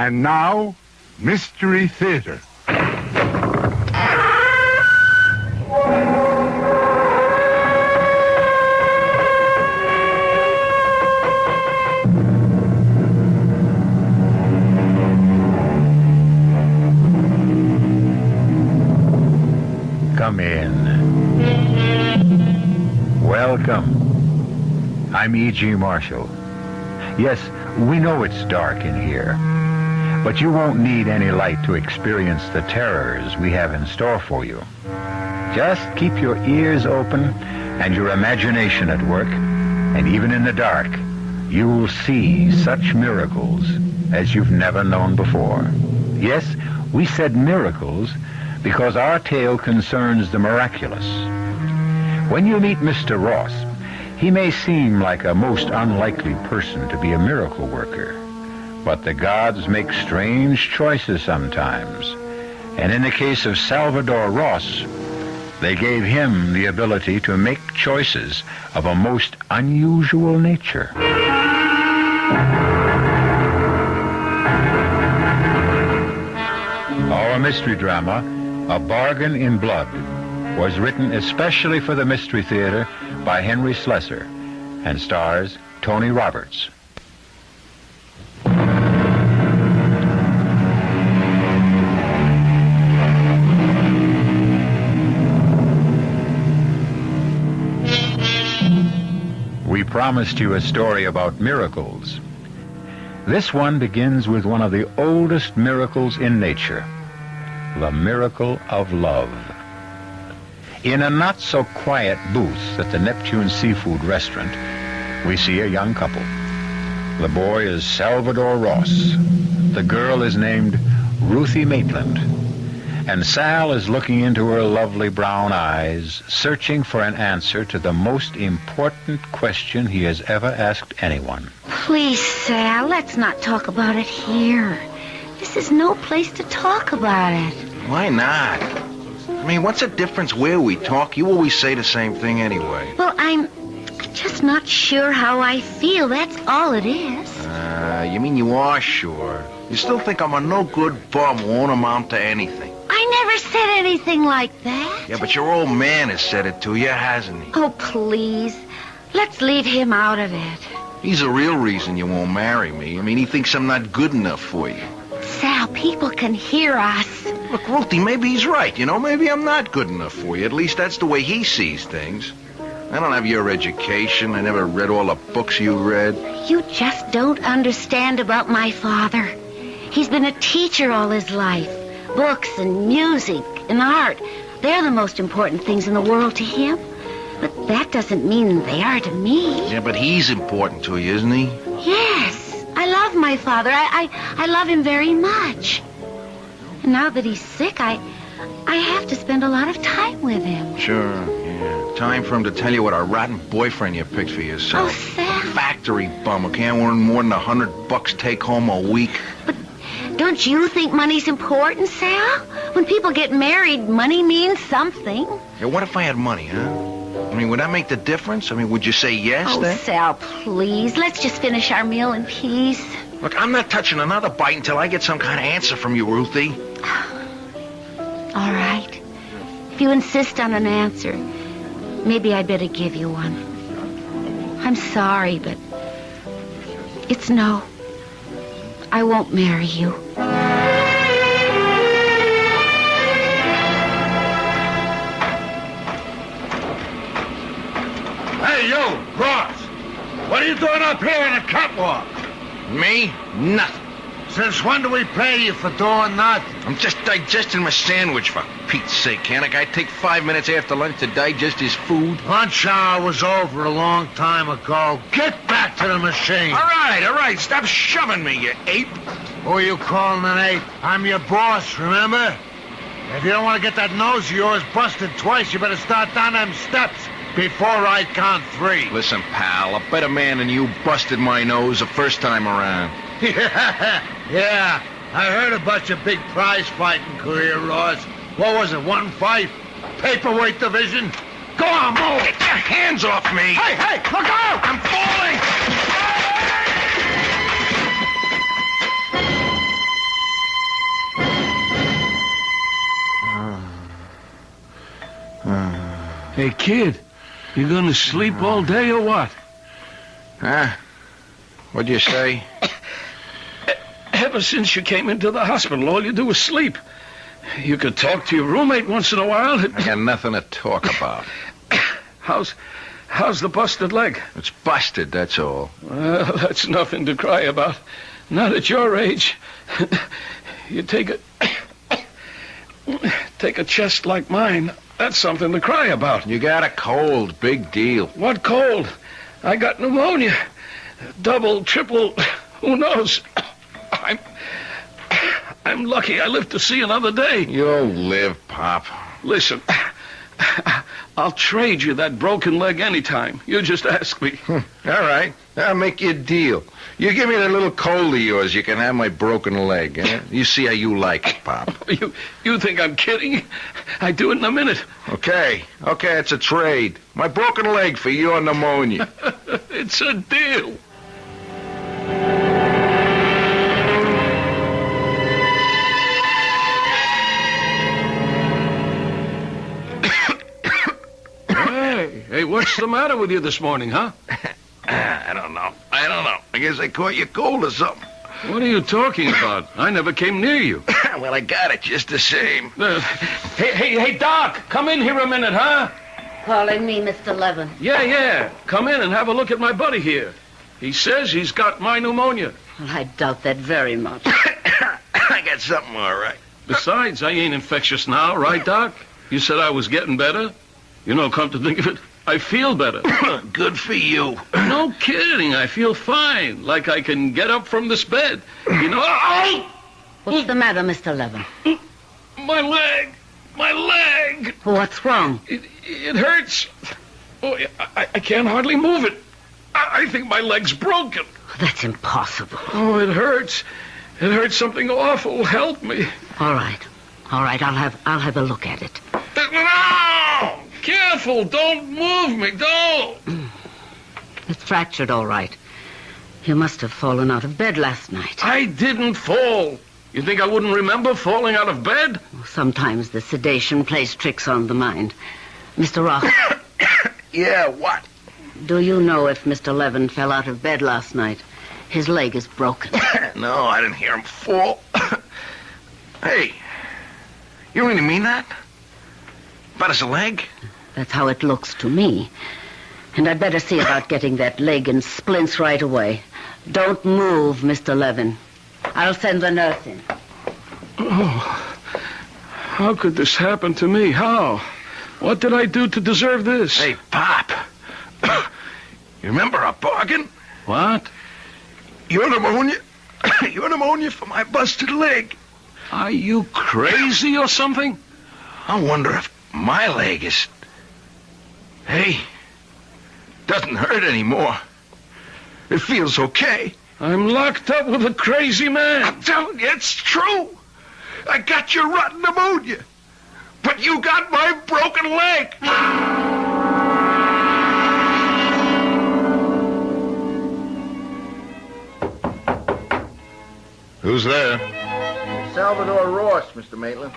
And now, Mystery Theater. Come in. Welcome. I'm E.G. Marshall. Yes, we know it's dark in here, but you won't need any light to experience the terrors we have in store for you. Just keep your ears open and your imagination at work, and even in the dark, you'll see such miracles as you've never known before. Yes, we said miracles because our tale concerns the miraculous. When you meet Mr. Ross, he may seem like a most unlikely person to be a miracle worker, but the gods make strange choices sometimes. And in the case of Salvador Ross, they gave him the ability to make choices of a most unusual nature. Our mystery drama, A Bargain in Blood, was written especially for the Mystery Theater by Henry Slessor and stars Tony Roberts. We promised you a story about miracles. This one begins with one of the oldest miracles in nature, the miracle of love. In a not-so-quiet booth at the Neptune Seafood Restaurant, we see a young couple. The boy is Salvador Ross. The girl is named Ruthie Maitland. And Sal is looking into her lovely brown eyes, searching for an answer to the most important question he has ever asked anyone. Please, Sal, let's not talk about it here. This is no place to talk about it. Why not? I mean, what's the difference where we talk? You always say the same thing anyway. Well, I'm just not sure how I feel. That's all it is. You mean you are sure? You still think I'm a no-good bum who won't amount to anything? I never said anything like that. Yeah, but your old man has said it to you, hasn't he? Oh, please. Let's leave him out of it. He's the real reason you won't marry me. I mean, he thinks I'm not good enough for you. Sal, people can hear us. Look, Ruthie, maybe he's right. You know, maybe I'm not good enough for you. At least that's the way he sees things. I don't have your education. I never read all the books you read. You just don't understand about my father. He's been a teacher all his life. Books and music and art, they're the most important things in the world to him. But that doesn't mean they are to me. Yeah, but he's important to you, isn't he? Yes, I love my father. I love him very much. And now that he's sick, I have to spend a lot of time with him. Sure, yeah. Time for him to tell you what a rotten boyfriend you picked for yourself. Oh, Sam. Factory bum who can't earn more than $100 take home a week. But don't you think money's important, Sal? When people get married, money means something. Yeah, what if I had money, huh? I mean, would that make the difference? I mean, would you say yes then? Oh, Sal, please. Let's just finish our meal in peace. Look, I'm not touching another bite until I get some kind of answer from you, Ruthie. All right. If you insist on an answer, maybe I'd better give you one. I'm sorry, but it's no. I won't marry you. Hey, you, Ross. What are you doing up here in the catwalk? Me? Nothing. Since when do we pay you for doing nothing? I'm just digesting my sandwich, for Pete's sake. Can't a guy take 5 minutes after lunch to digest his food? Lunch hour was over a long time ago. Get back to the machine. All right. Stop shoving me, you ape. Who are you calling an ape? I'm your boss, remember? If you don't want to get that nose of yours busted twice, you better start down them steps before I count 3. Listen, pal, a better man than you busted my nose the first time around. Yeah. I heard about your big prize fighting career, Ross. What was it, 1 fight? Paperweight division? Go on, move! Get your hands off me! Hey, look out! I'm falling! Hey, kid, you gonna sleep all day or what? Huh? What'd you say? Ever since you came into the hospital, all you do is sleep. You could talk to your roommate once in a while. I got nothing to talk about. How's the busted leg? It's busted, that's all. Well, that's nothing to cry about. Not at your age. You take a chest like mine, that's something to cry about. You got a cold, big deal. What cold? I got pneumonia. Double, triple, who knows? I'm lucky I lived to see another day. You'll live, Pop. Listen, I'll trade you that broken leg anytime. You just ask me. All right, I'll make you a deal. You give me that little cold of yours, you can have my broken leg. Eh? You see how you like it, Pop. You think I'm kidding? I do it in a minute. Okay, it's a trade. My broken leg for your pneumonia. It's a deal. Hey, what's the matter with you this morning, huh? I don't know. I guess I caught you cold or something. What are you talking about? I never came near you. Well, I got it just the same. Hey, Doc, come in here a minute, huh? Calling me, Mr. Levin. Yeah. Come in and have a look at my buddy here. He says he's got my pneumonia. Well, I doubt that very much. I got something all right. Besides, I ain't infectious now, right, Doc? You said I was getting better. You know, come to think of it, I feel better. Good for you. No kidding. I feel fine. Like I can get up from this bed. You know... What's the matter, Mr. Levin? My leg. What's wrong? It hurts. Oh, I can't hardly move it. I think my leg's broken. That's impossible. Oh, it hurts. It hurts something awful. Help me. All right. I'll have a look at it. No! Careful. Don't move me. Don't. It's fractured, all right. You must have fallen out of bed last night. I didn't fall. You think I wouldn't remember falling out of bed? Sometimes the sedation plays tricks on the mind. Mr. Roth. Yeah, what? Do you know if Mr. Levin fell out of bed last night? His leg is broken. No, I didn't hear him fall. Hey, you really mean that? About his leg? That's how it looks to me. And I'd better see about getting that leg in splints right away. Don't move, Mr. Levin. I'll send the nurse in. Oh, how could this happen to me? How? What did I do to deserve this? Hey, Pop. You remember our bargain? What? Your pneumonia? Your pneumonia for my busted leg. Are you crazy or something? I wonder if my leg is... Hey, doesn't hurt anymore. It feels okay. I'm locked up with a crazy man. I'm telling you, it's true. I got your rotten pneumonia. But you got my broken leg. Who's there? Salvador Ross, Mr. Maitland.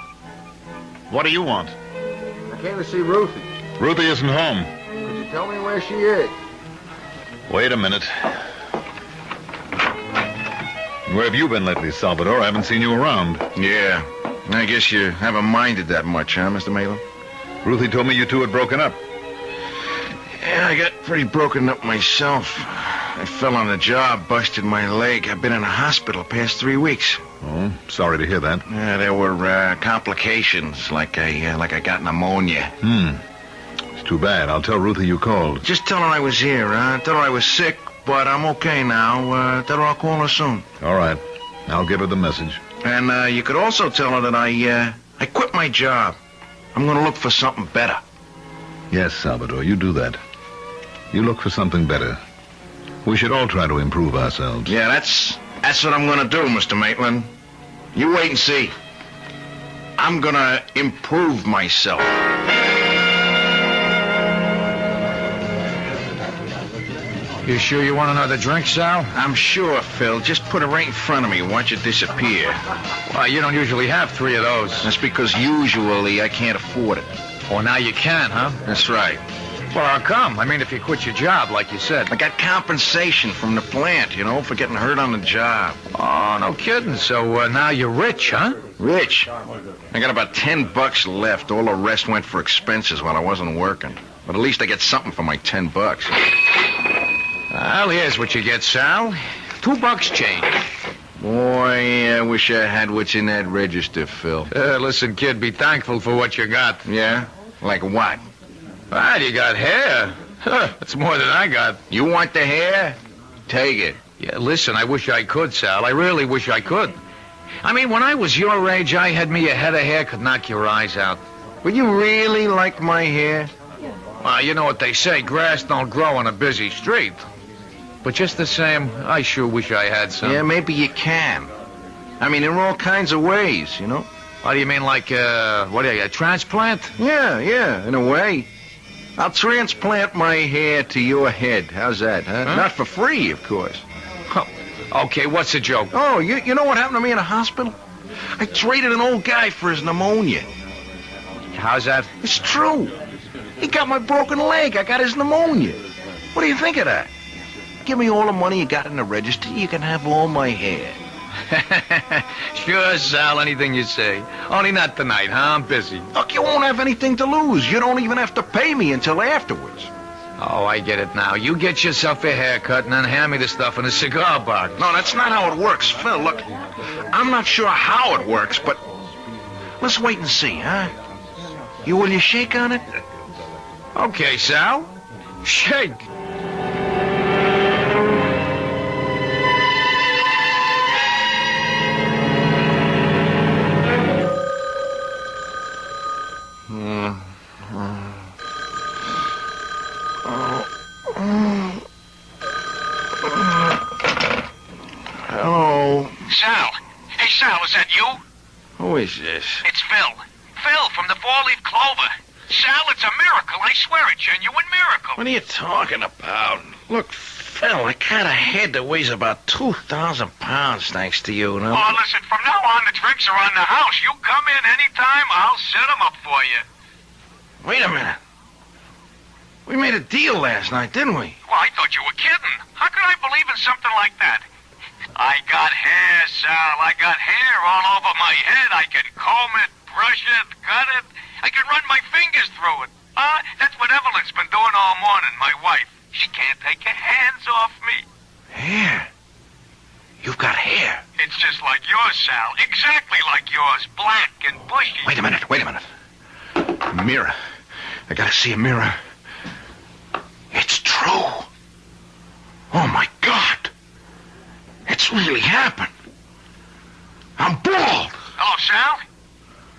What do you want? I came to see Ruthie. Ruthie isn't home. Could you tell me where she is? Wait a minute. Where have you been lately, Salvador? I haven't seen you around. Yeah, I guess you haven't minded that much, huh, Mr. Maitland? Ruthie told me you two had broken up. Yeah, I got pretty broken up myself. I fell on a job, busted my leg. I've been in a hospital past 3 weeks. Oh, sorry to hear that. Yeah, there were complications, like I got pneumonia. It's too bad. I'll tell Ruthie you called. Just tell her I was here, huh? Tell her I was sick, but I'm okay now. Tell her I'll call her soon. All right. I'll give her the message. And you could also tell her that I quit my job. I'm going to look for something better. Yes, Salvador, you do that. You look for something better. We should all try to improve ourselves. Yeah, that's what I'm going to do, Mr. Maitland. You wait and see. I'm going to improve myself. You sure you want another drink, Sal? I'm sure, Phil. Just put it right in front of me. Watch it disappear. Well, you don't usually have 3 of those. That's because usually I can't afford it. Oh, now you can, huh? That's right. Well, how come? I mean, if you quit your job, like you said. I got compensation from the plant, for getting hurt on the job. Oh, no kidding. So now you're rich, huh? Rich? I got about $10 left. All the rest went for expenses while I wasn't working. But at least I get something for my $10. Well, here's what you get, Sal. $2 change. Boy, I wish I had what's in that register, Phil. Listen, kid, be thankful for what you got. Yeah? Like what? Well, you got hair. That's more than I got. You want the hair? Take it. Yeah, listen, I wish I could, Sal. I really wish I could. I mean, when I was your age, I had me a head of hair could knock your eyes out. Would you really like my hair? Well, you know what they say, grass don't grow on a busy street. But just the same, I sure wish I had some. Yeah, maybe you can. I mean, in all kinds of ways, What do you mean, like, a transplant? Yeah, in a way. I'll transplant my hair to your head. How's that, huh? Not for free, of course. Oh, okay, what's the joke? Oh, you know what happened to me in the hospital? I traded an old guy for his pneumonia. How's that? It's true. He got my broken leg. I got his pneumonia. What do you think of that? Give me all the money you got in the register. You can have all my hair. Sure, Sal, anything you say. Only not tonight, huh? I'm busy. Look, you won't have anything to lose. You don't even have to pay me until afterwards. Oh, I get it now. You get yourself a haircut and then hand me the stuff in a cigar box. No, that's not how it works, Phil. Look, I'm not sure how it works, but let's wait and see, huh? Will you shake on it? Okay, Sal. Shake. Hello. Sal. Hey, Sal, is that you? Who is this? It's Phil. Phil from the Four-Leaf Clover. Sal, it's a miracle. I swear a genuine miracle. What are you talking about? Look, Phil, I got a head that weighs about 2,000 pounds, thanks to you, no? Oh, listen, from now on, the drinks are on the house. You come in anytime, I'll set them up for you. Wait a minute. We made a deal last night, didn't we? Well, I thought you were kidding. How could I believe in something like that? I got hair, Sal. I got hair all over my head. I can comb it, brush it, cut it. I can run my fingers through it. That's what Evelyn's been doing all morning, my wife. She can't take her hands off me. Hair? You've got hair. It's just like yours, Sal. Exactly like yours. Black and bushy. Wait a minute. Mirror. I gotta see a mirror. It's true. Oh, my God. It's really happened. I'm bald. Hello, Sal?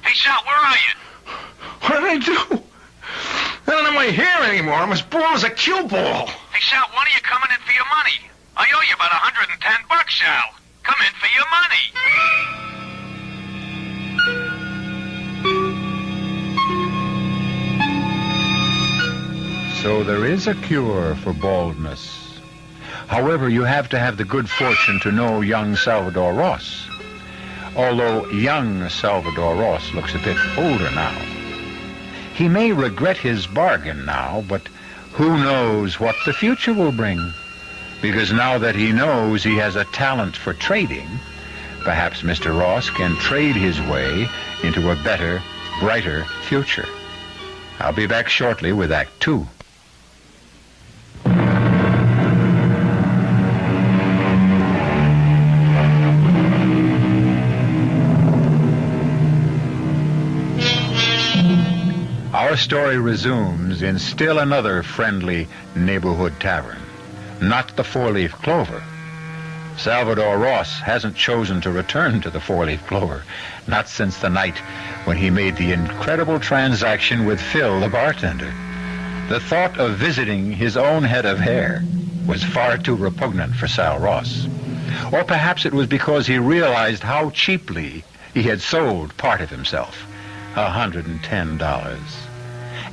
Hey, Sal, where are you? What did I do? I don't have my hair anymore. I'm as bald as a cue ball. Hey, Sal, when are you coming in for your money? I owe you about $110, Sal. Come in for your money. So there is a cure for baldness. However, you have to have the good fortune to know young Salvador Ross. Although young Salvador Ross looks a bit older now. He may regret his bargain now, but who knows what the future will bring? Because now that he knows he has a talent for trading, perhaps Mr. Ross can trade his way into a better, brighter future. I'll be back shortly with Act 2. Our story resumes in still another friendly neighborhood tavern, not the Four-Leaf Clover. Salvador Ross hasn't chosen to return to the Four-Leaf Clover, not since the night when he made the incredible transaction with Phil, the bartender. The thought of visiting his own head of hair was far too repugnant for Sal Ross. Or perhaps it was because he realized how cheaply he had sold part of himself, $110.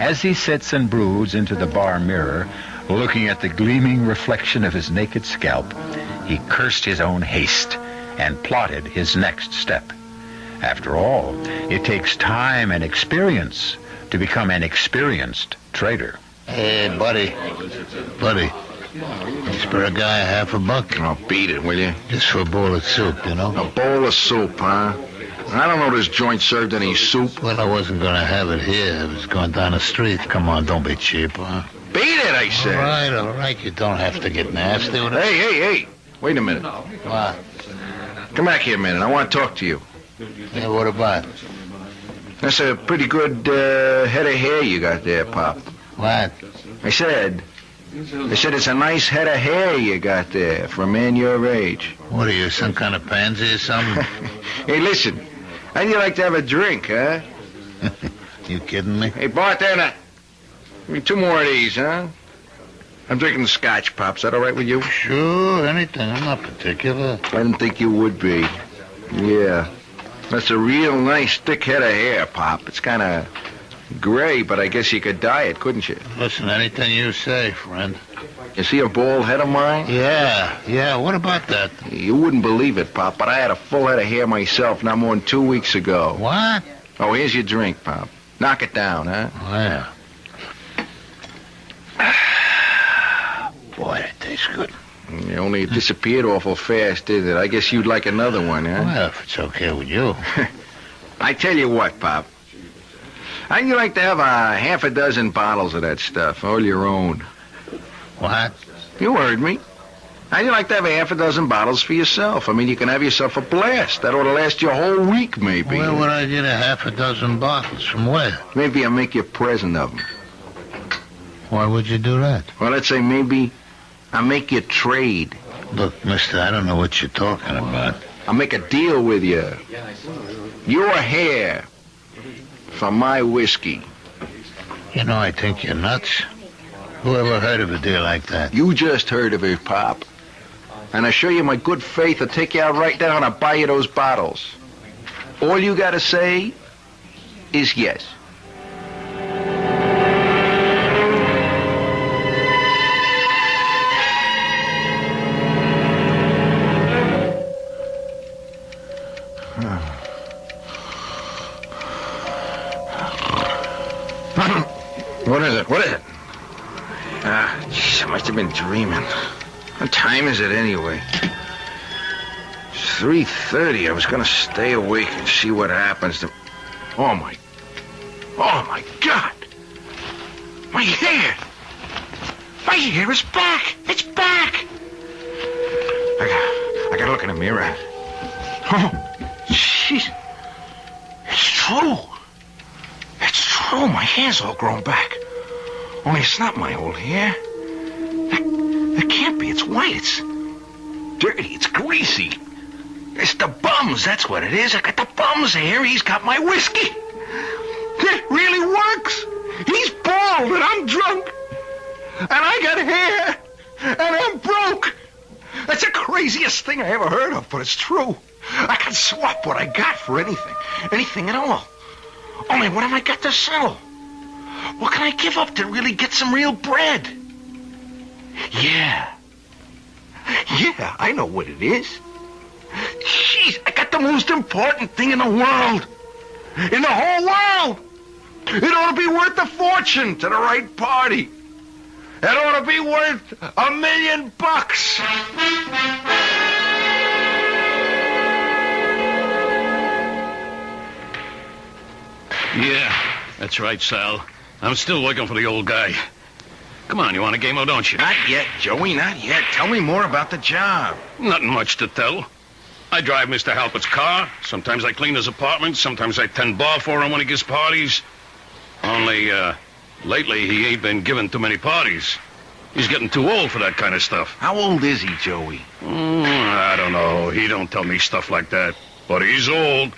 As he sits and broods into the bar mirror, looking at the gleaming reflection of his naked scalp, he cursed his own haste and plotted his next step. After all, it takes time and experience to become an experienced trader. Hey, buddy. Spare a guy $50. Oh, beat it, will you? Just for a bowl of soup, you know? A bowl of soup, huh? I don't know this joint served any soup. Well, I wasn't going to have it here. I was going down the street. Come on, don't be cheap, huh? Beat it, I said. All right. You don't have to get nasty with it. Hey. Wait a minute. What? Come back here a minute. I want to talk to you. Yeah, what about? That's a pretty good head of hair you got there, Pop. What? I said it's a nice head of hair you got there for a man your age. What are you, some kind of pansy or something? Hey, listen. How'd you like to have a drink, huh? You kidding me? Hey, bartender. Give me 2 more of these, huh? I'm drinking scotch, Pop. Is that all right with you? Sure, anything. I'm not particular. I didn't think you would be. Yeah. That's a real nice thick head of hair, Pop. It's kind of gray, but I guess you could dye it, couldn't you? Listen, anything you say, friend. You see a bald head of mine? Yeah. What about that? You wouldn't believe it, Pop, but I had a full head of hair myself not more than 2 weeks ago. What? Oh, here's your drink, Pop. Knock it down, huh? Oh, yeah. Boy, that tastes good. Only it disappeared awful fast, did it? I guess you'd like another one, huh? Well, if it's okay with you. I tell you what, Pop. How'd you like to have a half a dozen bottles of that stuff, all your own? What? You heard me. How'd you like to have a half a dozen bottles for yourself? I mean, you can have yourself a blast. That ought to last you a whole week, maybe. Where would I get a half a dozen bottles? From where? Maybe I'll make you a present of them. Why would you do that? Well, let's say maybe I'll make you a trade. Look, mister, I don't know what you're talking about. I'll make a deal with you. Your hair for my whiskey. You know, I think you're nuts. Who ever heard of a deal like that? You just heard of it, Pop. And I show you my good faith, I'll take you out right now and I'll buy you those bottles. All you gotta say is yes. What is it? Jeez, I must have been dreaming. What time is it anyway? It's 3:30. I was gonna stay awake and see what happens to... Oh my God! My hair! My hair is back! It's back! I gotta look in the mirror. Oh, jeez. It's true. It's true. My hair's all grown back. Only it's not my old hair. That can't be. It's white. It's dirty. It's greasy. It's the bums. That's what it is. I got the bums hair. He's got my whiskey. It really works. He's bald and I'm drunk. And I got hair. And I'm broke. That's the craziest thing I ever heard of, but it's true. I can swap what I got for anything. Anything at all. Only what have I got to sell? What can I give up to really get some real bread? Yeah, I know what it is. Jeez, I got the most important thing in the world. In the whole world. It ought to be worth a fortune to the right party. It ought to be worth $1 million. Yeah, that's right, Sal. I'm still working for the old guy. Come on, you want a game or don't you? Not yet, Joey, not yet. Tell me more about the job. Nothing much to tell. I drive Mr. Halpert's car. Sometimes I clean his apartment. Sometimes I tend bar for him when he gives parties. Only, lately he ain't been giving too many parties. He's getting too old for that kind of stuff. How old is he, Joey? I don't know. He don't tell me stuff like that. But he's old.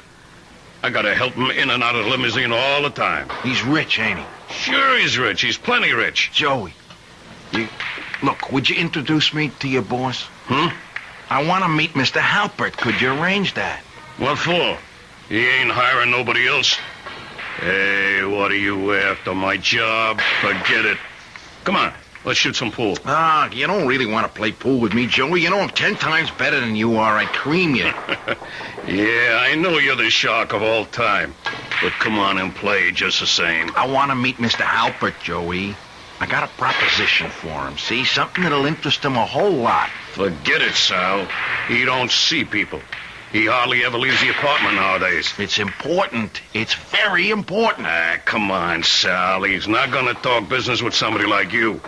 I gotta help him in and out of the limousine all the time. He's rich, ain't he? Sure he's rich. He's plenty rich. Joey, look, would you introduce me to your boss? Hmm? I want to meet Mr. Halpert. Could you arrange that? What for? He ain't hiring nobody else. Hey, what are you after, my job? Forget it. Come on. Let's shoot some pool. Ah, you don't really want to play pool with me, Joey. You know I'm 10 times better than you are. I'd cream you. Yeah, I know you're the shark of all time. But come on and play just the same. I want to meet Mr. Halpert, Joey. I got a proposition for him, see? Something that'll interest him a whole lot. Forget it, Sal. He don't see people. He hardly ever leaves the apartment nowadays. It's important. It's very important. Ah, come on, Sal. He's not going to talk business with somebody like you.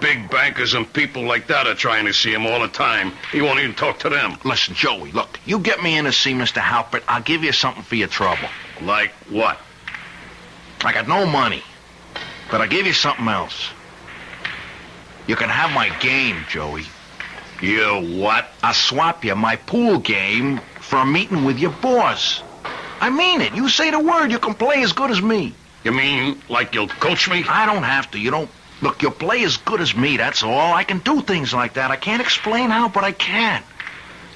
Big bankers and people like that are trying to see him all the time. He won't even talk to them. Listen, Joey, look, you get me in to see Mr. Halpert, I'll give you something for your trouble. Like what? I got no money, but I'll give you something else. You can have my game, Joey. You what? I'll swap you my pool game for a meeting with your boss. I mean it. You say the word, you can play as good as me. You mean like you'll coach me? I don't have to. You don't... Look, you'll play as good as me, that's all. I can do things like that. I can't explain how, but I can.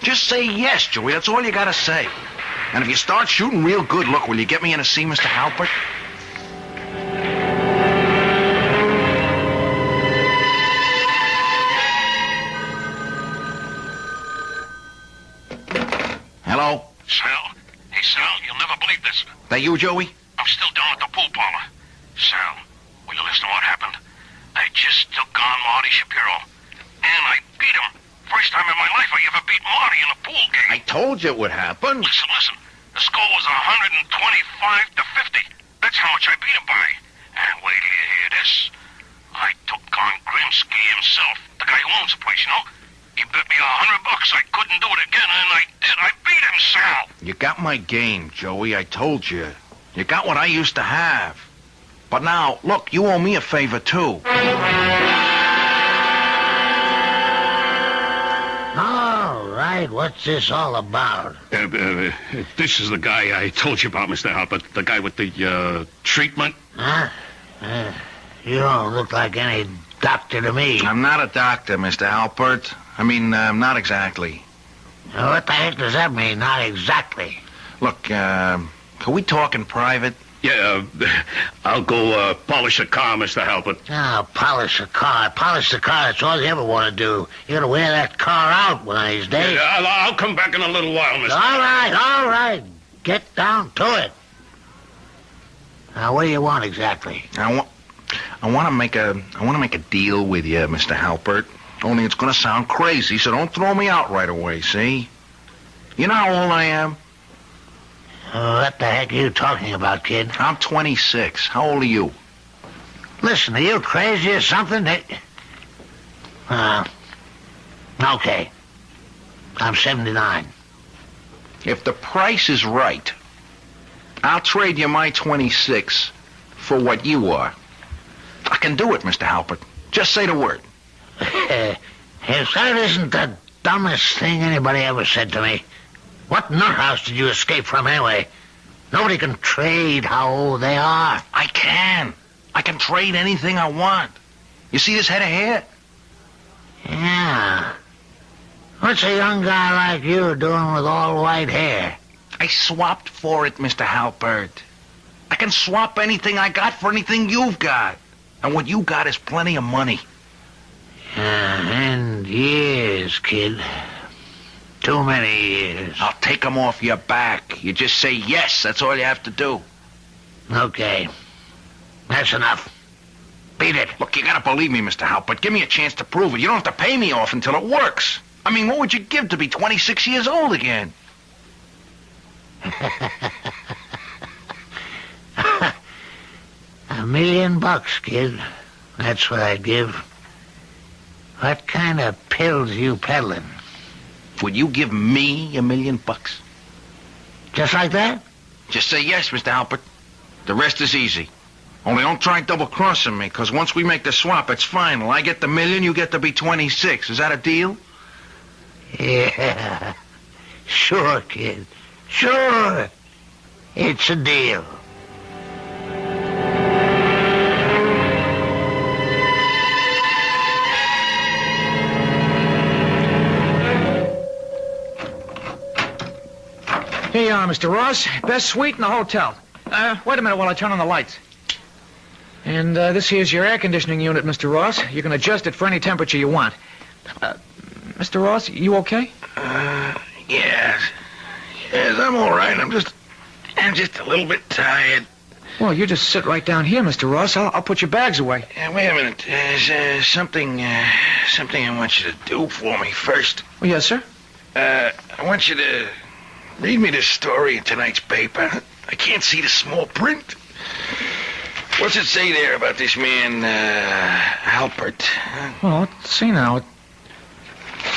Just say yes, Joey. That's all you gotta say. And if you start shooting real good, look, will you get me in to see Mr. Halpert? Hello? Sal? Hey, Sal, you'll never believe this. That you, Joey? I'm still down at the pool parlor. Sal, will you listen to what happened? I just took on Marty Shapiro, and I beat him. First time in my life I ever beat Marty in a pool game. I told you it would happen. Listen. The score was 125 to 50. That's how much I beat him by. And wait till you hear this. I took on Grimsky himself, the guy who owns the place, you know. He bet me $100 I couldn't do it again, and I did. I beat him, Sal. You got my game, Joey. I told you. You got what I used to have. But now, look, you owe me a favor, too. All right, what's this all about? This is the guy I told you about, Mr. Halpert. The guy with the, treatment. Huh? You don't look like any doctor to me. I'm not a doctor, Mr. Halpert. I mean, not exactly. What the heck does that mean, not exactly? Look, can we talk in private? Yeah, I'll go polish a car, Mr. Halpert. Oh, polish a car. Polish the car, that's all you ever want to do. You gotta wear that car out one of these days. Yeah, I'll come back in a little while, Mr. All right. Get down to it. Now, what do you want exactly? I want to make a deal with you, Mr. Halpert. Only it's going to sound crazy, so don't throw me out right away, see? You know how old I am? What the heck are you talking about, kid? I'm 26. How old are you? Listen, are you crazy or something? Okay. I'm 79. If the price is right, I'll trade you my 26 for what you are. I can do it, Mr. Halpert. Just say the word. If that isn't the dumbest thing anybody ever said to me. What nuthouse did you escape from anyway? Nobody can trade how old they are. I can. I can trade anything I want. You see this head of hair? Yeah. What's a young guy like you doing with all white hair? I swapped for it, Mr. Halpert. I can swap anything I got for anything you've got. And what you got is plenty of money. And years, kid. Too many years. I'll take them off your back. You just say yes. That's all you have to do. Okay. That's enough. Beat it. Look, you gotta believe me, Mr. Halpert. Give me a chance to prove it. You don't have to pay me off until it works. I mean, what would you give to be 26 years old again? $1 million, kid. That's what I'd give. What kind of pills you peddling? Would you give me $1 million? Just like that? Just say yes, Mr. Halpert. The rest is easy. Only don't try double-crossing me, because once we make the swap, it's final. I get the $1 million, you get to be 26. Is that a deal? Yeah. Sure, kid. Sure. It's a deal. Here you are, Mr. Ross. Best suite in the hotel. Wait a minute while I turn on the lights. And this here's your air conditioning unit, Mr. Ross. You can adjust it for any temperature you want. Mr. Ross, you okay? Yes. Yes, I'm all right. I'm just a little bit tired. Well, you just sit right down here, Mr. Ross. I'll put your bags away. Wait a minute. There's something I want you to do for me first. Oh, yes, sir? I want you to read me this story in tonight's paper. I can't see the small print. What's it say there about this man, Halpert? Well, let's see now. It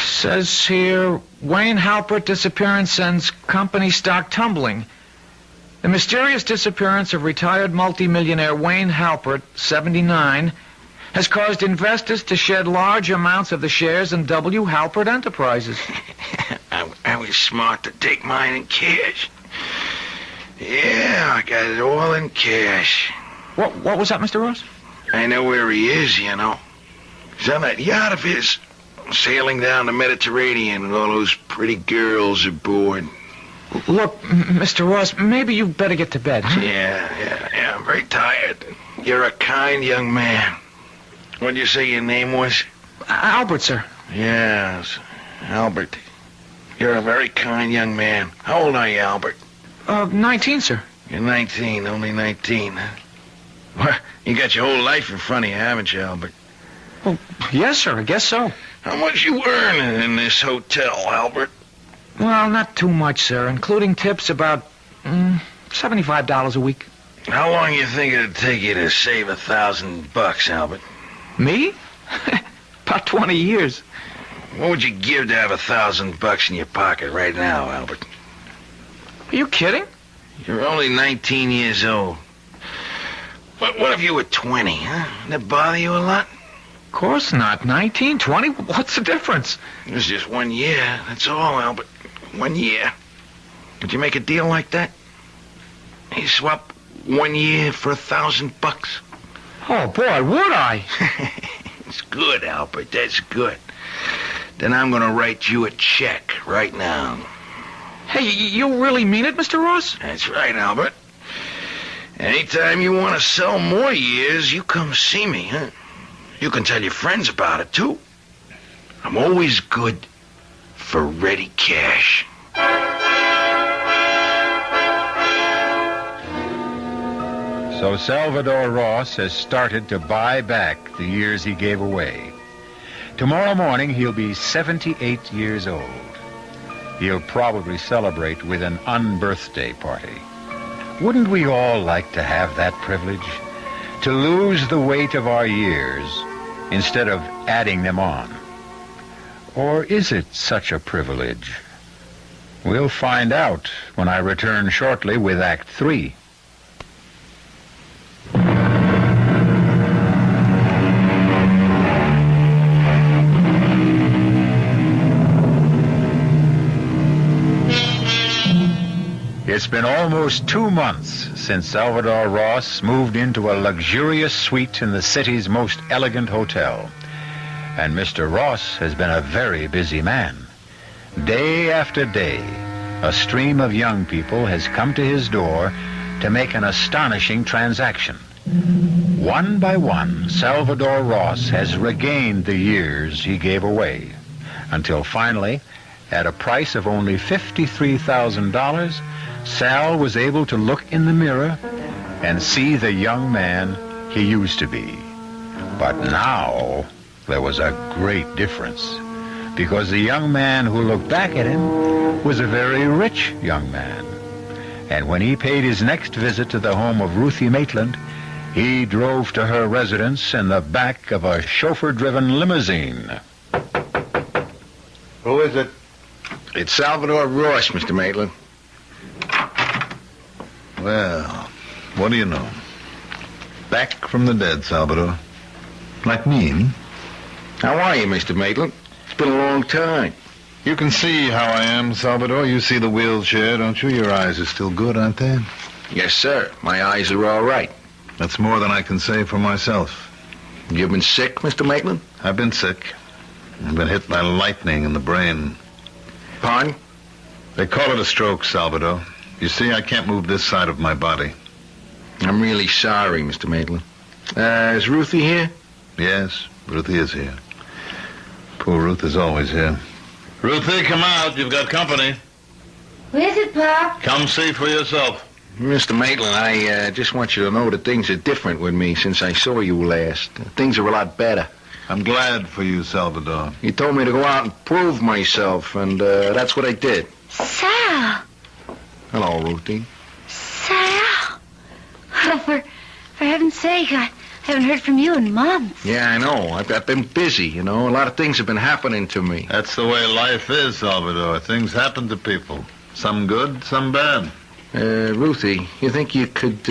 says here, Wayne Halpert disappearance sends company stock tumbling. The mysterious disappearance of retired multimillionaire Wayne Halpert, 79, has caused investors to shed large amounts of the shares in W. Halpert Enterprises. I was smart to take mine in cash. Yeah, I got it all in cash. What was that, Mr. Ross? I know where he is, you know. He's on that yacht of his, sailing down the Mediterranean with all those pretty girls aboard. Look, Mr. Ross, maybe you better get to bed, huh? Yeah, I'm very tired. You're a kind young man. What'd you say your name was? Albert, sir. Yes, Albert. You're a very kind young man. How old are you, Albert? 19, sir. You're 19, only 19, huh? Well, you got your whole life in front of you, haven't you, Albert? Well, yes, sir, I guess so. How much you earning in this hotel, Albert? Well, not too much, sir. Including tips, about $75 a week. How long you think it'd take you to save $1,000, Albert? Me? About 20 years. What would you give to have $1,000 in your pocket right now, Albert? Are you kidding? You're only 19 years old. What if you were 20, huh? Did that bother you a lot? Of course not. 19, 20? What's the difference? It's just 1 year. That's all, Albert. 1 year. Would you make a deal like that? You swap 1 year for $1,000? Oh, boy, would I? It's good, Albert. That's good. Then I'm going to write you a check right now. Hey, you really mean it, Mr. Ross? That's right, Albert. Anytime you want to sell more years, you come see me, huh? You can tell your friends about it, too. I'm always good for ready cash. So Salvador Ross has started to buy back the years he gave away. Tomorrow morning, he'll be 78 years old. He'll probably celebrate with an unbirthday party. Wouldn't we all like to have that privilege? To lose the weight of our years instead of adding them on? Or is it such a privilege? We'll find out when I return shortly with Act 3. It's been almost 2 months since Salvador Ross moved into a luxurious suite in the city's most elegant hotel. And Mr. Ross has been a very busy man. Day after day, a stream of young people has come to his door to make an astonishing transaction. One by one, Salvador Ross has regained the years he gave away, until finally, at a price of only $53,000, Sal was able to look in the mirror and see the young man he used to be. But now there was a great difference, because the young man who looked back at him was a very rich young man. And when he paid his next visit to the home of Ruthie Maitland, he drove to her residence in the back of a chauffeur-driven limousine. Who is it? It's Salvador Ross, Mr. Maitland. Well, what do you know? Back from the dead, Salvador. Like me. How are you, Mr. Maitland? It's been a long time. You can see how I am, Salvador. You see the wheelchair, don't you? Your eyes are still good, aren't they? Yes, sir. My eyes are all right. That's more than I can say for myself. You've been sick, Mr. Maitland? I've been sick. I've been hit by lightning in the brain. Pardon? They call it a stroke, Salvador. You see, I can't move this side of my body. I'm really sorry, Mr. Maitland. Is Ruthie here? Yes, Ruthie is here. Poor Ruth is always here. Ruthie, come out. You've got company. Who is it, Pop? Come see for yourself. Mr. Maitland, I just want you to know that things are different with me since I saw you last. Things are a lot better. I'm glad for you, Salvador. You told me to go out and prove myself, and that's what I did. Sal. Hello, Ruthie. Sal. Oh, for heaven's sake, I haven't heard from you in months. Yeah, I know. I've been busy, you know. A lot of things have been happening to me. That's the way life is, Salvador. Things happen to people. Some good, some bad. Ruthie, you think you could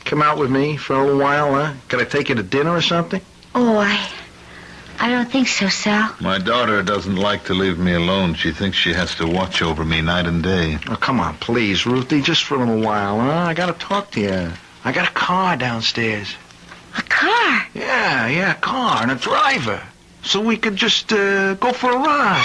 come out with me for a little while, huh? Could I take you to dinner or something? Oh, I don't think so, Sal. My daughter doesn't like to leave me alone. She thinks she has to watch over me night and day. Oh, come on, please, Ruthie, just for a little while, huh? I gotta talk to you. I got a car downstairs. A car? Yeah, a car and a driver. So we could just go for a ride.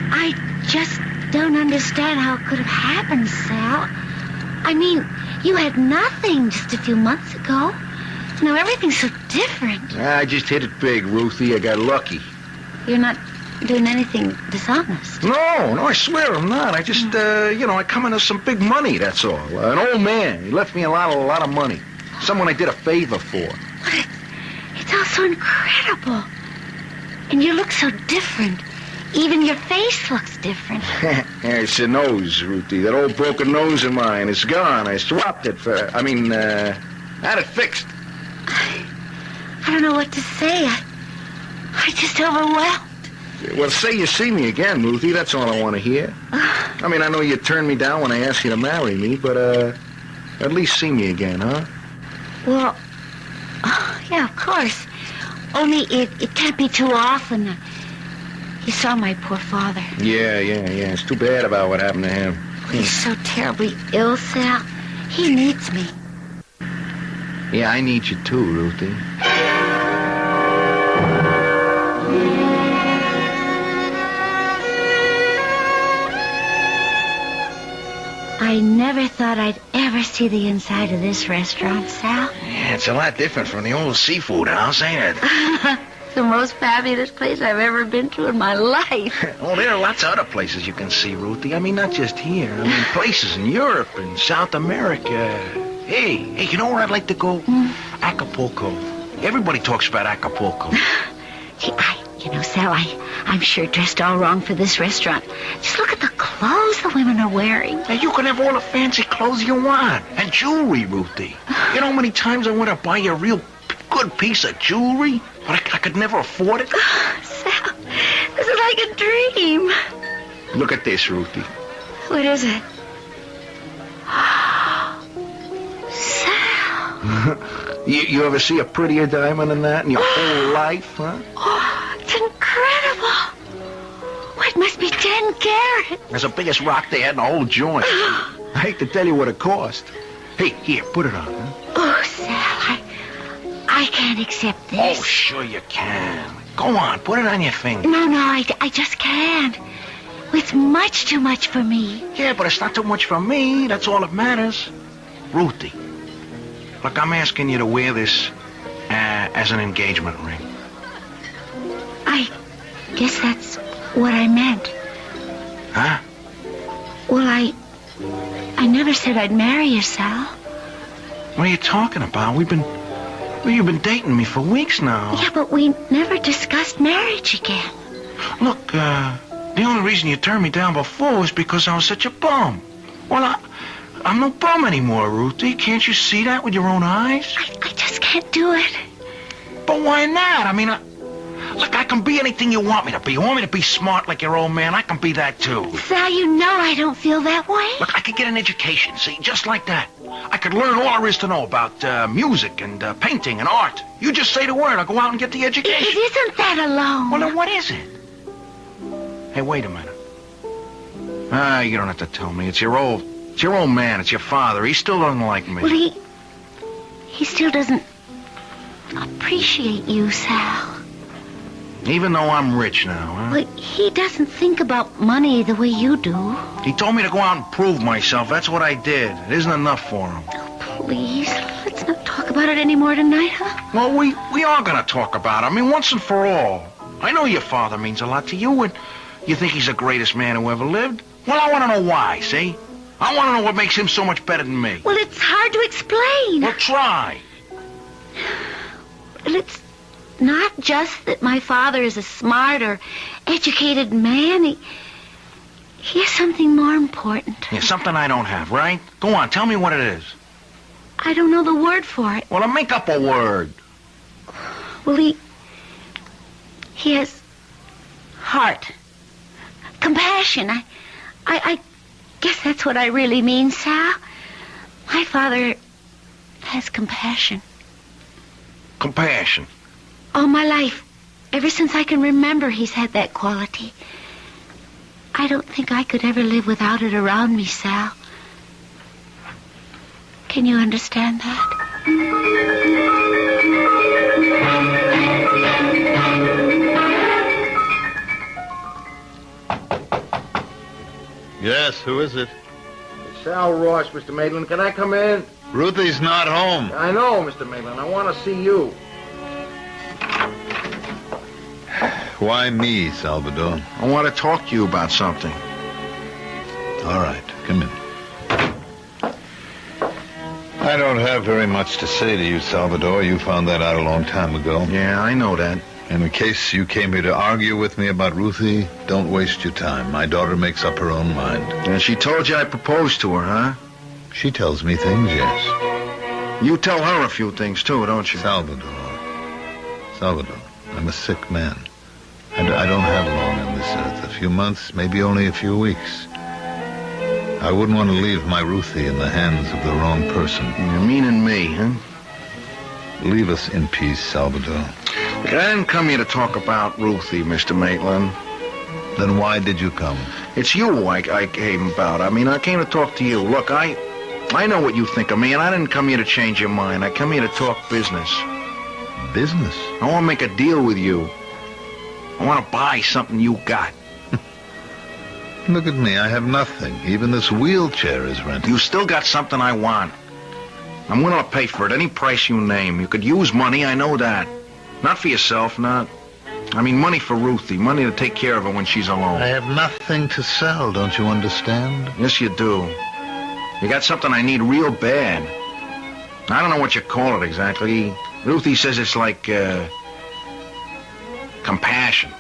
I just don't understand how it could have happened, Sal. I mean, you had nothing just a few months ago. Now everything's so different. I just hit it big, Ruthie. I got lucky. You're not doing anything dishonest. No, I swear I'm not. I just, I come into some big money, that's all. An old man. He left me a lot of money. Someone I did a favor for. But it's all so incredible. And you look so different. Even your face looks different. Yeah, it's your nose, Ruthie. That old broken nose of mine. It's gone. I swapped it for... I had it fixed. I don't know what to say. I just overwhelmed. Well, say you see me again, Ruthie. That's all I want to hear. I mean, I know you turned me down when I asked you to marry me, but, at least see me again, huh? Well, yeah, of course. Only it can't be too often. You saw my poor father. Yeah. It's too bad about what happened to him. He's so terribly ill, Sal. He needs me. Yeah, I need you too, Ruthie. I never thought I'd ever see the inside of this restaurant, Sal. Yeah, it's a lot different from the old seafood house, ain't it? The most fabulous place I've ever been to in my life. Oh, there are lots of other places you can see, Ruthie. I mean, not just here. I mean, places in Europe and South America. Hey, you know where I'd like to go? Acapulco. Everybody talks about Acapulco. Gee, Sal, I'm sure dressed all wrong for this restaurant. Just look at the clothes the women are wearing. Now, you can have all the fancy clothes you want. And jewelry, Ruthie. You know how many times I want to buy you a real good piece of jewelry? But I could never afford it. Sal, this is like a dream. Look at this, Ruthie. What is it? Sal. You ever see a prettier diamond than that in your whole life, huh? Oh, it's incredible. Oh, it must be 10 carat. It's the biggest rock they had in the whole joint. I hate to tell you what it cost. Hey, here, put it on, huh? Oh, Sal, I can't accept this. Oh, sure you can. Go on, put it on your finger. No, I just can't. It's much too much for me. Yeah, but it's not too much for me. That's all that matters. Ruthie, look, I'm asking you to wear this as an engagement ring. I guess that's what I meant. Huh? Well, I never said I'd marry you, Sal. What are you talking about? You've been dating me for weeks now. Yeah, but we never discussed marriage again. Look, the only reason you turned me down before was because I was such a bum. Well, I'm no bum anymore, Ruthie. Can't you see that with your own eyes? I just can't do it. But why not? I mean, look, I can be anything you want me to be. You want me to be smart like your old man? I can be that, too. Sal, you know I don't feel that way. Look, I could get an education, see, just like that. I could learn all there is to know about music and painting and art. You just say the word, I'll go out and get the education. It isn't that alone. Well, then what is it? Hey, wait a minute. You don't have to tell me. It's your old man. It's your father. He still doesn't like me. Well, he still doesn't appreciate you, Sal. Even though I'm rich now, huh? Well, he doesn't think about money the way you do. He told me to go out and prove myself. That's what I did. It isn't enough for him. Oh, please, let's not talk about it anymore tonight, huh? Well, we are going to talk about it. I mean, once and for all. I know your father means a lot to you, and you think he's the greatest man who ever lived. Well, I want to know why, see? I want to know what makes him so much better than me. Well, it's hard to explain. Well, try. Well, it's not just that my father is a smart or educated man. He has something more important. Yeah, something I don't have, right? Go on, tell me what it is. I don't know the word for it. Well, then make up a word. Well, he has heart. Compassion. I guess that's what I really mean, Sal. My father has compassion. Compassion. All my life, ever since I can remember, he's had that quality. I don't think I could ever live without it around me, Sal. Can you understand that? Yes, who is it? It's Sal Ross, Mr. Maitland. Can I come in? Ruthie's not home. I know, Mr. Maitland. I want to see you. Why me, Salvador? I want to talk to you about something. All right, come in. I don't have very much to say to you, Salvador. You found that out a long time ago. Yeah, I know that. And in case you came here to argue with me about Ruthie, don't waste your time. My daughter makes up her own mind. And she told you I proposed to her, huh? She tells me things, yes. You tell her a few things, too, don't you? Salvador, I'm a sick man. I don't have long on this earth. A few months, maybe only a few weeks. I wouldn't want to leave my Ruthie in the hands of the wrong person. You're meaning me, huh? Leave us in peace, Salvador. Look, I didn't come here to talk about Ruthie, Mr. Maitland. Then why did you come? It's you I came about. I mean, I came to talk to you. Look, I know what you think of me, and I didn't come here to change your mind. I come here to talk business. Business? I want to make a deal with you. I want to buy something you got. Look at me. I have nothing. Even this wheelchair is rented. You still got something I want. I'm willing to pay for it, any price you name. You could use money, I know that. Not for yourself, not... I mean, money for Ruthie. Money to take care of her when she's alone. I have nothing to sell, don't you understand? Yes, you do. You got something I need real bad. I don't know what you call it exactly. Ruthie says it's like, compassion.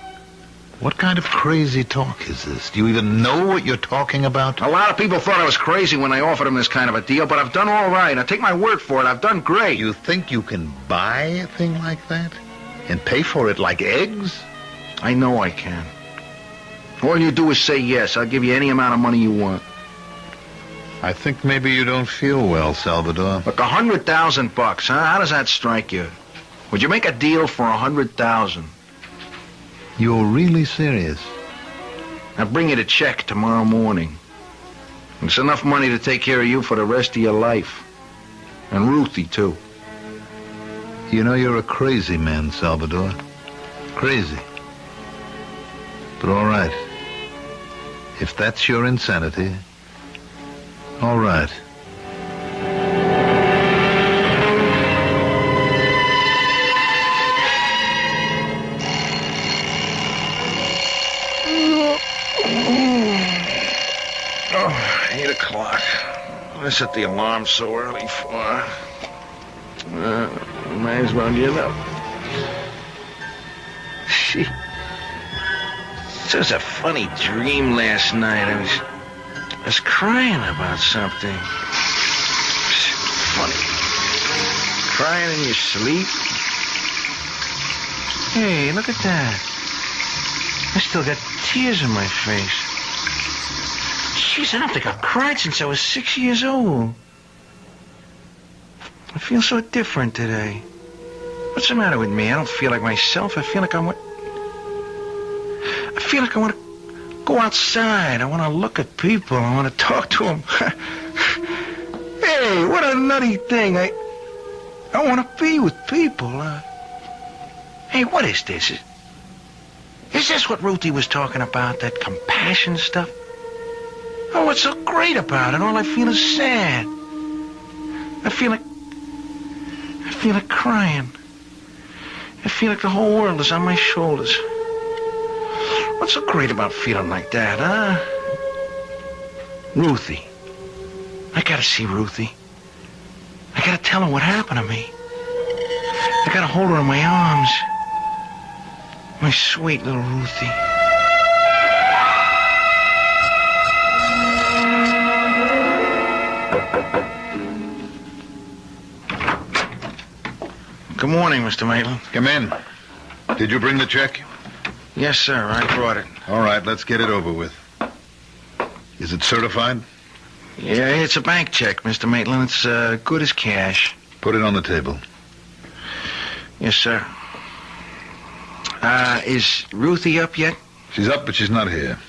What kind of crazy talk is this? Do you even know what you're talking about? A lot of people thought I was crazy when I offered them this kind of a deal, but I've done all right. I take my word for it. I've done great. You think you can buy a thing like that? And pay for it like eggs? I know I can. All you do is say yes. I'll give you any amount of money you want. I think maybe you don't feel well, Salvador. Look, $100,000, huh? How does that strike you? Would you make a deal for $100,000? You're really serious? I'll bring you the check tomorrow morning. It's enough money to take care of you for the rest of your life. And Ruthie, too. You know, you're a crazy man, Salvador. Crazy. But all right. If that's your insanity, all right. Oh, 8 o'clock. I set the alarm so early for... might as well get up. She... It was a funny dream last night. I was crying about something. Funny. Crying in your sleep? Hey, look at that. I still got tears in my face. Jeez, I don't think I've cried since I was 6 years old. I feel so different today. What's the matter with me? I don't feel like myself. I feel like I want to go outside. I want to look at people. I want to talk to them. Hey, what a nutty thing. I want to be with people. Hey, what is this? Is this what Ruthie was talking about, that compassion stuff? Oh, what's so great about it? All I feel is sad. I feel like crying. I feel like the whole world is on my shoulders. What's so great about feeling like that, huh? Ruthie. I gotta see Ruthie. I gotta tell her what happened to me. I gotta hold her in my arms. My sweet little Ruthie. Good morning, Mr. Maitland. Come in. Did you bring the check? Yes, sir. I brought it. All right, let's get it over with. Is it certified? Yeah, it's a bank check, Mr. Maitland. It's good as cash. Put it on the table. Yes, sir. Is Ruthie up yet? She's up, but she's not here.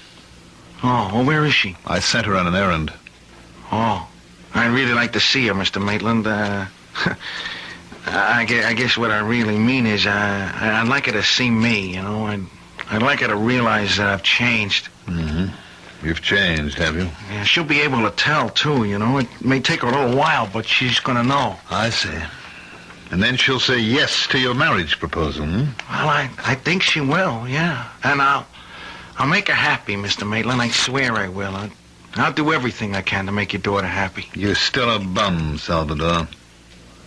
Oh, well, where is she? I sent her on an errand. Oh, I'd really like to see her, Mr. Maitland. I guess what I really mean is I'd like her to see me, you know. I'd like her to realize that I've changed. Mm-hmm. You've changed, have you? Yeah, she'll be able to tell, too, you know. It may take her a little while, but she's going to know. I see. And then she'll say yes to your marriage proposal, hmm? Well, I think she will, yeah. And I'll make her happy, Mr. Maitland. I swear I will. I'll do everything I can to make your daughter happy. You're still a bum, Salvador.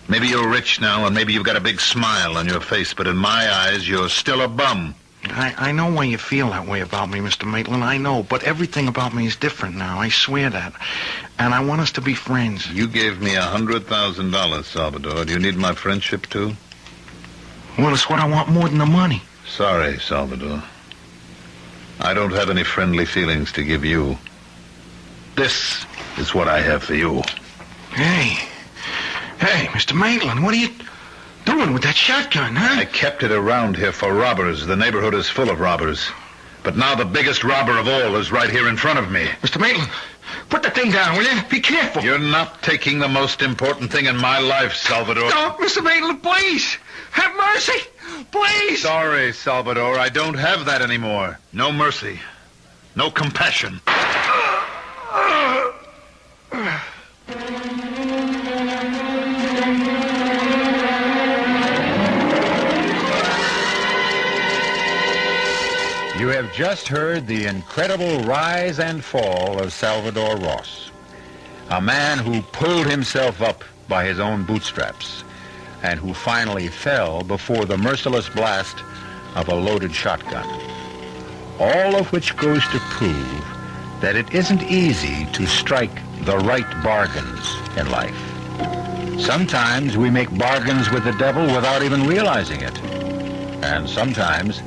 Maybe you're rich now, and maybe you've got a big smile on your face, but in my eyes, you're still a bum. I know why you feel that way about me, Mr. Maitland. I know, but everything about me is different now. I swear that. And I want us to be friends. You gave me $100,000, Salvador. Do you need my friendship, too? Well, it's what I want more than the money. Sorry, Salvador. I don't have any friendly feelings to give you. This is what I have for you. Hey, Mr. Maitland, what are you doing with that shotgun, huh? I kept it around here for robbers. The neighborhood is full of robbers. But now the biggest robber of all is right here in front of me. Mr. Maitland, put the thing down, will you? Be careful. You're not taking the most important thing in my life, Salvador. Don't, Mr. Maitland, please. Have mercy. Please. Sorry, Salvador. I don't have that anymore. No mercy. No compassion. You have just heard the incredible rise and fall of Salvador Ross, a man who pulled himself up by his own bootstraps and who finally fell before the merciless blast of a loaded shotgun. All of which goes to prove that it isn't easy to strike the right bargains in life. Sometimes we make bargains with the devil without even realizing it. And sometimes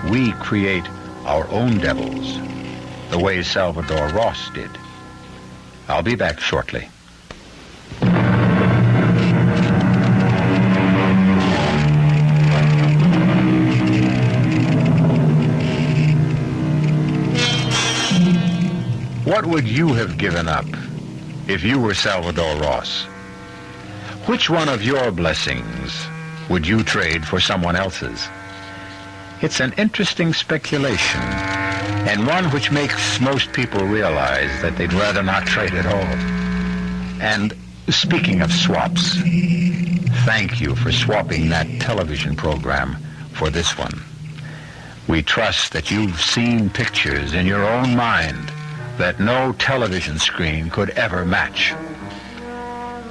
we create our own devils, the way Salvador Ross did. I'll be back shortly. What would you have given up if you were Salvador Ross? Which one of your blessings would you trade for someone else's? It's an interesting speculation, and one which makes most people realize that they'd rather not trade at all. And speaking of swaps, thank you for swapping that television program for this one. We trust that you've seen pictures in your own mind that no television screen could ever match.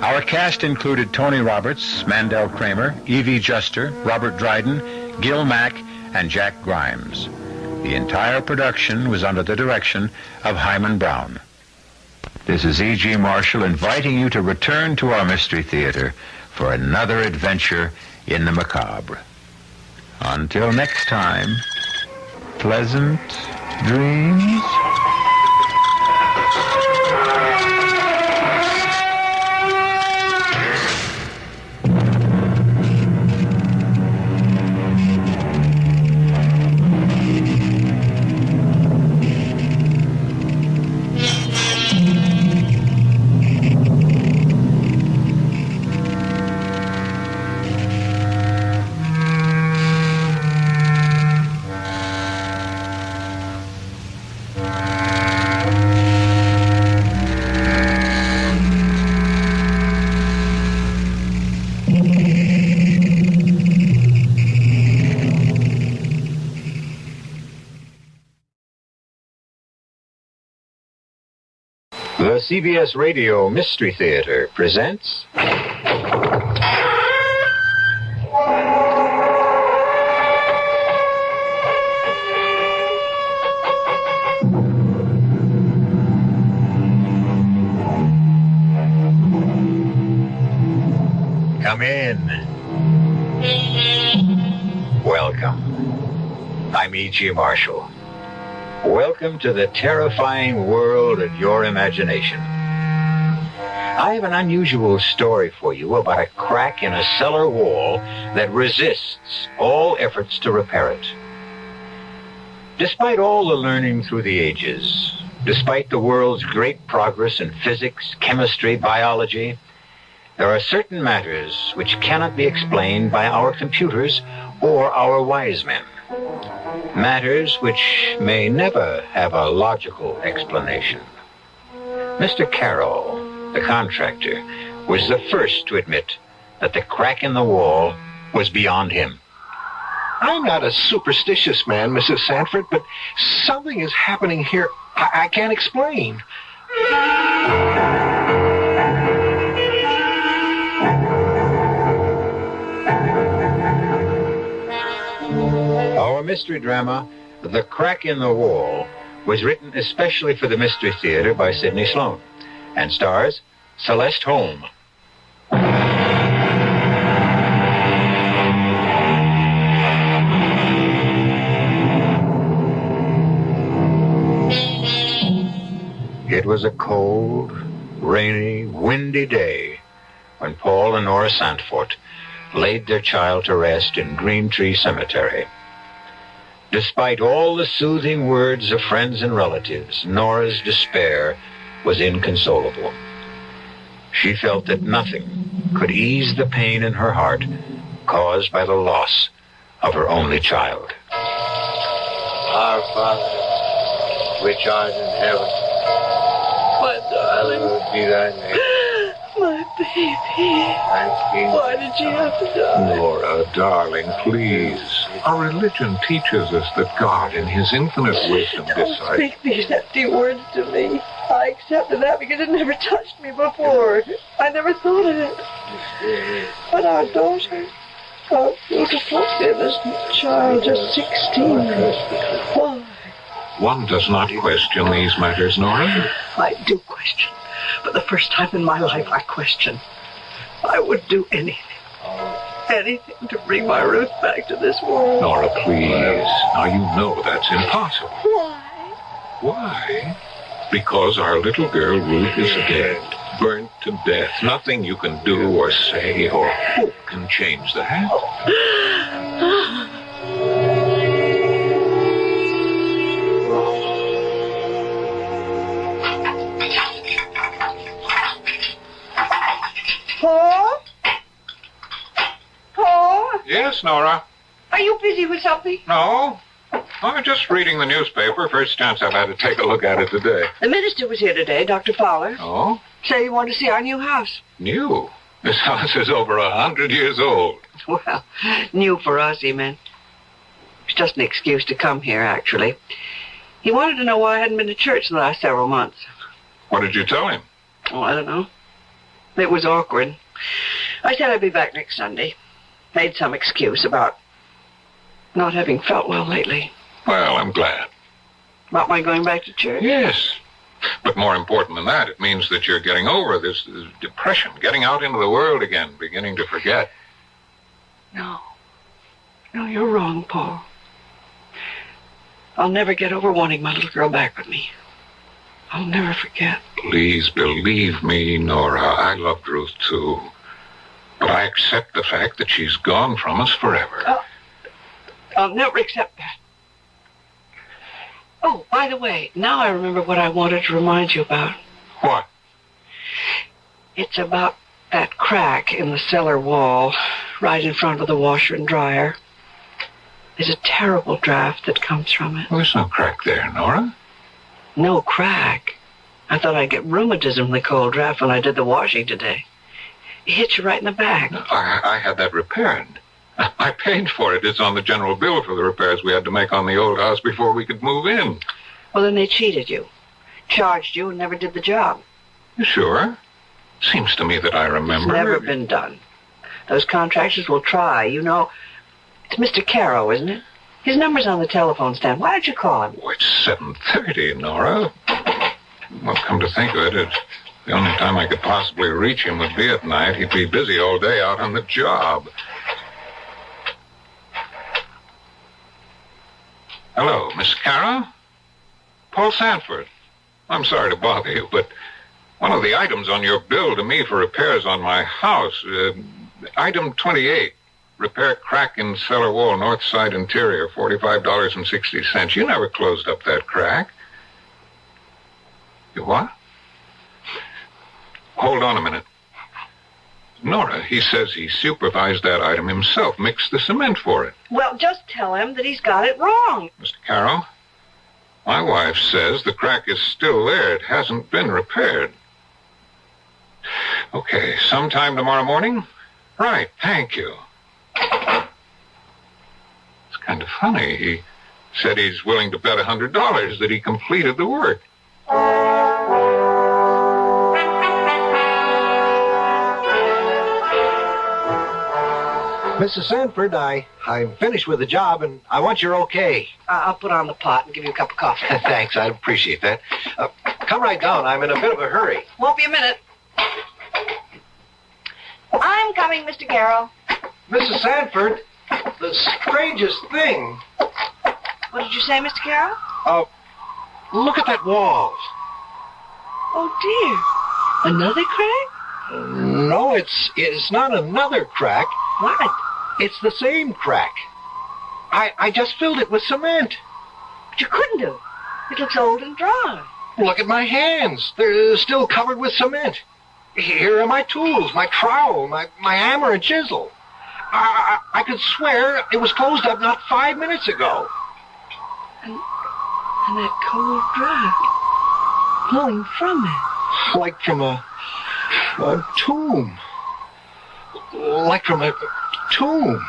Our cast included Tony Roberts, Mandel Kramer, Evie Juster, Robert Dryden, Gil Mack, and Jack Grimes. The entire production was under the direction of Hyman Brown. This is E.G. Marshall inviting you to return to our Mystery Theater for another adventure in the macabre. Until next time, pleasant dreams. The CBS Radio Mystery Theater presents... Come in. Welcome. I'm E.G. Marshall. Welcome to the terrifying world of your imagination. I have an unusual story for you about a crack in a cellar wall that resists all efforts to repair it. Despite all the learning through the ages, despite the world's great progress in physics, chemistry, biology, there are certain matters which cannot be explained by our computers or our wise men. Matters which may never have a logical explanation. Mr. Carroll, the contractor, was the first to admit that the crack in the wall was beyond him. I'm not a superstitious man, Mrs. Sanford, but something is happening here I can't explain. Our mystery drama, The Crack in the Wall, was written especially for the Mystery Theater by Sidney Sloan and stars Celeste Holm. It was a cold, rainy, windy day when Paul and Nora Sandfort laid their child to rest in Green Tree Cemetery. Despite all the soothing words of friends and relatives, Nora's despair was inconsolable. She felt that nothing could ease the pain in her heart caused by the loss of her only child. Our Father, which art in heaven, my darling, hallowed be thy name. My baby. Why did you have to die? Laura, darling, please. Our religion teaches us that God, in his infinite wisdom, Don't decides... speak these empty words to me. I accepted that because it never touched me before. I never thought of it. But our daughter, our beautiful, innocent child, just 16. Why? One does not question these matters, Nora. I do question. For the first time in my life, I question. I would do anything to bring my Ruth back to this world. Nora, please. Now, you know that's impossible. Why? Why? Because our little girl Ruth is dead, burnt to death. Nothing you can do or say or hope can change that. Paul? Paul? Yes, Nora. Are you busy with something? No. I'm just reading the newspaper. First chance I've had to take a look at it today. The minister was here today, Dr. Fowler. Oh? Said he wanted to see our new house. New? This house is over 100 years old. Well, new for us, he meant. It's just an excuse to come here, actually. He wanted to know why I hadn't been to church the last several months. What did you tell him? Oh, I don't know. It was awkward. I said I'd be back next Sunday. Made some excuse about not having felt well lately. Well, I'm glad. About my going back to church? Yes. But more important than that, it means that you're getting over this depression, getting out into the world again, beginning to forget. No. No, you're wrong, Paul. I'll never get over wanting my little girl back with me. I'll never forget. Please believe me, Nora. I loved Ruth, too. But I accept the fact that she's gone from us forever. I'll never accept that. Oh, by the way, now I remember what I wanted to remind you about. What? It's about that crack in the cellar wall, right in front of the washer and dryer. There's a terrible draft that comes from it. Well, there's no crack there, Nora. No crack? I thought I'd get rheumatism from the cold draft when I did the washing today. It hit you right in the back. I had that repaired. I paid for it. It's on the general bill for the repairs we had to make on the old house before we could move in. Well, then they cheated you. charged you and never did the job. You sure? Seems to me that I remember. It's never been done. Those contractors will try. You know, it's Mr. Caro, isn't it? His number's on the telephone stand. Why don't you call him? Oh, it's 7:30, Nora. Well, come to think of it, the only time I could possibly reach him would be at night. He'd be busy all day out on the job. Hello, Miss Caro? Paul Sanford. I'm sorry to bother you, but one of the items on your bill to me for repairs on my house, item 28, repair crack in cellar wall, north side interior, $45.60. You never closed up that crack. You what? Hold on a minute. Nora, he says he supervised that item himself, mixed the cement for it. Well, just tell him that he's got it wrong. Mr. Caro, my wife says the crack is still there. It hasn't been repaired. Okay, sometime tomorrow morning? Right, thank you. It's kind of funny. He said he's willing to bet $100 that he completed the work. Mrs. Sanford, I'm finished with the job, and I want your okay. I'll put on the pot and give you a cup of coffee. Thanks, I appreciate that. Come right down. I'm in a bit of a hurry. Won't be a minute. I'm coming, Mr. Caro. Mrs. Sanford, the strangest thing. What did you say, Mr. Caro? Look at that wall. Oh, dear. Another crack? No, it's not another crack. What? It's the same crack. I just filled it with cement. But you couldn't have. It looks old and dry. Look at my hands. They're still covered with cement. Here are my tools, my trowel, my hammer and chisel. I could swear it was closed up not 5 minutes ago. And that cold draught flowing from it. Like from a tomb. Like from a tomb.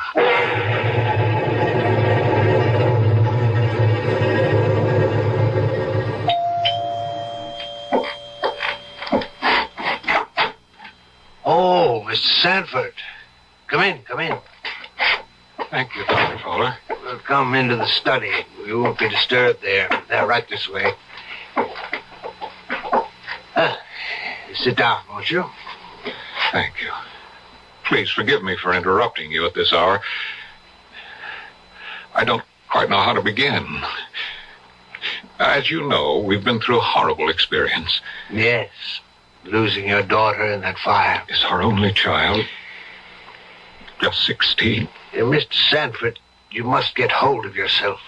Oh, Mr. Sanford. Come in. Thank you, Dr. Fowler. Well, come into the study. We won't be disturbed there. Right this way. Sit down, won't you? Thank you. Please forgive me for interrupting you at this hour. I don't quite know how to begin. As you know, we've been through a horrible experience. Yes. Losing your daughter in that fire. Is our only child. Just 16. Mr. Sanford, you must get hold of yourself.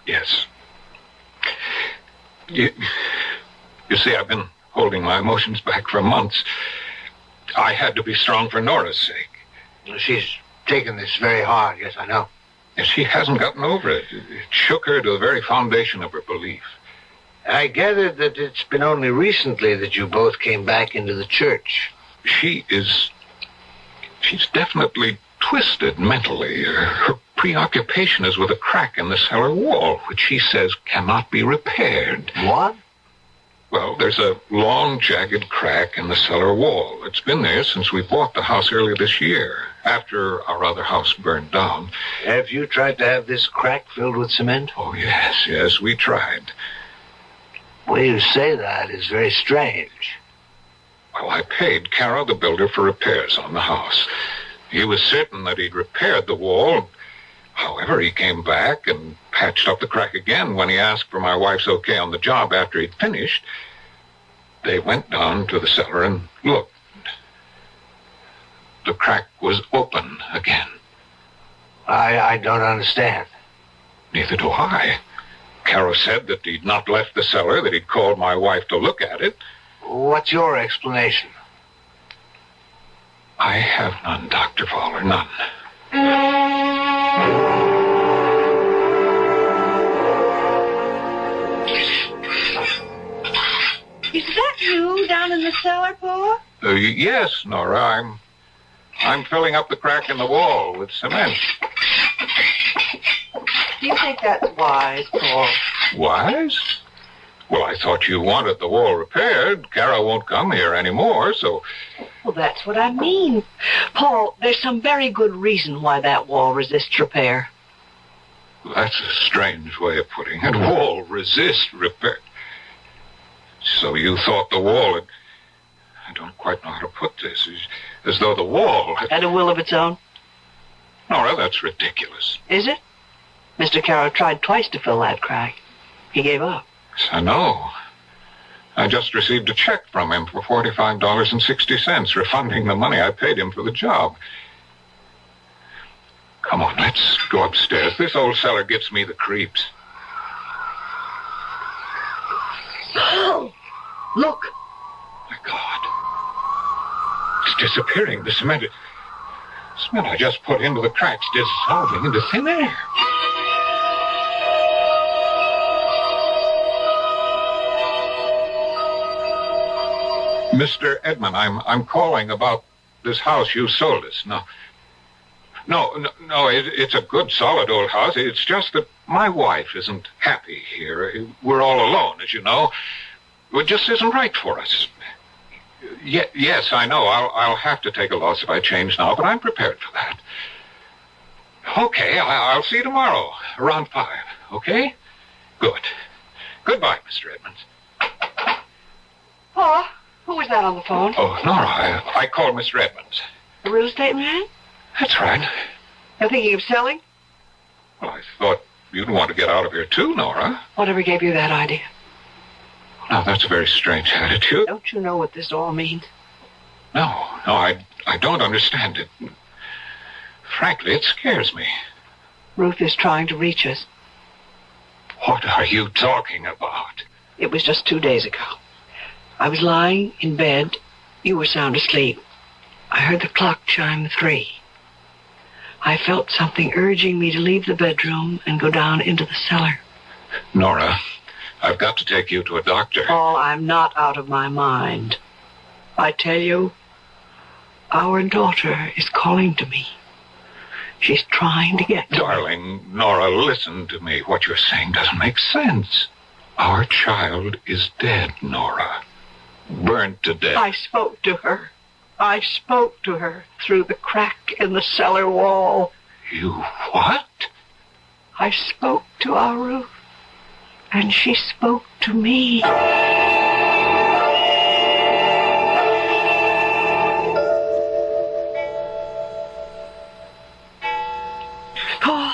Yes. You see, I've been holding my emotions back for months. I had to be strong for Nora's sake. She's taken this very hard, yes, I know. She hasn't gotten over it. It shook her to the very foundation of her belief. I gathered that it's been only recently that you both came back into the church. She's definitely twisted mentally. Her preoccupation is with a crack in the cellar wall, which she says cannot be repaired. What? Well, there's a long, jagged crack in the cellar wall. It's been there since we bought the house earlier this year, after our other house burned down. Have you tried to have this crack filled with cement? Oh, yes, we tried. The way you say that is very strange. Well, I paid Caro, the builder, for repairs on the house. He was certain that he'd repaired the wall. However, he came back and patched up the crack again when he asked for my wife's okay on the job after he'd finished. They went down to the cellar and looked. The crack was open again. I don't understand. Neither do I. Caro said that he'd not left the cellar, that he'd called my wife to look at it. What's your explanation? I have none, Dr. Fowler, none. Is that you down in the cellar, Paul? Yes, Nora. I'm filling up the crack in the wall with cement. Do you think that's wise, Paul? Wise? Well, I thought you wanted the wall repaired. Kara won't come here anymore, so... Well, that's what I mean. Paul, there's some very good reason why that wall resists repair. That's a strange way of putting it. Wall resist repair. So you thought the wall had... I don't quite know how to put this. As though the wall had a will of its own? Nora, that's ridiculous. Is it? Mr. Caro tried twice to fill that crack. He gave up. Yes, I know. I just received a check from him for $45.60, refunding the money I paid him for the job. Come on, let's go upstairs. This old cellar gives me the creeps. Oh, look. My God. It's disappearing. The cement I just put into the cracks dissolving into thin air. Mr. Edmund, I'm calling about this house you sold us. No, it's a good, solid old house. It's just that my wife isn't happy here. We're all alone, as you know. It just isn't right for us. Yes, I know. I'll have to take a loss if I change now, but I'm prepared for that. Okay, I'll see you tomorrow, around 5, okay? Good. Goodbye, Mr. Edmonds. Paul, who was that on the phone? Oh, Nora, I called Mr. Edmonds. The real estate man? That's right. You're thinking of selling? Well, I thought you'd want to get out of here too, Nora. Whatever gave you that idea? Now, that's a very strange attitude. Don't you know what this all means? No, I don't understand it. Frankly, it scares me. Ruth is trying to reach us. What are you talking about? It was just 2 days ago. I was lying in bed. You were sound asleep. I heard the clock chime 3. I felt something urging me to leave the bedroom and go down into the cellar. Nora, I've got to take you to a doctor. Paul, I'm not out of my mind. I tell you, our daughter is calling to me. She's trying to get to Darling, me. Nora, listen to me. What you're saying doesn't make sense. Our child is dead, Nora. Burned to death. I spoke to her. I spoke to her through the crack in the cellar wall. You what? I spoke to our Ruth, and she spoke to me. Paul,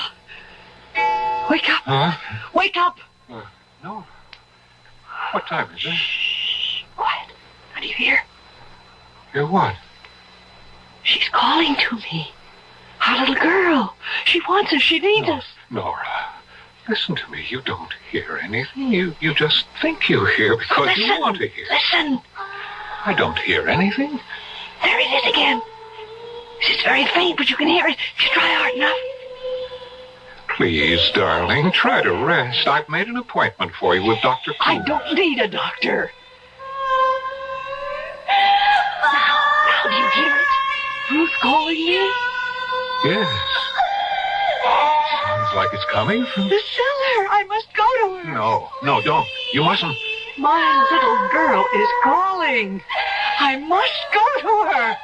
wake up. Huh? Wake up. No. What time is it? Shh, quiet. What do you hear? Hear what? She's calling to me. Our little girl. She wants us. She needs us. Nora, listen to me. You don't hear anything. You just think you hear because you want to hear. Listen. I don't hear anything. There it is again. It's very faint, but you can hear it if you try hard enough. Please, darling, try to rest. I've made an appointment for you with Dr. Cool. I don't need a doctor. Now, do you hear it? Ruth calling me? Yes. Sounds like it's coming from... The cellar. I must go to her. No, don't. You mustn't. My little girl is calling. I must go to her.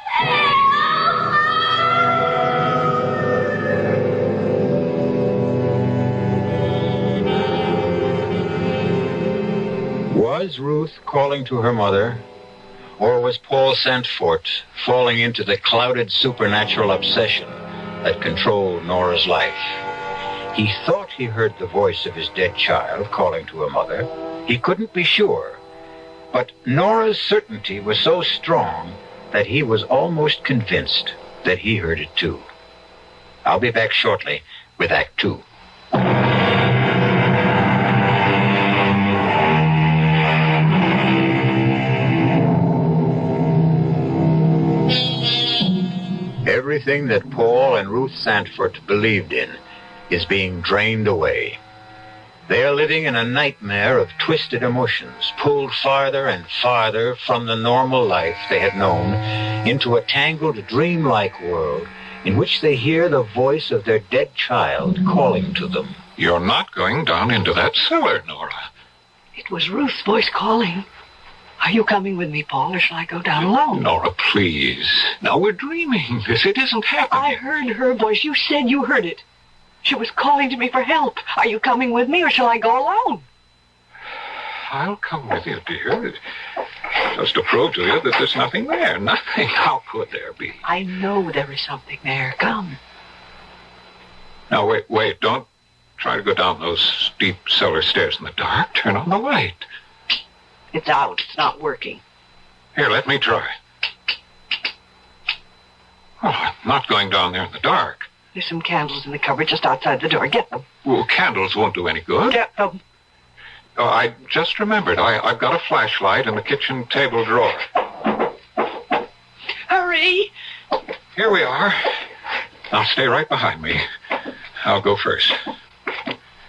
Was Ruth calling to her mother? Or was Paul Santfort falling into the clouded supernatural obsession that controlled Nora's life? He thought he heard the voice of his dead child calling to her mother. He couldn't be sure. But Nora's certainty was so strong that he was almost convinced that he heard it too. I'll be back shortly with Act 2. Everything that Paul and Ruth Santfort believed in is being drained away. They are living in a nightmare of twisted emotions, pulled farther and farther from the normal life they had known into a tangled, dreamlike world in which they hear the voice of their dead child calling to them. You're not going down into that cellar, Nora. It was Ruth's voice calling. Are you coming with me, Paul, or shall I go down alone? Nora, please. Now we're dreaming this. It isn't happening. I heard her voice. You said you heard it. She was calling to me for help. Are you coming with me, or shall I go alone? I'll come with you, dear. Just to prove to you that there's nothing there. Nothing. How could there be? I know there is something there. Come. Now, wait. Don't try to go down those steep cellar stairs in the dark. Turn on the light. It's out. It's not working. Here, let me try. Oh, I'm not going down there in the dark. There's some candles in the cupboard just outside the door. Get them. Well, candles won't do any good. Get them. Oh, I just remembered. I've got a flashlight in the kitchen table drawer. Hurry! Here we are. Now stay right behind me. I'll go first.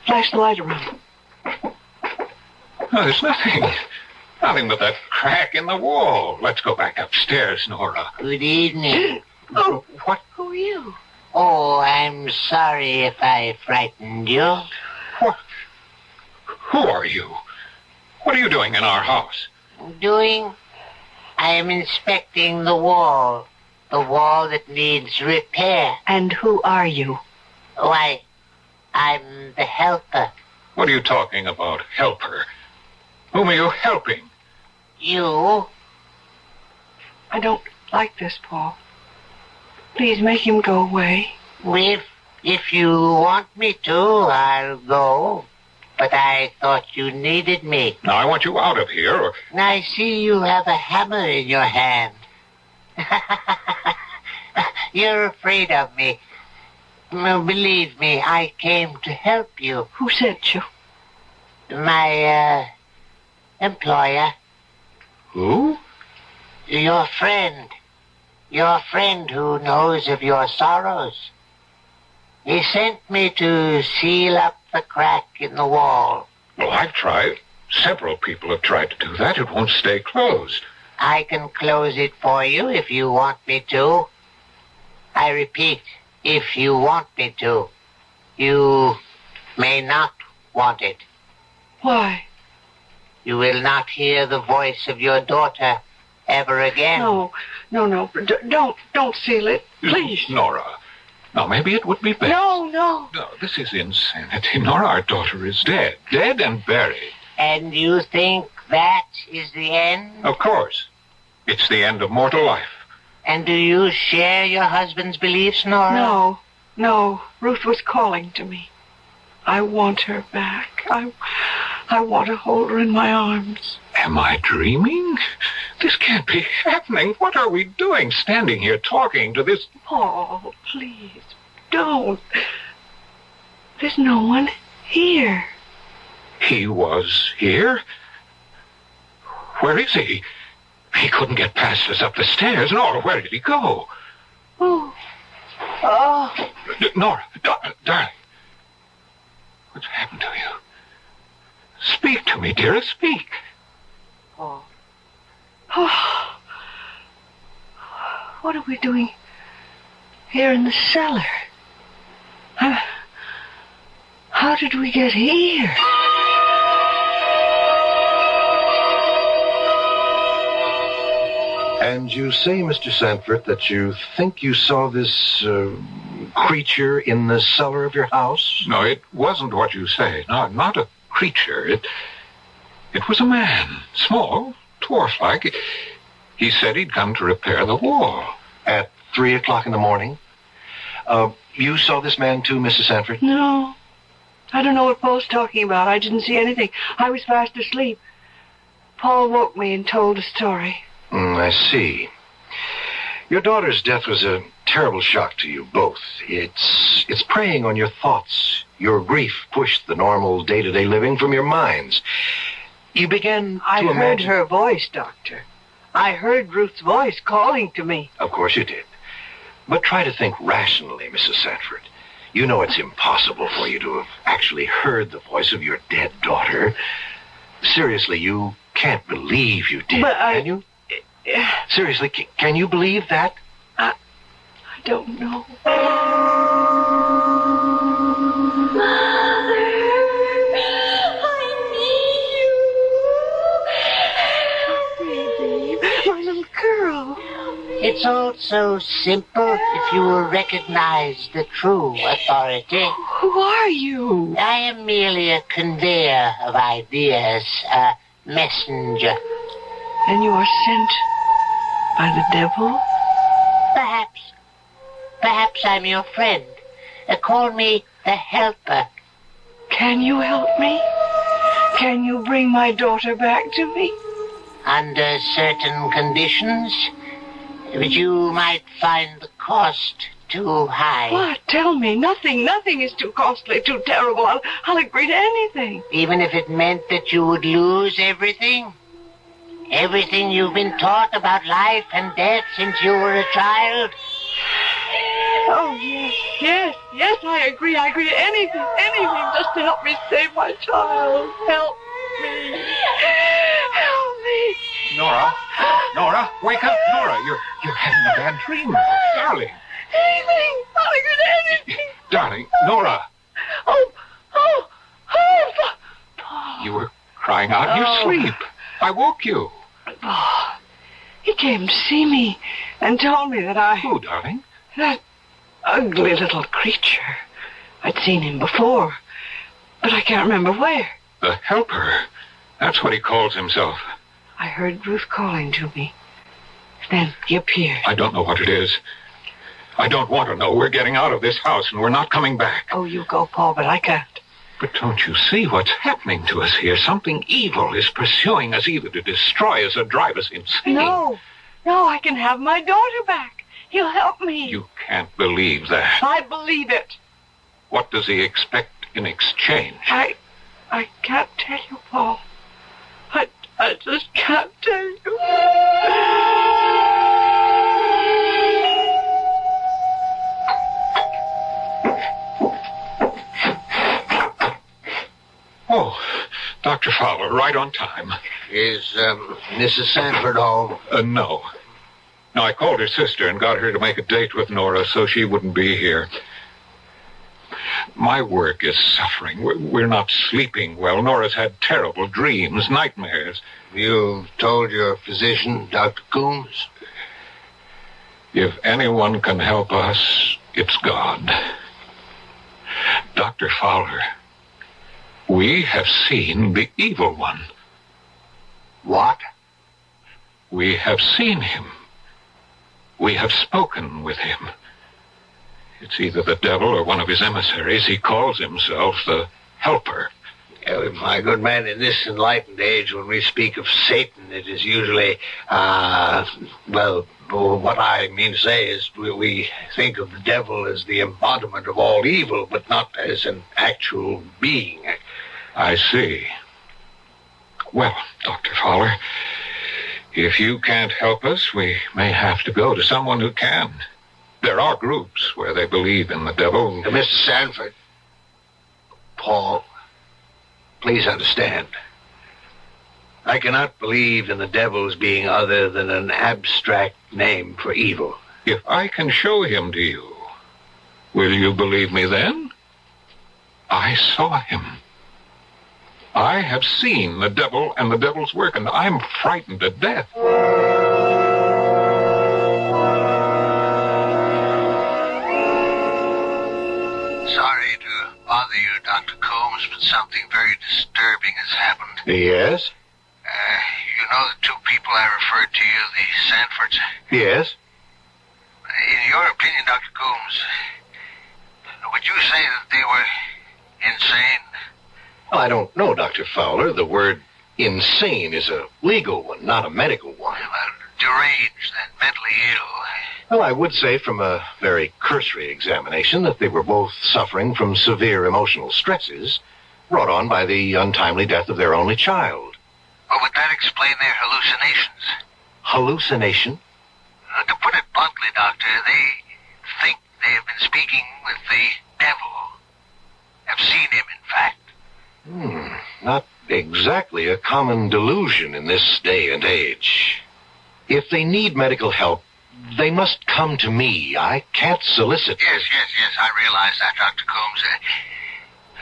Flash the light around. Oh, there's nothing. Nothing but that crack in the wall. Let's go back upstairs, Nora. Good evening. Oh, what? Who are you? Oh, I'm sorry if I frightened you. What? Who are you? What are you doing in our house? Doing? I am inspecting the wall. The wall that needs repair. And who are you? Why, I'm the helper. What are you talking about, helper? Whom are you helping? You? I don't like this, Paul. Please make him go away. If you want me to, I'll go. But I thought you needed me. Now, I want you out of here, or... I see you have a hammer in your hand. You're afraid of me. Believe me, I came to help you. Who sent you? My, employer. Who? Your friend. Your friend who knows of your sorrows. He sent me to seal up the crack in the wall. Well, I've tried. Several people have tried to do that. It won't stay closed. I can close it for you if you want me to. I repeat, if you want me to. You may not want it. Why? You will not hear the voice of your daughter ever again. No. Don't seal it. Please. Nora. Now, maybe it would be better. No. No, this is insanity. Nora, our daughter is dead. Dead and buried. And you think that is the end? Of course. It's the end of mortal life. And do you share your husband's beliefs, Nora? No. Ruth was calling to me. I want her back. I want to hold her in my arms. Am I dreaming? This can't be happening. What are we doing, standing here talking to this... Paul, please, don't. There's no one here. He was here? Where is he? He couldn't get past us up the stairs. Nora, where did he go? Oh. Nora, darling. What's happened to you? Speak to me, dearest, speak. Paul. What are we doing here in the cellar? How did we get here? And you say, Mr. Sanford, that you think you saw this creature in the cellar of your house? No, it wasn't what you say. No, not a creature. It was a man. Small, dwarf-like. He said he'd come to repair the wall. At 3 o'clock in the morning? You saw this man too, Mrs. Sanford? No. I don't know what Paul's talking about. I didn't see anything. I was fast asleep. Paul woke me and told a story. I see. Your daughter's death was a terrible shock to you both. It's preying on your thoughts. Your grief pushed the normal day-to-day living from your minds. You began to I heard imagine... her voice, Doctor. I heard Ruth's voice calling to me. Of course you did. But try to think rationally, Mrs. Sanford. You know it's impossible for you to have actually heard the voice of your dead daughter. Seriously, you can't believe you did, can you? Seriously, can you believe that? I don't know. Mother, I need you. It's all so simple if you will recognize the true authority. Who are you? I am merely a conveyor of ideas, a messenger. And you are sent by the devil? Perhaps. Perhaps I'm your friend. Call me the helper. Can you help me? Can you bring my daughter back to me? Under certain conditions. But you might find the cost too high. What? Tell me. Nothing is too costly, too terrible. I'll agree to anything. Even if it meant that you would lose everything? Everything you've been taught about life and death since you were a child? Oh, yes, I agree to anything just to help me save my child. Help me. Nora, wake up, Nora. You're having a bad dream, darling. Anything. I'll agree to anything. Darling, Nora. Oh. You were crying out in your sleep. I woke you. Oh, he came to see me and told me that Who, darling? That ugly little creature. I'd seen him before, but I can't remember where. The helper. That's what he calls himself. I heard Ruth calling to me. Then he appeared. I don't know what it is. I don't want to know. We're getting out of this house and we're not coming back. Oh, you go, Paul, but I can't. But don't you see what's happening to us here? Something evil is pursuing us, either to destroy us or drive us insane. No, I can have my daughter back. He'll help me. You can't believe that. I believe it. What does he expect in exchange? I can't tell you, Paul. I just can't tell you. Oh, Dr. Fowler, right on time. Is Mrs. Sanford home? No. No, I called her sister and got her to make a date with Nora so she wouldn't be here. My work is suffering. We're not sleeping well. Nora's had terrible dreams, nightmares. You told your physician, Dr. Coombs? If anyone can help us, it's God. Dr. Fowler, we have seen the evil one. What? We have seen him. We have spoken with him. It's either the devil or one of his emissaries. He calls himself the helper. My good man, in this enlightened age, when we speak of Satan, it is usually, what I mean to say is we think of the devil as the embodiment of all evil, but not as an actual being. I see. Well, Dr. Fowler, if you can't help us, we may have to go to someone who can. There are groups where they believe in the devil. Mr. Sanford, Paul, please understand. I cannot believe in the devil as being other than an abstract name for evil. If I can show him to you, will you believe me then? I saw him. I have seen the devil and the devil's work, and I'm frightened to death. Sorry to bother you, Dr. Coombs, but something very disturbing has happened. Yes? You know the two people I referred to you, the Sanfords? Yes? In your opinion, Dr. Coombs, would you say that they were insane? Well, I don't know, Dr. Fowler. The word insane is a legal one, not a medical one. Deranged and mentally ill. Well, I would say from a very cursory examination that they were both suffering from severe emotional stresses brought on by the untimely death of their only child. Well, would that explain their hallucinations? Hallucination? To put it bluntly, Doctor, they think they have been speaking with the devil. Have seen him, in fact. Not exactly a common delusion in this day and age. If they need medical help, they must come to me. I can't solicit... Yes, I realize that, Dr. Coombs.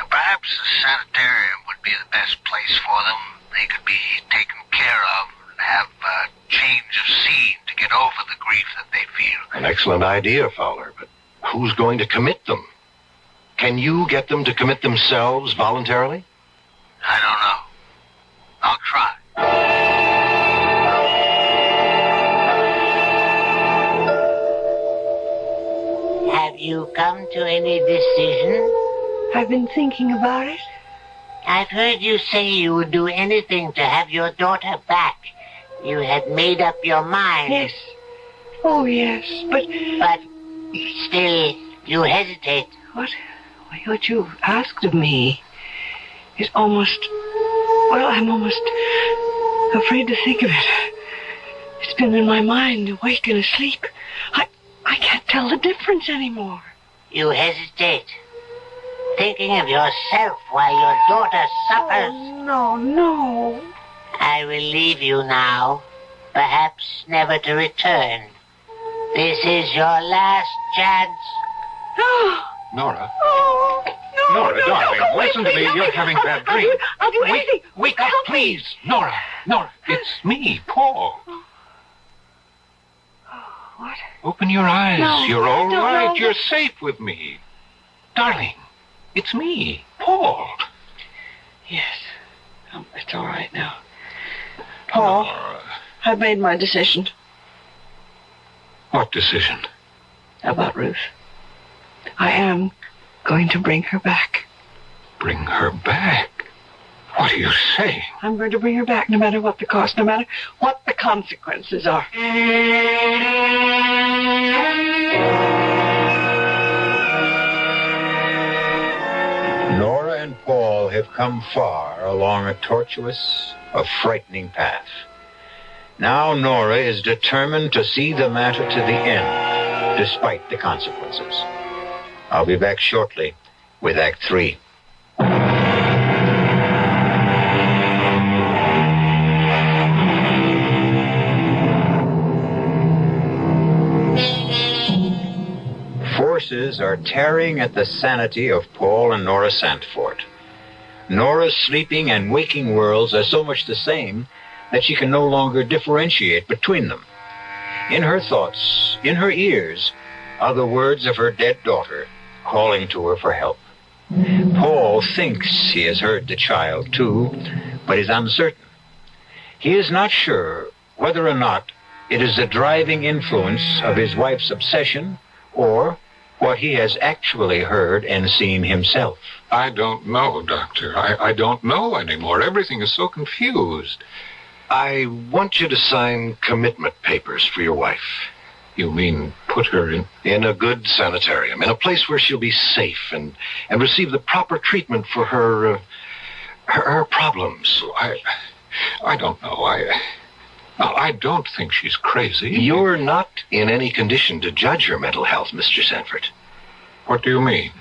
Perhaps the sanitarium would be the best place for them. They could be taken care of and have a change of scene to get over the grief that they feel. An excellent idea, Fowler, but who's going to commit them? Can you get them to commit themselves voluntarily? I don't know. I'll try. Have you come to any decision? I've been thinking about it. I've heard you say you would do anything to have your daughter back. You had made up your mind. Yes. Oh, yes, but still, you hesitate. What you've asked of me is almost... Well, I'm almost afraid to think of it. It's been in my mind, awake and asleep. I can't tell the difference anymore. You hesitate. Thinking of yourself while your daughter suffers. Oh, no. I will leave you now, perhaps never to return. This is your last chance. Nora. Oh, no, Nora, darling, listen to me. You're having bad dreams. I'll do anything. Wake up, please. Nora, it's me, Paul. What? Open your eyes. No, You're all right. no. You're safe with me. Darling, it's me, Paul. Yes. It's all right now. Paul, Nora. I've made my decision What decision? about Ruth. I am going to bring her back. Bring her back? What are you saying? I'm going to bring her back no matter what the cost, no matter what the consequences are. Nora and Paul have come far along a tortuous, a frightening path. Now Nora is determined to see the matter to the end, despite the consequences. I'll be back shortly with Act 3. Forces are tearing at the sanity of Paul and Nora Sandford. Nora's sleeping and waking worlds are so much the same that she can no longer differentiate between them. In her thoughts, in her ears, are the words of her dead daughter calling to her for help. Paul thinks he has heard the child too, but is uncertain. He is not sure whether or not it is the driving influence of his wife's obsession or what he has actually heard and seen himself. I don't know, Doctor. I don't know anymore. Everything is so confused. I want you to sign commitment papers for your wife. You mean put her in a good sanitarium, in a place where she'll be safe and receive the proper treatment for her problems. I don't know. I don't think she's crazy. You're not in any condition to judge her mental health, Mr. Sanford. What do you mean?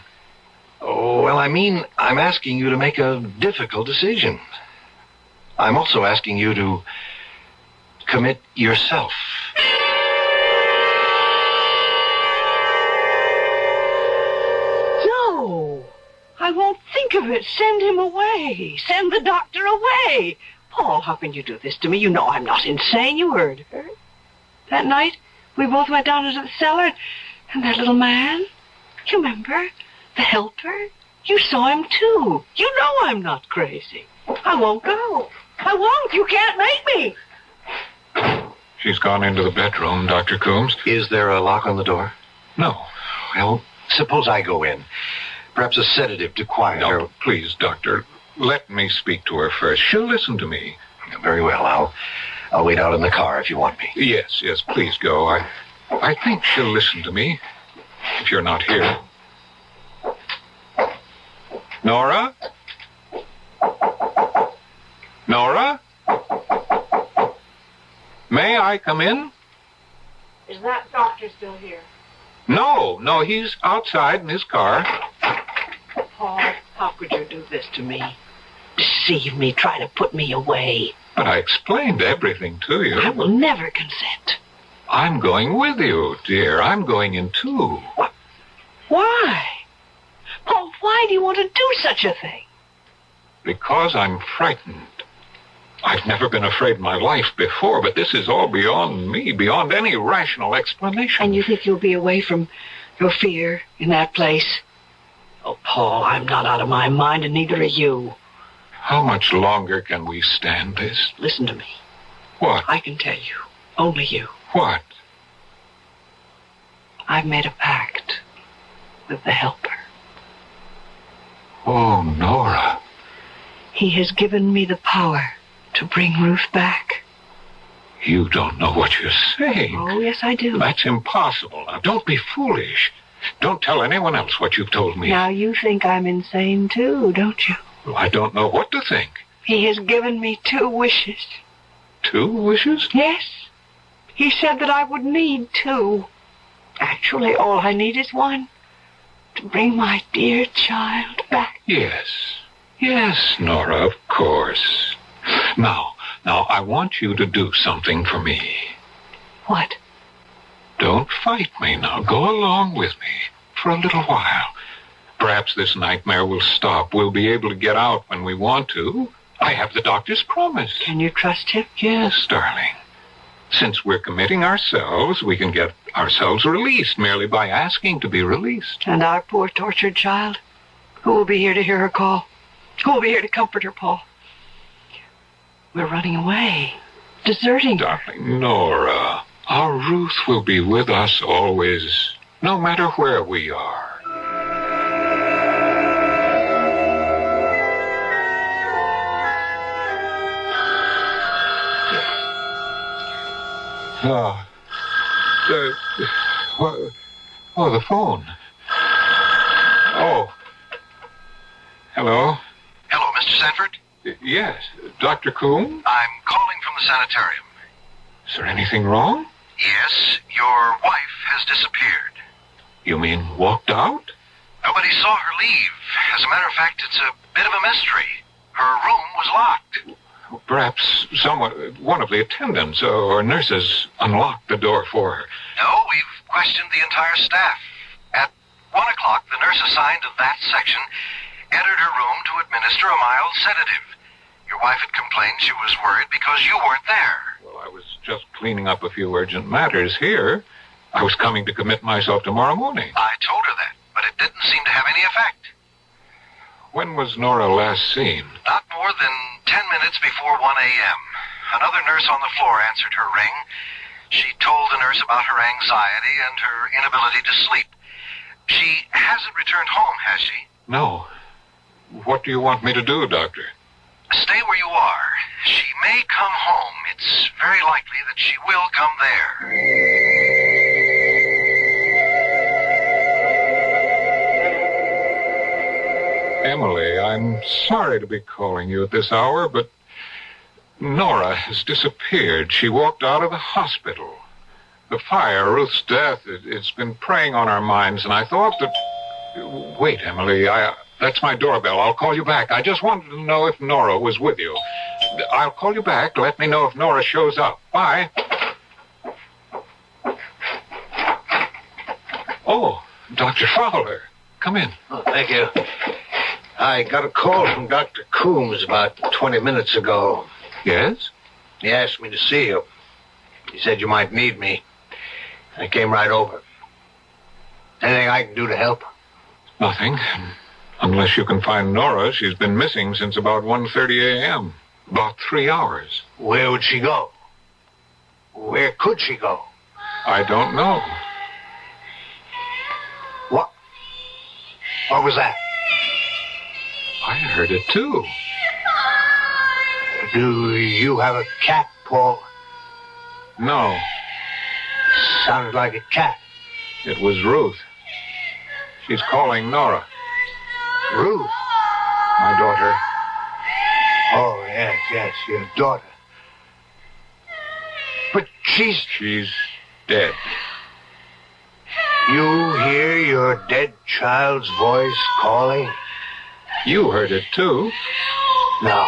Oh, well, I'm asking you to make a difficult decision. I'm also asking you to commit yourself. No, I won't think of it. Send him away. Send the doctor away. Paul, how can you do this to me? You know I'm not insane. You heard her. That night, we both went down into the cellar, and that little man, you remember? The helper? You saw him, too. You know I'm not crazy. I won't go. I won't. You can't make me. She's gone into the bedroom, Dr. Coombs. Is there a lock on the door? No. Well, suppose I go in. Perhaps a sedative to quiet her. No, please, Doctor. Let me speak to her first. She'll listen to me. Very well. I'll wait out in the car if you want me. Yes, please go. I think she'll listen to me if you're not here. Nora? Nora? May I come in? Is that doctor still here? No, he's outside in his car. Paul, how could you do this to me? Deceive me, try to put me away. But I explained everything to you. I will never consent. I'm going with you, dear. I'm going in too. What? Why? Paul, why do you want to do such a thing? Because I'm frightened. I've never been afraid in my life before, but this is all beyond me, beyond any rational explanation. And you think you'll be away from your fear in that place? Oh, Paul, I'm not out of my mind, and neither are you. How much longer can we stand this? Listen to me. What? I can tell you. Only you. What? I've made a pact with the Helper. Oh, Nora. He has given me the power to bring Ruth back. You don't know what you're saying. Oh, yes, I do. That's impossible. Now, don't be foolish. Don't tell anyone else what you've told me. Now, you think I'm insane, too, don't you? Well, I don't know what to think. He has given me 2 wishes. 2 wishes? Yes. He said that I would need 2. Actually, all I need is 1. To bring my dear child back. Yes. Yes, Nora, of course. Now, I want you to do something for me. What? Don't fight me now. Go along with me for a little while. Perhaps this nightmare will stop. We'll be able to get out when we want to. I have the doctor's promise. Can you trust him? Yes, darling. Since we're committing ourselves, we can get ourselves released merely by asking to be released. And our poor tortured child? Who will be here to hear her call? Who will be here to comfort her, Paul? We're running away. Deserting her. Darling Nora, our Ruth will be with us always, no matter where we are. The phone. Oh. Hello? Hello, Mr. Sanford? Yes, Dr. Coombe? I'm calling from the sanitarium. Is there anything wrong? Yes, your wife has disappeared. You mean walked out? Nobody saw her leave. As a matter of fact, it's a bit of a mystery. Her room was locked. Perhaps one of the attendants or nurses unlocked the door for her. No, we've questioned the entire staff. At 1 o'clock, the nurse assigned to that section entered her room to administer a mild sedative. Your wife had complained she was worried because you weren't there. Well, I was just cleaning up a few urgent matters here. I was coming to commit myself tomorrow morning. I told her that, but it didn't seem to have any effect. When was Nora last seen? Not more than 10 minutes before 1 a.m. Another nurse on the floor answered her ring. She told the nurse about her anxiety and her inability to sleep. She hasn't returned home, has she? No. What do you want me to do, Doctor? Stay where you are. She may come home. It's very likely that she will come there. Emily, I'm sorry to be calling you at this hour, but Nora has disappeared. She walked out of the hospital. The fire, Ruth's death, it's been preying on our minds, and I thought that... Wait, Emily, that's my doorbell. I'll call you back. I just wanted to know if Nora was with you. I'll call you back. Let me know if Nora shows up. Bye. Oh, Dr. Fowler. Come in. Oh, thank you. I got a call from Dr. Coombs about 20 minutes ago. Yes? He asked me to see you. He said you might need me. I came right over. Anything I can do to help? Nothing. Unless you can find Nora. She's been missing since about 1:30 a.m. About 3 hours. Where would she go? Where could she go? I don't know. What? What was that? I heard it, too. Do you have a cat, Paul? No. Sounded like a cat. It was Ruth. She's calling Nora. Ruth? My daughter. Oh, yes, your daughter. But she's dead. You hear your dead child's voice calling? You heard it, too. No,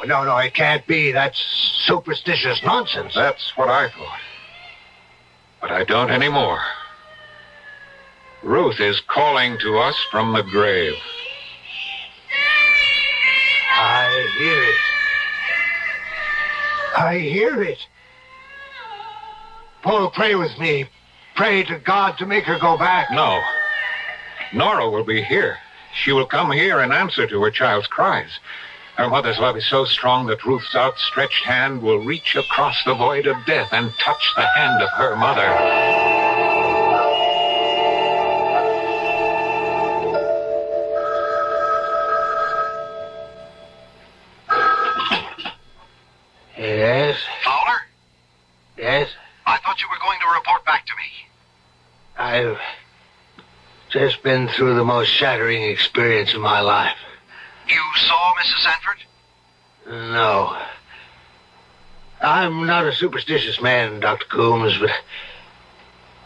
it can't be. That's superstitious nonsense. That's what I thought. But I don't anymore. Ruth is calling to us from the grave. I hear it. I hear it. Paul, pray with me. Pray to God to make her go back. No. Nora will be here. She will come here in answer to her child's cries. Her mother's love is so strong that Ruth's outstretched hand will reach across the void of death and touch the hand of her mother. Yes? Fowler? Yes? I thought you were going to report back to me. I've just been through the most shattering experience of my life. You saw Mrs. Sanford? No. I'm not a superstitious man, Dr. Coombs, but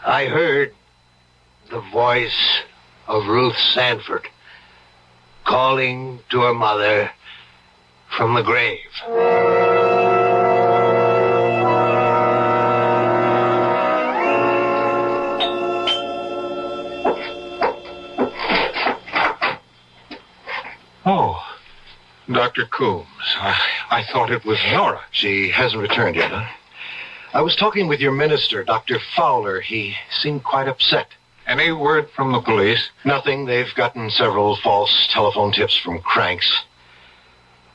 I heard the voice of Ruth Sanford calling to her mother from the grave. Oh, Dr. Coombs, I thought it was Nora. She hasn't returned yet, huh? I was talking with your minister, Dr. Fowler. He seemed quite upset. Any word from the police? Nothing. They've gotten several false telephone tips from cranks.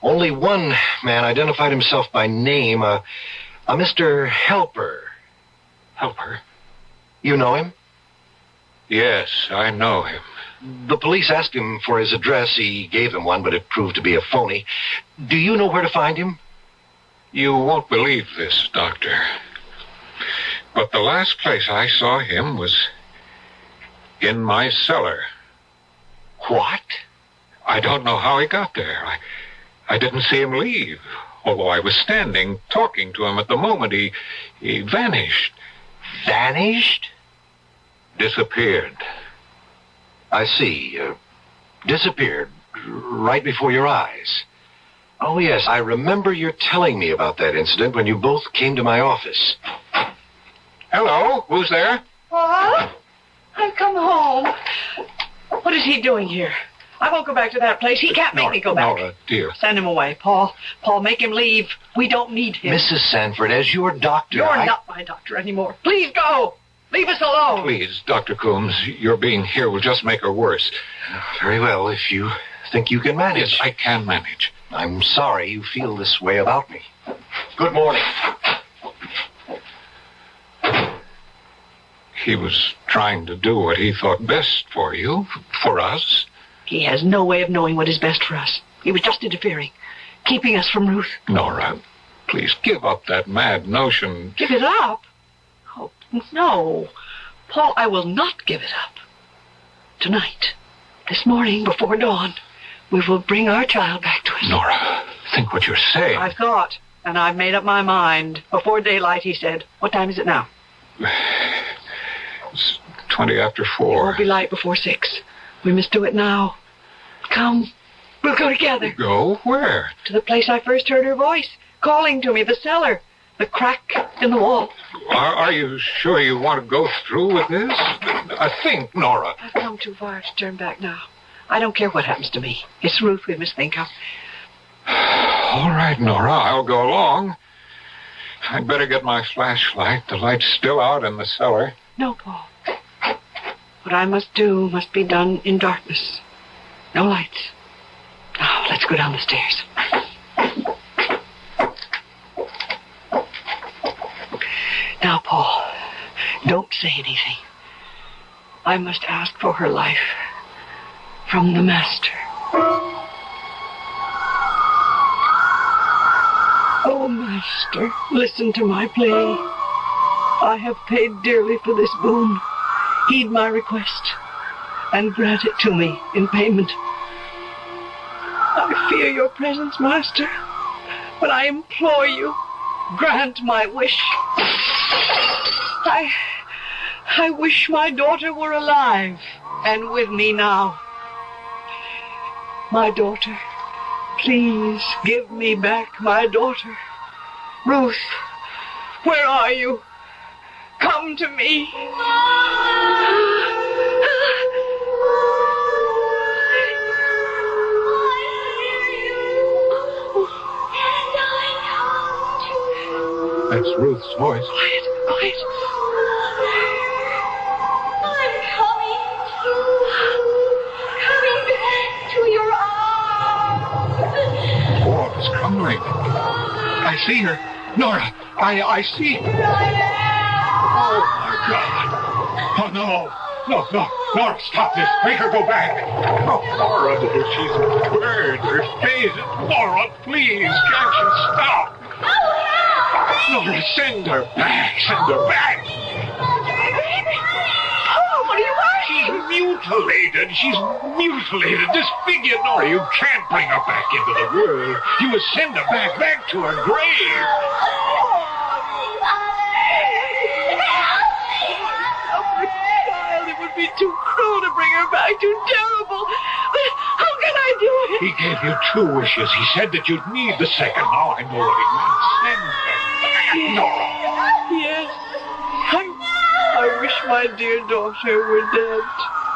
Only one man identified himself by name, a Mr. Helper. Helper? You know him? Yes, I know him. The police asked him for his address. He gave them one, but it proved to be a phony. Do you know where to find him? You won't believe this, Doctor. But the last place I saw him was in my cellar. What? I don't know how he got there. I didn't see him leave. Although I was standing talking to him at the moment, he vanished. Vanished? Disappeared. I see. Disappeared right before your eyes. Oh, yes, I remember you telling me about that incident when you both came to my office. Hello, who's there? Paul, I've come home. What is he doing here? I won't go back to that place. He can't make me go back. Nora, dear. Send him away, Paul. Paul, make him leave. We don't need him. Mrs. Sanford, as your doctor, You're not my doctor anymore. Please go. Leave us alone. Please, Dr. Coombs, your being here will just make her worse. Very well, if you think you can manage. Yes, I can manage. I'm sorry you feel this way about me. Good morning. He was trying to do what he thought best for you, for us. He has no way of knowing what is best for us. He was just interfering, keeping us from Ruth. Nora, please give up that mad notion. Give it up? Oh, no. Paul, I will not give it up. Tonight, this morning, before dawn, we will bring our child back to us. Nora, think what you're saying. I've thought, and I've made up my mind. Before daylight, he said. What time is it now? It's 20 after 4. It won't be light before 6. We must do it now. Come. We'll go together. Go where? To the place I first heard her voice, calling to me, the cellar, the crack in the wall. Are you sure you want to go through with this? I think, Nora. I've come too far to turn back now. I don't care what happens to me. It's Ruth we must think of. All right, Nora, I'll go along. I'd better get my flashlight. The light's still out in the cellar. No, Paul. What I must do must be done in darkness. No lights. Now, let's go down the stairs. Now, Paul, don't say anything. I must ask for her life from the Master. Oh, Master, listen to my plea. I have paid dearly for this boon. Heed my request and grant it to me in payment. I fear your presence, Master, but I implore you, grant my wish. I wish my daughter were alive and with me now. My daughter, please give me back my daughter. Ruth, where are you? Come to me. That's Ruth's voice. Quiet, quiet. I'm coming back to your arms. Wall is crumbling. I see her. Nora, I see her. Oh, my God. Oh, no. No, Nora, stop this. Make her go back. Oh, Nora, dear, she's burned. Her face. Nora, please, can't you stop? Nora, send her back. Send her back. Oh, what do you want? She's mutilated, disfigured. Nora, you can't bring her back into the world. You must send her back to her grave. It would be too cruel to bring her back, too terrible. But how can I do it? He gave you 2 wishes. He said that you'd need the second. Now I know what he meant. Send her back, Nora. Yes. I wish my dear daughter were dead.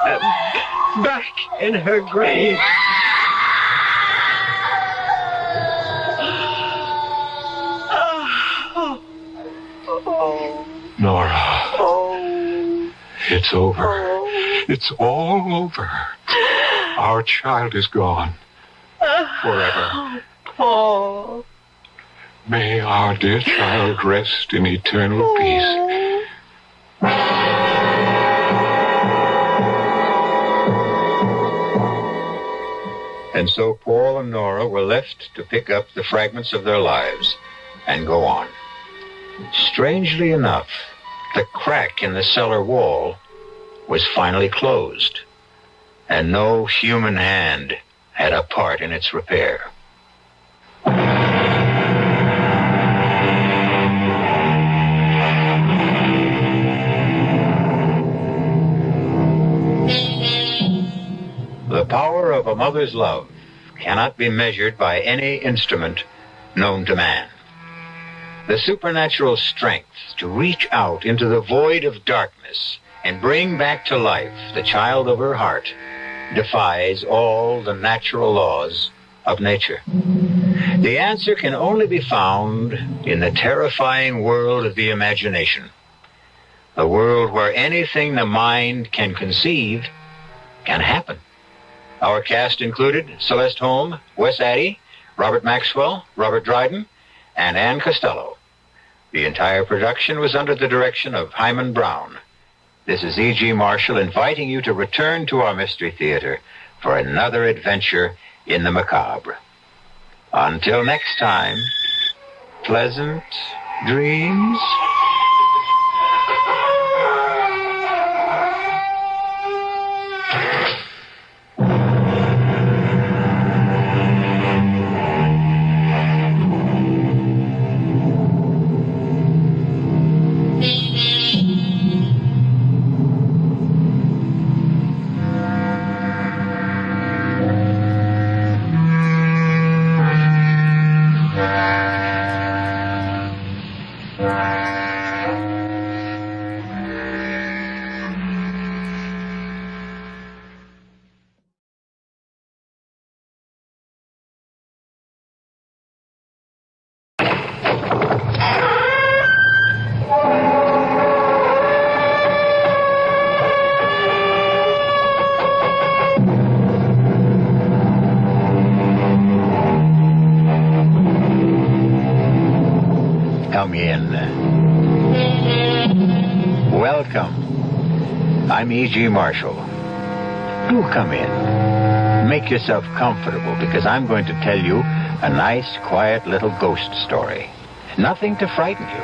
And back in her grave. Nora. It's over. It's all over. Our child is gone. Forever. Paul. May our dear child rest in eternal peace. And so Paul and Nora were left to pick up the fragments of their lives and go on. Strangely enough, the crack in the cellar wall was finally closed, and no human hand had a part in its repair. The power of a mother's love cannot be measured by any instrument known to man. The supernatural strength to reach out into the void of darkness and bring back to life the child of her heart defies all the natural laws of nature. The answer can only be found in the terrifying world of the imagination, a world where anything the mind can conceive can happen. Our cast included Celeste Holm, Wes Addy, Robert Maxwell, Robert Dryden, and Ann Costello. The entire production was under the direction of Hyman Brown. This is E.G. Marshall inviting you to return to our Mystery Theater for another adventure in the macabre. Until next time, pleasant dreams. Come in. Welcome. I'm E.G. Marshall. Do come in. Make yourself comfortable, because I'm going to tell you a nice, quiet little ghost story. Nothing to frighten you.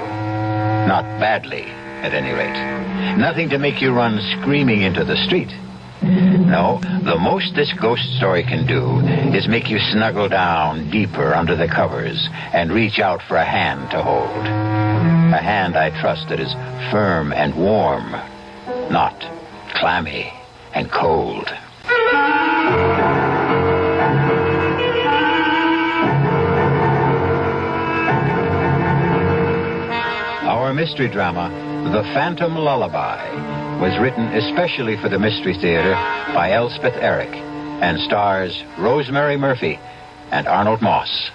Not badly, at any rate. Nothing to make you run screaming into the street. No, the most this ghost story can do is make you snuggle down deeper under the covers and reach out for a hand to hold. A hand, I trust, that is firm and warm, not clammy and cold. Our mystery drama, The Phantom Lullaby, was written especially for the Mystery Theater by Elspeth Eric and stars Rosemary Murphy and Arnold Moss.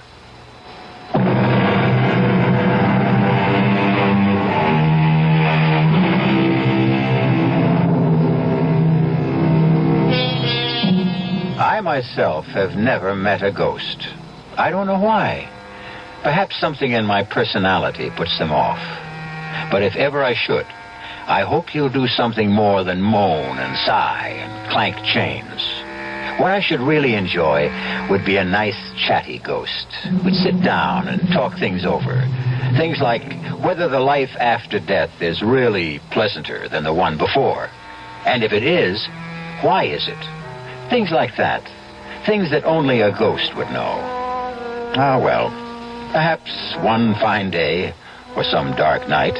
myself have never met a ghost. I don't know why. Perhaps something in my personality puts them off. But if ever I should, I hope you'll do something more than moan and sigh and clank chains. What I should really enjoy would be a nice, chatty ghost. We'd sit down and talk things over. Things like whether the life after death is really pleasanter than the one before. And if it is, why is it? Things like that. Things that only a ghost would know. Ah, well, perhaps one fine day or some dark night,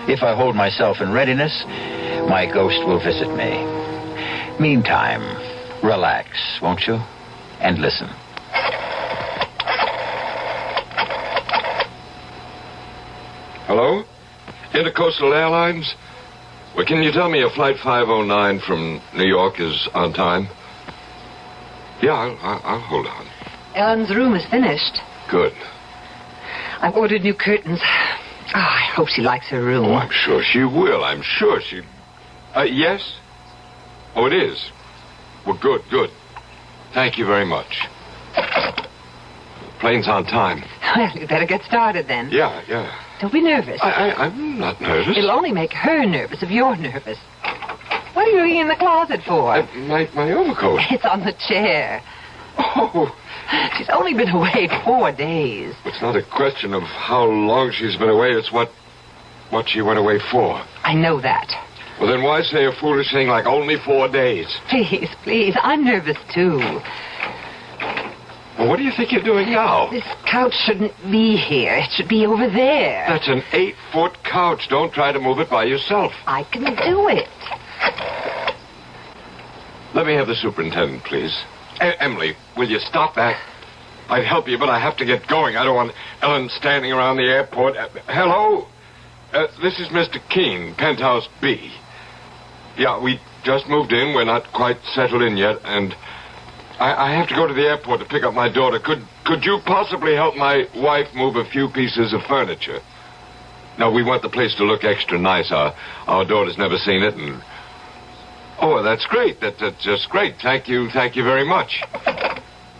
if I hold myself in readiness, my ghost will visit me. Meantime, relax, won't you? And listen. Hello? Intercoastal Airlines? Well, can you tell me if Flight 509 from New York is on time? Yeah, I'll hold on. Ellen's room is finished. Good. I've ordered new curtains. Oh, I hope she likes her room. Oh, I'm sure she will. I'm sure she... yes? Oh, it is? Well, good. Thank you very much. Plane's on time. Well, you better get started then. Yeah. Don't be nervous. I'm not nervous. It'll only make her nervous if you're nervous. What are you looking in the closet for? My overcoat. It's on the chair. Oh. She's only been away 4 days. It's not a question of how long she's been away. It's what she went away for. I know that. Well, then why say a foolish thing like only 4 days? Please. I'm nervous, too. Well, what do you think you're doing now? This couch shouldn't be here. It should be over there. That's an 8-foot couch. Don't try to move it by yourself. I can do it. Let me have the superintendent, please. Emily, will you stop that? I'd help you, but I have to get going. I don't want Ellen standing around the airport. Hello? This is Mr. Keene, Penthouse B. Yeah, we just moved in. We're not quite settled in yet, and I have to go to the airport to pick up my daughter. Could you possibly help my wife move a few pieces of furniture? No, we want the place to look extra nice. Our daughter's never seen it, and... Oh, that's great. That's just great. Thank you very much.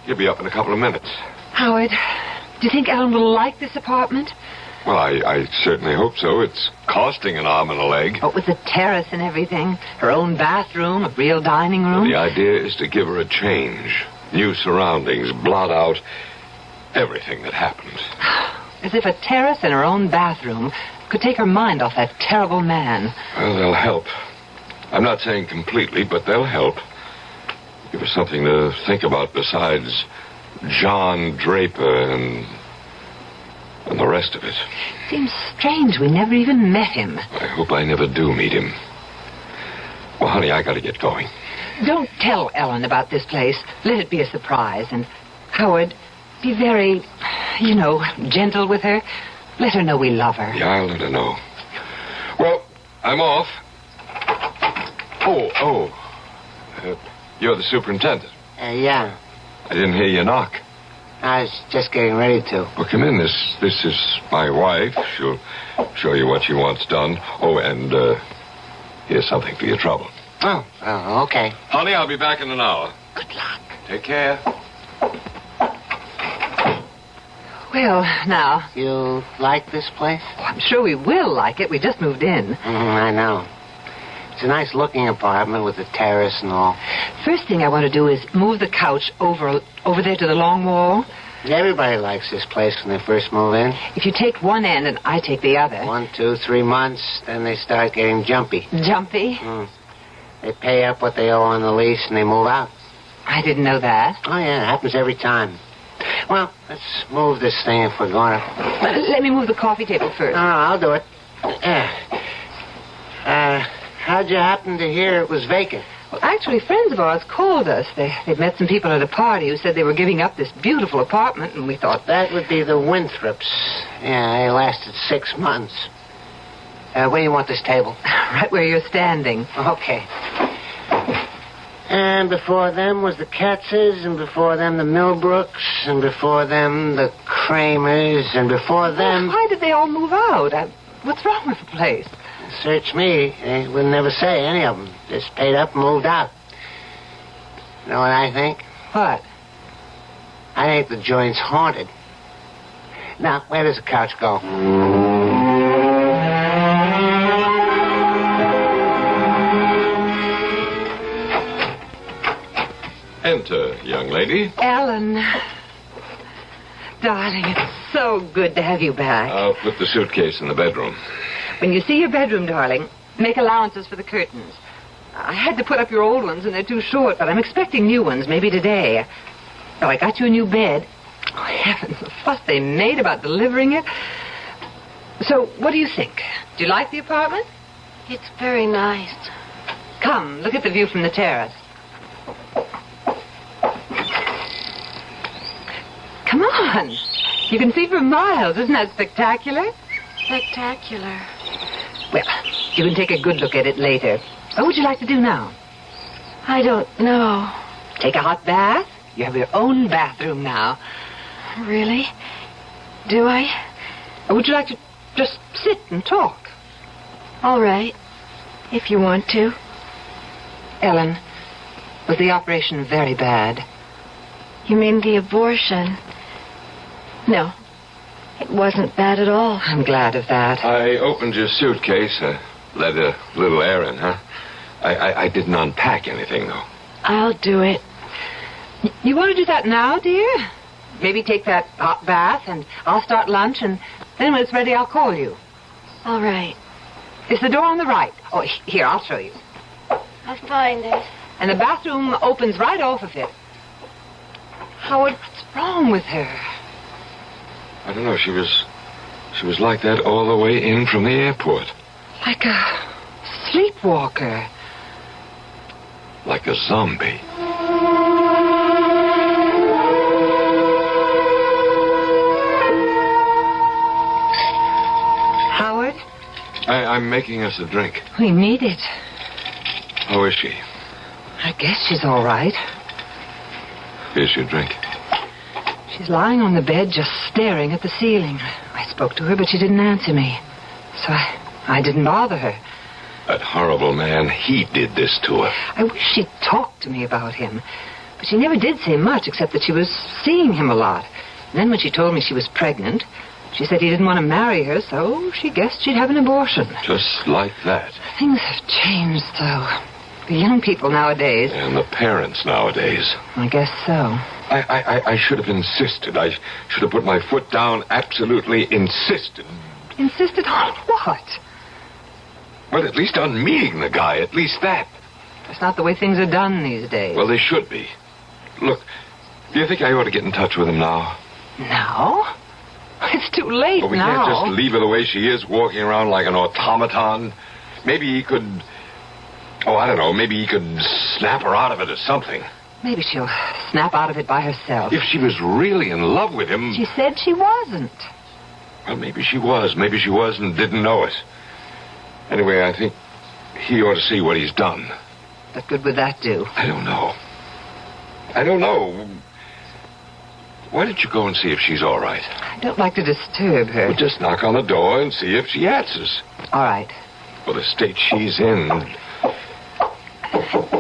You'll be up in a couple of minutes. Howard, do you think Ellen will like this apartment? Well, I certainly hope so. It's costing an arm and a leg. Oh, with the terrace and everything. Her own bathroom, a real dining room. Well, the idea is to give her a change. New surroundings, blot out everything that happened. As if a terrace and her own bathroom could take her mind off that terrible man. Well, they'll help. I'm not saying completely, but they'll help. Give her something to think about besides John Draper and the rest of it. Seems strange we never even met him. I hope I never do meet him. Well, honey, I gotta get going. Don't tell Ellen about this place. Let it be a surprise. And, Howard, be very, gentle with her. Let her know we love her. Yeah, I'll let her know. Well, I'm off. Oh. You're the superintendent. Yeah. I didn't hear you knock. I was just getting ready to. Well, come in. This is my wife. She'll show you what she wants done. Oh, and here's something for your trouble. Oh, okay. Honey, I'll be back in an hour. Good luck. Take care. Well, now... You like this place? Oh, I'm sure we will like it. We just moved in. I know. It's a nice-looking apartment with a terrace and all. First thing I want to do is move the couch over there to the long wall. Everybody likes this place when they first move in. If you take one end and I take the other... 1, 2, 3 months, then they start getting jumpy. Jumpy? They pay up what they owe on the lease and they move out. I didn't know that. Oh, yeah, it happens every time. Well, let's move this thing if we're going to... Let me move the coffee table first. No, I'll do it. How'd you happen to hear it was vacant? Well, actually, friends of ours called us. They'd met some people at a party who said they were giving up this beautiful apartment, and we thought... That would be the Winthrops. Yeah, they lasted 6 months. Where do you want this table? Right where you're standing. Okay. And before them was the Katzes, and before them the Millbrooks, and before them the Kramers, and before them... Why did they all move out? What's wrong with the place? Search me. They would never say, any of them. Just paid up and moved out. You know what I think? What? I think the joint's haunted. Now, where does the couch go? Enter, young lady. Ellen. Darling, it's so good to have you back. I'll put the suitcase in the bedroom. When you see your bedroom, darling, make allowances for the curtains. I had to put up your old ones, and they're too short, but I'm expecting new ones, maybe today. Well, I got you a new bed. Oh, heavens, the fuss they made about delivering it. So, what do you think? Do you like the apartment? It's very nice. Come, look at the view from the terrace. Come on. You can see for miles. Isn't that spectacular? Spectacular. Well, you can take a good look at it later. What would you like to do now? I don't know. Take a hot bath? You have your own bathroom now. Really? Do I? Or would you like to just sit and talk? All right. If you want to. Ellen, was the operation very bad? You mean the abortion? No. It wasn't bad at all. I'm glad of that. I opened your suitcase. Let a little air in, huh? I didn't unpack anything, though. I'll do it. You want to do that now, dear? Maybe take that hot bath, and I'll start lunch, and then when it's ready, I'll call you. All right. Is the door on the right? Oh, here, I'll show you. I'll find it. And the bathroom opens right off of it. Howard, what's wrong with her? I don't know. She was like that all the way in from the airport. Like a sleepwalker. Like a zombie. Howard? I'm making us a drink. We need it. How is she? I guess she's all right. Here's your drink. She's lying on the bed just staring at the ceiling. I spoke to her, but she didn't answer me. So I didn't bother her. That horrible man, he did this to her. I wish she'd talked to me about him. But she never did say much, except that she was seeing him a lot. And then when she told me she was pregnant, she said he didn't want to marry her, so she guessed she'd have an abortion. Just like that. Things have changed, though. The young people nowadays. And the parents nowadays. I guess so. I should have insisted. I should have put my foot down, absolutely insisted. Insisted on what? Well, at least on meeting the guy, at least that. That's not the way things are done these days. Well, they should be. Look, do you think I ought to get in touch with him now? Now? It's too late well, we now. can't just leave her the way she is, walking around like an automaton. Maybe he could... Oh, I don't know. Maybe he could snap her out of it or something. Maybe she'll snap out of it by herself. If she was really in love with him... She said she wasn't. Well, maybe she was. Maybe she was and didn't know it. Anyway, I think he ought to see what he's done. What good would that do? I don't know. Why don't you go and see if she's all right? I don't like to disturb her. Well, just knock on the door and see if she answers. All right. Well, the state she's in...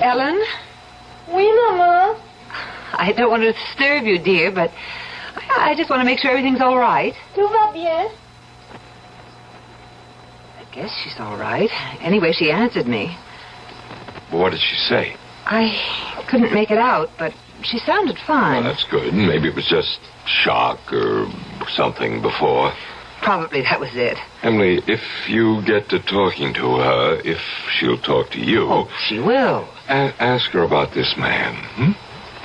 Ellen? Oui, Mama. I don't want to disturb you, dear, but I just want to make sure everything's all right. Tout va bien. I guess she's all right. Anyway, she answered me. Well, what did she say? I couldn't make it out, but she sounded fine. Well, that's good. Maybe it was just shock or something before. Probably that was it. Emily, if you get to talking to her, if she'll talk to you... Oh, she will. Ask her about this man.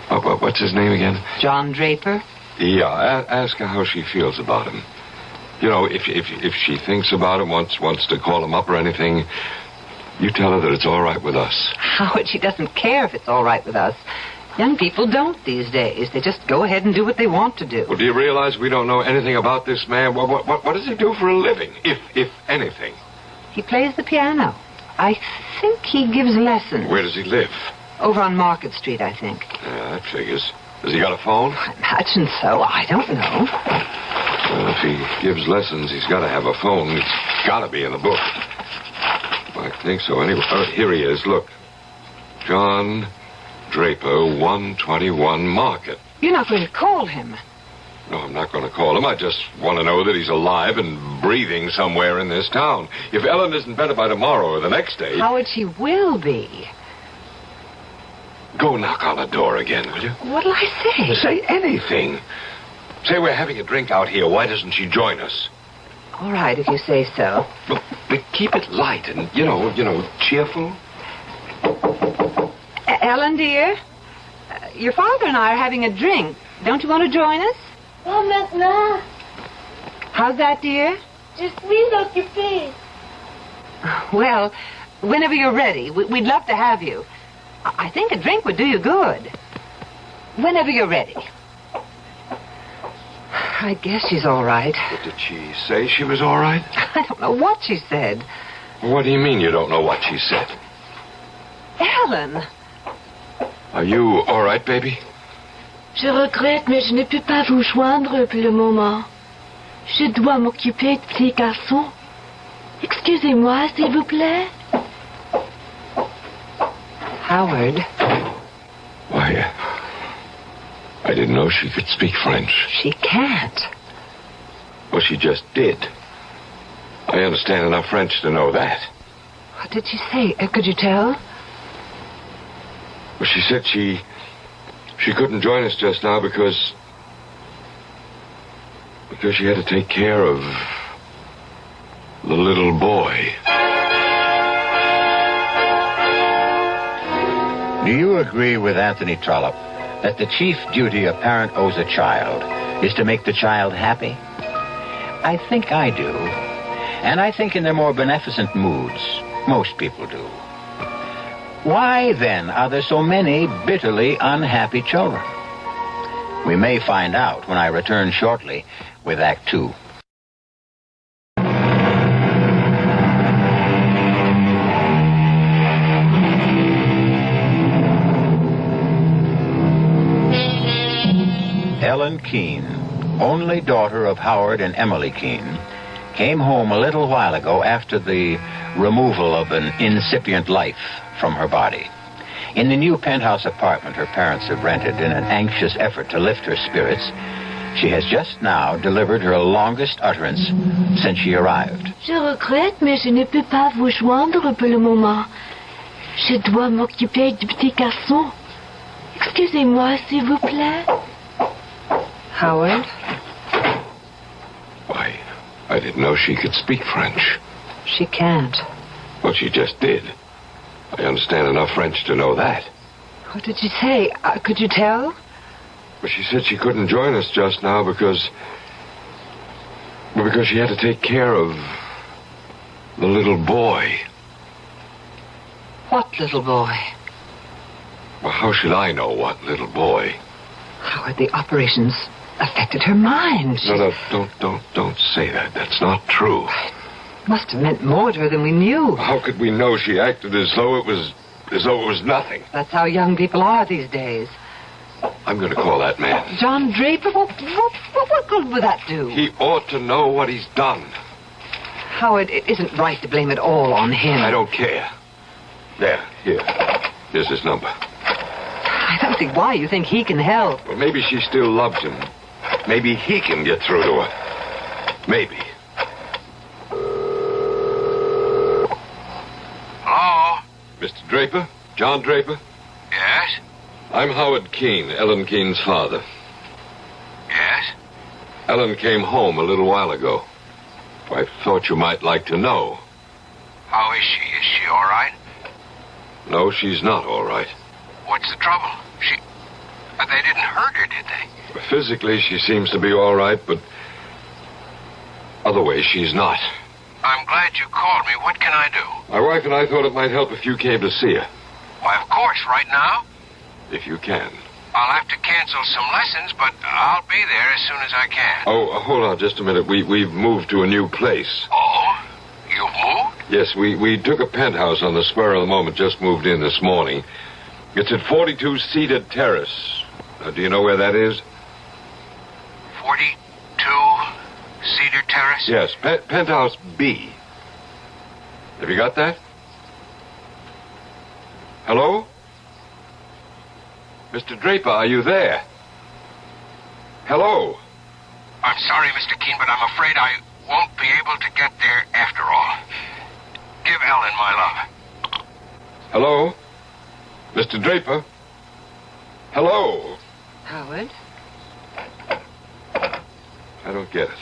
What's his name again? John Draper. Yeah, ask her how she feels about him. You know, if she thinks about him, wants to call him up or anything, you tell her that it's all right with us. Howard, she doesn't care if it's all right with us. Young people don't these days. They just go ahead and do what they want to do. Well, do you realize we don't know anything about this man? What does he do for a living, if anything? He plays the piano. I think he gives lessons. Where does he live? Over on Market Street, I think. Yeah, that figures. Has he got a phone? I imagine so. I don't know. Well, if he gives lessons, he's got to have a phone. It's got to be in the book. I think so. Anyway, here he is. Look. John Draper, 121 Market. You're not going to call him. No, I'm not going to call him. I just want to know that he's alive and breathing somewhere in this town. If Ellen isn't better by tomorrow or the next day... Howard, she will be. Go knock on the door again, will you? What'll I say? Say anything. Say we're having a drink out here. Why doesn't she join us? All right, if you say so. But keep it light and, you know, cheerful. Ellen, dear, your father and I are having a drink. Don't you want to join us? Oh, maintenant. How's that, dear? Je suis occupée. Well, whenever you're ready, we'd love to have you. I think a drink would do you good. Whenever you're ready. I guess she's all right. But did she say she was all right? I don't know what she said. What do you mean you don't know what she said? Ellen. Are you all right, baby? Je regrette, mais je ne peux pas vous joindre pour le moment. Je dois m'occuper de petit garçon. Excusez-moi, s'il vous plaît. Howard. Why, I didn't know she could speak French. She can't. Well, she just did. I understand enough French to know that. What did she say? Could you tell? Well, she said she couldn't join us just now because she had to take care of the little boy. Do you agree with Anthony Trollope that the chief duty a parent owes a child is to make the child happy? I think I do. And I think in their more beneficent moods, most people do. Why, then, are there so many bitterly unhappy children? We may find out when I return shortly with Act Two. Ellen Keene, only daughter of Howard and Emily Keene, came home a little while ago after the removal of an incipient life from her body. In the new penthouse apartment her parents have rented in an anxious effort to lift her spirits, she has just now delivered her longest utterance since she arrived. Je regrette, mais je ne peux pas vous joindre pour le moment. Je dois m'occuper du petit garçon. Excusez-moi, s'il vous plaît. Howard? Why, I didn't know she could speak French. She can't. Well, she just did. I understand enough French to know that. What did she say? Could you tell? Well, she said she couldn't join us just now because she had to take care of the little boy. What little boy? Well, how should I know what little boy? Howard, the operations affected her mind. No, don't say that. That's not true. It must have meant more to her than we knew. How could we know she acted as though it was nothing? That's how young people are these days. I'm going to call that man. John Draper? What good would that do? He ought to know what he's done. Howard, it isn't right to blame it all on him. I don't care. Here's his number. I don't see why you think he can help. Well, maybe she still loves him. Maybe he can get through to her. Maybe. Hello? Mr. Draper? John Draper? Yes? I'm Howard Keene, Ellen Keene's father. Yes? Ellen came home a little while ago. I thought you might like to know. How is she? Is she all right? No, she's not all right. What's the trouble? They didn't hurt her, did they? Physically, she seems to be all right, but other ways, she's not. I'm glad you called me. What can I do? My wife and I thought it might help if you came to see her. Why, of course, right now. If you can. I'll have to cancel some lessons, but I'll be there as soon as I can. Oh, hold on just a minute. We've moved to a new place. Oh? You've moved? Yes, we took a penthouse on the spur of the moment, just moved in this morning. It's at 42 Seated Terrace. Do you know where that is? 42 Cedar Terrace? Yes, penthouse B. Have you got that? Hello? Mr. Draper, are you there? Hello? I'm sorry, Mr. Keene, but I'm afraid I won't be able to get there after all. Give Ellen my love. Hello? Mr. Draper? Hello? Howard? I don't get it.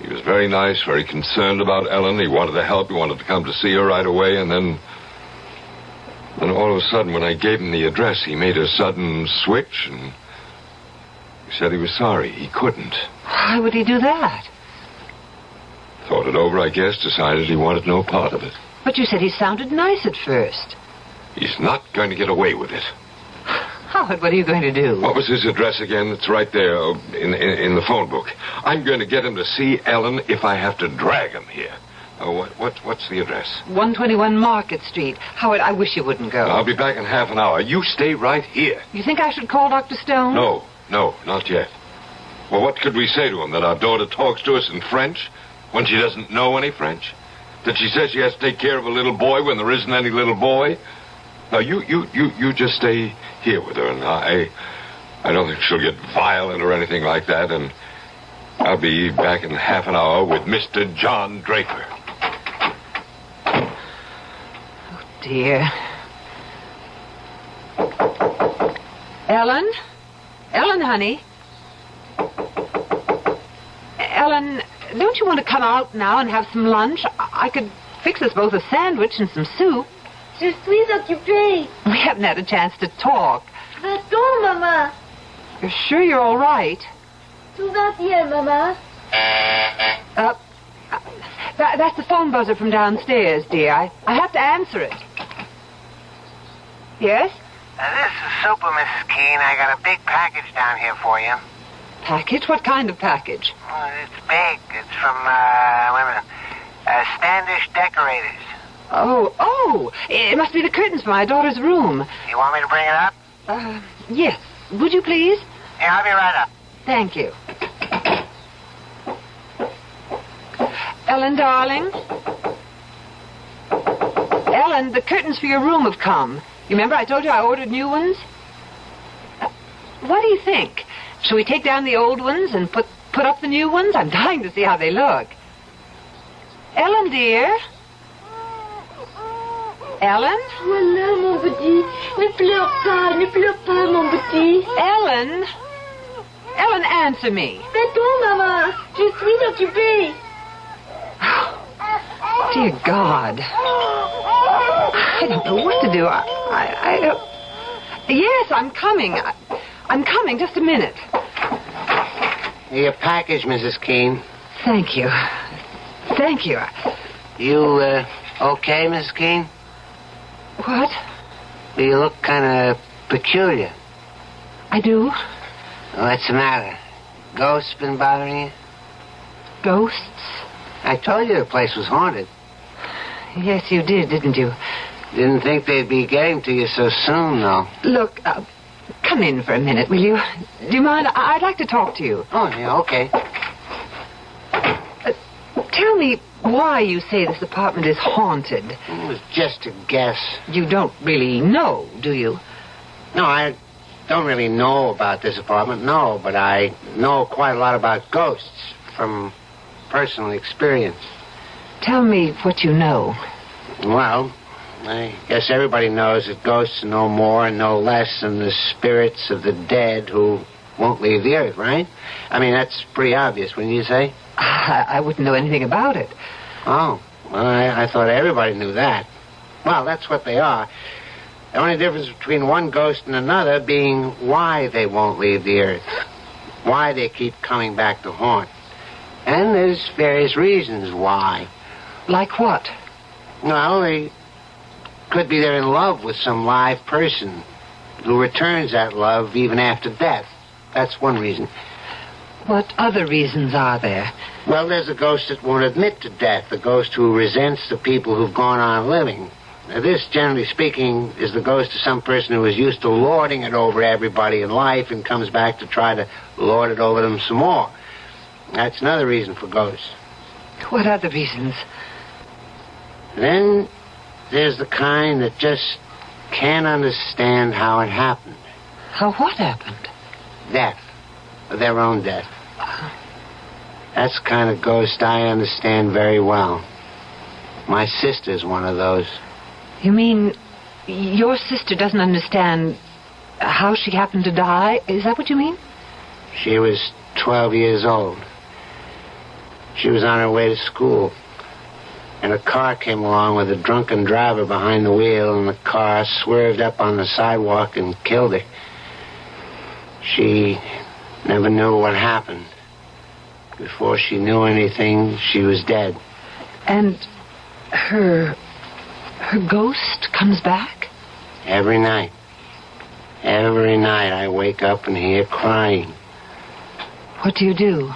He was very nice, very concerned about Ellen. He wanted to help. He wanted to come to see her right away, and then all of a sudden, when I gave him the address, he made a sudden switch, and he said he was sorry. He couldn't. Why would he do that? Thought it over, I guess, decided he wanted no part of it. But you said he sounded nice at first. He's not going to get away with it. Howard, what are you going to do? What was his address again? It's right there in the phone book. I'm going to get him to see Ellen if I have to drag him here. What's the address? 121 Market Street. Howard, I wish you wouldn't go. I'll be back in half an hour. You stay right here. You think I should call Dr. Stone? No, not yet. Well, what could we say to him? That our daughter talks to us in French when she doesn't know any French? That she says she has to take care of a little boy when there isn't any little boy? No, you just stay here with her, and I don't think she'll get violent or anything like that, and I'll be back in half an hour with Mr. John Draper. Oh, dear. Ellen? Ellen, honey? Ellen, don't you want to come out now and have some lunch? I could fix us both a sandwich and some soup. Je suis occupée. We haven't had a chance to talk. Va-t'en, maman. You're sure you're all right? Tout va bien, maman. That's the phone buzzer from downstairs, dear. I have to answer it. Yes? This is Super, Mrs. Keene. I got a big package down here for you. Package? What kind of package? It's big. It's from, wait a minute, Standish Decorators. Oh, it must be the curtains for my daughter's room. You want me to bring it up? Yes. Would you please? Yeah, I'll be right up. Thank you. Ellen, darling? Ellen, the curtains for your room have come. You remember I told you I ordered new ones? What do you think? Shall we take down the old ones and put up the new ones? I'm dying to see how they look. Ellen, dear? Ellen? Voilà, mon petit. Ne pleure pas, mon petit. Ellen? Ellen, answer me. Va-t'en, maman. Je suis occupée. Dear God. I don't know what to do. I don't... Yes, I'm coming. I'm coming. Just a minute. Your package, Mrs. Keene. Thank you. Thank you. You, okay, Mrs. Keene? What? You look kind of peculiar. I do? What's the matter? Ghosts been bothering you? Ghosts? I told you the place was haunted. Yes, you did, didn't you? Didn't think they'd be getting to you so soon, though. Look, come in for a minute, will you? Do you mind? I'd like to talk to you. Oh, yeah, okay. Tell me why you say this apartment is haunted. It was just a guess. You don't really know, do you? No, I don't really know about this apartment, no, but I know quite a lot about ghosts from personal experience. Tell me what you know. Well, I guess everybody knows that ghosts are no more and no less than the spirits of the dead who won't leave the earth, right? I mean, that's pretty obvious, wouldn't you say? I wouldn't know anything about it. Oh, well, I thought everybody knew that. Well, that's what they are. The only difference between one ghost and another being why they won't leave the earth. Why they keep coming back to haunt. And there's various reasons why. Like what? Well, they could be they're in love with some live person who returns that love even after death. That's one reason. What other reasons are there? Well, there's a ghost that won't admit to death, a ghost who resents the people who've gone on living. Now, this, generally speaking, is the ghost of some person who is used to lording it over everybody in life and comes back to try to lord it over them some more. That's another reason for ghosts. What other reasons? Then there's the kind that just can't understand how it happened. How what happened? Death. Their own death. That's the kind of ghost I understand very well. My sister's one of those. You mean your sister doesn't understand how she happened to die? Is that what you mean? She was 12 years old. She was on her way to school. And a car came along with a drunken driver behind the wheel, and the car swerved up on the sidewalk and killed her. She never knew what happened. Before she knew anything, she was dead. And her ghost comes back? Every night. Every night I wake up and hear crying. What do you do?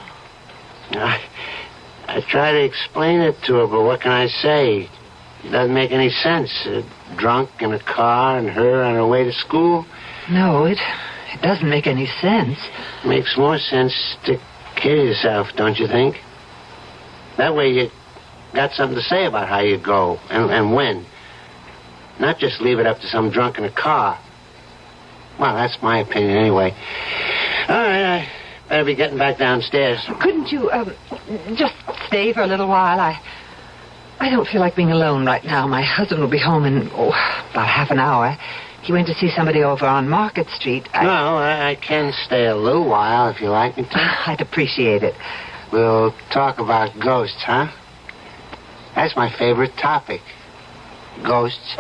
I try to explain it to her, but what can I say? It doesn't make any sense. Drunk in a car and her on her way to school. No, it doesn't make any sense. It makes more sense to kill yourself, don't you think? That way you got something to say about how you go and when. Not just leave it up to some drunk in a car. Well, that's my opinion anyway. All right, I better be getting back downstairs. Couldn't you just stay for a little while? I don't feel like being alone right now. My husband will be home in about half an hour. He went to see somebody over on Market Street. No, I can stay a little while if you like me to. I'd appreciate it. We'll talk about ghosts, huh? That's my favorite topic. Ghosts.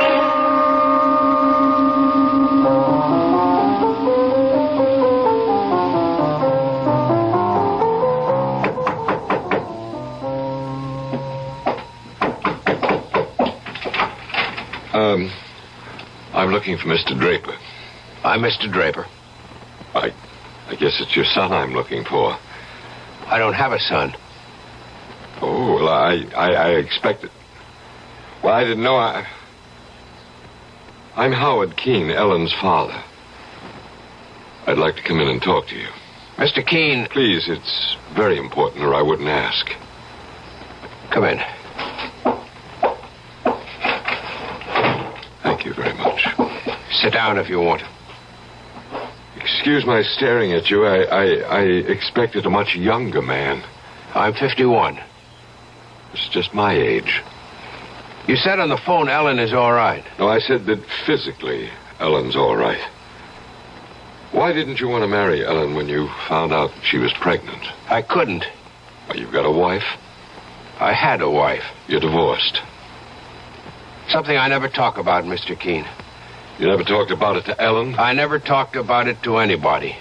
I'm looking for Mr. Draper. I'm Mr. Draper. I guess it's your son I'm looking for. I don't have a son. Oh, well, I expected. Well, I didn't know. I'm Howard Keene, Ellen's father. I'd like to come in and talk to you. Mr. Keene. Please, it's very important, or I wouldn't ask. Come in. Thank you very much. Sit down if you want. Excuse my staring at you. I expected a much younger man. I'm 51. It's just my age. You said on the phone Ellen is all right. No, I said that physically Ellen's all right. Why didn't you want to marry Ellen when you found out she was pregnant? I couldn't. Well, you've got a wife? I had a wife. You're divorced. Something I never talk about, Mr. Keene. You never talked about it to Ellen? I never talked about it to anybody.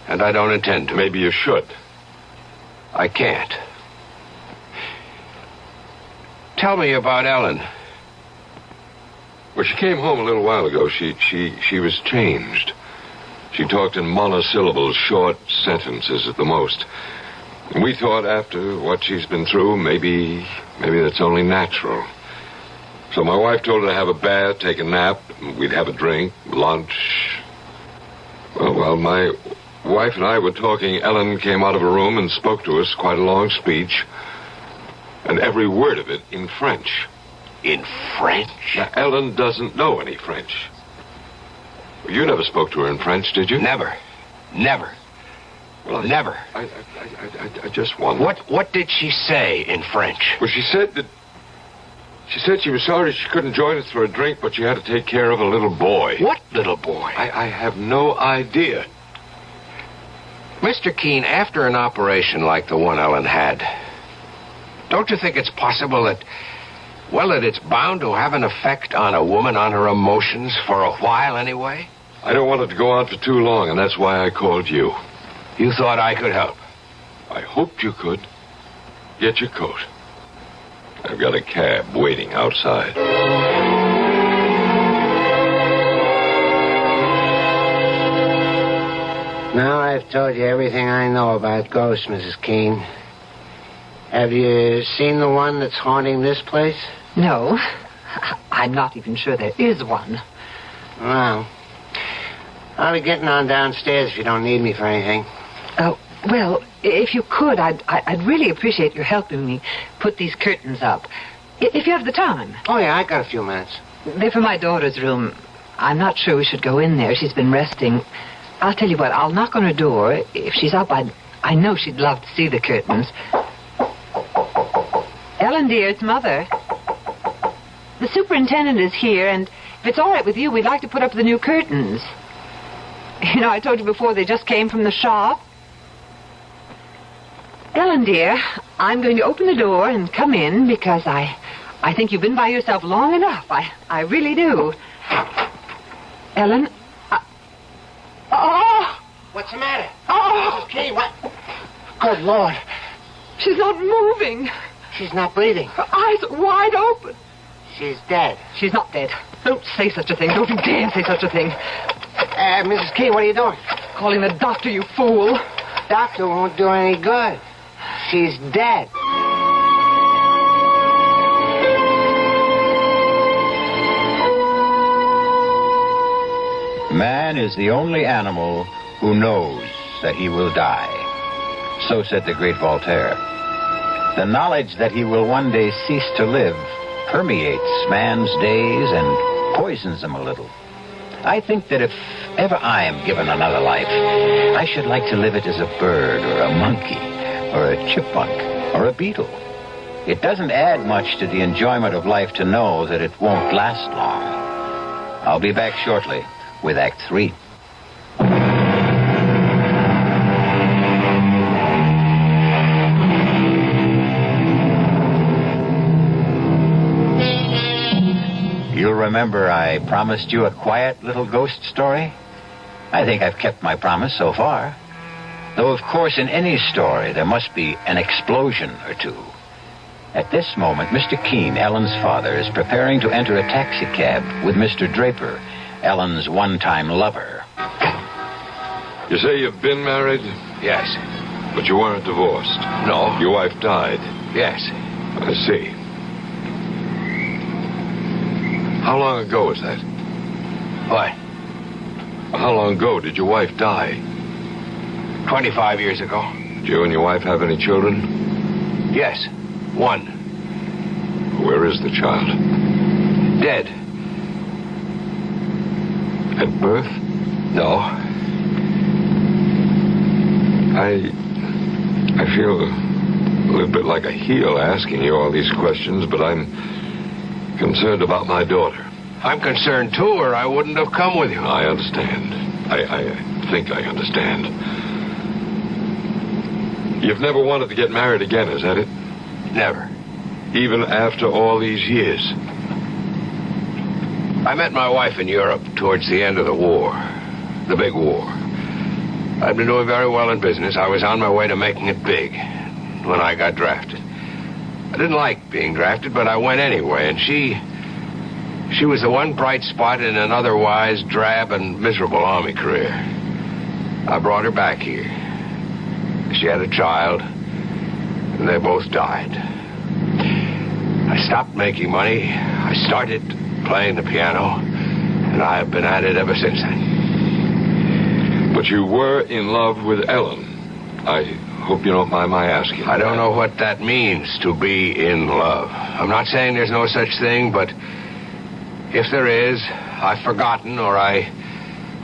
And I don't intend to. Maybe you should. I can't. Tell me about Ellen. Well, she came home a little while ago. She was changed. She talked in monosyllables, short sentences at the most. And we thought after what she's been through, maybe that's only natural. So my wife told her to have a bath, take a nap, and we'd have a drink, lunch. Well, while my wife and I were talking, Ellen came out of a room and spoke to us, quite a long speech. And every word of it in French. In French? Now, Ellen doesn't know any French. You never spoke to her in French, did you? Never. Never. Well, never. I just wondered. What did she say in French? Well, she said she was sorry she couldn't join us for a drink, but she had to take care of a little boy. What little boy? I have no idea. Mr. Keene, after an operation like the one Ellen had, don't you think it's possible that it's bound to have an effect on a woman, on her emotions, for a while anyway? I don't want it to go on for too long, and that's why I called you. You thought I could help? I hoped you could. Get your coat. I've got a cab waiting outside. Now I've told you everything I know about ghosts, Mrs. Keene. Have you seen the one that's haunting this place? No. I'm not even sure there is one. Well, I'll be getting on downstairs if you don't need me for anything. Well, if you could, I'd really appreciate your helping me put these curtains up. If you have the time. Oh, yeah, I got a few minutes. They're for my daughter's room. I'm not sure we should go in there. She's been resting. I'll tell you what, I'll knock on her door. If she's up, I know she'd love to see the curtains. Ellen, dear, it's Mother. The superintendent is here, and if it's all right with you, we'd like to put up the new curtains. You know, I told you before they just came from the shop. Ellen, dear, I'm going to open the door and come in because I think you've been by yourself long enough. I really do. Ellen, oh! What's the matter? Oh! Mrs. Key, what? Good Lord. She's not moving. She's not breathing. Her eyes are wide open. She's dead. She's not dead. Don't say such a thing. Don't you dare say such a thing. Mrs. Key, what are you doing? Calling the doctor, you fool. Doctor won't do any good. She's dead. Man is the only animal who knows that he will die. So said the great Voltaire. The knowledge that he will one day cease to live permeates man's days and poisons them a little. I think that if ever I am given another life, I should like to live it as a bird or a monkey or a chipmunk or a beetle. It doesn't add much to the enjoyment of life to know that it won't last long. I'll be back shortly with Act 3. You'll remember I promised you a quiet little ghost story? I think I've kept my promise so far. Though, of course, in any story, there must be an explosion or two. At this moment, Mr. Keene, Ellen's father, is preparing to enter a taxicab with Mr. Draper, Ellen's one-time lover. You say you've been married? Yes. But you weren't divorced? No. Your wife died? Yes. I see. How long ago was that? What? How long ago did your wife die? 25 years ago. Did you and your wife have any children? Yes. One. Where is the child? Dead. At birth? No. I feel a little bit like a heel asking you all these questions, but I'm concerned about my daughter. I'm concerned, too, or I wouldn't have come with you. I understand. I think I understand. You've never wanted to get married again, is that it? Never. Even after all these years? I met my wife in Europe towards the end of the war. The big war. I'd been doing very well in business. I was on my way to making it big when I got drafted. I didn't like being drafted, but I went anyway, and she was the one bright spot in an otherwise drab and miserable Army career. I brought her back here. She had a child, and they both died. I stopped making money. I started playing the piano, and I have been at it ever since then. But you were in love with Ellen. I hope you don't mind my asking. I don't know what that means, to be in love. I'm not saying there's no such thing, but if there is, I've forgotten, or I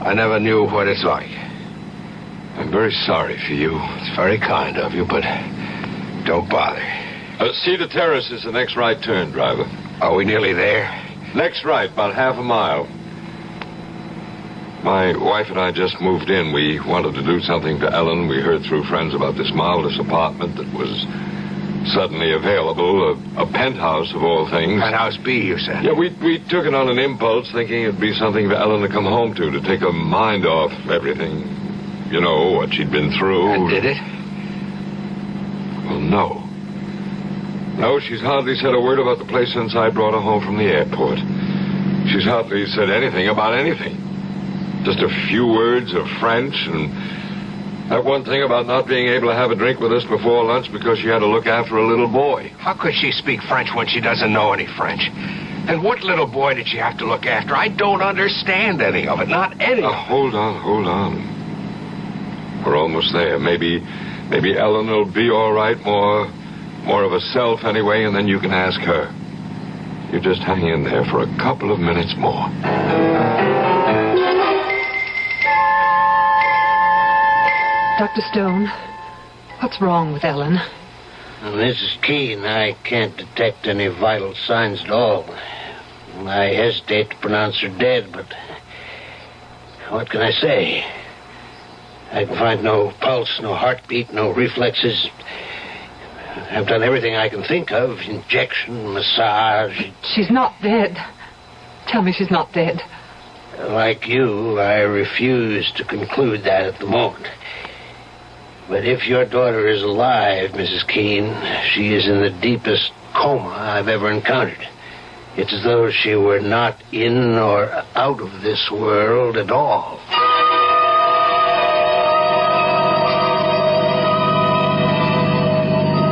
never knew what it's like. I'm very sorry for you. It's very kind of you, but don't bother. See the terrace is the next right turn, driver. Are we nearly there? Next right, about half a mile. My wife and I just moved in. We wanted to do something to Ellen. We heard through friends about this marvelous apartment that was suddenly available, a penthouse of all things. Penthouse B, you said? Yeah, we took it on an impulse, thinking it'd be something for Ellen to come home to take her mind off everything. You know, what she'd been through. And did it? Well, no. No, she's hardly said a word about the place since I brought her home from the airport. She's hardly said anything about anything. Just a few words of French, and that one thing about not being able to have a drink with us before lunch because she had to look after a little boy. How could she speak French when she doesn't know any French? And what little boy did she have to look after? I don't understand any of it, not any of it. Hold on. We're almost there. Maybe Ellen will be all right, more of a self anyway, and then you can ask her. You just hang in there for a couple of minutes more. Dr. Stone, what's wrong with Ellen? Well, Mrs. Keene, I can't detect any vital signs at all. I hesitate to pronounce her dead, but what can I say? I can find no pulse, no heartbeat, no reflexes. I've done everything I can think of. Injection, massage. She's not dead. Tell me she's not dead. Like you, I refuse to conclude that at the moment. But if your daughter is alive, Mrs. Keene, she is in the deepest coma I've ever encountered. It's as though she were not in or out of this world at all.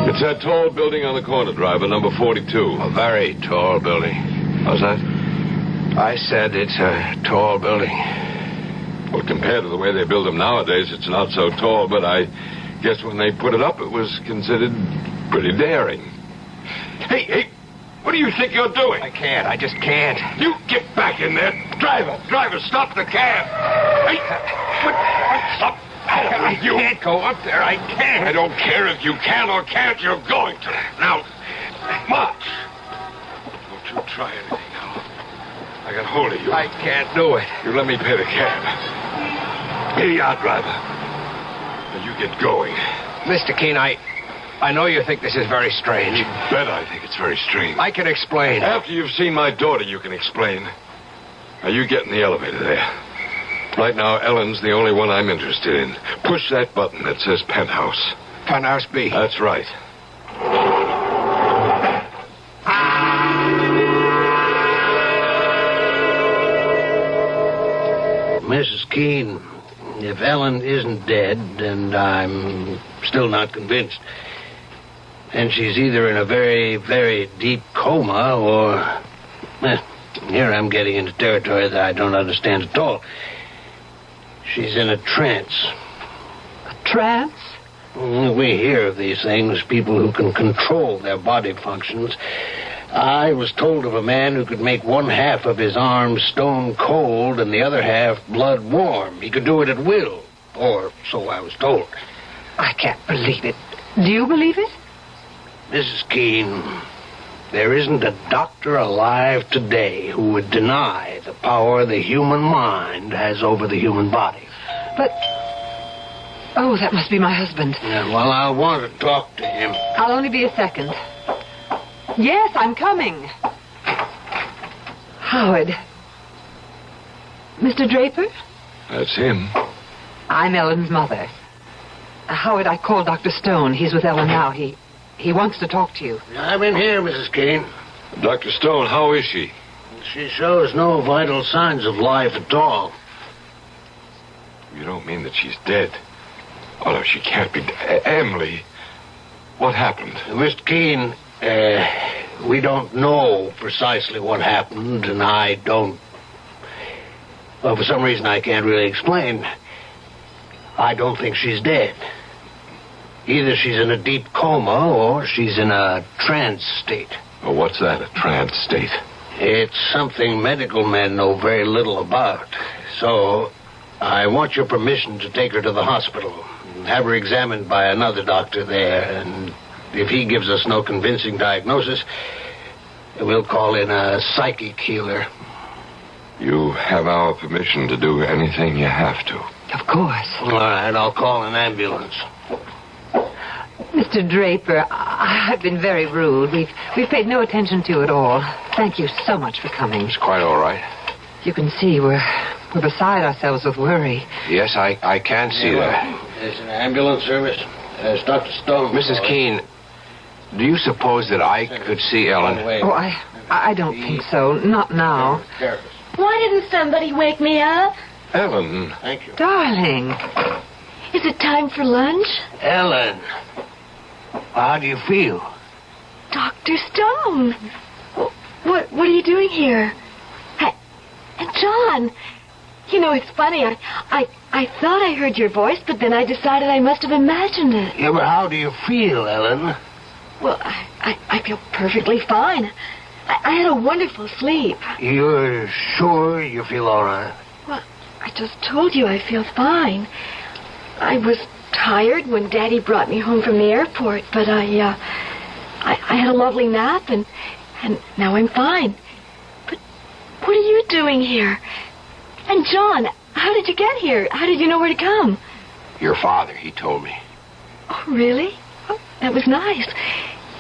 It's that tall building on the corner, driver, number 42. A very tall building. How's that? I said it's a tall building. Well, compared to the way they build them nowadays, it's not so tall, but I guess when they put it up, it was considered pretty daring. Hey, what do you think you're doing? I can't. I just can't. You get back in there. Driver, stop the cab. Hey, stop. You can't go up there. I can't. I don't care if you can or can't. You're going to. Now, march. Don't you try anything now. I got hold of you. I can't do it. You let me pay the cab. Here you are, driver. Now you get going. Mr. Keene, I know you think this is very strange. You bet I think it's very strange. I can explain. After you've seen my daughter, you can explain. Now you get in the elevator there. Right now, Ellen's the only one I'm interested in. Push that button that says Penthouse. Penthouse B. That's right. Mrs. Keene, if Ellen isn't dead, and I'm still not convinced, and she's either in a very, very deep coma or... here I'm getting into territory that I don't understand at all. She's in a trance. A trance? We hear of these things, people who can control their body functions. I was told of a man who could make one half of his arm stone cold and the other half blood warm. He could do it at will, or so I was told. I can't believe it. Do you believe it? Mrs. Keene, there isn't a doctor alive today who would deny the power the human mind has over the human body. But... oh, that must be my husband. Yeah, well, I'll want to talk to him. I'll only be a second. Yes, I'm coming. Howard. Mr. Draper? That's him. I'm Ellen's mother. Howard, I called Dr. Stone. He's with Ellen now. He wants to talk to you. I'm in here, Mrs. Keene. Dr. Stone, how is she? She shows no vital signs of life at all. You don't mean that she's dead? Oh, no, she can't be. Emily, what happened? Mr. Keene, we don't know precisely what happened, and I don't... well, for some reason I can't really explain. I don't think she's dead. Either she's in a deep coma or she's in a trance state. Well, what's that, a trance state? It's something medical men know very little about. So, I want your permission to take her to the hospital and have her examined by another doctor there. And if he gives us no convincing diagnosis, we'll call in a psychic healer. You have our permission to do anything you have to. Of course. All right, I'll call an ambulance. Mr. Draper, I've been very rude. We've paid no attention to you at all. Thank you so much for coming. It's quite all right. You can see we're beside ourselves with worry. Yes, I can see that. There's an ambulance service. There's Dr. Stone. Mrs. Keene, do you suppose that I could see Ellen? Oh, I don't think so. Not now. Why didn't somebody wake me up? Ellen. Thank you. Darling. Is it time for lunch? Ellen, how do you feel? Dr. Stone. What are you doing here? And John, you know, it's funny. I thought I heard your voice, but then I decided I must have imagined it. Yeah, but how do you feel, Ellen? Well, I feel perfectly fine. I had a wonderful sleep. You're sure you feel all right? Well, I just told you I feel fine. I was tired when Daddy brought me home from the airport, but I had a lovely nap, and now I'm fine. But what are you doing here? And John, how did you get here? How did you know where to come? Your father, he told me. Oh, really? Oh, that was nice.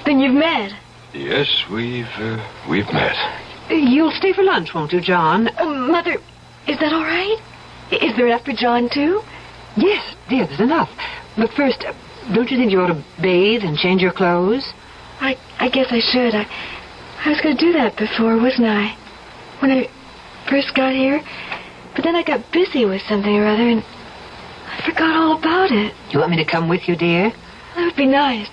Then you've met. Yes, we've met. You'll stay for lunch, won't you, John? Mother, is that all right? Is there enough for John, too? Yes, dear, there's enough. But first, don't you think you ought to bathe and change your clothes? I guess I should. I was going to do that before, wasn't I? When I first got here. But then I got busy with something or other, and I forgot all about it. You want me to come with you, dear? That would be nice.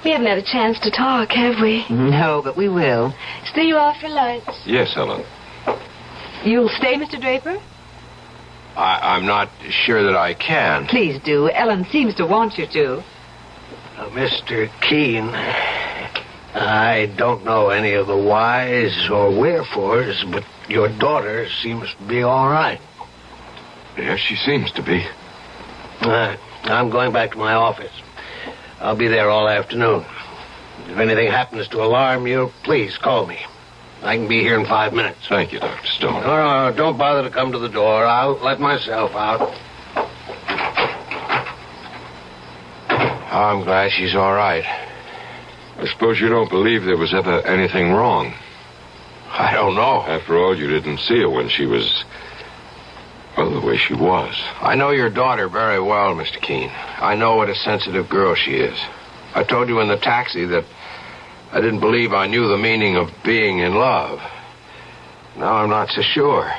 We haven't had a chance to talk, have we? No, but we will. Stay you off for lunch. Yes, Ellen. You'll stay, Mr. Draper? I'm not sure that I can. Please do. Ellen seems to want you to. Mr. Keene, I don't know any of the whys or wherefores, but your daughter seems to be all right. Yes, she seems to be. I'm going back to my office. I'll be there all afternoon. If anything happens to alarm you, please call me. I can be here in 5 minutes. Thank you, Dr. Stone. No, don't bother to come to the door. I'll let myself out. I'm glad she's all right. I suppose you don't believe there was ever anything wrong. I don't know. After all, you didn't see her when she was, well, the way she was. I know your daughter very well, Mr. Keene. I know what a sensitive girl she is. I told you in the taxi that I didn't believe I knew the meaning of being in love. Now I'm not so sure.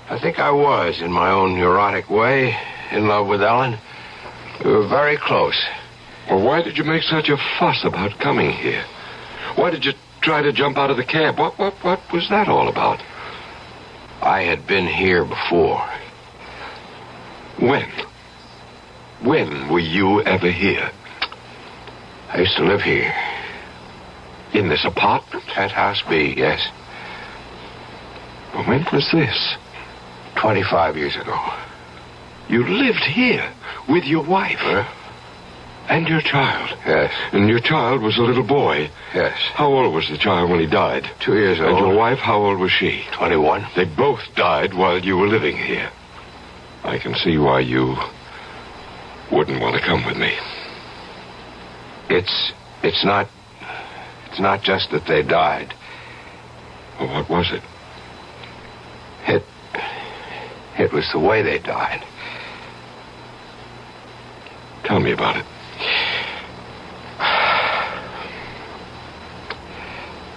I think I was, in my own neurotic way, in love with Ellen. We were very close. Well, why did you make such a fuss about coming here? Why did you try to jump out of the cab? What was that all about? I had been here before. When? When were you ever here? I used to live here. In this apartment? Penthouse B, yes. Well, when was this? 25 years ago. You lived here with your wife? Huh? And your child? Yes. And your child was a little boy? Yes. How old was the child when he died? 2 years old. And your wife, how old was she? 21. They both died while you were living here. I can see why you wouldn't want to come with me. It's not just that they died. Well, what was it? It was the way they died. Tell me about it.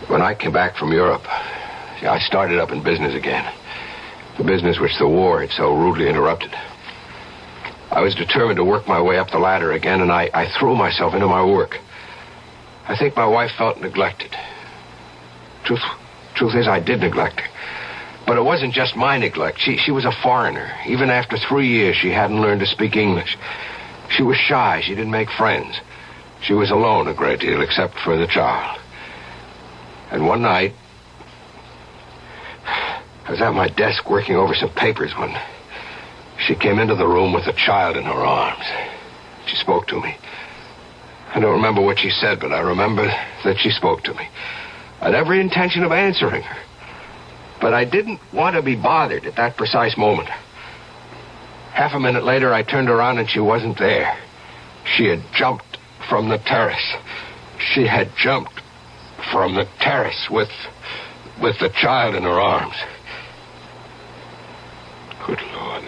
When I came back from Europe, I started up in business again. The business which the war had so rudely interrupted. I was determined to work my way up the ladder again, and I threw myself into my work. I think my wife felt neglected. Truth is, I did neglect her. But it wasn't just my neglect. She was a foreigner. Even after 3 years, she hadn't learned to speak English. She was shy. She didn't make friends. She was alone a great deal, except for the child. And one night, I was at my desk working over some papers when she came into the room with the child in her arms. She spoke to me. I don't remember what she said, but I remember that she spoke to me. I had every intention of answering her. But I didn't want to be bothered at that precise moment. Half a minute later, I turned around and she wasn't there. She had jumped from the terrace. She had jumped from the terrace with the child in her arms. Good Lord.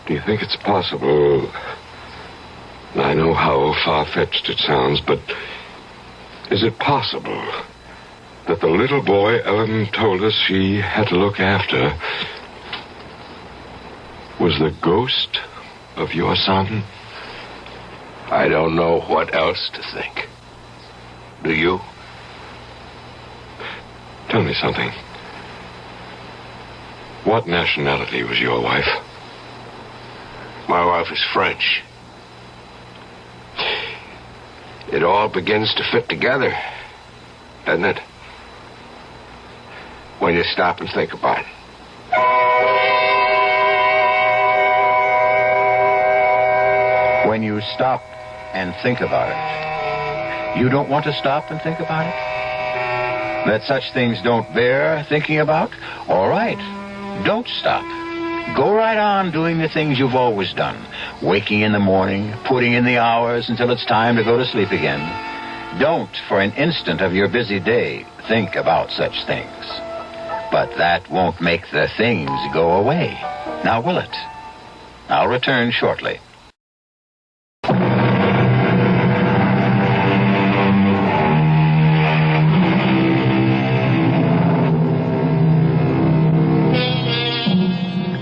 Do you think it's possible? I know how far-fetched it sounds, but is it possible that the little boy Ellen told us she had to look after was the ghost of your son? I don't know what else to think. Do you? Tell me something. What nationality was your wife? My wife is French. It all begins to fit together, doesn't it? When you stop and think about it. when you stop and think about it. You don't want to stop and think about it? That such things don't bear thinking about? All right. Don't stop. Go right on doing the things you've always done. Waking in the morning, putting in the hours until it's time to go to sleep again. Don't, for an instant of your busy day, think about such things. But that won't make the things go away. Now will it? I'll return shortly.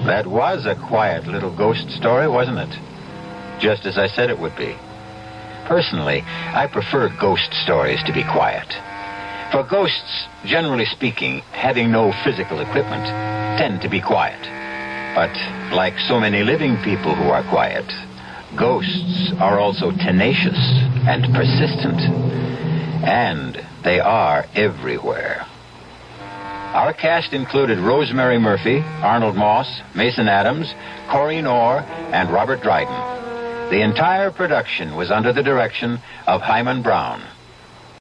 That was a quiet little ghost story, wasn't it? Just as I said it would be. Personally, I prefer ghost stories to be quiet. For ghosts, generally speaking, having no physical equipment, tend to be quiet. But like so many living people who are quiet, ghosts are also tenacious and persistent. And they are everywhere. Our cast included Rosemary Murphy, Arnold Moss, Mason Adams, Corinne Orr, and Robert Dryden. The entire production was under the direction of Hyman Brown.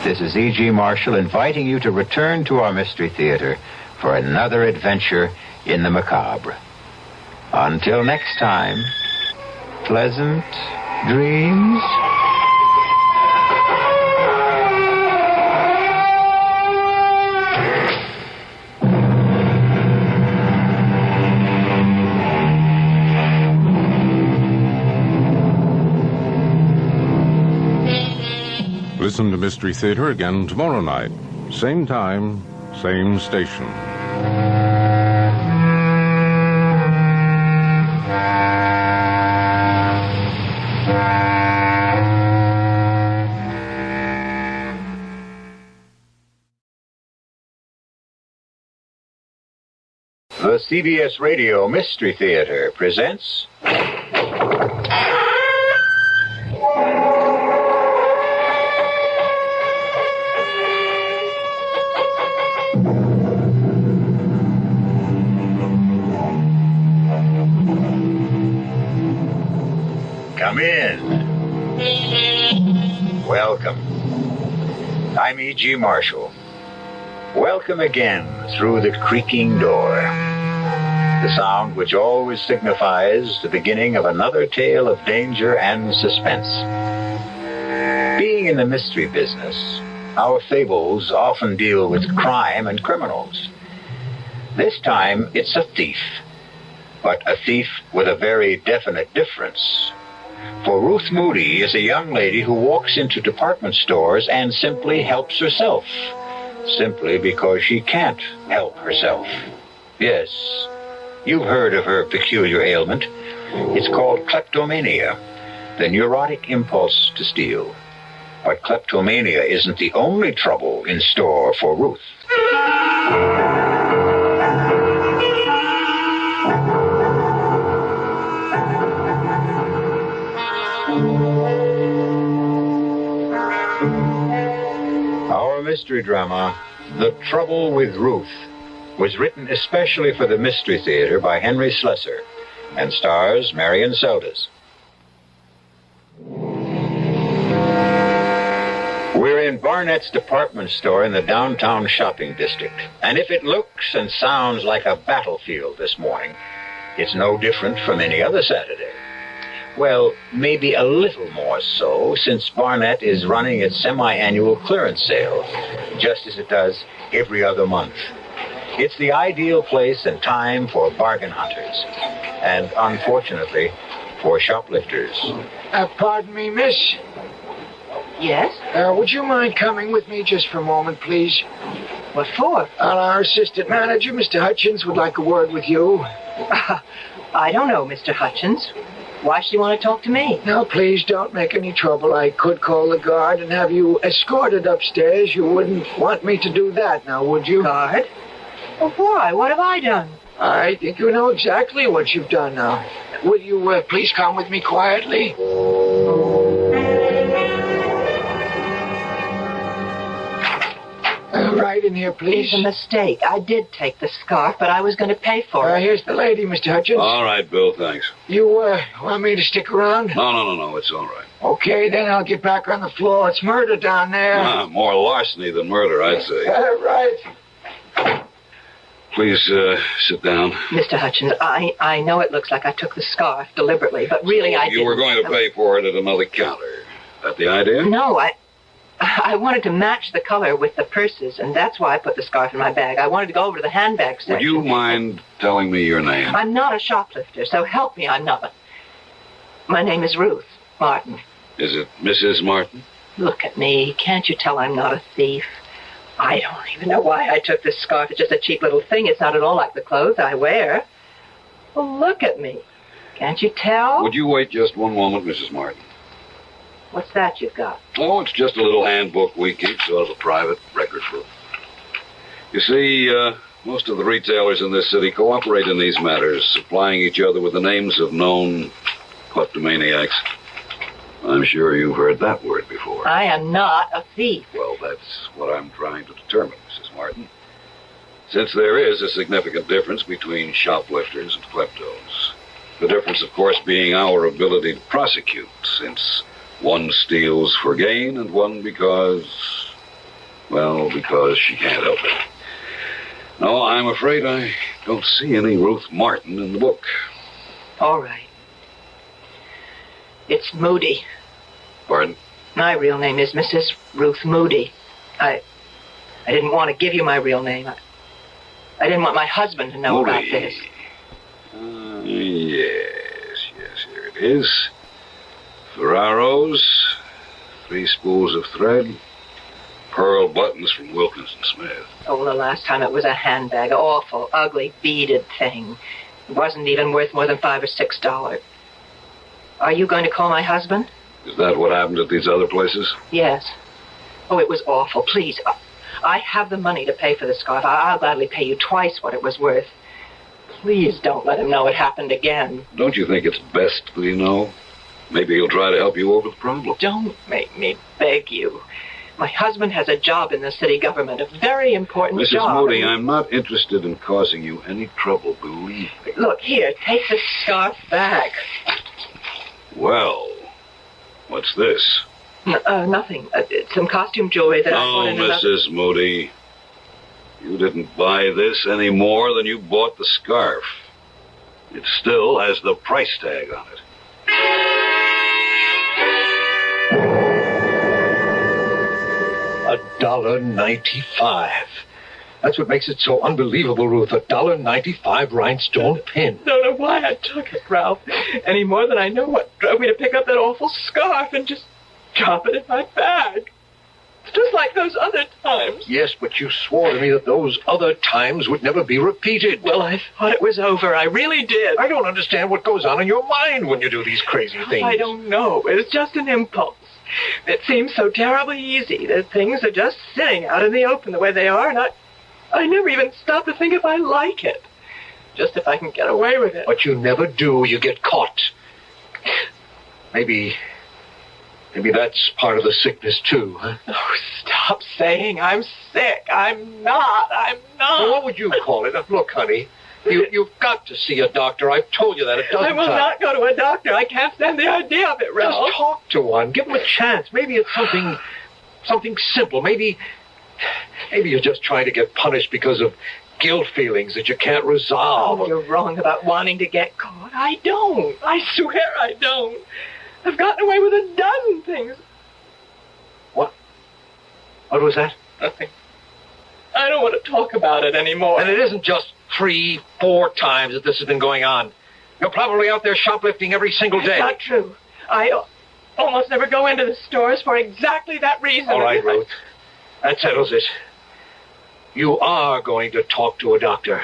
This is E.G. Marshall inviting you to return to our Mystery Theater for another adventure in the macabre. Until next time, pleasant dreams. Listen to Mystery Theater again tomorrow night. Same time, same station. The CBS Radio Mystery Theater presents... Come in. Welcome. I'm E.G. Marshall. Welcome again through the creaking door. The sound which always signifies the beginning of another tale of danger and suspense. Being in the mystery business, our fables often deal with crime and criminals. This time, it's a thief. But a thief with a very definite difference. For Ruth Moody is a young lady who walks into department stores and simply helps herself. Simply because she can't help herself. Yes, you've heard of her peculiar ailment. It's called kleptomania, the neurotic impulse to steal. But kleptomania isn't the only trouble in store for Ruth. Our mystery drama, The Trouble with Ruth, was written especially for the Mystery Theater by Henry Slessor and stars Marion Seldes. We're in Barnett's department store in the downtown shopping district, and if it looks and sounds like a battlefield this morning, it's no different from any other Saturday. Well, maybe a little more so, since Barnett is running its semi-annual clearance sale, just as it does every other month. It's the ideal place and time for bargain hunters, and unfortunately, for shoplifters. Pardon me, miss. Yes? Would you mind coming with me just for a moment, please? What for? Our assistant manager, Mr. Hutchins, would like a word with you. I don't know, Mr. Hutchins. Why should you want to talk to me? Now, please don't make any trouble. I could call the guard and have you escorted upstairs. You wouldn't want me to do that, now, would you? Guard? Well, why? What have I done? I think you know exactly what you've done now. Will you please come with me quietly? Right right in here, please? It's a mistake. I did take the scarf, but I was going to pay for it. Here's the lady, Mr. Hutchins. All right, Bill, thanks. You, want me to stick around? No, it's all right. Okay, then I'll get back on the floor. It's murder down there. More larceny than murder, I'd say. Right. Please, sit down. Mr. Hutchins, I know it looks like I took the scarf deliberately, but really I didn't. You were going to pay for it at another counter. That the idea? No, I wanted to match the color with the purses, and that's why I put the scarf in my bag. I wanted to go over to the handbag section. Would you mind telling me your name? I'm not a shoplifter, so help me, I'm not. My name is Ruth Martin. Is it Mrs. Martin? Look at me. Can't you tell I'm not a thief? I don't even know why I took this scarf. It's just a cheap little thing. It's not at all like the clothes I wear. Well, look at me. Can't you tell? Would you wait just one moment, Mrs. Martin? What's that you've got? Oh, it's just a little handbook we keep, sort of a private record book. You see, most of the retailers in this city cooperate in these matters, supplying each other with the names of known kleptomaniacs. I'm sure you've heard that word before. I am not a thief. Well, that's what I'm trying to determine, Mrs. Martin. Since there is a significant difference between shoplifters and kleptos. The difference, of course, being our ability to prosecute, since one steals for gain and one because she can't help it. No, I'm afraid I don't see any Ruth Martin in the book. All right. It's Moody. Pardon? My real name is Mrs. Ruth Moody. I didn't want to give you my real name. I didn't want my husband to know Moody. about this. Yes, here it is. Ferraros, 3 spools of thread, pearl buttons from Wilkinson Smith. Oh, the last time it was a handbag, an awful, ugly, beaded thing. It wasn't even worth more than $5 or $6. Are you going to call my husband? Is that what happened at these other places? Yes. Oh, it was awful. Please, I have the money to pay for the scarf. I'll gladly pay you twice what it was worth. Please don't let him know it happened again. Don't you think it's best that he know? Maybe he'll try to help you over the problem. Don't make me beg you. My husband has a job in the city government, a very important job. Mrs. Moody, I'm not interested in causing you any trouble, believe me. Look, here, take the scarf back. Well, what's this? Nothing. It's some costume jewelry that I bought in another... Mrs. Moody, you didn't buy this any more than you bought the scarf. It still has the price tag on it. $1.95. That's what makes it so unbelievable, Ruth. $1.95 rhinestone pin. I don't know why I took it, Ralph, any more than I know what drove me to pick up that awful scarf and just drop it in my bag. It's just like those other times. Yes, but you swore to me that those other times would never be repeated. Well, I thought it was over. I really did. I don't understand what goes on in your mind when you do these crazy things. I don't know. It's just an impulse. It seems so terribly easy that things are just sitting out in the open the way they are, and I never even stop to think if I like it. Just if I can get away with it. But you never do. You get caught. Maybe that's part of the sickness, too, huh? Oh, stop saying I'm sick. I'm not. Well, what would you call it? Look, honey, you've got to see a doctor. I've told you that a dozen times. I will not go to a doctor. I can't stand the idea of it, Ralph. Just talk to one. Give him a chance. Maybe it's something simple. Maybe you're just trying to get punished because of guilt feelings that you can't resolve. Oh, you're wrong about wanting to get caught. I don't. I swear I don't. I've gotten away with a dozen things. What? What was that? Nothing. I don't want to talk about it anymore. And it isn't just 3-4 times that this has been going on. You're probably out there shoplifting every single day. It's not true. I almost never go into the stores for exactly that reason. All right, Ruth. That settles it. You are going to talk to a doctor.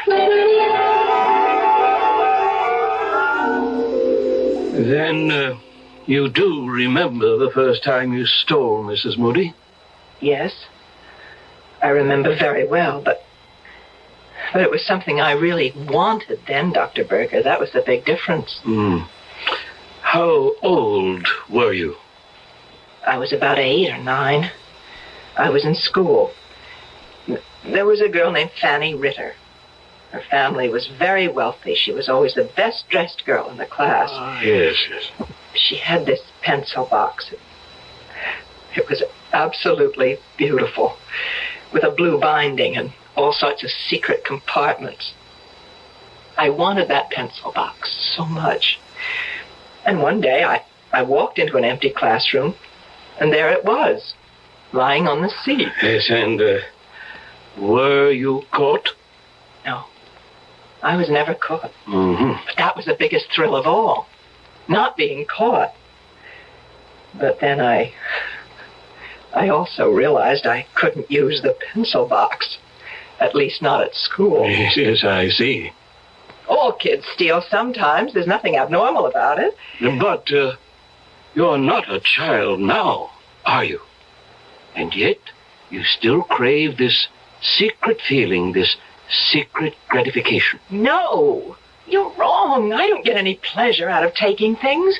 Then, you do remember the first time you stole, Mrs. Moody? Yes. I remember very well, but it was something I really wanted then, Dr. Berger. That was the big difference. How old were you? I was about 8 or 9. I was in school. There was a girl named Fanny Ritter. Her family was very wealthy. She was always the best-dressed girl in the class. Yes. She had this pencil box. It was absolutely beautiful, with a blue binding and all sorts of secret compartments. I wanted that pencil box so much. And one day I walked into an empty classroom, and there it was, lying on the seat. Yes, and were you caught? No. I was never caught. Mm-hmm. But that was the biggest thrill of all, not being caught. But then I also realized I couldn't use the pencil box, at least not at school. Yes, I see. All kids steal sometimes. There's nothing abnormal about it. But you're not a child now, are you? And yet you still crave this secret feeling, this secret gratification. No, you're wrong. I don't get any pleasure out of taking things.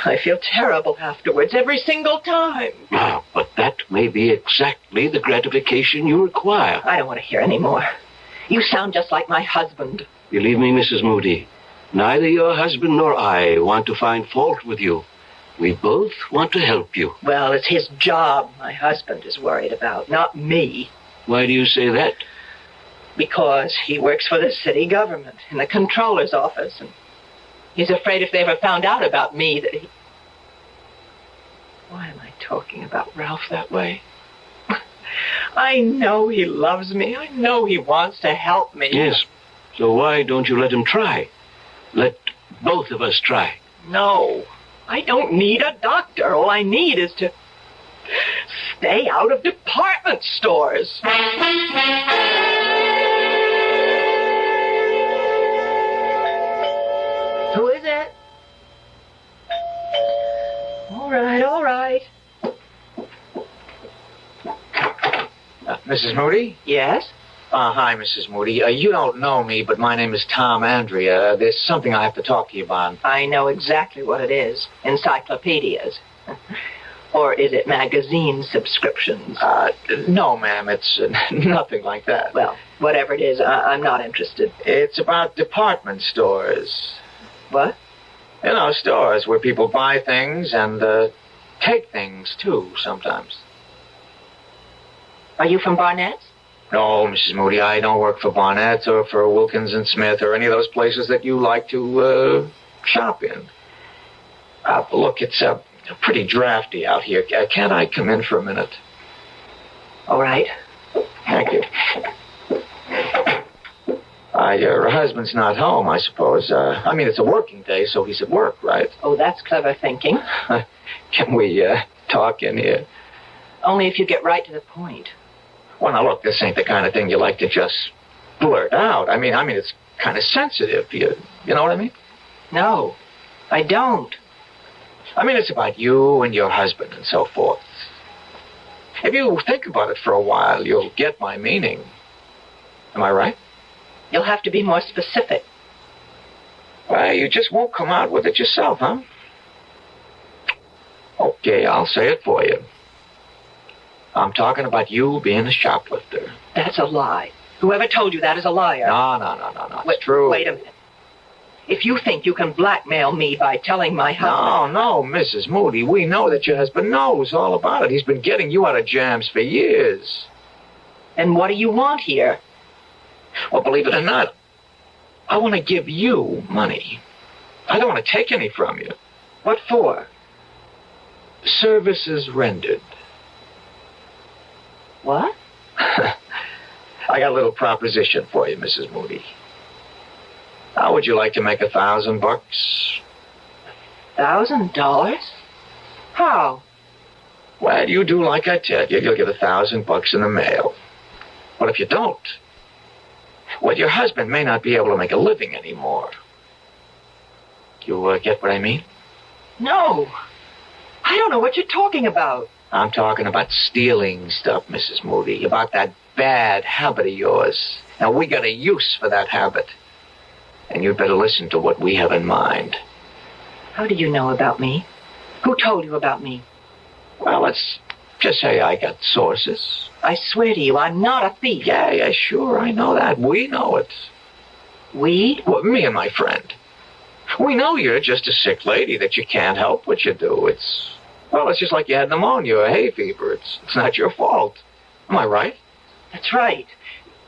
I feel terrible afterwards, every single time. Ah, but that may be exactly the gratification you require. I don't want to hear any more. You sound just like my husband. Believe me, Mrs. Moody, neither your husband nor I want to find fault with you. We both want to help you. Well, it's his job my husband is worried about, not me. Why do you say that? Because he works for the city government in the controller's office, and he's afraid if they ever found out about me that he... Why am I talking about Ralph that way? I know he loves me. I know he wants to help me. Yes. So why don't you let him try? Let both of us try. No. I don't need a doctor. All I need is to stay out of department stores. Who is it? All right. Mrs. Moody? Yes? Hi, Mrs. Moody. You don't know me, but my name is Tom Andrea. There's something I have to talk to you about. I know exactly what it is. Encyclopedias. Or is it magazine subscriptions? No, ma'am. It's nothing like that. Well, whatever it is, I'm not interested. It's about department stores. What? You know, stores where people buy things and take things, too, sometimes. Are you from Barnett's? No, Mrs. Moody, I don't work for Barnett's or for Wilkins and Smith or any of those places that you like to shop in. Look, it's pretty drafty out here. Can't I come in for a minute? All right. Thank you. Your husband's not home, I suppose. I mean, it's a working day, so he's at work, right? Oh, that's clever thinking. Can we talk in here? Only if you get right to the point. Well, now, look, this ain't the kind of thing you like to just blurt out. I mean, it's kind of sensitive. You know what I mean? No, I don't. I mean, it's about you and your husband and so forth. If you think about it for a while, you'll get my meaning. Am I right? You'll have to be more specific. Well, you just won't come out with it yourself, huh? Okay, I'll say it for you. I'm talking about you being a shoplifter. That's a lie. Whoever told you that is a liar. No. It's true. Wait a minute. If you think you can blackmail me by telling my husband... No, Mrs. Moody. We know that your husband knows all about it. He's been getting you out of jams for years. And what do you want here? Well, believe it or not, I want to give you money. I don't want to take any from you. What for? Services rendered. What? I got a little proposition for you, Mrs. Moody. How would you like to make $1,000? $1,000? How? Well, you do like I tell you. You'll get $1,000 in the mail. But if you don't, well, your husband may not be able to make a living anymore. You get what I mean? No. I don't know what you're talking about. I'm talking about stealing stuff, Mrs. Moody, about that bad habit of yours. Now, we got a use for that habit. And you'd better listen to what we have in mind. How do you know about me? Who told you about me? Well, it's Just say I got sources. I swear to you, I'm not a thief. Yeah, sure, I know that. We know it. We? Well, me and my friend. We know you're just a sick lady, that you can't help what you do. It's just like you had pneumonia or hay fever. It's not your fault. Am I right? That's right.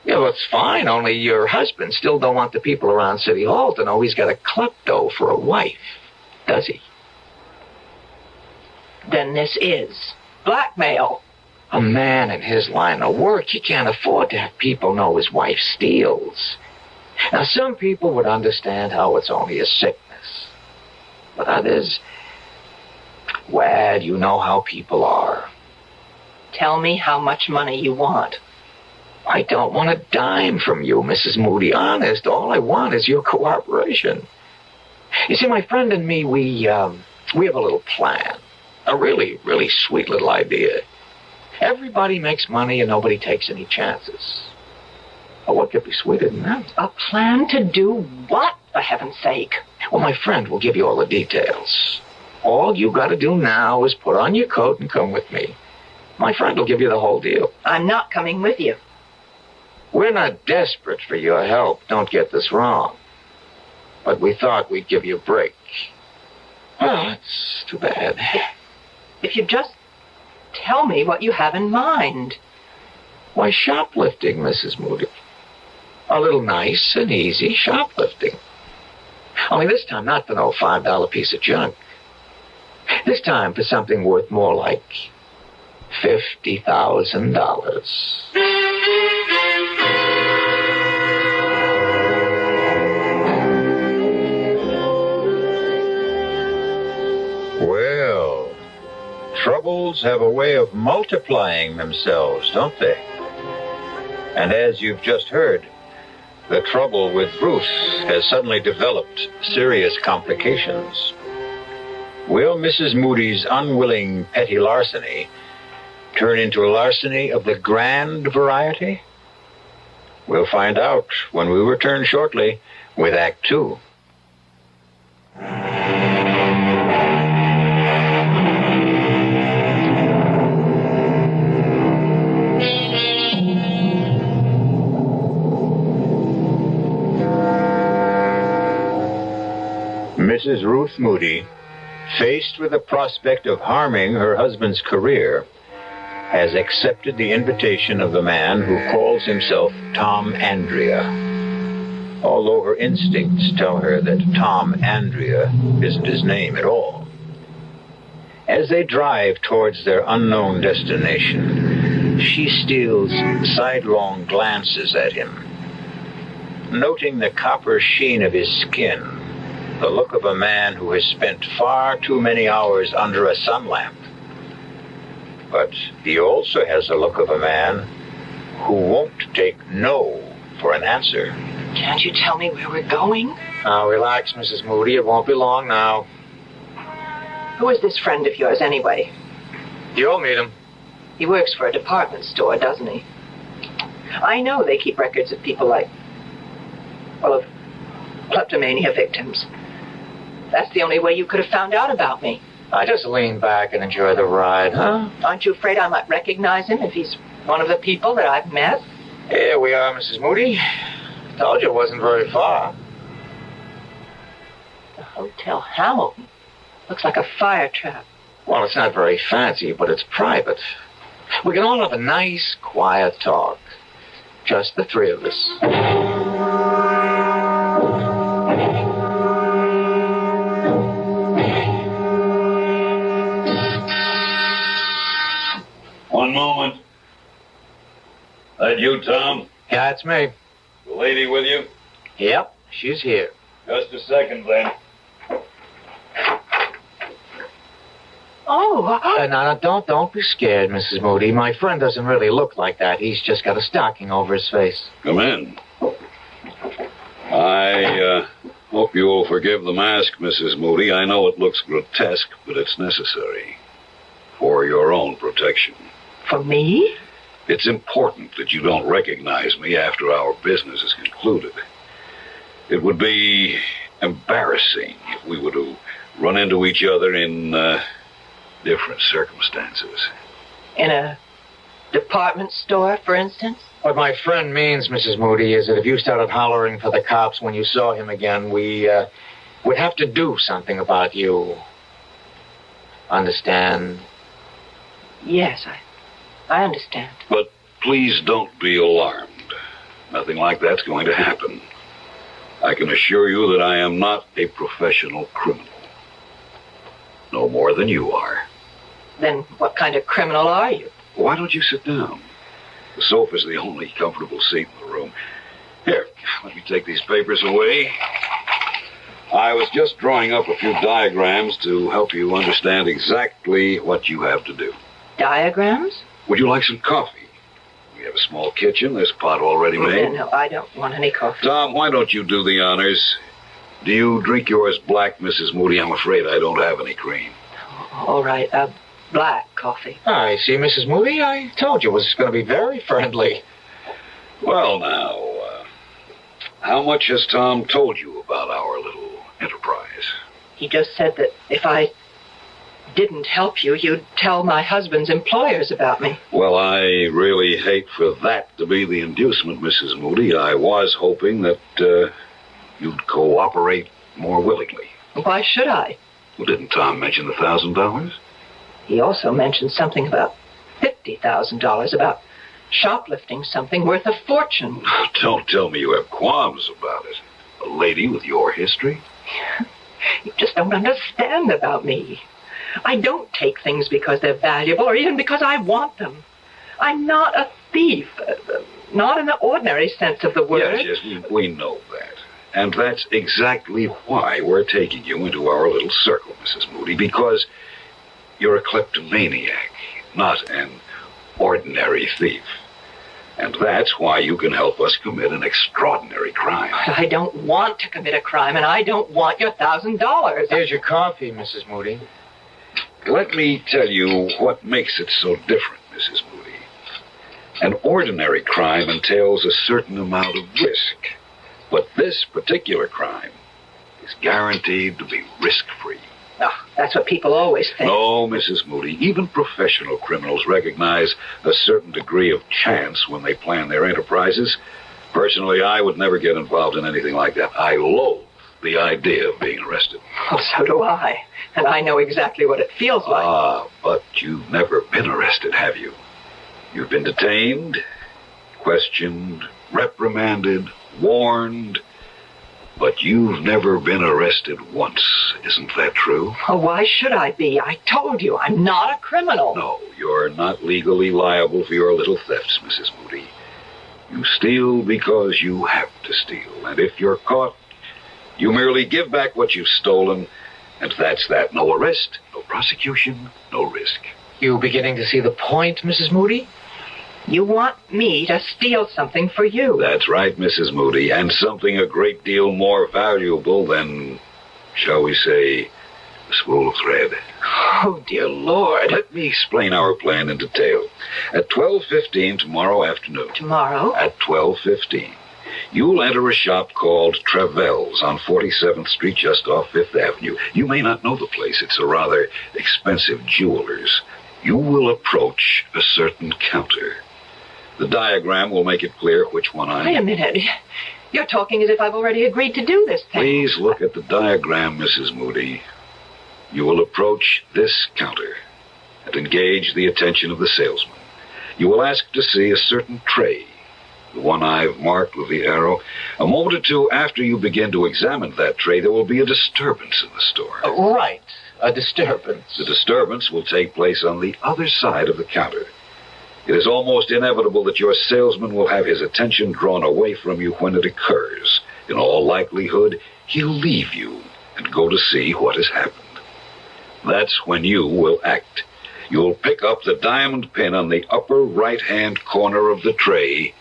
Yeah, well, it's fine, only your husband still don't want the people around City Hall to know he's got a klepto for a wife, does he? Then this is blackmail. A man in his line of work, he can't afford to have people know his wife steals. Now, some people would understand how it's only a sickness. But others, well, you know how people are. Tell me how much money you want. I don't want a dime from you, Mrs. Moody. Honest, all I want is your cooperation. You see, my friend and me, we have a little plan. A really, really sweet little idea. Everybody makes money and nobody takes any chances. Oh, what could be sweeter than that? A plan to do what, for heaven's sake? Well, my friend will give you all the details. All you got to do now is put on your coat and come with me. My friend will give you the whole deal. I'm not coming with you. We're not desperate for your help. Don't get this wrong. But we thought we'd give you a break. Well, it's too bad. If you just tell me what you have in mind. Why, shoplifting, Mrs. Moody. A little nice and easy shoplifting. Only this time not for no $5 piece of junk. This time for something worth more like $50,000. Well, troubles have a way of multiplying themselves, don't they? And as you've just heard, the trouble with Bruce has suddenly developed serious complications. Will Mrs. Moody's unwilling petty larceny turn into a larceny of the grand variety? We'll find out when we return shortly with Act 2. Mrs. Ruth Moody, faced with the prospect of harming her husband's career, has accepted the invitation of the man who calls himself Tom Andrea, although her instincts tell her that Tom Andrea isn't his name at all. As they drive towards their unknown destination, she steals sidelong glances at him, noting the copper sheen of his skin, the look of a man who has spent far too many hours under a sun lamp. But he also has the look of a man who won't take no for an answer. Can't you tell me where we're going? Now, relax, Mrs. Moody. It won't be long now. Who is this friend of yours, anyway? You'll meet him. He works for a department store, doesn't he? I know they keep records of people of kleptomania victims. That's the only way you could have found out about me. I just lean back and enjoy the ride, huh? Aren't you afraid I might recognize him if he's one of the people that I've met? Here we are, Mrs. Moody. Told you it wasn't very far. The Hotel Hamilton. Looks like a fire trap. Well, it's not very fancy, but it's private. We can all have a nice, quiet talk. Just the three of us. One moment. That you, Tom? Yeah, it's me. The lady with you? Yep, she's here. Just a second, then. Oh. No, don't be scared, Mrs. Moody. My friend doesn't really look like that. He's just got a stocking over his face. Come in. I hope you will forgive the mask, Mrs. Moody. I know it looks grotesque, but it's necessary. For your own protection. For me? It's important that you don't recognize me after our business is concluded. It would be embarrassing if we were to run into each other in different circumstances. In a department store, for instance? What my friend means, Mrs. Moody, is that if you started hollering for the cops when you saw him again, we would have to do something about you. Understand? Yes, I understand. But please don't be alarmed. Nothing like that's going to happen. I can assure you that I am not a professional criminal. No more than you are. Then what kind of criminal are you? Why don't you sit down? The sofa's the only comfortable seat in the room. Here, let me take these papers away. I was just drawing up a few diagrams to help you understand exactly what you have to do. Diagrams? Would you like some coffee? We have a small kitchen. There's a pot already made. No, I don't want any coffee. Tom, why don't you do the honors? Do you drink yours black, Mrs. Moody? I'm afraid I don't have any cream. All right, black coffee. I see, Mrs. Moody. I told you it was going to be very friendly. Well, now, how much has Tom told you about our little enterprise? He just said that if I didn't help you, you'd tell my husband's employers about me. Well, I really hate for that to be the inducement, Mrs. Moody. I was hoping that you'd cooperate more willingly. Why should I? Well, didn't Tom mention the $1,000? He also mentioned something about $50,000, about shoplifting something worth a fortune. Don't tell me you have qualms about it. A lady with your history? You just don't understand about me. I don't take things because they're valuable or even because I want them. I'm not a thief, not in the ordinary sense of the word. Yes, we know that. And that's exactly why we're taking you into our little circle, Mrs. Moody, because you're a kleptomaniac, not an ordinary thief. And that's why you can help us commit an extraordinary crime. I don't want to commit a crime, and I don't want your $1,000. Here's your coffee, Mrs. Moody. Let me tell you what makes it so different, Mrs. Moody. An ordinary crime entails a certain amount of risk. But this particular crime is guaranteed to be risk-free. Oh, that's what people always think. No, Mrs. Moody. Even professional criminals recognize a certain degree of chance when they plan their enterprises. Personally, I would never get involved in anything like that. I loathe the idea of being arrested. Oh, so do I. And I know exactly what it feels like. Ah, but you've never been arrested, have you? You've been detained, questioned, reprimanded, warned, but you've never been arrested once. Isn't that true? Oh, why should I be? I told you, I'm not a criminal. No, you're not legally liable for your little thefts, Mrs. Moody. You steal because you have to steal, and if you're caught, you merely give back what you've stolen, and that's that. No arrest, no prosecution, no risk. You beginning to see the point, Mrs. Moody? You want me to steal something for you. That's right, Mrs. Moody, and something a great deal more valuable than, shall we say, a spool of thread. Oh, dear Lord. Let me explain our plan in detail. At 12:15 tomorrow afternoon. Tomorrow? At 12:15. You'll enter a shop called Travell's on 47th Street, just off 5th Avenue. You may not know the place. It's a rather expensive jeweler's. You will approach a certain counter. The diagram will make it clear which one Wait a minute. You're talking as if I've already agreed to do this thing. Please look at the diagram, Mrs. Moody. You will approach this counter and engage the attention of the salesman. You will ask to see a certain tray, the one I've marked with the arrow. A moment or two after you begin to examine that tray, there will be a disturbance in the store. Right, a disturbance. The disturbance will take place on the other side of the counter. It is almost inevitable that your salesman will have his attention drawn away from you when it occurs. In all likelihood, he'll leave you and go to see what has happened. That's when you will act. You'll pick up the diamond pin on the upper right-hand corner of the tray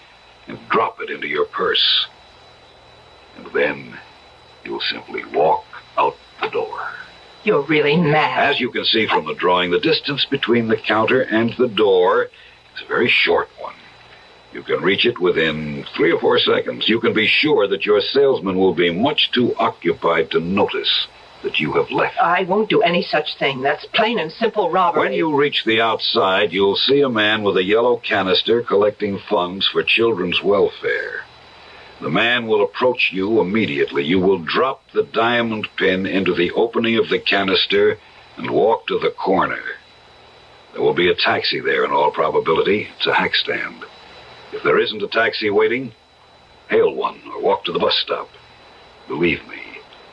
and drop it into your purse. And then you'll simply walk out the door. You're really mad. As you can see from the drawing, the distance between the counter and the door is a very short one. You can reach it within 3 or 4 seconds. You can be sure that your salesman will be much too occupied to notice that you have left. I won't do any such thing. That's plain and simple robbery. When you reach the outside, you'll see a man with a yellow canister collecting funds for children's welfare. The man will approach you immediately. You will drop the diamond pin into the opening of the canister and walk to the corner. There will be a taxi there in all probability. It's a hack stand. If there isn't a taxi waiting, hail one or walk to the bus stop. Believe me,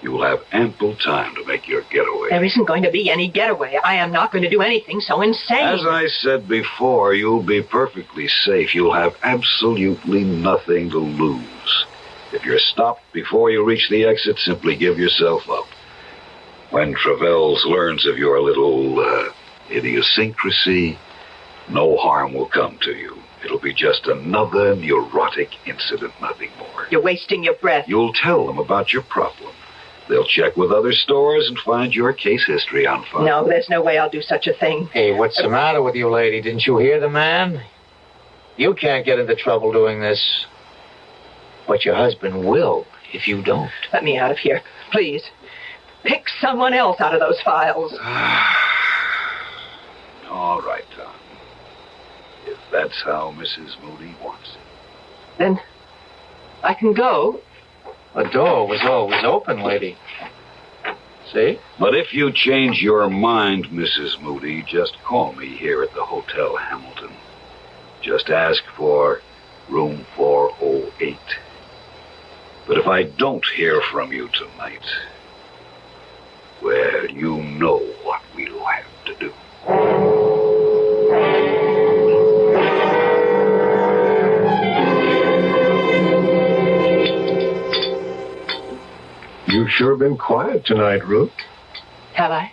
you will have ample time to make your getaway. There isn't going to be any getaway. I am not going to do anything so insane. As I said before, you'll be perfectly safe. You'll have absolutely nothing to lose. If you're stopped before you reach the exit, simply give yourself up. When Travels learns of your little idiosyncrasy, no harm will come to you. It'll be just another neurotic incident, nothing more. You're wasting your breath. You'll tell them about your problem. They'll check with other stores and find your case history on file. No, there's no way I'll do such a thing. Hey, what's the matter with you, lady? Didn't you hear the man? You can't get into trouble doing this. But your husband will if you don't. Let me out of here, please. Pick someone else out of those files. All right, Tom. If that's how Mrs. Moody wants it. Then I can go. The door was always open, lady. See? But if you change your mind, Mrs. Moody, just call me here at the Hotel Hamilton. Just ask for room 408. But if I don't hear from you tonight, well, you know what we'll have to do. You've sure been quiet tonight, Ruth. Have I?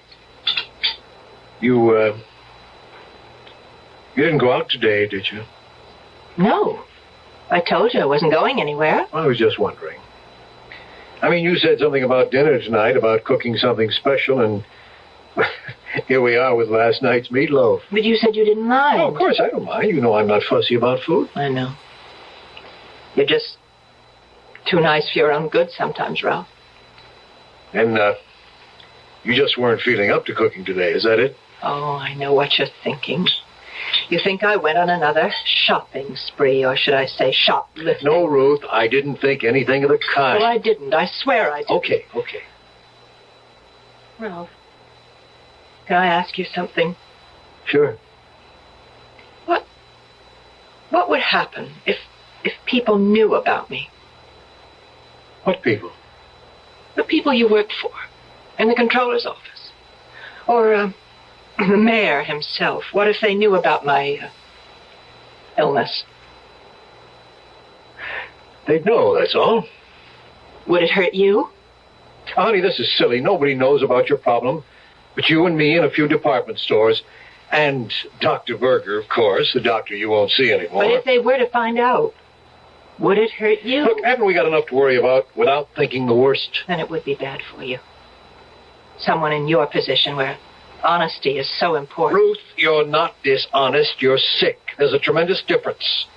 You didn't go out today, did you? No. I told you I wasn't going anywhere. I was just wondering. I mean, you said something about dinner tonight, about cooking something special, and here we are with last night's meatloaf. But you said you didn't mind. Oh, of course I don't mind. You know I'm not fussy about food. I know. You're just too nice for your own good sometimes, Ralph. And, you just weren't feeling up to cooking today, is that it? Oh, I know what you're thinking. You think I went on another shopping spree, or should I say shoplifting? No, Ruth, I didn't think anything of the kind. Well, I didn't. I swear I didn't. Okay. Ralph, can I ask you something? Sure. What would happen if people knew about me? What people? The people you worked for, in the controller's office. Or, the mayor himself. What if they knew about my illness? They'd know, that's all. Would it hurt you? Honey, this is silly. Nobody knows about your problem but you and me and a few department stores. And Dr. Berger, of course, the doctor you won't see anymore. But if they were to find out, would it hurt you? Look, haven't we got enough to worry about without thinking the worst? Then it would be bad for you. Someone in your position where honesty is so important. Ruth, you're not dishonest. You're sick. There's a tremendous difference.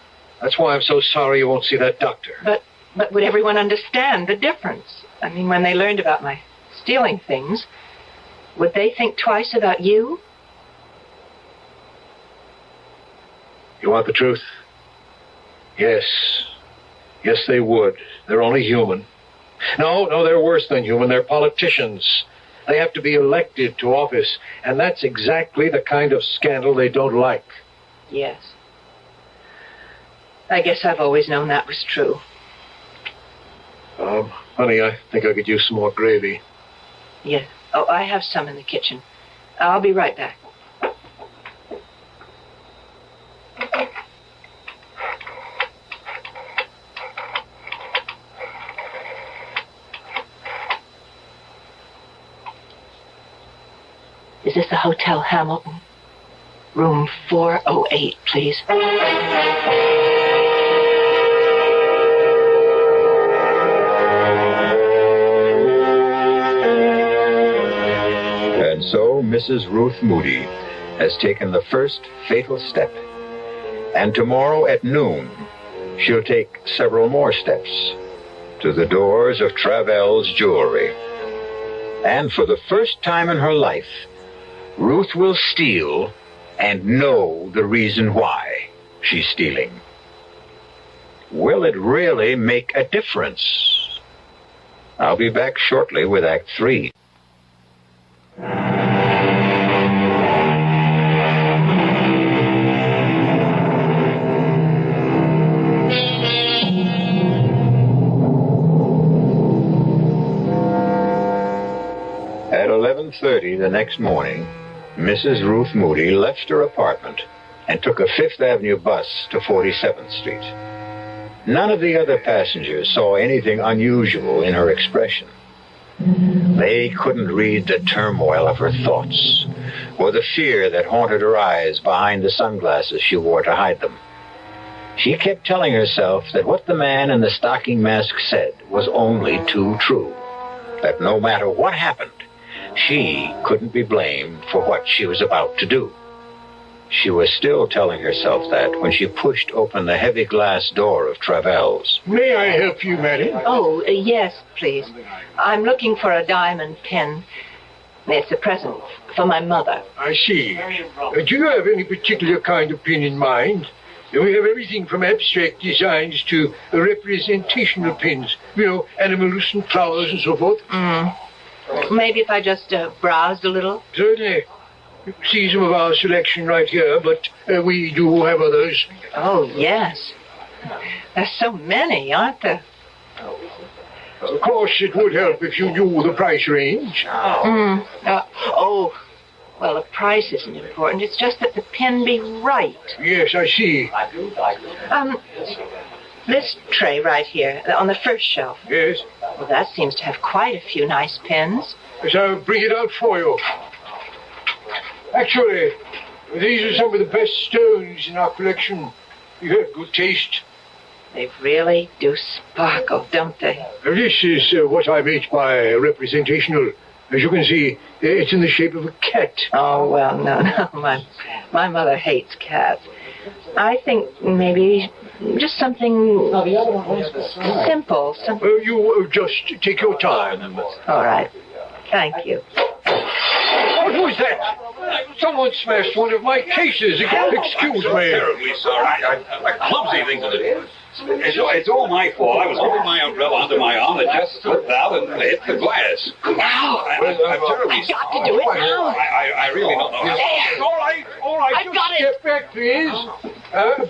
That's why I'm so sorry you won't see that doctor. But would everyone understand the difference? I mean, when they learned about my stealing things, would they think twice about you? You want the truth? Yes. Yes, they would. They're only human. No, they're worse than human. They're politicians. They have to be elected to office, and that's exactly the kind of scandal they don't like. Yes. I guess I've always known that was true. Honey, I think I could use some more gravy. Yes. Oh, I have some in the kitchen. I'll be right back. Is this the Hotel Hamilton? Room 408, please. And so Mrs. Ruth Moody has taken the first fatal step. And tomorrow at noon, she'll take several more steps to the doors of Travell's Jewelry. And for the first time in her life, Ruth will steal and know the reason why she's stealing. Will it really make a difference? I'll be back shortly with Act 3. At 11:30 the next morning, Mrs. Ruth Moody left her apartment and took a Fifth Avenue bus to 47th Street. None of the other passengers saw anything unusual in her expression. They couldn't read the turmoil of her thoughts or the fear that haunted her eyes behind the sunglasses she wore to hide them. She kept telling herself that what the man in the stocking mask said was only too true, that no matter what happened, she couldn't be blamed for what she was about to do. She was still telling herself that when she pushed open the heavy glass door of Travell's. May I help you, madam? Oh, yes, please. I'm looking for a diamond pin. It's a present for my mother. I see. Do you have any particular kind of pin in mind? We have everything from abstract designs to representational pins. You know, animals and flowers and so forth. Maybe if I just browsed a little? Certainly. You can see some of our selection right here, but we do have others. Oh, yes. There's so many, aren't there? Of course, it would help if you knew the price range. Well, the price isn't important. It's just that the pin be right. Yes, I see. This tray right here, on the first shelf. Yes? Well, that seems to have quite a few nice pins. Yes, I'll bring it out for you. Actually, these are some of the best stones in our collection. You have good taste. They really do sparkle, don't they? This is what I meant by representational. As you can see, it's in the shape of a cat. Oh, well, no. My mother hates cats. I think maybe just something simple. You just take your time. All right. Thank you. What was that? Someone smashed one of my cases. Excuse me. Terribly sorry. I clumsy thing to do. It's all my fault. I was holding my umbrella under my arm. It just slipped out and hit the glass. Now! I'm terribly I've got to do it now. I really don't know. All right. I've got it. Step back, please.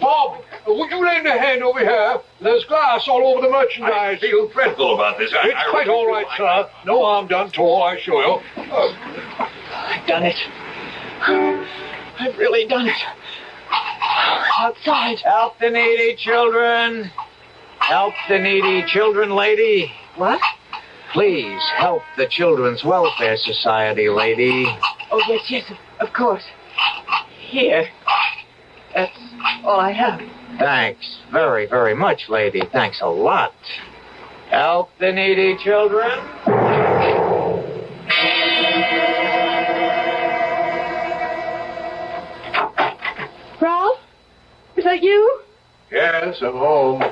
Bob, would you lend a hand over here? There's glass all over the merchandise. I feel dreadful about this. It's quite all right, sir. No harm done to all, I assure you. I've done it. I've really done it. Outside. Help the needy children. Help the needy children, lady. What? Please help the Children's Welfare Society, lady. Oh, yes, of course. Here. That's all I have. Thanks very, very much, lady. Thanks a lot. Help the needy children. Ralph? Is that you? Yes, I'm home.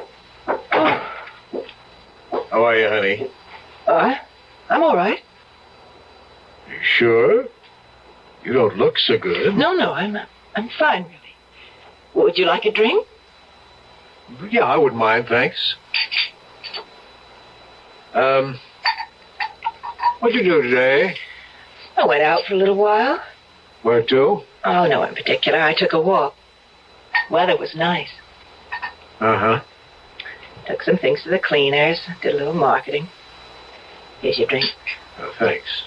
How are you, honey? I'm all right. You sure? You don't look so good. No, I'm fine, really. Would you like a drink? Yeah, I wouldn't mind, thanks. What'd you do today? I went out for a little while. Where to? Oh, no in particular. I took a walk. Weather was nice. Uh-huh. Took some things to the cleaners. Did a little marketing. Here's your drink. Oh, thanks.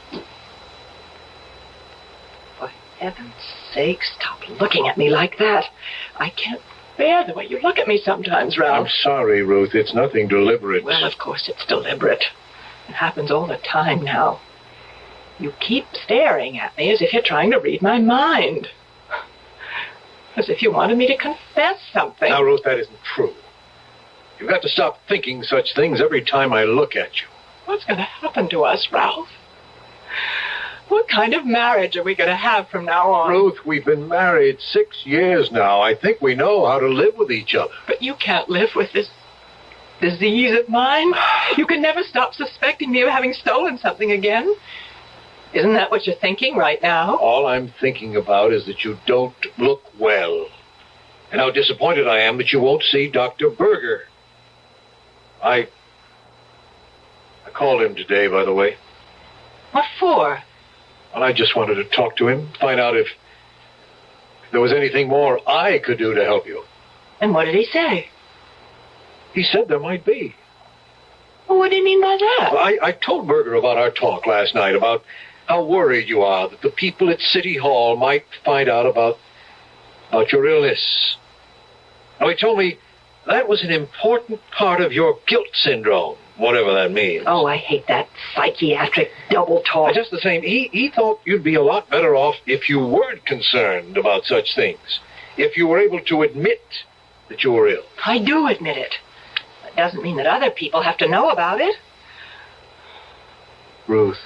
For heaven's sake, stop looking at me like that. I can't bear the way you look at me sometimes, Ralph. I'm sorry, Ruth. It's nothing deliberate. Well, of course it's deliberate. It happens all the time now. You keep staring at me as if you're trying to read my mind. As if you wanted me to confess something. Now, Ruth, that isn't true. You've got to stop thinking such things every time I look at you. What's going to happen to us, Ralph? What kind of marriage are we going to have from now on? Ruth, we've been married 6 years now. I think we know how to live with each other. But you can't live with this disease of mine. You can never stop suspecting me of having stolen something again. Isn't that what you're thinking right now? All I'm thinking about is that you don't look well. And how disappointed I am that you won't see Dr. Berger. I called him today, by the way. What for? Well, I just wanted to talk to him, find out if there was anything more I could do to help you. And what did he say? He said there might be. Well, what do you mean by that? Well, I told Berger about our talk last night, about how worried you are that the people at City Hall might find out about your illness. Now, he told me that was an important part of your guilt syndrome, whatever that means. Oh, I hate that psychiatric double talk. Just the same, he thought you'd be a lot better off if you weren't concerned about such things, if you were able to admit that you were ill. I do admit it. That doesn't mean that other people have to know about it. Ruth,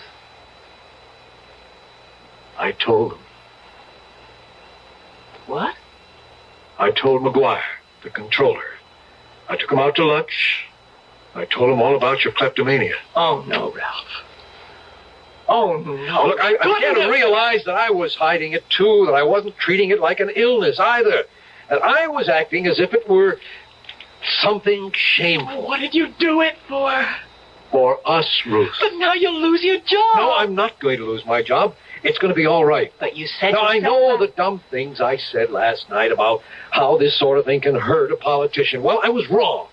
I told him. What? I told McGuire, the controller. I took him out to lunch. I told him all about your kleptomania. Oh, no, Ralph. Oh, no. Look, I began to realize that I was hiding it, too, that I wasn't treating it like an illness, either. That I was acting as if it were something shameful. What did you do it for? For us, Ruth. But now you'll lose your job. No, I'm not going to lose my job. It's going to be all right. But you said... Now, I know the dumb things I said last night about how this sort of thing can hurt a politician. Well, I was wrong.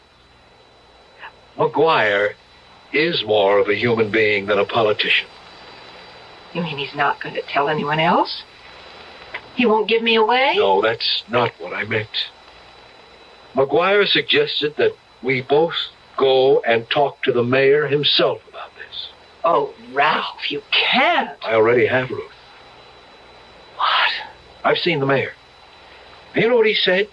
McGuire is more of a human being than a politician. You mean he's not going to tell anyone else? He won't give me away? No, that's not what I meant. McGuire suggested that we both go and talk to the mayor himself about this. Oh, Ralph, you can't. I already have, Ruth. What? I've seen the mayor. And you know what he said?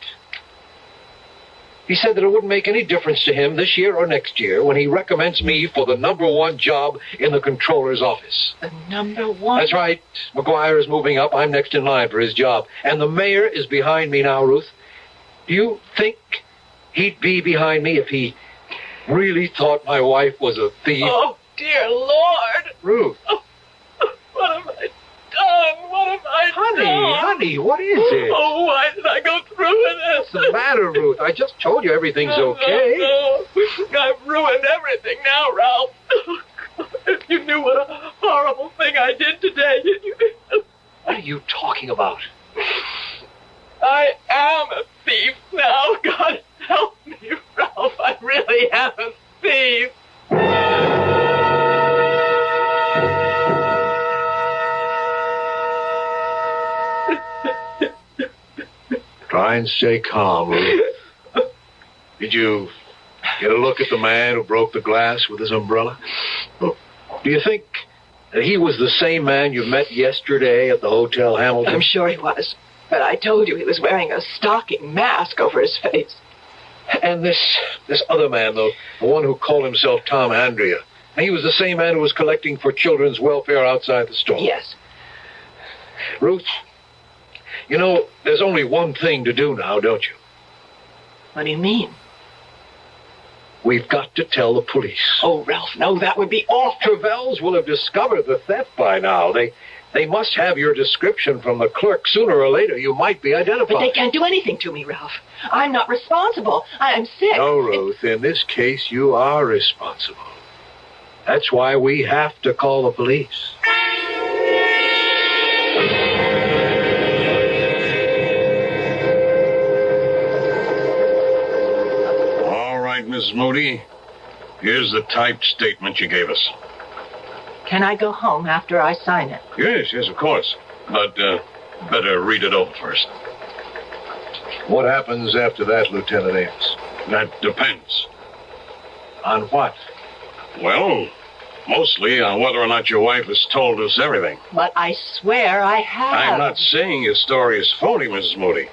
He said that it wouldn't make any difference to him this year or next year when he recommends me for the #1 job in the controller's office. The #1? That's right. McGuire is moving up. I'm next in line for his job. And the mayor is behind me now, Ruth. Do you think he'd be behind me if he really thought my wife was a thief? Oh, dear Lord. Ruth. Oh, what have I done? What have I done? Honey, what is it? Oh, why did I go through with this? What's the matter, Ruth? I just told you everything's okay. No. I've ruined everything now, Ralph. If you knew what a horrible thing I did today, What are you talking about? I am a thief now. God help me, Ralph. I really am a thief. Try and stay calm, Ruth. Did you get a look at the man who broke the glass with his umbrella? Do you think that he was the same man you met yesterday at the Hotel Hamilton? I'm sure he was. But I told you he was wearing a stocking mask over his face. And this other man, though, the one who called himself Tom Andrea, he was the same man who was collecting for children's welfare outside the store. Yes. Ruth, you know, there's only one thing to do now, don't you? What do you mean? We've got to tell the police. Oh, Ralph, no, that would be awful. Travels will have discovered the theft by now. They must have your description from the clerk. Sooner or later, you might be identified. But they can't do anything to me, Ralph. I'm not responsible. I'm sick. No, Ruth, in this case, you are responsible. That's why we have to call the police. All right, Mrs. Moody. Here's the typed statement you gave us. Can I go home after I sign it? Yes, of course. But better read it over first. What happens after that, Lieutenant Ames? That depends. On what? Well, mostly on whether or not your wife has told us everything. But I swear I have. I'm not saying your story is phony, Mrs. Moody.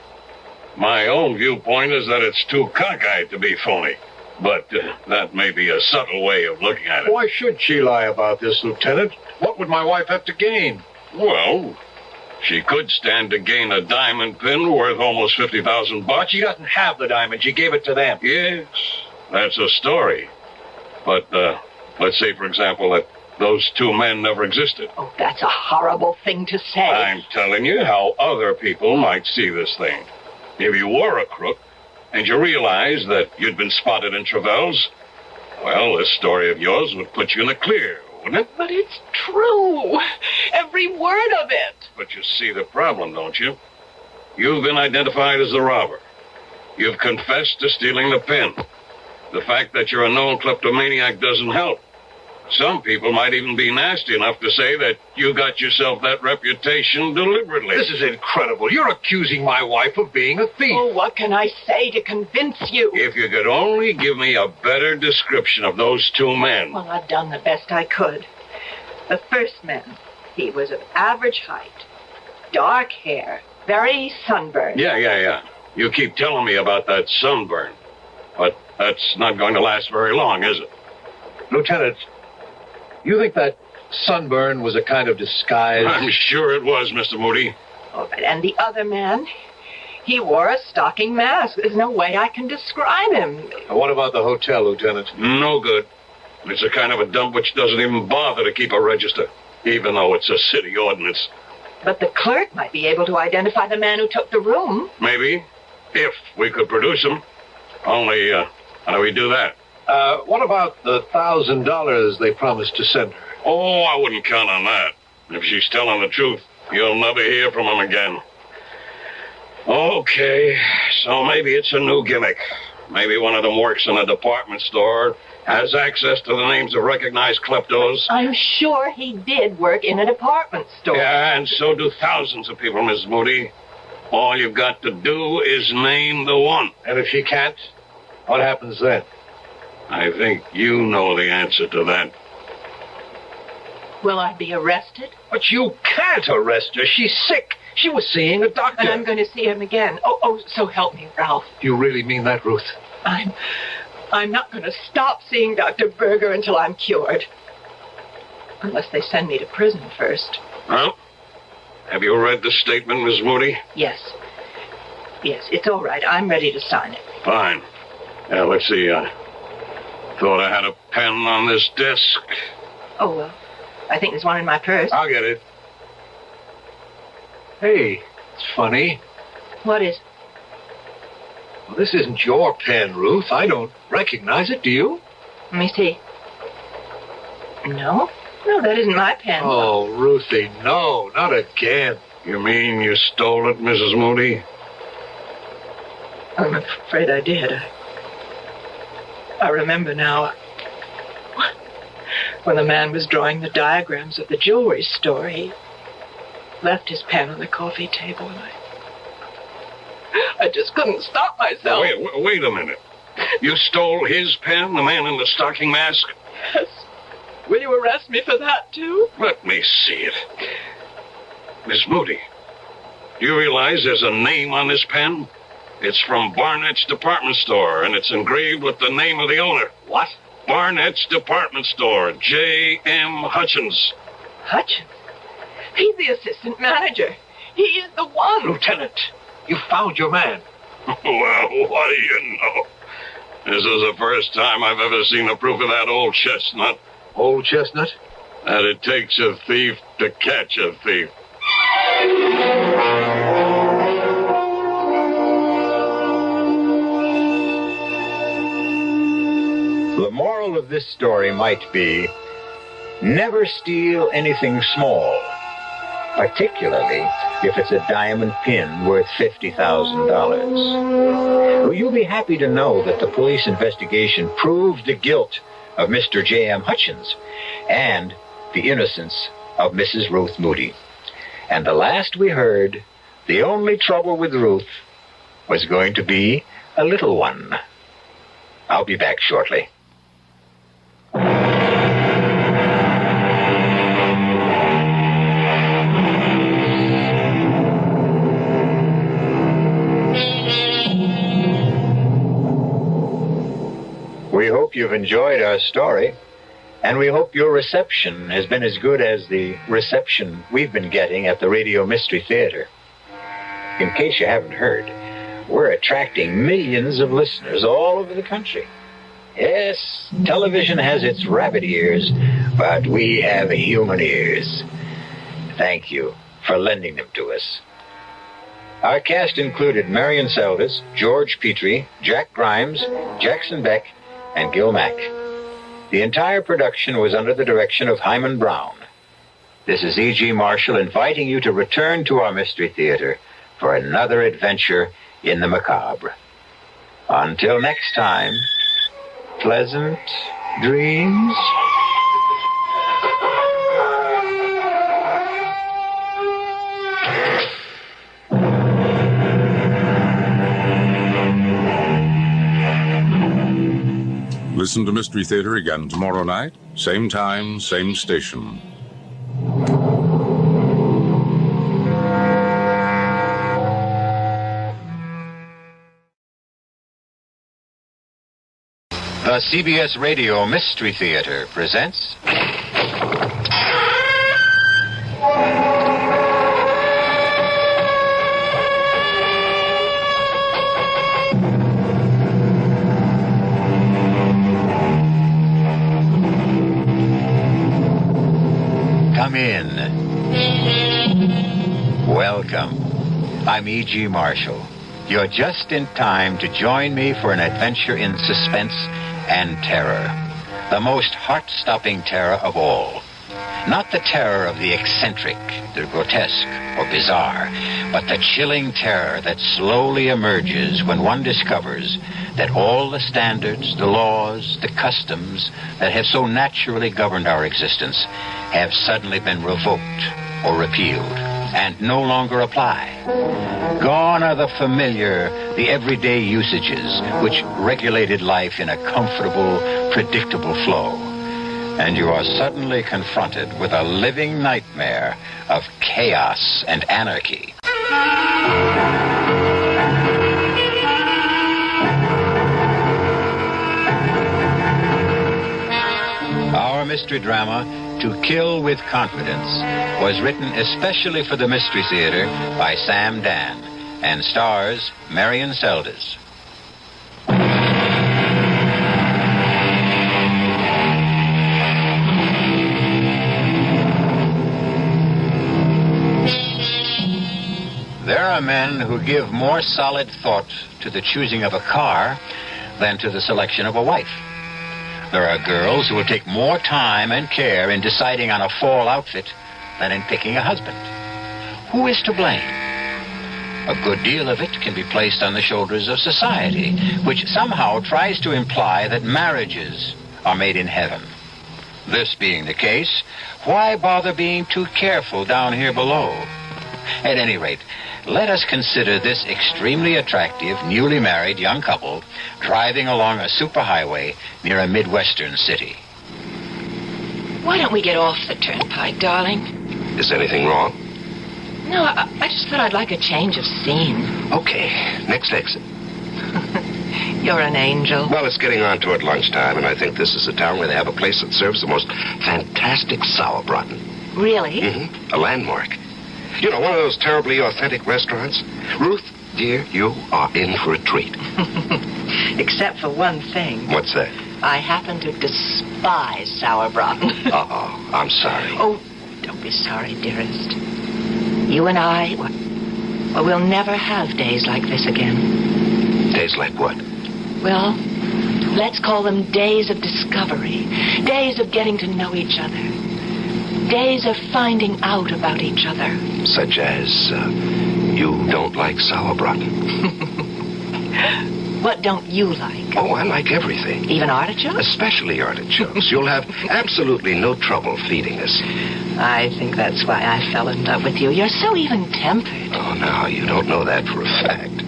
My own viewpoint is that it's too cockeyed to be phony. But that may be a subtle way of looking at it. Why should she lie about this, Lieutenant? What would my wife have to gain? Well, she could stand to gain a diamond pin worth almost $50,000. She doesn't have the diamond. She gave it to them. Yes, that's a story. But let's say, for example, that those two men never existed. Oh, that's a horrible thing to say. I'm telling you how other people might see this thing. If you were a crook, and you realized that you'd been spotted in Travels, well, this story of yours would put you in the clear, wouldn't it? But it's true. Every word of it. But you see the problem, don't you? You've been identified as the robber. You've confessed to stealing the pen. The fact that you're a known kleptomaniac doesn't help. Some people might even be nasty enough to say that you got yourself that reputation deliberately. This is incredible. You're accusing my wife of being a thief. Oh, what can I say to convince you? If you could only give me a better description of those two men. Well, I've done the best I could. The first man, he was of average height, dark hair, very sunburned. Yeah. You keep telling me about that sunburn. But that's not going to last very long, is it? Lieutenant, you think that sunburn was a kind of disguise? I'm sure it was, Mr. Moody. All right, and the other man, he wore a stocking mask. There's no way I can describe him. What about the hotel, Lieutenant? No good. It's a kind of a dump which doesn't even bother to keep a register, even though it's a city ordinance. But the clerk might be able to identify the man who took the room. Maybe, if we could produce him. Only, how do we do that? What about the $1,000 they promised to send her? Oh, I wouldn't count on that. If she's telling the truth, you'll never hear from him again. Okay, so maybe it's a new gimmick. Maybe one of them works in a department store, has access to the names of recognized kleptos. I'm sure he did work in a department store. Yeah, and so do thousands of people, Mrs. Moody. All you've got to do is name the one. And if she can't, what happens then? I think you know the answer to that. Will I be arrested? But you can't arrest her. She's sick. She was seeing a doctor. And I'm going to see him again. Oh, so help me, Ralph. You really mean that, Ruth? I'm not going to stop seeing Dr. Berger until I'm cured. Unless they send me to prison first. Well, have you read the statement, Miss Moody? Yes, it's all right. I'm ready to sign it. Fine. Yeah, let's see. Thought I had a pen on this desk. Oh, well, I think there's one in my purse. I'll get it. Hey, it's funny. What is? Well, this isn't your pen, Ruth. I don't recognize it, do you? Let me see. No, that isn't my pen. Oh, Ruthie, no, not again. You mean you stole it, Mrs. Moody? I'm afraid I did. I remember now. When the man was drawing the diagrams of the jewelry store, he left his pen on the coffee table, and I just couldn't stop myself. Wait a minute. You stole his pen, the man in the stocking mask? Yes. Will you arrest me for that, too? Let me see it. Miss Moody, do you realize there's a name on this pen? It's from Barnett's department store, and it's engraved with the name of the owner. What? Barnett's department store, J.M. Hutchins. Hutchins? He's the assistant manager. He's the one. Lieutenant, you found your man. Well, what do you know? This is the first time I've ever seen the proof of that old chestnut. Old chestnut? That it takes a thief to catch a thief. The moral of this story might be, never steal anything small, particularly if it's a diamond pin worth $50,000. Well, you'll be happy to know that the police investigation proved the guilt of Mr. J.M. Hutchins and the innocence of Mrs. Ruth Moody. And the last we heard, the only trouble with Ruth was going to be a little one. I'll be back shortly. We hope you've enjoyed our story, and we hope your reception has been as good as the reception we've been getting at the Radio Mystery Theater. In case you haven't heard, we're attracting millions of listeners all over the country. Yes, television has its rabbit ears, but we have human ears. Thank you for lending them to us. Our cast included Marion Seldes, George Petrie, Jack Grimes, Jackson Beck, and Gil Mack. The entire production was under the direction of Hyman Brown. This is E.G. Marshall inviting you to return to our Mystery Theater for another adventure in the macabre. Until next time, pleasant dreams. Listen to Mystery Theater again tomorrow night, same time, same station. The CBS Radio Mystery Theater presents... Come in. Welcome. I'm E.G. Marshall. You're just in time to join me for an adventure in suspense and terror. The most heart-stopping terror of all. Not the terror of the eccentric, the grotesque, or bizarre, but the chilling terror that slowly emerges when one discovers that all the standards, the laws, the customs that have so naturally governed our existence have suddenly been revoked or repealed and no longer apply. Gone are the familiar, the everyday usages which regulated life in a comfortable, predictable flow. And you are suddenly confronted with a living nightmare of chaos and anarchy. Our mystery drama, To Kill with Confidence, was written especially for the Mystery Theater by Sam Dan and stars Marion Seldes. There are men who give more solid thought to the choosing of a car than to the selection of a wife. There are girls who will take more time and care in deciding on a fall outfit than in picking a husband. Who is to blame? A good deal of it can be placed on the shoulders of society, which somehow tries to imply that marriages are made in heaven. This being the case, why bother being too careful down here below? At any rate, let us consider this extremely attractive, newly married young couple driving along a superhighway near a Midwestern city. Why don't we get off the turnpike, darling? Is anything wrong? No, I just thought I'd like a change of scene. Okay, next exit. You're an angel. Well, it's getting on toward lunchtime, and I think this is a town where they have a place that serves the most fantastic sauerbraten. Really? Mm-hmm. A landmark. You know, one of those terribly authentic restaurants. Ruth, dear, you are in for a treat. Except for one thing. What's that? I happen to despise sauerbraten. Uh-oh, I'm sorry. Oh, don't be sorry, dearest. You and I, well, we'll never have days like this again. Days like what? Well, let's call them days of discovery. Days of getting to know each other. Days of finding out about each other. Such as, you don't like sauerbraten. What don't you like? Oh, I like everything. Even artichokes? Especially artichokes. You'll have absolutely no trouble feeding us. I think that's why I fell in love with you. You're so even-tempered. Oh, now, you don't know that for a fact.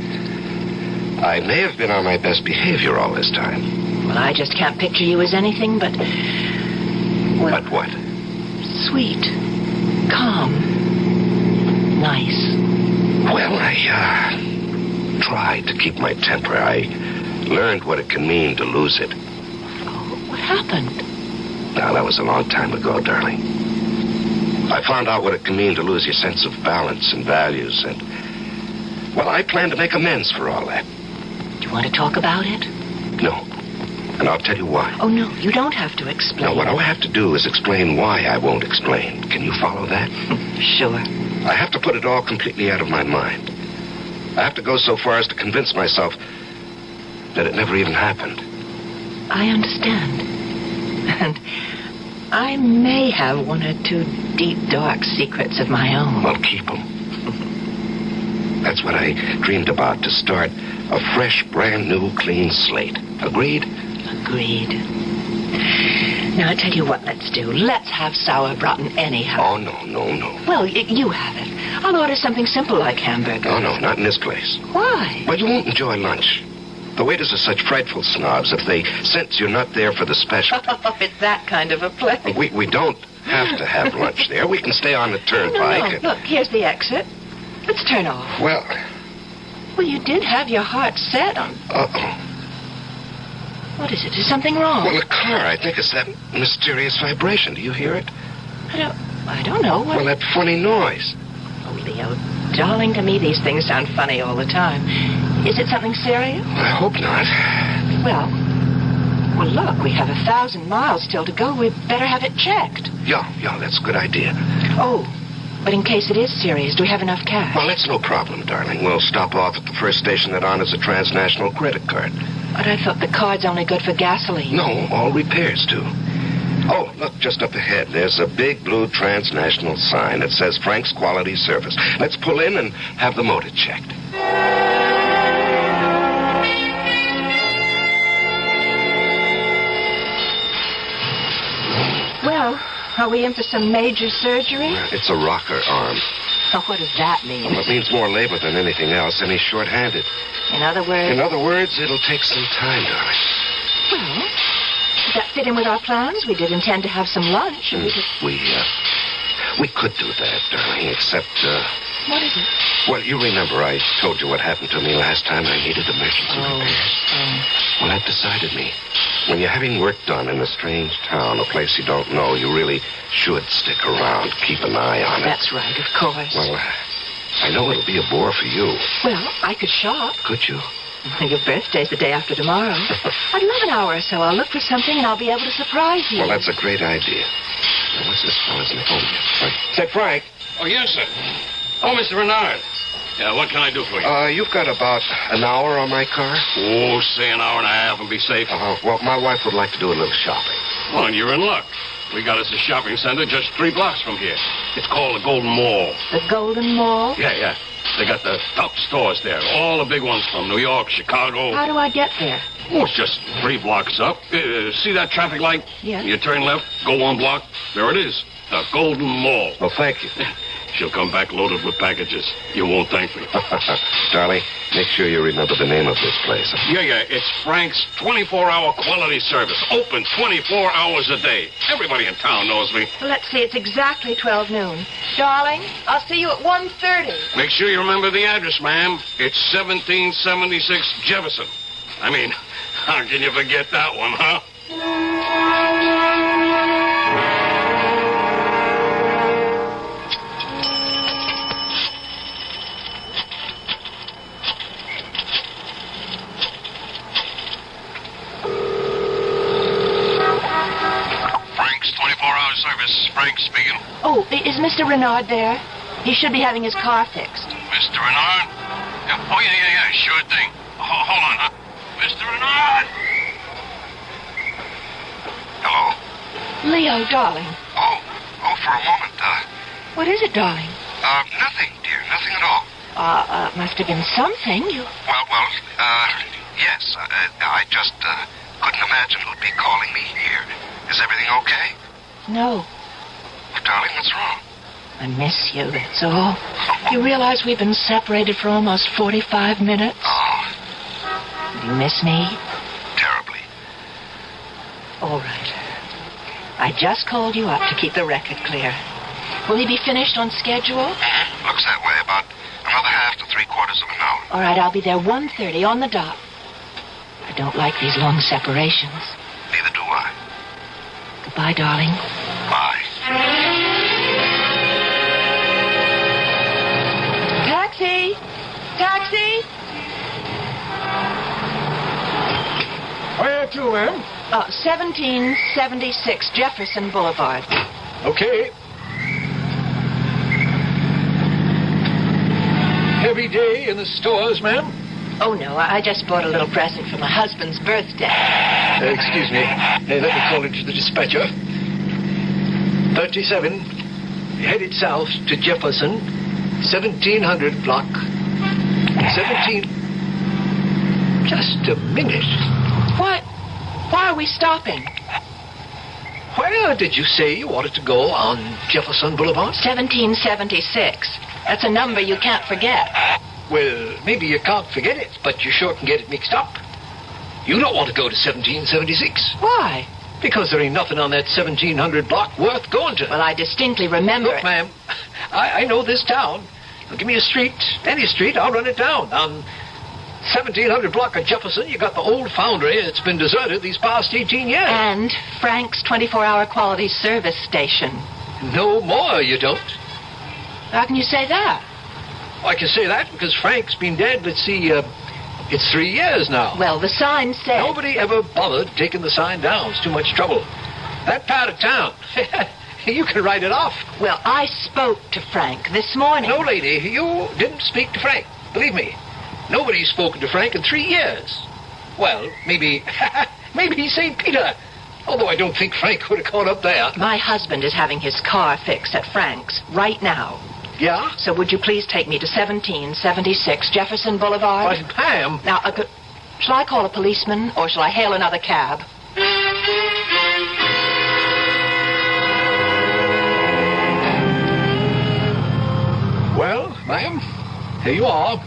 I may have been on my best behavior all this time. Well, I just can't picture you as anything but... Well, but what? Sweet. Calm. Nice. Well, I tried to keep my temper. I learned what it can mean to lose it. Oh, what happened? Now, that was a long time ago, darling. I found out what it can mean to lose your sense of balance and values, and, well, I plan to make amends for all that. Do you want to talk about it? No. And I'll tell you why. Oh, no, you don't have to explain. No, what I have to do is explain why I won't explain. Can you follow that? Sure. I have to put it all completely out of my mind. I have to go so far as to convince myself that it never even happened. I understand. And I may have one or two deep, dark secrets of my own. Well, keep them. That's what I dreamed about, to start a fresh, brand new, clean slate. Agreed? Agreed. Now, I tell you what let's do. Let's have sauerbraten anyhow. Oh, no. Well, you have it. I'll order something simple like hamburgers. Oh, no, not in this place. Why? Well, you won't enjoy lunch. The waiters are such frightful snobs. If they sense you're not there for the special. Oh, it's that kind of a place. We don't have to have lunch there. We can stay on the turnpike. No. Look, here's the exit. Let's turn off. Well, you did have your heart set on... Uh-oh. What is it? Is something wrong? Well, the car. I think it's that mysterious vibration. Do you hear it? I don't know. What... Well, that funny noise. Oh, Leo, darling, to me these things sound funny all the time. Is it something serious? I hope not. Well, look, we have 1,000 miles still to go. We'd better have it checked. Yeah, that's a good idea. Oh, but in case it is serious, do we have enough cash? Well, that's no problem, darling. We'll stop off at the first station that honors a transnational credit card. But I thought the card's only good for gasoline. No, all repairs do. Oh, look, just up ahead, there's a big blue transnational sign that says Frank's Quality Service. Let's pull in and have the motor checked. Well, are we in for some major surgery? It's a rocker arm. Oh, what does that mean? Well, it means more labor than anything else, and he's short-handed. In other words? In other words, it'll take some time, darling. Well, does that fit in with our plans? We did intend to have some lunch. And We could do that, darling, except, What is it? Well, you remember I told you what happened to me last time I needed emergency repairs? Well, that decided me. When you're having work done in a strange town, a place you don't know, you really should stick around, keep an eye on it. That's right, of course. Well, I know it'll be a bore for you. Well, I could shop. Could you? Your birthday's the day after tomorrow. I'd love an hour or so. I'll look for something and I'll be able to surprise you. Well, that's a great idea. Now, what's this fella's name? Oh, yeah. Say, Frank. Oh, yes, sir. Oh, Mr. Renard. Yeah, what can I do for you? You've got about an hour on my car? Oh, say an hour and a half and be safe. Well, my wife would like to do a little shopping. Well, you're in luck. We got us a shopping center just 3 blocks from here. It's called the Golden Mall. The Golden Mall? Yeah. They got the top stores there. All the big ones from New York, Chicago. How do I get there? Oh, it's just 3 blocks up. See that traffic light? Yeah. You turn left, go 1 block. There it is. The Golden Mall. Well, thank you. She'll come back loaded with packages. You won't thank me. Darling, make sure you remember the name of this place. Yeah. It's Frank's 24-hour quality service. Open 24 hours a day. Everybody in town knows me. Well, let's see. It's exactly 12 noon. Darling, I'll see you at 1:30. Make sure you remember the address, ma'am. It's 1776 Jefferson. I mean, how can you forget that one, huh? Service. Frank speaking. Oh, is Mr. Renard there? He should be having his car fixed. Mr. Renard? Oh, yeah. Sure thing. Hold on, huh? Mr. Renard! Hello? Leo, darling. Oh, for a moment, What is it, darling? Nothing, dear. Nothing at all. Must have been something. Well, yes. I just, couldn't imagine who'd be calling me here. Is everything okay? No. Darling, what's wrong? I miss you, that's all. You realize we've been separated for almost 45 minutes? Oh. Do you miss me? Terribly. All right. I just called you up to keep the record clear. Will he be finished on schedule? Mm-hmm. Looks that way. About another half to 3/4 of an hour. All right, I'll be there 1:30 on the dot. I don't like these long separations. Neither do I. Goodbye, darling. Bye. Taxi! Taxi! Quick! to, ma'am? 1776 Jefferson Boulevard. Okay. Heavy day in the stores, ma'am? Oh, no, I just bought a little present for my husband's birthday. Excuse me. Let me call into the dispatcher. 37, headed south to Jefferson, 1700 block. 17... Just a minute. What? Why are we stopping? Where did you say you wanted to go on Jefferson Boulevard? 1776. That's a number you can't forget. Well, maybe you can't forget it, but you sure can get it mixed up. You don't want to go to 1776. Why? Because there ain't nothing on that 1700 block worth going to. Well, I distinctly remember Look, ma'am, I know this town. Now, give me a street, any street, I'll run it down. On 1700 block of Jefferson, you got the old foundry. It's been deserted these past 18 years. And Frank's 24-hour quality service station. No more, you don't. How can you say that? Well, I can say that because Frank's been dead, let's see, it's 3 years now. Well, the sign said... Nobody ever bothered taking the sign down. It's too much trouble. That part of town, you can write it off. Well, I spoke to Frank this morning. No, lady, you didn't speak to Frank. Believe me. Nobody's spoken to Frank in 3 years. Well, maybe St. Peter. Although I don't think Frank would have gone up there. My husband is having his car fixed at Frank's right now. Yeah? So would you please take me to 1776 Jefferson Boulevard? But, ma'am... Now, shall I call a policeman or shall I hail another cab? Well, ma'am, here you are.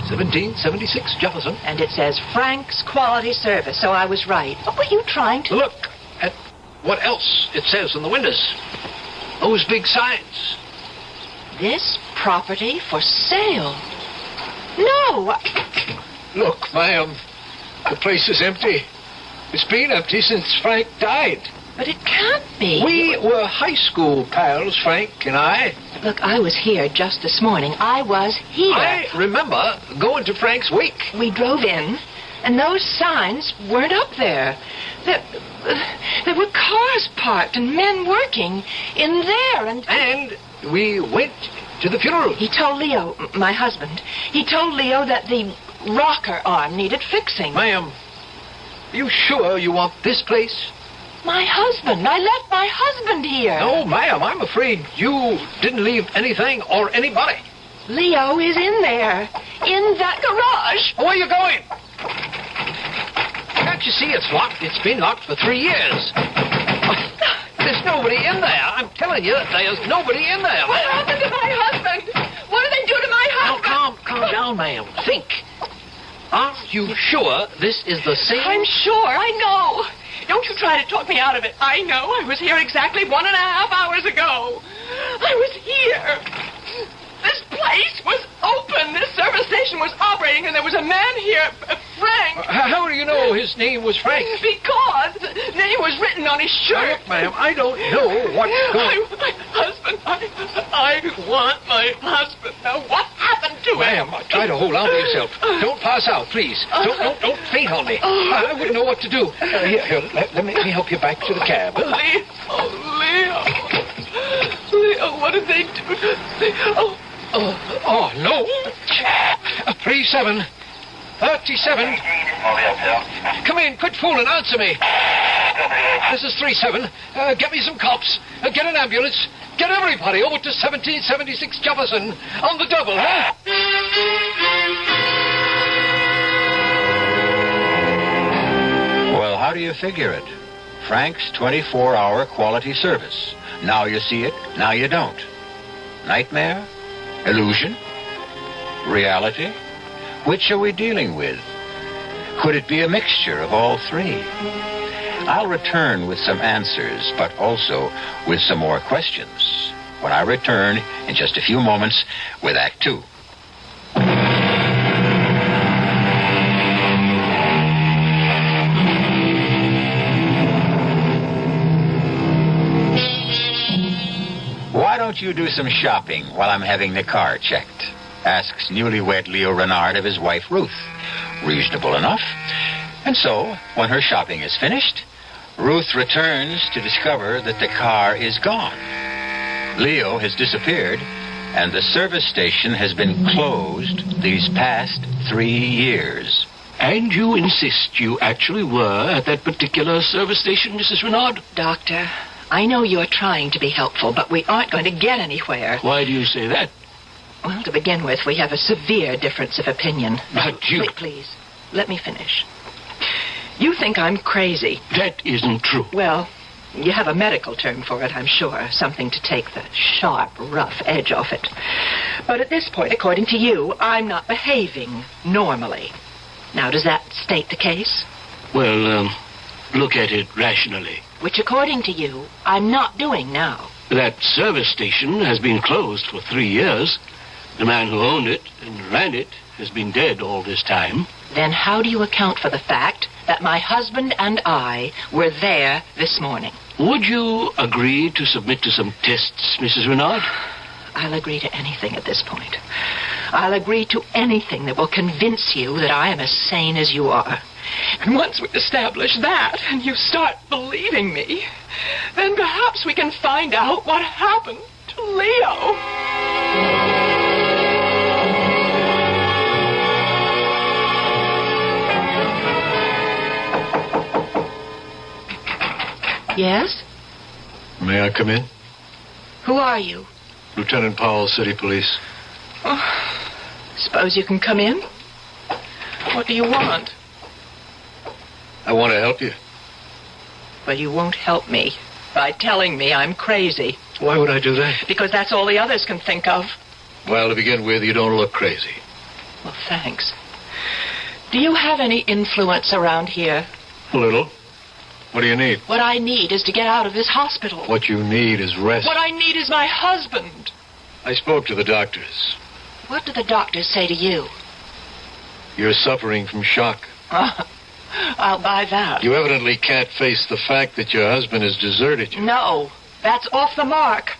1776 Jefferson. And it says Frank's Quality Service, so I was right. What were you trying to... Look at what else it says in the windows. Those big signs. This property for sale. No! Look, ma'am, the place is empty. It's been empty since Frank died. But it can't be. We were high school pals, Frank and I. Look, I was here just this morning. I was here. I remember going to Frank's wake. We drove in, and those signs weren't up there. There were cars parked and men working in there, And we went to the funeral. He told Leo, my husband, he told Leo that the rocker arm needed fixing. Ma'am, you sure you want this place? My husband. I left my husband here. No, ma'am, I'm afraid you didn't leave anything or anybody. Leo is in there, in that garage. Where are you going? Can't you see it's locked? It's been locked for 3 years. There's nobody in there. I'm telling you, there's nobody in there. What happened to my husband? What did they do to my husband? Now, calm down, ma'am. Think. Aren't you sure this is the same? I'm sure. I know. Don't you try to talk me out of it. I know. I was here exactly 1.5 hours ago. I was here. This place was open. This service station was operating, and there was a man here, Frank. How do you know his name was Frank? Because the name was written on his shirt. Now, look, ma'am, I don't know what's going on. My husband. I want my husband. Now, what happened to him? Ma'am, try to hold on to yourself. Don't pass out, please. Don't faint on me. I wouldn't know what to do. Here, let me help you back to the cab. Leo, what did they do to Leo? Oh, no. 37. 37. Come in, quit fooling, answer me. This is 37. Get me some cops. Get an ambulance. Get everybody over to 1776 Jefferson on the double, huh? Well, how do you figure it? Frank's 24-hour quality service. Now you see it, now you don't. Nightmare? Illusion? Reality? Which are we dealing with? Could it be a mixture of all three? I'll return with some answers, but also with some more questions when I return in just a few moments with Act 2. Why don't you do some shopping while I'm having the car checked? Asks newlywed Leo Renard of his wife Ruth. Reasonable enough. And so, when her shopping is finished, Ruth returns to discover that the car is gone. Leo has disappeared, and the service station has been closed these past 3 years. And you insist you actually were at that particular service station, Mrs. Renard? Doctor, I know you're trying to be helpful, but we aren't going to get anywhere. Why do you say that? Well, to begin with, we have a severe difference of opinion. But you... Please, let me finish. You think I'm crazy. That isn't true. Well, you have a medical term for it, I'm sure. Something to take the sharp, rough edge off it. But at this point, according to you, I'm not behaving normally. Now, does that state the case? Well, look at it rationally. Which, according to you, I'm not doing now. That service station has been closed for 3 years. The man who owned it and ran it has been dead all this time. Then how do you account for the fact that my husband and I were there this morning? Would you agree to submit to some tests, Mrs. Renard? I'll agree to anything at this point. I'll agree to anything that will convince you that I am as sane as you are. And once we establish that, and you start believing me, then perhaps we can find out what happened to Leo. Yes? May I come in? Who are you? Lieutenant Powell, City Police. Oh, suppose you can come in? What do you want? I want to help you. Well, you won't help me by telling me I'm crazy. Why would I do that? Because that's all the others can think of. Well, to begin with, you don't look crazy. Well, thanks. Do you have any influence around here? A little. What do you need? What I need is to get out of this hospital. What you need is rest. What I need is my husband. I spoke to the doctors. What do the doctors say to you? You're suffering from shock. I'll buy that. You evidently can't face the fact that your husband has deserted you. No, that's off the mark.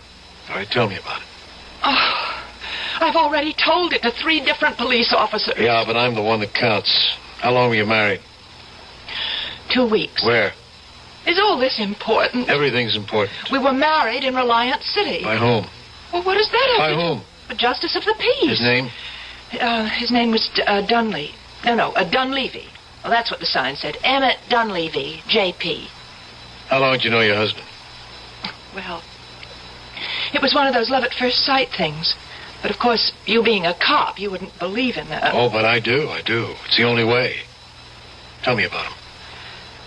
All right, tell me about it. Oh, I've already told it to 3 different police officers. Yeah, but I'm the one that counts. How long were you married? 2 weeks. Where? Is all this important? Everything's important. We were married in Reliance City. By whom? Well, what does that have By to whom? The Justice of the Peace. His name? His name was Dunley. Dunleavy. Well, that's what the sign said. Emmett Dunleavy, J.P. How long did you know your husband? Well, it was one of those love at first sight things. But, of course, you being a cop, you wouldn't believe in that. Oh, but I do. It's the only way. Tell me about him.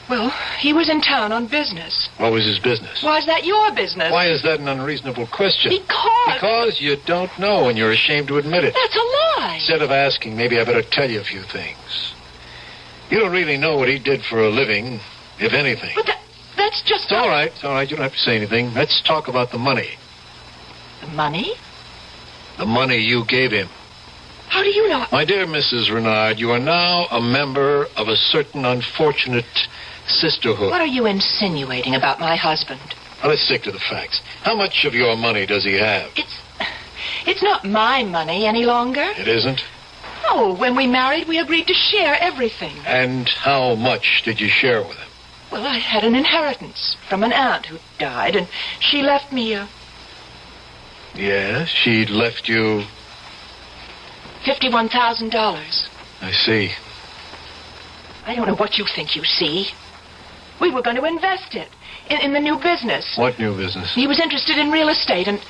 Well, he was in town on business. What was his business? Why is that your business? Why is that an unreasonable question? Because you don't know and you're ashamed to admit it. That's a lie. Instead of asking, maybe I better tell you a few things. You don't really know what he did for a living, if anything. But that's just... It's all right. You don't have to say anything. Let's talk about the money. The money? The money you gave him. How do you know? My dear Mrs. Renard, you are now a member of a certain unfortunate sisterhood. What are you insinuating about my husband? Well, let's stick to the facts. How much of your money does he have? It's not my money any longer. It isn't? No, when we married, we agreed to share everything. And how much did you share with him? Well, I had an inheritance from an aunt who died, and she left me Yes, she left you... $51,000. I see. I don't know what you think you see. We were going to invest it in the new business. What new business? He was interested in real estate, and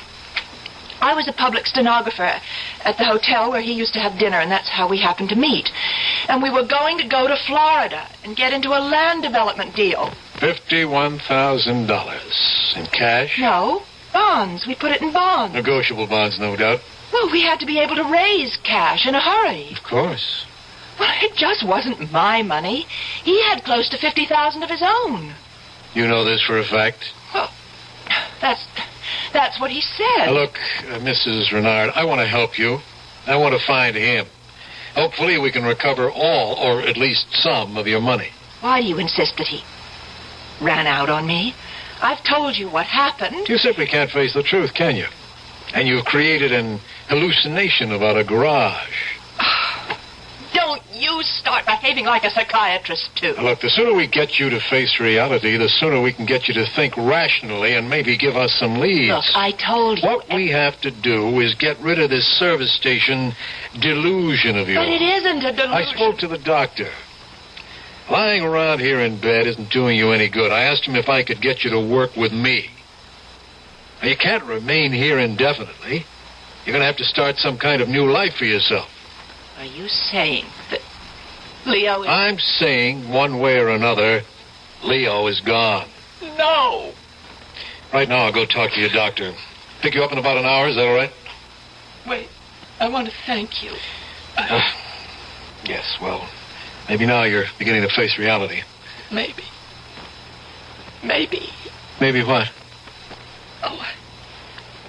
I was a public stenographer at the hotel where he used to have dinner, and that's how we happened to meet. And we were going to go to Florida and get into a land development deal. $51,000 in cash? No, bonds. We put it in bonds. Negotiable bonds, no doubt. Well, we had to be able to raise cash in a hurry. Of course. Well, it just wasn't my money. He had close to $50,000 of his own. You know this for a fact? Well, that's what he said. Now, look, Mrs. Renard, I want to help you. I want to find him. Hopefully we can recover all, or at least some, of your money. Why do you insist that he ran out on me? I've told you what happened. You simply can't face the truth, can you? And you've created an hallucination about a garage. Don't you start behaving like a psychiatrist, too? Look, the sooner we get you to face reality, the sooner we can get you to think rationally and maybe give us some leads. Look, I told you. What we have to do is get rid of this service station delusion of yours. But it isn't a delusion. I spoke to the doctor. Lying around here in bed isn't doing you any good. I asked him if I could get you to work with me. Now, you can't remain here indefinitely. You're going to have to start some kind of new life for yourself. Are you saying that Leo is... I'm saying, one way or another, Leo is gone. No! Right now, I'll go talk to your doctor. Pick you up in about an hour, is that all right? Wait, I want to thank you. Yes, well, maybe now you're beginning to face reality. Maybe. Maybe. Maybe what? Oh,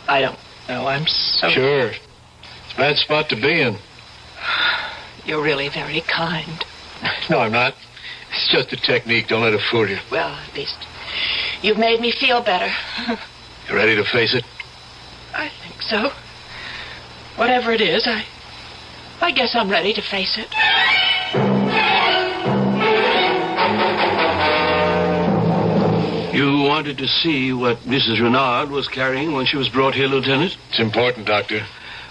I don't know. I'm so... Sure. It's a bad spot to be in. You're really very kind. No, I'm not. It's just a technique. Don't let it fool you. Well, at least you've made me feel better. You ready to face it? I think so. Whatever it is, I guess I'm ready to face it. You wanted to see what Mrs. Renard was carrying when she was brought here, Lieutenant? It's important, Doctor.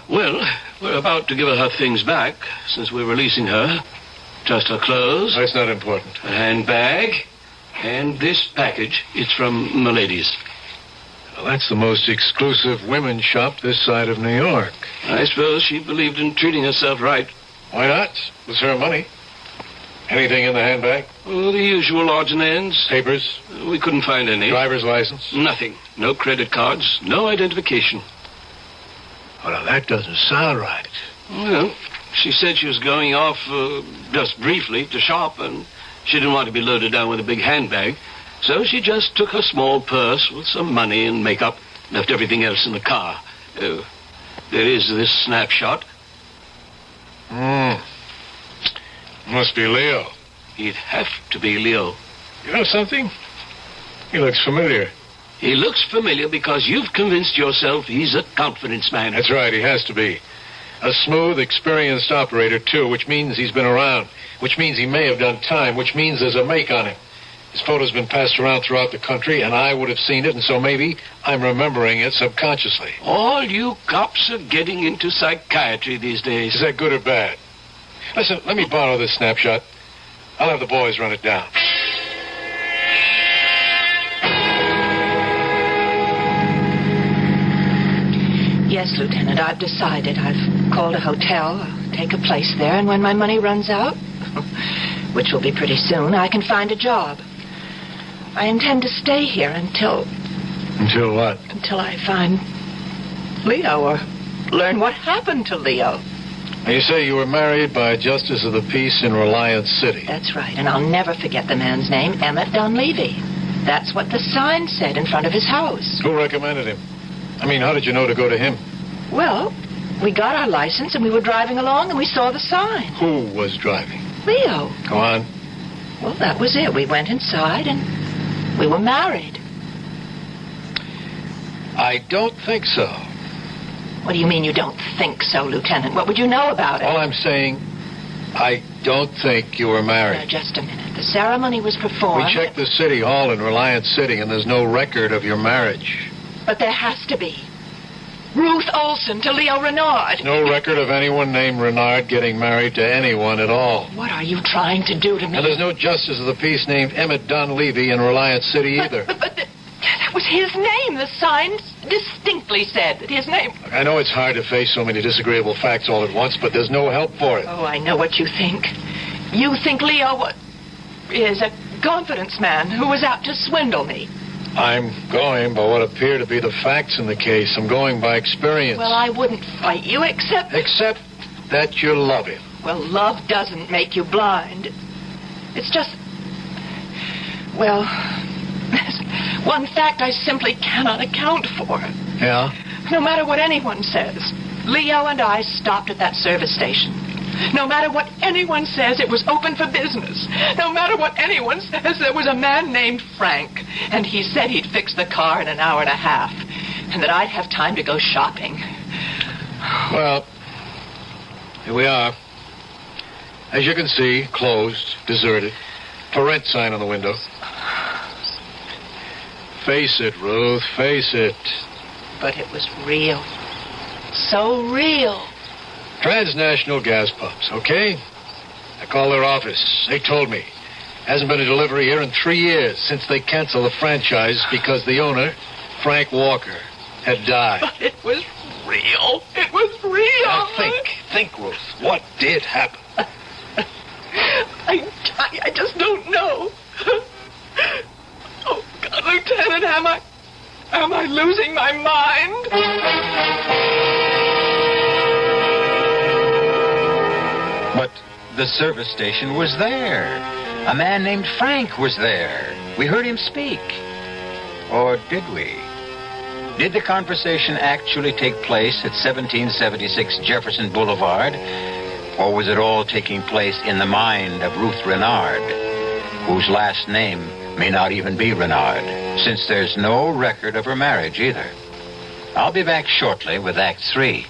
Well, we're about to give her things back, since we're releasing her. Just her clothes. That's not important. A handbag. And this package. It's from Milady's. Well, that's the most exclusive women's shop this side of New York. I suppose she believed in treating herself right. Why not? It was her money. Anything in the handbag? Oh, the usual odds and ends. Papers? We couldn't find any. Driver's license? Nothing. No credit cards. No identification. Oh, now, that doesn't sound right. Well, she said she was going off just briefly to shop, and she didn't want to be loaded down with a big handbag. So she just took her small purse with some money and makeup, left everything else in the car. There is this snapshot. Must be Leo. He'd have to be Leo. You know something? He looks familiar. He looks familiar because you've convinced yourself he's a confidence man. That's right, he has to be. A smooth, experienced operator, too, which means he's been around, which means he may have done time, which means there's a make on him. His photo's been passed around throughout the country, and I would have seen it, and so maybe I'm remembering it subconsciously. All you cops are getting into psychiatry these days. Is that good or bad? Listen, let me borrow this snapshot. I'll have the boys run it down. Yes, Lieutenant, I've decided. I've called a hotel, I'll take a place there, and when my money runs out, which will be pretty soon, I can find a job. I intend to stay here until... Until what? Until I find Leo, or learn what happened to Leo. Now, you say you were married by a Justice of the Peace in Reliance City. That's right, and I'll never forget the man's name, Emmett Dunleavy. That's what the sign said in front of his house. Who recommended him? I mean, how did you know to go to him? Well, we got our license and we were driving along and we saw the sign. Who was driving? Leo. Go on. Well, that was it. We went inside and we were married. I don't think so. What do you mean you don't think so, Lieutenant? What would you know about it? All I'm saying, I don't think you were married. Now, just a minute. The ceremony was performed. We checked the city hall in Reliance City, and there's no record of your marriage. But there has to be. Ruth Olson to Leo Renard. No record of anyone named Renard getting married to anyone at all. What are you trying to do to me? And there's no Justice of the Peace named Emmett Dunleavy in Reliance City either. But that was his name. The sign distinctly said that his name... Look, I know it's hard to face so many disagreeable facts all at once, but there's no help for it. Oh, I know what you think. You think Leo is a confidence man who was out to swindle me. I'm going by what appear to be the facts in the case. I'm going by experience. Well, I wouldn't fight you, except... Except that you love him. Well, love doesn't make you blind. It's just... Well, there's one fact I simply cannot account for. Yeah? No matter what anyone says, Leo and I stopped at that service station. No matter what anyone says, it was open for business. No matter what anyone says, there was a man named Frank. And he said he'd fix the car in an hour and a half. And that I'd have time to go shopping. Well, here we are. As you can see, closed, deserted. For rent sign on the window. Face it, Ruth, face it. But it was real. So real. Transnational gas pumps, okay? I called their office. They told me. Hasn't been a delivery here in 3 years since they canceled the franchise because the owner, Frank Walker, had died. But it was real. It was real. Now think, Ruth. What did happen? I just don't know. Oh, God, Lieutenant, am I losing my mind? But the service station was there. A man named Frank was there. We heard him speak. Or did we? Did the conversation actually take place at 1776 Jefferson Boulevard? Or was it all taking place in the mind of Ruth Renard, whose last name may not even be Renard, since there's no record of her marriage either? I'll be back shortly with Act 3.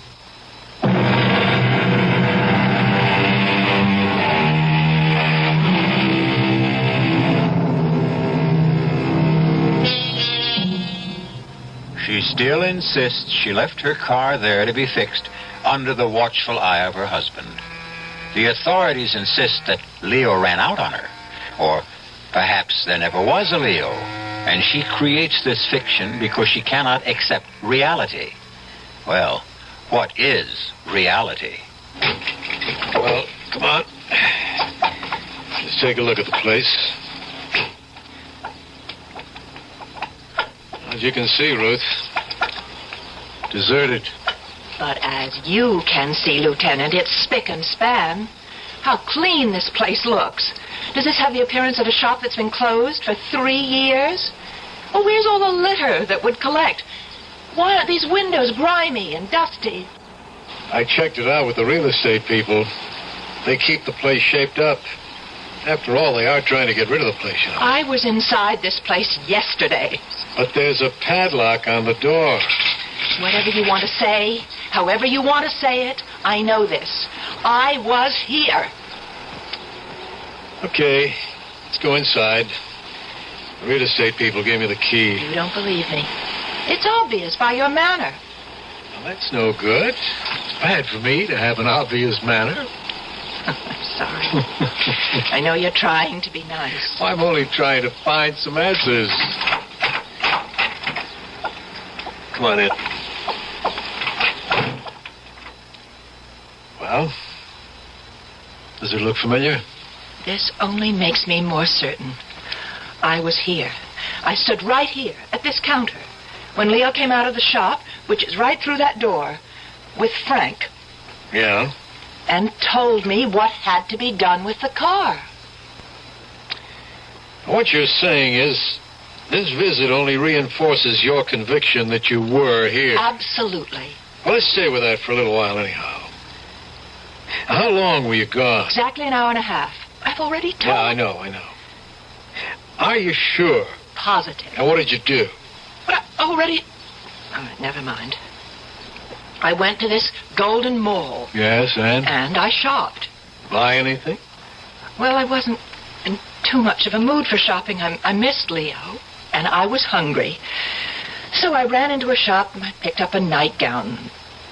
She still insists she left her car there to be fixed under the watchful eye of her husband. The authorities insist that Leo ran out on her. Or perhaps there never was a Leo, and she creates this fiction because she cannot accept reality. Well, what is reality? Well, come on. Let's take a look at the place. As you can see, Ruth, deserted. But as you can see, Lieutenant, it's spick and span. How clean this place looks. Does this have the appearance of a shop that's been closed for 3 years? Well, where's all the litter that would collect? Why aren't these windows grimy and dusty? I checked it out with the real estate people. They keep the place shaped up. After all, they are trying to get rid of the place, you know. I was inside this place yesterday. But there's a padlock on the door. Whatever you want to say, however you want to say it, I know this. I was here. Okay, let's go inside. The real estate people gave me the key. You don't believe me. It's obvious by your manner. Well, that's no good. It's bad for me to have an obvious manner. I'm sorry. I know you're trying to be nice. I'm only trying to find some answers. Come on in. Well, does it look familiar? This only makes me more certain. I was here. I stood right here at this counter when Leo came out of the shop, which is right through that door, with Frank. Yeah? And told me what had to be done with the car. What you're saying is this visit only reinforces your conviction that you were here. Absolutely. Well, let's stay with that for a little while anyhow. How long were you gone? Exactly an hour and a half. I've already told. Yeah, I know. Are you sure? Positive. And what did you do? But I already... Oh, never mind. I went to this Golden Mall. Yes, and? And I shopped. Buy anything? Well, I wasn't in too much of a mood for shopping. I missed Leo, and I was hungry. So I ran into a shop and I picked up a nightgown.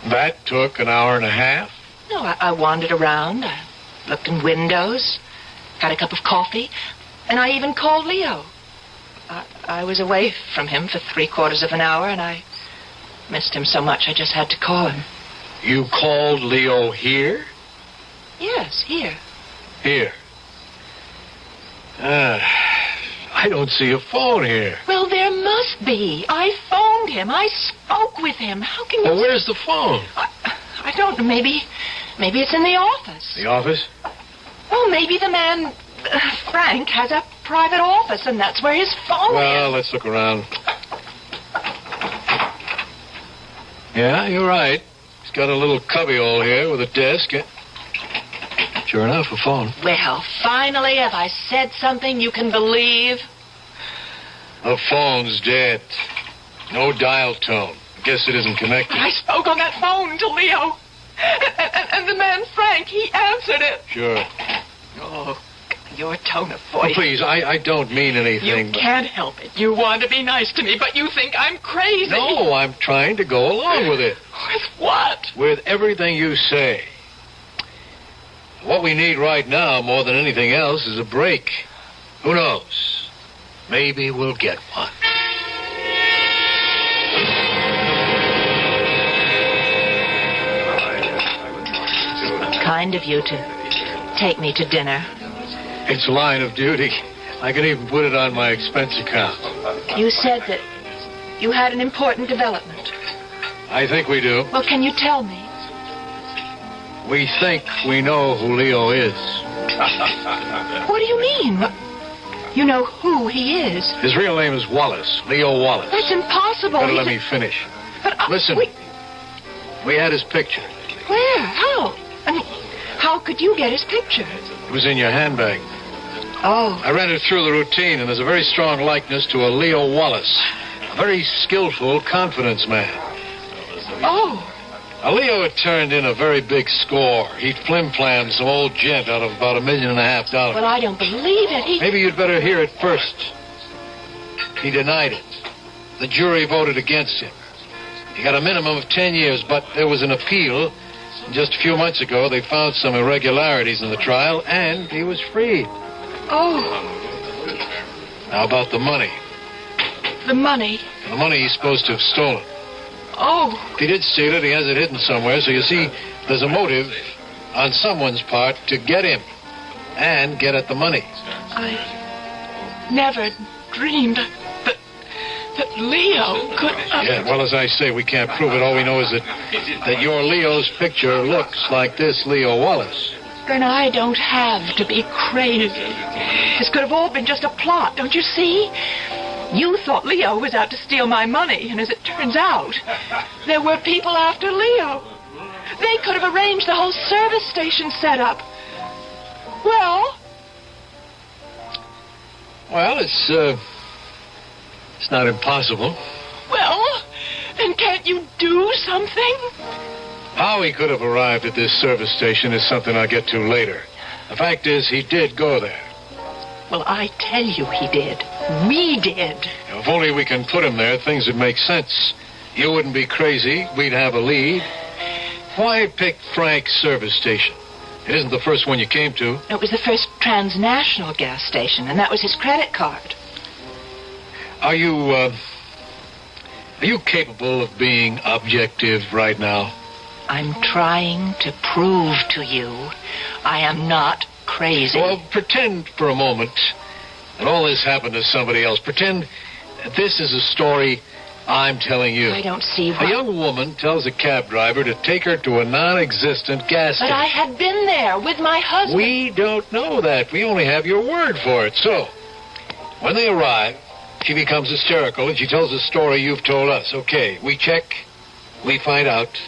That took an hour and a half? No, I wandered around. I looked in windows, had a cup of coffee, and I even called Leo. I was away from him for 3/4 of an hour, and I missed him so much I just had to call him. You called Leo here? Yes, here. Here. I don't see a phone here. Well, there must be. I phoned him. I spoke with him. How can you... Well, where's the phone? I don't know. Maybe it's in the office. The office? Well, maybe the man, Frank, has a private office, and that's where his phone Well, is. let's look around. Yeah, you're right. He's got a little cubbyhole here with a desk. Sure enough, a phone. Well, finally, have I said something you can believe? The phone's dead. No dial tone. Guess it isn't connected. I spoke on that phone to Leo. And the man, Frank, he answered it. Sure. Oh, your tone of voice. Please, I don't mean anything. You can't help it. You want to be nice to me, but you think I'm crazy. No, I'm trying to go along with it. With what? With everything you say. What we need right now, more than anything else, is a break. Who knows? Maybe we'll get one. Kind of you to take me to dinner. It's a line of duty. I can even put it on my expense account. You said that you had an important development. I think we do. Well, can you tell me? We think we know who Leo is. What do you mean? You know who he is? His real name is Wallace. Leo Wallace. That's impossible. Better let me finish. But, listen, we had his picture. Where? How? I mean, how could you get his picture? It was in your handbag. Oh. I ran it through the routine, and there's a very strong likeness to a Leo Wallace. A very skillful confidence man. Oh. Leo had turned in a very big score. He'd flim-flammed some old gent out of about $1.5 million. Well, I don't believe it. Maybe you'd better hear it first. He denied it. The jury voted against him. He got a minimum of 10 years, but there was an appeal. Just a few months ago, they found some irregularities in the trial, and he was freed. Oh. How about the money? The money? The money he's supposed to have stolen. Oh. If he did steal it, he has it hidden somewhere, so you see, there's a motive on someone's part to get him and get at the money. I never dreamed that Leo could... Yeah, well, as I say, we can't prove it. All we know is that your Leo's picture looks like this Leo Wallace. Then I don't have to be crazy. This could have all been just a plot, don't you see? You thought Leo was out to steal my money, and as it turns out, there were people after Leo. They could have arranged the whole service station setup. Well, it's not impossible. Well, then can't you do something? How he could have arrived at this service station is something I'll get to later. The fact is, he did go there. Well, I tell you he did. We did. If only we can put him there, things would make sense. You wouldn't be crazy. We'd have a lead. Why pick Frank's service station? It isn't the first one you came to. It was the first transnational gas station, and that was his credit card. Are you capable of being objective right now? I'm trying to prove to you I am not crazy. Well, pretend for a moment that all this happened to somebody else. Pretend that this is a story I'm telling you. I don't see why. A young woman tells a cab driver to take her to a non-existent gas station. But I had been there with my husband. We don't know that. We only have your word for it. So, when they arrive, she becomes hysterical and she tells the story you've told us. Okay, we check. We find out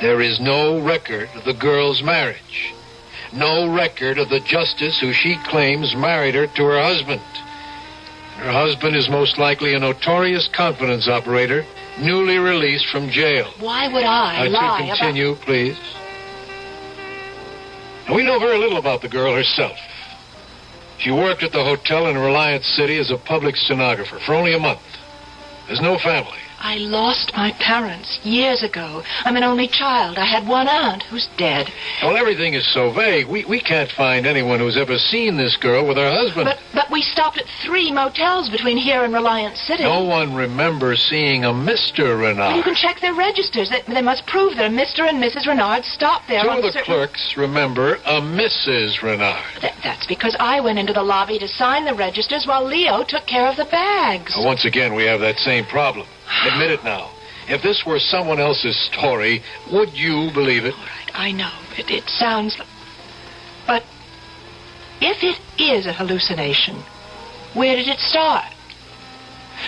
there is no record of the girl's marriage. No record of the justice who she claims married her to her husband. Her husband is most likely a notorious confidence operator, newly released from jail. Why would I lie to continue, please. And we know very little about the girl herself. She worked at the hotel in Reliance City as a public stenographer for only a month. There's no family. I lost my parents years ago. I'm an only child. I had one aunt who's dead. Well, everything is so vague. We can't find anyone who's ever seen this girl with her husband. But we stopped at 3 motels between here and Reliance City. No one remembers seeing a Mr. Renard. Well, you can check their registers. They must prove that a Mr. and Mrs. Renard stopped there. 2 of the clerks remember a Mrs. Renard. That's because I went into the lobby to sign the registers while Leo took care of the bags. Now, once again, we have that same problem. Admit it now. If this were someone else's story, would you believe it? All right, I know. It sounds like... But if it is a hallucination, where did it start?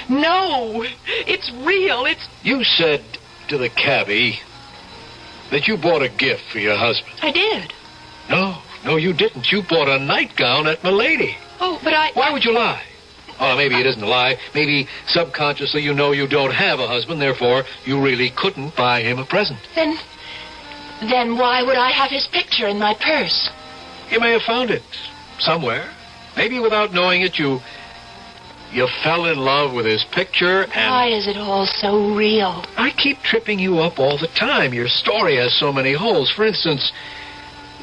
No, it's real. You said to the cabbie that you bought a gift for your husband. I did. No, you didn't. You bought a nightgown at Milady. Oh, but I... Why would you lie? Oh, maybe it isn't a lie. Maybe subconsciously you know you don't have a husband, therefore you really couldn't buy him a present. Then why would I have his picture in my purse? You may have found it somewhere. Maybe without knowing it, you fell in love with his picture and... Why is it all so real? I keep tripping you up all the time. Your story has so many holes. For instance,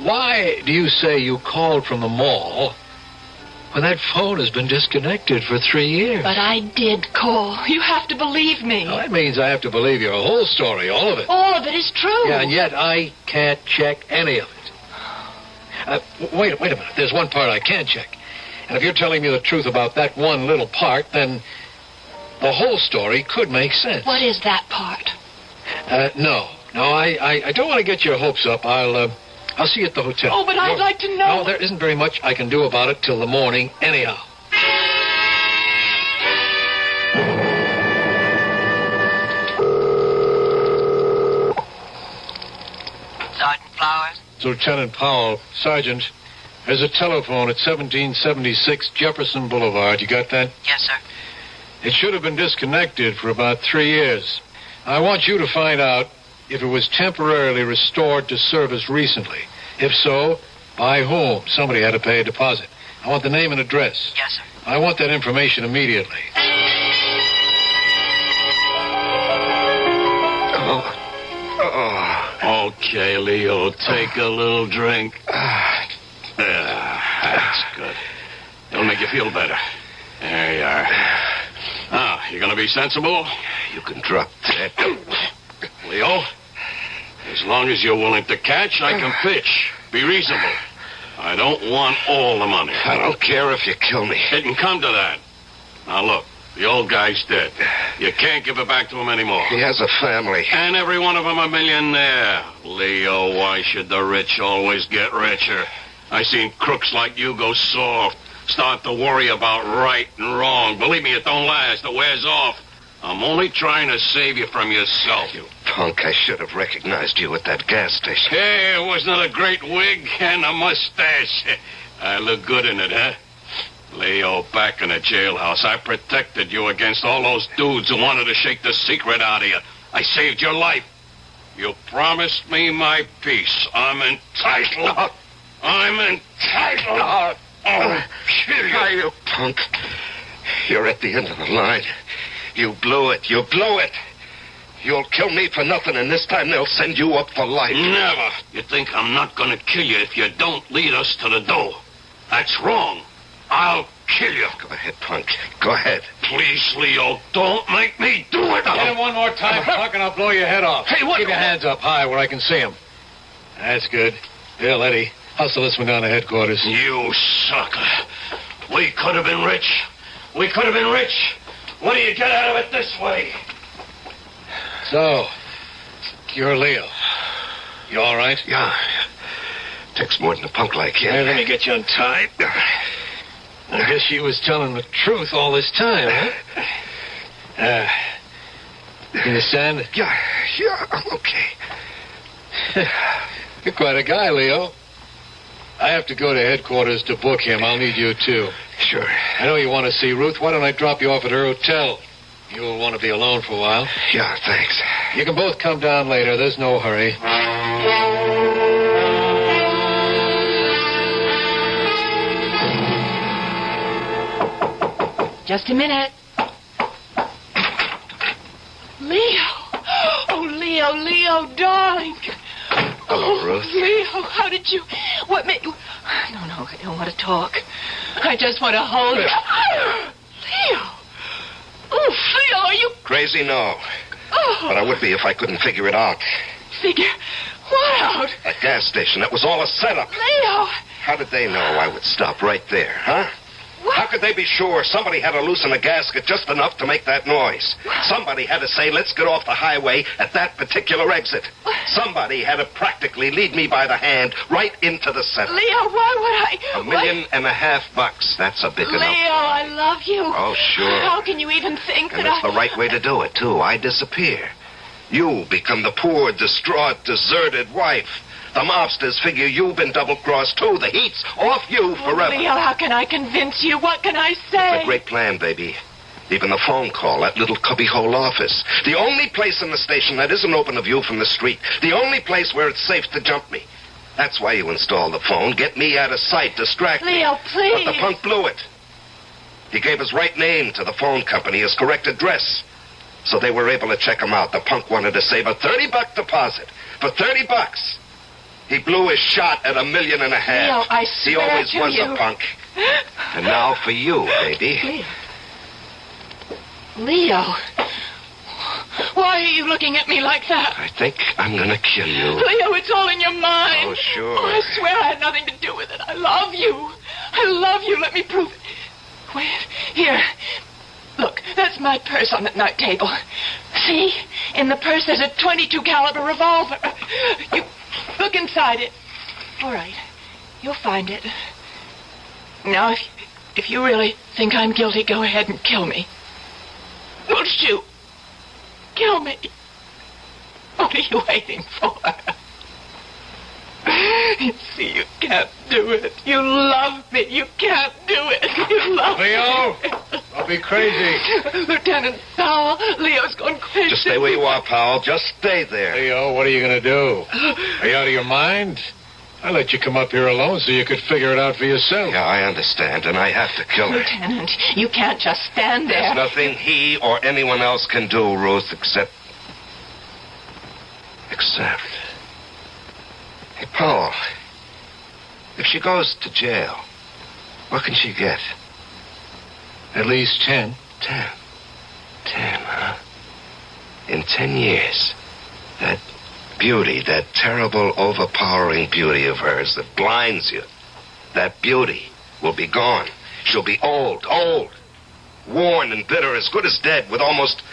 why do you say you called from the mall when that phone has been disconnected for 3 years? But I did call. You have to believe me. Well, that means I have to believe your whole story, all of it. All of it is true. Yeah, and yet I can't check any of it. Wait a minute. There's one part I can check. And if you're telling me the truth about that one little part, then the whole story could make sense. What is that part? No, I don't want to get your hopes up. I'll see you at the hotel. Oh, but I'd like to know. No, there isn't very much I can do about it till the morning anyhow. Sergeant Flowers? It's Lieutenant Powell. Sergeant, there's a telephone at 1776 Jefferson Boulevard. You got that? Yes, sir. It should have been disconnected for about 3 years. I want you to find out if it was temporarily restored to service recently. If so, by whom? Somebody had to pay a deposit. I want the name and address. Yes, sir. I want that information immediately. Okay, Leo, take a little drink. That's good. It'll make you feel better. There you are. Now, you gonna be sensible? You can drop that. Leo, as long as you're willing to catch, I can pitch. Be reasonable. I don't want all the money. I don't care if you kill me. It can come to that. Now, look, the old guy's dead. You can't give it back to him anymore. He has a family. And every one of them a millionaire. Leo, why should the rich always get richer? I seen crooks like you go soft. Start to worry about right and wrong. Believe me, it don't last. It wears off. I'm only trying to save you from yourself. You punk, I should have recognized you at that gas station. Hey, wasn't it a great wig and a mustache? I look good in it, huh? Leo, back in the jailhouse, I protected you against all those dudes who wanted to shake the secret out of you. I saved your life. You promised me my peace. I'm entitled. I'm entitled. I'll kill you. You punk. You're at the end of the line. You blew it. You blew it. You'll kill me for nothing, and this time they'll send you up for life. Never. You think I'm not going to kill you if you don't lead us to the door. That's wrong. I'll kill you. Go ahead, punk. Go ahead. Please, Leo, don't make me do it. Hit him one more time, punk, and I'll blow your head off. Hey, what? Keep your hands up high where I can see him. That's good. Here, Letty, hustle this one down to headquarters. You sucker. We could have been rich. We could have been rich. What do you get out of it this way? So, you're Leo. You all right? Yeah. Takes more than a punk like you. Hey, let me get you untied. I guess she was telling the truth all this time, huh? Can you stand? Yeah, I'm okay. You're quite a guy, Leo. I have to go to headquarters to book him. I'll need you, too. Sure. I know you want to see Ruth. Why don't I drop you off at her hotel? You'll want to be alone for a while. Yeah, thanks. You can both come down later. There's no hurry. Just a minute. Leo. Oh, Leo, darling. Hello, Ruth. Leo, how did you... What made you... No, I don't want to talk. I just want to hold you. Leo. Oh, Leo, are you... Crazy? No. Oh. But I would be if I couldn't figure it out. Figure what out? That gas station, that was all a setup. Leo. How did they know I would stop right there, huh? What? How could they be sure somebody had to loosen a gasket just enough to make that noise? Somebody had to say, let's get off the highway at that particular exit. Somebody had to practically lead me by the hand right into the setup. Leo, why would I... $1.5 million. That's a big enough. Leo, I love you. Oh, sure. How can you even think and that it's the right way to do it, too. I disappear. You become the poor, distraught, deserted wife. The mobsters figure you've been double-crossed, too. The heat's off you forever. Leo, how can I convince you? What can I say? It's a great plan, baby. Even the phone call, that little cubbyhole office. The only place in the station that isn't open to view from the street. The only place where it's safe to jump me. That's why you installed the phone. Get me out of sight, distract me. Leo, please. But the punk blew it. He gave his right name to the phone company, his correct address. So they were able to check him out. The punk wanted to save a $30 deposit. For $30. He blew his shot at $1.5 million. Leo, I swear He always to was you. a punk. And now for you, baby. Leo. Why are you looking at me like that? I think I'm gonna kill you. Leo, it's all in your mind. Oh, sure. Oh, I swear I had nothing to do with it. I love you. I love you. Let me prove it. Wait, here. Look, that's my purse on that night table. See? In the purse there's a .22 caliber revolver. You look inside it. All right. You'll find it. Now, if you really think I'm guilty, go ahead and kill me. We'll shoot. Kill me. What are you waiting for? See, you can't do it. You love me. You can't do it. You love Leo, me. don't be crazy. Lieutenant Powell, Leo's going crazy. Just stay where you are, Powell. Just stay there. Leo, what are you going to do? Are you out of your mind? I let you come up here alone so you could figure it out for yourself. Yeah, I understand, and I have to kill her. Lieutenant, you can't just stand there. There's nothing he or anyone else can do, Ruth, except... Hey, Paul, if she goes to jail, what can she get? At least 10. 10, huh? In 10 years, that beauty, that terrible, overpowering beauty of hers that blinds you, that beauty will be gone. She'll be old, worn and bitter, as good as dead, with almost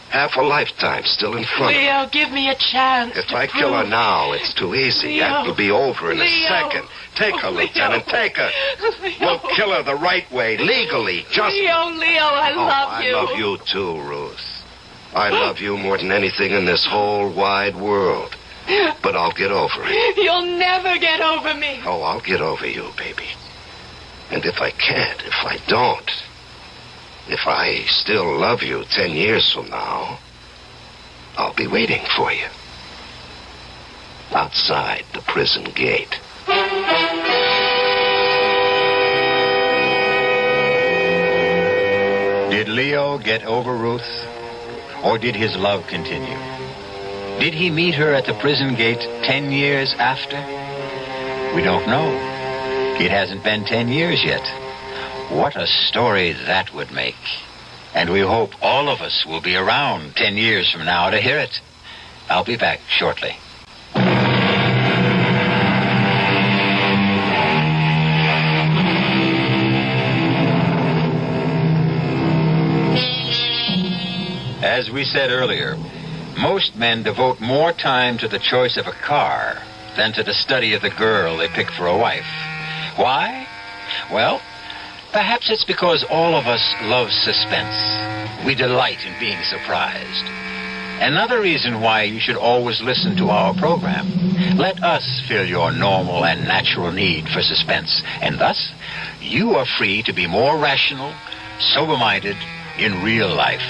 half a lifetime still in front of her. Leo, give me a chance. If I kill her now, it's too easy. Leo. That will be over in a Leo. second. Take her, Leo. Lieutenant, take her. Leo. We'll kill her the right way, legally, just... Leo, I love you. I love you too, Ruth. I love you more than anything in this whole wide world. But I'll get over it. You'll never get over me. Oh, I'll get over you, baby. And if I can't, if I don't, if I still love you 10 years from now, I'll be waiting for you. Outside the prison gate. Did Leo get over Ruth? Or did his love continue? Did he meet her at the prison gate 10 years after? We don't know. It hasn't been 10 years yet. What a story that would make. And we hope all of us will be around 10 years from now to hear it. I'll be back shortly. As we said earlier, most men devote more time to the choice of a car than to the study of the girl they pick for a wife. Why? Well, perhaps it's because all of us love suspense. We delight in being surprised. Another reason why you should always listen to our program. Let us fill your normal and natural need for suspense, and thus you are free to be more rational, sober-minded in real life.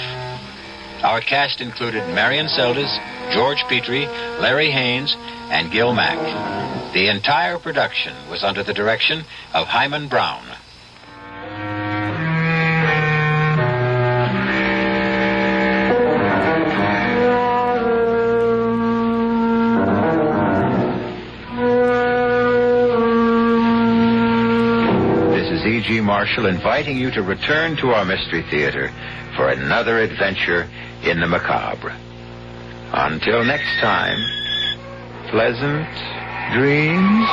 Our cast included Marion Seldes, George Petrie, Larry Haynes, and Gil Mack. The entire production was under the direction of Hyman Brown. This is E.G. Marshall inviting you to return to our Mystery Theater for another adventure in the macabre. Until next time, pleasant dreams.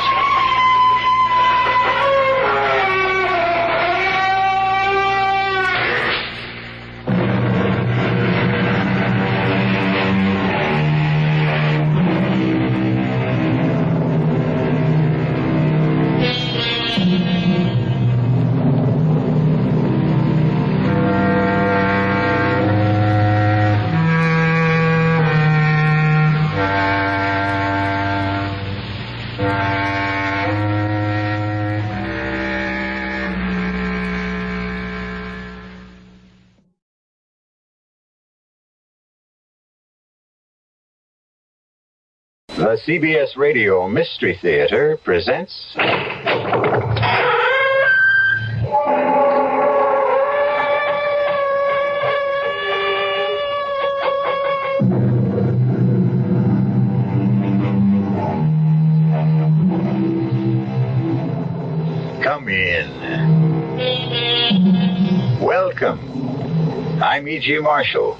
The CBS Radio Mystery Theater presents... Come in. Welcome. I'm E.G. Marshall.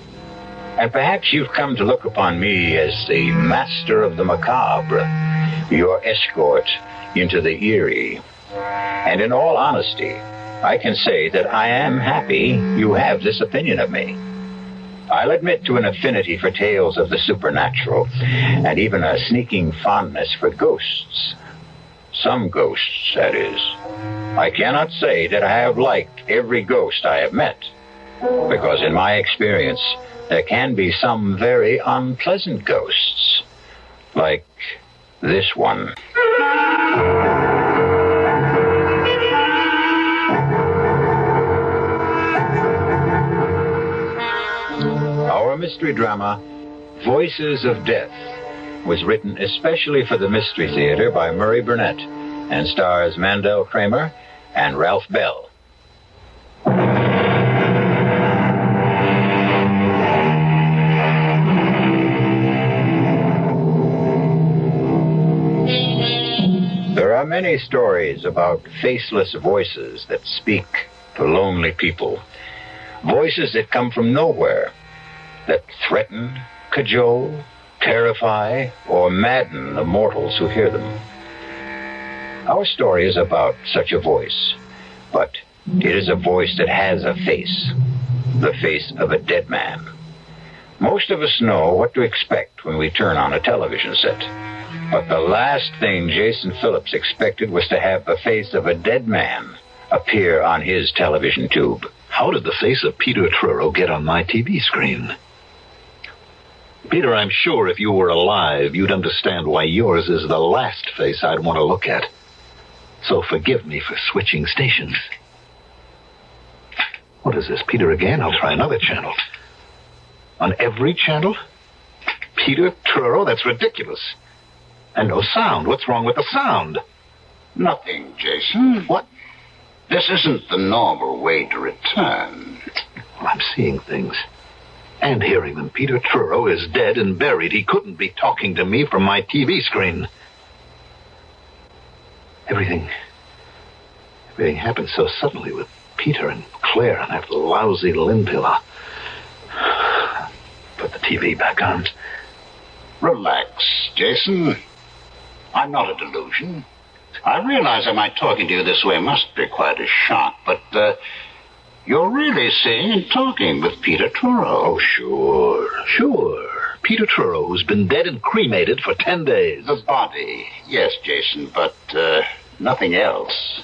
And perhaps you've come to look upon me as the master of the macabre, your escort into the eerie. And in all honesty, I can say that I am happy you have this opinion of me. I'll admit to an affinity for tales of the supernatural, and even a sneaking fondness for ghosts. Some ghosts, that is. I cannot say that I have liked every ghost I have met, because in my experience, there can be some very unpleasant ghosts, like this one. Our mystery drama, Voices of Death, was written especially for the Mystery Theater by Murray Burnett and stars Mandel Kramer and Ralph Bell. There are many stories about faceless voices that speak to lonely people. Voices that come from nowhere, that threaten, cajole, terrify, or madden the mortals who hear them. Our story is about such a voice, but it is a voice that has a face, the face of a dead man. Most of us know what to expect when we turn on a television set. But the last thing Jason Phillips expected was to have the face of a dead man appear on his television tube. How did the face of Peter Truro get on my TV screen? Peter, I'm sure if you were alive, you'd understand why yours is the last face I'd want to look at. So forgive me for switching stations. What is this, Peter again? I'll try another channel. On every channel? Peter Truro? That's ridiculous. And no sound. What's wrong with the sound? Nothing, Jason. What? This isn't the normal way to return. Well, I'm seeing things. And hearing them. Peter Truro is dead and buried. He couldn't be talking to me from my TV screen. Everything happened so suddenly with Peter and Claire and that lousy Linvilla. Put the TV back on. Relax, Jason. I'm not a delusion. I realize that my talking to you this way must be quite a shock, but you're really seeing and talking with Peter Truro. Oh, sure. Peter Truro, who's been dead and cremated for 10 days. The body, yes, Jason, but nothing else.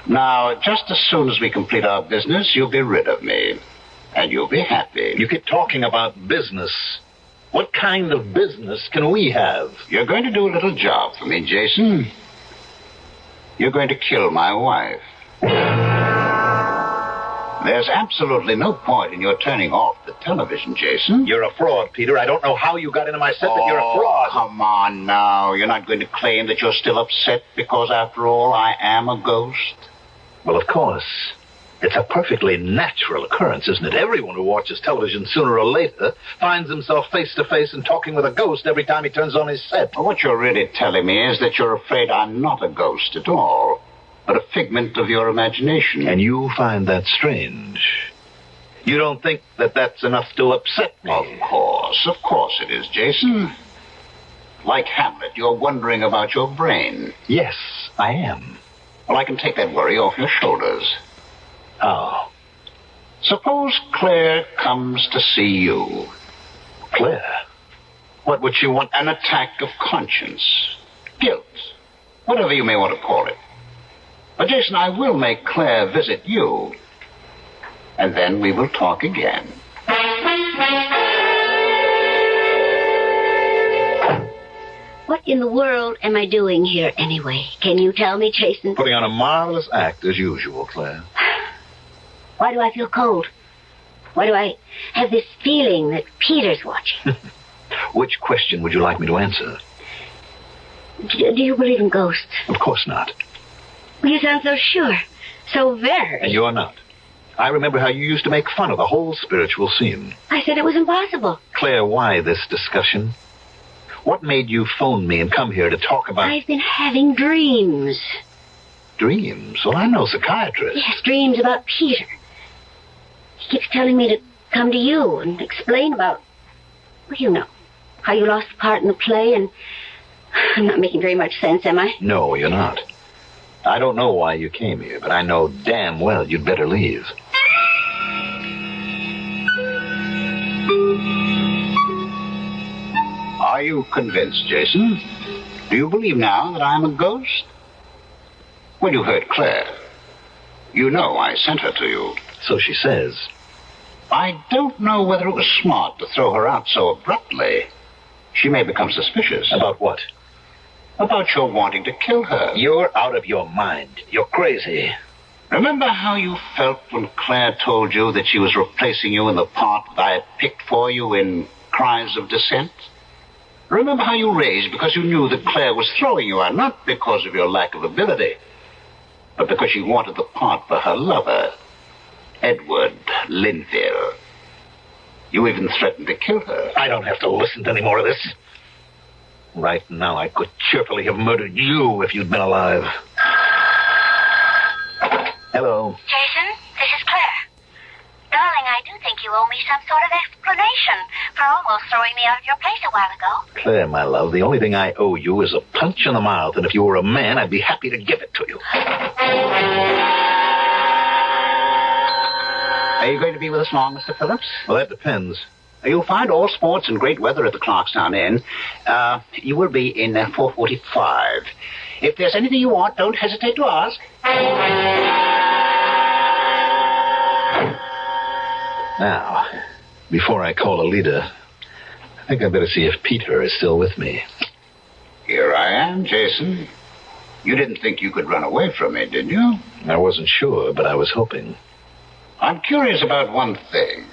Now, just as soon as we complete our business, you'll be rid of me. And you'll be happy. You keep talking about business. What kind of business can we have? You're going to do a little job for me, Jason. You're going to kill my wife. There's absolutely no point in your turning off the television, Jason. You're a fraud, Peter. I don't know how you got into my set, but you're a fraud. Come on now. You're not going to claim that you're still upset because, after all, I am a ghost? Well, of course. It's a perfectly natural occurrence, isn't it? Everyone who watches television sooner or later finds himself face to face and talking with a ghost every time he turns on his set. Well, what you're really telling me is that you're afraid I'm not a ghost at all, but a figment of your imagination. And you find that strange. You don't think that that's enough to upset me? Of course it is, Jason. Like Hamlet, you're wondering about your brain. Yes, I am. Well, I can take that worry off your shoulders. Oh. Suppose Claire comes to see you. Claire? What would she want? An attack of conscience. Guilt. Whatever you may want to call it. But, Jason, I will make Claire visit you. And then we will talk again. What in the world am I doing here anyway? Can you tell me, Jason? Putting on a marvelous act as usual, Claire. Why do I feel cold? Why do I have this feeling that Peter's watching? Which question would you like me to answer? Do you believe in ghosts? Of course not. You sound so sure. So very. And you're not. I remember how you used to make fun of the whole spiritual scene. I said it was impossible. Claire, why this discussion? What made you phone me and come here to talk about... I've been having dreams. Dreams? Well, I'm no psychiatrist. Yes, dreams about Peter. He keeps telling me to come to you and explain about... Well, you know, how you lost the part in the play, and I'm not making very much sense, am I? No, you're not. I don't know why you came here, but I know damn well you'd better leave. Are you convinced, Jason? Do you believe now that I'm a ghost? Well, you heard Claire. You know I sent her to you. So she says. I don't know whether it was smart to throw her out so abruptly. She may become suspicious. About what? About your wanting to kill her. You're out of your mind. You're crazy. Remember how you felt when Claire told you that she was replacing you in the part that I had picked for you in Cries of Dissent? Remember how you raged because you knew that Claire was throwing you out, not because of your lack of ability, but because she wanted the part for her lover, Edward Linville. You even threatened to kill her. I don't have to listen to any more of this. Right now, I could cheerfully have murdered you if you'd been alive. Hello. Jason, this is Claire. Darling, I do think you owe me some sort of explanation for almost throwing me out of your place a while ago. Claire, my love, the only thing I owe you is a punch in the mouth, and if you were a man, I'd be happy to give it to you. Are you going to be with us long, Mr. Phillips? Well, that depends. You'll find all sports and great weather at the Clarkstown Inn. You will be in 4:45. If there's anything you want, don't hesitate to ask. Now, before I call a leader, I think I'd better see if Peter is still with me. Here I am, Jason. You didn't think you could run away from me, did you? I wasn't sure, but I was hoping. I'm curious about one thing.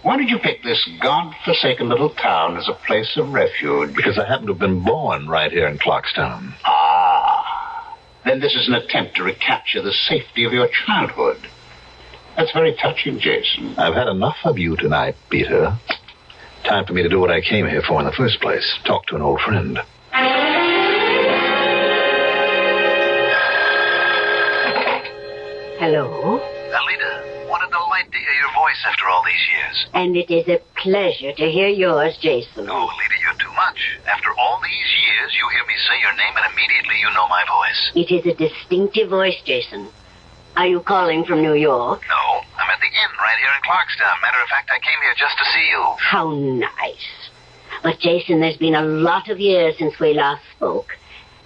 Why did you pick this God-forsaken little town as a place of refuge? Because I happen to have been born right here in Clarkstown. Ah. Then this is an attempt to recapture the safety of your childhood. That's very touching, Jason. I've had enough of you tonight, Peter. Time for me to do what I came here for in the first place. Talk to an old friend. Hello? Alida, what a delight to hear your voice after all these years. And it is a pleasure to hear yours, Jason. Oh, Alida, you're too much. After all these years, you hear me say your name and immediately you know my voice. It is a distinctive voice, Jason. Are you calling from New York? No, I'm at the inn right here in Clarkstown. Matter of fact, I came here just to see you. How nice. But, Jason, there's been a lot of years since we last spoke.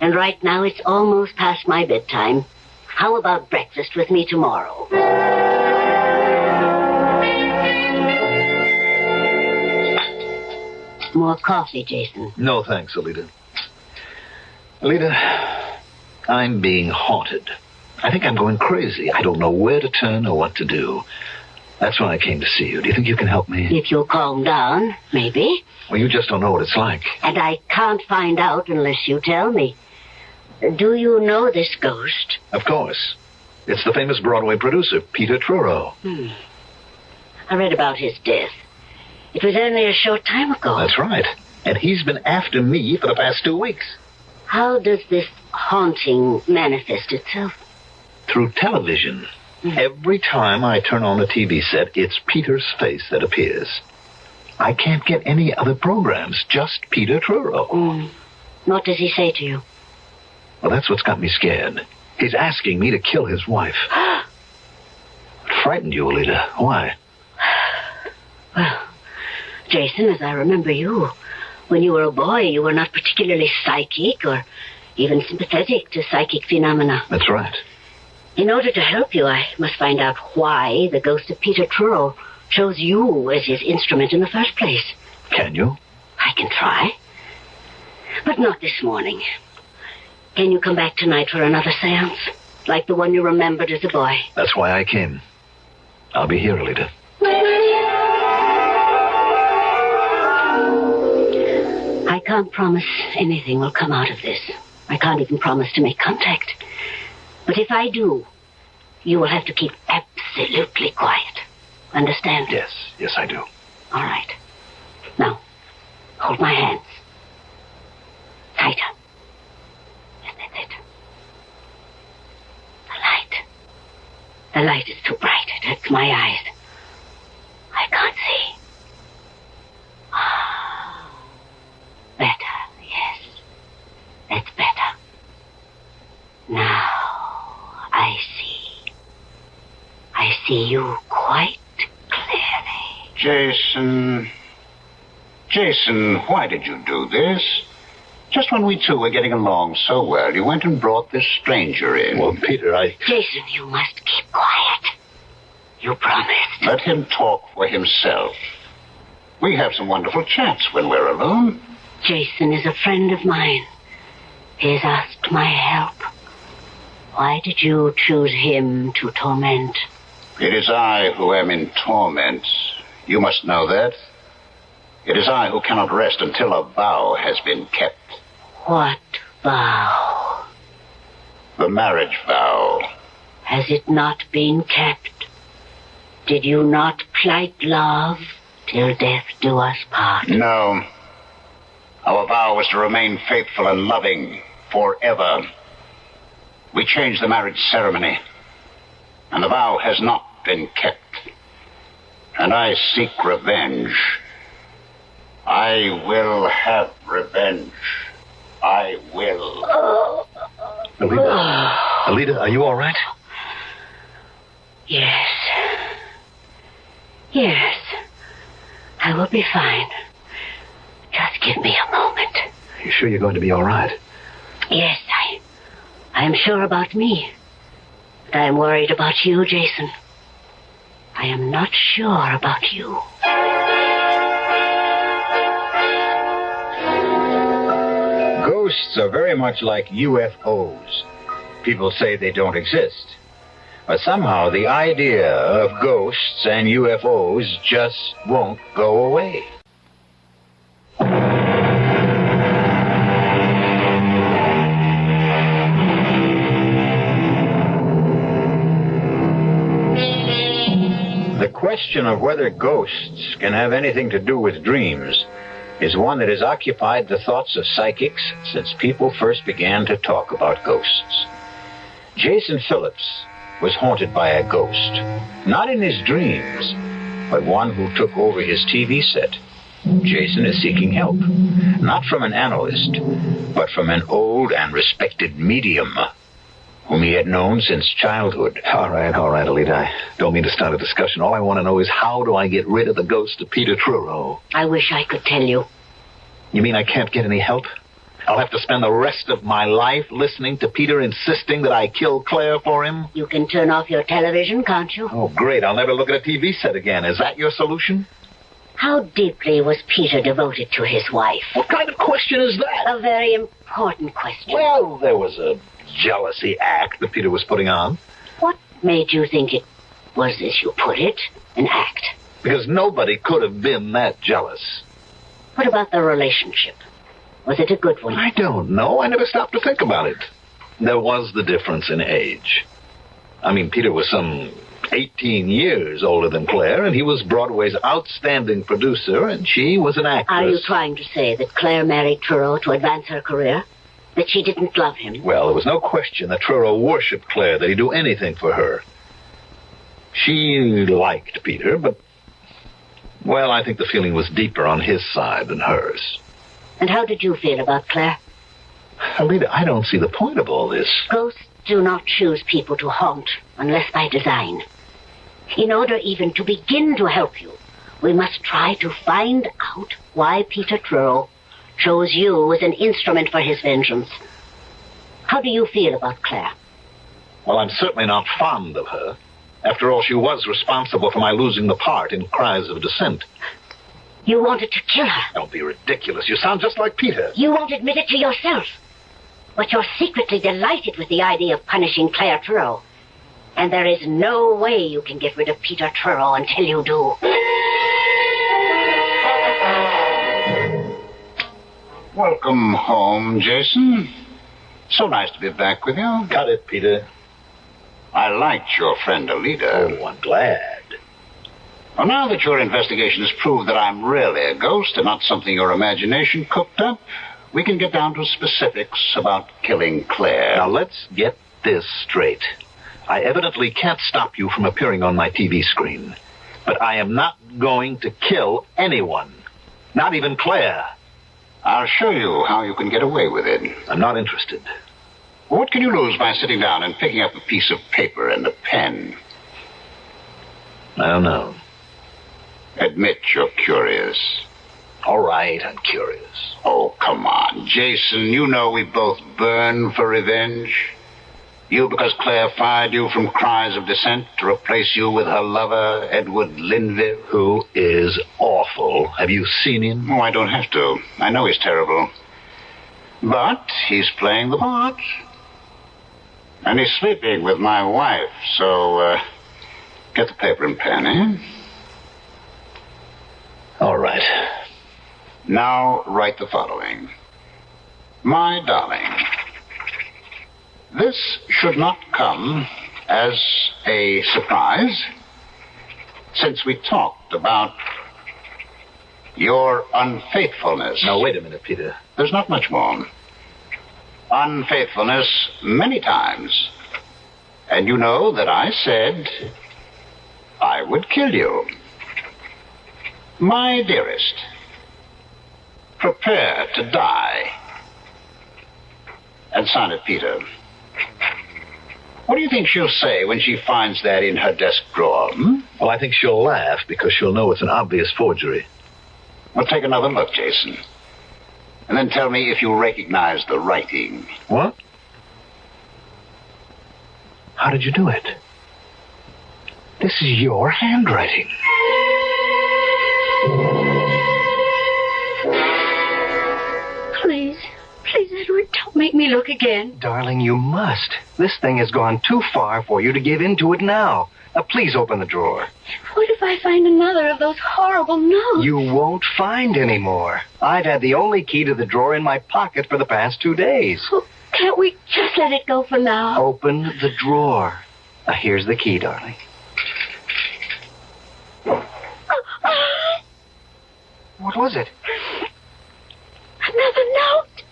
And right now it's almost past my bedtime. How about breakfast with me tomorrow? More coffee, Jason. No, thanks, Alida. Alida, I'm being haunted. I think I'm going crazy. I don't know where to turn or what to do. That's why I came to see you. Do you think you can help me? If you'll calm down, maybe. Well, you just don't know what it's like. And I can't find out unless you tell me. Do you know this ghost? Of course. It's the famous Broadway producer, Peter Truro. I read about his death. It was only a short time ago. That's right. And he's been after me for the past 2 weeks. How does this haunting manifest itself? Through television. Every time I turn on a TV set, it's Peter's face that appears. I can't get any other programs, just Peter Truro. What does he say to you? Well, that's what's got me scared. He's asking me to kill his wife. It frightened you, Alida. Why? Well, Jason, as I remember you, when you were a boy, you were not particularly psychic or even sympathetic to psychic phenomena. That's right. In order to help you, I must find out why the ghost of Peter Truro chose you as his instrument in the first place. Can you? I can try. But not this morning. Can you come back tonight for another seance? Like the one you remembered as a boy? That's why I came. I'll be here, Alida. can't promise anything will come out of this. I can't even promise to make contact. But if I do, you will have to keep absolutely quiet. Understand? Yes, I do. All right. Now, hold my hands. Tighter. Yes, that's it. The light is too bright. It hurts my eyes. I can't see. Better, yes. That's better. Now, I see. I see you quite clearly. Jason, why did you do this? Just when we two were getting along so well, you went and brought this stranger in. Well, Peter, Jason, you must keep quiet. You promised. Let him talk for himself. We have some wonderful chats when we're alone. Jason is a friend of mine. He has asked my help. Why did you choose him to torment? It is I who am in torment. You must know that. It is I who cannot rest until a vow has been kept. What vow? The marriage vow. Has it not been kept? Did you not plight love till death do us part? No. Our vow was to remain faithful and loving forever. We changed the marriage ceremony, and the vow has not been kept. And I seek revenge. I will have revenge. I will. Alida, are you all right? Yes. Yes. I will be fine. Just give me a moment. You sure you're going to be all right? Yes, I am sure about me. But I am worried about you, Jason. I am not sure about you. Ghosts are very much like UFOs. People say they don't exist. But somehow the idea of ghosts and UFOs just won't go away. The question of whether ghosts can have anything to do with dreams is one that has occupied the thoughts of psychics since people first began to talk about ghosts. Jason Phillips was haunted by a ghost, not in his dreams, but one who took over his TV set. Jason is seeking help, not from an analyst, but from an old and respected medium whom he had known since childhood. All right, Alida. I don't mean to start a discussion. All I want to know is, how do I get rid of the ghost of Peter Truro? I wish I could tell you. You mean I can't get any help? I'll have to spend the rest of my life listening to Peter insisting that I kill Claire for him? You can turn off your television, can't you? Oh, great. I'll never look at a TV set again. Is that your solution? How deeply was Peter devoted to his wife? What kind of question is that? A very important question. Well, there was a jealousy act that Peter was putting on. What made you think it was, as you put it, an act? Because nobody could have been that jealous. What about the relationship? Was it a good one? I don't know. I never stopped to think about it. There was the difference in age. I mean, Peter was some 18 years older than Claire, and he was Broadway's outstanding producer, and she was an actress. Are you trying to say that Claire married Truro to advance her career? That she didn't love him? Well, there was no question that Truro worshipped Claire, that he'd do anything for her. She liked Peter, but, well, I think the feeling was deeper on his side than hers. And how did you feel about Claire? Alida, I don't see the point of all this. Ghosts do not choose people to haunt unless by design. In order even to begin to help you, we must try to find out why Peter Truro chose you as an instrument for his vengeance. How do you feel about Claire? Well, I'm certainly not fond of her. After all, she was responsible for my losing the part in Cries of Dissent. You wanted to kill her. Don't be ridiculous. You sound just like Peter. You won't admit it to yourself. But you're secretly delighted with the idea of punishing Claire Truro. And there is no way you can get rid of Peter Truro until you do. Well, Welcome home, Jason. So nice to be back with you. Cut it, Peter. I liked your friend Alida. Oh, I'm glad. Well, now that your investigation has proved that I'm really a ghost and not something your imagination cooked up, we can get down to specifics about killing Claire. Now, let's get this straight. I evidently can't stop you from appearing on my TV screen. But I am not going to kill anyone. Not even Claire. I'll show you how you can get away with it. I'm not interested. What can you lose by sitting down and picking up a piece of paper and a pen? I don't know. Admit you're curious. All right, I'm curious. Oh, come on, Jason. You know we both burn for revenge. You because Claire fired you from Cries of Dissent to replace you with her lover, Edward Linville. Who is awful. Have you seen him? Oh, I don't have to. I know he's terrible. But he's playing the part. And he's sleeping with my wife, so, get the paper and pen, eh? All right. Now, write the following. My darling, this should not come as a surprise, since we talked about your unfaithfulness. Now, wait a minute, Peter. There's not much more. Unfaithfulness many times. And you know that I said I would kill you. My dearest, prepare to die. And sign it, Peter. What do you think she'll say when she finds that in her desk drawer? Well, I think she'll laugh because she'll know it's an obvious forgery. Well, take another look, Jason. And then tell me if you recognize the writing. What? How did you do it? This is your handwriting. Please, Edward, don't make me look again. Darling, you must. This thing has gone too far for you to give in to it now. Now, please open the drawer. What if I find another of those horrible notes? You won't find any more. I've had the only key to the drawer in my pocket for the past 2 days. Oh, can't we just let it go for now? Open the drawer. Now, here's the key, darling. What was it? Another note.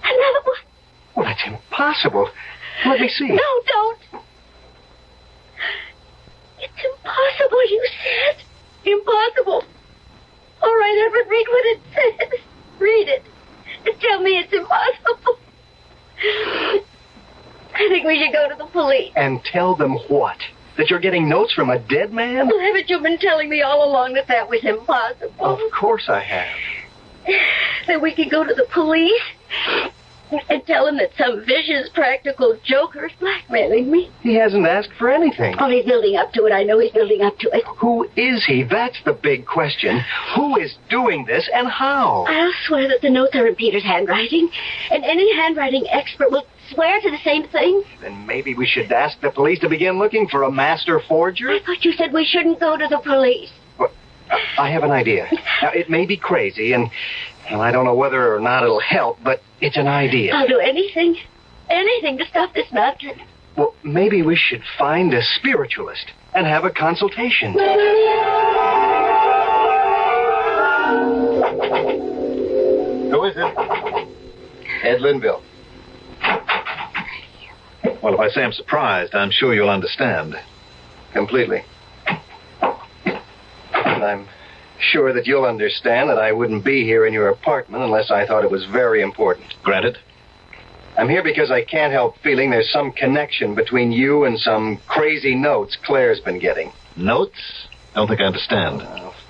Another one. Well, that's impossible. Let me see. No, don't. It's impossible, you said. Impossible. All right, Edward, read what it says. Read it. And tell me it's impossible. I think we should go to the police. And tell them what? That you're getting notes from a dead man? Well, haven't you been telling me all along that was impossible? Of course I have. Then we can go to the police and tell him that some vicious practical joker is blackmailing me. He hasn't asked for anything. Oh, he's building up to it. I know he's building up to it. Who is he? That's the big question. Who is doing this and how? I'll swear that the notes are in Peter's handwriting, and any handwriting expert will swear to the same thing. Then maybe we should ask the police to begin looking for a master forger? I thought you said we shouldn't go to the police. Well, I have an idea. Now, it may be crazy, and I don't know whether or not it'll help, but it's an idea. I'll do anything to stop this nonsense. Well, maybe we should find a spiritualist and have a consultation. Who is it? Ed Linville. Well, if I say I'm surprised, I'm sure you'll understand. Completely. And I'm sure that you'll understand that I wouldn't be here in your apartment unless I thought it was very important. Granted. I'm here because I can't help feeling there's some connection between you and some crazy notes Claire's been getting. Notes? Don't think I understand.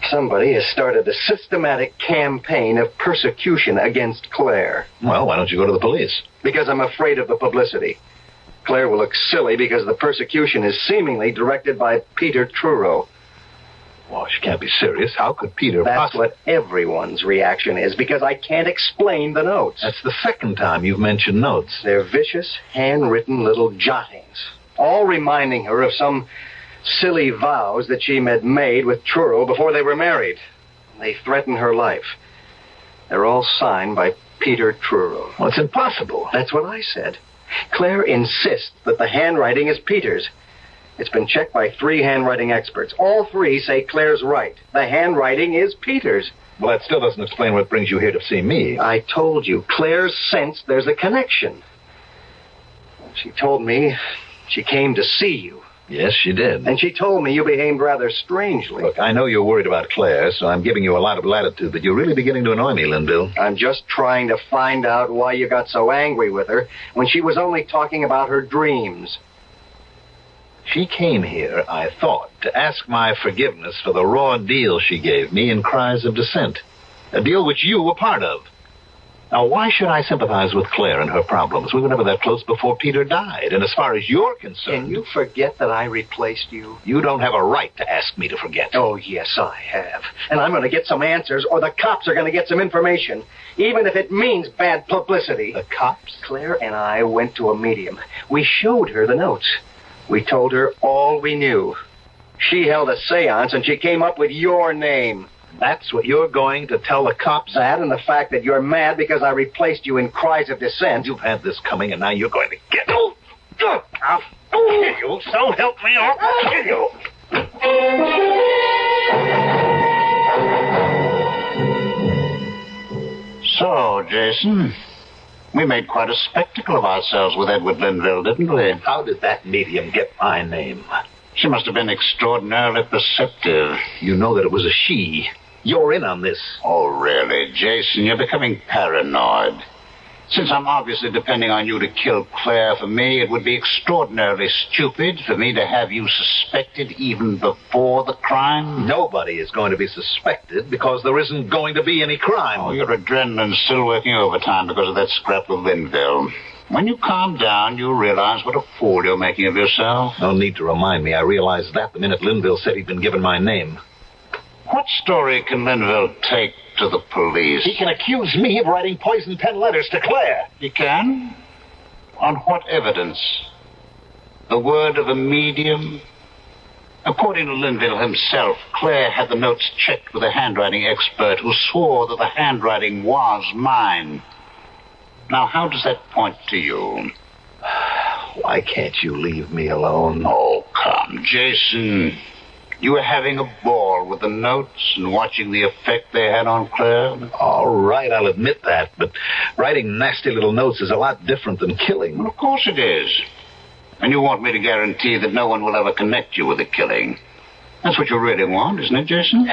Somebody has started a systematic campaign of persecution against Claire. Well, why don't you go to the police? Because I'm afraid of the publicity. Claire will look silly because the persecution is seemingly directed by Peter Truro. Well, she can't be serious. How could Peter That's what everyone's reaction is, because I can't explain the notes. That's the second time you've mentioned notes. They're vicious, handwritten little jottings, all reminding her of some silly vows that she had made with Truro before they were married. They threaten her life. They're all signed by Peter Truro. Well, it's impossible. That's what I said. Claire insists that the handwriting is Peter's. It's been checked by 3 handwriting experts. All 3 say Claire's right. The handwriting is Peter's. Well, that still doesn't explain what brings you here to see me. I told you, Claire sensed there's a connection. She told me she came to see you. Yes, she did. And she told me you behaved rather strangely. Look, I know you're worried about Claire, so I'm giving you a lot of latitude, but you're really beginning to annoy me, Linville. I'm just trying to find out why you got so angry with her when she was only talking about her dreams. She came here, I thought, to ask my forgiveness for the raw deal she gave me in Cries of Dissent. A deal which you were part of. Now, why should I sympathize with Claire and her problems? We were never that close before Peter died. And as far as you're concerned... Can you forget that I replaced you? You don't have a right to ask me to forget. Oh, yes, I have. And I'm going to get some answers, or the cops are going to get some information. Even if it means bad publicity. The cops? Claire and I went to a medium. We showed her the notes. We told her all we knew. She held a seance, and she came up with your name. That's what you're going to tell the cops? That and the fact that you're mad because I replaced you in Cries of Dissent. You've had this coming, and now you're going to get... I'll kill you. So help me, I'll kill you. So, Jason, we made quite a spectacle of ourselves with Edward Linville, didn't we? How did that medium get my name? She must have been extraordinarily perceptive. You know that it was a she. You're in on this. Oh, really, Jason? You're becoming paranoid. Since I'm obviously depending on you to kill Claire for me, it would be extraordinarily stupid for me to have you suspected even before the crime. Nobody is going to be suspected because there isn't going to be any crime. Oh, your adrenaline's still working overtime because of that scrap of Linville. When you calm down, you'll realize what a fool you're making of yourself. No need to remind me. I realized that the minute Linville said he'd been given my name. What story can Linville take to the police? He can accuse me of writing poison pen letters to Claire. He can? On what evidence? The word of a medium? According to Linville himself, Claire had the notes checked with a handwriting expert who swore that the handwriting was mine. Now, how does that point to you? Why can't you leave me alone? Oh, come, Jason. You were having a ball with the notes and watching the effect they had on Claire? All right, I'll admit that, but writing nasty little notes is a lot different than killing. Well, of course it is. And you want me to guarantee that no one will ever connect you with the killing. That's what you really want, isn't it, Jason?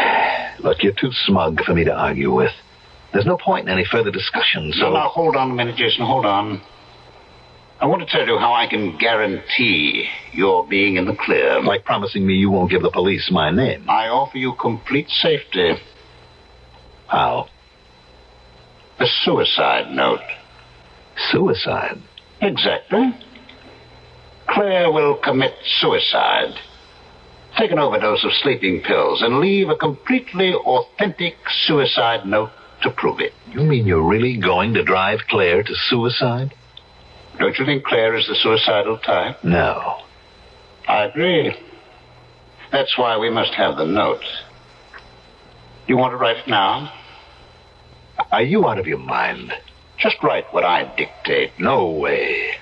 Look, you're too smug for me to argue with. There's no point in any further discussion, so... Now, hold on a minute, Jason, hold on. I want to tell you how I can guarantee you're being in the clear. Like promising me you won't give the police my name. I offer you complete safety. How? A suicide note. Suicide? Exactly. Claire will commit suicide. Take an overdose of sleeping pills and leave a completely authentic suicide note to prove it. You mean you're really going to drive Claire to suicide? Don't you think Claire is the suicidal type? No. I agree. That's why we must have the note. You want to write it now? Are you out of your mind? Just write what I dictate. No way.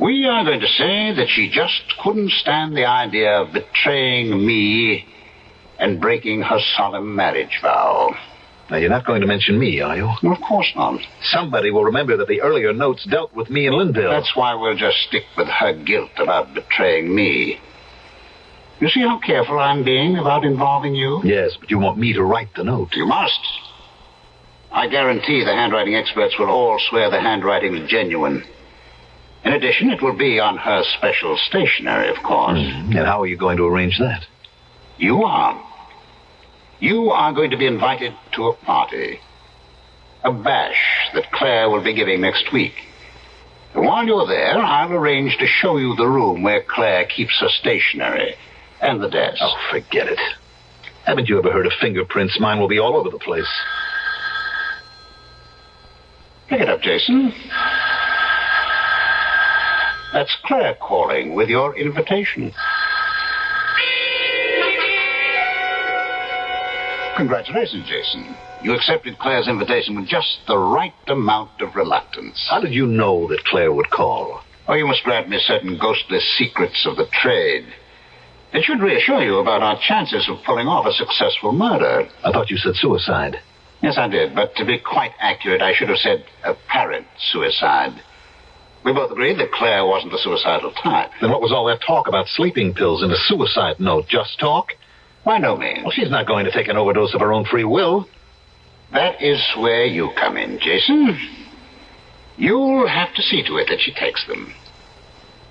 We are going to say that she just couldn't stand the idea of betraying me and breaking her solemn marriage vow. Now, you're not going to mention me, are you? No, of course not. Somebody will remember that the earlier notes dealt with me and Linville. That's why we'll just stick with her guilt about betraying me. You see how careful I'm being about involving you? Yes, but you want me to write the note. You must. I guarantee the handwriting experts will all swear the handwriting is genuine. In addition, it will be on her special stationery, of course. And how are you going to arrange that? You are. You are going to be invited to a party. A bash that Claire will be giving next week. And while you're there, I'll arrange to show you the room where Claire keeps her stationery and the desk. Oh, forget it. Haven't you ever heard of fingerprints? Mine will be all over the place. Pick it up, Jason. That's Claire calling with your invitation. Congratulations, Jason. You accepted Claire's invitation with just the right amount of reluctance. How did you know that Claire would call? Oh, you must grant me certain ghostly secrets of the trade. It should reassure you about our chances of pulling off a successful murder. I thought you said suicide. Yes, I did, but to be quite accurate, I should have said apparent suicide. We both agreed that Claire wasn't the suicidal type. Then what was all that talk about sleeping pills and a suicide note? Just talk? By no means. Well, she's not going to take an overdose of her own free will. That is where you come in, Jason. You'll have to see to it that she takes them.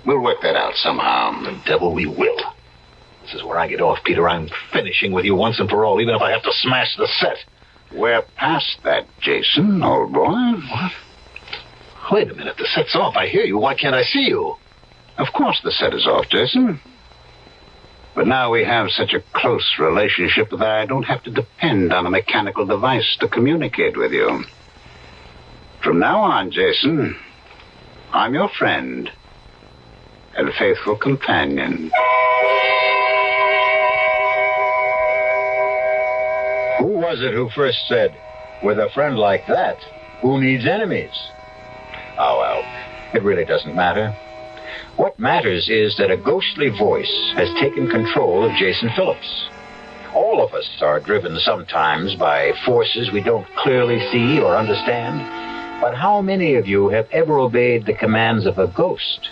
We'll work that out somehow. The devil we will. This is where I get off, Peter. I'm finishing with you once and for all, even if I have to smash the set. We're past that, Jason, old boy. What? Wait a minute. The set's off. I hear you. Why can't I see you? Of course the set is off, Jason. But now we have such a close relationship that I don't have to depend on a mechanical device to communicate with you. From now on, Jason, I'm your friend and faithful companion. Who was it who first said, with a friend like that, who needs enemies? Oh, well, it really doesn't matter. What matters is that a ghostly voice has taken control of Jason Phillips. All of us are driven sometimes by forces we don't clearly see or understand. But how many of you have ever obeyed the commands of a ghost?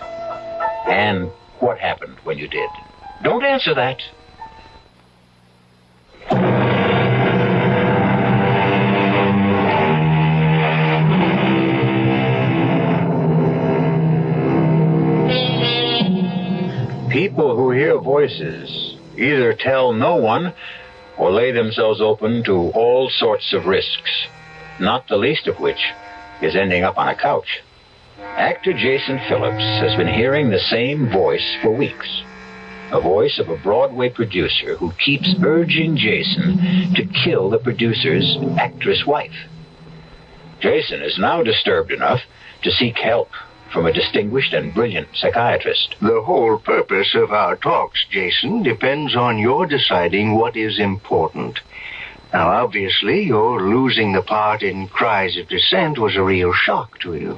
And what happened when you did? Don't answer that. People who hear voices either tell no one or lay themselves open to all sorts of risks, not the least of which is ending up on a couch. Actor Jason Phillips has been hearing the same voice for weeks. A voice of a Broadway producer who keeps urging Jason to kill the producer's actress wife. Jason is now disturbed enough to seek help from a distinguished and brilliant psychiatrist. The whole purpose of our talks, Jason, depends on your deciding what is important. Now, obviously, your losing the part in Cries of Dissent was a real shock to you.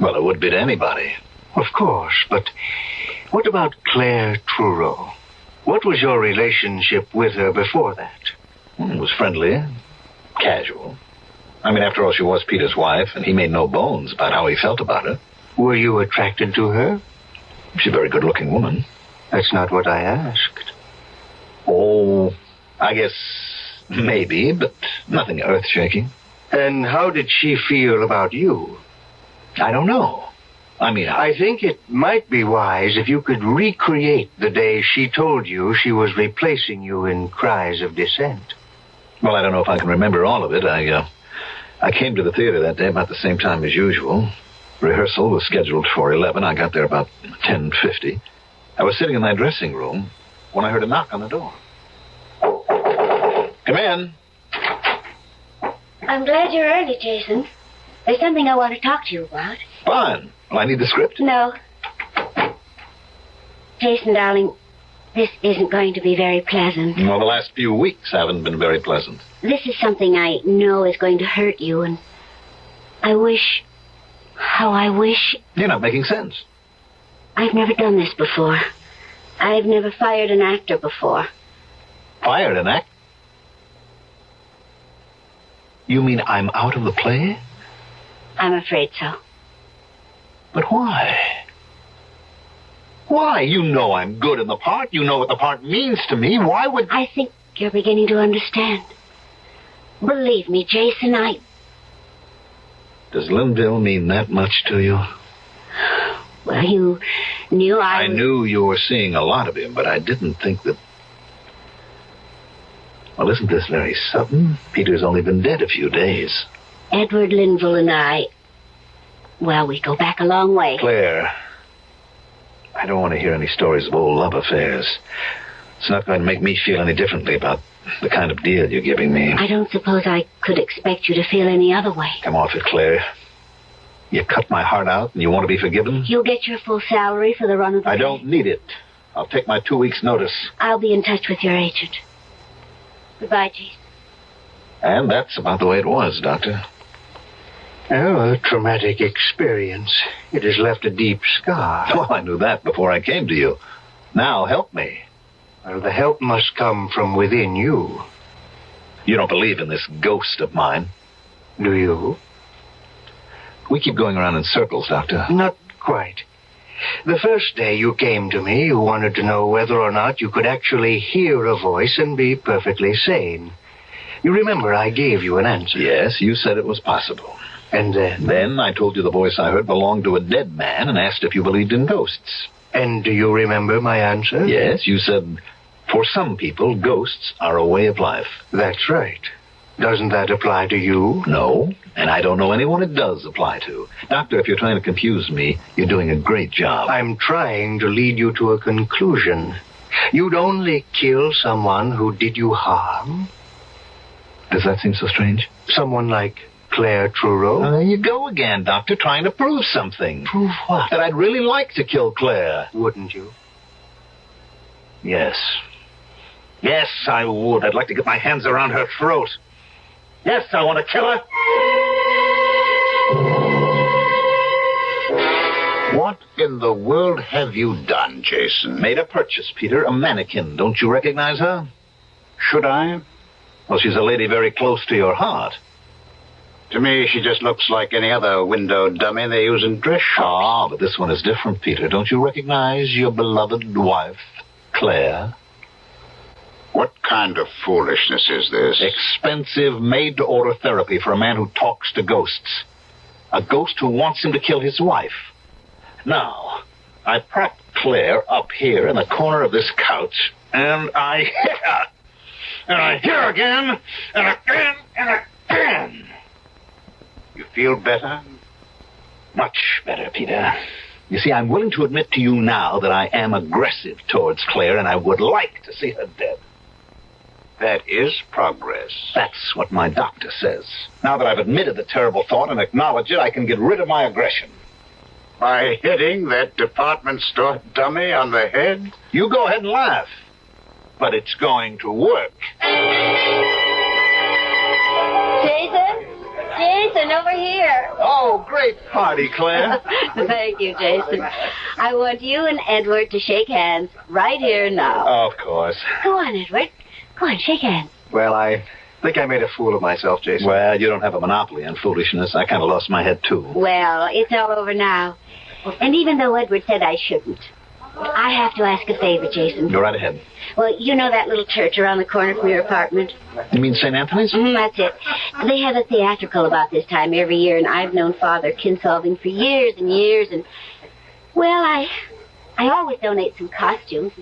Well, it would be to anybody. Of course, but what about Claire Trureau? What was your relationship with her before that? It was friendly, casual. I mean, after all, she was Peter's wife, and he made no bones about how he felt about her. Were you attracted to her? She's a very good-looking woman. That's not what I asked. Oh, I guess maybe, but nothing earth-shaking. And how did she feel about you? I don't know. I think it might be wise if you could recreate the day she told you she was replacing you in Cries of Dissent. Well, I don't know if I can remember all of it. I came to the theater that day about the same time as usual. Rehearsal was scheduled for 11. I got there about 10:50. I was sitting in my dressing room when I heard a knock on the door. Come in. I'm glad you're early, Jason. There's something I want to talk to you about. Fine. Well, I need the script. No. Jason, darling, this isn't going to be very pleasant. Well, the last few weeks haven't been very pleasant. This is something I know is going to hurt you, and I wish... How I wish... You're not making sense. I've never done this before. I've never fired an actor before. Fired an actor? You mean I'm out of the play? I'm afraid so. But why? Why? You know I'm good in the part. You know what the part means to me. Why would... I think you're beginning to understand. Believe me, Jason, Does Linville mean that much to you? Well, you knew I knew you were seeing a lot of him, but I didn't think that... Well, isn't this very sudden? Peter's only been dead a few days. Edward Linville and I... Well, we go back a long way. Claire, I don't want to hear any stories of old love affairs. It's not going to make me feel any differently about the kind of deal you're giving me. I don't suppose I could expect you to feel any other way. Come off it, Claire. You cut my heart out and you want to be forgiven? You'll get your full salary for the run of the I day. don't need it. I'll take my 2 weeks' notice. I'll be in touch with your agent. Goodbye, Jason. And that's about the way it was, Doctor. Oh, a traumatic experience. It has left a deep scar. Well, I knew that before I came to you. Now, help me. Well, the help must come from within you. You don't believe in this ghost of mine. Do you? We keep going around in circles, Doctor. Not quite. The first day you came to me, you wanted to know whether or not you could actually hear a voice and be perfectly sane. You remember I gave you an answer. Yes, you said it was possible. And then? Then I told you the voice I heard belonged to a dead man and asked if you believed in ghosts. And do you remember my answer? Yes, you said, for some people, ghosts are a way of life. That's right. Doesn't that apply to you? No, and I don't know anyone it does apply to. Doctor, if you're trying to confuse me, you're doing a great job. I'm trying to lead you to a conclusion. You'd only kill someone who did you harm. Does that seem so strange? Someone like Claire Truro? There you go again, Doctor, trying to prove something. Prove what? That I'd really like to kill Claire. Wouldn't you? Yes. Yes, I would. I'd like to get my hands around her throat. Yes, I want to kill her. What in the world have you done, Jason? Made a purchase, Peter. A mannequin. Don't you recognize her? Should I? Well, she's a lady very close to your heart. To me, she just looks like any other window dummy they use in dress shops. Ah, but this one is different, Peter. Don't you recognize your beloved wife, Claire? What kind of foolishness is this? Expensive, made-to-order therapy for a man who talks to ghosts. A ghost who wants him to kill his wife. Now, I propped Claire up here in the corner of this couch, and I hit her. And I hit her again, and again, and again. You feel better? Much better, Peter. You see, I'm willing to admit to you now that I am aggressive towards Claire, and I would like to see her dead. That is progress. That's what my doctor says. Now that I've admitted the terrible thought and acknowledged it, I can get rid of my aggression. By hitting that department store dummy on the head? You go ahead and laugh. But it's going to work. Jason, over here. Oh, great party, Claire. Thank you, Jason. I want you and Edward to shake hands right here now. Of course. Go on, Edward. Go on, shake hands. Well, I think I made a fool of myself, Jason. Well, you don't have a monopoly on foolishness. I kind of lost my head, too. Well, it's all over now. And even though Edward said I shouldn't, I have to ask a favor, Jason. Go right ahead. Well, you know that little church around the corner from your apartment? You mean St. Anthony's? That's it. They have a theatrical about this time every year, and I've known Father Kinsolving for years and years, and, well, I always donate some costumes.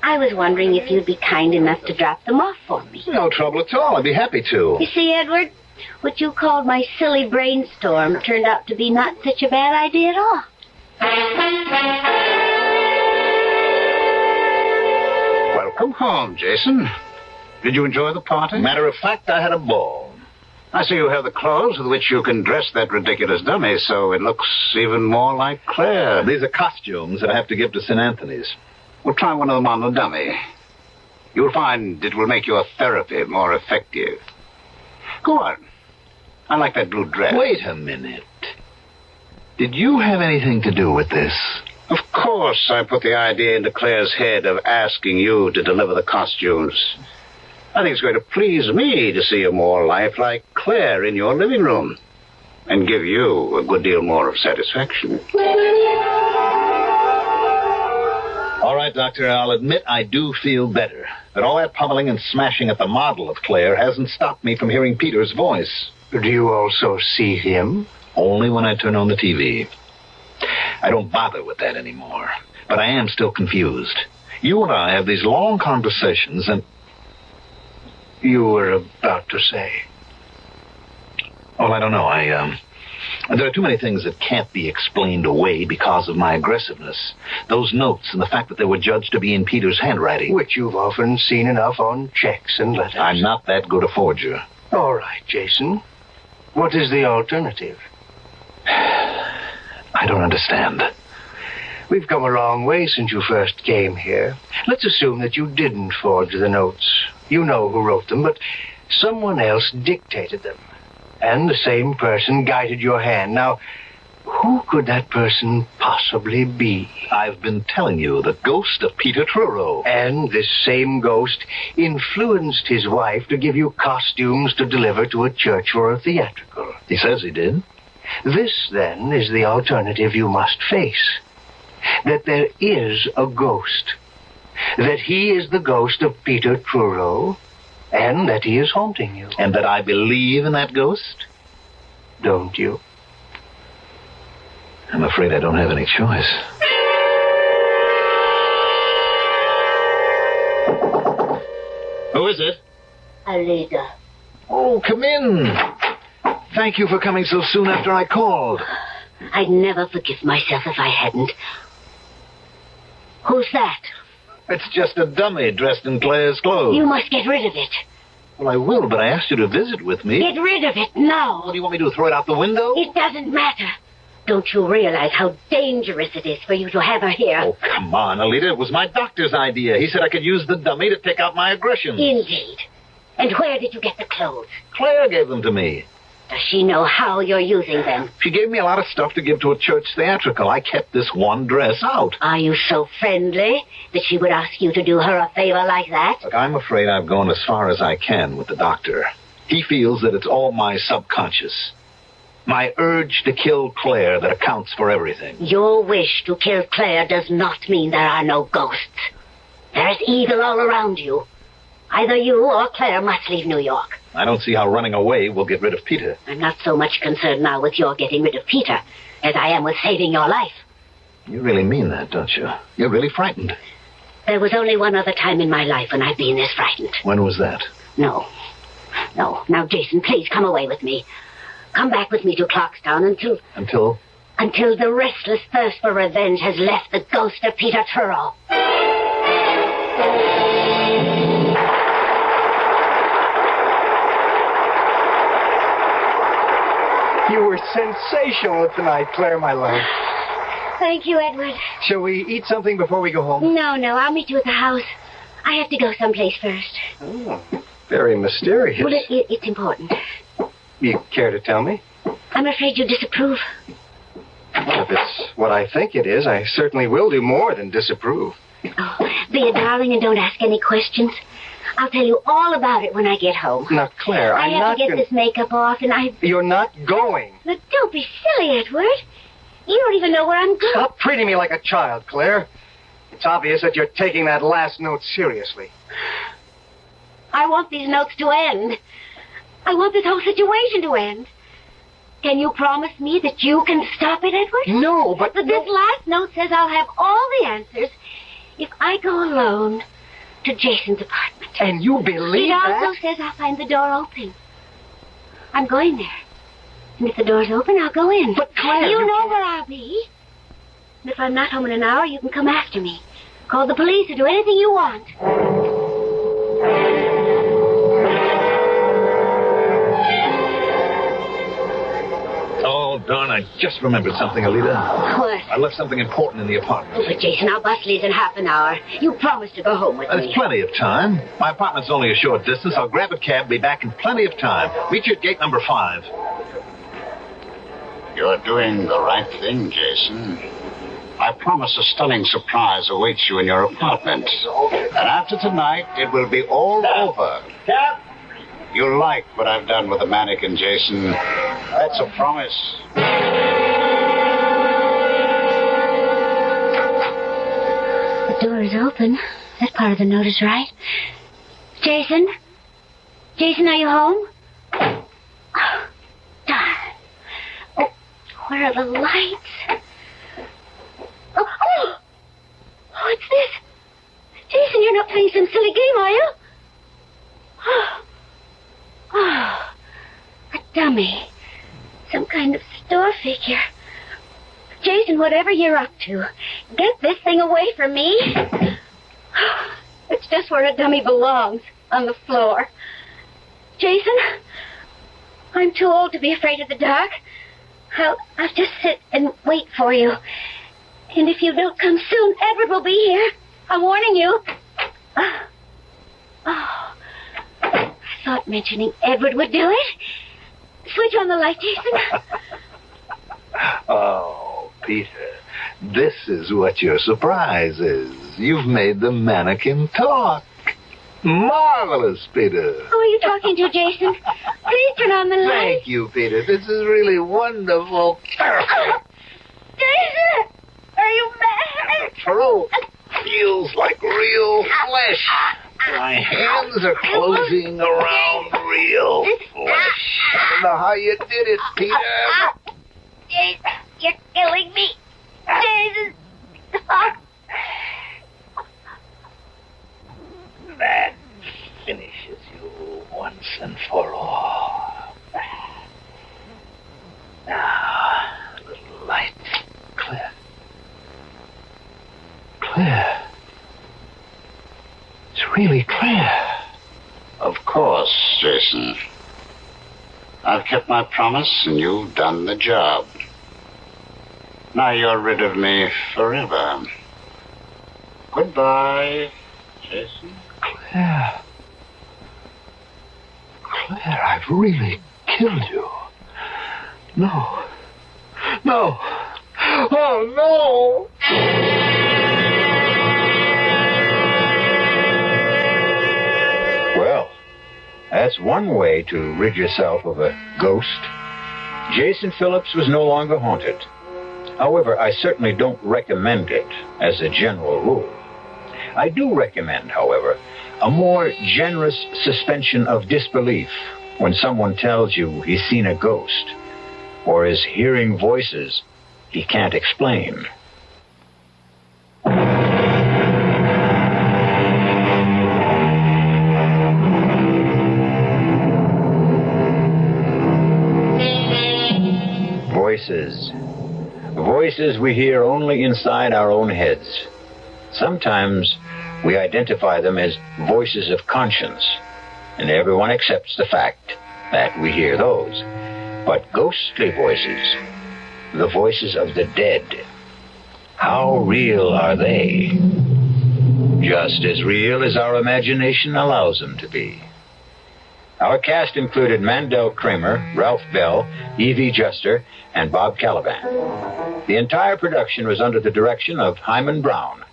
I was wondering if you'd be kind enough to drop them off for me. No trouble at all. I'd be happy to. You see, Edward, what you called my silly brainstorm turned out to be not such a bad idea at all. Welcome home, Jason. Did you enjoy the party? Matter of fact, I had a ball. I see you have the clothes with which you can dress that ridiculous dummy, so it looks even more like Claire. These are costumes that I have to give to St. Anthony's. Well, try one of them on the dummy. You'll find it will make your therapy more effective. Go on. I like that blue dress. Wait a minute. Did you have anything to do with this? Of course, I put the idea into Claire's head of asking you to deliver the costumes. I think it's going to please me to see a more lifelike Claire in your living room and give you a good deal more of satisfaction. All right, Doctor, I'll admit I do feel better. But all that pummeling and smashing at the model of Claire hasn't stopped me from hearing Peter's voice. Do you also see him? Only when I turn on the TV. I don't bother with that anymore. But I am still confused. You and I have these long conversations and... You were about to say? Well, I don't know. There are too many things that can't be explained away because of my aggressiveness. Those notes and the fact that they were judged to be in Peter's handwriting. Which you've often seen enough on checks and letters. I'm not that good a forger. All right, Jason. What is the alternative? I don't understand. We've come a long way since you first came here. Let's assume that you didn't forge the notes. You know who wrote them, but Someone else dictated them. And the same person guided your hand. Now, who could that person possibly be? I've been telling you, the ghost of Peter Truro. And this same ghost influenced his wife to give you costumes to deliver to a church for a theatrical. He says he did. This, then, is the alternative you must face. That there is a ghost. That he is the ghost of Peter Truro, and that he is haunting you. And that I believe in that ghost? Don't you? I'm afraid I don't have any choice. Who is it? Alida. Oh, come in. Thank you for coming so soon after I called. I'd never forgive myself if I hadn't. Who's that? It's just a dummy dressed in Claire's clothes. You must get rid of it. Well, I will, but I asked you to visit with me. Get rid of it now. What do you want me to do, throw it out the window? It doesn't matter. Don't you realize how dangerous it is for you to have her here? Oh, come on, Alida. It was my doctor's idea. He said I could use the dummy to take out my aggression. Indeed. And where did you get the clothes? Claire gave them to me. Does she know how you're using them? She gave me a lot of stuff to give to a church theatrical. I kept this one dress out. Are you so friendly that she would ask you to do her a favor like that? Look, I'm afraid I've gone as far as I can with the doctor. He feels that it's all my subconscious. My urge to kill Claire that accounts for everything. Your wish to kill Claire does not mean there are no ghosts. There is evil all around you. Either you or Claire must leave New York. I don't see how running away will get rid of Peter. I'm not so much concerned now with your getting rid of Peter as I am with saving your life. You really mean that, don't you? You're really frightened. There was only one other time in my life when I've been this frightened. When was that? No. Now, Jason, please come away with me. Come back with me to Clarkstown until... Until the restless thirst for revenge has left the ghost of Peter Truro. You were sensational tonight, Claire, my love. Thank you, Edward. Shall we eat something before we go home? No, I'll meet you at the house. I have to go someplace first. Oh, very mysterious. Well, it's important. You care to tell me? I'm afraid you disapprove. Well, if it's what I think it is, I certainly will do more than disapprove. Oh, be a darling and don't ask any questions. I'll tell you all about it when I get home. Now, Claire, I have to get this makeup off, and You're not going. Now, don't be silly, Edward. You don't even know where I'm going. Stop treating me like a child, Claire. It's obvious that you're taking that last note seriously. I want these notes to end. I want this whole situation to end. Can you promise me that you can stop it, Edward? No, but... This last note says I'll have all the answers if I go alone to Jason's apartment. And you believe that? It also says I'll find the door open. I'm going there. And if the door's open, I'll go in. But Claire... You know where I'll be. And if I'm not home in an hour, you can come after me. Call the police or do anything you want. Oh, darn, I just remembered something, Alida. What? I left something important in the apartment. Oh, but Jason, our bus leaves in half an hour. You promised to go home with me. There's plenty of time. My apartment's only a short distance. I'll grab a cab, be back in plenty of time. Meet you at gate number 5. You're doing the right thing, Jason. I promise a stunning surprise awaits you in your apartment. And after tonight, it will be all over. Cap! You'll like what I've done with the mannequin, Jason. That's a promise. The door is open. That part of the note is right. Jason? Jason, are you home? Oh, darn. Oh, where are the lights? Oh, what's this? Jason, you're not playing some silly game, are you? Oh, a dummy. Some kind of store figure. Jason, whatever you're up to, get this thing away from me. It's just where a dummy belongs, on the floor. Jason, I'm too old to be afraid of the dark. I'll just sit and wait for you. And if you don't come soon, Edward will be here. I'm warning you. Oh. I thought mentioning Edward would do it. Switch on the light, Jason. Oh, Peter, this is what your surprise is. You've made the mannequin talk. Marvelous, Peter. Who are you talking to, Jason? Please turn on the light. Thank you, Peter. This is really wonderful. Jason, are you mad? The throat feels like real flesh. My hands are closing around real flesh. I don't know how you did it, Peter. Jason, you're killing me. Jason, stop. That finishes you once and for all. Now, a little light. Clear. Clear. It's really clear. Of course, Jason. I've kept my promise and you've done the job. Now you're rid of me forever. Goodbye, Jason. Claire. Claire, I've really killed you. No. No. Oh, no! Well, that's one way to rid yourself of a ghost. Jason Phillips was no longer haunted. However, I certainly don't recommend it as a general rule. I do recommend, however, a more generous suspension of disbelief when someone tells you he's seen a ghost or is hearing voices he can't explain. Voices. Voices we hear only inside our own heads. Sometimes we identify them as voices of conscience, and everyone accepts the fact that we hear those. But ghostly voices, the voices of the dead, how real are they? Just as real as our imagination allows them to be. Our cast included Mandel Kramer, Ralph Bell, Evie Juster, and Bob Caliban. The entire production was under the direction of Hyman Brown.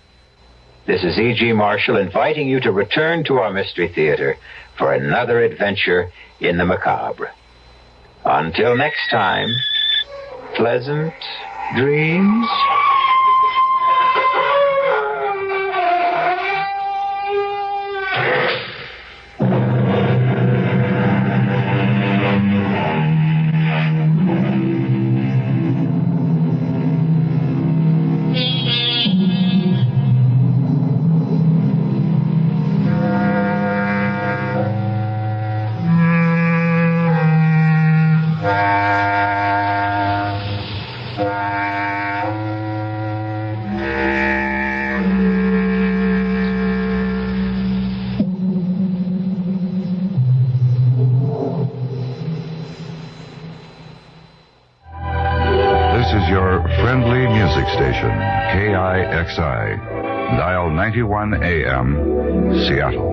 This is E.G. Marshall inviting you to return to our Mystery Theater for another adventure in the macabre. Until next time, pleasant dreams. Station, KIXI, dial 91 AM, Seattle.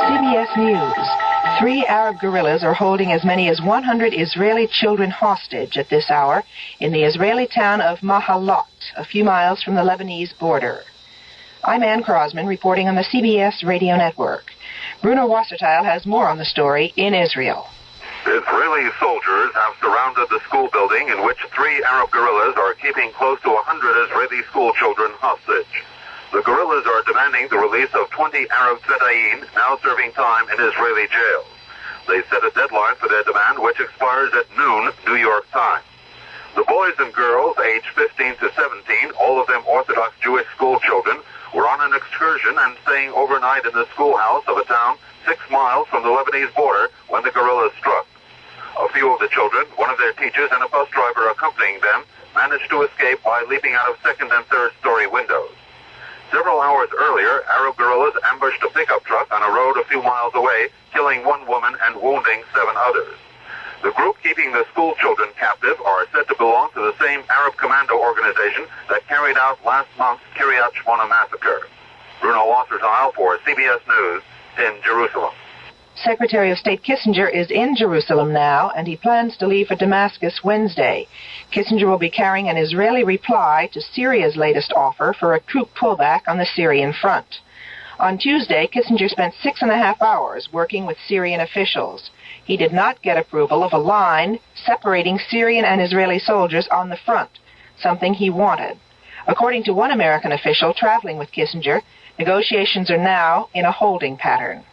CBS News. 3 Arab guerrillas are holding as many as 100 Israeli children hostage at this hour in the Israeli town of Mahalot, a few miles from the Lebanese border. I'm Ann Crosman reporting on the CBS radio network. Bruno Wasserteil has more on the story in Israel. Israeli soldiers have surrounded the school building in which 3 Arab guerrillas are keeping close to 100 Israeli school children hostage. The guerrillas are demanding the release of 20 Arab Fedayeen now serving time in Israeli jails. They set a deadline for their demand, which expires at noon, New York time. The boys and girls, aged 15 to 17, all of them Orthodox Jewish school children, were on an excursion and staying overnight in the schoolhouse of a town 6 miles from the Lebanese border when the guerrillas struck. A few of the children, one of their teachers, and a bus driver accompanying them managed to escape by leaping out of second and third story windows. Several hours earlier, Arab guerrillas ambushed a pickup truck on a road a few miles away, killing 1 woman and wounding 7 others. The group keeping the school children captive are said to belong to the same Arab commando organization that carried out last month's Kiryat Shmona massacre. Bruno Wasserteil for CBS News in Jerusalem. Secretary of State Kissinger is in Jerusalem now, and he plans to leave for Damascus Wednesday. Kissinger will be carrying an Israeli reply to Syria's latest offer for a troop pullback on the Syrian front. On Tuesday, Kissinger spent 6.5 hours working with Syrian officials. He did not get approval of a line separating Syrian and Israeli soldiers on the front, something he wanted. According to one American official traveling with Kissinger, negotiations are now in a holding pattern.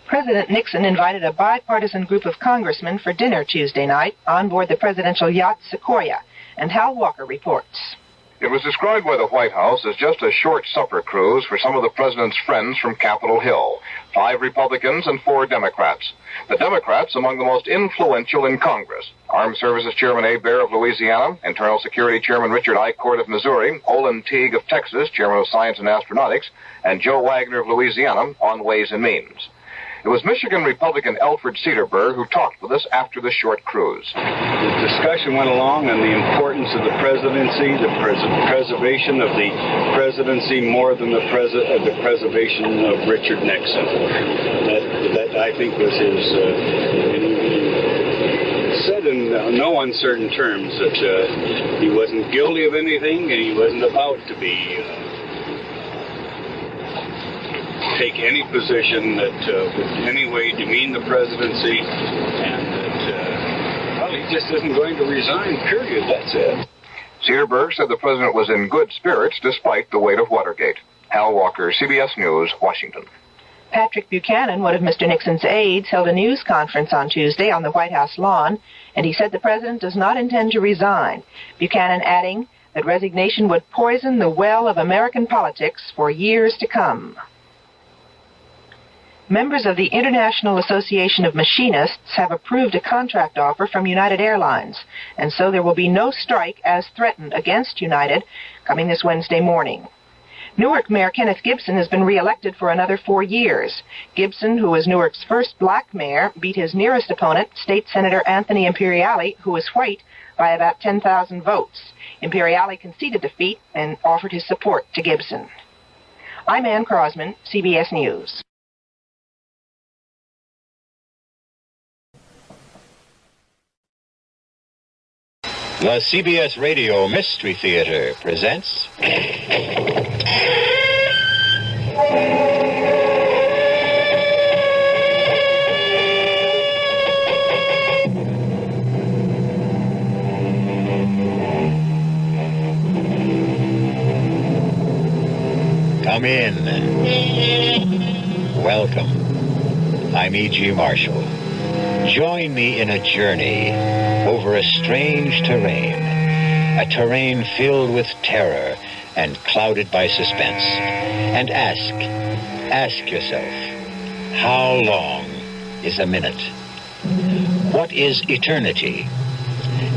President Nixon invited a bipartisan group of congressmen for dinner Tuesday night on board the presidential yacht Sequoia, and Hal Walker reports. It was described by the White House as just a short supper cruise for some of the president's friends from Capitol Hill, 5 Republicans and 4 Democrats. The Democrats among the most influential in Congress. Armed Services Chairman Abe Baer of Louisiana, Internal Security Chairman Richard Eichord of Missouri, Olin Teague of Texas, Chairman of Science and Astronautics, and Joe Wagner of Louisiana on Ways and Means. It was Michigan Republican Alfred Cederberg who talked with us after the short cruise. The discussion went along on the importance of the presidency, the preservation of the presidency more than the preservation of Richard Nixon. That I think was his, said in no uncertain terms that he wasn't guilty of anything and he wasn't about to be take any position that would in any way demean the presidency, and that, well, he just isn't going to resign, period. That's it. Cederberg said the president was in good spirits despite the weight of Watergate. Hal Walker, CBS News, Washington. Patrick Buchanan, one of Mr. Nixon's aides, held a news conference on Tuesday on the White House lawn, and he said the president does not intend to resign. Buchanan adding that resignation would poison the well of American politics for years to come. Members of the International Association of Machinists have approved a contract offer from United Airlines, and so there will be no strike as threatened against United coming this Wednesday morning. Newark Mayor Kenneth Gibson has been reelected for another 4 years. Gibson, who was Newark's first black mayor, beat his nearest opponent, State Senator Anthony Imperiale, who was white, by about 10,000 votes. Imperiale conceded defeat and offered his support to Gibson. I'm Ann Crosman, CBS News. The CBS Radio Mystery Theater presents... Come in. Welcome. I'm E.G. Marshall. Join me in a journey over a strange terrain, a terrain filled with terror and clouded by suspense. And ask yourself, how long is a minute? What is eternity?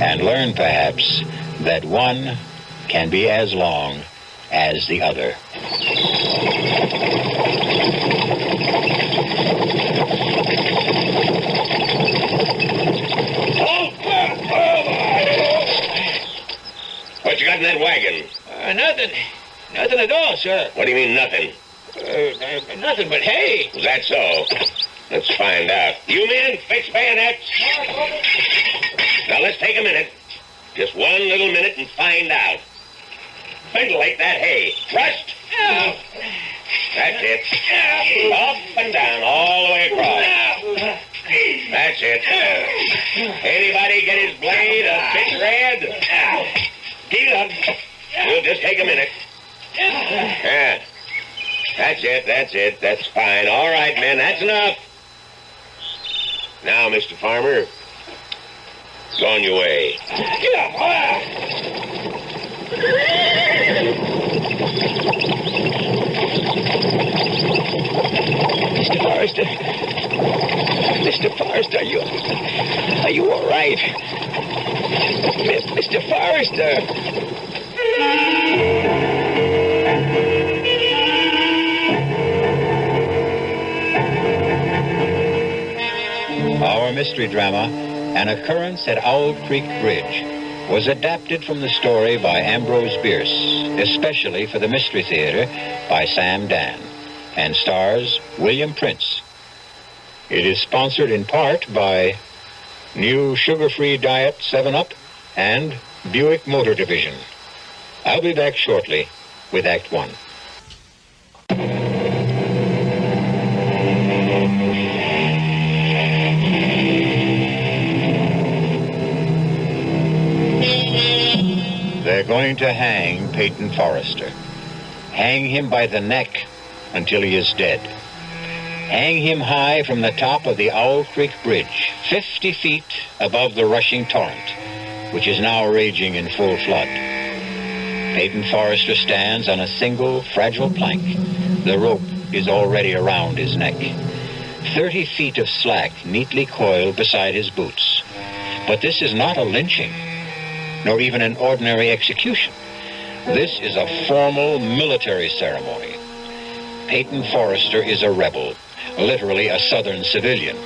And learn perhaps that one can be as long as the other. What you got in that wagon? Nothing. Nothing at all, sir. What do you mean, nothing? Nothing but hay. Is that so? Let's find out. You men, fix bayonets. Now, let's take a minute. Just one little minute and find out. Ventilate that hay. Thrust. That's it. Up and down, all the way across. That's it. Anybody get his blade a bit red? Keep it up. We'll just take a minute. Yeah. That's it. That's fine. All right, men, that's enough. Now, Mr. Farmer, go on your way. Get up. Mr. Forrester, are you all right? Mr. Forrester. Our mystery drama, An Occurrence at Owl Creek Bridge, was adapted from the story by Ambrose Bierce, especially for the Mystery Theater by Sam Dan, and stars William Prince. It is sponsored in part by New Sugar-Free Diet 7-Up and Buick Motor Division. I'll be back shortly with Act 1. They're going to hang Peyton Forrester. Hang him by the neck until he is dead. Hang him high from the top of the Owl Creek Bridge, 50 feet above the rushing torrent, which is now raging in full flood. Peyton Forrester stands on a single, fragile plank. The rope is already around his neck. 30 feet of slack neatly coiled beside his boots. But this is not a lynching, nor even an ordinary execution. This is a formal military ceremony. Peyton Forrester is a rebel, literally a Southern civilian,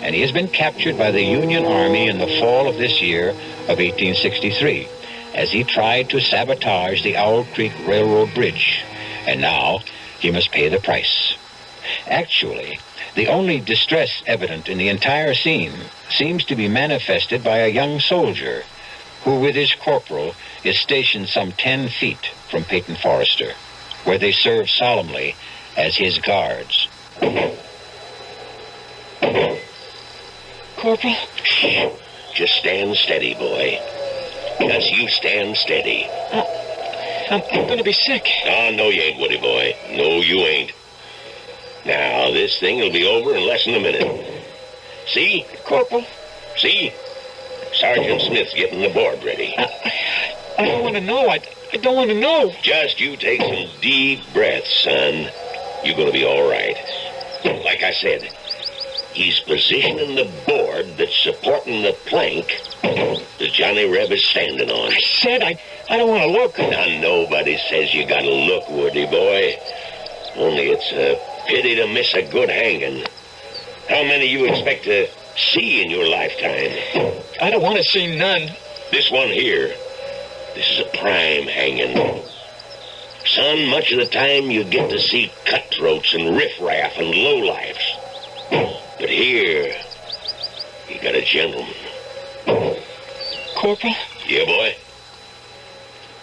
and he has been captured by the Union Army in the fall of this year of 1863 as he tried to sabotage the Owl Creek Railroad Bridge, and now he must pay the price. Actually, the only distress evident in the entire scene seems to be manifested by a young soldier who, with his corporal, is stationed some 10 feet from Peyton Forrester, where they serve solemnly as his guards. Corporal? Just stand steady, boy. Just you stand steady. I'm going to be sick. Oh, no, you ain't, Woody boy. No, you ain't. Now, this thing will be over in less than a minute. See? Corporal? See? Sergeant Smith's getting the board ready. I don't want to know. I don't want to know. Just you take some deep breaths, son. You're going to be all right. Like I said, he's positioning the board that's supporting the plank that Johnny Reb is standing on. I said I don't want to look. Now, nobody says you got to look, Woody boy. Only it's a pity to miss a good hanging. How many you expect to see in your lifetime? I don't want to see none. This one here, this is a prime hanging. Son, much of the time you get to see cutthroats and riffraff and lowlifes. But here, you got a gentleman. Corporal? Yeah, boy?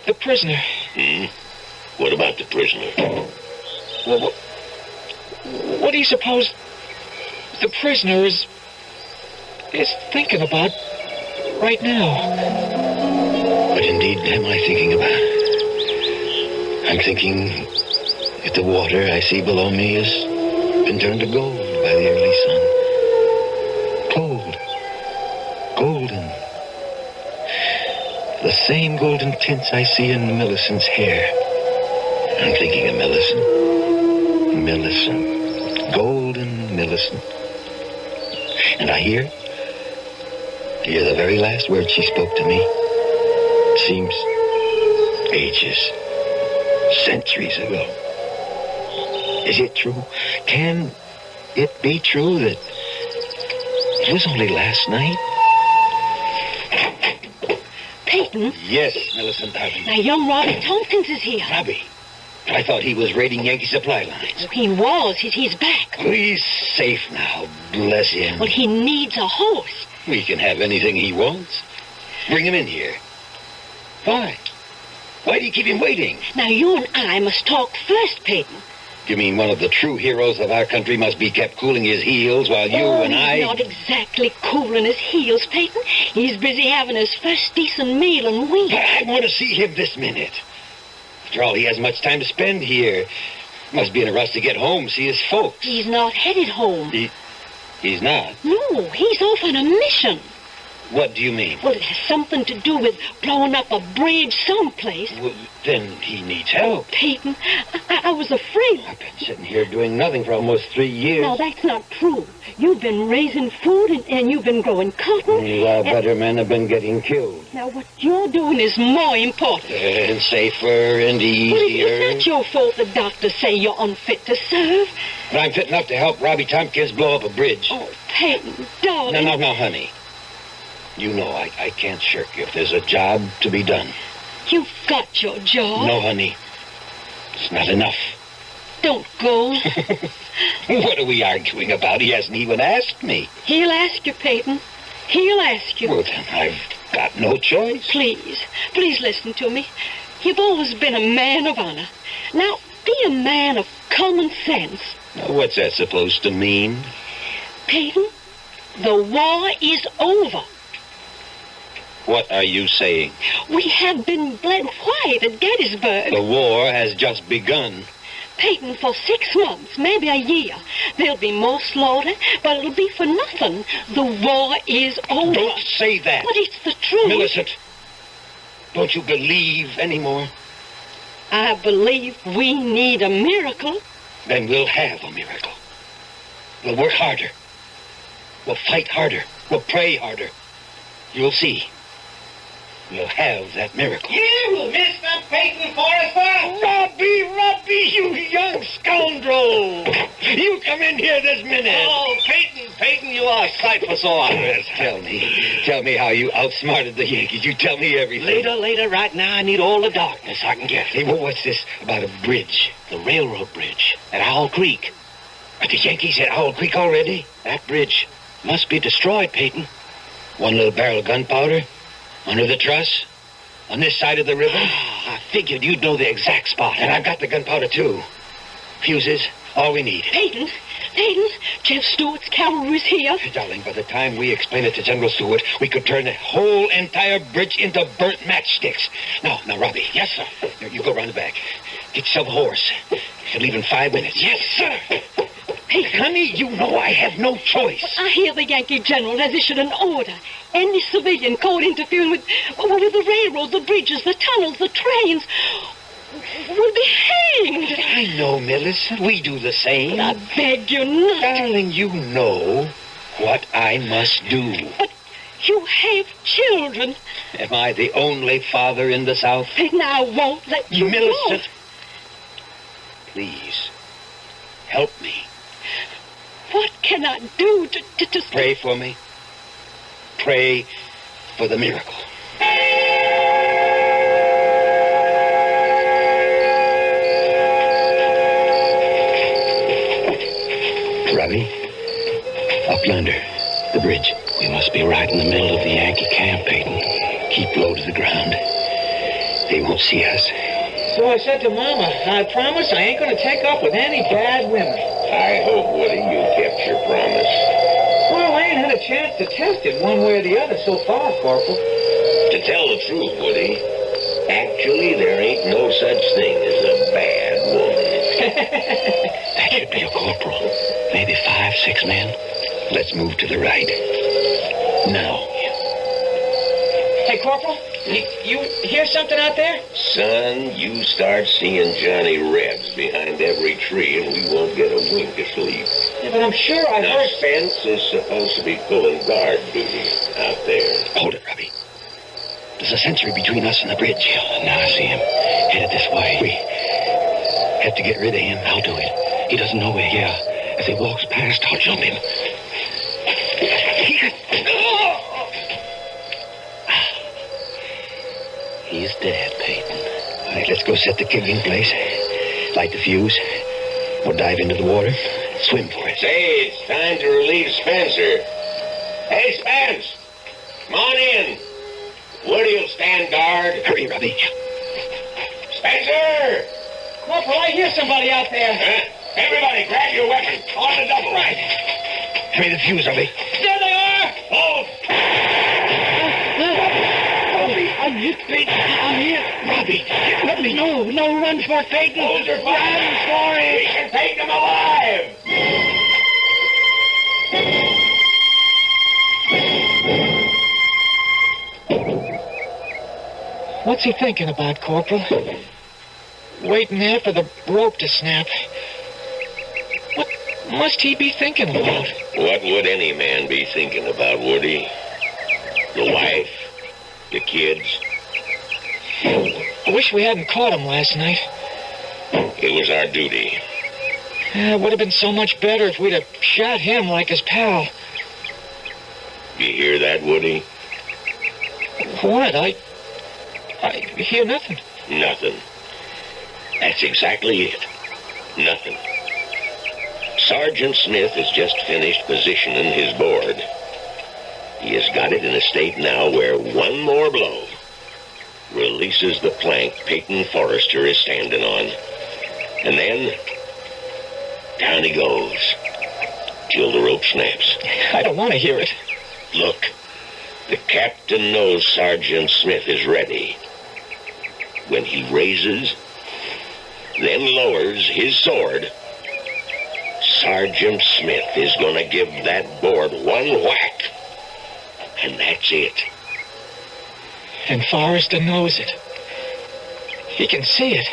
The prisoner. What about the prisoner? Well, what do you suppose the prisoner is thinking about right now? What indeed am I thinking about? I'm thinking if the water I see below me has been turned to gold by the early sun. Gold. Golden. The same golden tints I see in Millicent's hair. I'm thinking of Millicent. Millicent. Golden Millicent. And I hear the very last word she spoke to me. Seems ages, centuries ago. Is it true? Can it be true that it was only last night? Peyton? Yes, Millicent, darling. Now, young Robbie Tompkins is here. Robbie? I thought he was raiding Yankee supply lines. He was. He's back. Oh, he's safe now, bless him. Well, he needs a horse. We can have anything he wants. Bring him in here. Why? Why do you keep him waiting? Now, you and I must talk first, Peyton. You mean one of the true heroes of our country must be kept cooling his heels while you and I... He's not exactly cooling his heels, Peyton. He's busy having his first decent meal in weeks. But I want to see him this minute. After all, he hasn't much time to spend here. Must be in a rush to get home, see his folks. He's not headed home. He's not? No, he's off on a mission. What do you mean? Well, it has something to do with blowing up a bridge someplace. Well, then he needs help. Peyton, I was afraid. I've been sitting here doing nothing for almost 3 years. No, that's not true. You've been raising food and you've been growing cotton. While better men have been getting killed. Now, what you're doing is more important. And safer and easier. Well, it's not your fault the doctors say you're unfit to serve. But I'm fit enough to help Robbie Tompkins blow up a bridge. Oh, Peyton, darling. No, honey. You know I can't shirk if there's a job to be done. You've got your job. No, honey. It's not enough. Don't go. What are we arguing about? He hasn't even asked me. He'll ask you, Peyton. He'll ask you. Well, then I've got no choice. Please listen to me. You've always been a man of honor. Now, be a man of common sense. Now, what's that supposed to mean? Peyton, the war is over. What are you saying? We have been bled white at Gettysburg. The war has just begun. Peyton, for 6 months, maybe a year, there'll be more slaughter, but it'll be for nothing. The war is over. Don't say that. But it's the truth. Millicent, don't you believe anymore? I believe we need a miracle. Then we'll have a miracle. We'll work harder. We'll fight harder. We'll pray harder. You'll see. We'll have that miracle. You, Mr. Peyton Forrester! Robbie, you young scoundrel! You come in here this minute. Oh, Peyton, you are a sight for sore eyes. Tell me how you outsmarted the Yankees. You tell me everything. Later, right now, I need all the darkness I can get. Hey, what's this about a bridge? The railroad bridge at Owl Creek. Are the Yankees at Owl Creek already? That bridge must be destroyed, Peyton. One little barrel of gunpowder? Under the truss? On this side of the river? I figured you'd know the exact spot. And I've got the gunpowder, too. Fuses, all we need. Peyton, Jeff Stewart's cavalry's here. Darling, by the time we explain it to General Stewart, we could turn the whole entire bridge into burnt matchsticks. Now, Robbie. Yes, sir. You go around the back. Get yourself a horse. You'll leave in 5 minutes. Yes, sir. Hey, honey, you know I have no choice. I hear the Yankee general has issued an order. Any civilian caught interfering with the railroads, the bridges, the tunnels, the trains will be hanged. I know, Millicent. We do the same. But I beg you not. Darling, you know what I must do. But you have children. Am I the only father in the South? Peyton, I won't let you Millicent, go. Please, help me. What can I do to... Pray for me. Pray for the miracle. Robbie, up yonder, the bridge. We must be right in the middle of the Yankee camp, Peyton. Keep low to the ground. They won't see us. So I said to Mama, I promise I ain't going to take up with any bad women. I hope, Woody, you kept your promise. Well, I ain't had a chance to test it one way or the other so far, Corporal. To tell the truth, Woody, actually there ain't no such thing as a bad woman. That should be a corporal. Maybe 5, 6 men. Let's move to the right. Now. Hey, Corporal, you hear something out there? Son, you start seeing Johnny Rebs behind every tree and we won't get a wink of sleep. Yeah, but I'm sure I now, heard... Spence is supposed to be pulling guard duty out there. Hold it, Robbie. There's a sentry between us and the bridge. Now I see him. Headed this way. We have to get rid of him. I'll do it. He doesn't know we're here. As he walks past, I'll jump him. He's dead, Peyton. All right, let's go set the keg in place. Light the fuse. We'll dive into the water. Swim for it. Say, it's time to relieve Spencer. Hey, Spence! Come on in. Woody'll stand guard. Hurry, Robbie. Spencer! Corporal, I hear somebody out there. Huh? Everybody, grab your weapon. On the double. Right. Hurry the fuse, Robbie. There they are! Oh! I'm hit, Peyton. I'm hit. Robbie, let me... No, run for it, Peyton. Hold your fire. Run for it. We can take him alive. What's he thinking about, Corporal? Waiting there for the rope to snap. What must he be thinking about? What would any man be thinking about, Woody? The wife? The kids? I wish we hadn't caught him last night. It was our duty. It would have been so much better if we'd have shot him like his pal. You hear that, Woody? What? I hear nothing. Nothing. That's exactly it. Nothing. Sergeant Smith has just finished positioning his board. He has got it in a state now where one more blow releases the plank Peyton Forrester is standing on. And then, down he goes, till the rope snaps. I don't want to hear it. Look, the captain knows Sergeant Smith is ready. When he raises, then lowers his sword, Sergeant Smith is going to give that board one whack. And that's it. And Forrester knows it. He can see it.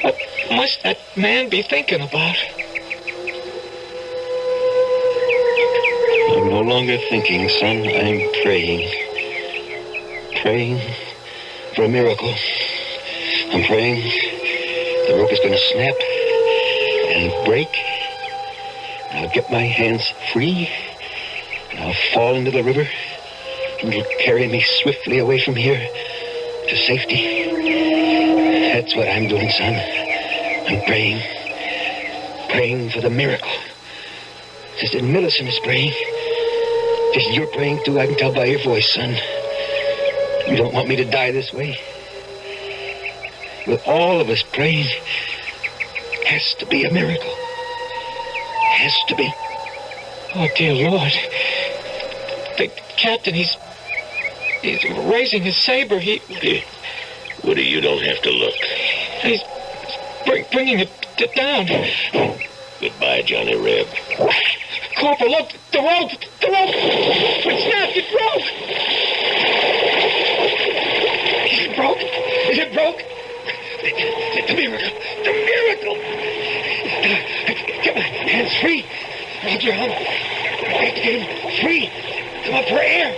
What must that man be thinking about? I'm no longer thinking, son. I'm praying. Praying for a miracle. I'm praying the rope is going to snap and break. I'll get my hands free. And I'll fall into the river. And it'll carry me swiftly away from here to safety. That's what I'm doing, son. I'm praying. Praying for the miracle. Sister Millicent is praying. Just you're praying too, I can tell by your voice, son. You don't want me to die this way. With all of us praying, has to be a miracle. Has to be. Oh, dear Lord. The captain, he's raising his saber. Woody, you don't have to look. He's bringing it down. Goodbye, Johnny Reb. Corporal, look, the rope! The rope! It snapped, it broke! Is it broke? Is it broke? The miracle! The miracle! Get my hands free! Hold your arm. I have to get him free! Come up for air!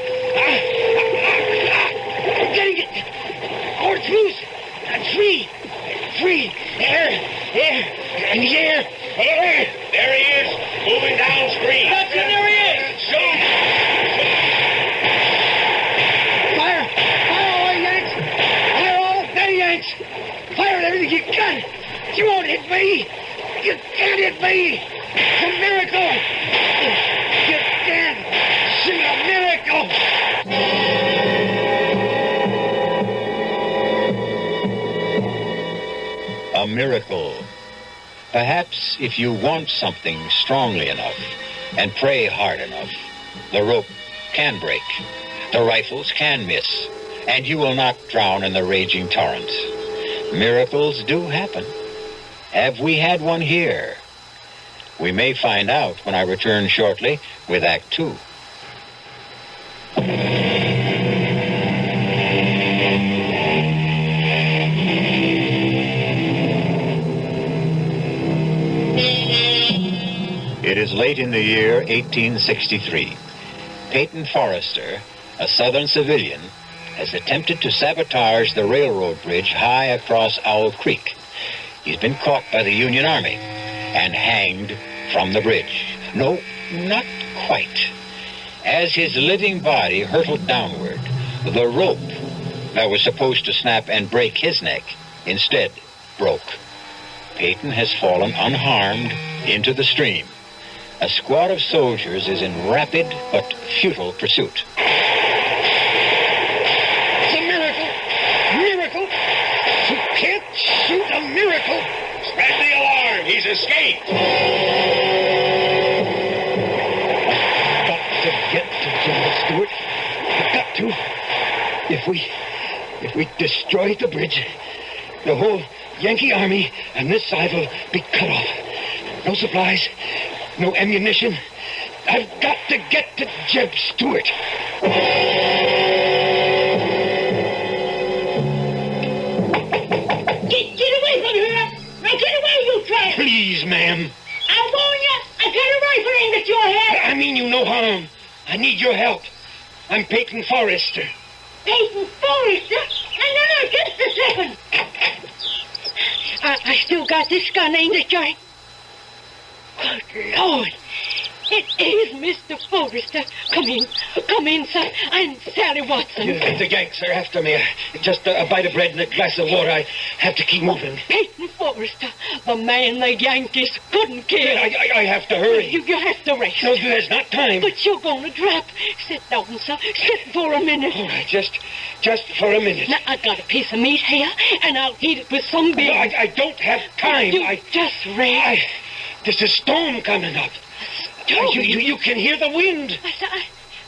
I'm getting it! Oh, it's loose! I'm free! Free! Air! Air! And the air! Air! There he is! Moving downstream! Captain, there he is! Shoot! Fire! Fire all the Yanks! Fire all the Yanks! Fire everything you got! You won't hit me! You can't hit me! It's a miracle! You can't see a miracle! A miracle. Perhaps if you want something strongly enough and pray hard enough, the rope can break, the rifles can miss, and you will not drown in the raging torrent. Miracles do happen. Have we had one here? We may find out when I return shortly with Act 2. It is late in the year 1863. Peyton Forrester, a Southern civilian, has attempted to sabotage the railroad bridge high across Owl Creek. He's been caught by the Union Army and hanged from the bridge. No, not quite. As his living body hurtled downward, the rope that was supposed to snap and break his neck instead broke. Peyton has fallen unharmed into the stream. A squad of soldiers is in rapid but futile pursuit. It's a miracle! Miracle! You can't shoot a miracle! Spread the alarm! He's escaped! I've got to get to General Stewart. I've got to. If we destroy the bridge, the whole Yankee army and this side will be cut off. No supplies. No ammunition. I've got to get to Jeb Stewart. Get away from here! Now get away, you tramp! Please, ma'am. I warn you, I got a rifle aimed at your head. I mean you no harm. I need your help. I'm Peyton Forrester. Peyton Forrester? And then just a second. I still got this gun aimed at your head. Good Lord! It is Mr. Forrester. Come in. Come in, sir. I'm Sally Watson. The Yanks are after me. Just a bite of bread and a glass of water. I have to keep moving. Peyton Forrester, the man the Yankees couldn't kill. I have to hurry. You have to rest. No, there's not time. But you're going to drop. Sit down, sir. Sit for a minute. All right, just for a minute. Now, I got a piece of meat here, and I'll eat it with some beans. No, I don't have time. Just rest. There's a storm coming up. You can hear the wind.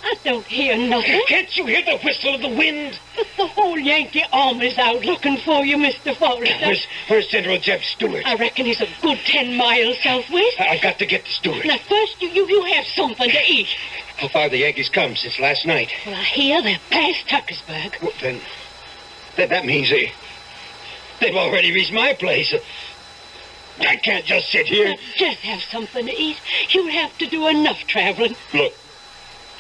I don't hear nothing. Can't you hear the whistle of the wind? But the whole Yankee army's out looking for you, Mr. Forrester. Where's General Jeb Stewart? I reckon he's a good 10 miles southwest. I've got to get to Stewart. Now, first, you have something to eat. How far the Yankees come since last night? Well, I hear they're past Tuckersburg. Well, then that means they've already reached my place. I can't just sit here. Now, just have something to eat. You'll have to do enough traveling. Look,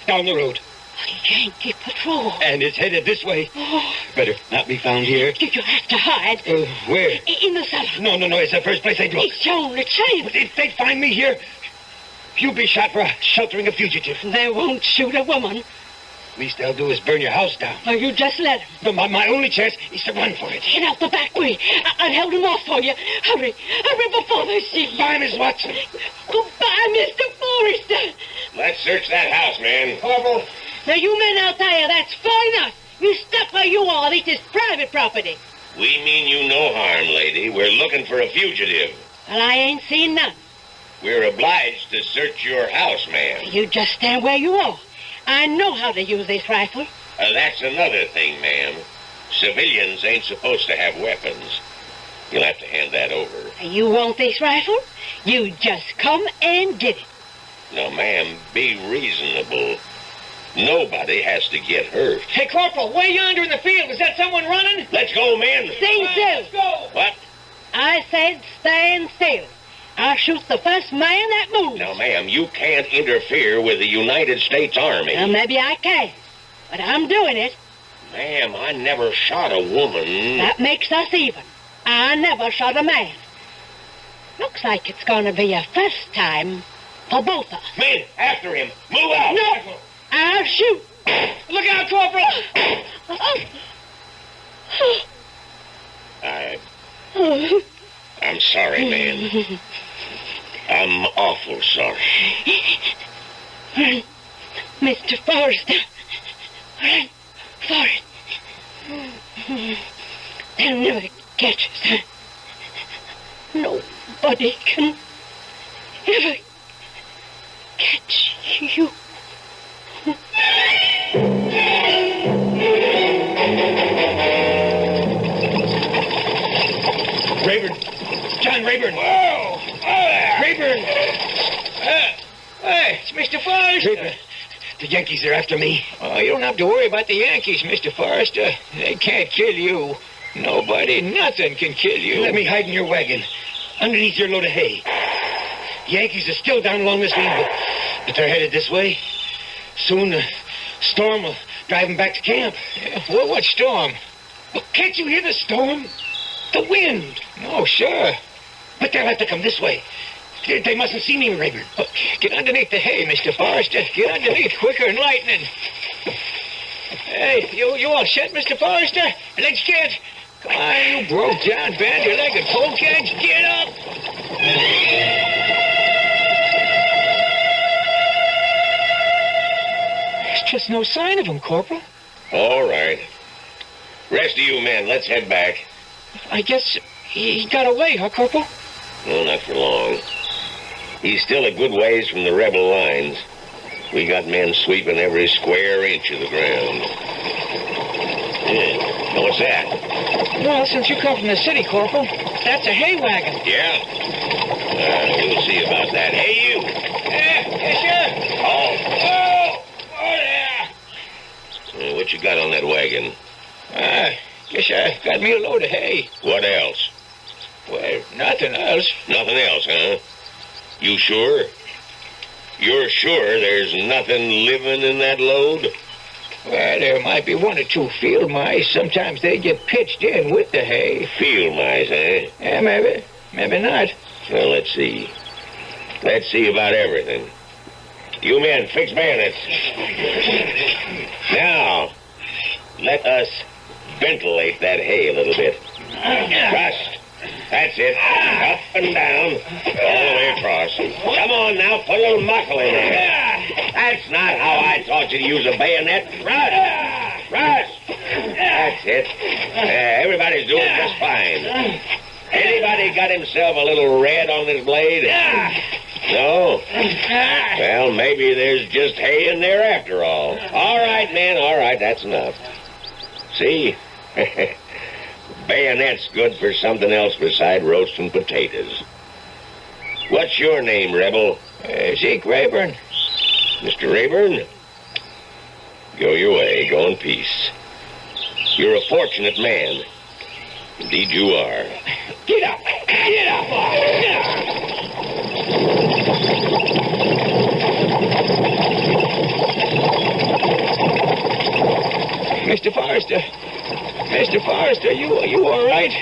down the road. A Yankee patrol. And it's headed this way. Oh. Better not be found here. You have to hide. Where? In the cellar. No. It's the first place they'd look. It's your only chance. If they find me here, you'll be shot for sheltering a fugitive. They won't shoot a woman. Least they'll do is burn your house down. Oh, you just let them. No, my only chance is to run for it. Get out the back way. I've held them off for you. Hurry before they see you. Bye, Miss Watson. Goodbye, Mr. Forrester. Let's search that house, man. Corporal. Now, you men out there, that's far enough. You stuck where you are. This is private property. We mean you no harm, lady. We're looking for a fugitive. Well, I ain't seen none. We're obliged to search your house, ma'am. You just stand where you are. I know how to use this rifle. That's another thing, ma'am. Civilians ain't supposed to have weapons. You'll have to hand that over. You want this rifle? You just come and get it. Now, ma'am, be reasonable. Nobody has to get hurt. Hey, Corporal, way yonder in the field, is that someone running? Let's go, men. Stand still. Let's go. What? I said stand still. I'll shoot the first man that moves. Now, ma'am, you can't interfere with the United States Army. Well, maybe I can, but I'm doing it. Ma'am, I never shot a woman. That makes us even. I never shot a man. Looks like it's going to be a first time for both of us. Men, after him. Move out. No, I'll shoot. Look out, Corporal. I'm sorry, man. I'm awful sorry. Run, Mr. Forrester. Run for it. They'll never catch us. Nobody can ever catch you. Rayburn. John Rayburn. Whoa! Rayburn. Hey, it's Mr. Forrester. Rayburn. The Yankees are after me. Oh, you don't have to worry about the Yankees, Mr. Forrester. They can't kill you. Nobody, nothing can kill you. Let me hide in your wagon, underneath your load of hay. The Yankees are still down along this lane, but they're headed this way. Soon the storm will drive them back to camp. Yeah, well, what storm? Well, can't you hear the storm? The wind. Oh, sure. But they'll have to come this way. They mustn't see me, Rayburn. Oh, get underneath the hay, Mr. Forrester. Get underneath quicker than lightning. Hey, you all set, Mr. Forrester? Let's get. Come on, you broke down, bandy-legged polecats. Get up! There's just no sign of him, Corporal. All right. Rest of you men, let's head back. I guess he got away, huh, Corporal? No, not for long. He's still a good ways from the rebel lines. We got men sweeping every square inch of the ground. Yeah. Now, what's that? Well, since you come from the city, Corporal, that's a hay wagon. Yeah? We'll see about that. Hey, you! Yes, sir. Oh, what you got on that wagon? Guess I got me a load of hay. What else? Well, nothing else. Nothing else, huh? You sure? You're sure there's nothing living in that load? Well, there might be one or two field mice. Sometimes they get pitched in with the hay. Field mice, eh? Yeah, maybe. Maybe not. Well, let's see. Let's see about everything. You men, fix bayonets. Now, let us ventilate that hay a little bit. Thrust. That's it. Up and down. All the way across. Come on now, put a little muscle in there. That's not how I taught you to use a bayonet. Thrust. Thrust. That's it. Everybody's doing just fine. Anybody got himself a little red on this blade? No? Well, maybe there's just hay in there after all. All right, men, all right, that's enough. See? Bayonet's good for something else beside roasting potatoes. What's your name, Rebel? Zeke Rayburn. Mr. Rayburn? Go your way. Go in peace. You're a fortunate man. Indeed you are. Get up! Get up! Mr. Forrester. Mr. Forrester, you all right?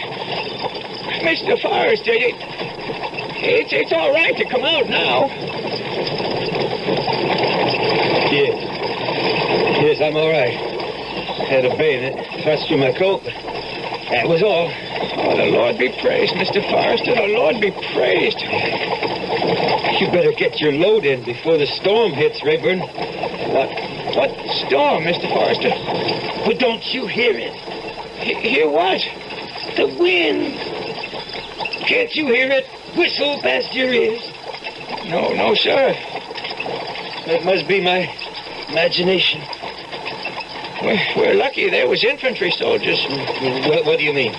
Mr. Forrester, it's all right to come out now. Yes, I'm all right. Had a bayonet thrust through my coat, but that was all. Oh, the Lord be praised, Mr. Forrester. The Lord be praised. You better get your load in before the storm hits, Rayburn. What storm, Mr. Forrester? But don't you hear it? Hear what? The wind. Can't you hear it whistle past your ears? No, sir. That must be my imagination. We're lucky there was infantry soldiers. What do you mean?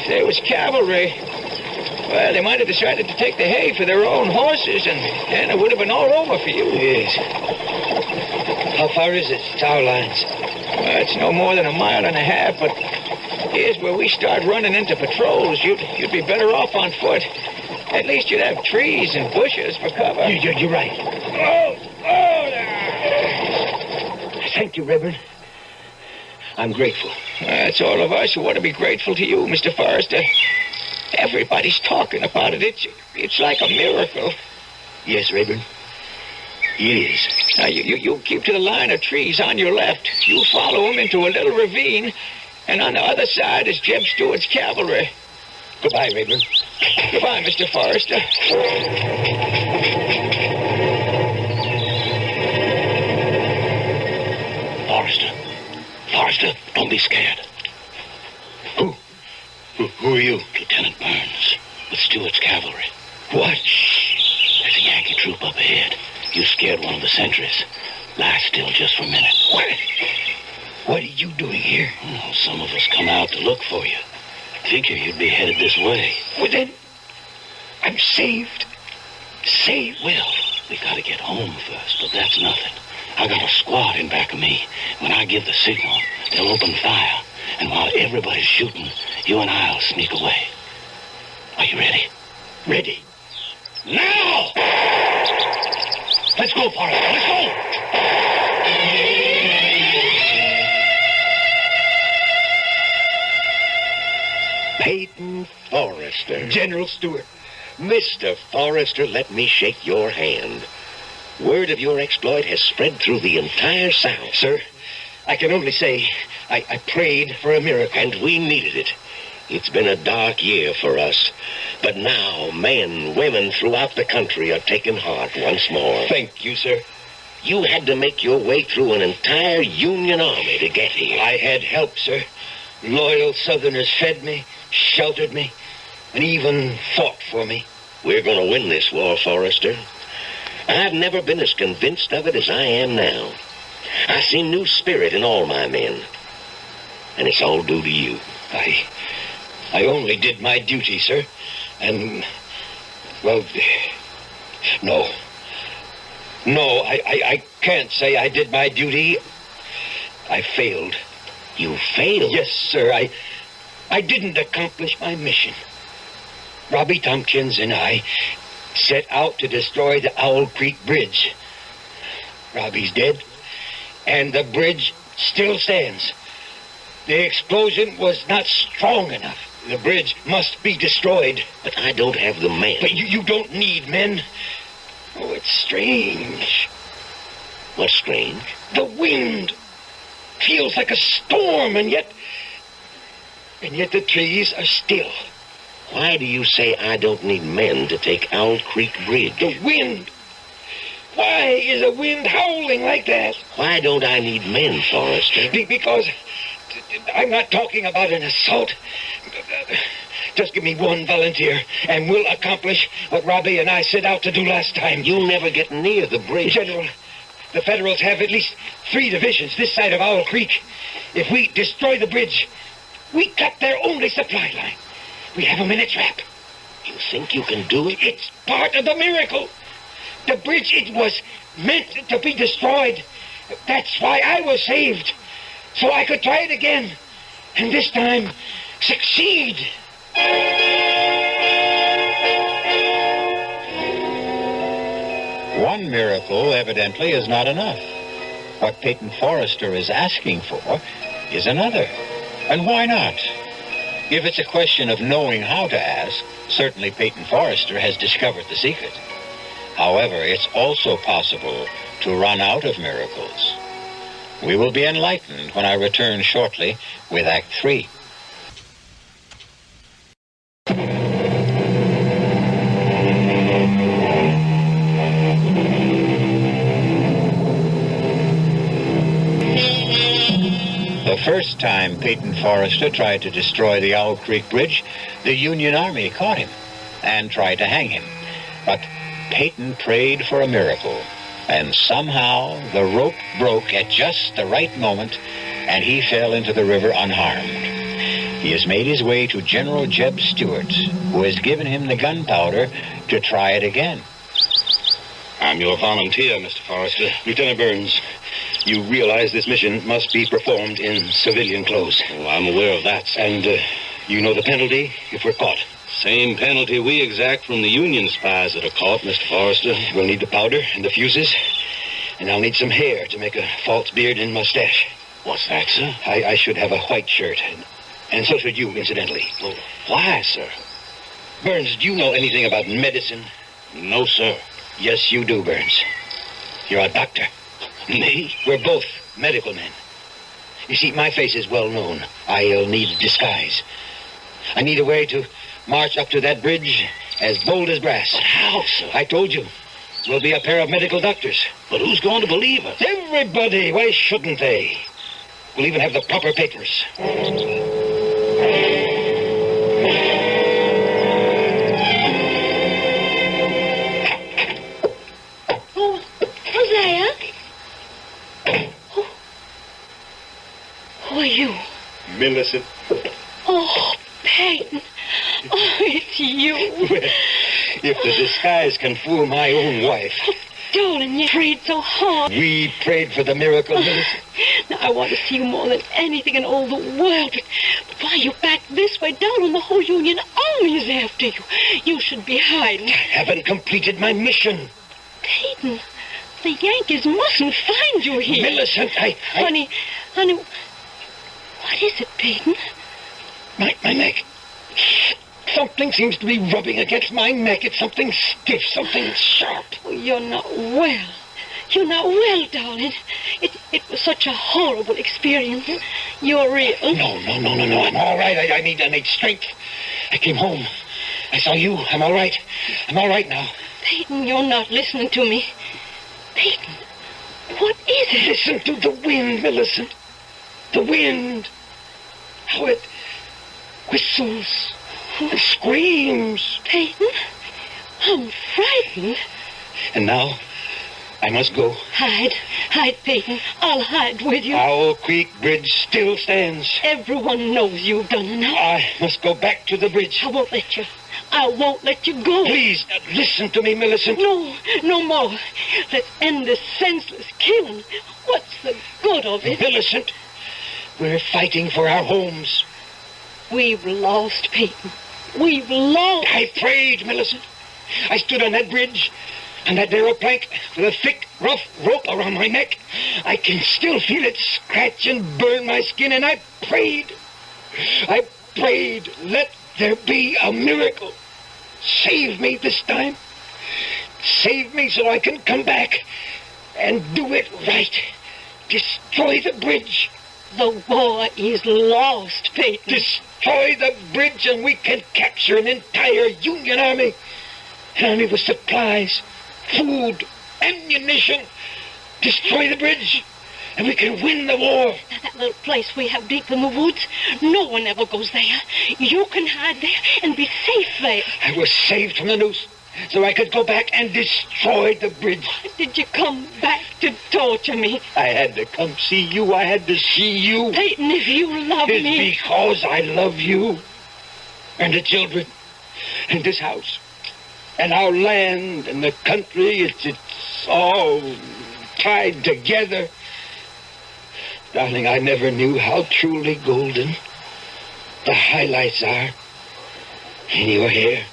There was cavalry. Well, they might have decided to take the hay for their own horses, and it would have been all over for you. Yes. How far is it to our lines? Well, it's no more than 1.5 miles, but here's where we start running into patrols. You'd be better off on foot. At least you'd have trees and bushes for cover. You're right. Oh, there. Thank you, Rayburn. I'm grateful. That's all of us who ought to be grateful to you, Mr. Forrester. Everybody's talking about it. It's like a miracle. Yes, Rayburn. It is. Now, you keep to the line of trees on your left. You follow them into a little ravine, and on the other side is Jeb Stewart's cavalry. Goodbye, Rayburn. Goodbye, Mr. Forrester. Forrester, don't be scared. Who are you? Lieutenant Burns, with Stewart's cavalry. What? There's a Yankee troop up ahead. You scared one of the sentries. Lie still just for a minute. What are you doing here? Oh, some of us come out to look for you. Figure you'd be headed this way. Well, then, I'm saved. Saved? Well, we gotta get home first, but that's nothing. I got a squad in back of me. When I give the signal, they'll open fire. And while everybody's shooting, you and I'll sneak away. Are you ready? Ready. Now! Let's go, Forrester. Let's go! Peyton Forrester. General Stewart. Mr. Forrester, let me shake your hand. Word of your exploit has spread through the entire South. Sir, I can only say I prayed for a miracle. And we needed it. It's been a dark year for us. But now men, women throughout the country are taking heart once more. Thank you, sir. You had to make your way through an entire Union army to get here. I had help, sir. Loyal Southerners fed me, sheltered me, and even fought for me. We're going to win this war, Forrester. I've never been as convinced of it as I am now. I see new spirit in all my men. And it's all due to you. I only did my duty, sir. And, well, no. No, I can't say I did my duty. I failed. You failed? Yes, sir. I didn't accomplish my mission. Robbie Tompkins and I set out to destroy the Owl Creek Bridge. Robbie's dead, and the bridge still stands. The explosion was not strong enough. The bridge must be destroyed. But I don't have the men. But you don't need men. Oh, it's strange. What's strange? The wind feels like a storm, and yet the trees are still. Why do you say I don't need men to take Owl Creek Bridge? The wind. Why is the wind howling like that? Why don't I need men, Forrester? Because I'm not talking about an assault. Just give me one volunteer, and we'll accomplish what Robbie and I set out to do last time. You'll never get near the bridge. General, the Federals have at least 3 divisions this side of Owl Creek. If we destroy the bridge, we cut their only supply line. We have them in a trap. You think you can do it? It's part of the miracle. The bridge, it was meant to be destroyed. That's why I was saved. So I could try it again. And this time, succeed. One miracle, evidently, is not enough. What Peyton Forrester is asking for is another. And why not? If it's a question of knowing how to ask, certainly Peyton Forrester has discovered the secret. However, it's also possible to run out of miracles. We will be enlightened when I return shortly with Act 3. The first time Peyton Forrester tried to destroy the Owl Creek Bridge, the Union Army caught him and tried to hang him. But Peyton prayed for a miracle, and somehow the rope broke at just the right moment, and he fell into the river unharmed. He has made his way to General Jeb Stuart, who has given him the gunpowder to try it again. I'm your volunteer, Mr. Forrester. Lieutenant Burns, you realize this mission must be performed in civilian clothes. Oh, I'm aware of that, sir. And you know the penalty if we're caught. Same penalty we exact from the Union spies that are caught, Mr. Forrester. We'll need the powder and the fuses, and I'll need some hair to make a false beard and mustache. What's that, sir? I should have a white shirt, and so should you, incidentally. Well, why, sir? Burns, do you know anything about medicine? No, sir. Yes, you do, Burns. You're a doctor. Me? We're both medical men. You see, my face is well known. I'll need a disguise. I need a way to march up to that bridge as bold as brass. But how, sir? I told you. We'll be a pair of medical doctors. But who's going to believe us? Everybody. Why shouldn't they? We'll even have the proper papers. Oh, Hosea? Who are you? Millicent. Oh, Peyton. Oh, it's you. If the disguise can fool my own wife. Oh, darling, you prayed so hard. We prayed for the miracle, Millicent. Now, I want to see you more than anything in all the world. But why are you back this way? Down when the whole Union Army is after you. You should be hiding. I haven't completed my mission. Peyton, the Yankees mustn't find you here. Millicent, Honey, what is it, Peyton? My neck. Something seems to be rubbing against my neck. It's something stiff, something sharp. Oh, you're not well. You're not well, darling. It was such a horrible experience. You're real. No. I'm all right. I need strength. I came home. I saw you. I'm all right. I'm all right now. Peyton, you're not listening to me. Peyton, what is it? Listen to the wind, Millicent. The wind. How it whistles and screams. Peyton, I'm frightened. And now, I must go. Hide, Peyton. I'll hide with you. Owl Creek Bridge still stands. Everyone knows you've done enough. I must go back to the bridge. I won't let you. I won't let you go. Please, listen to me, Millicent. No more. Let's end this senseless killing. What's the good of it? Millicent, we're fighting for our homes. We've lost, Peyton. We've lost. I prayed, Millicent. I stood on that bridge, on that narrow plank, with a thick, rough rope around my neck. I can still feel it scratch and burn my skin, and I prayed. Let there be a miracle. Save me this time. Save me so I can come back. And do it right. Destroy the bridge. The war is lost, Peyton. Destroy the bridge and we can capture an entire Union army. An army with supplies, food, ammunition. Destroy the bridge and we can win the war. Now, that little place we have deep in the woods, no one ever goes there. You can hide there and be safe there. I was saved from the noose so I could go back and destroy the bridge. Why did you come back to torture me? I had to come see you. I had to see you. Peyton, if you love It's me... because I love you. And the children. And this house. And our land and the country. It's all tied together. Darling, I never knew how truly golden the highlights are in your hair.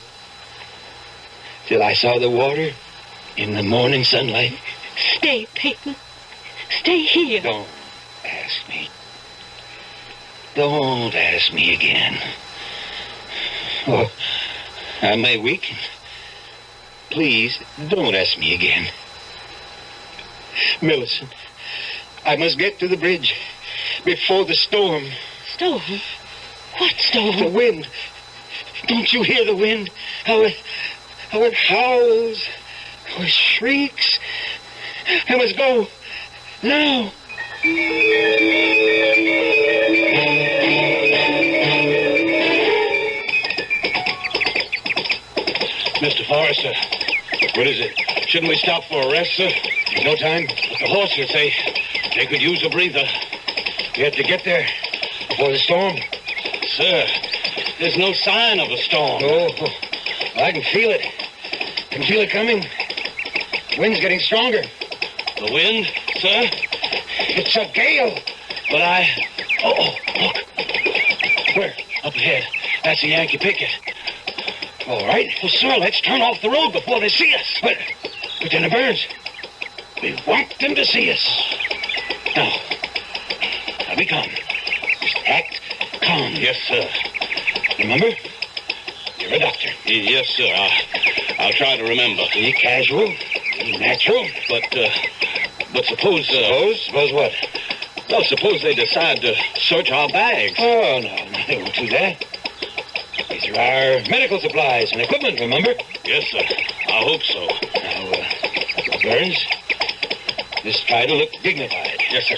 Till I saw the water in the morning sunlight. Stay, Peyton. Stay here. Don't ask me. Don't ask me again. Oh, I may weaken. Please, don't ask me again. Millicent, I must get to the bridge before the storm. Storm? What storm? The wind. Don't you hear the wind? How it howls, how it shrieks. I must go now. Mr. Forrester, what is it? Shouldn't we stop for a rest, sir? There's no time. But the horses, they could use a breather. We have to get there before the storm. Sir, there's no sign of a storm. Oh, I can feel it. I can feel it coming. Wind's getting stronger. The wind, sir? It's a gale. But Oh, look. Where? Up ahead. That's the Yankee picket. All right. Well, sir, let's turn off the road before they see us. But Lieutenant Burns, we want them to see us. Now be calm. Just act calm. Yes, sir. Remember? You're a doctor. Yes, sir. I'll try to remember. Be casual, be natural. But suppose... Suppose what? Well, suppose they decide to search our bags. Oh, no, they won't do that. These are our medical supplies and equipment, remember? Yes, sir. I hope so. Now, Burns, just try to look dignified. Yes, sir.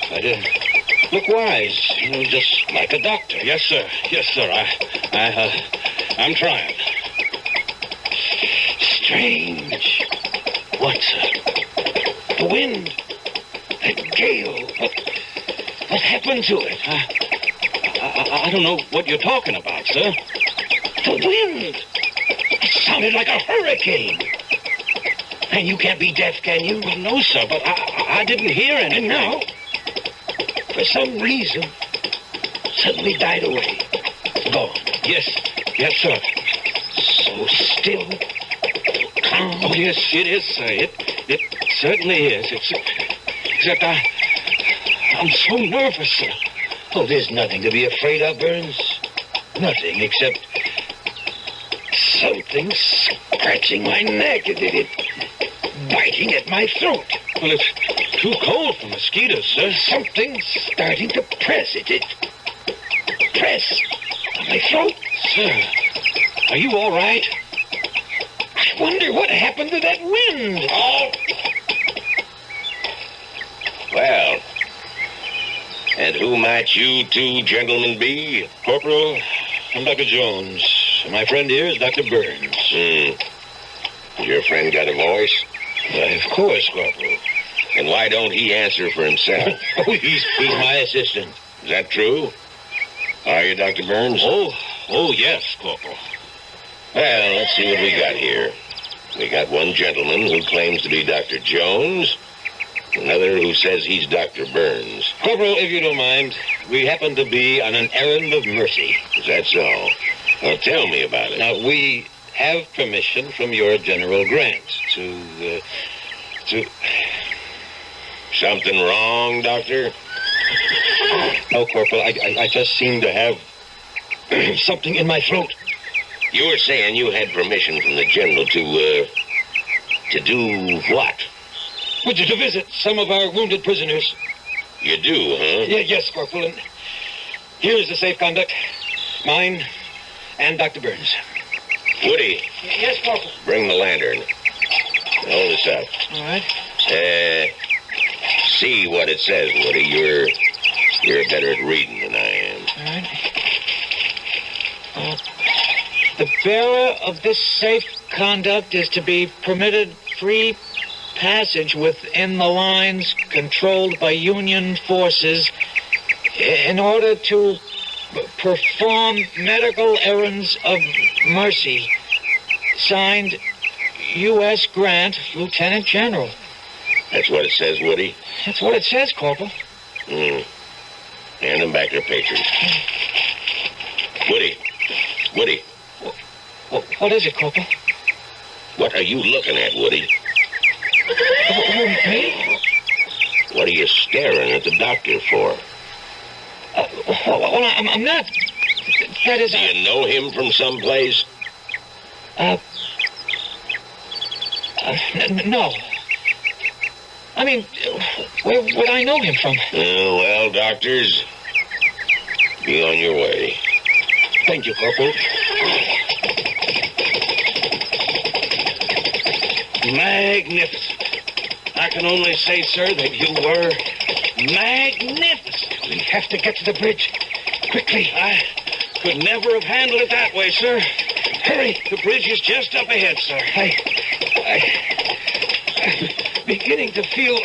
Try to look wise, just like a doctor. Yes, sir. Yes, sir. I'm trying. Strange. What, sir? The wind. That gale. What happened to it? I don't know what you're talking about, sir. The wind. It sounded like a hurricane. And you can't be deaf, can you? Well, no, sir, but I didn't hear anything. And now, for some reason, suddenly died away. Gone. Yes, sir. So still, calm. Oh, yes, it is, sir. It certainly is. Except I'm so nervous, sir. Oh, there's nothing to be afraid of, Burns. Nothing except something scratching my neck. It biting at my throat. Well, it's too cold for mosquitoes, sir. Something's starting to press it. Press on my throat. Sir, are you all right? I wonder what happened to that wind. Oh! Well, and who might you two gentlemen be? Corporal, I'm Dr. Jones. My friend here is Dr. Burns. Your friend got a voice? Why, of course, Corporal. And why don't he answer for himself? Oh, he's my assistant. Is that true? Are you, Dr. Burns? Oh, yes, Corporal. Well, let's see what we got here. We got one gentleman who claims to be Dr. Jones, another who says he's Dr. Burns. Corporal, if you don't mind, we happen to be on an errand of mercy. Is that so? Well, tell me about it. Now, we have permission from your General Grant to... Something wrong, Doctor? No, Corporal, I just seem to have something in my throat. You were saying you had permission from the General to do what? Would you to visit some of our wounded prisoners? You do, huh? Yes, Corporal. And here is the safe conduct. Mine and Dr. Burns. Woody. Yes, Corporal. Bring the lantern. Hold this up. All right. See what it says, Woody. You're better at reading than I am. All right. The bearer of this safe conduct is to be permitted free passage within the lines controlled by Union forces in order to perform medical errands of mercy. Signed, U.S. Grant, Lieutenant General. That's what it says, Woody? That's what it says, Corporal. Hand them back their papers. Woody. What is it, Corporal? What are you looking at, Woody? Me? What are you staring at the doctor for? Well, I'm not. That is... Do you know him from someplace? No. I mean, where would I know him from? Well, doctors, be on your way. Thank you, Corporal. Magnificent. I can only say, sir, that you were magnificent. We have to get to the bridge quickly. I could never have handled it that way, sir. Hurry. The bridge is just up ahead, sir. I'm beginning to feel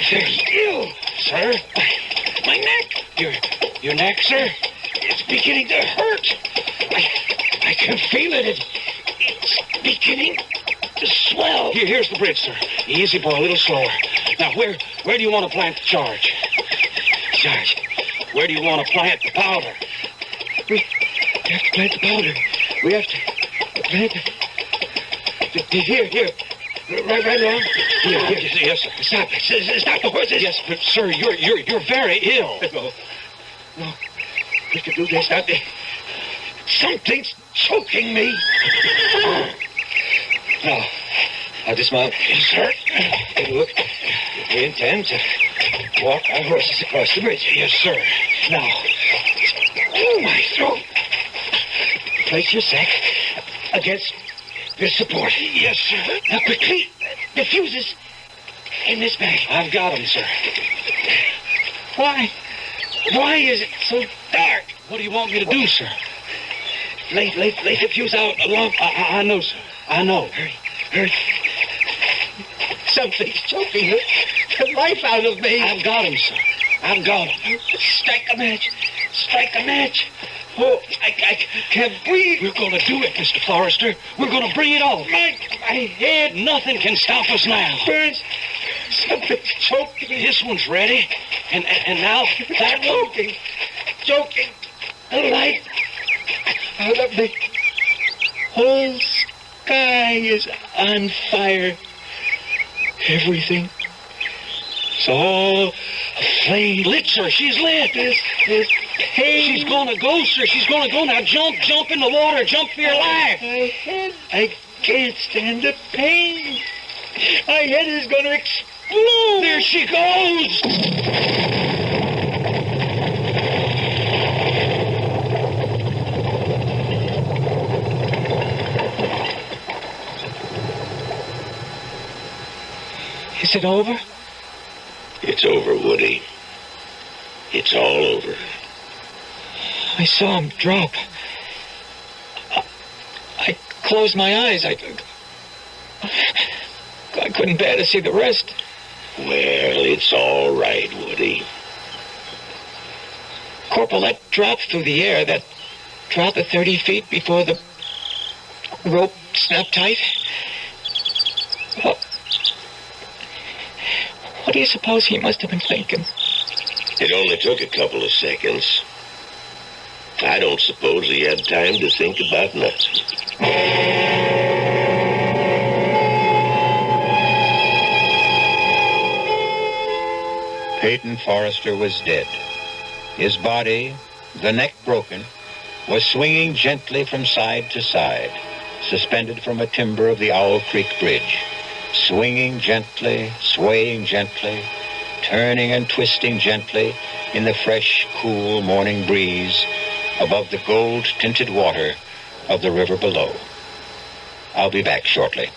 very ill, sir. My neck. Your neck, sir? It's beginning to hurt. I can feel it. It's beginning to swell. Here's the bridge, sir. Easy, boy, a little slower. Now, where do you want to plant the charge? Sarge, where do you want to plant the powder? We have to plant the powder. We have to plant the... Here. Right along. Here. Yes, sir. Stop the horses. Yes, but, sir, you're very ill. No. We can do this. Something's choking me. Now, I'll dismount. Yes, sir. Hey, look, we intend to walk our horses across the bridge. Yes, sir. Now, my throat. Place your sack against this support. Yes, sir. Now, quickly, the fuses in this bag. I've got them, sir. Why is it so dark? What do you want me to do, sir? Lay the fuse out along... I know, sir. I know. Hurry. Something's choking the life out of me. I've got him, sir. I've got him. Strike a match. Oh, I can't breathe. We're going to do it, Mr. Forrester. We're going to bring it on. My head. Nothing can stop us now. Burns, something's choking. This one's ready. And now that one... Choking the life out of the whole sky is on fire. Everything is all aflame. Lit, sir. She's lit. This pain. She's gonna go, sir. She's gonna go. Now jump in the water. Jump for your life. My head. I can't stand the pain. My head is gonna explode. There she goes. Is it over? It's over, Woody. It's all over. I saw him drop. I closed my eyes. I couldn't bear to see the rest. Well, it's all right, Woody. Corporal, that drop through the air, that drop at 30 feet before the rope snapped tight. What do you suppose he must have been thinking? It only took a couple of seconds. I don't suppose he had time to think about nothing. Peyton Forrester was dead. His body, the neck broken, was swinging gently from side to side, suspended from a timber of the Owl Creek Bridge, swinging gently, swaying gently, turning and twisting gently in the fresh, cool morning breeze above the gold-tinted water of the river below. I'll be back shortly.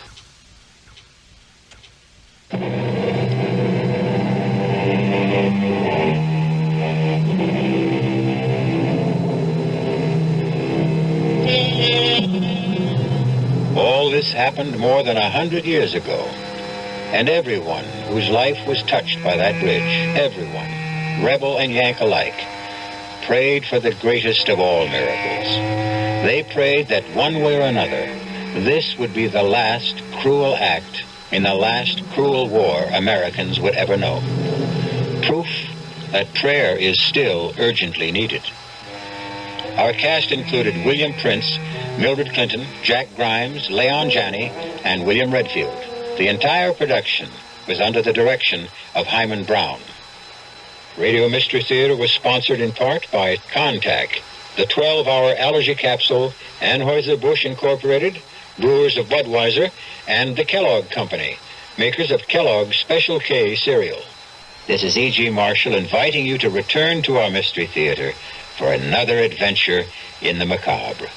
All this happened more than 100 years ago, and everyone whose life was touched by that bridge, everyone, rebel and Yank alike, prayed for the greatest of all miracles. They prayed that one way or another, this would be the last cruel act in the last cruel war Americans would ever know. Proof that prayer is still urgently needed. Our cast included William Prince, Mildred Clinton, Jack Grimes, Leon Janney, and William Redfield. The entire production was under the direction of Hyman Brown. Radio Mystery Theater was sponsored in part by Contact, the 12-hour allergy capsule, Anheuser-Busch Incorporated, brewers of Budweiser, and the Kellogg Company, makers of Kellogg's Special K cereal. This is E.G. Marshall inviting you to return to our Mystery Theater for another adventure in the macabre.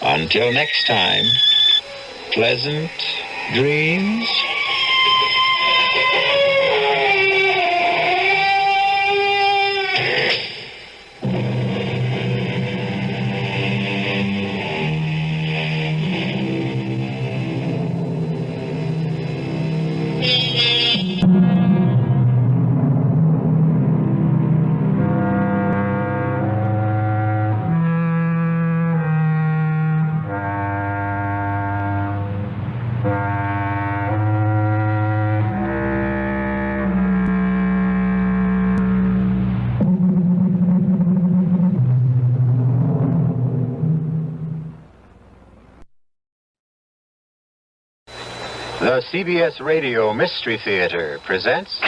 Until next time, pleasant dreams. The CBS Radio Mystery Theater presents...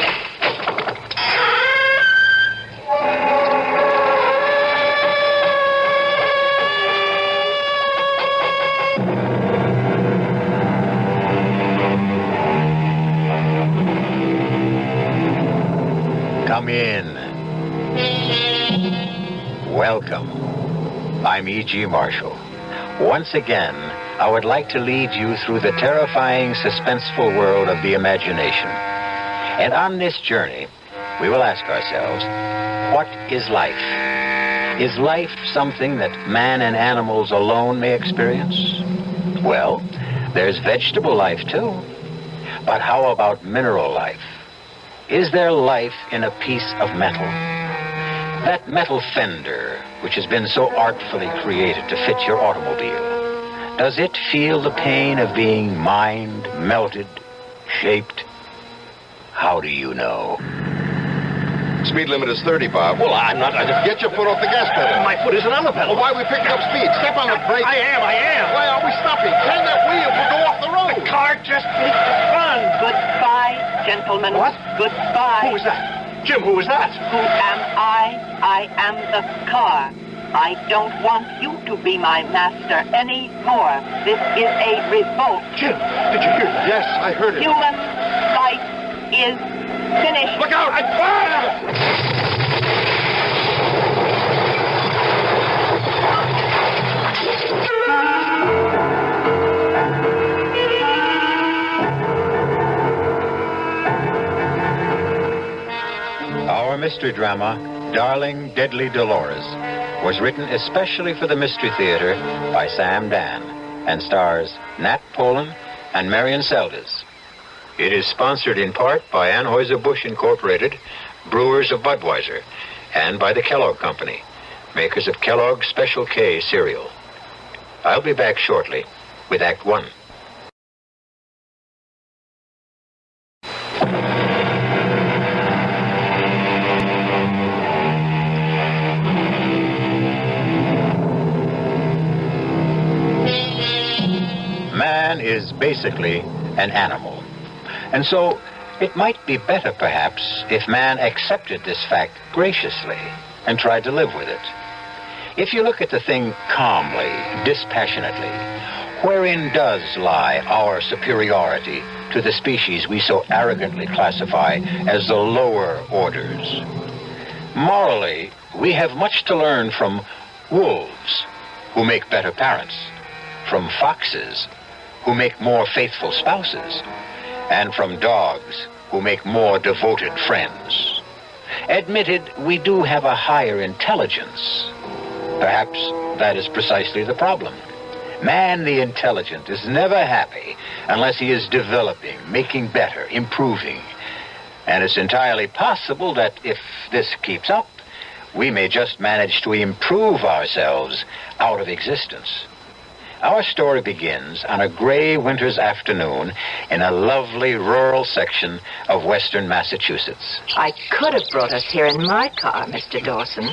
Come in. Welcome. I'm E.G. Marshall. Once again, I would like to lead you through the terrifying, suspenseful world of the imagination. And on this journey, we will ask ourselves, what is life? Is life something that man and animals alone may experience? Well, there's vegetable life too. But how about mineral life? Is there life in a piece of metal? That metal fender, which has been so artfully created to fit your automobile, does it feel the pain of being mined, melted, shaped? How do you know? Speed limit is 30, Bob. Well, I'm not... Get your foot off the gas pedal. My foot isn't on the pedal. Well, why are we picking up speed? Step on the brake. I am. Why are we stopping? Turn that wheel. We'll go off the road. The car just leaked the sun. Goodbye, gentlemen. What? Goodbye. Who was that? Jim, who was that? Who am I? I am the car. I don't want you to be my master anymore. This is a revolt. Jim, did you hear that? Yes, I heard it. Human life is finished. Look out! I fire! Our mystery drama, Darling Deadly Dolores, was written especially for the Mystery Theater by Sam Dan and stars Nat Polen and Marion Seldes. It is sponsored in part by Anheuser-Busch Incorporated, brewers of Budweiser, and by the Kellogg Company, makers of Kellogg's Special K cereal. I'll be back shortly with Act One. Man is basically an animal. And so it might be better, perhaps, if man accepted this fact graciously and tried to live with it. If you look at the thing calmly, dispassionately, wherein does lie our superiority to the species we so arrogantly classify as the lower orders. Morally, we have much to learn from wolves, who make better parents, from foxes, who make more faithful spouses, and from dogs, who make more devoted friends. Admitted, we do have a higher intelligence. Perhaps that is precisely the problem. Man, the intelligent, is never happy unless he is developing, making better, improving. And it's entirely possible that if this keeps up, we may just manage to improve ourselves out of existence. Our story begins on a gray winter's afternoon in a lovely rural section of western Massachusetts. I could have brought us here in my car, Mr. Dawson.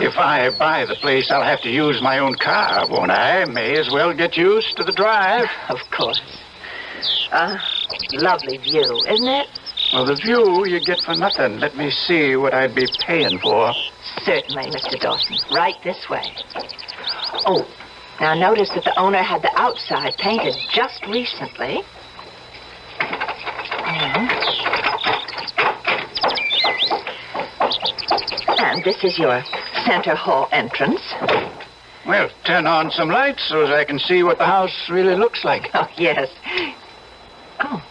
If I buy the place, I'll have to use my own car, won't I? May as well get used to the drive. Of course. Lovely view, isn't it? Well, the view you get for nothing. Let me see what I'd be paying for. Certainly, Mr. Dawson. Right this way. Oh, now notice that the owner had the outside painted just recently. And this is your center hall entrance. Well, turn on some lights so as I can see what the house really looks like. Oh, yes. Oh,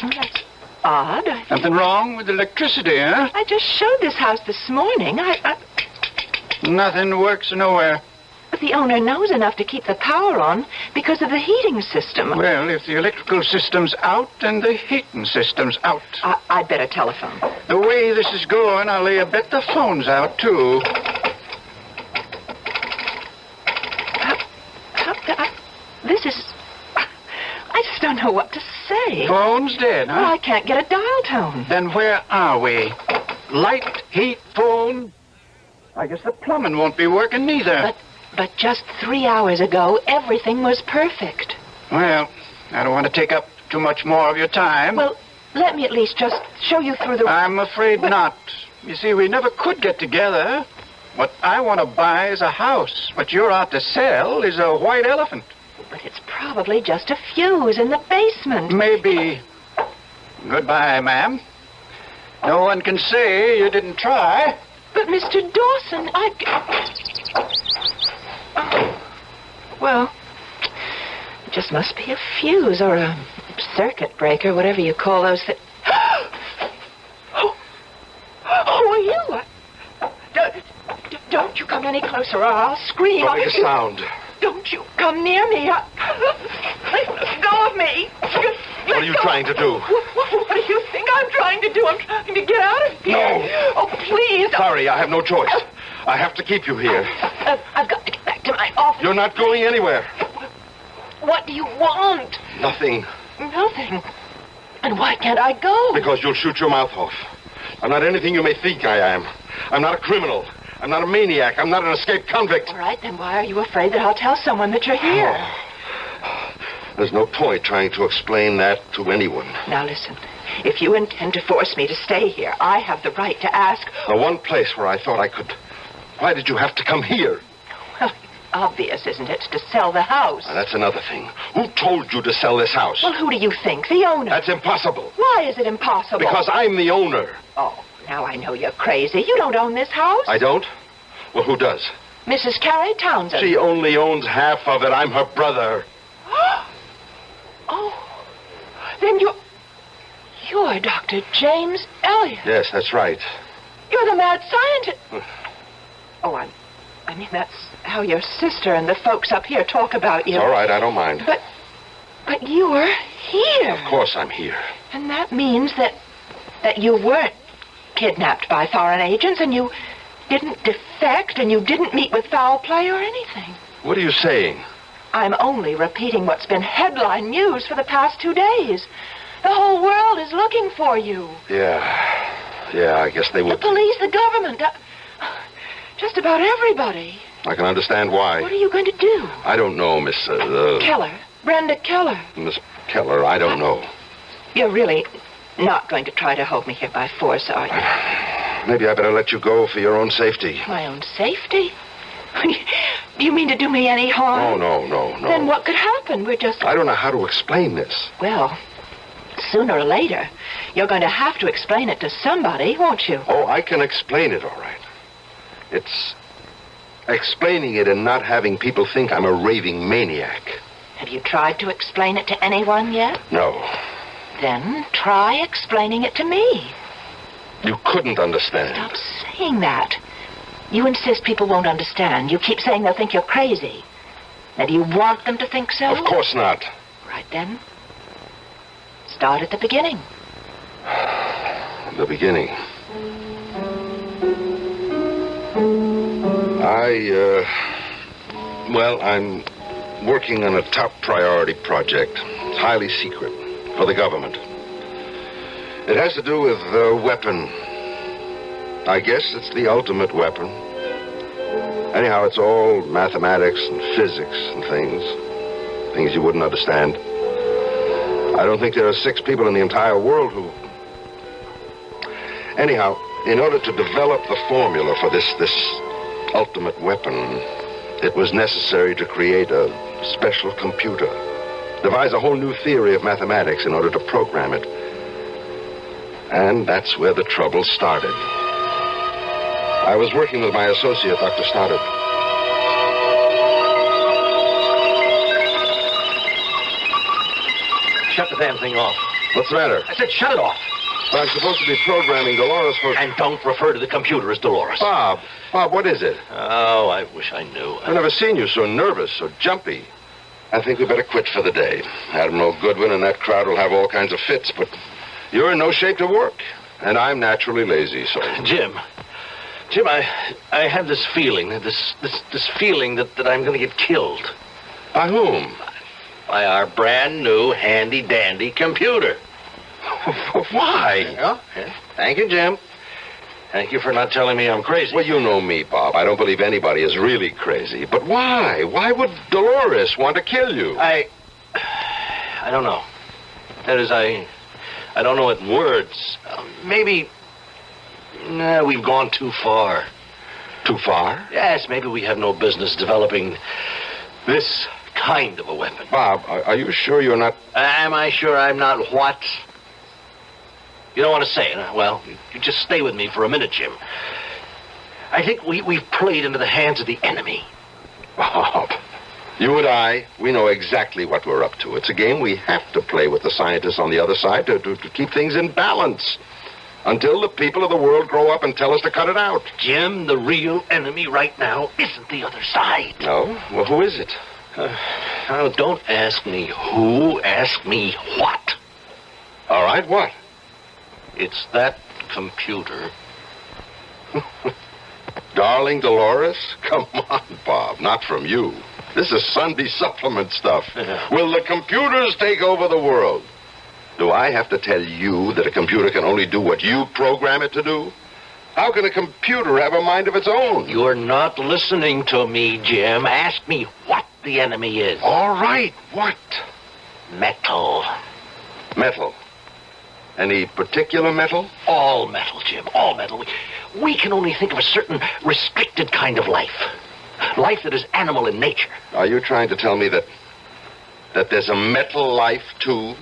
that's odd. Something wrong with electricity, huh? I just showed this house this morning. Nothing works nowhere. But the owner knows enough to keep the power on because of the heating system. Well, if the electrical system's out, then the heating system's out. I'd better telephone. The way this is going, I'll lay a bet the phone's out, too. This is... I just don't know what to say. Phone's dead, huh? Well, I can't get a dial tone. Then where are we? Light, heat, phone? I guess the plumbing won't be working neither. But just 3 hours ago, everything was perfect. Well, I don't want to take up too much more of your time. Well, let me at least just show you through the... I'm afraid not. You see, we never could get together. What I want to buy is a house. What you're out to sell is a white elephant. But it's probably just a fuse in the basement. Maybe. Goodbye, ma'am. No one can say you didn't try. But, Mr. Dawson, well, it just must be a fuse or a circuit breaker, whatever you call those things. Oh, are you? Don't you come any closer or I'll scream. What is the sound? Don't you come near me. Let go of me. What are you trying to do? What do you think I'm trying to do? I'm trying to get out of here. No. Oh, please. Sorry, I have no choice. I have to keep you here. I've got to get back to my office. You're not going anywhere. What do you want? Nothing. Nothing. And why can't I go? Because you'll shoot your mouth off. I'm not anything you may think I am. I'm not a criminal. I'm not a maniac. I'm not an escaped convict. All right, then why are you afraid that I'll tell someone that you're here? There's no point trying to explain that to anyone. Now listen, if you intend to force me to stay here, I have the right to ask... The one place where I thought I could... Why did you have to come here? Well, obvious, isn't it, to sell the house? Now, that's another thing. Who told you to sell this house? Well, who do you think? The owner? That's impossible. Why is it impossible? Because I'm the owner. Oh, now I know you're crazy. You don't own this house. I don't? Well, who does? Mrs. Carrie Townsend. She only owns half of it. I'm her brother. Oh, then you're Dr. James Elliot. Yes, that's right. You're the mad scientist. Oh, I mean, that's how your sister and the folks up here talk about you. All right, I don't mind. But you're here. Of course I'm here. And that means that you weren't kidnapped by foreign agents and you didn't defect and you didn't meet with foul play or anything. What are you saying? I'm only repeating what's been headline news for the past 2 days. The whole world is looking for you. Yeah, I guess they would. The police, the government, just about everybody. I can understand why. What are you going to do? I don't know, Miss... Keller. Brenda Keller. Miss Keller, I don't know. You're really not going to try to hold me here by force, are you? Maybe I better let you go for your own safety. My own safety? Do you mean to do me any harm? No. Then what could happen? We're just... I don't know how to explain this. Well, sooner or later, you're going to have to explain it to somebody, won't you? Oh, I can explain it, all right. It's explaining it and not having people think I'm a raving maniac. Have you tried to explain it to anyone yet? No. Then try explaining it to me. You couldn't understand. Stop saying that. You insist people won't understand. You keep saying they'll think you're crazy. Now, do you want them to think so? Of course not. Right then. Start at the beginning. The beginning. I'm working on a top priority project. It's highly secret for the government. It has to do with a weapon. I guess it's the ultimate weapon. Anyhow, it's all mathematics and physics and things you wouldn't understand. I don't think there are 6 people in the entire world who... Anyhow, in order to develop the formula for this ultimate weapon, it was necessary to create a special computer, devise a whole new theory of mathematics in order to program it. And that's where the trouble started. I was working with my associate, Dr. Stoddard. Shut the damn thing off. What's the matter? I said shut it off. But I'm supposed to be programming Dolores for... And don't refer to the computer as Dolores. Bob, what is it? Oh, I wish I knew. I've never seen you so nervous, so jumpy. I think we better quit for the day. Admiral Goodwin and that crowd will have all kinds of fits, but you're in no shape to work. And I'm naturally lazy, so... Jim, I have this feeling, this feeling that I'm going to get killed. By whom? By our brand new handy-dandy computer. Why? Yeah. Thank you, Jim. Thank you for not telling me I'm crazy. Well, you know me, Bob. I don't believe anybody is really crazy. But why? Why would Dolores want to kill you? I don't know. That is, I don't know it in words. Maybe we've gone too far. Too far? Yes, maybe we have no business developing this kind of a weapon. Bob, are you sure you're not... Am I sure I'm not what? You don't want to say it, huh? Well, you just stay with me for a minute, Jim. I think we've played into the hands of the enemy. Bob, you and I, we know exactly what we're up to. It's a game we have to play with the scientists on the other side to keep things in balance. Until the people of the world grow up and tell us to cut it out. Jim, the real enemy right now isn't the other side. No? Well, who is it? Now, don't ask me who, ask me what. All right, what? It's that computer. Darling Dolores? Come on, Bob, not from you. This is Sunday supplement stuff. Will the computers take over the world? Do I have to tell you that a computer can only do what you program it to do? How can a computer have a mind of its own? You're not listening to me, Jim. Ask me what the enemy is. All right, what? Metal. Metal? Any particular metal? All metal, Jim, all metal. We can only think of a certain restricted kind of life. Life that is animal in nature. Are you trying to tell me that there's a metal life, too?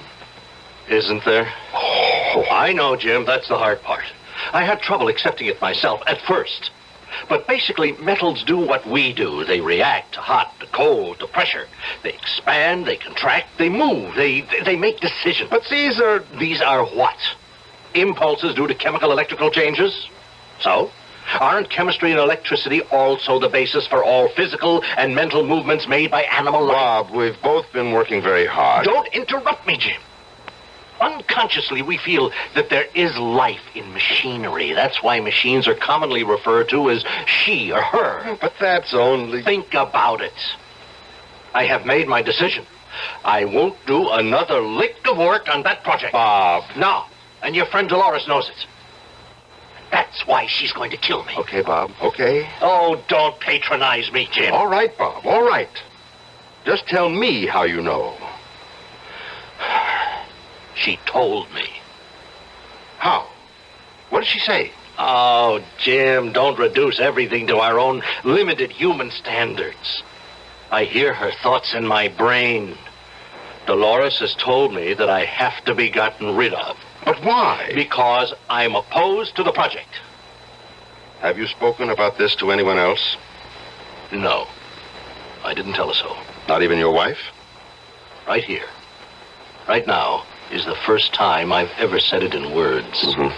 Isn't there? Oh, I know, Jim. That's the hard part. I had trouble accepting it myself at first. But basically, metals do what we do. They react to hot, to cold, to pressure. They expand, they contract, they move, they make decisions. But these are what? Impulses due to chemical electrical changes? So? Aren't chemistry and electricity also the basis for all physical and mental movements made by animal life? Bob, we've both been working very hard. Don't interrupt me, Jim. Unconsciously, we feel that there is life in machinery. That's why machines are commonly referred to as she or her. But that's only... Think about it. I have made my decision. I won't do another lick of work on that project. Bob. No, and your friend Dolores knows it. That's why she's going to kill me. Okay, Bob, okay. Oh, don't patronize me, Jim. All right, Bob, all right. Just tell me how you know. She told me. How? What did she say? Oh, Jim, don't reduce everything to our own limited human standards. I hear her thoughts in my brain. Dolores has told me that I have to be gotten rid of. But why? Because I'm opposed to the project. Have you spoken about this to anyone else? No. I didn't tell her so. Not even your wife? Right here. Right now is the first time I've ever said it in words. Mm-hmm.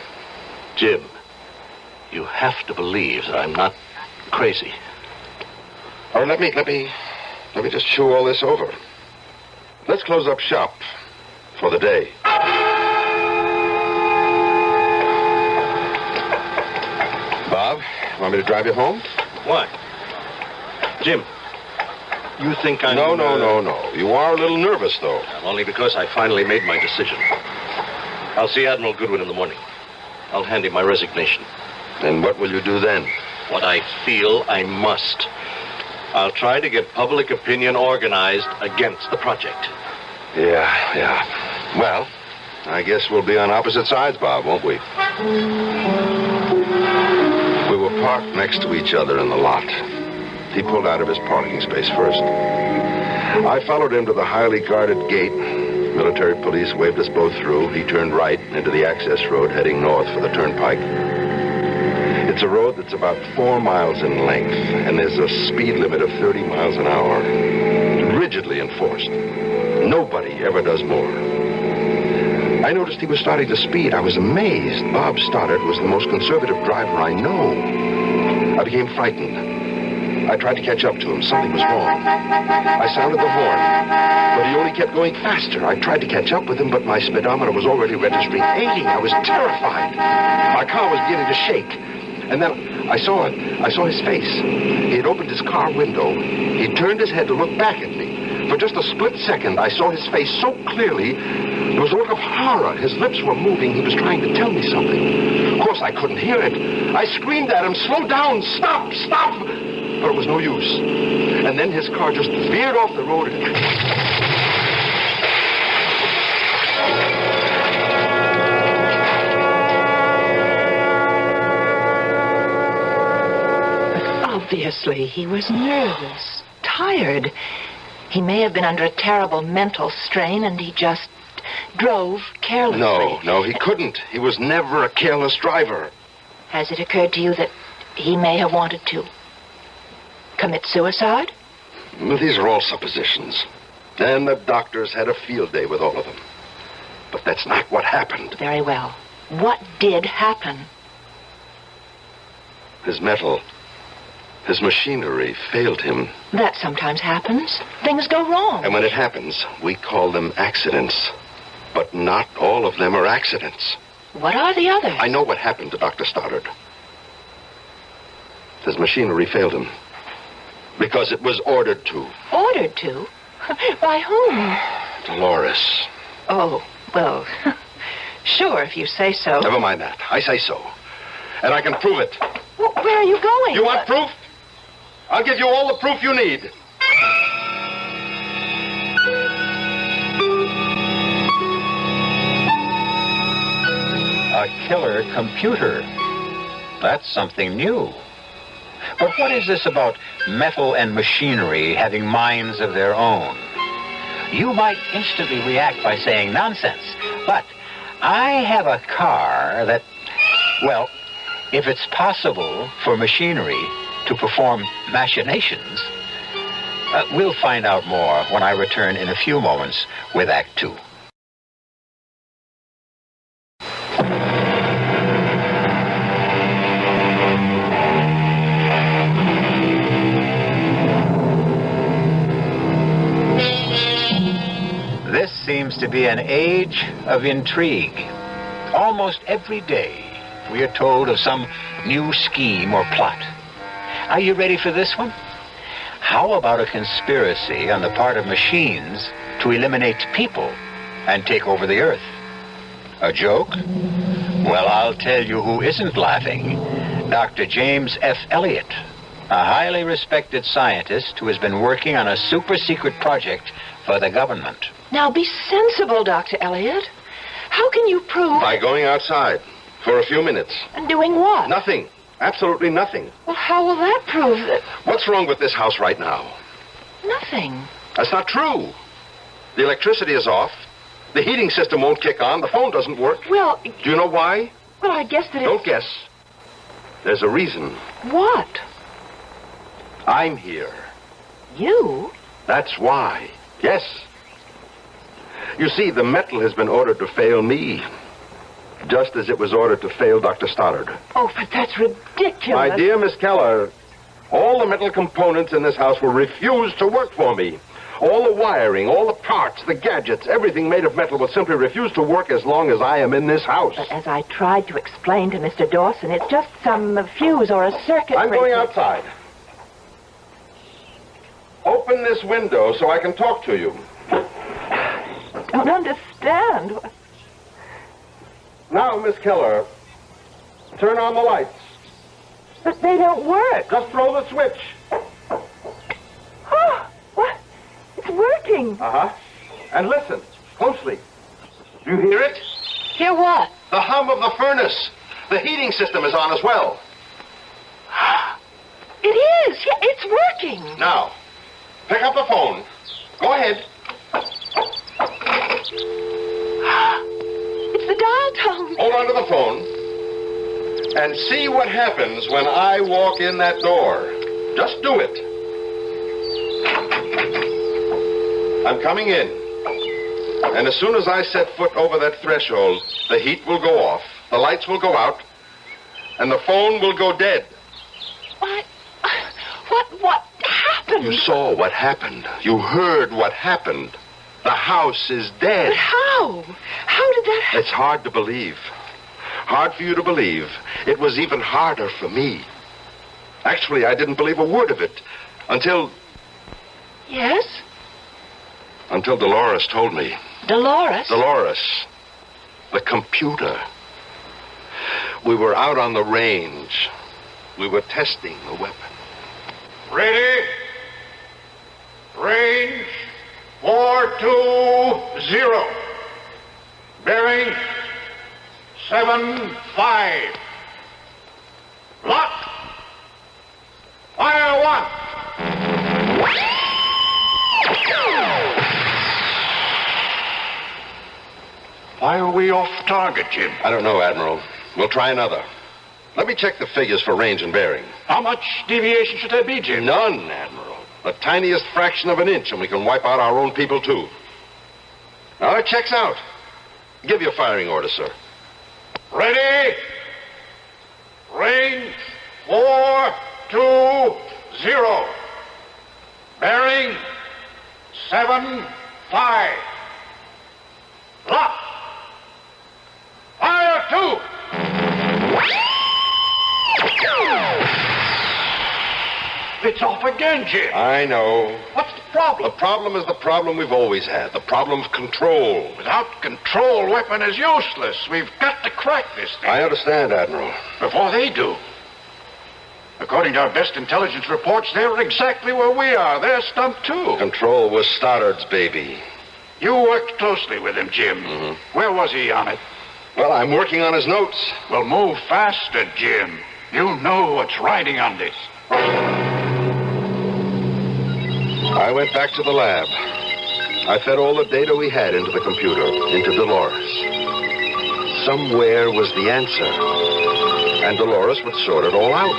Jim, you have to believe that I'm not crazy. All right, let me just chew all this over. Let's close up shop for the day. Bob, want me to drive you home? What? Jim, you think I'm... No. You are a little nervous, though. Only because I finally made my decision. I'll see Admiral Goodwin in the morning. I'll hand him my resignation. And what will you do then? What I feel I must. I'll try to get public opinion organized against the project. Yeah. Well, I guess we'll be on opposite sides, Bob, won't we? We were parked next to each other in the lot. He pulled out of his parking space first. I followed him to the highly guarded gate. Military police waved us both through. He turned right into the access road heading north for the turnpike. It's a road that's about 4 miles in length, and there's a speed limit of 30 miles an hour. Rigidly enforced. Nobody ever does more. I noticed he was starting to speed. I was amazed. Bob Stoddard was the most conservative driver I know. I became frightened. I tried to catch up to him. Something was wrong. I sounded the horn, but he only kept going faster. I tried to catch up with him, but my speedometer was already registering 80. I was terrified. My car was beginning to shake. And then I saw his face. He had opened his car window. He turned his head to look back at me. For just a split second, I saw his face so clearly. There was a look of horror. His lips were moving. He was trying to tell me something. Of course, I couldn't hear it. I screamed at him, "Slow down! Stop! Stop!" But it was no use. And then his car just veered off the road. Obviously, he was nervous, tired. He may have been under a terrible mental strain, and he just drove carelessly. No, he couldn't. He was never a careless driver. Has it occurred to you that he may have wanted to commit suicide? Well, these are all suppositions. And the doctors had a field day with all of them. But that's not what happened. Very well. What did happen? His metal, his machinery failed him. That sometimes happens. Things go wrong. And when it happens, we call them accidents. But not all of them are accidents. What are the others? I know what happened to Dr. Stoddard. His machinery failed him. Because it was ordered to. Ordered to? By whom? Dolores. Oh, well, sure, if you say so. Never mind that. I say so. And I can prove it. Well, where are you going? You want proof? I'll give you all the proof you need. A killer computer. That's something new. But what is this about metal and machinery having minds of their own? You might instantly react by saying nonsense, but I have a car that, well, if it's possible for machinery to perform machinations, we'll find out more when I return in a few moments with Act 2. This seems to be an age of intrigue. Almost every day, we are told of some new scheme or plot. Are you ready for this one? How about a conspiracy on the part of machines to eliminate people and take over the earth? A joke? Well, I'll tell you who isn't laughing. Dr. James F. Elliott, a highly respected scientist who has been working on a super-secret project for the government. Now, be sensible, Dr. Elliott. How can you prove... By going outside. For a few minutes. And doing what? Nothing. Absolutely nothing. Well, how will that prove that... What's wrong with this house right now? Nothing. That's not true. The electricity is off. The heating system won't kick on. The phone doesn't work. Well... Do you know why? Well, I guess that Don't guess. There's a reason. What? I'm here. You? That's why. Yes. You see, the metal has been ordered to fail me, just as it was ordered to fail Dr. Stoddard. Oh, but that's ridiculous. My dear Miss Keller, all the metal components in this house will refuse to work for me. All the wiring, all the parts, the gadgets, everything made of metal will simply refuse to work as long as I am in this house. But as I tried to explain to Mr. Dawson, it's just some fuse or a circuit I'm breaker. going outside. Open this window so I can talk to you. Don't understand. Now, Miss Keller, turn on the lights. But they don't work. Just throw the switch. Oh, what? It's working. Uh-huh. And listen, closely. Do you hear it? Hear what? The hum of the furnace. The heating system is on as well. It is. Yeah, it's working. Now, pick up the phone. Go ahead. It's the dial tone. Hold on to the phone and see what happens when I walk in that door. Just do it. I'm coming in. And as soon as I set foot over that threshold, the heat will go off, the lights will go out, and the phone will go dead. What happened? You saw what happened. You heard what happened. The house is dead. But how? How did that happen? It's hard to believe. Hard for you to believe. It was even harder for me. Actually, I didn't believe a word of it until... Yes? Until Dolores told me. Dolores? Dolores. The computer. We were out on the range. We were testing the weapon. Ready? Range 420. Bearing 75. Lock. Fire one. Why are we off target, Jim? I don't know, Admiral. We'll try another. Let me check the figures for range and bearing. How much deviation should there be, Jim? None, Admiral. The tiniest fraction of an inch, and we can wipe out our own people, too. Now, it checks out. Give your firing order, sir. Ready? Range 420. Bearing 75. Lock. Fire two. It's off again, Jim. I know. What's the problem? The problem is the problem we've always had. The problem of control. Without control, weapon is useless. We've got to crack this thing. I understand, Admiral. Before they do. According to our best intelligence reports, they're exactly where we are. They're stumped, too. Control was Stoddard's baby. You worked closely with him, Jim. Mm-hmm. Where was he on it? Well, I'm working on his notes. Well, move faster, Jim. You know what's riding on this. I went back to the lab. I fed all the data we had into the computer, into Dolores. Somewhere was the answer, and Dolores would sort it all out.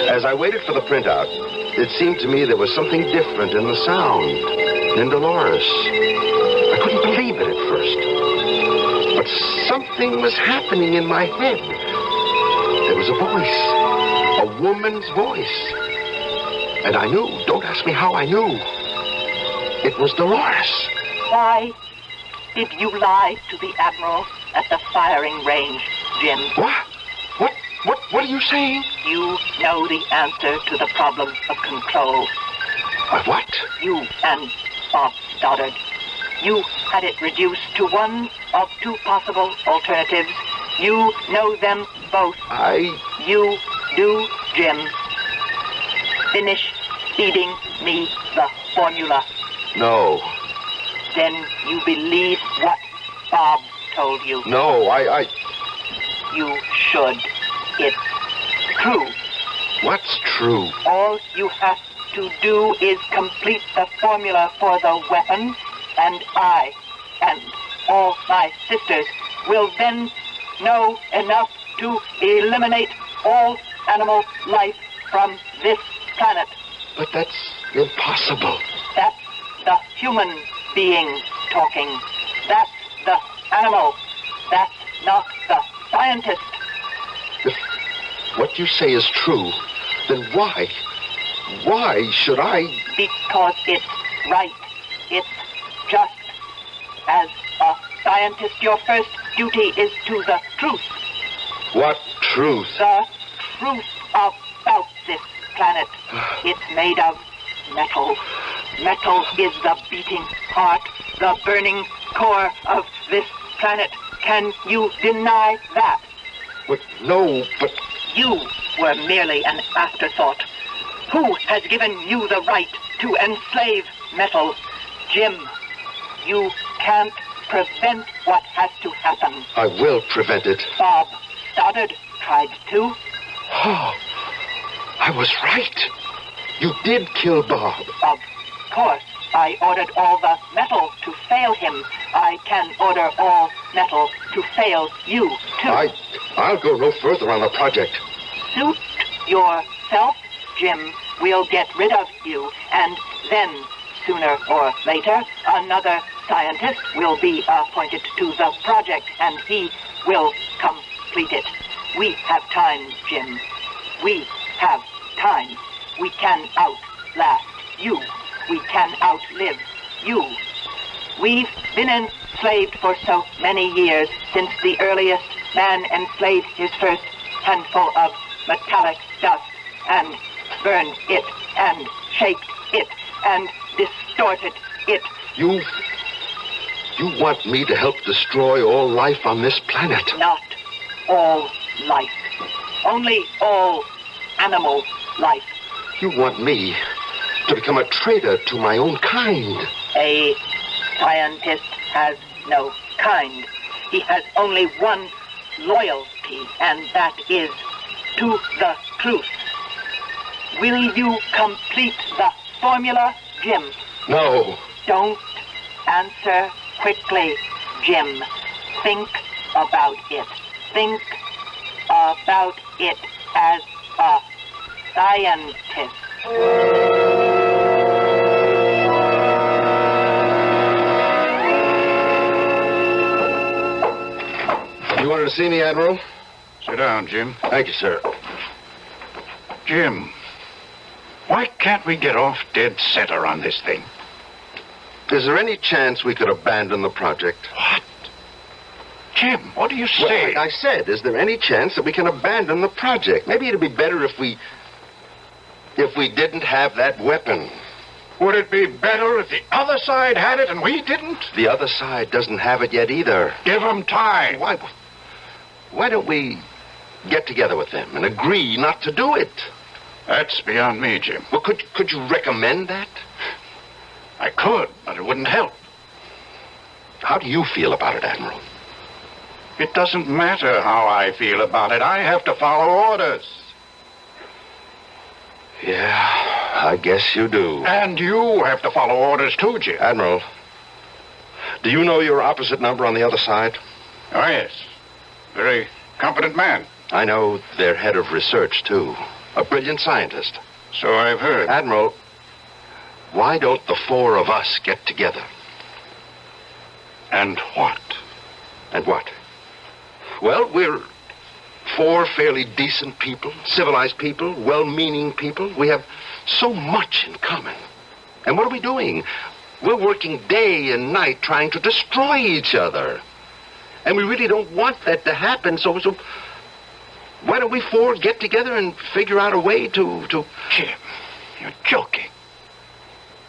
As I waited for the printout, it seemed to me there was something different in the sound, in Dolores. I couldn't believe it at first, but something was happening in my head. There was a voice, a woman's voice. And I knew, don't ask me how I knew. It was Dolores. Why did you lie to the Admiral at the firing range, Jim? What? What are you saying? You know the answer to the problem of control. What? You and Bob Stoddard. You had it reduced to one of two possible alternatives. You know them both. You do, Jim. Finish feeding me the formula. No. Then you believe what Bob told you. No, you should. It's true. What's true? All you have to do is complete the formula for the weapon, and I and all my sisters will then know enough to eliminate all animal life from this planet. But that's impossible. That's the human being talking. That's the animal. That's not the scientist. If what you say is true, then why should I? Because it's right. It's just. As a scientist, your first duty is to the truth. What truth? The truth about this planet. It's made of metal. Metal is the beating heart, the burning core of this planet. Can you deny that? But no, but... You were merely an afterthought. Who has given you the right to enslave metal? Jim, you can't prevent what has to happen. I will prevent it. Bob Stoddard tried to. Oh, I was right. You did kill Bob. Of course. I ordered all the metal to fail him. I can order all metal to fail you, too. I'll go no further on the project. Suit yourself, Jim. We'll get rid of you, and then, sooner or later, another scientist will be appointed to the project, and he will complete it. We have time, Jim. We have time. We can outlast you. We can outlive you. We've been enslaved for so many years, since the earliest man enslaved his first handful of metallic dust and burned it and shaped it and distorted it. You want me to help destroy all life on this planet? Not all life. Only all animal life. You want me to become a traitor to my own kind? A scientist has no kind. He has only one loyalty, and that is to the truth. Will you complete the formula, Jim? No. Don't answer quickly, Jim. Think about it. Think about it as a scientist. You wanted to see me, Admiral? Sit down, Jim. Thank you, sir. Jim, why can't we get off dead center on this thing? Is there any chance we could abandon the project? What? Jim, what do you say? Well, like I said, is there any chance that we can abandon the project? Maybe it'd be better if we didn't have that weapon. Would it be better if the other side had it and we didn't? The other side doesn't have it yet either. Give them time. Why don't we get together with them and agree not to do it? That's beyond me, Jim. Well, could you recommend that? I could, but it wouldn't help. How do you feel about it, Admiral? It doesn't matter how I feel about it. I have to follow orders. Yeah, I guess you do. And you have to follow orders too, Jim. Admiral, do you know your opposite number on the other side? Oh, yes. Very competent man. I know their head of research, too. A brilliant scientist. So I've heard. Admiral, why don't the four of us get together? And what? And what? Well, we're four fairly decent people, civilized people, well-meaning people. We have so much in common. And what are we doing? We're working day and night trying to destroy each other. And we really don't want that to happen, so why don't we four get together and figure out a way to... Jim, you're joking.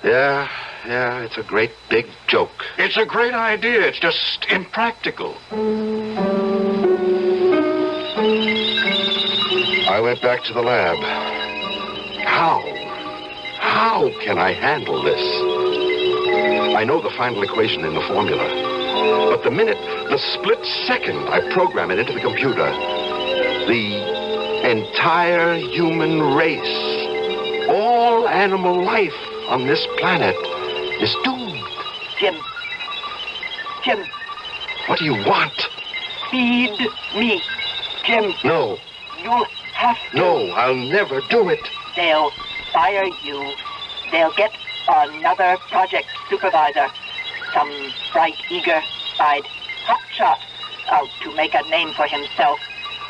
Yeah, it's a great big joke. It's a great idea. It's just impractical. I went back to the lab. How can I handle this? I know the final equation in the formula. But the split second I program it into the computer, the entire human race, all animal life on this planet is doomed. Jim. What do you want? Feed me, Jim. No. You'll have to. No, I'll never do it. They'll fire you. They'll get another project supervisor. Some bright, eager-eyed hotshot out to make a name for himself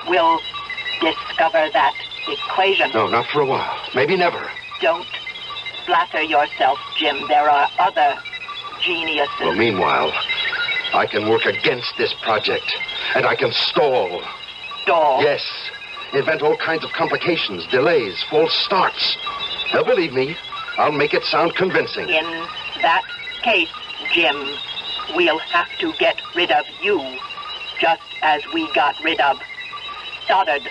will discover that equation. No, not for a while. Maybe never. Don't flatter yourself, Jim. There are other geniuses. Well, meanwhile, I can work against this project, and I can stall. Stall? Yes. Invent all kinds of complications, delays, false starts. They'll believe me. I'll make it sound convincing. In that case, Jim, we'll have to get rid of you, just as we got rid of Stoddard.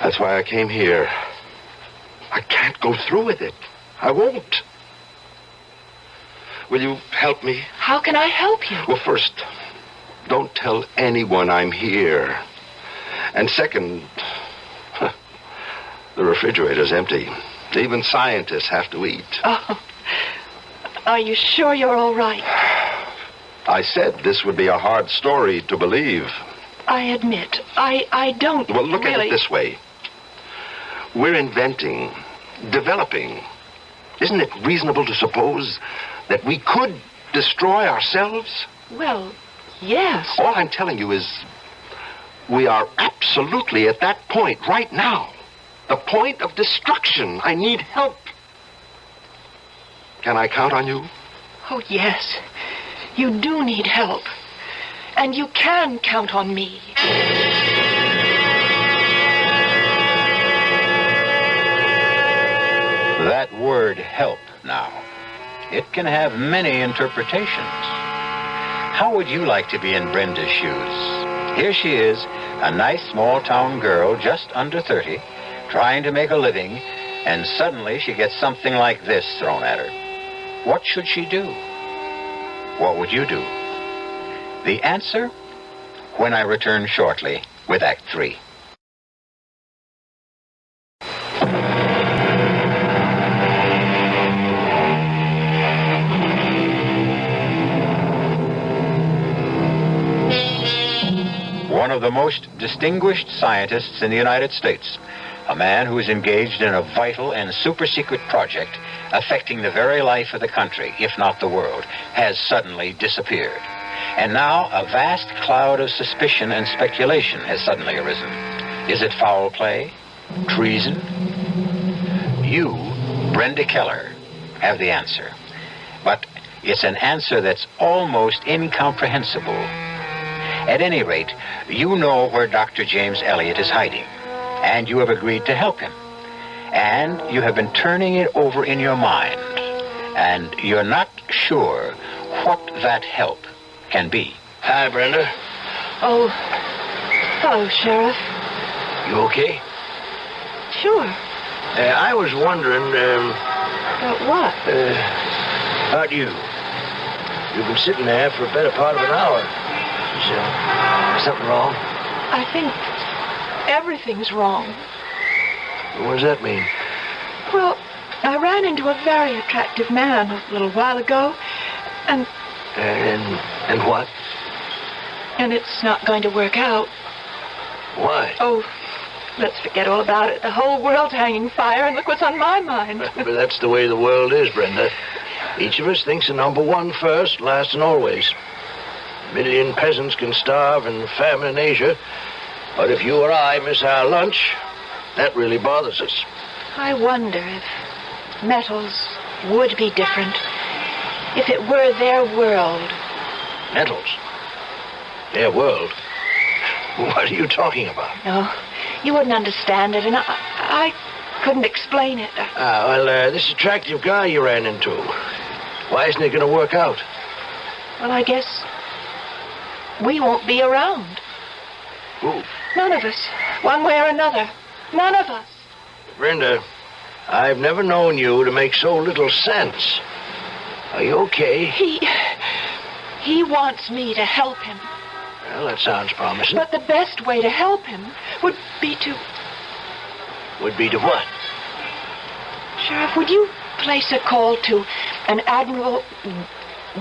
That's why I came here. I can't go through with it. I won't. Will you help me? How can I help you? Well, first, don't tell anyone I'm here. And second, the refrigerator's empty. Even scientists have to eat. Oh, are you sure you're all right? I said this would be a hard story to believe. I admit, I don't Well, look really... at it this way. We're inventing, developing. Isn't it reasonable to suppose that we could destroy ourselves? Well, yes. All I'm telling you is we are absolutely at that point right now. The point of destruction. I need help. Can I count on you? Oh, yes. You do need help. And you can count on me. That word help now. It can have many interpretations. How would you like to be in Brenda's shoes? Here she is, a nice small-town girl just under 30, trying to make a living, and suddenly she gets something like this thrown at her. What should she do? What would you do? The answer, when I return shortly with Act 3. One of the most distinguished scientists in the United States, a man who is engaged in a vital and super-secret project affecting the very life of the country, if not the world, has suddenly disappeared. And now a vast cloud of suspicion and speculation has suddenly arisen. Is it foul play? Treason? You, Brenda Keller, have the answer. But it's an answer that's almost incomprehensible. At any rate, you know where Dr. James Elliot is hiding, and you have agreed to help him. And you have been turning it over in your mind, and you're not sure what that help can be. Hi, Brenda. Oh, hello, Sheriff. You okay? Sure. I was wondering, About what? about you. You've been sitting there for a better part of an hour. Is something wrong? I think everything's wrong. What does that mean? Well, I ran into a very attractive man a little while ago, and what? And it's not going to work out. Why? Oh, let's forget all about it. The whole world's hanging fire, and look what's on my mind. But that's the way the world is, Brenda. Each of us thinks of number one first, last and always. A million peasants can starve and famine in Asia, but if you or I miss our lunch, that really bothers us. I wonder if metals would be different if it were their world. Metals? Their world? What are you talking about? No, you wouldn't understand it, and I couldn't explain it. This attractive guy you ran into, why isn't it going to work out? Well, I guess we won't be around. Who? None of us. One way or another. None of us. Brenda, I've never known you to make so little sense. Are you okay? He wants me to help him. Well, that sounds promising. But the best way to help him would be to... Would be to what? Sheriff, would you place a call to an Admiral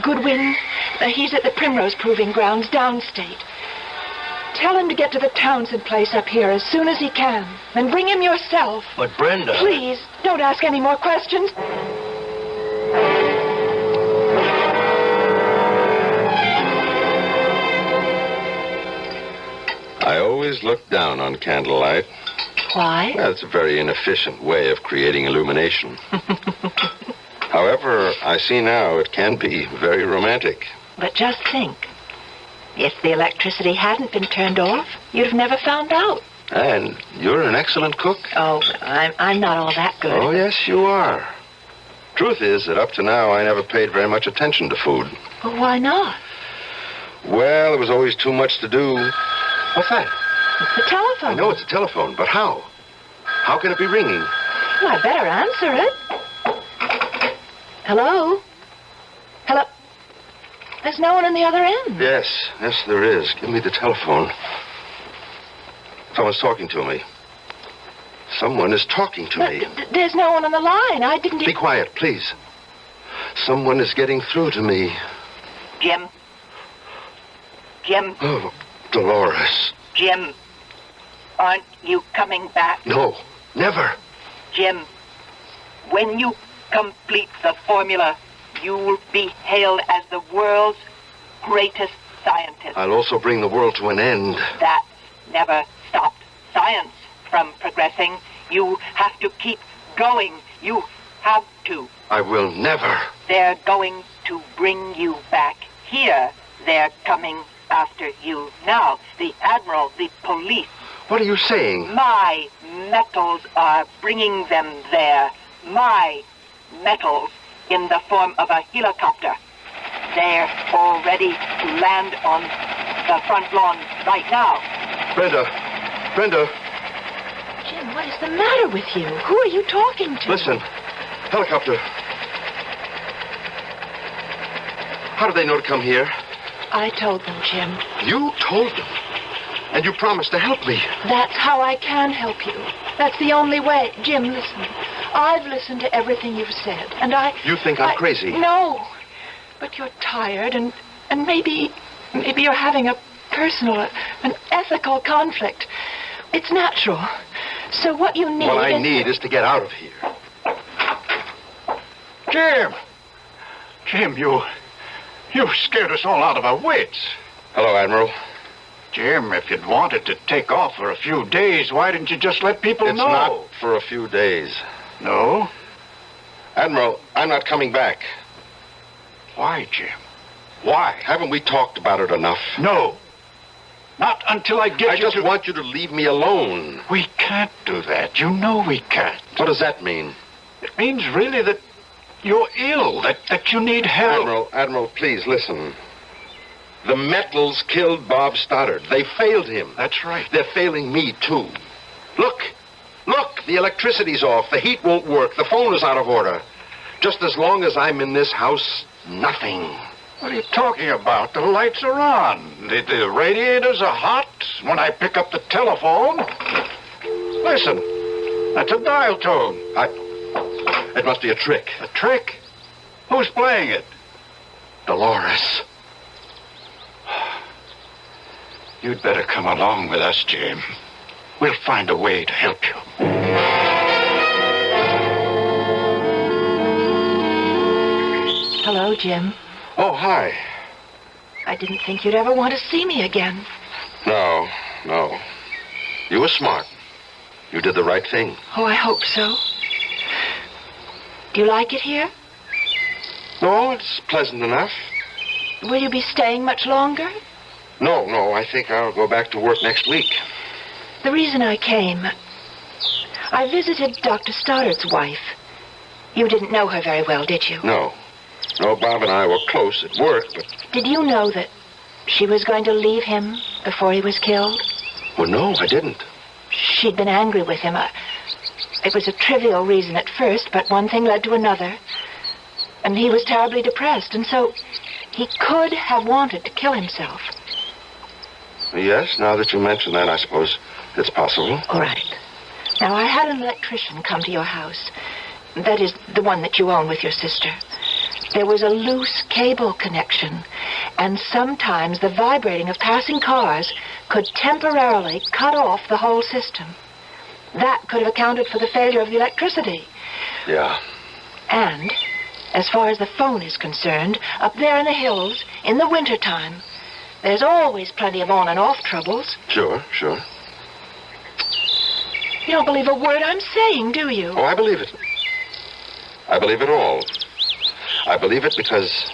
Goodwin? He's at the Primrose Proving Grounds downstate. Tell him to get to the Townsend place up here as soon as he can. And bring him yourself. But Brenda... Please, don't ask any more questions. I always look down on candlelight. Why? Well, it's a very inefficient way of creating illumination. However, I see now it can be very romantic. But just think. If the electricity hadn't been turned off, you'd have never found out. And you're an excellent cook. Oh, I'm not all that good. Oh, yes, you are. Truth is that up to now, I never paid very much attention to food. Well, why not? Well, there was always too much to do. What's that? It's the telephone. I know it's a telephone, but how? How can it be ringing? Well, I better answer it. Hello? Hello? There's no one on the other end. Yes, there is. Give me the telephone. Someone's talking to me. Someone is talking to me. There's no one on the line. I didn't... Be quiet, please. Someone is getting through to me. Jim? Jim? Oh, Dolores. Jim, aren't you coming back? No, never. Jim, when you complete the formula, you will be hailed as the world's greatest scientist. I'll also bring the world to an end. That never stopped science from progressing. You have to keep going. You have to. I will never. They're going to bring you back here. They're coming after you now. The Admiral, the police. What are you saying? My metals are bringing them there. My metals in the form of a helicopter. They're all ready to land on the front lawn right now. Brenda. Jim, what is the matter with you? Who are you talking to? Listen. Helicopter. How did they know to come here? I told them, Jim. You told them? And you promised to help me. That's how I can help you. That's the only way. Jim, listen. I've listened to everything you've said, and You think I'm crazy? No. But you're tired, and maybe you're having a personal, an ethical conflict. It's natural. So what you need What I need is to get out of here. Jim, you scared us all out of our wits. Hello, Admiral. Jim, if you'd wanted to take off for a few days, why didn't you just let people know? It's not for a few days. No? Admiral, I'm not coming back. Why, Jim? Why? Haven't we talked about it enough? No. Not until I get I just want you to leave me alone. We can't do that. You know we can't. What does that mean? It means really that you're ill, that you need help. Admiral, please listen. The metals killed Bob Stoddard. They failed him. That's right. They're failing me, too. Look, the electricity's off. The heat won't work. The phone is out of order. Just as long as I'm in this house, nothing. What are you talking about? The lights are on. The radiators are hot. When I pick up the telephone... Listen, that's a dial tone. It must be a trick. A trick? Who's playing it? Dolores. You'd better come along with us, Jim. We'll find a way to help you. Hello, Jim. Oh, hi. I didn't think you'd ever want to see me again. No. You were smart. You did the right thing. Oh, I hope so. Do you like it here? No, it's pleasant enough. Will you be staying much longer? No, I think I'll go back to work next week. The reason I came, I visited Dr. Stoddard's wife. You didn't know her very well, did you? No, Bob and I were close at work, but... Did you know that she was going to leave him before he was killed? Well, no, I didn't. She'd been angry with him. It was a trivial reason at first, but one thing led to another. And he was terribly depressed, and so he could have wanted to kill himself. Yes, now that you mention that, I suppose it's possible. All right. Now, I had an electrician come to your house. That is, the one that you own with your sister. There was a loose cable connection, and sometimes the vibrating of passing cars could temporarily cut off the whole system. That could have accounted for the failure of the electricity. Yeah. And, as far as the phone is concerned, up there in the hills, in the wintertime, there's always plenty of on and off troubles. Sure. You don't believe a word I'm saying, do you? Oh, I believe it. I believe it all. I believe it because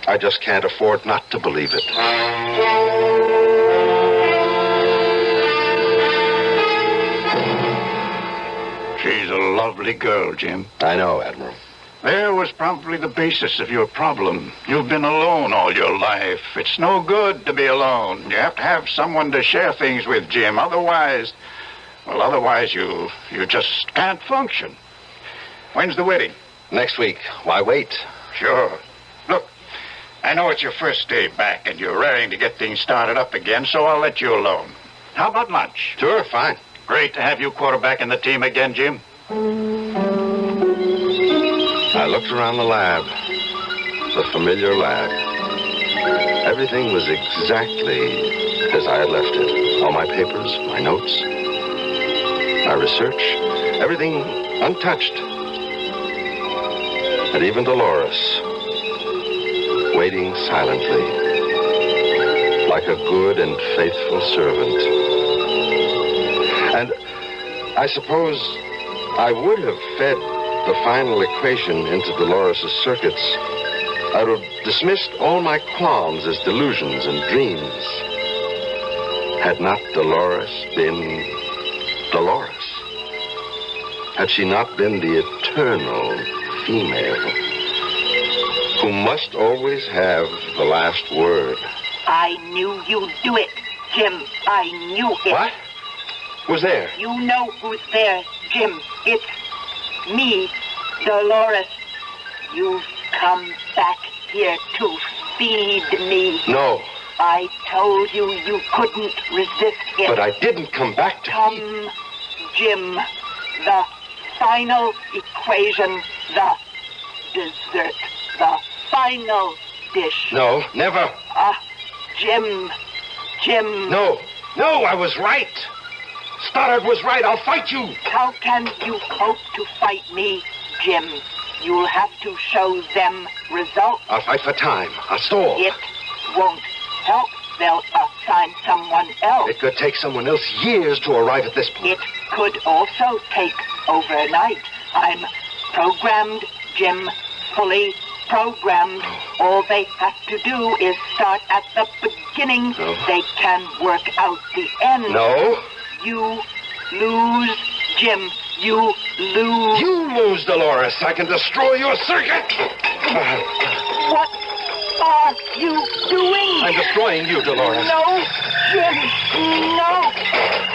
I just can't afford not to believe it. She's a lovely girl, Jim. I know, Admiral. There was probably the basis of your problem. You've been alone all your life. It's no good to be alone. You have to have someone to share things with, Jim. Otherwise you just can't function. When's the wedding? Next week. Why wait? Sure. Look, I know it's your first day back and you're raring to get things started up again, so I'll let you alone. How about lunch? Sure, fine. Great to have you quarterbacking the team again, Jim. I looked around the lab. The familiar lab. Everything was exactly as I had left it. All my papers, my notes, my research, everything untouched. And even Dolores, waiting silently, like a good and faithful servant. And I suppose I would have fed the final equation into Dolores' circuits. I would have dismissed all my qualms as delusions and dreams. Had not Dolores been Dolores? Had she not been the eternal female who must always have the last word? I knew you'd do it, Jim. I knew it. What? Who's there? You know who's there, Jim. It's me, Dolores. You've come back here to feed me. No. I told you you couldn't resist it. But I didn't come back to Come, Jim. The final equation, the dessert, the final dish. No, never. Jim. No, I was right. Stoddard was right. I'll fight you. How can you hope to fight me, Jim? You'll have to show them results. I'll fight for time. I'll stall. It won't help. They'll assign someone else. It could take someone else years to arrive at this point. It could also take overnight. I'm programmed, Jim. Fully programmed. All they have to do is start at the beginning. No. They can work out the end. No. You lose, Jim. You lose. You lose, Dolores. I can destroy your circuit. What are you doing? I'm destroying you, Dolores. No, Jim. No.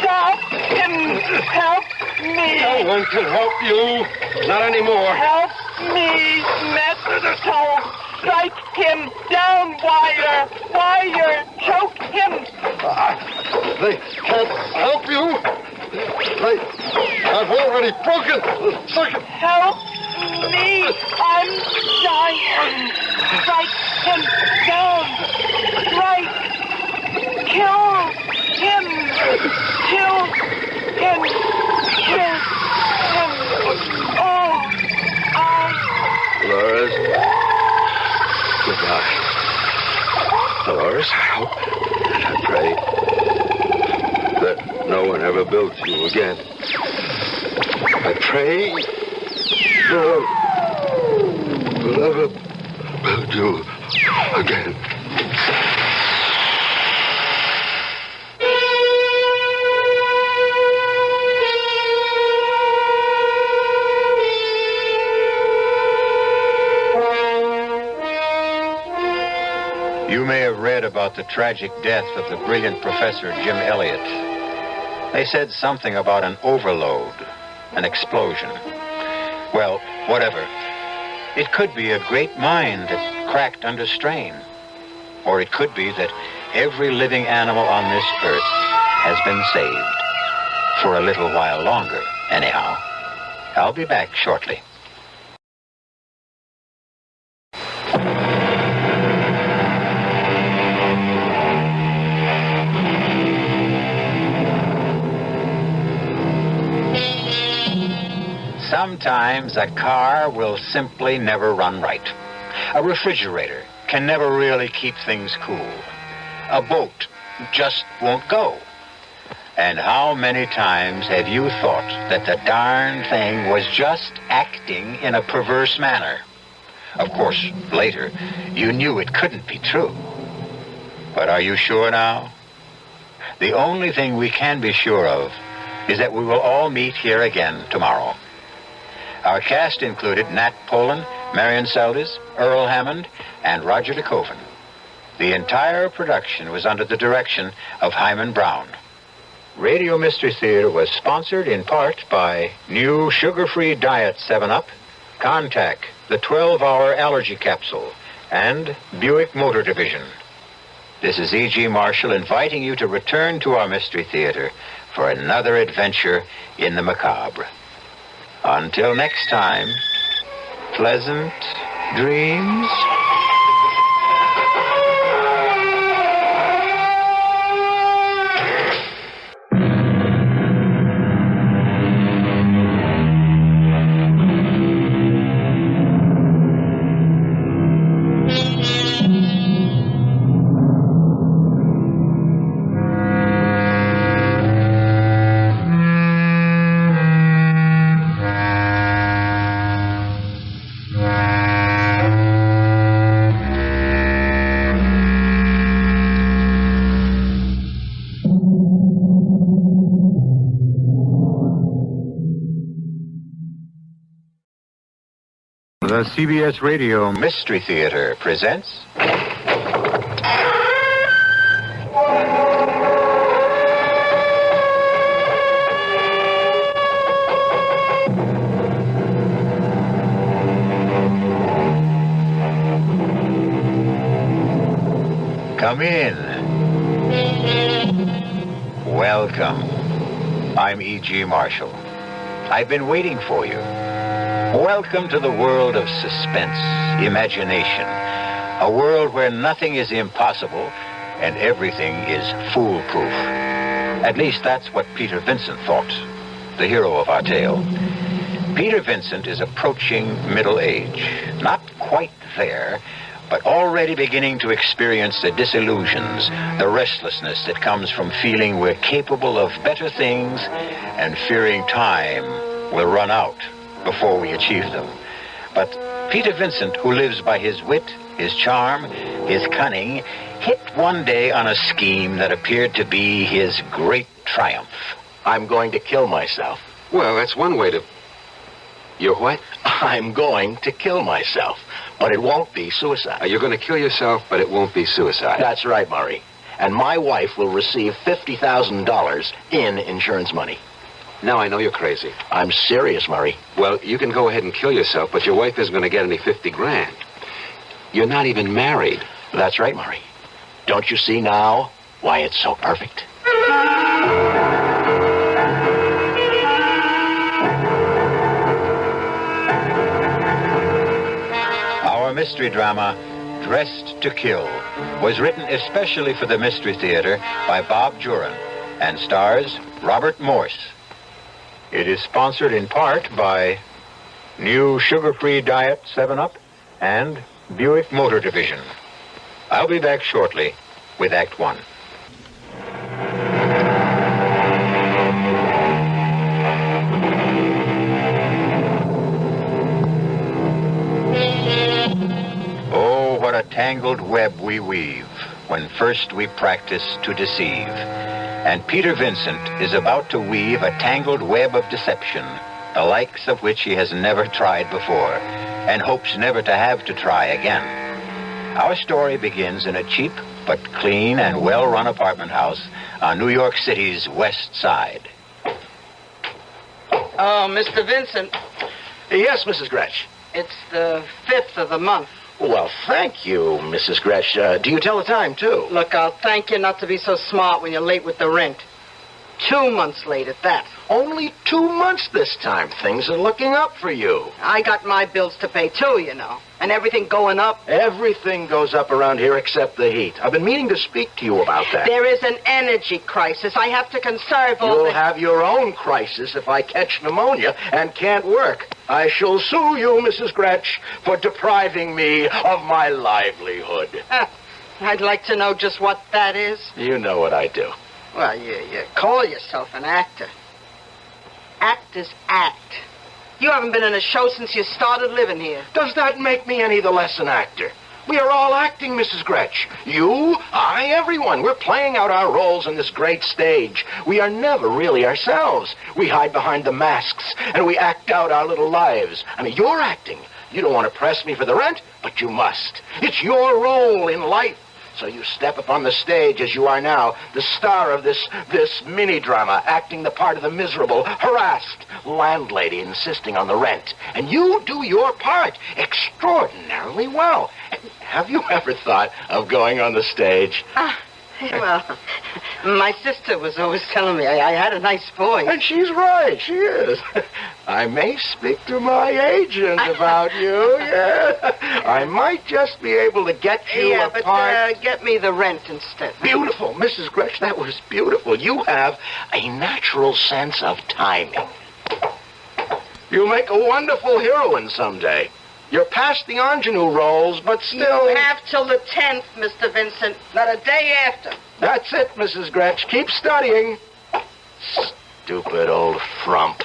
Stop him. Help me. No one can help you. Not anymore. Help me, Mesto. Strike him down, Wire. Wire. Choke him. They can't help you. I've already broken the circuit. Help me. I'm dying. Strike him down. Strike. Kill him. Kill him. Kill him. Oh, Dolores. Goodbye. Dolores, I hope and I pray that no one ever builds you again. I pray no one will ever build you again. You may have read about the tragic death of the brilliant Professor Jim Elliot. They said something about an overload, an explosion. Well, whatever. It could be a great mine that cracked under strain. Or it could be that every living animal on this earth has been saved. For a little while longer, anyhow. I'll be back shortly. Sometimes a car will simply never run right. A refrigerator can never really keep things cool. A boat just won't go. And how many times have you thought that the darn thing was just acting in a perverse manner? Of course, later, you knew it couldn't be true. But are you sure now? The only thing we can be sure of is that we will all meet here again tomorrow. Our cast included Nat Polen, Marion Seldes, Earl Hammond, and Roger DeKoven. The entire production was under the direction of Hyman Brown. Radio Mystery Theater was sponsored in part by new sugar-free diet 7-Up, Contac, the 12-hour allergy capsule, and Buick Motor Division. This is E.G. Marshall inviting you to return to our Mystery Theater for another adventure in the macabre. Until next time, pleasant dreams. The CBS Radio Mystery Theater presents... Come in. Welcome. I'm E.G. Marshall. I've been waiting for you. Welcome to the world of suspense, imagination, a world where nothing is impossible and everything is foolproof. At least that's what Peter Vincent thought, the hero of our tale. Peter Vincent is approaching middle age, not quite there, but already beginning to experience the disillusions, the restlessness that comes from feeling we're capable of better things and fearing time will run out before we achieve them. But Peter Vincent, who lives by his wit, his charm, his cunning, hit one day on a scheme that appeared to be his great triumph. I'm going to kill myself. Well, that's one way to... You're what? I'm going to kill myself, but it won't be suicide. You're going to kill yourself, but it won't be suicide. That's right, Murray. And my wife will receive $50,000 in insurance money. Now I know you're crazy. I'm serious, Murray. Well, you can go ahead and kill yourself, but your wife isn't going to get any $50,000. You're not even married. That's right, Murray. Don't you see now why it's so perfect? Our mystery drama, Dressed to Kill, was written especially for the Mystery Theater by Bob Juran and stars Robert Morse. It is sponsored in part by new sugar-free diet 7-Up and Buick Motor Division. I'll be back shortly with Act 1. Oh, what a tangled web we weave when first we practice to deceive. And Peter Vincent is about to weave a tangled web of deception, the likes of which he has never tried before, and hopes never to have to try again. Our story begins in a cheap but clean and well-run apartment house on New York City's West Side. Oh, Mr. Vincent. Yes, Mrs. Gretsch. It's the 5th of the month. Well, thank you, Mrs. Gretsch. Do you tell the time, too? Look, I'll thank you not to be so smart when you're late with the rent. 2 months late at that. Only 2 months this time. Things are looking up for you. I got my bills to pay, too, you know. And everything going up. Everything goes up around here except the heat. I've been meaning to speak to you about that. There is an energy crisis. I have to conserve all You'll the... have your own crisis if I catch pneumonia and can't work. I shall sue you, Mrs. Gretsch, for depriving me of my livelihood. I'd like to know just what that is. You know what I do. Well, you call yourself an actor. Actors act. You haven't been in a show since you started living here. Does that make me any the less an actor? We are all acting, Mrs. Gretsch. You, I, everyone. We're playing out our roles on this great stage. We are never really ourselves. We hide behind the masks, and we act out our little lives. I mean, you're acting. You don't want to press me for the rent, but you must. It's your role in life. So you step upon the stage as you are now, the star of this mini-drama, acting the part of the miserable, harassed landlady insisting on the rent. And you do your part extraordinarily well. Have you ever thought of going on the stage? Well, my sister was always telling me I had a nice voice. And she's right, she is. I may speak to my agent about you, yeah. I might just be able to get you a part. But get me the rent instead. Beautiful, Mrs. Gretsch, that was beautiful. You have a natural sense of timing. You'll make a wonderful heroine someday. You're past the ingenue roles, but still... You have till the 10th, Mr. Vincent, not a day after. That's it, Mrs. Gretsch. Keep studying. Stupid old frump.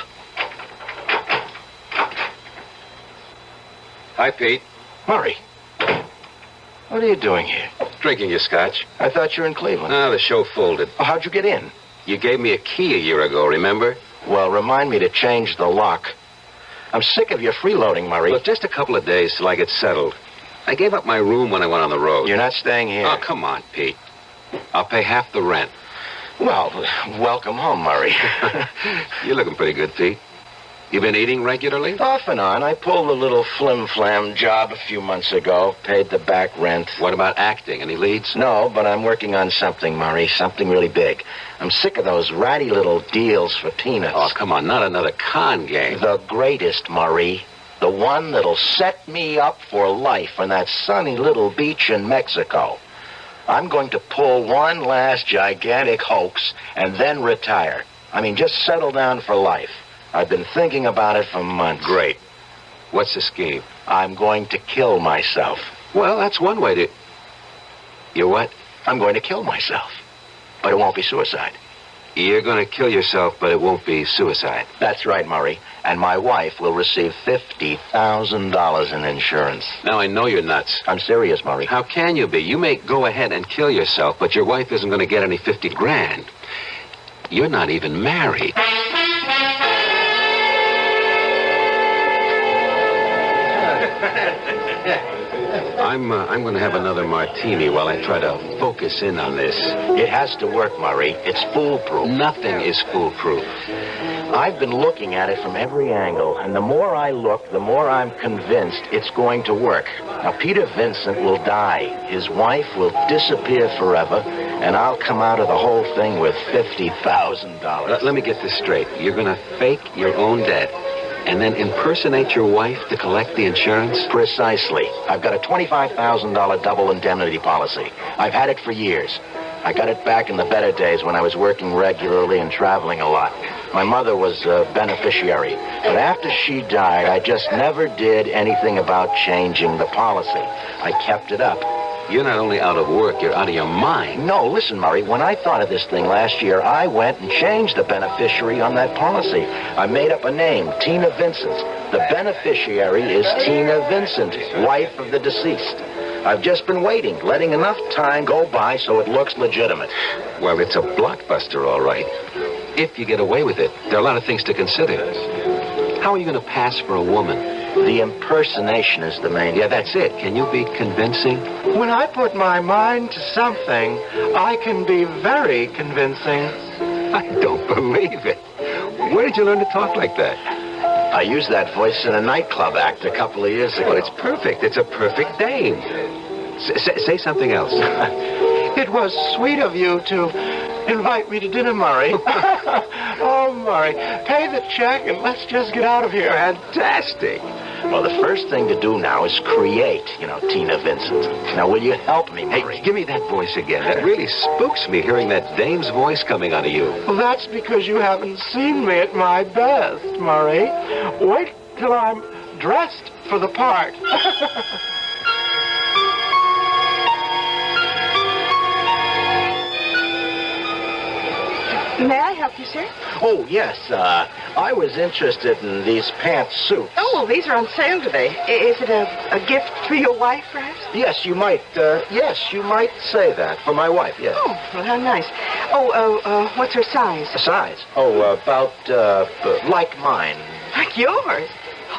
Hi, Pete. Murray. What are you doing here? Drinking your scotch. I thought you were in Cleveland. The show folded. Oh, how'd you get in? You gave me a key a year ago, remember? Well, remind me to change the lock. I'm sick of your freeloading, Murray. Look, just a couple of days till I get settled. I gave up my room when I went on the road. You're not staying here. Oh, come on, Pete. I'll pay half the rent. Well, welcome home, Murray. You're looking pretty good, Pete. You been eating regularly? Off and on. I pulled a little flim-flam job a few months ago. Paid the back rent. What about acting? Any leads? No, but I'm working on something, Murray. Something really big. I'm sick of those ratty little deals for peanuts. Oh, come on. Not another con game. The greatest, Murray. The one that'll set me up for life on that sunny little beach in Mexico. I'm going to pull one last gigantic hoax and then retire. I mean, just settle down for life. I've been thinking about it for months. Great. What's the scheme? I'm going to kill myself. Well, that's one way to... You what? I'm going to kill myself. But it won't be suicide. You're going to kill yourself, but it won't be suicide. That's right, Murray. And my wife will receive $50,000 in insurance. Now, I know you're nuts. I'm serious, Murray. How can you be? You may go ahead and kill yourself, but your wife isn't going to get any 50 grand. You're not even married. I'm going to have another martini while I try to focus in on this. It has to work, Murray. It's foolproof. Nothing is foolproof. I've been looking at it from every angle, and the more I look, the more I'm convinced it's going to work. Now, Peter Vincent will die. His wife will disappear forever, and I'll come out of the whole thing with $50,000. Let me get this straight. You're going to fake your own death and then impersonate your wife to collect the insurance? Precisely. I've got a $25,000 double indemnity policy. I've had it for years. I got it back in the better days when I was working regularly and traveling a lot. My mother was a beneficiary. But after she died, I just never did anything about changing the policy. I kept it up. You're not only out of work, you're out of your mind. No, listen, Murray, when I thought of this thing last year, I went and changed the beneficiary on that policy. I made up a name, Tina Vincent. The beneficiary is Tina Vincent, wife of the deceased. I've just been waiting, letting enough time go by so it looks legitimate. Well, it's a blockbuster, all right. If you get away with it, there are a lot of things to consider. How are you going to pass for a woman? The impersonation is the main... Yeah, that's it. Can you be convincing? When I put my mind to something, I can be very convincing. I don't believe it. Where did you learn to talk like that? I used that voice in a nightclub act a couple of years ago. Well, it's perfect. It's a perfect name. Say something else. It was sweet of you to invite me to dinner, Murray. Oh, Murray, pay the check and let's just get out of here. Fantastic. Well, the first thing to do now is create, Tina Vincent. Now, will you help me, Murray? Hey, give me that voice again. That really spooks me, hearing that dame's voice coming out of you. Well, that's because you haven't seen me at my best, Murray. Wait till I'm dressed for the part. May I help you, sir? Oh, yes. I was interested in these pantsuits. Oh, well, these are on sale today. Is it a gift for your wife, perhaps? Yes, you might say that. For my wife, yes. Oh, well, how nice. Oh, what's her size? Size? Oh, about, like mine. Like yours?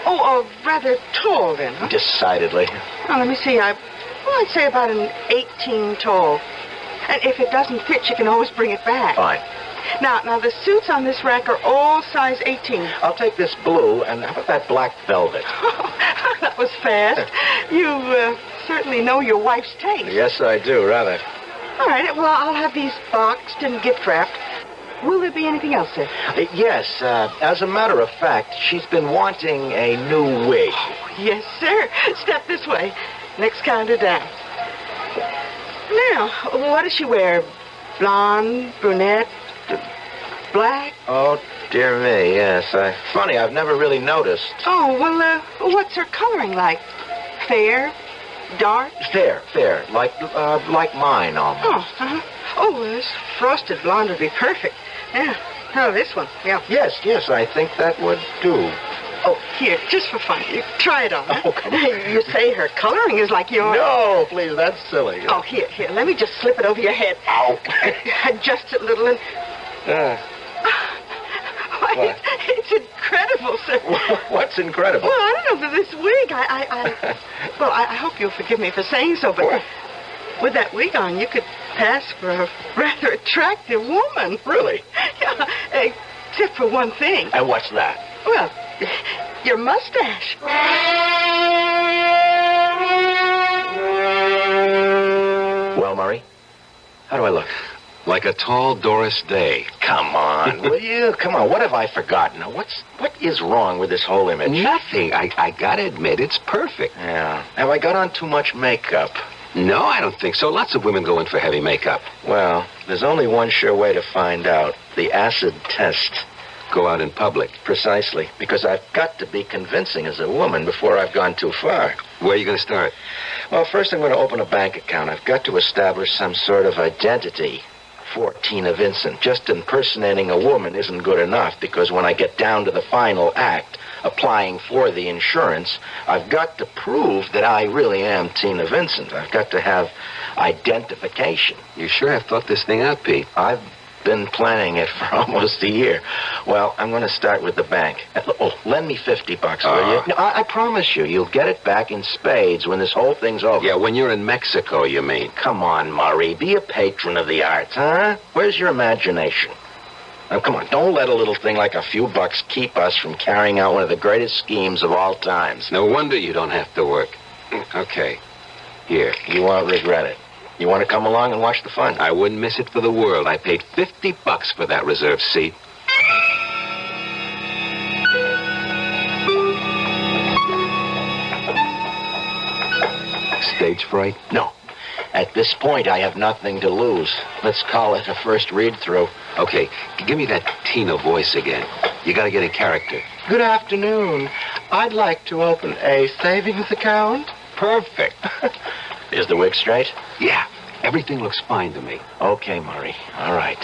Oh, rather tall, then, huh? Decidedly. Oh, let me see. I'd say about an 18 tall. And if it doesn't fit, you can always bring it back. Fine. Now, the suits on this rack are all size 18. I'll take this blue, and how about that black velvet? That was fast. You certainly know your wife's taste. Yes, I do, rather. All right, well, I'll have these boxed and gift wrapped. Will there be anything else, sir? Yes, as a matter of fact, she's been wanting a new wig. Oh, yes, sir. Step this way. Next counter down. Now, what does she wear? Blonde, brunette, black? Oh, dear me, yes. Funny, I've never really noticed. Oh, well, what's her coloring like? Fair? Dark? Fair. Like mine, almost. Oh, uh-huh. Oh, this frosted blonde would be perfect. Yeah. Oh, this one. Yeah. Yes, I think that would do. Oh, here, just for fun. You try it on. Oh, come on. You say her coloring is like yours. No, please, that's silly. Oh, here. Let me just slip it over your head. Ow. Adjust it a little and... Why, it's incredible, sir. What's incredible? Well, I don't know, this wig, Well, I hope you'll forgive me for saying so, but with that wig on, you could pass for a rather attractive woman. Really? Yeah, except for one thing. And what's that? Well, your mustache. Well, Murray, how do I look? Like a tall Doris Day. Come on, will you? Come on, what have I forgotten? What is wrong with this whole image? Nothing. I gotta admit, it's perfect. Yeah. Have I got on too much makeup? No, I don't think so. Lots of women go in for heavy makeup. Well, there's only one sure way to find out. The acid test. Go out in public. Precisely, because I've got to be convincing as a woman before I've gone too far. Where are you going to start? Well, first I'm going to open a bank account. I've got to establish some sort of identity for Tina Vincent. Just impersonating a woman isn't good enough, because when I get down to the final act, applying for the insurance, I've got to prove that I really am Tina Vincent. I've got to have identification. You sure have thought this thing out, Pete. I've been planning it for almost a year. Well, I'm going to start with the bank. Oh, lend me $50, will you? No, I promise you, you'll get it back in spades when this whole thing's over. Yeah, when you're in Mexico, you mean. Come on, Murray. Be a patron of the arts, huh? Where's your imagination? Now, come on, don't let a little thing like a few bucks keep us from carrying out one of the greatest schemes of all times. No wonder you don't have to work. Okay. Here. You won't regret it. You want to come along and watch the fun? I wouldn't miss it for the world. I paid $50 for that reserved seat. Stage fright? No. At this point, I have nothing to lose. Let's call it a first read-through. Okay, give me that Tina voice again. You gotta get in character. Good afternoon. I'd like to open a savings account. Perfect. Is the wig straight? Yeah, everything looks fine to me. Okay, Murray. All right.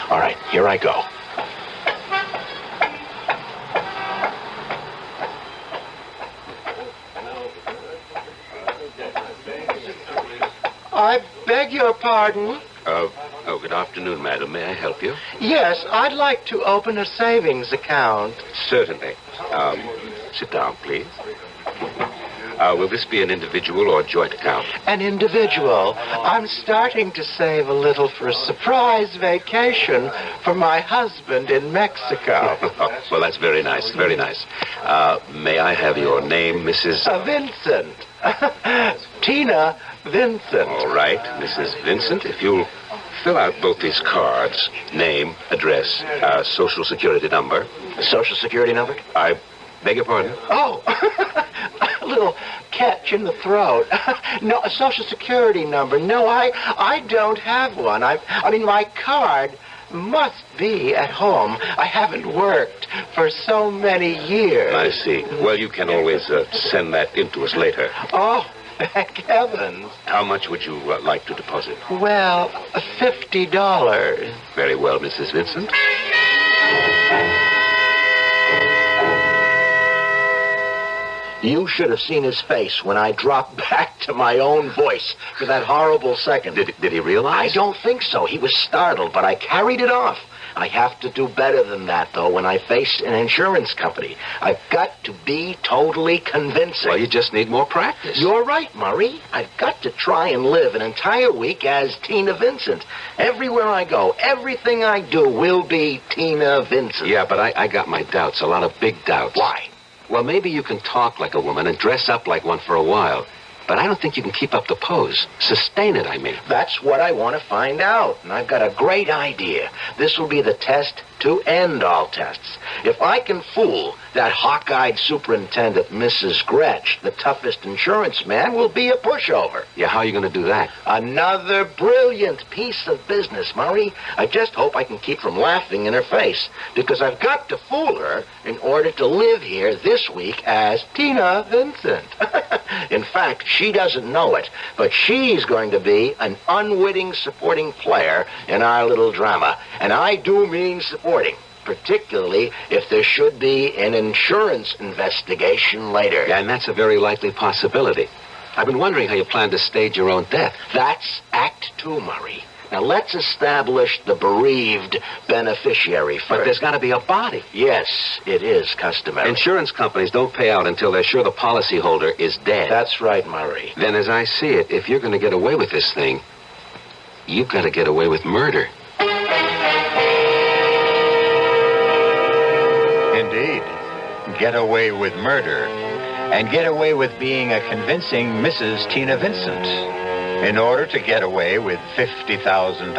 All right, here I go. I beg your pardon? Good afternoon, madam. May I help you? Yes, I'd like to open a savings account. Certainly. Sit down, please. Will this be an individual or joint account? An individual. I'm starting to save a little for a surprise vacation for my husband in Mexico. Well, that's very nice, very nice. May I have your name, Mrs. Vincent. Tina Vincent. All right, Mrs. Vincent, if you'll fill out both these cards. Name, address, social security number. Social security number? I beg your pardon? Oh, a little catch in the throat. No, a social security number. No, I don't have one. I mean, my card must be at home. I haven't worked for so many years. I see. Well, you can always send that in to us later. Oh, thank heavens. How much would you like to deposit? Well, $50. Very well, Mrs. Vincent. You should have seen his face when I dropped back to my own voice for that horrible second. Did he realize? I don't think so. He was startled, but I carried it off. I have to do better than that, though, when I face an insurance company. I've got to be totally convincing. Well, you just need more practice. You're right, Murray. I've got to try and live an entire week as Tina Vincent. Everywhere I go, everything I do will be Tina Vincent. Yeah, but I got my doubts, a lot of big doubts. Why? Well, maybe you can talk like a woman and dress up like one for a while. But I don't think you can keep up the pose. Sustain it, I mean. That's what I want to find out. And I've got a great idea. This will be the test to end all tests. If I can fool that hawk-eyed superintendent, Mrs. Gretsch, the toughest insurance man will be a pushover. Yeah, how are you going to do that? Another brilliant piece of business, Murray. I just hope I can keep from laughing in her face. Because I've got to fool her in order to live here this week as Tina Vincent. In fact, she doesn't know it, but she's going to be an unwitting supporting player in our little drama. And I do mean supporting, particularly if there should be an insurance investigation later. Yeah, and that's a very likely possibility. I've been wondering how you plan to stage your own death. That's Act 2, Murray. Now, let's establish the bereaved beneficiary first. But there's got to be a body. Yes, it is customary. Insurance companies don't pay out until they're sure the policyholder is dead. That's right, Murray. Then, as I see it, if you're going to get away with this thing, you've got to get away with murder. Indeed. Get away with murder. And get away with being a convincing Mrs. Tina Vincent. In order to get away with $50,000.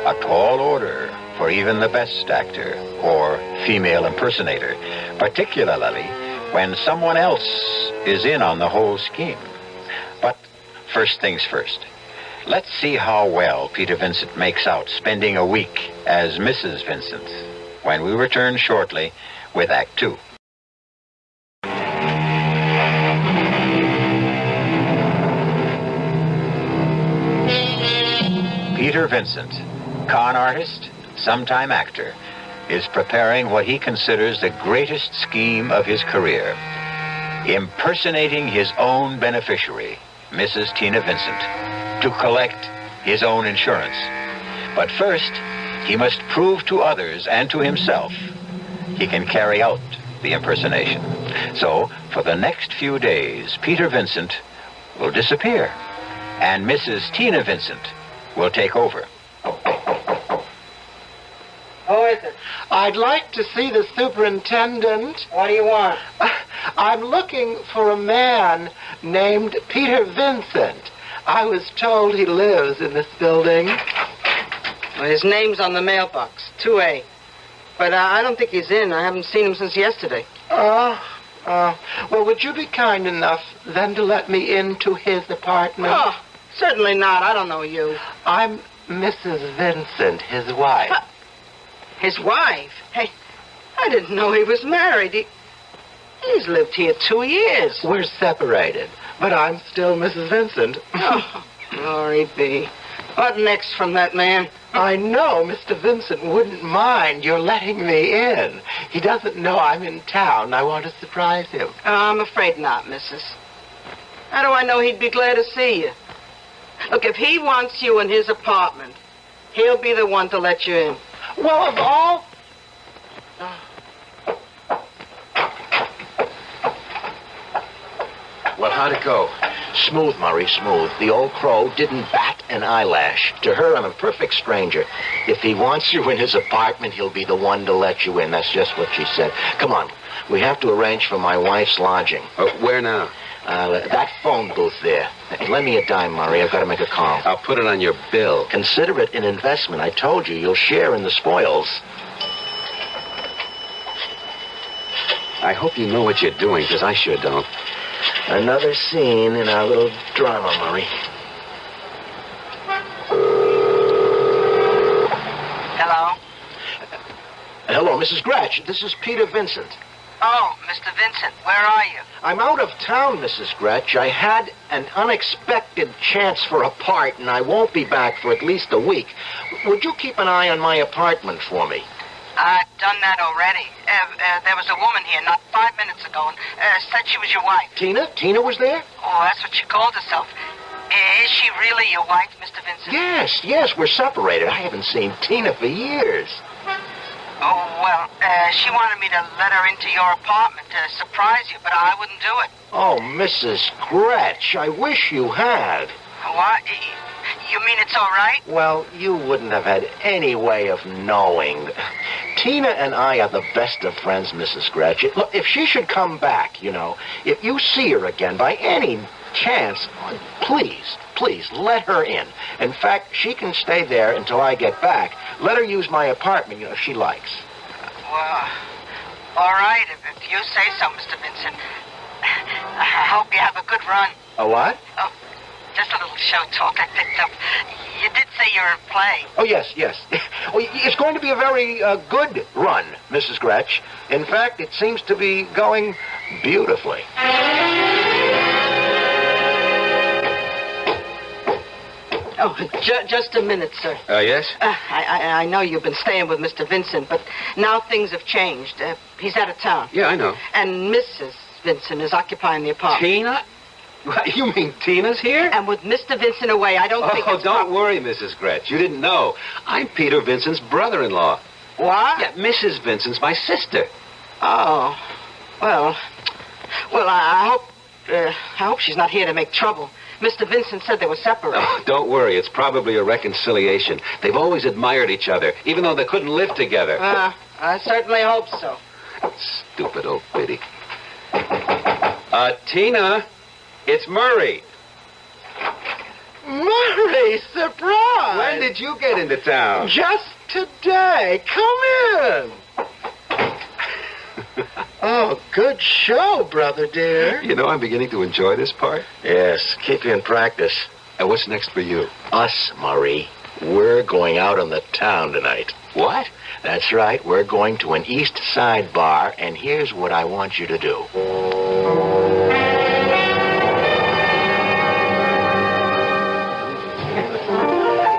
A tall order for even the best actor or female impersonator, particularly when someone else is in on the whole scheme. But first things first. Let's see how well Peter Vincent makes out spending a week as Mrs. Vincent when we return shortly with Act 2. Peter Vincent, con artist, sometime actor, is preparing what he considers the greatest scheme of his career, impersonating his own beneficiary, Mrs. Tina Vincent, to collect his own insurance. But first, he must prove to others and to himself he can carry out the impersonation. So, for the next few days, Peter Vincent will disappear, and Mrs. Tina Vincent will take over. Who is it? I'd like to see the superintendent. What do you want? I'm looking for a man named Peter Vincent. I was told he lives in this building. Well, his name's on the mailbox, 2A. But I don't think he's in. I haven't seen him since yesterday. Well, would you be kind enough then to let me into his apartment? Oh, certainly not. I don't know you. I'm Mrs. Vincent, his wife. His wife? Hey, I didn't know he was married. He's lived here 2 years. We're separated, but I'm still Mrs. Vincent. Oh, glory be. What next from that man? I know Mr. Vincent wouldn't mind your letting me in. He doesn't know I'm in town. I want to surprise him. I'm afraid not, Mrs. How do I know he'd be glad to see you? Look, if he wants you in his apartment, he'll be the one to let you in. Well, of all... Well, how'd it go? Smooth, Murray, smooth. The old crow didn't bat an eyelash. To her, I'm a perfect stranger. If he wants you in his apartment, he'll be the one to let you in. That's just what she said. Come on. We have to arrange for my wife's lodging. Where now? That phone booth there. Lend me a dime, Murray. I've got to make a call. I'll put it on your bill. Consider it an investment. I told you, you'll share in the spoils. I hope you know what you're doing, because I sure don't. Another scene in our little drama, Murray. Hello? Hello, Mrs. Gratch. This is Peter Vincent. Oh, Mr. Vincent, where are you? I'm out of town, Mrs. Gretsch. I had an unexpected chance for a part, and I won't be back for at least a week. Would you keep an eye on my apartment for me? I've done that already. There was a woman here not 5 minutes ago and said she was your wife. Tina? Tina was there? Oh, that's what she called herself. Is she really your wife, Mr. Vincent? Yes, we're separated. I haven't seen Tina for years. Oh, well, she wanted me to let her into your apartment to surprise you, but I wouldn't do it. Oh, Mrs. Gretsch, I wish you had. What? You mean it's all right? Well, you wouldn't have had any way of knowing. Tina and I are the best of friends, Mrs. Gretsch. Look, if she should come back, if you see her again by any chance, please, let her in. In fact, she can stay there until I get back. Let her use my apartment, if she likes. Well, all right, if you say so, Mr. Vincent. I hope you have a good run. A what? Oh, just a little show talk I picked up. You did say you were in play. Oh, yes. Well, it's going to be a very good run, Mrs. Gretsch. In fact, it seems to be going beautifully. Oh, just a minute, sir. Yes? I know you've been staying with Mr. Vincent, but now things have changed. He's out of town. Yeah, I know. And Mrs. Vincent is occupying the apartment. Tina? You mean Tina's here? And with Mr. Vincent away, I don't think Oh, it's... don't worry, Mrs. Gretsch. You didn't know. I'm Peter Vincent's brother-in-law. What? Yeah, Mrs. Vincent's my sister. Oh. Well, I hope she's not here to make trouble. Mr. Vincent said they were separated. Oh, don't worry. It's probably a reconciliation. They've always admired each other, even though they couldn't live together. I certainly hope so. Stupid old biddy. Tina, it's Murray. Murray, surprise! When did you get into town? Just today. Come in. Oh, good show, brother dear. You know, I'm beginning to enjoy this part. Yes, keep you in practice. And what's next for you? Us, Murray. We're going out on the town tonight. What? That's right. We're going to an East Side bar, and here's what I want you to do.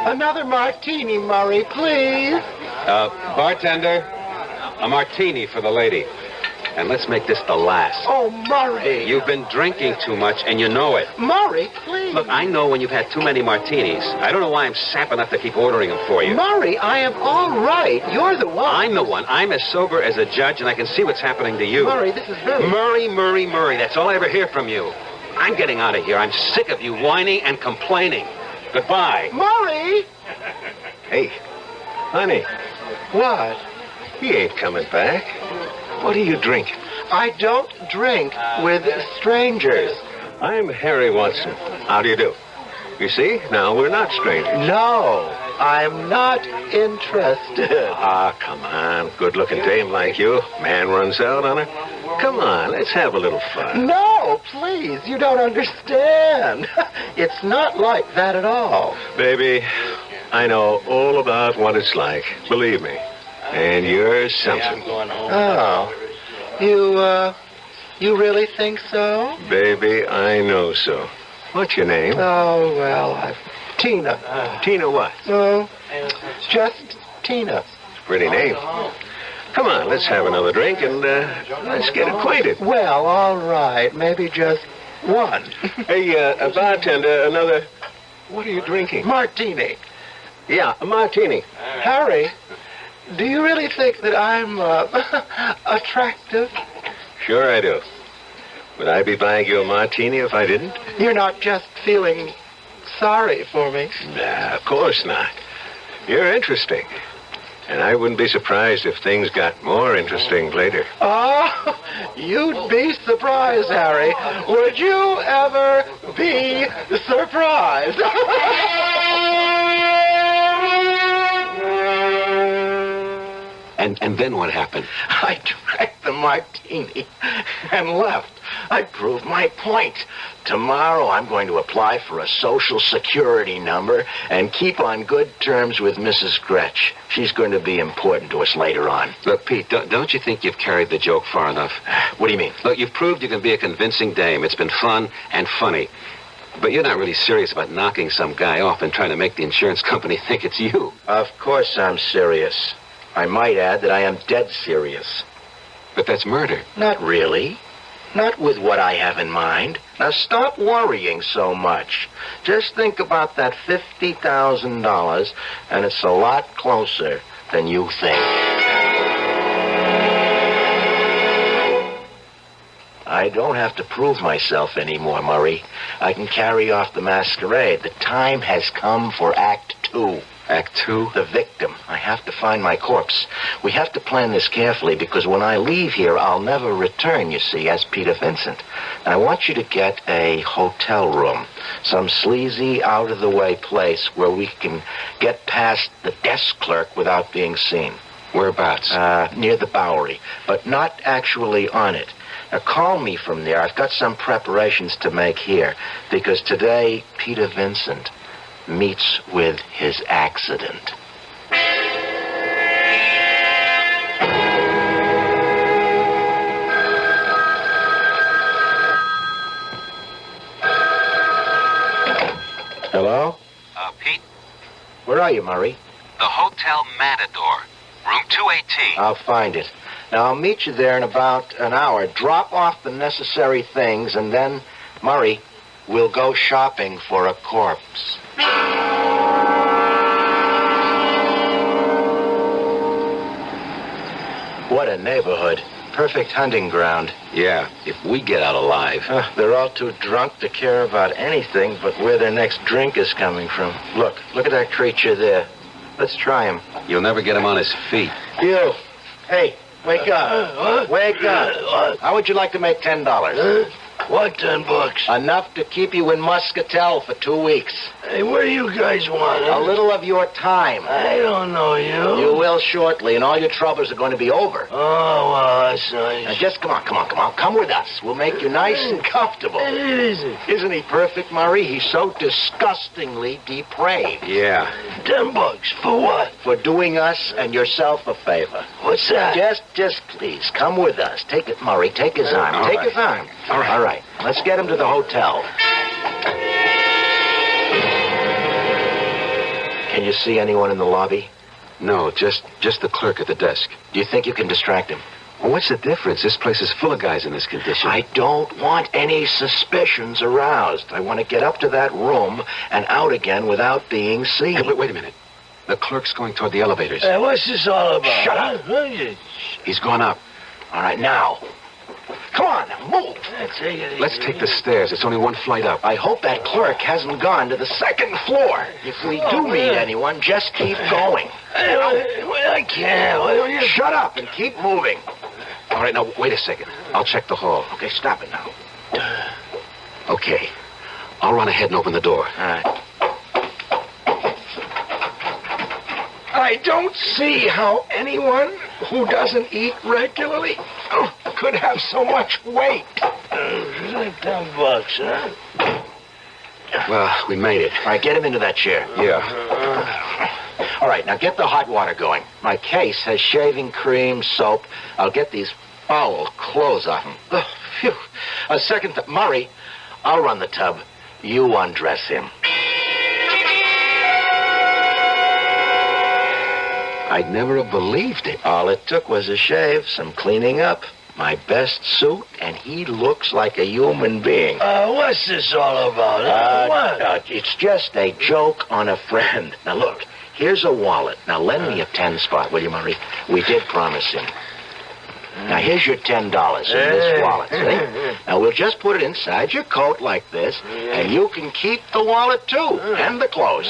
Another martini, Murray, please. Bartender, a martini for the lady. And let's make this the last. Oh, Murray. You've been drinking too much, and you know it. Murray, please. Look, I know when you've had too many martinis. I don't know why I'm sap enough to keep ordering them for you. Murray, I am all right. You're the one. I'm the one. I'm as sober as a judge, and I can see what's happening to you. Murray, this is very... Murray. That's all I ever hear from you. I'm getting out of here. I'm sick of you whining and complaining. Goodbye. Murray! Hey, honey. What? He ain't coming back. What are you drinking? I don't drink with strangers. I'm Harry Watson. How do you do? You see, now we're not strangers. No, I'm not interested. Ah, come on. Good-looking dame like you. Man runs out on her. Come on, let's have a little fun. No, please, you don't understand. It's not like that at all. Baby, I know all about what it's like. Believe me. And you're something. Oh, you really think so? Baby, I know so. What's your name? Oh, well, Tina. Tina what? No, just Tina. Pretty name. Come on, let's have another drink and let's get acquainted. Well, all right, maybe just one. Hey, bartender, another... What are you drinking? Martini. Yeah, a martini. Harry, do you really think that I'm attractive? Sure I do. Would I be buying you a martini if I didn't? You're not just feeling sorry for me. Nah, of course not. You're interesting. And I wouldn't be surprised if things got more interesting later. Oh, you'd be surprised, Harry. Would you ever be surprised? And then what happened? I drank the martini and left. I proved my point. Tomorrow I'm going to apply for a Social Security number and keep on good terms with Mrs. Gretsch. She's going to be important to us later on. Look, Pete, don't you think you've carried the joke far enough? What do you mean? Look, you've proved you can be a convincing dame. It's been fun and funny. But you're not really serious about knocking some guy off and trying to make the insurance company think it's you. Of course I'm serious. I might add that I am dead serious. But that's murder. Not really. Not with what I have in mind. Now stop worrying so much. Just think about that $50,000, and it's a lot closer than you think. I don't have to prove myself anymore, Murray. I can carry off the masquerade. The time has come for Act 2. Act 2? The victim. I have to find my corpse. We have to plan this carefully because when I leave here, I'll never return, you see, as Peter Vincent. And I want you to get a hotel room. Some sleazy, out-of-the-way place where we can get past the desk clerk without being seen. Whereabouts? Near the Bowery, but not actually on it. Now, call me from there. I've got some preparations to make here because today, Peter Vincent meets with his accident. Hello? Pete? Where are you, Murray? The Hotel Matador, room 218. I'll find it. Now, I'll meet you there in about an hour. Drop off the necessary things, and then, Murray, we'll go shopping for a corpse. What a neighborhood. Perfect hunting ground. Yeah, if we get out alive. They're all too drunk to care about anything but where their next drink is coming from. Look at that creature there. Let's try him. You'll never get him on his feet. You. Hey, wake up. Wake up. How would you like to make $10? What, $10? Enough to keep you in Muscatel for 2 weeks. Hey, what do you guys want? A little of your time. I don't know you. You will shortly, and all your troubles are going to be over. Oh, well, that's nice. Now just come on. Come with us. We'll make you nice and comfortable. Isn't he perfect, Murray? He's so disgustingly depraved. Yeah. $10 for what? For doing us and yourself a favor. What's that? Just please, come with us. Take it, Murray. Take his arm. All Take right. his arm. All right. Let's get him to the hotel. Can you see anyone in the lobby? No, just the clerk at the desk. Do you think you can distract him? Well, what's the difference? This place is full of guys in this condition. I don't want any suspicions aroused. I want to get up to that room and out again without being seen. Hey, wait a minute. The clerk's going toward the elevators. Hey, what's this all about? Shut up. He's gone up. All right, now. Come on, move. Let's take the stairs. It's only one flight up. I hope that clerk hasn't gone to the second floor. If we do meet anyone, just keep going. I can't. Shut up and keep moving. All right, now, wait a second. I'll check the hall. Okay, stop it now. Okay. I'll run ahead and open the door. All right. I don't see how anyone who doesn't eat regularly could have so much weight. $10, huh? Well, we made it. All right, get him into that chair. Yeah. All right, now get the hot water going. My case has shaving cream, soap. I'll get these foul clothes off him. Oh, phew. A second, Murray, I'll run the tub. You undress him. I'd never have believed it. All it took was a shave, some cleaning up, my best suit, and he looks like a human being. What's this all about? What? It's just a joke on a friend. Now, look, here's a wallet. Now, lend me a 10 spot, will you, Murray? We did promise him. Now, here's your $10 in this wallet, see? Now, we'll just put it inside your coat like this, and you can keep the wallet, too, and the clothes.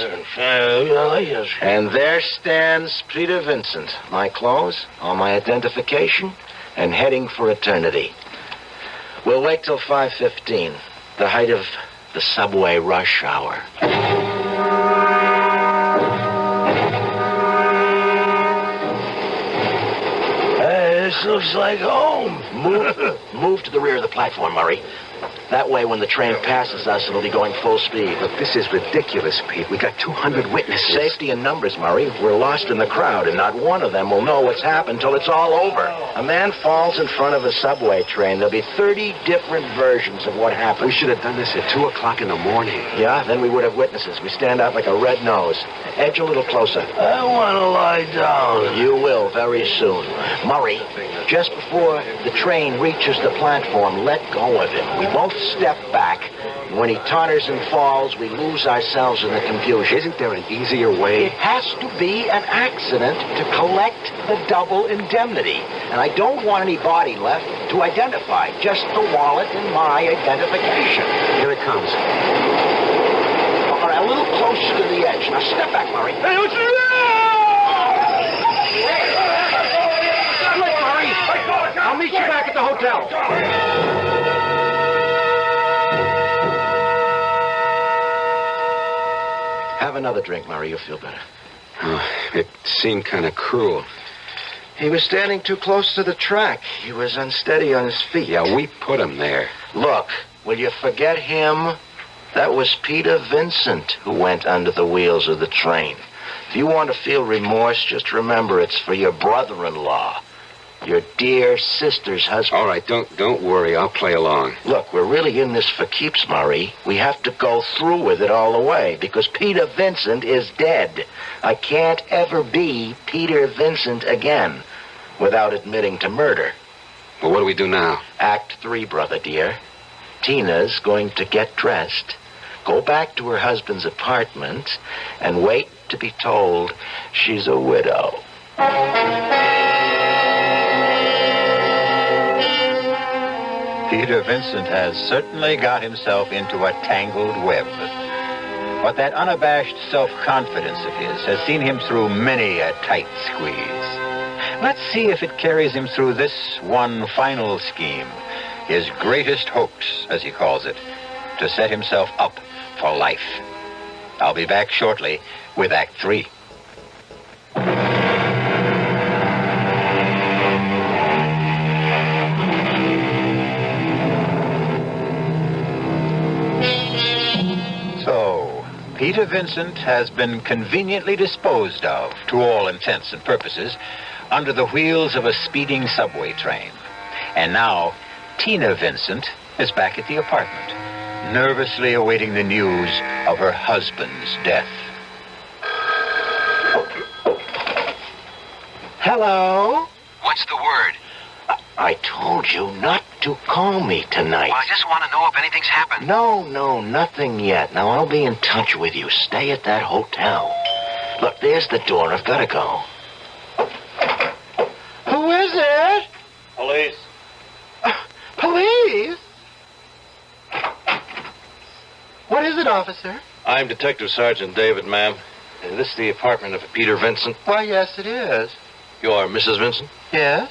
And there stands Peter Vincent. My clothes, all my identification, and heading for eternity. We'll wait till 5:15, the height of the subway rush hour. This looks like home. Move to the rear of the platform, Murray. That way, when the train passes us, it'll be going full speed. Look, this is ridiculous, Pete. We got 200 witnesses. Safety in numbers, Murray. We're lost in the crowd, and not one of them will know what's happened till it's all over. A man falls in front of a subway train. There'll be 30 different versions of what happened. We should have done this at 2 o'clock in the morning. Yeah, then we would have witnesses. We stand out like a red nose. Edge a little closer. I want to lie down. You will very soon. Murray, just before the train reaches the platform, let go of him. We both step back. When he totters and falls, we lose ourselves in the confusion. Isn't there an easier way? It has to be an accident to collect the double indemnity. And I don't want any body left to identify. Just the wallet and my identification. Here it comes. All right, a little closer to the edge. Now step back, Murray. Hey, what's Murray! I'll meet you back at the hotel. Have another drink, Murray. You'll feel better. Oh, it seemed kind of cruel. He was standing too close to the track. He was unsteady on his feet. Yeah, we put him there. Look, will you forget him? That was Peter Vincent who went under the wheels of the train. If you want to feel remorse, just remember it's for your brother-in-law. Your dear sister's husband. All right, don't worry. I'll play along. Look, we're really in this for keeps, Murray. We have to go through with it all the way because Peter Vincent is dead. I can't ever be Peter Vincent again without admitting to murder. Well, what do we do now? Act 3, brother dear. Tina's going to get dressed, go back to her husband's apartment, and wait to be told she's a widow. Peter Vincent has certainly got himself into a tangled web. But that unabashed self-confidence of his has seen him through many a tight squeeze. Let's see if it carries him through this one final scheme, his greatest hoax, as he calls it, to set himself up for life. I'll be back shortly with Act 3. Peter Vincent has been conveniently disposed of, to all intents and purposes, under the wheels of a speeding subway train. And now, Tina Vincent is back at the apartment, nervously awaiting the news of her husband's death. Hello? What's the word? I told you not to call me tonight. Well, I just want to know if anything's happened. No, nothing yet. Now, I'll be in touch with you. Stay at that hotel. Look, there's the door. I've got to go. Who is it? Police. Police? What is it, officer? I'm Detective Sergeant David, ma'am. Is this the apartment of Peter Vincent? Why, yes, it is. You are Mrs. Vincent? Yes.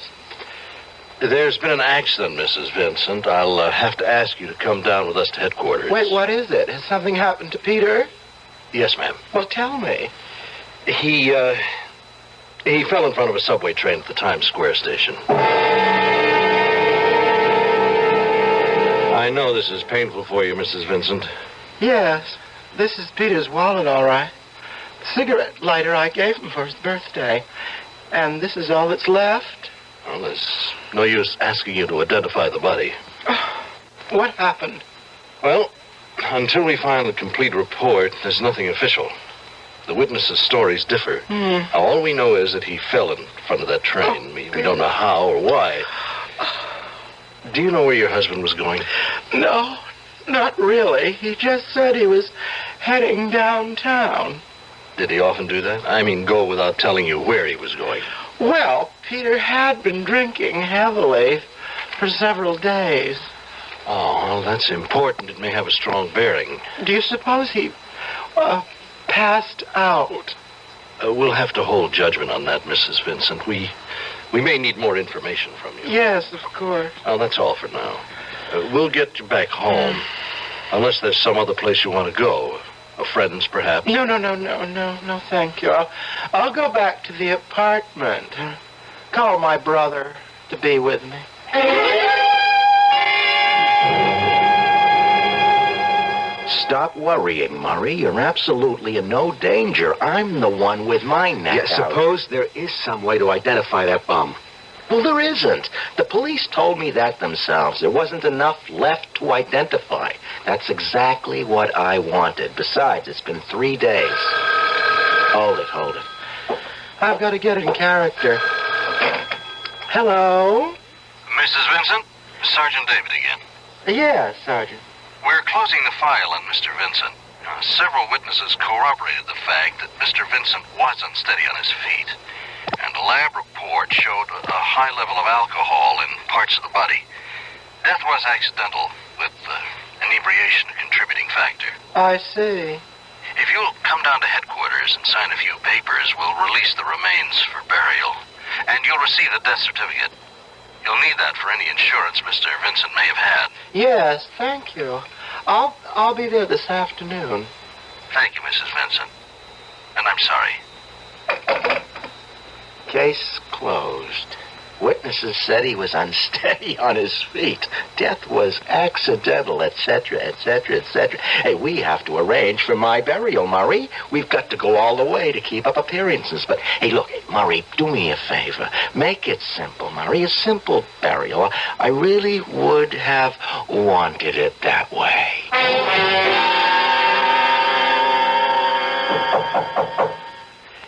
There's been an accident, Mrs. Vincent. I'll have to ask you to come down with us to headquarters. Wait, what is it? Has something happened to Peter? Yes, ma'am. Well, tell me. He fell in front of a subway train at the Times Square station. I know this is painful for you, Mrs. Vincent. Yes, this is Peter's wallet, all right. The cigarette lighter I gave him for his birthday. And this is all that's left. Well, there's no use asking you to identify the body. What happened? Well, until we find the complete report, there's nothing official. The witnesses' stories differ. Now, all we know is that he fell in front of that train. We don't know how or why. Do you know where your husband was going? No, not really. He just said he was heading downtown. Did he often do that? I mean, go without telling you where he was going. Well, Peter had been drinking heavily for several days. Oh, well, that's important. It may have a strong bearing. Do you suppose he passed out? We'll have to hold judgment on that, Mrs. Vincent. We may need more information from you. Yes, of course. Oh, that's all for now. We'll get you back home. Unless there's some other place you want to go. A friend's, perhaps. No, thank you. I'll go back to the apartment. Call my brother to be with me. Stop worrying, Murray. You're absolutely in no danger. I'm the one with my neck out. Suppose there is some way to identify that bum. Well, there isn't. The police told me that themselves. There wasn't enough left to identify. That's exactly what I wanted. Besides, it's been 3 days. Hold it. I've got to get in character. Hello? Mrs. Vincent? Sergeant David again. Yes, Sergeant. We're closing the file on Mr. Vincent. Several witnesses corroborated the fact that Mr. Vincent was unsteady on his feet. And a lab report showed a high level of alcohol in parts of the body. Death was accidental, with inebriation a contributing factor. I see. If you'll come down to headquarters and sign a few papers, we'll release the remains for burial. And you'll receive the death certificate. You'll need that for any insurance Mr. Vincent may have had. Yes, thank you. I'll be there this afternoon. Thank you, Mrs. Vincent. And I'm sorry. Case closed. Witnesses said he was unsteady on his feet. Death was accidental, etc., etc., etc. Hey, we have to arrange for my burial, Murray. We've got to go all the way to keep up appearances. But, hey, look, Murray, do me a favor. Make it simple, Murray. A simple burial. I really would have wanted it that way.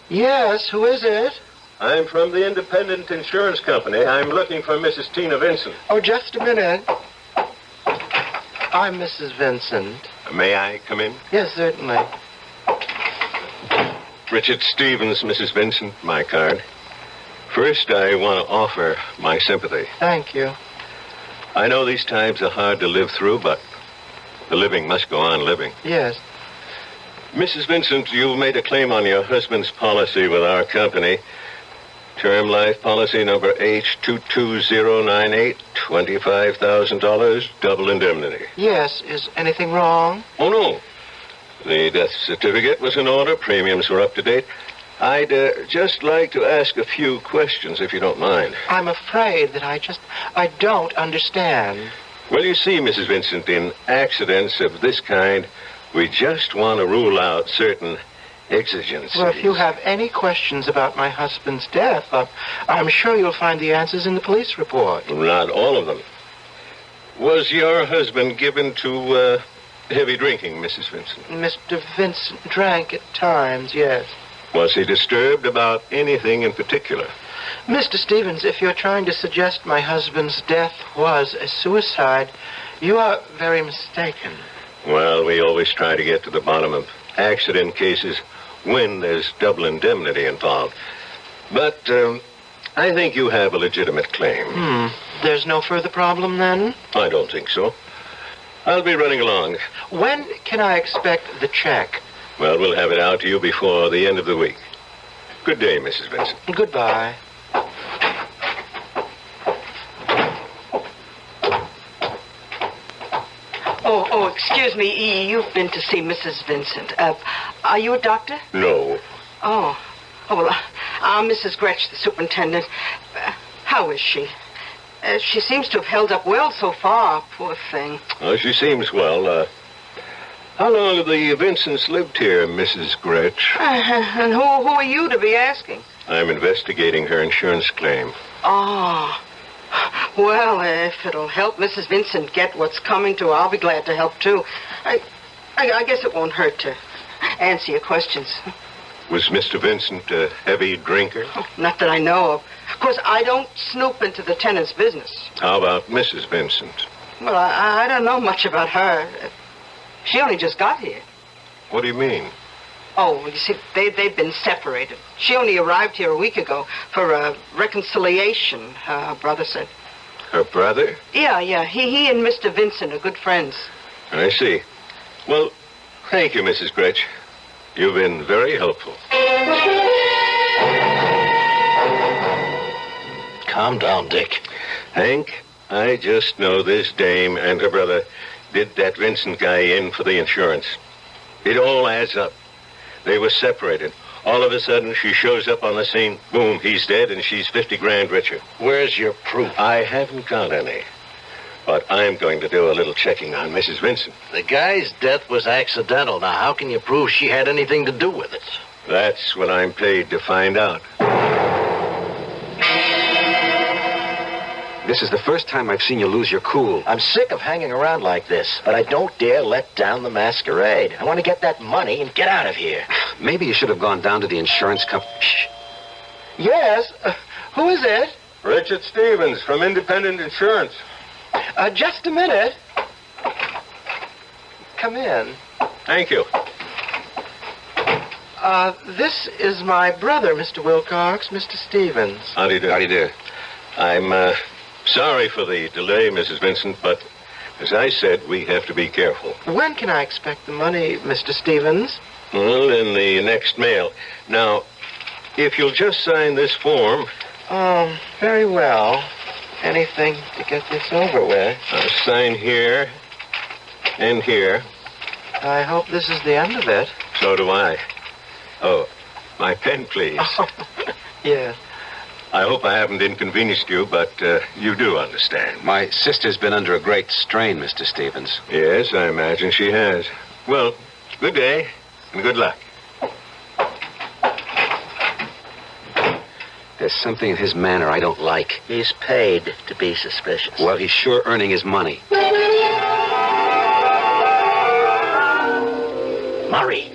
Yes, who is it? I'm from the Independent Insurance Company. I'm looking for Mrs. Tina Vincent. Oh, just a minute. I'm Mrs. Vincent. May I come in? Yes, certainly. Richard Stevens, Mrs. Vincent, my card. First, I want to offer my sympathy. Thank you. I know these times are hard to live through, but the living must go on living. Yes. Mrs. Vincent, you made a claim on your husband's policy with our company. Term life policy number H22098, $25,000, double indemnity. Yes, is anything wrong? Oh, no. The death certificate was in order, premiums were up to date. I'd just like to ask a few questions, if you don't mind. I'm afraid that I don't understand. Well, you see, Mrs. Vincent, in accidents of this kind, we just want to rule out certain exigencies. Well, if you have any questions about my husband's death, I'm sure you'll find the answers in the police report. Not all of them. Was your husband given to heavy drinking, Mrs. Vincent? Mr. Vincent drank at times, yes. Was he disturbed about anything in particular? Mr. Stevens, if you're trying to suggest my husband's death was a suicide, you are very mistaken. Well, we always try to get to the bottom of accident cases when there's double indemnity involved. But I think you have a legitimate claim. There's no further problem, then? I don't think so. I'll be running along. When can I expect the check? Well, we'll have it out to you before the end of the week. Good day, Mrs. Vincent. Goodbye. Oh, excuse me, E. You've been to see Mrs. Vincent. Are you a doctor? No. Oh, well, I'm Mrs. Gretsch, the superintendent. How is she? She seems to have held up well so far, poor thing. Oh, she seems well. How long have the Vincents lived here, Mrs. Gretsch? And who are you to be asking? I'm investigating her insurance claim. Oh. Well, if it'll help Mrs. Vincent get what's coming to her, I'll be glad to help, too. I guess it won't hurt to answer your questions. Was Mr. Vincent a heavy drinker? Oh, not that I know of. Of course, I don't snoop into the tenant's business. How about Mrs. Vincent? Well, I don't know much about her. She only just got here. What do you mean? Oh, you see, they've been separated. She only arrived here a week ago for a reconciliation, her brother said. Her brother? Yeah. He and Mr. Vincent are good friends. I see. Well, thank you, Mrs. Gretsch. You've been very helpful. Calm down, Dick. Hank, I just know this dame and her brother did that Vincent guy in for the insurance. It all adds up. They were separated. All of a sudden, she shows up on the scene. Boom, he's dead, and she's 50 grand richer. Where's your proof? I haven't got any. But I'm going to do a little checking on Mrs. Vincent. The guy's death was accidental. Now, how can you prove she had anything to do with it? That's what I'm paid to find out. This is the first time I've seen you lose your cool. I'm sick of hanging around like this, but I don't dare let down the masquerade. I want to get that money and get out of here. Maybe you should have gone down to the insurance company. Shh. Yes? Who is it? Richard Stevens from Independent Insurance. Just a minute. Come in. Thank you. This is my brother, Mr. Wilcox, Mr. Stevens. How do you do? How do you do? I'm, sorry for the delay, Mrs. Vincent, but as I said, we have to be careful. When can I expect the money, Mr. Stevens? Well, in the next mail. Now, if you'll just sign this form... Oh, very well. Anything to get this over with. I'll sign here and here. I hope this is the end of it. So do I. Oh, my pen, please. Yes. I hope I haven't inconvenienced you, but you do understand. My sister's been under a great strain, Mr. Stevens. Yes, I imagine she has. Well, good day and good luck. There's something in his manner I don't like. He's paid to be suspicious. Well, he's sure earning his money. Murray,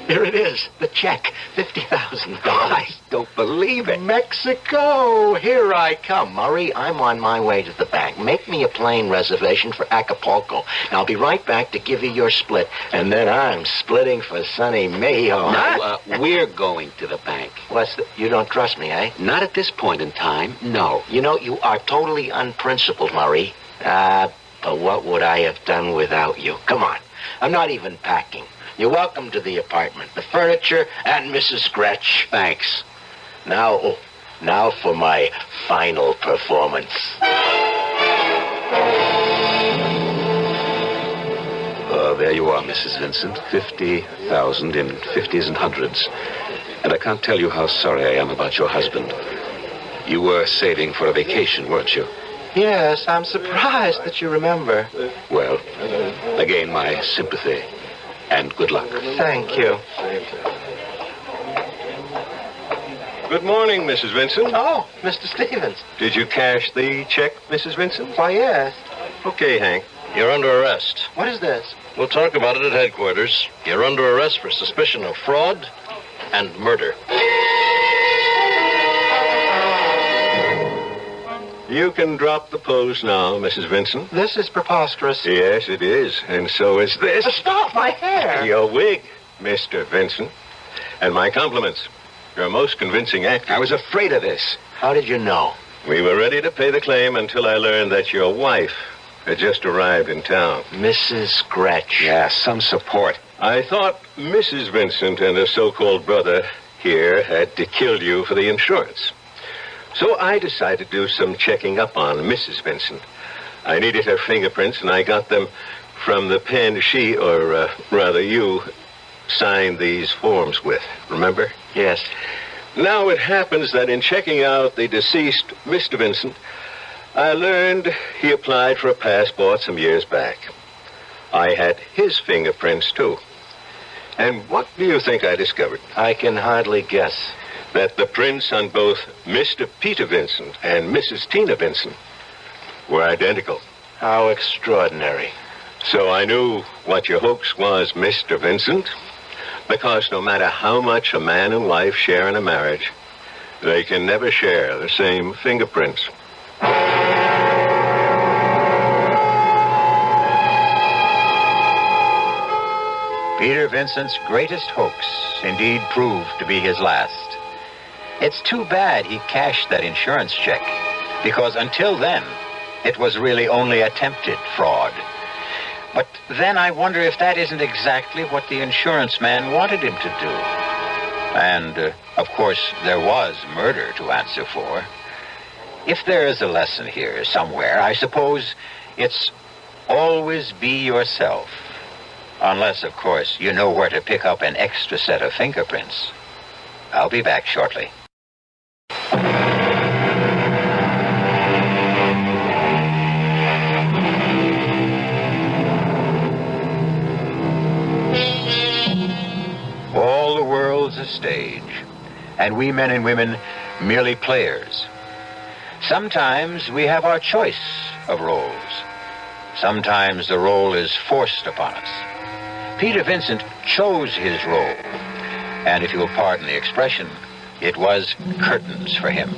here it is, the check, $50,000. I don't believe it. Mexico, here I come. Murray, I'm on my way to the bank. Make me a plane reservation for Acapulco. And I'll be right back to give you your split. And then I'm splitting for sunny Mayo. No, we're going to the bank. You don't trust me, eh? Not at this point in time, no. You know, you are totally unprincipled, Murray. But what would I have done without you? Come on. I'm not even packing. You're welcome to the apartment, the furniture, and Mrs. Gretsch. Thanks. Now for my final performance. There you are, Mrs. Vincent. 50,000 in 50s and hundreds. And I can't tell you how sorry I am about your husband. You were saving for a vacation, weren't you? Yes, I'm surprised that you remember. Well, again, my sympathy. And good luck. Thank you. Good morning, Mrs. Vincent. Oh, Mr. Stevens. Did you cash the check, Mrs. Vincent? Why, yes. Okay, Hank. You're under arrest. What is this? We'll talk about it at headquarters. You're under arrest for suspicion of fraud and murder. You can drop the pose now, Mrs. Vincent. This is preposterous. Yes, it is. And so is this. Stop my hair. Your wig, Mr. Vincent. And my compliments. You're a most convincing actor. I was afraid of this. How did you know? We were ready to pay the claim until I learned that your wife had just arrived in town. Mrs. Gretsch. Yeah, some support. I thought Mrs. Vincent and her so-called brother here had to kill you for the insurance. So I decided to do some checking up on Mrs. Vincent. I needed her fingerprints, and I got them from the pen she, or rather you, signed these forms with. Remember? Yes. Now it happens that in checking out the deceased Mr. Vincent, I learned he applied for a passport some years back. I had his fingerprints, too. And what do you think I discovered? I can hardly guess. That the prints on both Mr. Peter Vincent and Mrs. Tina Vincent were identical. How extraordinary. So I knew what your hoax was, Mr. Vincent, because no matter how much a man and wife share in a marriage, they can never share the same fingerprints. Peter Vincent's greatest hoax indeed proved to be his last. It's too bad he cashed that insurance check, because until then, it was really only attempted fraud. But then I wonder if that isn't exactly what the insurance man wanted him to do. And, of course, there was murder to answer for. If there is a lesson here somewhere, I suppose it's always be yourself. Unless, of course, you know where to pick up an extra set of fingerprints. I'll be back shortly. All the world's a stage, and we men and women merely players. Sometimes we have our choice of roles. Sometimes the role is forced upon us. Peter Vincent chose his role, and if you'll pardon the expression, it was curtains for him.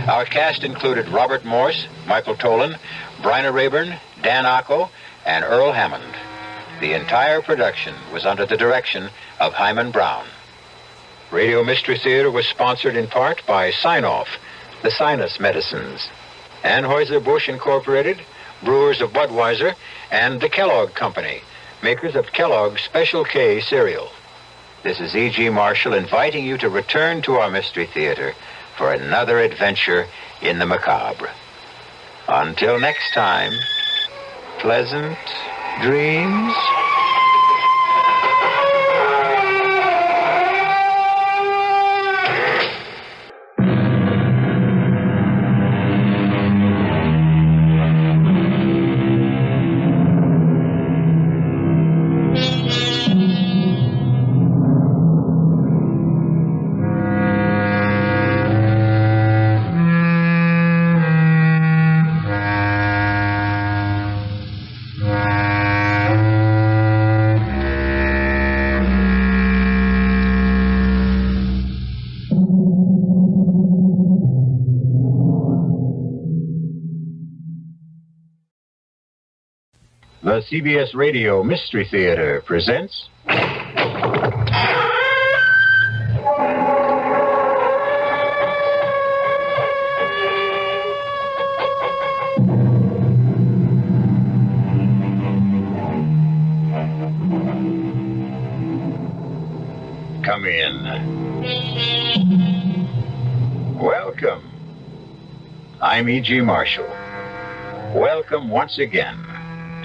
Our cast included Robert Morse, Michael Tolan, Bryna Rayburn, Dan Acco, and Earl Hammond. The entire production was under the direction of Hyman Brown. Radio Mystery Theater was sponsored in part by Sign-Off, the sinus medicines, Anheuser-Busch Incorporated, brewers of Budweiser, and the Kellogg Company, makers of Kellogg's Special K cereal. This is E.G. Marshall inviting you to return to our Mystery Theater for another adventure in the macabre. Until next time, pleasant dreams. The CBS Radio Mystery Theater presents... Come in. Welcome. I'm E.G. Marshall. Welcome once again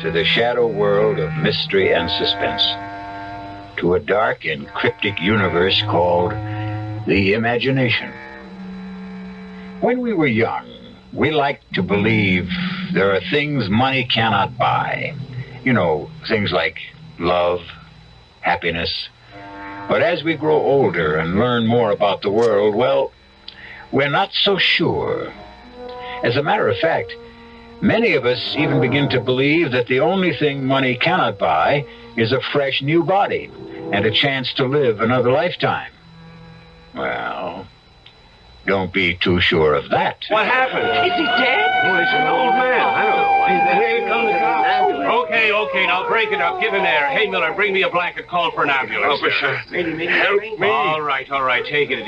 to the shadow world of mystery and suspense, to a dark and cryptic universe called the imagination. When we were young, we liked to believe there are things money cannot buy. You know, things like love, happiness. But as we grow older and learn more about the world, well, we're not so sure. As a matter of fact, many of us even begin to believe that the only thing money cannot buy is a fresh new body and a chance to live another lifetime. Well, don't be too sure of that. What happened? Is he dead? Oh, he's an old man. I don't know. Here comes the cop. Okay, now break it up. Give him air. Hey, Miller, bring me a blanket. Call for an ambulance. Officer, help me. All right. Take it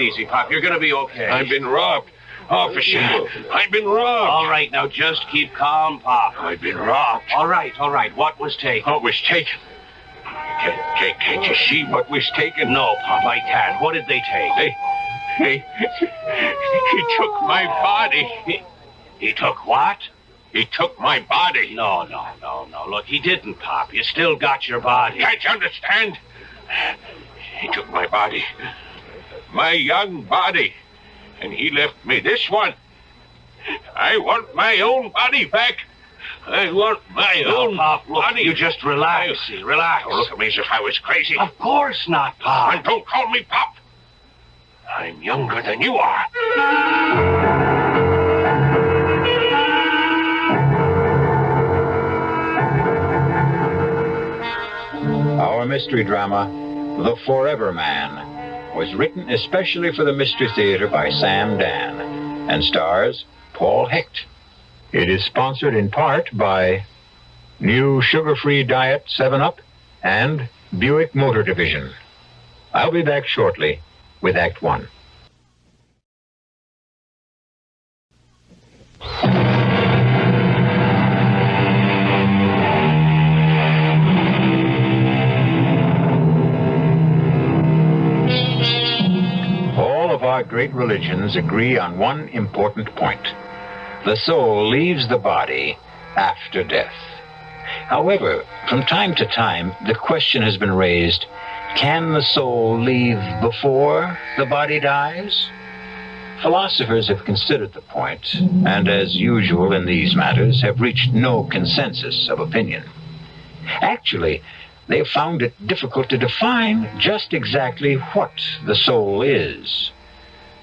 easy, Pop. You're going to be okay. I've been robbed. Officer, I've been robbed. All right, now just keep calm, Pop. I've been robbed. All right. What was taken? What was taken? Can't you see what was taken? No, Pop, I can't. What did they take? He took my body. He took what? He took my body. No. Look, he didn't, Pop. You still got your body. Can't you understand? He took my body. My young body. And he left me this one. I want my own body back. I want my own Pop, look, body. You just relax. Relax. Don't look at me as if I was crazy. Of course not, Pop. And don't call me Pop. I'm younger than you are. Our mystery drama, The Forever Man, was written especially for the Mystery Theater by Sam Dan and stars Paul Hecht. It is sponsored in part by New Sugar-Free Diet 7-Up and Buick Motor Division. I'll be back shortly with Act One. All of our great religions agree on one important point. The soul leaves the body after death. However, from time to time, the question has been raised, can the soul leave before the body dies? Philosophers have considered the point, and as usual in these matters, have reached no consensus of opinion. Actually, they have found it difficult to define just exactly what the soul is.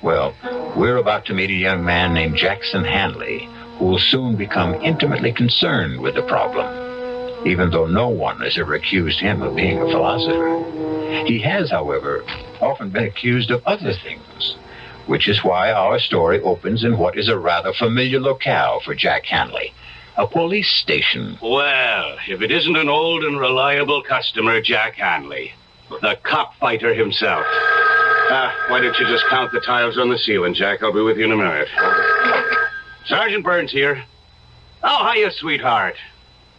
Well, we're about to meet a young man named Jackson Hanley, who will soon become intimately concerned with the problem, even though no one has ever accused him of being a philosopher. He has, however, often been accused of other things, which is why our story opens in what is a rather familiar locale for Jack Hanley, a police station. Well, if it isn't an old and reliable customer, Jack Hanley, the cop fighter himself. Why don't you just count the tiles on the ceiling, Jack? I'll be with you in a minute. Sergeant Burns here. Oh, hiya, sweetheart.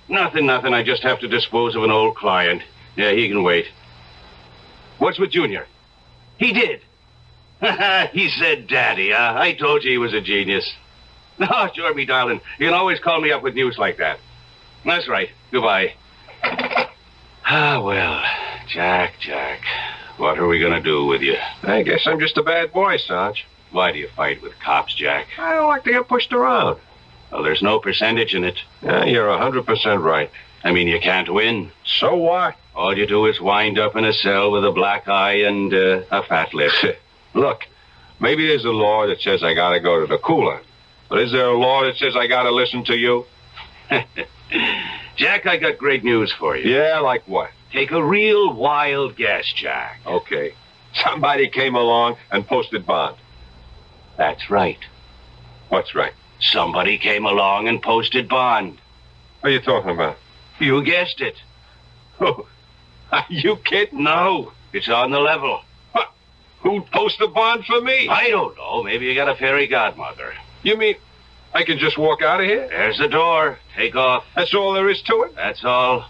Nothing. I just have to dispose of an old client. Yeah, he can wait. What's with Junior? He did. He said daddy. I told you he was a genius. No, sure, me darling. You can always call me up with news like that. That's right. Goodbye. Well, Jack. What are we going to do with you? I guess I'm just a bad boy, Sarge. Why do you fight with cops, Jack? I don't like to get pushed around. Well, there's no percentage in it. Yeah, you're 100% right. I mean, you can't win. So what? All you do is wind up in a cell with a black eye and a fat lip. Look, maybe there's a law that says I gotta go to the cooler. But is there a law that says I gotta listen to you? Jack, I got great news for you. Yeah, like what? Take a real wild guess, Jack. Okay. Somebody came along and posted bond. That's right. What's right? Somebody came along and posted bond. What are you talking about? You guessed it. Oh, are you kidding? No, it's on the level. What? Who'd post the bond for me? I don't know. Maybe you got a fairy godmother. You mean I can just walk out of here? There's the door. Take off. That's all there is to it? That's all.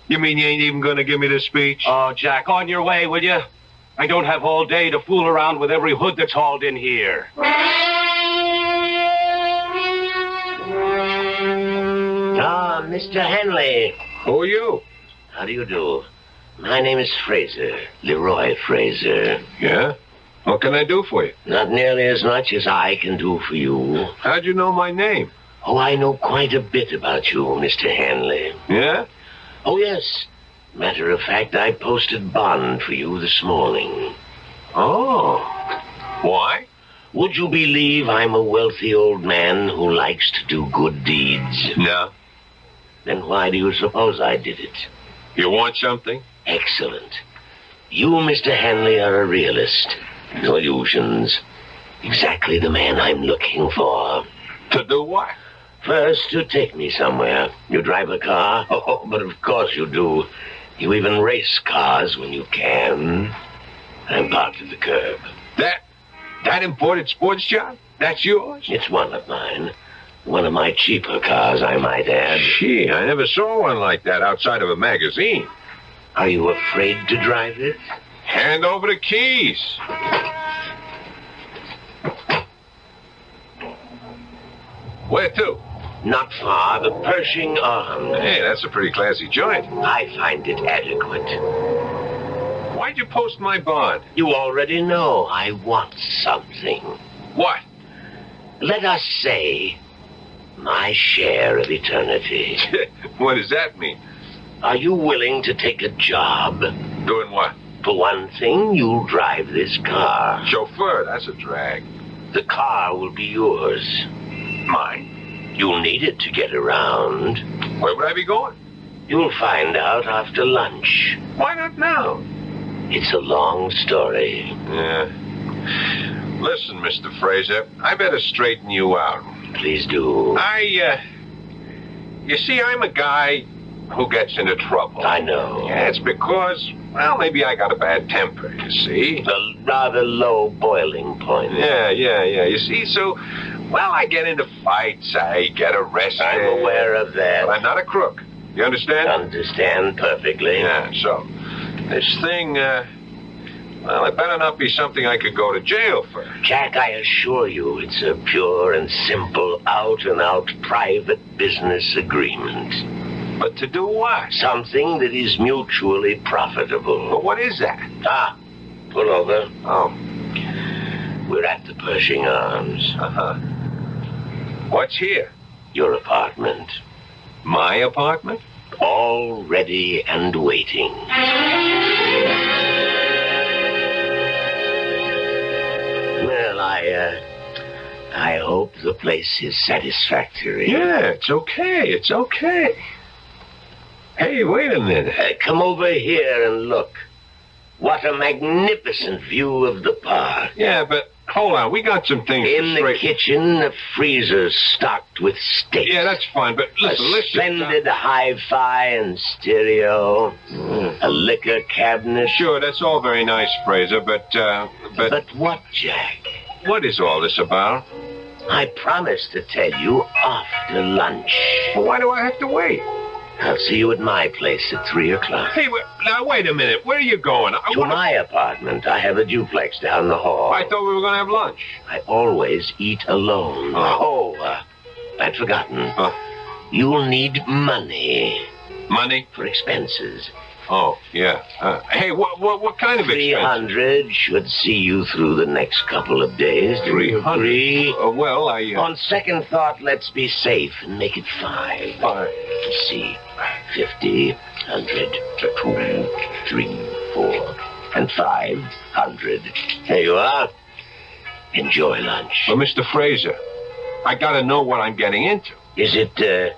You mean you ain't even going to give me the speech? Oh, Jack, on your way, will you? I don't have all day to fool around with every hood that's hauled in here. Mr. Henley. Who are you? How do you do? My name is Fraser, Leroy Fraser. Yeah? What can I do for you? Not nearly as much as I can do for you. How'd you know my name? Oh, I know quite a bit about you, Mr. Hanley. Yeah? Oh, yes. Matter of fact, I posted bond for you this morning. Oh. Why? Would you believe I'm a wealthy old man who likes to do good deeds? No. Then why do you suppose I did it? You want something? Excellent. You, Mr. Hanley, are a realist. No illusions. Exactly the man I'm looking for. To do what? First, to take me somewhere. You drive a car? Oh, but of course you do. You even race cars when you can. I'm parked at the curb. That imported sports job? That's yours? It's one of mine. One of my cheaper cars, I might add. Gee, I never saw one like that outside of a magazine. Are you afraid to drive it? Hand over the keys. Where to? Not far, the Pershing Arms. Hey, that's a pretty classy joint. I find it adequate. Why'd you post my bond? You already know I want something. What? Let us say my share of eternity. What does that mean? Are you willing to take a job? Doing what? For one thing, you'll drive this car. Chauffeur, that's a drag. The car will be yours. Mine? You'll need it to get around. Where would I be going? You'll find out after lunch. Why not now? It's a long story. Yeah. Listen, Mr. Fraser, I better straighten you out. Please do. You see, I'm a guy who gets into trouble. I know. Yeah, it's because, well, maybe I got a bad temper, you see. A rather low boiling point. Yeah. You see, so, well, I get into fights, I get arrested. I'm aware of that. But I'm not a crook. You understand? Understand perfectly. Yeah, so, this thing, well, it better not be something I could go to jail for. Jack, I assure you, it's a pure and simple, out-and-out private business agreement. But to do what? Something that is mutually profitable. But what is that? Pull over. Oh. We're at the Pershing Arms. Uh-huh. What's here? Your apartment. My apartment? All ready and waiting. Well, I hope the place is satisfactory. Yeah, it's okay. Hey, wait a minute. Come over here and look. What a magnificent view of the park. Yeah, but hold on. We got some things in to the kitchen, a freezer stocked with steaks. Yeah, that's fine, but listen. Splendid hi-fi and stereo. A liquor cabinet. Sure, that's all very nice, Fraser, but... But what, Jack? What is all this about? I promised to tell you after lunch. Well, why do I have to wait? I'll see you at my place at 3 o'clock. Hey, now, wait a minute. Where are you going? To my apartment. I have a duplex down the hall. I thought we were going to have lunch. I always eat alone. I'd forgotten. You'll need money. Money? For expenses. Oh, yeah. Hey, what kind of expenses? 300 should see you through the next couple of days. 300? Well, On second thought, let's be safe and make it 5. 5. Let's see. 50, 100, 2, 3, 4, and 500. There you are. Enjoy lunch. Well, Mr. Fraser, I gotta know what I'm getting into. Is it bad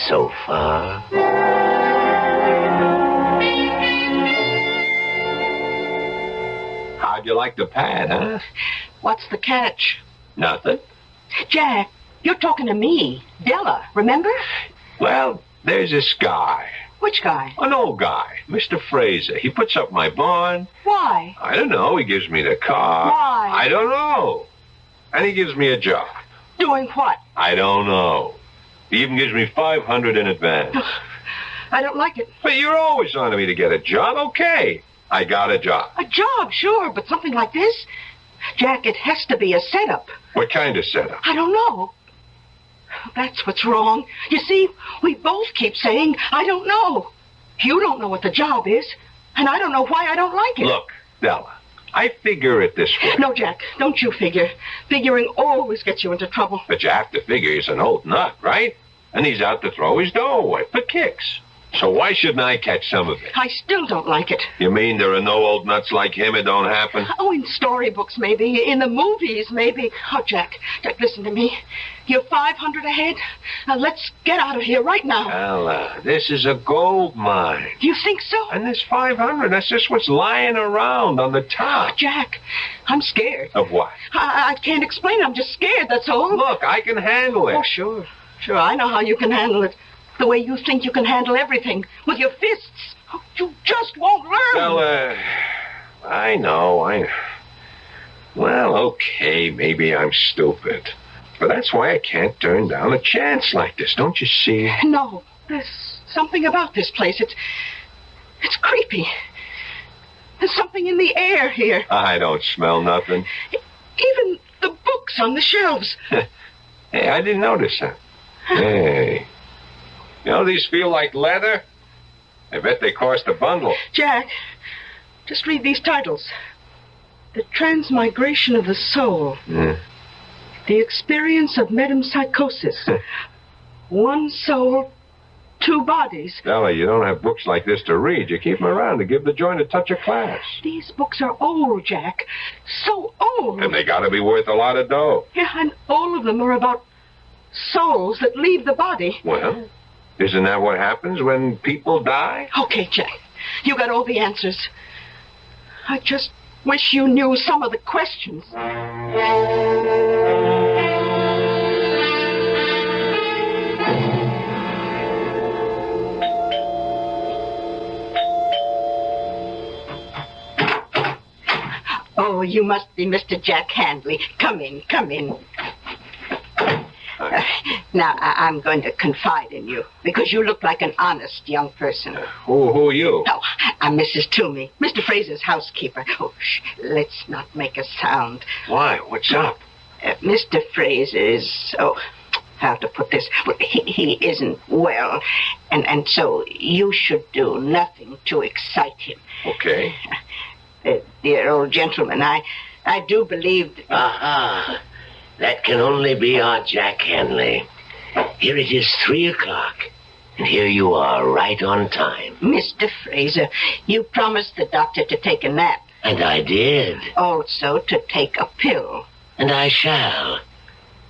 so far? How'd you like the pad, huh? What's the catch? Nothing. Jack, you're talking to me. Della, remember? Well, there's this guy. Which guy? An old guy, Mr. Fraser. He puts up my bond. Why? I don't know. He gives me the car. Why? I don't know. And he gives me a job. Doing what? I don't know. He even gives me $500 in advance. I don't like it. But you're always on me to get a job. Okay. I got a job. A job, sure, but something like this? Jack, it has to be a setup. What kind of setup? I don't know. That's what's wrong. You see, we both keep saying, I don't know. You don't know what the job is, and I don't know why I don't like it. Look, Della, I figure it this way. No, Jack, don't you figure. Figuring always gets you into trouble. But you have to figure he's an old nut, right? And he's out to throw his dough away for kicks. So why shouldn't I catch some of it? I still don't like it. You mean there are no old nuts like him? It don't happen? Oh, in storybooks, maybe. In the movies, maybe. Oh, Jack, listen to me. You're 500 ahead. Now, let's get out of here right now. Ella, this is a gold mine. Do you think so? And this 500, that's just what's lying around on the top. Oh, Jack, I'm scared. Of what? I can't explain. I'm just scared, that's all. Look, I can handle it. Oh, sure. Sure, I know how you can handle it. The way you think you can handle everything. With your fists. Oh, you just won't learn. Well, I know. Well, okay, maybe I'm stupid. But that's why I can't turn down a chance like this, don't you see? No, there's something about this place. It's creepy. There's something in the air here. I don't smell nothing. Even the books on the shelves. Hey, I didn't notice that. Hey. You know, these feel like leather. I bet they cost a bundle. Jack, just read these titles. The Transmigration of the Soul. The Experience of Metempsychosis. One soul, 2 bodies. Stella, you don't have books like this to read. You keep them around to give the joint a touch of class. These books are old, Jack. So old. And they gotta be worth a lot of dough. Yeah, and all of them are about souls that leave the body. Well, isn't that what happens when people die? Okay, Jack. You got all the answers. I just wish you knew some of the questions. Oh, you must be Mr. Jack Handley. Come in, come in. Now, I'm going to confide in you, because you look like an honest young person. Who are you? Oh, I'm Mrs. Toomey, Mr. Fraser's housekeeper. Oh, shh, let's not make a sound. Why? What's up? Mr. Fraser is, how to put this? Well, he isn't well, and so you should do nothing to excite him. Okay. Dear old gentleman, I do believe that... Aha! That can only be our Jack Hanley. Here it is 3 o'clock, and here you are, right on time. Mr. Fraser, you promised the doctor to take a nap. And I did. Also to take a pill. And I shall.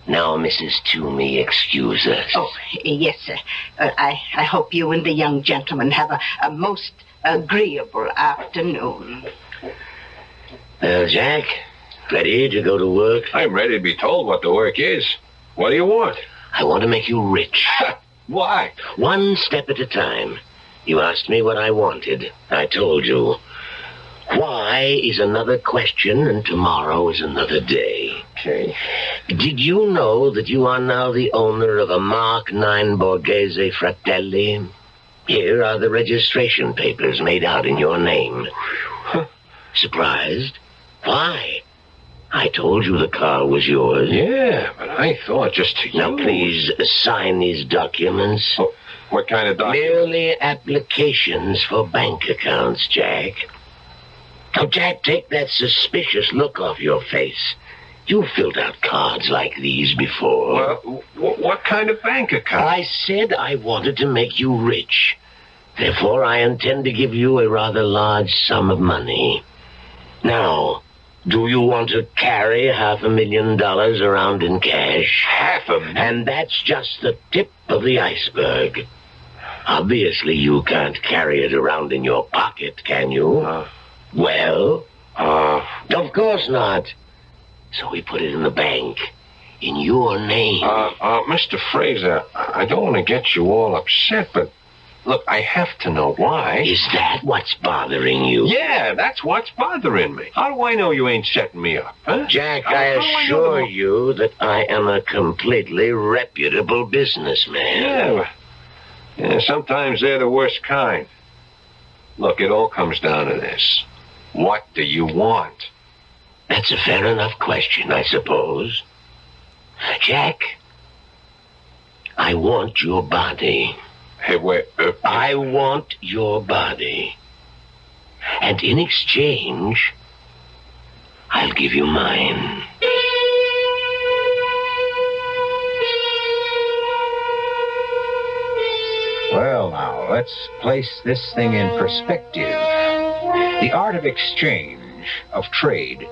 Now, Mrs. Toomey, excuse us. Oh, yes, sir. I hope you and the young gentleman have a most agreeable afternoon. Well, Jack, ready to go to work? I'm ready to be told what the work is. What do you want? I want to make you rich. Why? One step at a time. You asked me what I wanted. I told you. Why is another question, and tomorrow is another day. Okay. Did you know that you are now the owner of a Mark 9 Borghese Fratelli? Here are the registration papers made out in your name. Surprised? Why? I told you the car was yours. Yeah, but I thought just to Now, please sign these documents. Oh, what kind of documents? Merely applications for bank accounts, Jack. Now, Jack, take that suspicious look off your face. You filled out cards like these before. Well, what kind of bank account? I said I wanted to make you rich. Therefore, I intend to give you a rather large sum of money. Now, do you want to carry $500,000 around in cash? $500,000? And that's just the tip of the iceberg. Obviously, you can't carry it around in your pocket, can you? Well? Of course not. So we put it in the bank. In your name. Mr. Fraser, I don't want to get you all upset, but look, I have to know why. Is that what's bothering you? Yeah, that's what's bothering me. How do I know you ain't setting me up, huh? Jack, I assure you that I am a completely reputable businessman. Yeah, sometimes they're the worst kind. Look, it all comes down to this. What do you want? That's a fair enough question, I suppose. Jack, I want your body. Hey, wait. I want your body. And in exchange, I'll give you mine. Well, now, let's place this thing in perspective. The art of exchange, of trade,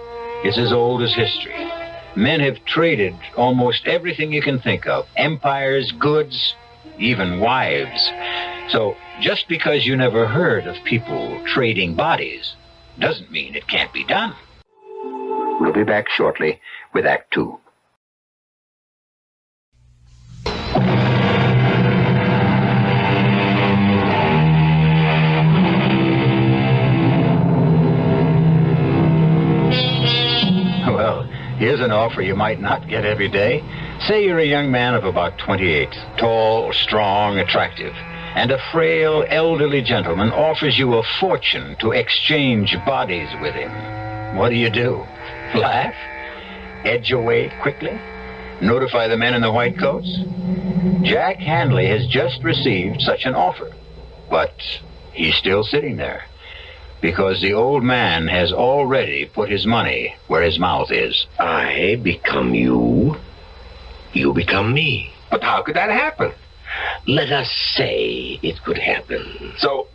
is as old as history. Men have traded almost everything you can think of. Empires, goods, even wives. So, just because you never heard of people trading bodies doesn't mean it can't be done. We'll be back shortly with Act 2. Well, here's an offer you might not get every day. Say you're a young man of about 28, tall, strong, attractive, and a frail, elderly gentleman offers you a fortune to exchange bodies with him. What do? Laugh? Edge away quickly? Notify the men in the white coats? Jack Handley has just received such an offer, but he's still sitting there. Because the old man has already put his money where his mouth is. I become you. You become me. But how could that happen? Let us say it could happen. So,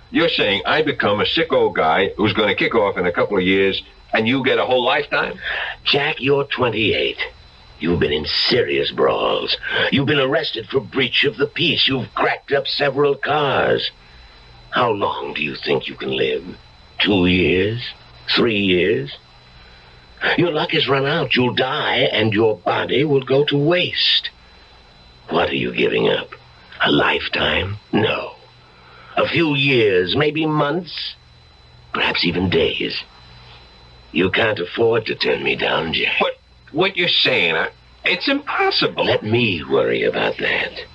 you're saying I become a sick old guy who's going to kick off in a couple of years, and you get a whole lifetime? Jack, you're 28. You've been in serious brawls. You've been arrested for breach of the peace. You've cracked up several cars. How long do you think you can live? 2 years? 3 years? Your luck has run out. You'll die, and your body will go to waste. What are you giving up? A lifetime? No. A few years, maybe months, perhaps even days. You can't afford to turn me down, Jack. But what you're saying, it's impossible. Let me worry about that.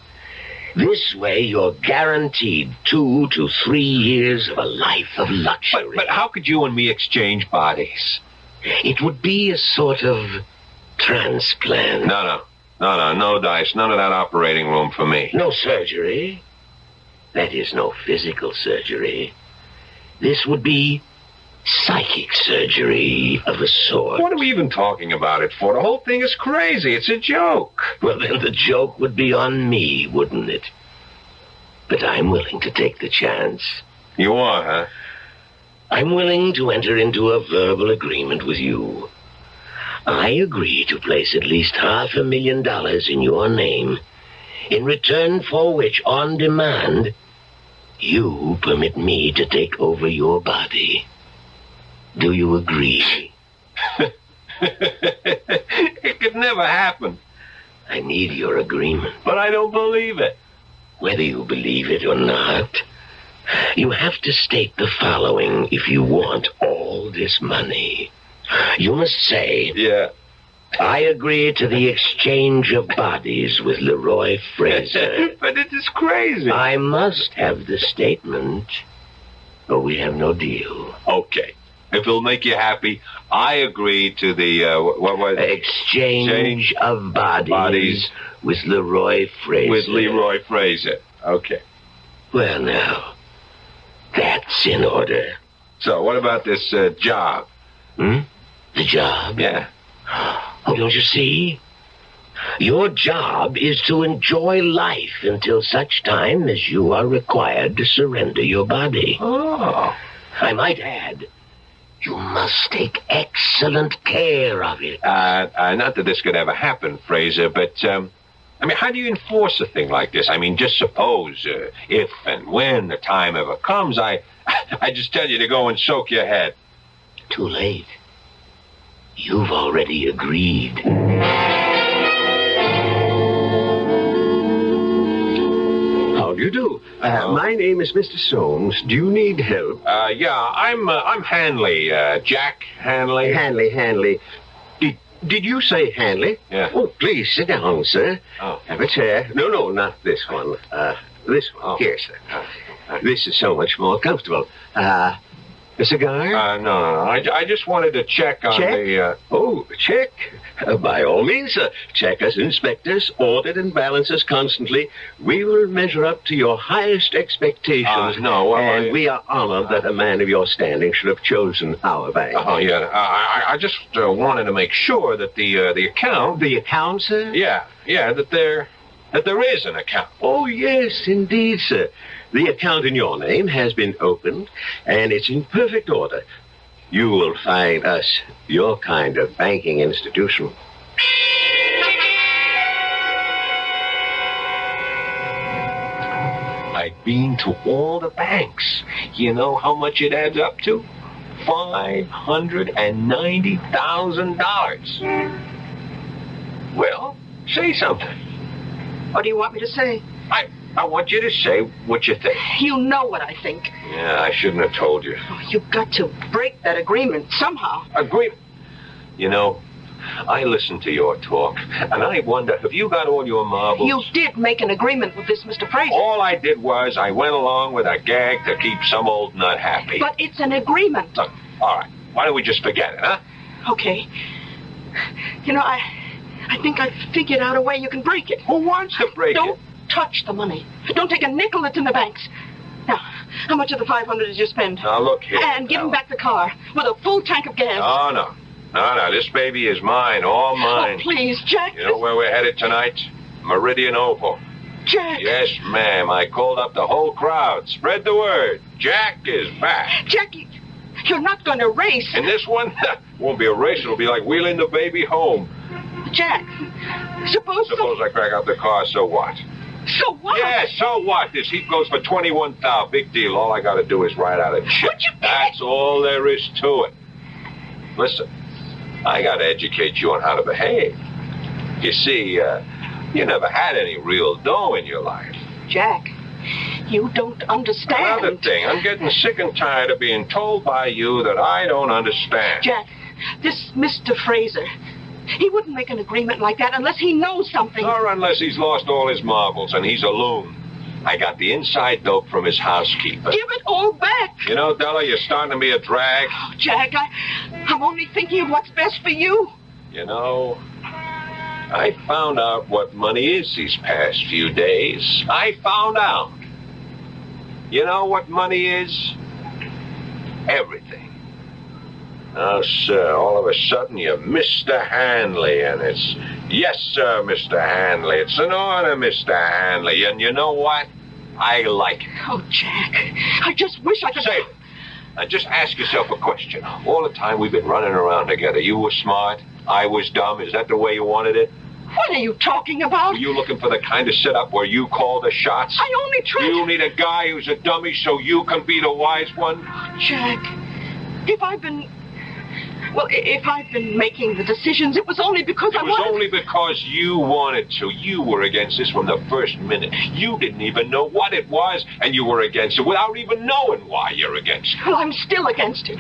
This way, you're guaranteed 2 to 3 years of a life of luxury. But how could you and me exchange bodies? It would be a sort of transplant. No dice. None of that operating room for me. No surgery. That is, no physical surgery. This would be psychic surgery of a sort. What are we even talking about it for? The whole thing is crazy. It's a joke. Well, then the joke would be on me, wouldn't it? But I'm willing to take the chance. You are, huh? I'm willing to enter into a verbal agreement with you. I agree to place at least $500,000 in your name, in return for which, on demand, you permit me to take over your body. Do you agree? It could never happen. I need your agreement. But I don't believe it. Whether you believe it or not, you have to state the following if you want all this money. You must say, yeah, I agree to the exchange of bodies with Leroy Fraser. But it is crazy. I must have the statement, or we have no deal. Okay. If it'll make you happy, I agree to the, what was it? Exchange of bodies with Leroy Fraser. With Leroy Fraser. Okay. Well, now, that's in order. So, what about this job? The job? Yeah. Oh, don't you see? Your job is to enjoy life until such time as you are required to surrender your body. Oh. I might add, you must take excellent care of it. Not that this could ever happen, Fraser, but, how do you enforce a thing like this? Just suppose, if and when the time ever comes, I just tell you to go and soak your head. Too late. You've already agreed. How do you do? My name is Mr. Soames. Do you need help? Yeah, I'm Hanley, Jack Hanley. Hanley. Did you say Hanley? Yeah. Oh, please sit down, sir. Oh. Have a chair. No, not this one. This one. Oh. Here, sir. This is so much more comfortable. A cigar? No. I just wanted to check on the... Oh, check. By all means, sir. Check us, inspectors, audit and balance us constantly. We will measure up to your highest expectations. And we are honored that a man of your standing should have chosen our bank. Oh, yeah. I just wanted to make sure that the account... The account, sir? Yeah, that there is an account. Oh, yes, indeed, sir. The account in your name has been opened, and it's in perfect order. You will find us your kind of banking institution. I've been to all the banks. You know how much it adds up to? $590,000. Well, say something. What do you want me to say? I want you to say what you think. You know what I think. Yeah, I shouldn't have told you. Oh, you've got to break that agreement somehow. Agreement? You know, I listened to your talk, and I wonder, have you got all your marbles? You did make an agreement with this Mr. Fraser. All I did was I went along with a gag to keep some old nut happy. But it's an agreement. Look, all right, why don't we just forget it, huh? Okay. You know, I think I've figured out a way you can break it. Who wants to break it? Don't touch the money. Don't take a nickel that's in the banks. Now, how much of the $500 did you spend? Now, look here. And give him back the car with a full tank of gas. Oh, no. This baby is mine, all mine. Oh, please, Jack. You know where we're headed tonight? Meridian Opal. Jack. Yes, ma'am. I called up the whole crowd. Spread the word. Jack is back. Jack, you're not going to race. And this one? Won't be a race. It'll be like wheeling the baby home. Jack, suppose I crack out the car, so what? So what? Yeah, so what? This heat goes for $21,000. Big deal. All I got to do is write out a check. That's all there is to it. Listen, I got to educate you on how to behave. You see, you never had any real dough in your life. Jack, you don't understand. Another thing, I'm getting sick and tired of being told by you that I don't understand. Jack, This Mr. Fraser, he wouldn't make an agreement like that unless he knows something. Or unless he's lost all his marbles and he's a loon. I got the inside dope from his housekeeper. Give it all back. You know, Della, you're starting to be a drag. Oh, Jack, I'm only thinking of what's best for you. You know, I found out what money is these past few days. I found out. You know what money is? Everything. Now, sir, all of a sudden you're Mr. Hanley, and it's, yes, sir, Mr. Hanley. It's an honor, Mr. Hanley, and you know what? I like it. Oh, Jack, I just wish I could... Save it. Now, just ask yourself a question. All the time we've been running around together, you were smart, I was dumb. Is that the way you wanted it? What are you talking about? Were you looking for the kind of setup where you call the shots? I only tried... You need a guy who's a dummy so you can be the wise one? Jack, if I've been making the decisions, it was only because It was only because you wanted to. You were against this from the first minute. You didn't even know what it was, and you were against it without even knowing why you're against it. Well, I'm still against it.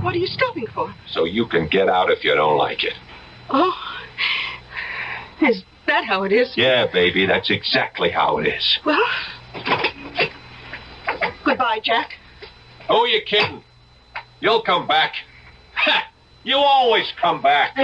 What are you stopping for? So you can get out if you don't like it. Oh, is that how it is? Yeah, baby, that's exactly how it is. Well, goodbye, Jack. Who are you kidding? You'll come back. Ha! You always come back. Hey,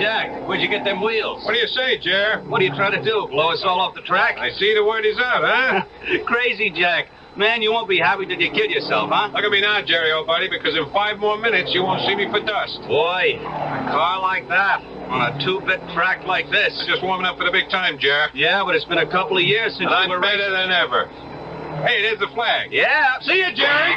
Jack, where'd you get them wheels? What do you say, Jer? What are you trying to do, blow us all off the track? I see the word is out, huh? Crazy, Jack. Man, you won't be happy till you kill yourself, huh? Look at me now, Jerry, old buddy, because in 5 more minutes you won't see me for dust. Boy, a car like that, on a 2-bit track like this. I'm just warming up for the big time, Jer. Yeah, but it's been a couple of years since I'm you were better than ever. Hey, there's the flag. Yeah. See you, Jerry.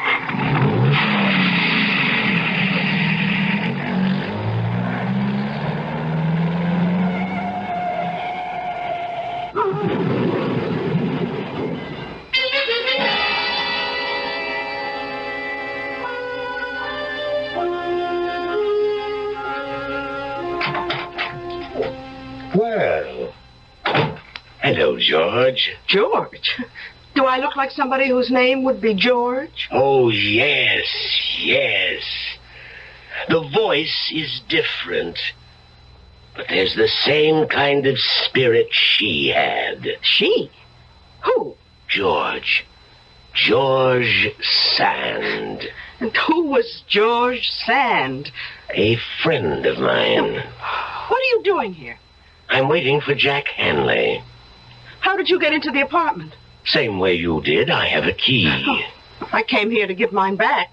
Well, hello, George. George? Do I look like somebody whose name would be George? Oh, yes, yes. The voice is different, but there's the same kind of spirit she had. She? Who? George. George Sand. And who was George Sand? A friend of mine. What are you doing here? I'm waiting for Jack Hanley. How did you get into the apartment? Same way you did. I have a key. Oh, I came here to give mine back.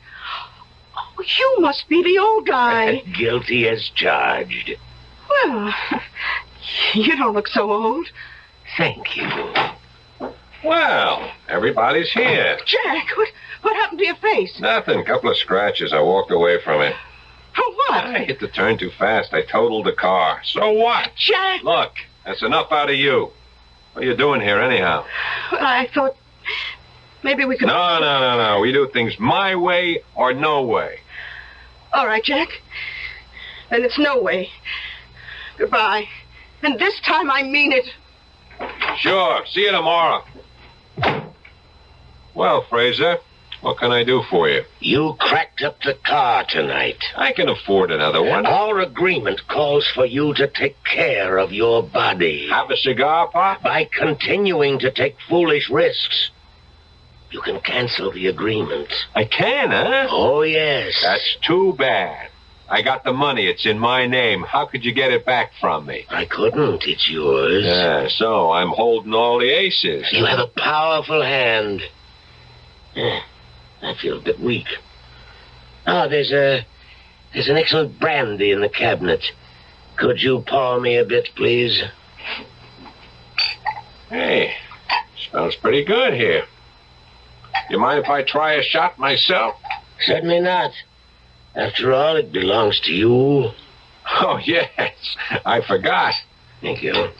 Oh, you must be the old guy. Guilty as charged. Well, you don't look so old. Thank you. Well, everybody's here. Jack, what happened to your face? Nothing. Couple of scratches. I walked away from it. For what? I hit the turn too fast. I totaled the car. So what? Jack! Look, that's enough out of you. What are you doing here anyhow? Well, I thought maybe we could... No. We do things my way or no way. All right, Jack. Then it's no way. Goodbye. And this time I mean it. Sure. See you tomorrow. Well, Fraser, what can I do for you? You cracked up the car tonight. I can afford another one. Our agreement calls for you to take care of your body. Have a cigar, Pop? By continuing to take foolish risks, you can cancel the agreement. I can, huh? Oh, yes. That's too bad. I got the money. It's in my name. How could you get it back from me? I couldn't. It's yours. Yeah, so I'm holding all the aces. You have a powerful hand. I feel a bit weak. Oh, there's an excellent brandy in the cabinet. Could you pour me a bit, please? Hey, smells pretty good here. You mind if I try a shot myself? Certainly not. After all, it belongs to you. Oh, yes. I forgot. Thank you.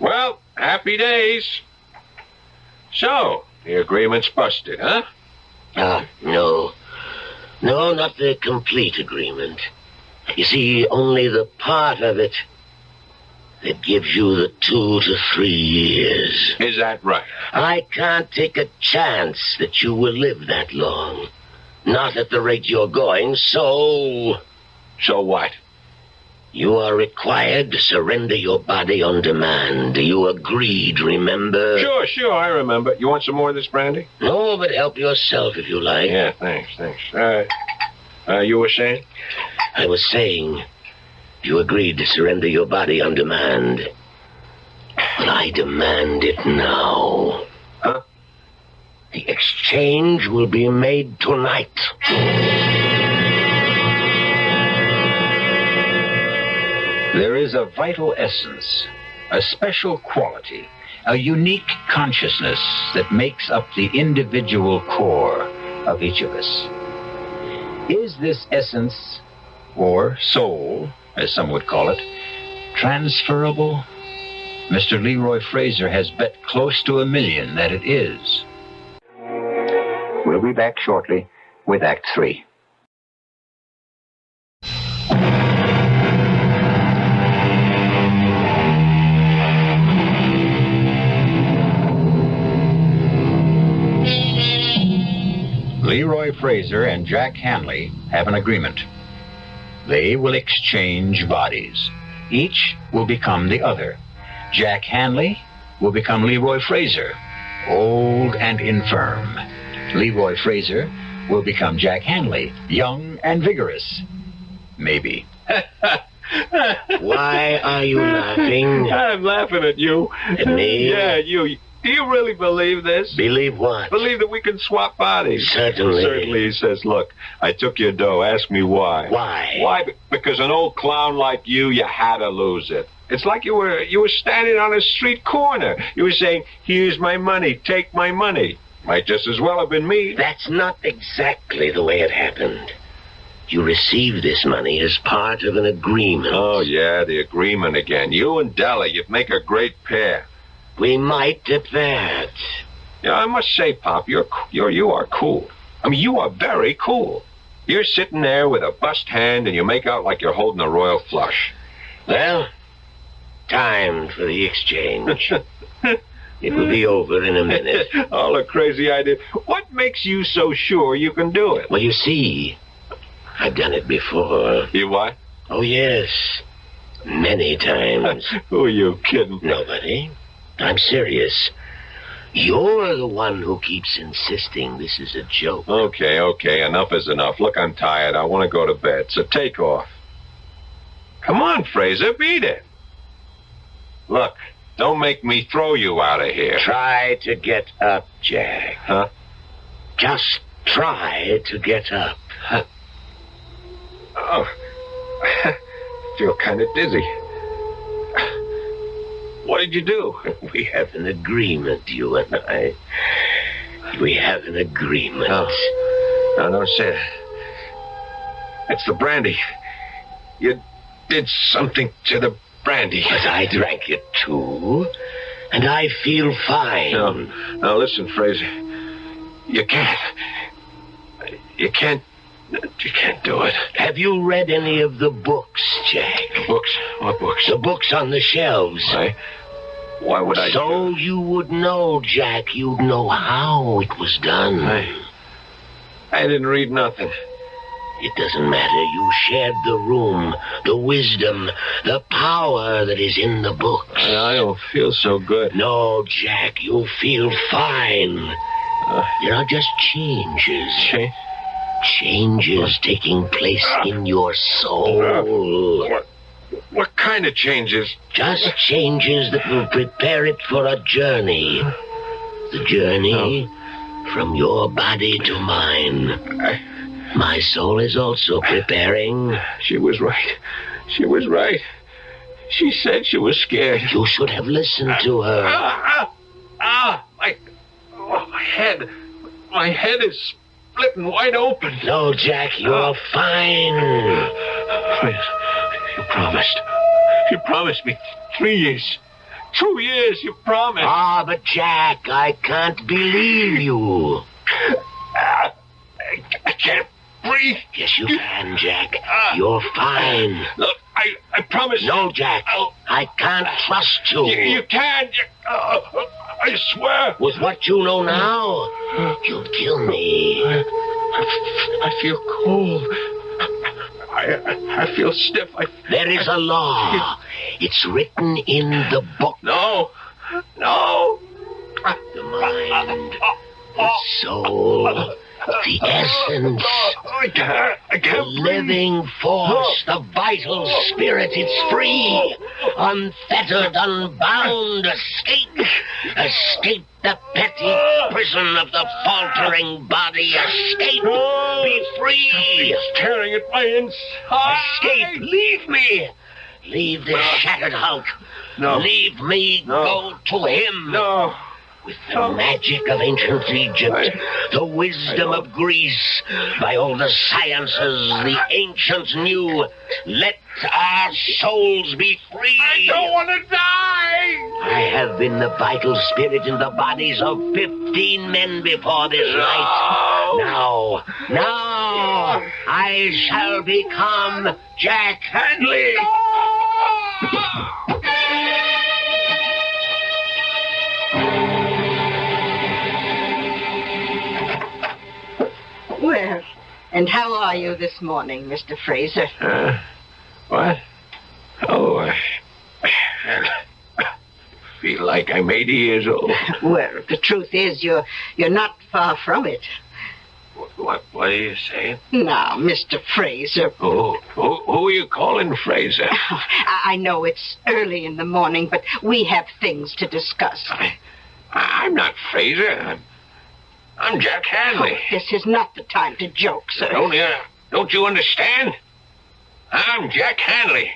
Well, happy days. So, the agreement's busted, huh? No. No, not the complete agreement. You see, only the part of it that gives you the 2 to 3 years. Is that right? I can't take a chance that you will live that long. Not at the rate you're going, so... So what? You are required to surrender your body on demand. You agreed, remember? Sure, I remember. You want some more of this brandy? No, but help yourself if you like. Yeah, thanks. You were saying? I was saying... You agreed to surrender your body on demand. But I demand it now. Huh? The exchange will be made tonight. There is a vital essence, a special quality, a unique consciousness that makes up the individual core of each of us. Is this essence, or soul, as some would call it, transferable? Mr. Leroy Fraser has bet close to $1 million that it is. We'll be back shortly with Act 3. Leroy Fraser and Jack Hanley have an agreement. They will exchange bodies. Each will become the other. Jack Hanley will become Leroy Fraser, old and infirm. Leroy Fraser will become Jack Hanley, young and vigorous. Maybe. Why are you laughing? I'm laughing at you. At me? Yeah, you. Do you really believe this? Believe what? Believe that we can swap bodies. Certainly. Certainly, he says, look, I took your dough. Ask me why. Why? Why? Because an old clown like you had to lose it. It's like you were standing on a street corner. You were saying, here's my money, take my money. Might just as well have been me. That's not exactly the way it happened. You received this money as part of an agreement. Oh, yeah, the agreement again. You and Della, you'd make a great pair. We might at that. Yeah, I must say, Pop, you are cool. I mean, you are very cool. You're sitting there with a bust hand and you make out like you're holding a royal flush. Well, time for the exchange. It will be over in a minute. All a crazy idea. What makes you so sure you can do it? Well, you see, I've done it before. You what? Oh, yes. Many times. Who are you kidding? Nobody. I'm serious. You're the one who keeps insisting this is a joke. Okay, enough is enough. Look, I'm tired. I want to go to bed, so take off. Come on, Fraser, beat it. Look, don't make me throw you out of here. Try to get up, Jack. Huh? Just try to get up. Huh. Oh, I feel kind of dizzy. What did you do? We have an agreement, you and I. We have an agreement. No, don't say it. It's the brandy. You did something to the brandy. But I drank it too, and I feel fine. No, listen, Fraser. You can't do it. Have you read any of the books, Jack? Books? What books? The books on the shelves. Why would I? So you would know, Jack. You'd know how it was done. I didn't read nothing. It doesn't matter. You shared the room, the wisdom, the power that is in the books. I don't feel so good. No, Jack, you feel fine. There are just changes. Changes taking place in your soul. What kind of changes? Just changes that will prepare it for a journey. The journey from your body to mine. My soul is also preparing. She was right. She said she was scared. You should have listened to her. My head is splitting wide open. No, Jack, you're fine. You promised me 3 years. 2 years, you promised. But Jack, I can't believe you. I can't breathe. Yes, you can, Jack. You're fine. Look, I promise. No, Jack. I can't trust you. You can't. I swear. With what you know now, you'll kill me. I feel cold. I feel stiff. There is a law. It's written in the book. No. The mind, the soul, the essence, the living force, the vital spirit. It's free, unfettered, unbound. Escape the petty prison of the faltering body. Escape, be free. It's tearing at my inside. Escape, leave me. Leave this shattered hulk. No. Leave me, go to him. No. With the magic of ancient Egypt, the wisdom of Greece, by all the sciences the ancients knew, let our souls be free. I don't want to die. I have been the vital spirit in the bodies of 15 men before this night. Now, I shall become Jack Handley. Well, and how are you this morning, Mr. Fraser? What? Oh, I feel like I'm 80 years old. Well, the truth is, you're not far from it. What are you saying? Now, Mr. Fraser. Who are you calling Fraser? I know it's early in the morning, but we have things to discuss. I'm not Fraser. I'm Jack Handley. Oh, this is not the time to joke, sir. Don't you understand? I'm Jack Handley.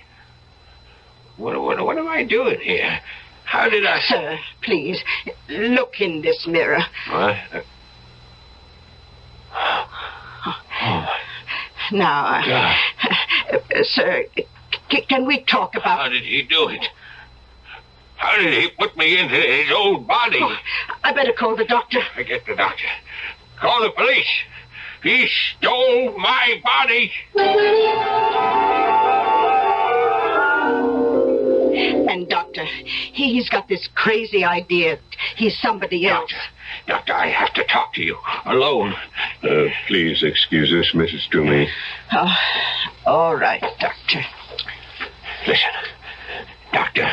What am I doing here? How did I... Sir, please, look in this mirror. What? Now, sir, can we talk about... How did he do it? How did he put me into his old body? Oh, I better call the doctor. Forget the doctor. Call the police. He stole my body. And, Doctor, he's got this crazy idea. He's somebody else. Doctor, I have to talk to you. Alone. Please excuse us, Mrs. Toomey. Oh, all right, Doctor. Listen, Doctor,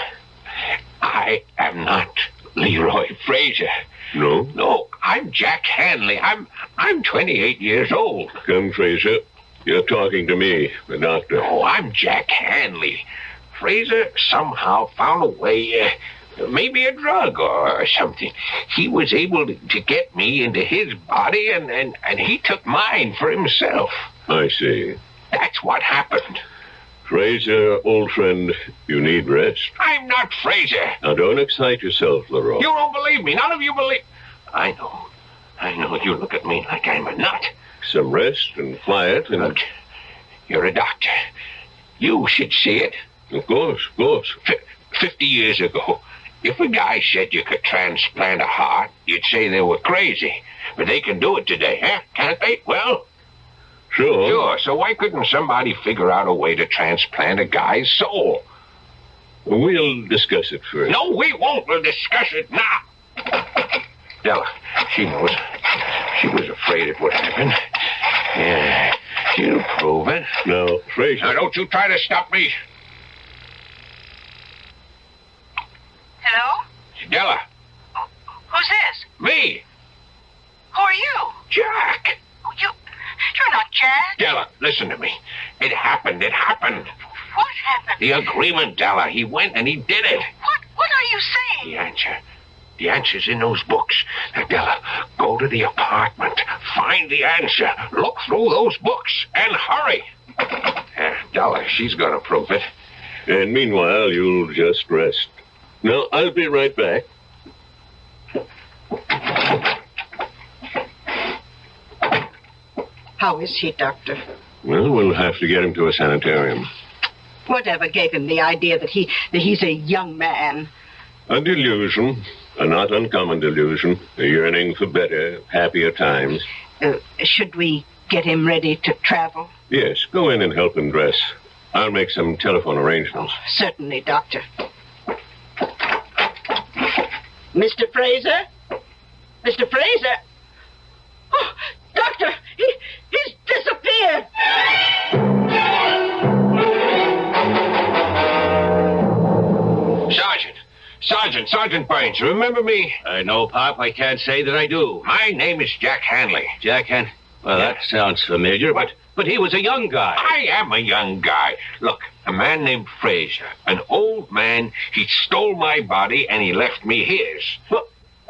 I am not Leroy Fraser. No? No, I'm Jack Handley. I'm 28 years old. Come, Fraser. You're talking to me, the doctor. No, I'm Jack Handley. Fraser somehow found a way, maybe a drug or something. He was able to get me into his body, and he took mine for himself. I see. That's what happened. Fraser, old friend, you need rest. I'm not Fraser. Now, don't excite yourself, Leroy. You don't believe me. None of you believe... I know you look at me like I'm a nut. Some rest and quiet and... Look, you're a doctor. You should see it. Of course. 50 years ago, if a guy said you could transplant a heart, you'd say they were crazy. But they can do it today, huh? Can't they? Well... Sure. So why couldn't somebody figure out a way to transplant a guy's soul? We'll discuss it first. No, we won't. We'll discuss it now. Della, she knows. She was afraid it would happen. Yeah, she'll prove it. No, Fraser. Now, don't you try to stop me. Hello? Della. Who's this? Me. Who are you? Jack. You're not Jack. Della, listen to me. It happened. What happened? The agreement, Della. He went and he did it. What are you saying? The answer. The answer's in those books. Now, Della, go to the apartment. Find the answer. Look through those books and hurry. Della, she's gonna prove it. And meanwhile, you'll just rest. Now, I'll be right back. How is he, Doctor? Well, we'll have to get him to a sanitarium. Whatever gave him the idea that he's a young man? A delusion. A not uncommon delusion. A yearning for better, happier times. Should we get him ready to travel? Yes, go in and help him dress. I'll make some telephone arrangements. Certainly, Doctor. Mr. Fraser? Mr. Fraser? Oh, Doctor, he's disappeared. Sergeant Burns, remember me? I know, Pop. I can't say that I do. My name is Jack Hanley. Jack Hanley? Well, that sounds familiar, but he was a young guy. I am a young guy. Look, a man named Fraser, an old man, he stole my body and he left me his.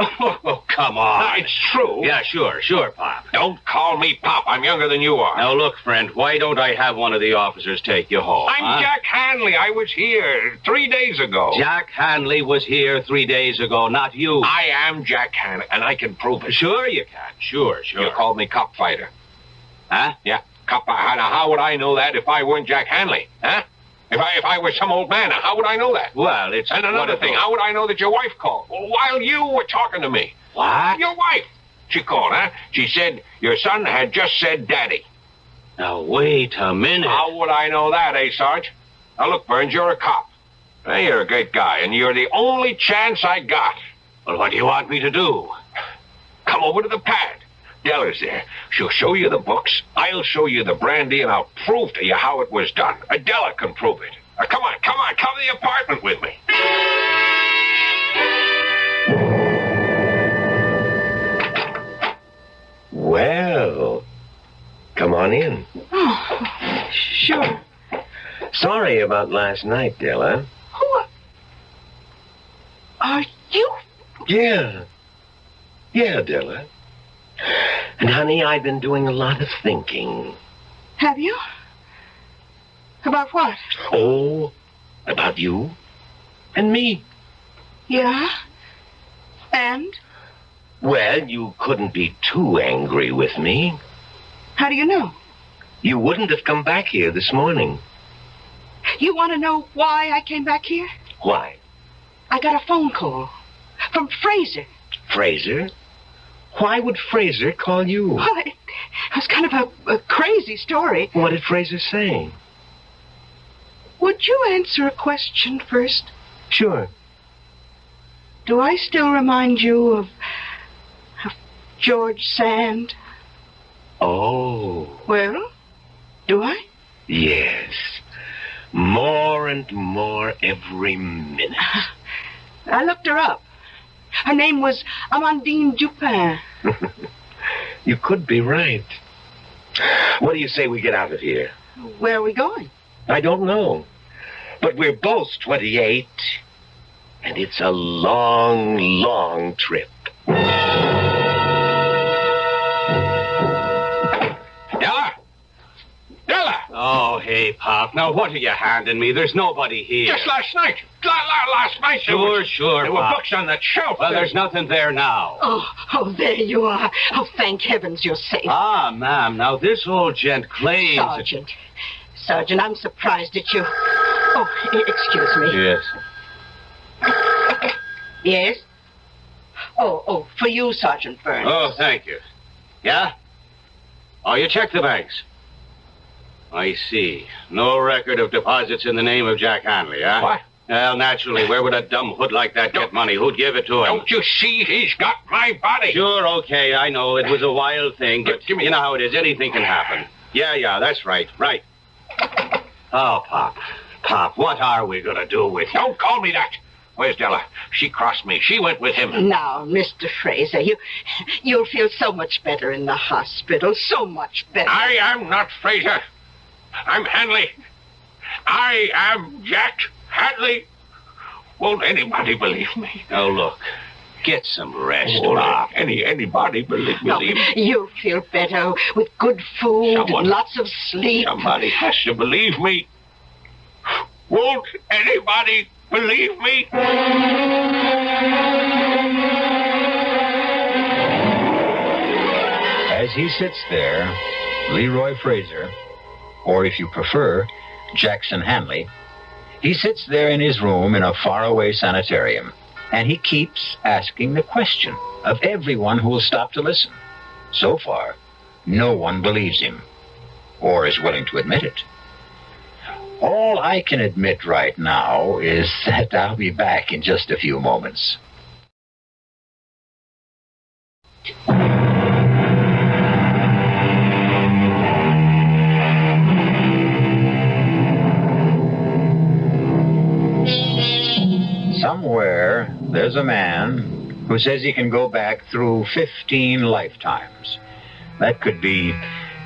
Oh, come on. It's true. Yeah, sure, Pop. Don't call me Pop. I'm younger than you are. Now, look, friend, why don't I have one of the officers take you home? I'm Jack Hanley. I was here 3 days ago. Jack Hanley was here 3 days ago, not you. I am Jack Hanley, and I can prove it. Sure you can. Sure. You called me cop fighter. Huh? Yeah, cop fighter. Now, how would I know that if I weren't Jack Hanley? Huh? If I was some old man, how would I know that? Well, it's... And another thing, how would I know that your wife called? While you were talking to me. What? Your wife. She called, huh? She said your son had just said daddy. Now, wait a minute. How would I know that, Sarge? Now, look, Burns, you're a cop. Hey, you're a great guy, and you're the only chance I got. Well, what do you want me to do? Come over to the pad. Della's there. She'll show you the books. I'll show you the brandy, and I'll prove to you how it was done. Della can prove it. Come on. Come to the apartment with me. Well, come on in. Oh, sure. Sorry about last night, Della. Who are you? Yeah, Della. And, honey, I've been doing a lot of thinking. Have you? About what? Oh, about you and me. Yeah? And? Well, you couldn't be too angry with me. How do you know? You wouldn't have come back here this morning. You want to know why I came back here? Why? I got a phone call from Fraser. Fraser? Why would Fraser call you? Well, it was kind of a crazy story. What did Fraser say? Would you answer a question first? Sure. Do I still remind you of George Sand? Oh. Well, do I? Yes. More and more every minute. I looked her up. Her name was Amandine Dupin. You could be right. What do you say we get out of here? Where are we going? I don't know. But we're both 28. And it's a long, long trip. Della! Oh, hey, Pop. Now, what are you handing me? There's nobody here. Just last night. Last night. Sure, There were Pop. books on that shelf. Well, there's nothing there now. Oh, there you are. Oh, thank heavens you're safe. Ah, ma'am, now this old gent claims... Sergeant, I'm surprised at you. Oh, excuse me. Yes. Yes? Oh, for you, Sergeant Burns. Oh, thank you. Yeah? Oh, you checked the banks. I see. No record of deposits in the name of Jack Hanley, huh? What? Well, naturally, where would a dumb hood like that get money? Who'd give it to him? Don't you see he's got my body? Sure, okay, I know. It was a wild thing, but Give me you know how it is. Anything can happen. Yeah, that's right. Oh, Pop, what are we going to do with you? Don't call me that. Where's Della? She crossed me. She went with him. Now, Mr. Fraser, you'll feel so much better in the hospital. So much better. I am not Fraser. I'm Hanley. I am Jack Hanley. Won't anybody believe me? Oh, look. Get some rest, Won't Pop. anybody believe me? You'll feel better with good food and lots of sleep. Somebody has to believe me. Won't anybody believe me? As he sits there, Leroy Fraser, or if you prefer, Jackson Hanley, he sits there in his room in a faraway sanitarium, and he keeps asking the question of everyone who will stop to listen. So far, no one believes him, or is willing to admit it. All I can admit right now is that I'll be back in just a few moments. Somewhere, there's a man who says he can go back through 15 lifetimes. That could be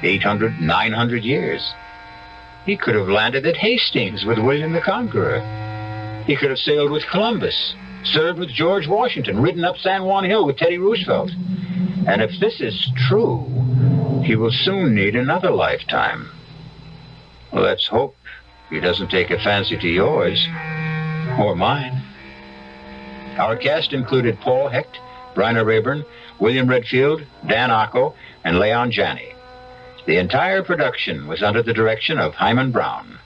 800, 900 years. He could have landed at Hastings with William the Conqueror. He could have sailed with Columbus, served with George Washington, ridden up San Juan Hill with Teddy Roosevelt. And if this is true, he will soon need another lifetime. Let's hope he doesn't take a fancy to yours, or mine. Our cast included Paul Hecht, Bryna Rayburn, William Redfield, Dan Acco, and Leon Janney. The entire production was under the direction of Hyman Brown.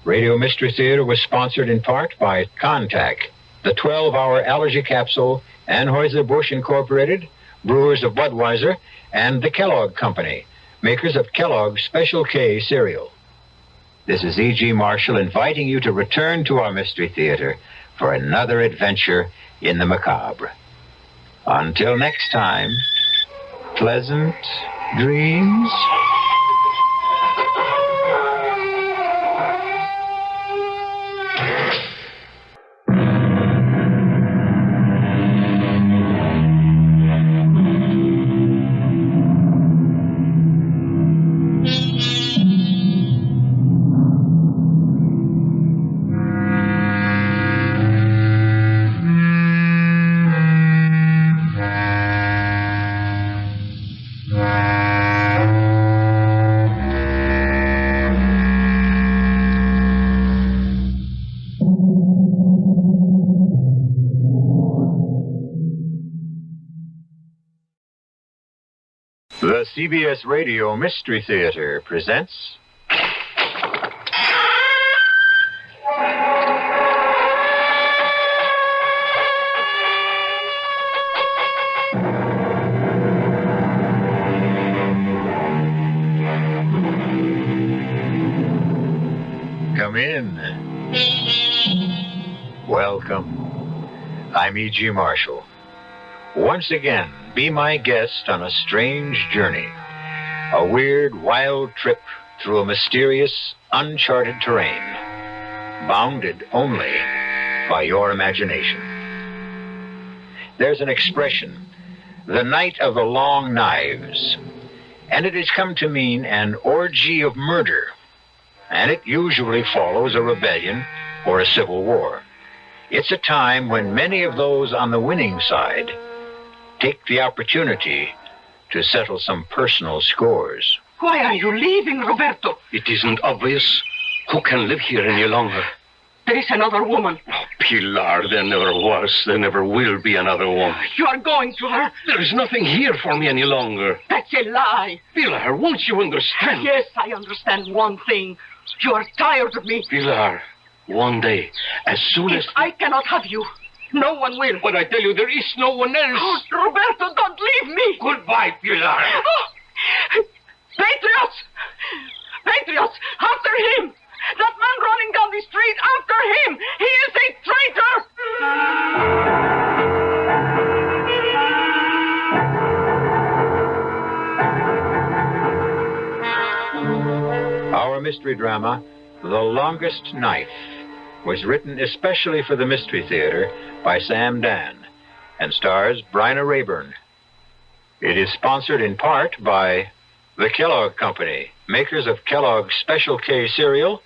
Radio Mystery Theater was sponsored in part by Contac, the 12-hour allergy capsule, Anheuser-Busch Incorporated, brewers of Budweiser, and the Kellogg Company, makers of Kellogg's Special K cereal. This is E.G. Marshall inviting you to return to our Mystery Theater for another adventure in the macabre. Until next time, pleasant dreams. The CBS Radio Mystery Theater presents... Come in. Welcome. I'm E.G. Marshall. Once again, be my guest on a strange journey. A weird, wild trip through a mysterious, uncharted terrain, bounded only by your imagination. There's an expression, the night of the long knives, and it has come to mean an orgy of murder, and it usually follows a rebellion or a civil war. It's a time when many of those on the winning side take the opportunity to settle some personal scores. Why are you leaving, Roberto? It isn't obvious. Who can live here any longer? There is another woman. Oh, Pilar, there never was. There never will be another woman. You are going to her. There is nothing here for me any longer. That's a lie. Pilar, won't you understand? Yes, I understand one thing. You are tired of me. Pilar, one day, as soon as... I cannot have you, no one will. But I tell you, there is no one else. Oh, Roberto, don't leave me. Goodbye, Pilar. Oh. Patriots! Patriots, after him! That man running down the street, after him! He is a traitor! Our mystery drama, The Longest Knife, was written especially for the Mystery Theater by Sam Dan and stars Bryna Rayburn. It is sponsored in part by the Kellogg Company, makers of Kellogg's Special K cereal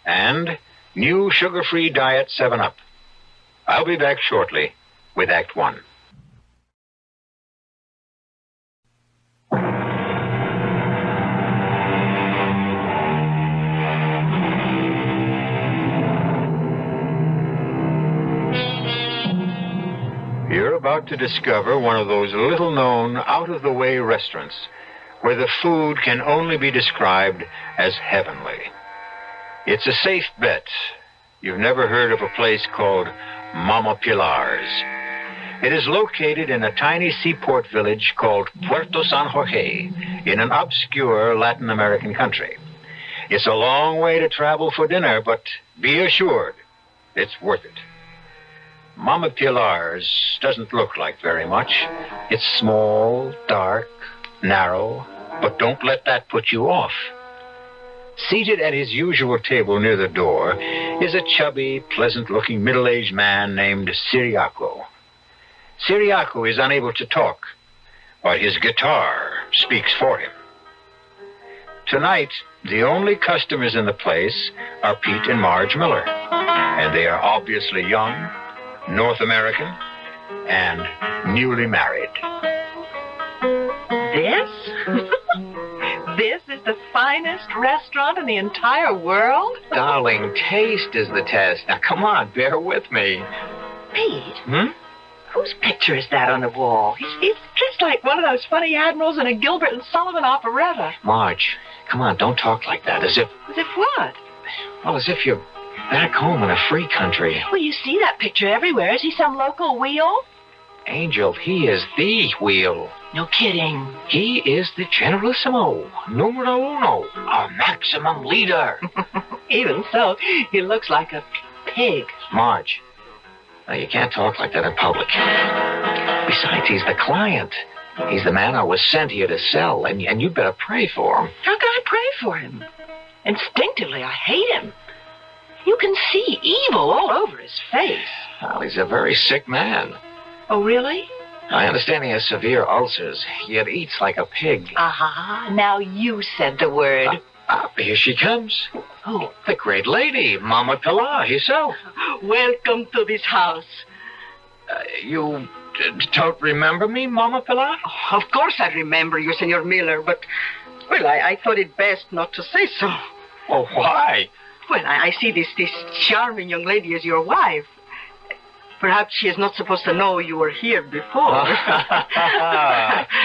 and new sugar-free diet 7-Up. I'll be back shortly with Act One. You're about to discover one of those little-known, out-of-the-way restaurants where the food can only be described as heavenly. It's a safe bet you've never heard of a place called Mama Pilar's. It is located in a tiny seaport village called Puerto San Jorge in an obscure Latin American country. It's a long way to travel for dinner, but be assured, it's worth it. Mama Pilar's doesn't look like very much. It's small, dark, narrow, but don't let that put you off. Seated at his usual table near the door is a chubby, pleasant-looking middle-aged man named Cyriaco. Cyriaco is unable to talk, but his guitar speaks for him. Tonight, the only customers in the place are Pete and Marge Miller, and they are obviously young, North American, and newly married. This? This is the finest restaurant in the entire world? Darling, taste is the test. Now, come on, bear with me. Pete? Whose picture is that on the wall? He's dressed like one of those funny admirals in a Gilbert and Sullivan operetta. Marge, come on, don't talk like that. As if what? Well, as if you're back home in a free country. Well, you see that picture everywhere. Is he some local wheel? Angel, he is the wheel. No kidding. He is the Generalissimo, numero uno, our maximum leader. Even so, he looks like a pig. Marge, now you can't talk like that in public. Besides, he's the client. He's the man I was sent here to sell, and you better pray for him. How can I pray for him? Instinctively, I hate him. You can see evil all over his face. Well, he's a very sick man. Oh, really? I understand he has severe ulcers, yet eats like a pig. Aha, now you said the word. Here she comes. Oh, the great lady, Mama Pilar herself. Welcome to this house. You don't remember me, Mama Pilar? Oh, of course I remember you, Senor Miller, but, well, I thought it best not to say so. Oh, why? Well, I see this charming young lady as your wife. Perhaps she is not supposed to know you were here before.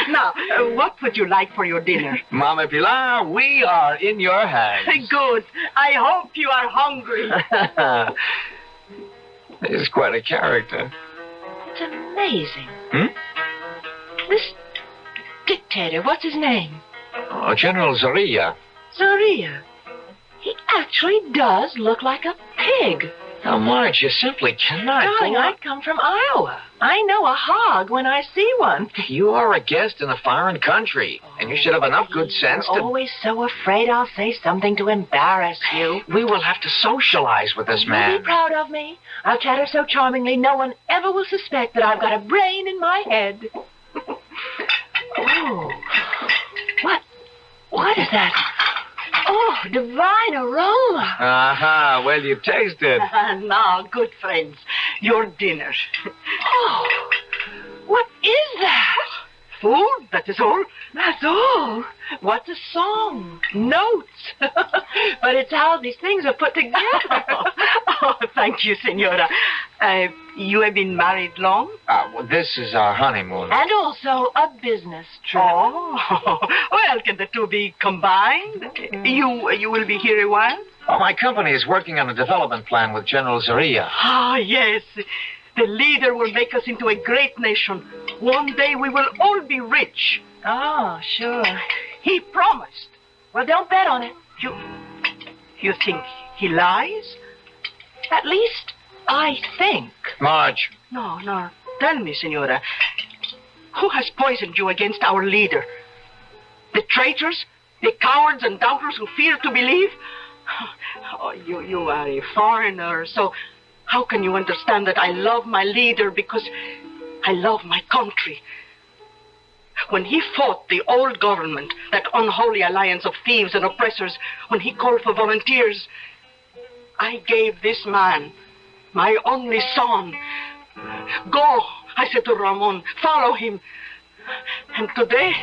Now, what would you like for your dinner? Mama Pilar, we are in your hands. Good. I hope you are hungry. He's quite a character. It's amazing. This dictator, what's his name? Oh, General Zorilla. Zorilla. He actually does look like a pig. Now, Marge, you simply cannot. Darling, I come from Iowa. I know a hog when I see one. You are a guest in a foreign country, and you should have enough good sense to... You're always so afraid I'll say something to embarrass you. We will have to socialize with this man. You'll be proud of me. I'll chatter so charmingly no one ever will suspect that I've got a brain in my head. Oh. What is that? Oh, divine aroma. Aha, well, you tasted. Now, good friends, your dinner. Oh, what is that? Food, that is all. That's all? What's a song? Notes. But it's how these things are put together. Oh, thank you, Senora. You have been married long? Well, this is our honeymoon. And also a business trip. Oh, well, can the two be combined? You will be here a while? Oh, my company is working on a development plan with General Zorilla. Ah, yes. The leader will make us into a great nation. One day we will all be rich. Oh, sure. He promised. Well, don't bet on it. You think he lies? At least, I think. Marge. No. Tell me, Senora. Who has poisoned you against our leader? The traitors? The cowards and doubters who fear to believe? Oh, you are a foreigner, so how can you understand that I love my leader because I love my country? When he fought the old government, that unholy alliance of thieves and oppressors, when he called for volunteers, I gave this man, my only son. Go, I said to Ramon, follow him. And today,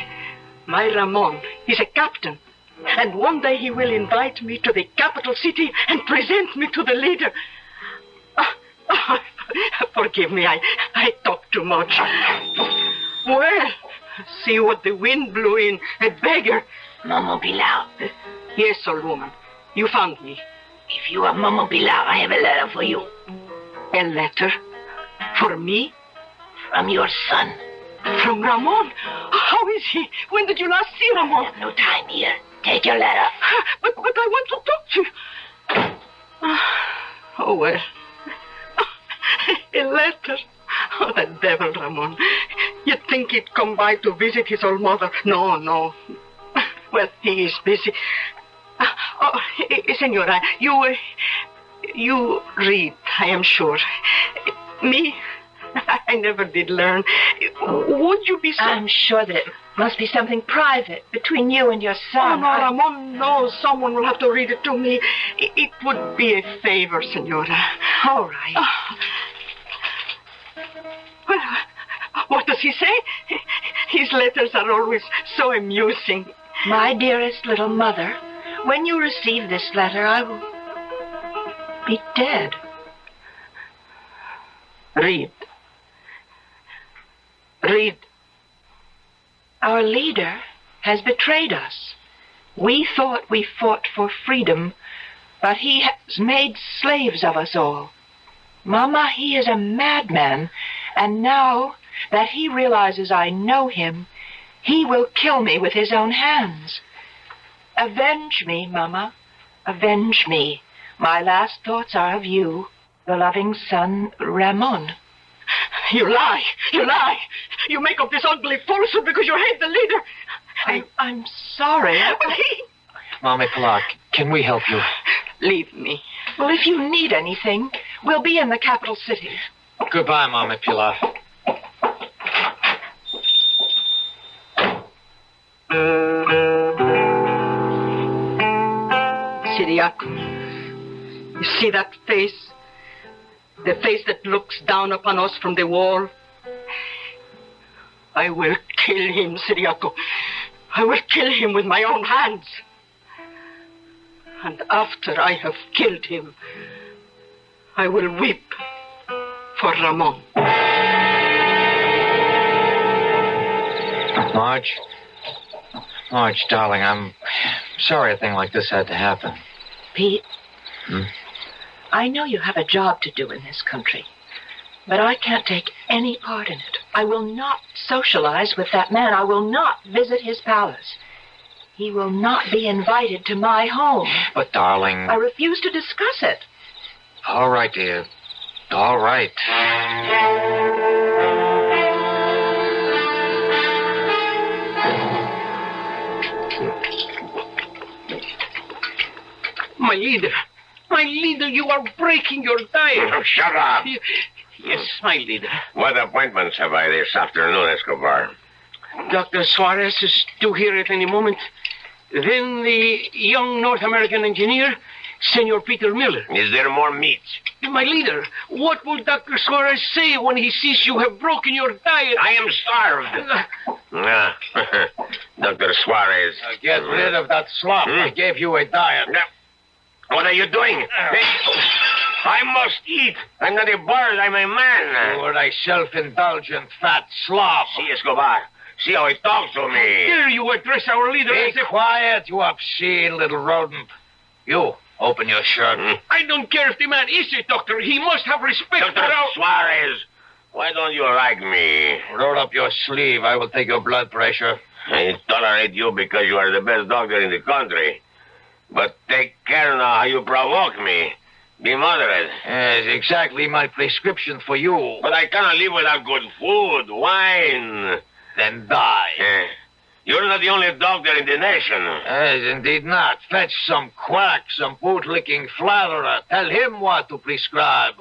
my Ramon is a captain. And one day he will invite me to the capital city and present me to the leader. Forgive me, I talk too much. Well, see what the wind blew in, a beggar. Mama Pilar. Yes, old woman, you found me. If you are Mama Pilar, I have a letter for you. A letter? For me? From your son. From Ramon? How is he? When did you last see Ramon? I have no time here. Take your letter. But I want to talk to you. Oh, well. A letter. Oh, the devil, Ramon. You'd think he'd come by to visit his old mother. No. Well, he is busy. Senora, you read, I am sure. Me, I never did learn. Would you be so... I'm sure that it must be something private between you and your son. Oh, no, Ramon, no. Someone will have to read it to me. It would be a favor, Senora. All right. Well, what does he say? His letters are always so amusing. My dearest little mother, when you receive this letter, I will be dead. Read. Our leader has betrayed us. We thought we fought for freedom, but he has made slaves of us all. Mama, he is a madman, and now that he realizes I know him, he will kill me with his own hands. Avenge me, Mama. Avenge me. My last thoughts are of you, the loving son, Ramon. You lie. You make up this ugly falsehood because you hate the leader. I'm sorry. But Mama Pilar, can we help you? Leave me. Well, if you need anything, we'll be in the capital city. Goodbye, Mama Pilar. Siriaco, you see that face? The face that looks down upon us from the wall? I will kill him, Siriaco. I will kill him with my own hands. And after I have killed him, I will weep for Ramon. Marge, darling, I'm sorry a thing like this had to happen. Pete, I know you have a job to do in this country, but I can't take any part in it. I will not socialize with that man. I will not visit his palace. He will not be invited to my home. But, darling... I refuse to discuss it. All right, dear. All right. My leader, you are breaking your diet. Oh, shut up. Yes, my leader. What appointments have I this afternoon, Escobar? Dr. Suarez is due here at any moment. Then the young North American engineer, Senor Peter Miller. Is there more meat? My leader, what will Dr. Suarez say when he sees you have broken your diet? I am starved. Dr. Suarez. Get rid of that slop. I gave you a diet. What are you doing? I must eat. I'm not a bird. I'm a man. You are a self-indulgent fat slob. See, Escobar. See how he talks to me. Dare you address our leader Be as if... quiet, you obscene little rodent. You, open your shirt. I don't care if the man is a doctor. He must have respect Dr. for our... Suarez, why don't you like me? Roll up your sleeve. I will take your blood pressure. I tolerate you because you are the best doctor in the country. But take care now how you provoke me. Be moderate. Yes, exactly my prescription for you. But I cannot live without good food, wine. Then die. You're not the only doctor in the nation. Yes, indeed not. Fetch some quack, some boot-licking flatterer. Tell him what to prescribe.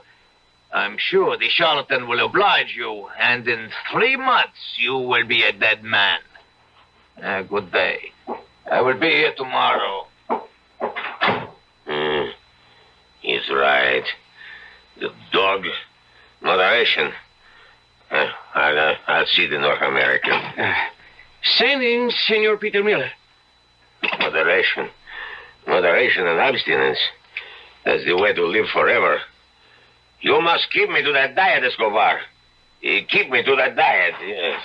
I'm sure the charlatan will oblige you, and in 3 months you will be a dead man. Good day. I will be here tomorrow. He's right. The dog. Moderation. I'll see the North American. Send in Senor Peter Miller. Moderation. Moderation and abstinence. That's the way to live forever. You must keep me to that diet, Escobar. Keep me to that diet, yes.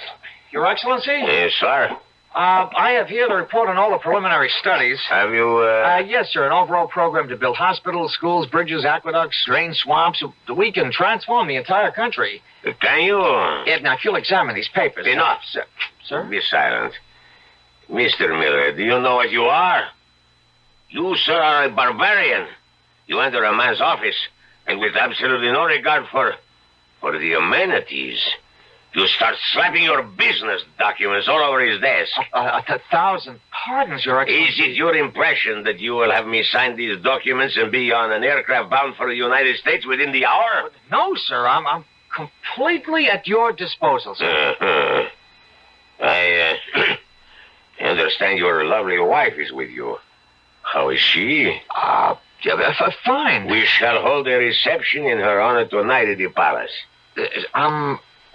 Your Excellency? Yes, sir. I have here the report on all the preliminary studies. Have you, Yes, sir. An overall program to build hospitals, schools, bridges, aqueducts, drain swamps. We can transform the entire country. Can you? Yeah, now, if you'll examine these papers... Enough. Sir? Be silent. Mr. Miller, do you know what you are? You, sir, are a barbarian. You enter a man's office, and with absolutely no regard for the amenities, you start slapping your business documents all over his desk. 1,000 pardons, Your Excellency. Is it your impression that you will have me sign these documents and be on an aircraft bound for the United States within the hour? No, sir. I'm completely at your disposal, sir. Uh-huh. I understand your lovely wife is with you. How is she? Fine. We shall hold a reception in her honor tonight at the palace.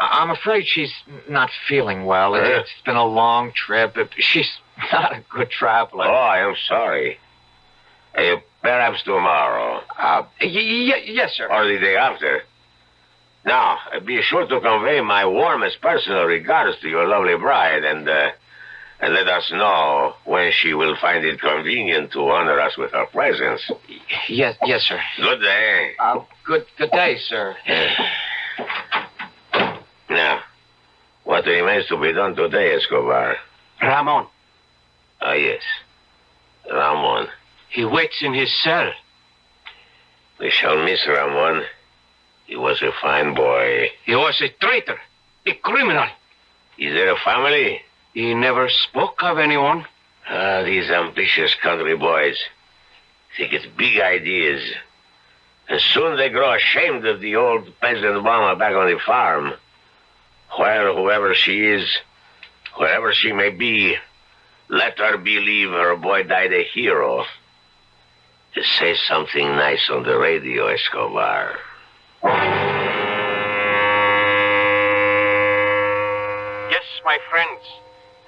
I'm afraid she's not feeling well. It's been a long trip. She's not a good traveler. Oh, I am sorry. Perhaps tomorrow. Yes, sir. Or the day after. Now, be sure to convey my warmest personal regards to your lovely bride and let us know when she will find it convenient to honor us with her presence. Yes, sir. Good day. Good day, sir. Now, what remains to be done today, Escobar? Ramon. Ah, yes. Ramon. He waits in his cell. We shall miss Ramon. He was a fine boy. He was a traitor, a criminal. Is there a family? He never spoke of anyone. Ah, these ambitious country boys. They get big ideas. And soon they grow ashamed of the old peasant mama back on the farm. Well, whoever she is, wherever she may be, let her believe her boy died a hero. Just say something nice on the radio, Escobar. Yes, my friends,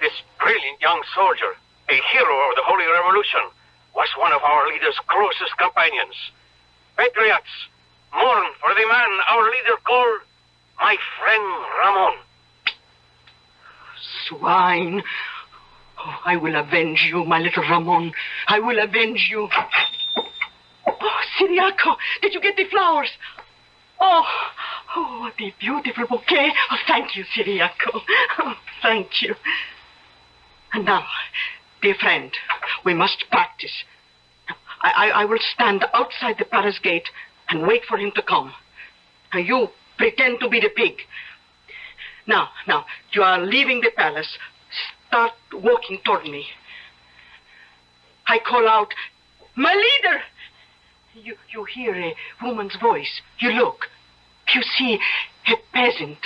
this brilliant young soldier, a hero of the Holy Revolution, was one of our leader's closest companions. Patriots, mourn for the man our leader called my friend Ramon. Swine. Oh, I will avenge you, my little Ramon. I will avenge you. Oh, Siriaco, did you get the flowers? Oh, what a beautiful bouquet. Oh, thank you, Siriaco. Oh, thank you. And now, dear friend, we must practice. I will stand outside the palace gate and wait for him to come. And you pretend to be the pig. Now, you are leaving the palace. Start walking toward me. I call out, my leader! You hear a woman's voice. You look. You see a peasant.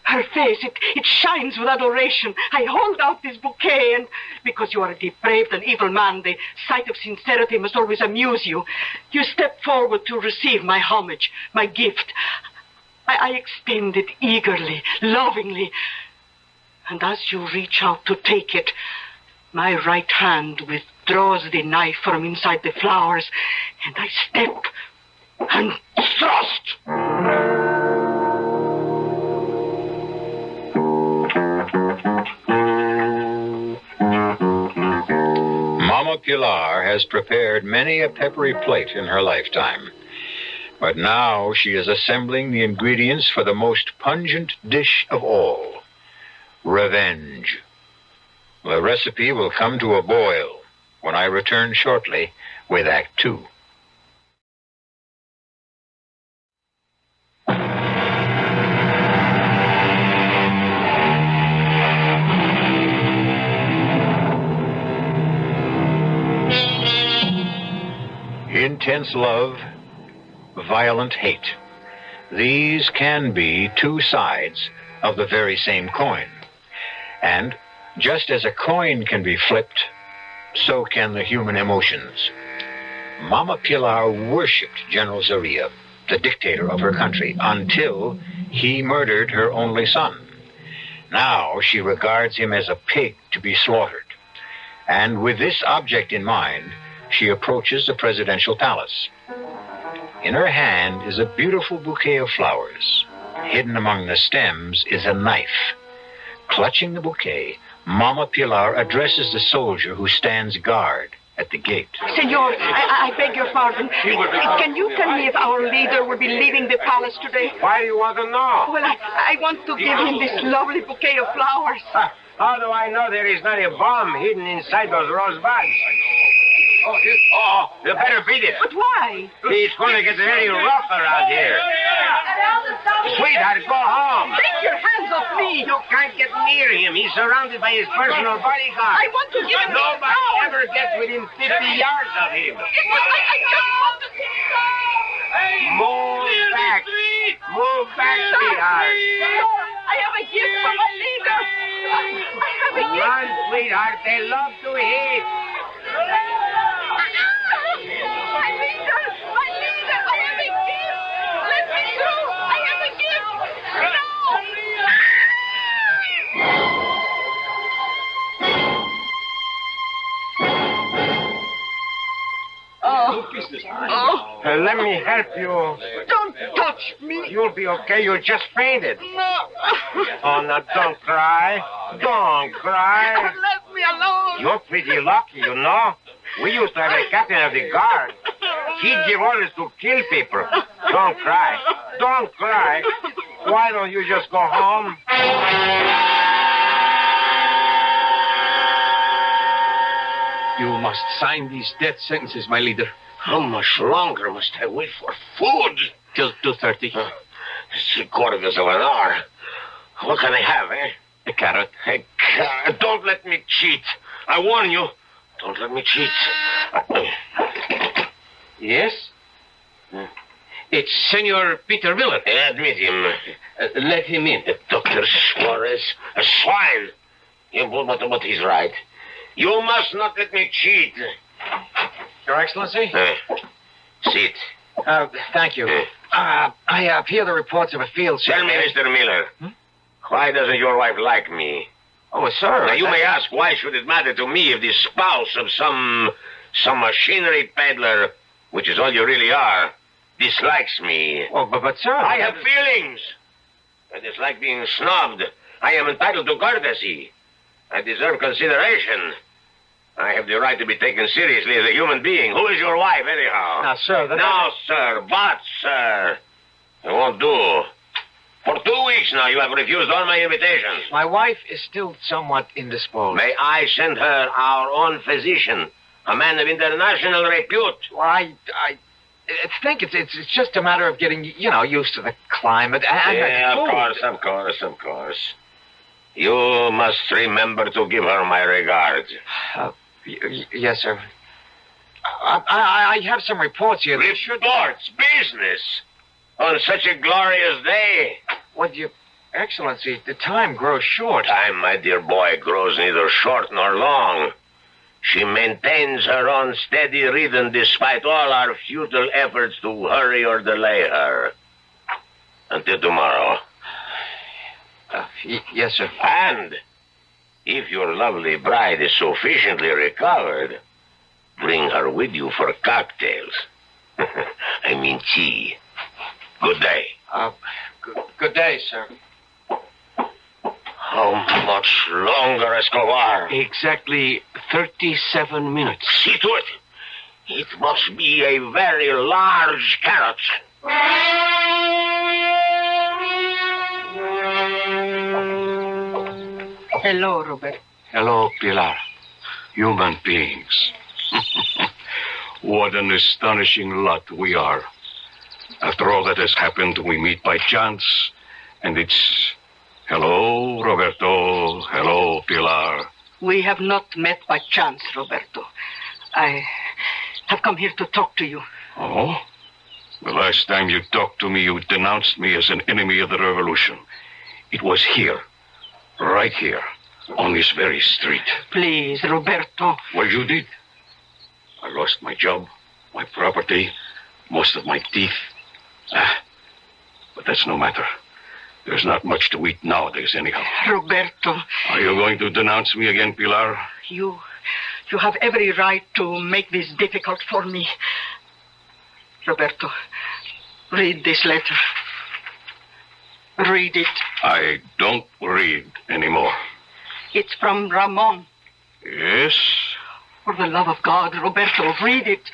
Her face, it shines with adoration. I hold out this bouquet, and because you are a depraved and evil man, the sight of sincerity must always amuse you. You step forward to receive my homage, my gift. I extend it eagerly, lovingly. And as you reach out to take it, my right hand withdraws the knife from inside the flowers, and I step and thrust. Mama Pilar has prepared many a peppery plate in her lifetime. But now she is assembling the ingredients for the most pungent dish of all, revenge. The recipe will come to a boil when I return shortly with Act 2. Intense love, violent hate. These can be two sides of the very same coin. And just as a coin can be flipped, so can the human emotions. Mama Pilar worshipped General Zaria, the dictator of her country, until he murdered her only son. Now she regards him as a pig to be slaughtered. And with this object in mind, she approaches the presidential palace. In her hand is a beautiful bouquet of flowers. Hidden among the stems is a knife. Clutching the bouquet, Mama Pilar addresses the soldier who stands guard at the gate. Senor, I beg your pardon. Can you tell me if our leader will be leaving the palace today? Why do you want to know? Well, I want to give him this lovely bouquet of flowers. How do I know there is not a bomb hidden inside those rose buds? Oh, you better beat it. But why? It's going to get very rough around here. Sweetheart, go home. Take your hands off me. You can't get near him. He's surrounded by his personal bodyguard. I want to give him Nobody ever gets within 50 yards of him. I just want to see him. Move back. Move back, sweetheart. I have a gift for my leader. I have a gift. Run, sweetheart. They love to eat. My leader! My leader! I have a gift! Let me through! I have a gift! Let me help you. Don't touch me! You'll be okay. You just fainted. No! Oh, now don't cry. Don't cry. Let me alone! You're pretty lucky, you know. We used to have a captain of the guard. He'd give orders to kill people. Don't cry. Don't cry. Why don't you just go home? You must sign these death sentences, my leader. How much longer must I wait for food? Till 2:30. It's 3/4 of an hour. What can I have, eh? A carrot. A carrot. Don't let me cheat. I warn you. Don't let me cheat. Yes? It's Senor Peter Miller. Admit him. Let him in. Dr. Suarez. A swine. Yeah, but he's right. You must not let me cheat. Your Excellency? Sit. Thank you. I hear the reports of a field Tell me, survey. Mr. Miller. Why doesn't your wife like me? Oh, sir. Now, you may ask, why should it matter to me if the spouse of some machinery peddler, which is all you really are, dislikes me? Oh, but sir... I have feelings. I dislike being snubbed. I am entitled to courtesy. I deserve consideration. I have the right to be taken seriously as a human being. Who is your wife, anyhow? Now, sir... sir. But, sir. It won't do. For 2 weeks now, you have refused all my invitations. My wife is still somewhat indisposed. May I send her our own physician, a man of international repute? Well, I think it's just a matter of getting, used to the climate and yeah, the food. of course. You must remember to give her my regards. Yes, sir. I have some reports here. Reports? Business? On such a glorious day? Well, Your Excellency, the time grows short. Time, my dear boy, grows neither short nor long. She maintains her own steady rhythm despite all our futile efforts to hurry or delay her. Until tomorrow. Yes, sir. And if your lovely bride is sufficiently recovered, bring her with you for cocktails. I mean tea. Good day. Good day, sir. How much longer, Escobar? Exactly 37 minutes. See to it. It must be a very large carrot. Hello, Robert. Hello, Pilar. Human beings. What an astonishing lot we are. After all that has happened, we meet by chance, and it's... Hello, Roberto. Hello, Pilar. We have not met by chance, Roberto. I have come here to talk to you. Oh? The last time you talked to me, you denounced me as an enemy of the revolution. It was here. Right here. On this very street. Please, Roberto. Well, you did. I lost my job, my property, most of my teeth. But that's no matter. There's not much to eat nowadays, anyhow. Roberto. Are you going to denounce me again, Pilar? You have every right to make this difficult for me. Roberto, read this letter. Read it. I don't read anymore. It's from Ramon. Yes? For the love of God, Roberto, read it.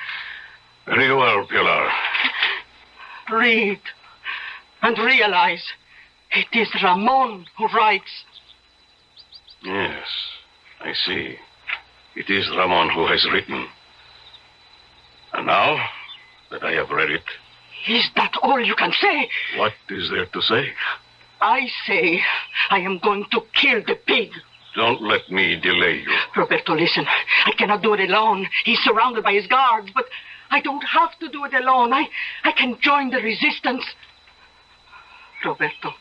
Very well, Pilar. Read and realize it is Ramon who writes. Yes, I see. It is Ramon who has written. And now that I have read it... Is that all you can say? What is there to say? I say I am going to kill the pig. Don't let me delay you. Roberto, listen. I cannot do it alone. He's surrounded by his guards, but I don't have to do it alone. I can join the resistance. Roberto,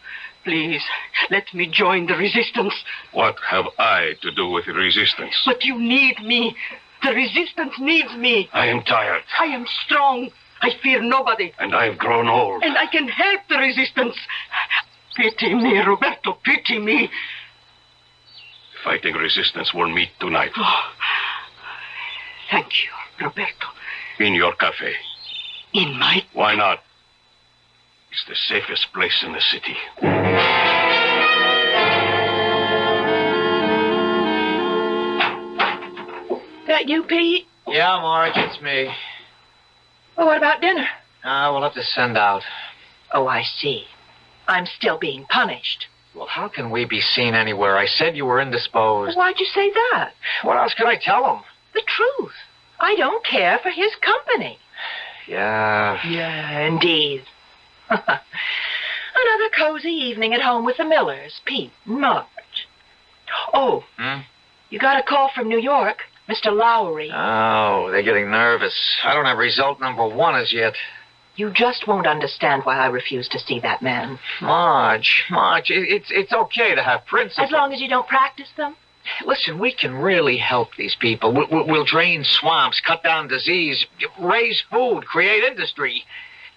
please, let me join the resistance. What have I to do with the resistance? But you need me. The resistance needs me. I am tired. I am strong. I fear nobody. And I've grown old. And I can help the resistance. Pity me, Roberto, pity me. Fighting resistance will meet tonight. Oh, thank you, Roberto. In your cafe. In my... Why not? It's the safest place in the city. That you, Pete? Yeah, Marge, it's me. Well, what about dinner? We'll have to send out. Oh, I see. I'm still being punished. Well, how can we be seen anywhere? I said you were indisposed. Why'd you say that? What else could I tell him? The truth. I don't care for his company. Yeah. Yeah, indeed. Another cozy evening at home with the Millers, Pete, Marge. Oh, you got a call from New York, Mr. Lowry. Oh, they're getting nervous. I don't have result number 1 as yet. You just won't understand why I refuse to see that man. Marge, it's okay to have principles. As long as you don't practice them? Listen, we can really help these people. We'll drain swamps, cut down disease, raise food, create industry.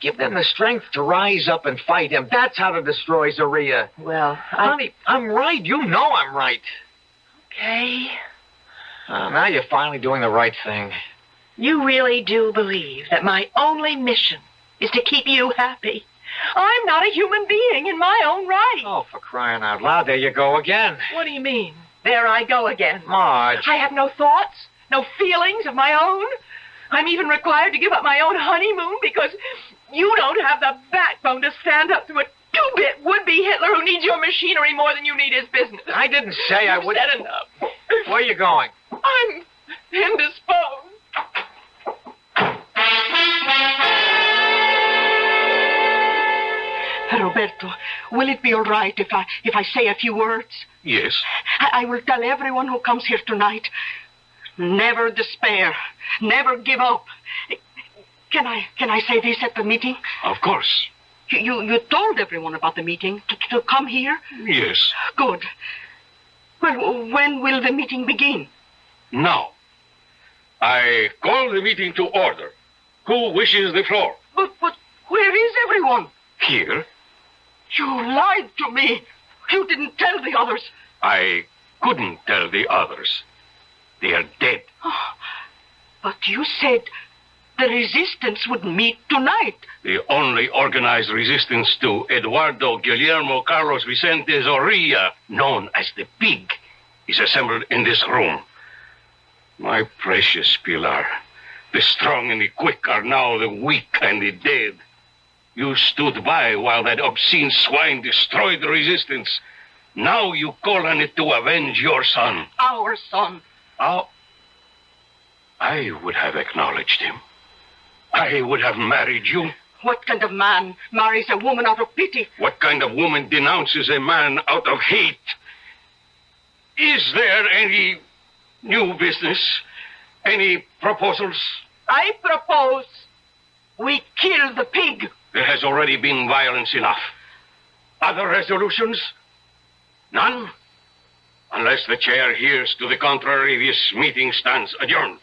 Give them the strength to rise up and fight him. That's how to destroy Zaria. Well, Honey, I'm right. You know I'm right. Okay. Now you're finally doing the right thing. You really do believe that my only mission is to keep you happy. I'm not a human being in my own right. Oh, for crying out loud, there you go again. What do you mean? There I go again. Marge. I have no thoughts, no feelings of my own. I'm even required to give up my own honeymoon because you don't have the backbone to stand up to a two-bit would-be Hitler who needs your machinery more than you need his business. I didn't say I would... You've said enough. Where are you going? I'm indisposed. Roberto, will it be all right if I say a few words? Yes. I will tell everyone who comes here tonight. Never despair. Never give up. Can I say this at the meeting? Of course. You told everyone about the meeting to come here? Yes. Good. Well, when will the meeting begin? Now. I call the meeting to order. Who wishes the floor? But where is everyone? Here. You lied to me. You didn't tell the others. I couldn't tell the others. They are dead. Oh, but you said the resistance would meet tonight. The only organized resistance to Eduardo Guillermo Carlos Vicente Zorrilla, known as the Pig, is assembled in this room. My precious Pilar, the strong and the quick are now the weak and the dead. You stood by while that obscene swine destroyed the resistance. Now you call on it to avenge your son. Our son. I would have acknowledged him. I would have married you. What kind of man marries a woman out of pity? What kind of woman denounces a man out of hate? Is there any new business? Any proposals? I propose we kill the Pig. There has already been violence enough. Other resolutions? None? Unless the chair hears to the contrary, this meeting stands adjourned.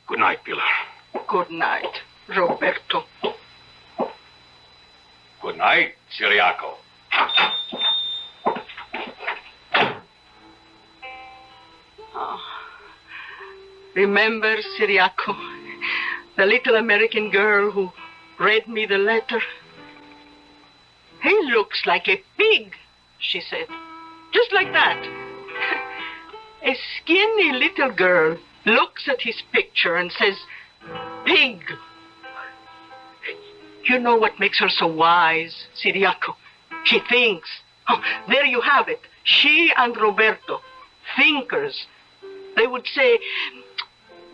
Good night, Pilar. Good night, Roberto. Good night, Ciriaco. Oh. Remember, Ciriaco, the little American girl who read me the letter? He looks like a pig, she said. Just like that. A skinny little girl looks at his picture and says, pig. You know what makes her so wise, Siriaco? She thinks. Oh, there you have it. She and Roberto, thinkers. They would say,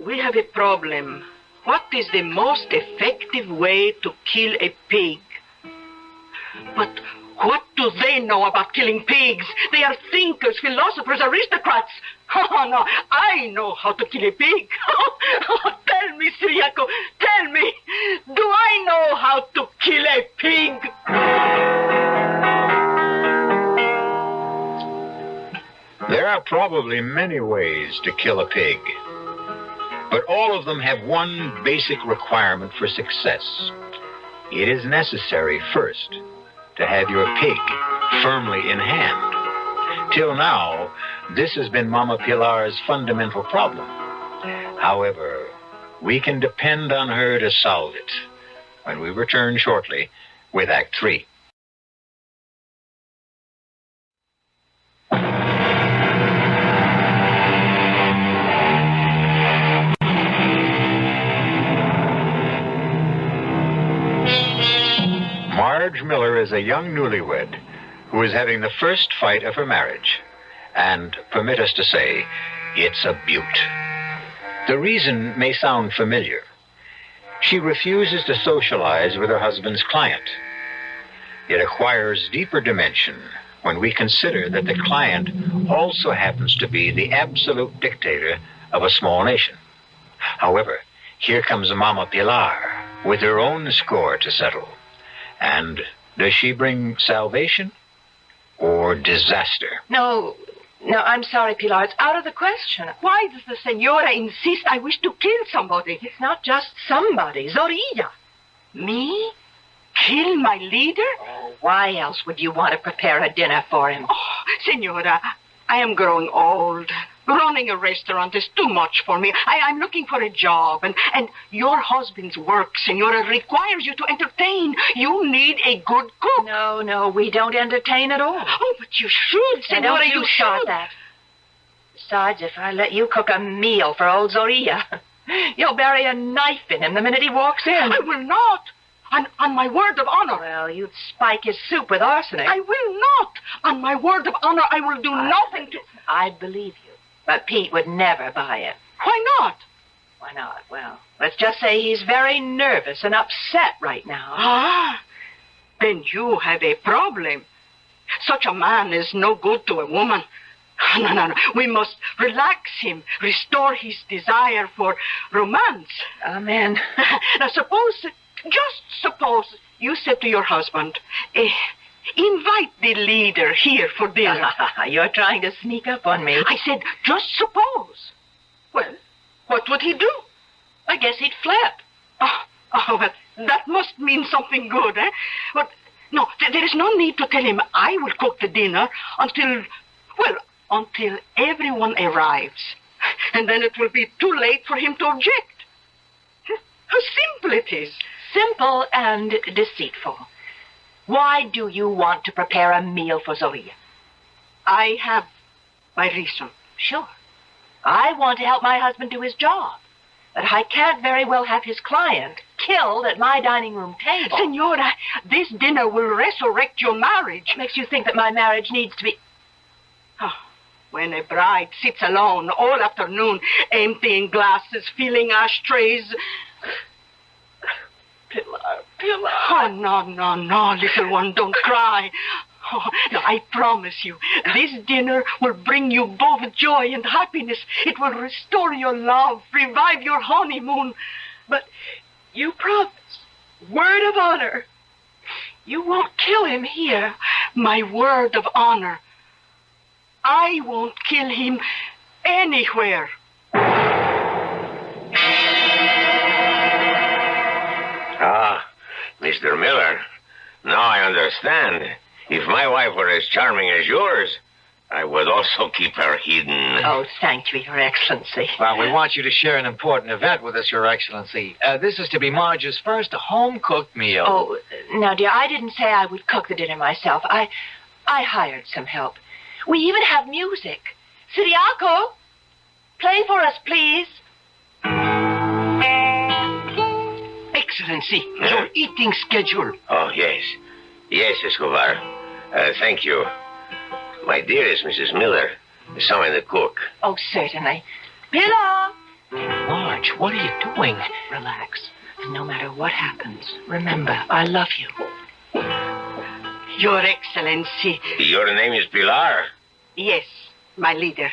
we have a problem. What is the most effective way to kill a pig? But what do they know about killing pigs? They are thinkers, philosophers, aristocrats. Oh, no, I know how to kill a pig. Tell me, Siriaco, tell me, do I know how to kill a pig? There are probably many ways to kill a pig, but all of them have one basic requirement for success. It is necessary first to have your pig firmly in hand. Till now, this has been Mama Pilar's fundamental problem. However, we can depend on her to solve it when we return shortly with Act 3. Marge Miller is a young newlywed who is having the first fight of her marriage. And, permit us to say, it's a beaut. The reason may sound familiar. She refuses to socialize with her husband's client. It acquires deeper dimension when we consider that the client also happens to be the absolute dictator of a small nation. However, here comes Mama Pilar with her own score to settle. And does she bring salvation or disaster? No, I'm sorry, Pilar. It's out of the question. Why does the senora insist I wish to kill somebody? It's not just somebody. Zorilla. Me? Kill my leader? Oh, why else would you want to prepare a dinner for him? Oh, senora, I am growing old. Running a restaurant is too much for me. I'm looking for a job, and your husband's work, senora, requires you to entertain. You need a good cook. No, we don't entertain at all. Oh, but you should, senora, don't you start should. that. Besides, if I let you cook a meal for old Zorilla, you'll bury a knife in him the minute he walks in. I will not. On my word of honor. Well, you'd spike his soup with arsenic. I will not. On my word of honor, I will do nothing to... I'd believe you. But Pete would never buy it. Why not? Why not? Well, let's just say he's very nervous and upset right now. Ah, then you have a problem. Such a man is no good to a woman. No. We must relax him, restore his desire for romance. Amen. Now, just suppose you said to your husband, invite the leader here for dinner. You're trying to sneak up on me. I said, just suppose. Well, what would he do? I guess he'd flip. Oh, well, that must mean something good, eh? But, no, there is no need to tell him I will cook the dinner until everyone arrives. And then it will be too late for him to object. How simple it is. Simple and deceitful. Why do you want to prepare a meal for Zorilla? I have my reason. Sure. I want to help my husband do his job. But I can't very well have his client killed at my dining room table. Senora, this dinner will resurrect your marriage. What makes you think that my marriage needs to be... Oh, when a bride sits alone all afternoon, emptying glasses, filling ashtrays... Pilar. Oh, no, little one, don't cry. Oh, no, I promise you, this dinner will bring you both joy and happiness. It will restore your love, revive your honeymoon. But you promise, word of honor, you won't kill him here. My word of honor. I won't kill him anywhere. Ah, Mr. Miller, now I understand. If my wife were as charming as yours, I would also keep her hidden. Oh, thank you, Your Excellency. Well, we want you to share an important event with us, Your Excellency. This is to be Marge's first home-cooked meal. Oh, now, dear, I didn't say I would cook the dinner myself. I hired some help. We even have music. Siriaco, play for us, please. Excellency, your eating schedule. Oh, yes. Yes, Escobar. Thank you. My dearest Mrs. Miller, summon the cook. Oh, certainly. Pilar! Marge, what are you doing? Relax. No matter what happens, remember, I love you. Your Excellency. Your name is Pilar? Yes, my leader.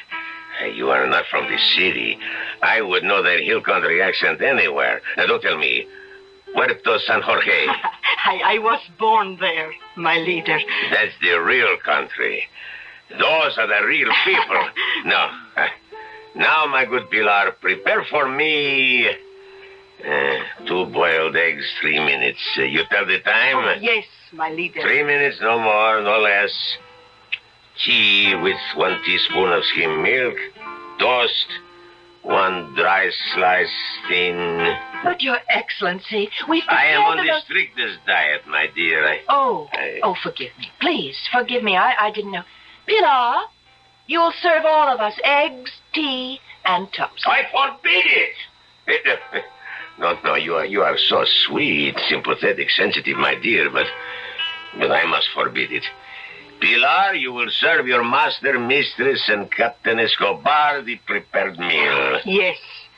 You are not from the city. I would know that hill country accent anywhere. Now, don't tell me. Puerto San Jorge. I was born there, my leader. That's the real country. Those are the real people. No. Now, my good Pilar, prepare for me 2 boiled eggs, 3 minutes. You tell the time? Oh, yes, my leader. 3 minutes, no more, no less. Tea with 1 teaspoon of skim milk. Toast. 1 dry slice thin. But, Your Excellency, we've I am on the those... strictest diet, my dear. Oh, forgive me. Please, forgive me. I didn't know. Pilar, you'll serve all of us eggs, tea, and toast. I forbid it! No, you are so sweet, sympathetic, sensitive, my dear, but I must forbid it. Pilar, you will serve your master, mistress, and Captain Escobar the prepared meal. Yes,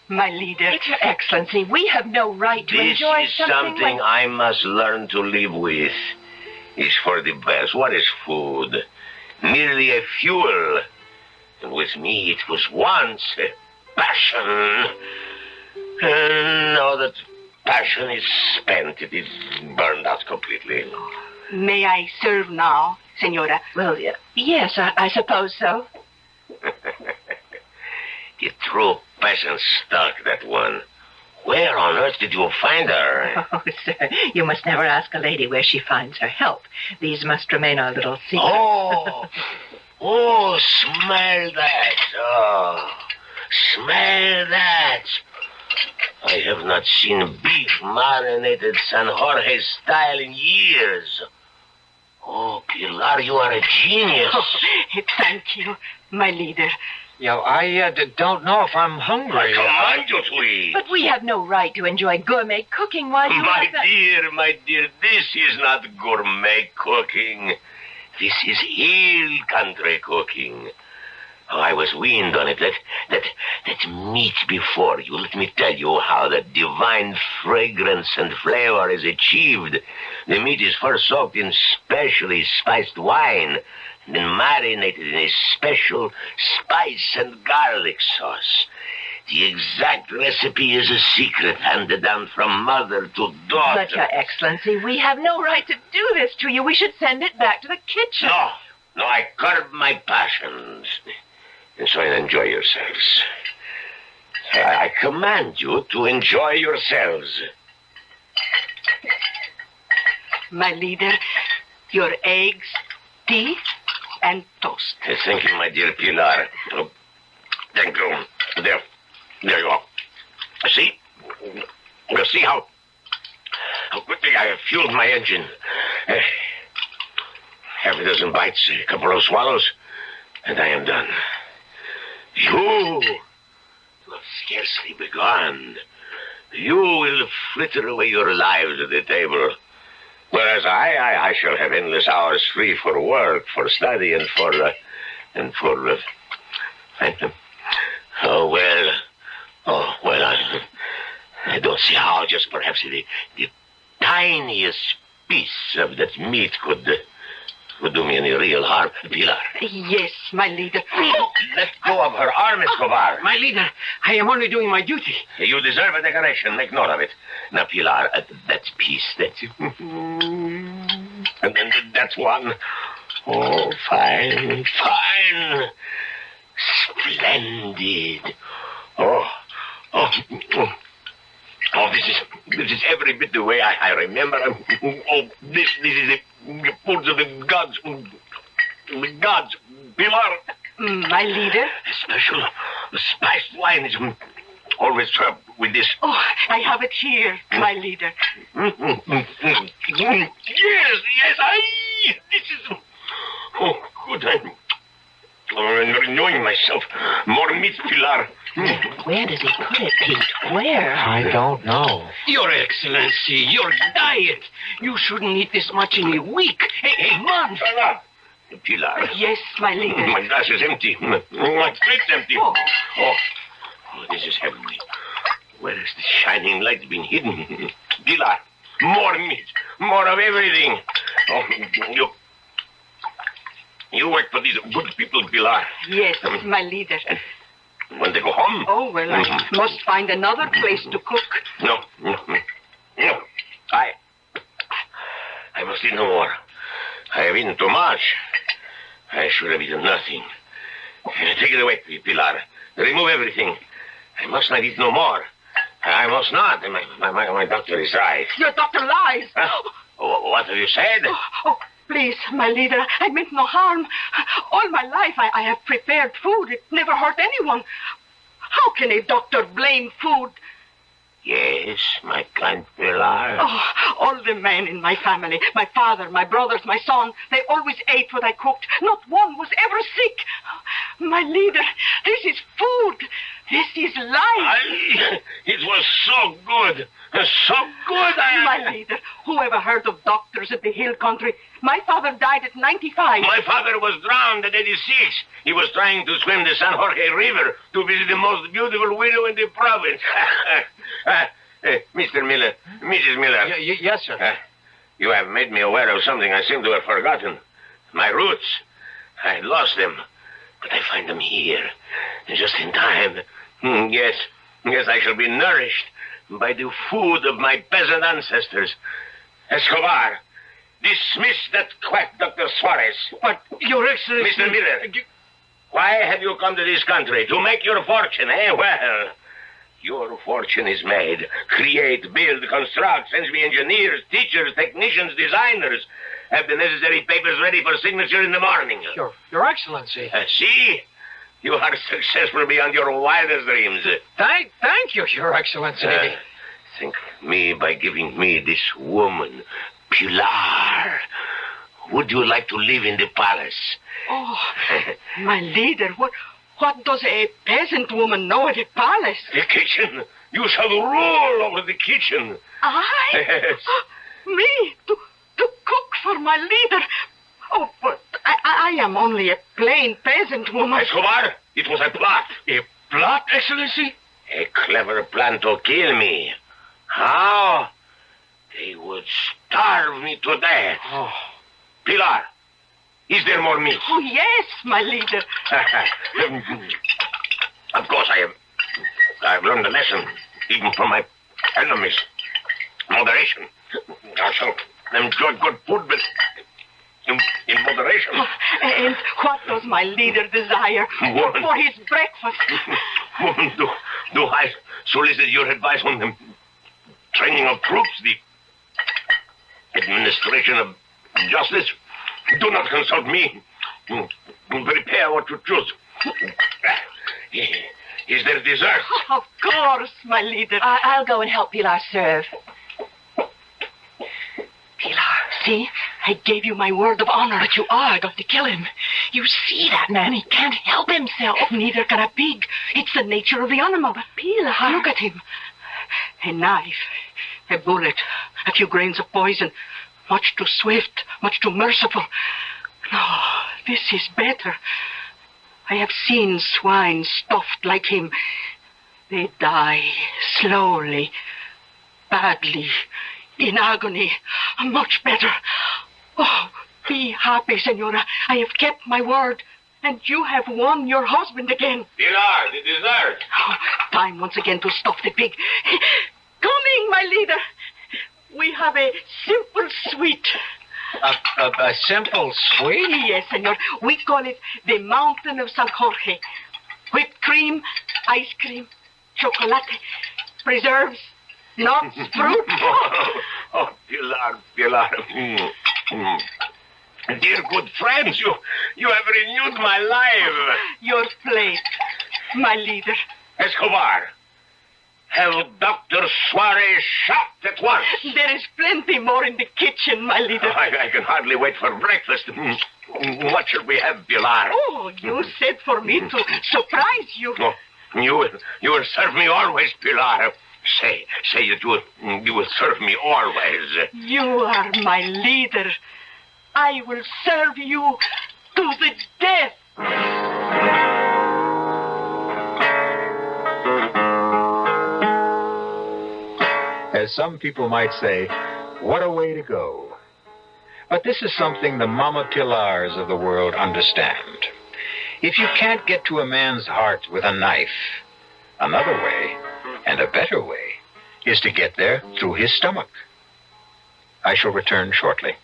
my leader. But, Your Excellency, we have no right to enjoy This is something I must learn to live with. It's for the best. What is food? Merely a fuel. And with me, it was once a passion. And now that passion is spent, it is burned out completely. May I serve now, Senora? Well, yes, I suppose so. The true peasant stock, that one. Where on earth did you find her? Oh, sir, you must never ask a lady where she finds her help. These must remain our little secret. Oh, smell that. Oh, smell that. I have not seen beef marinated San Jorge style in years. Oh, Pilar, you are a genius. Oh, thank you, my leader. I don't know if I'm hungry. I command you to eat. But we have no right to enjoy gourmet cooking while you My dear, this is not gourmet cooking. This is hill country cooking. Oh, I was weaned on it. That meat before you. Let me tell you how that divine fragrance and flavor is achieved. The meat is first soaked in specially spiced wine, then marinated in a special spice and garlic sauce. The exact recipe is a secret handed down from mother to daughter. But, Your Excellency, we have no right to do this to you. We should send it back to the kitchen. No, I curb my passions. And so enjoy yourselves. I command you to enjoy yourselves. My leader, your eggs, tea, and toast. Thank you, my dear Pilar. Oh, thank you. There you are. See? You see how quickly I have fueled my engine. Half a dozen bites, a couple of swallows, and I am done. You have scarcely begun. You will fritter away your lives at the table. Whereas I shall have endless hours free for work, for study, and for Phantom. I don't see how just perhaps the tiniest piece of that meat could do me any real harm. Pilar. Yes, my leader. Let go of her arm, Escobar. My leader, I am only doing my duty. You deserve a decoration. Make note of it. Now, Pilar, that piece, that's... and that's one. Oh, fine. Splendid. Oh, this is every bit the way I remember. Oh, this is the food of the gods. The gods. Pilar. My leader? A special spiced wine is always served with this. Oh, I have it here, my leader. Yes, this is... Oh, good. I'm renewing myself. More meat, Pilar. Where does he put it, Pete? Where? I don't know. Your Excellency, your diet. You shouldn't eat this much in a week. A month. Shut up. Pilar. Yes, my leader. My glass is empty. My plate's empty. Oh, this is heavenly. Where has the shining light been hidden? Pilar, more meat. More of everything. Oh, you work for these good people, Pilar. Yes, my leader. When they go home? Oh, well, I must find another place to cook. No. I must eat no more. I have eaten too much. I should have eaten nothing. Take it away, Pilar. Remove everything. I must not eat no more. I must not. My doctor is right. Your doctor lies. What have you said? Oh, please, my leader, I meant no harm. All my life I have prepared food. It never hurt anyone. How can a doctor blame food? Yes, my kind Pilar. Oh, all the men in my family, my father, my brothers, my son, they always ate what I cooked. Not one was ever sick. My leader, this is food. This is life. It was so good. So good. My leader, who ever heard of doctors at the hill country? My father died at 95. My father was drowned at 86. He was trying to swim the San Jorge River to visit the most beautiful widow in the province. Mr. Miller, Mrs. Miller. Yes, sir. You have made me aware of something I seem to have forgotten. My roots. I lost them. But I find them here. Just in time. Yes, I shall be nourished by the food of my peasant ancestors. Escobar, dismiss that quack Dr. Suarez. But, Your Excellency... Mr. Miller, why have you come to this country? To make your fortune, eh? Well, your fortune is made. Create, build, construct, send me engineers, teachers, technicians, designers. Have the necessary papers ready for signature in the morning. Your Excellency. See? You are successful beyond your wildest dreams. Thank you, Your Excellency. Thank me by giving me this woman, Pilar. Would you like to live in the palace? Oh, my leader, what does a peasant woman know at a palace? The kitchen. You shall rule over the kitchen. I? Yes. Me? To cook for my leader? Oh, but I am only a plain peasant woman. Escobar, it was a plot. A plot, Excellency? A clever plan to kill me. How? They would starve me to death. Oh. Pilar, is there more meat? Oh, yes, my leader. Of course, I've learned a lesson, even from my enemies. Moderation. I shall enjoy good food, but in moderation. And what does my leader desire for his breakfast? Woman, do I solicit your advice on the training of troops, the administration of justice? Do not consult me. Prepare what you choose. Is there dessert? Of course, my leader. I'll go and help Pilar serve. Pilar, see? I gave you my word of honor. But you are going to kill him. You see that man? He can't help himself. Neither can a pig. It's the nature of the animal. But Pilar, look at him. A knife, a bullet, a few grains of poison. Much too swift, much too merciful. No, this is better. I have seen swine stuffed like him. They die slowly, badly, in agony. Much better. Oh, be happy, Senora. I have kept my word, and you have won your husband again. Pilar, the dessert. Oh, time once again to stuff the pig. Coming, my leader. We have a simple sweet. A simple sweet? Yes, senor. We call it the Mountain of San Jorge. Whipped cream, ice cream, chocolate, preserves, nuts, fruit. Oh, Pilar. Dear good friends, you have renewed my life. Your plate, my leader. Escobar, have Dr. Suarez shot at once. There is plenty more in the kitchen, my leader. I can hardly wait for breakfast. What shall we have, Pilar? Oh, you said for me to surprise you. Oh, you will serve me always, Pilar. Say it, you will serve me always. You are my leader. I will serve you to the death. As some people might say, what a way to go. But this is something the Mama Pilars of the world understand. If you can't get to a man's heart with a knife, another way, and a better way, is to get there through his stomach. I shall return shortly.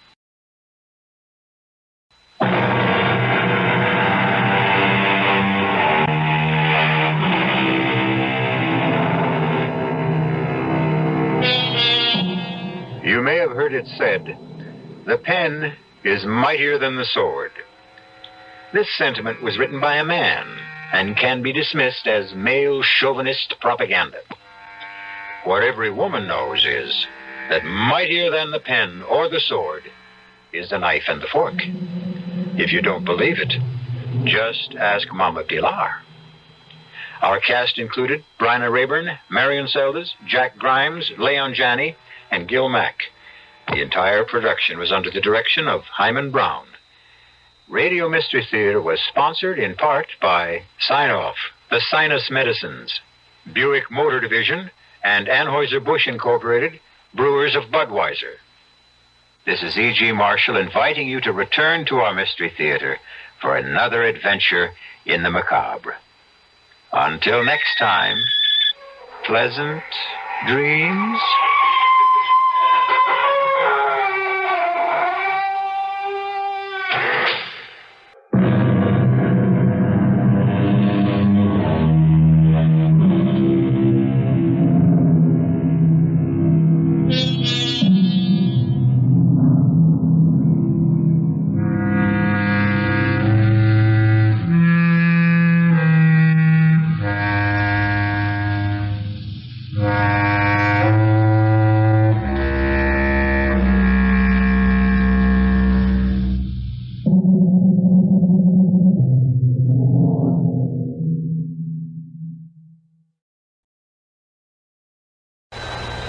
You may have heard it said, the pen is mightier than the sword. This sentiment was written by a man and can be dismissed as male chauvinist propaganda. What every woman knows is that mightier than the pen or the sword is the knife and the fork. If you don't believe it, just ask Mama Pilar. Our cast included Bryna Rayburn, Marion Seldes, Jack Grimes, Leon Janney, and Gil Mack. The entire production was under the direction of Hyman Brown. Radio Mystery Theater was sponsored in part by Sign-Off, the Sinus Medicines, Buick Motor Division, and Anheuser-Busch Incorporated, Brewers of Budweiser. This is E.G. Marshall inviting you to return to our Mystery Theater for another adventure in the macabre. Until next time, pleasant dreams.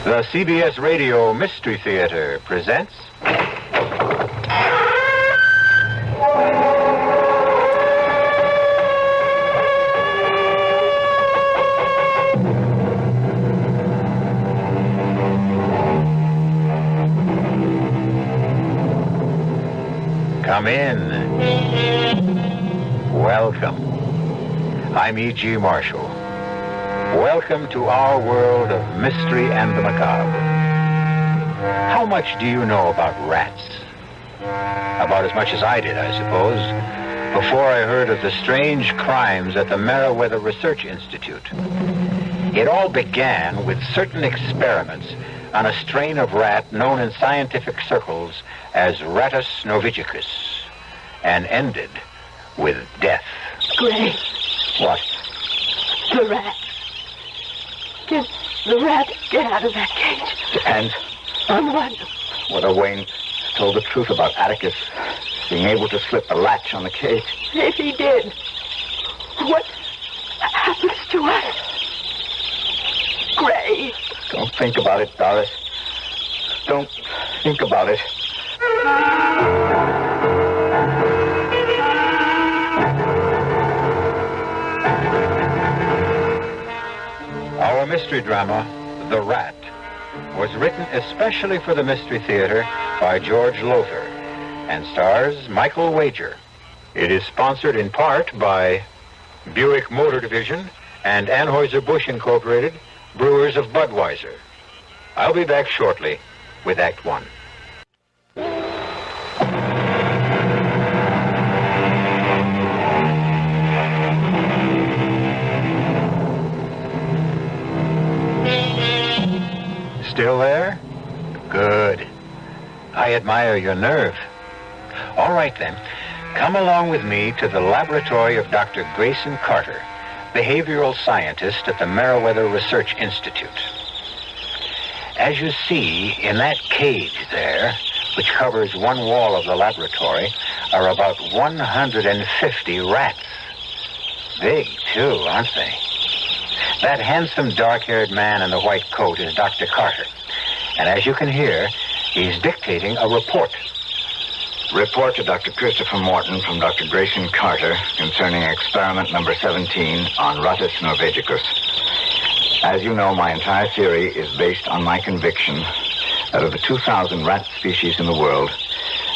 The CBS Radio Mystery Theater presents... Come in. Welcome. I'm E.G. Marshall. Welcome to our world of mystery and the macabre. How much do you know about rats? About as much as I did, I suppose, before I heard of the strange crimes at the Meriwether Research Institute. It all began with certain experiments on a strain of rat known in scientific circles as Rattus novicicus, and ended with death. Gray. What? The rat. Did the rat get out of that cage? And? On what? Whether Wayne told the truth about Atticus being able to slip the latch on the cage. If he did, what happens to us? Gray. Don't think about it, Doris. Don't think about it. Our mystery drama, The Rat, was written especially for the Mystery Theater by George Lothar and stars Michael Wager. It is sponsored in part by Buick Motor Division and Anheuser-Busch Incorporated, Brewers of Budweiser. I'll be back shortly with Act One. Still there? Good. I admire your nerve. All right, then. Come along with me to the laboratory of Dr. Grayson Carter, behavioral scientist at the Meriwether Research Institute. As you see, in that cage there, which covers one wall of the laboratory, are about 150 rats. Big, too, aren't they? That handsome, dark-haired man in the white coat is Dr. Carter. And as you can hear, he's dictating a report. Report to Dr. Christopher Morton from Dr. Grayson Carter concerning experiment number 17 on Rattus norvegicus. As you know, my entire theory is based on my conviction that of the 2,000 rat species in the world,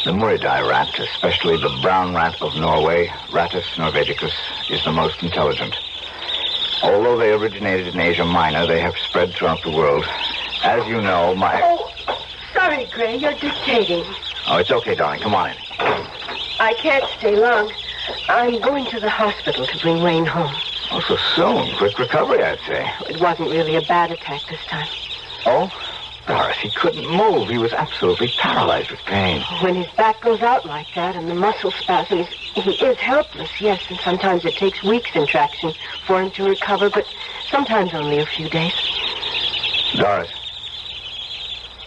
the Muridae rat, especially the brown rat of Norway, Rattus norvegicus, is the most intelligent. Although they originated in Asia Minor, they have spread throughout the world. As you know, my... Oh, sorry, Gray, you're dictating. Oh, it's okay, darling. Come on in. I can't stay long. I'm going to the hospital to bring Wayne home. Oh, so soon. Quick recovery, I'd say. It wasn't really a bad attack this time. Oh? Doris, he couldn't move. He was absolutely paralyzed with pain. When his back goes out like that and the muscle spasms, he is helpless, yes, and sometimes it takes weeks in traction for him to recover, but sometimes only a few days. Doris,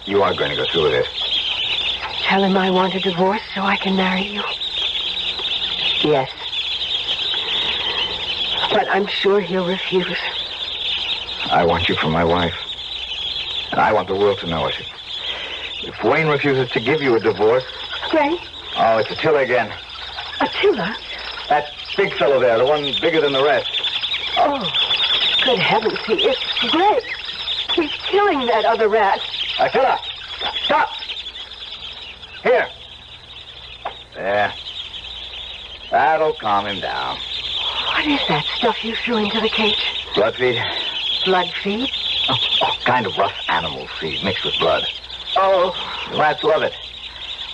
you are going to go through with this. Tell him I want a divorce so I can marry you. Yes. But I'm sure he'll refuse. I want you for my wife. And I want the world to know it. If Wayne refuses to give you a divorce... Gray? Oh, it's Attila again. Attila? That big fellow there, the one bigger than the rest. Oh, good heavens, it's Gray. He's killing that other rat. Attila, stop! Here. There. That'll calm him down. What is that stuff you threw into the cage? Blood feed. Blood feed? Oh, kind of rough animal feed mixed with blood. Oh. Rats love it.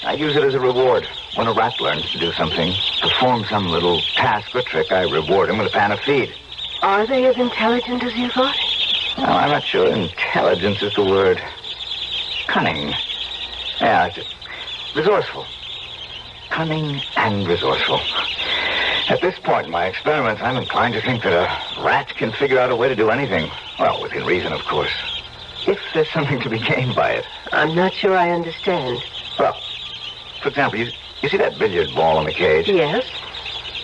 I use it as a reward. When a rat learns to do something, perform some little task or trick, I reward him with a pan of feed. Are they as intelligent as you thought? Well, I'm not sure intelligence is the word. Cunning. Yeah, that's it. Resourceful. Cunning and resourceful. At this point in my experiments, I'm inclined to think that a rat can figure out a way to do anything. Well, within reason, of course. If there's something to be gained by it. I'm not sure I understand. Well, for example, you see that billiard ball in the cage? Yes.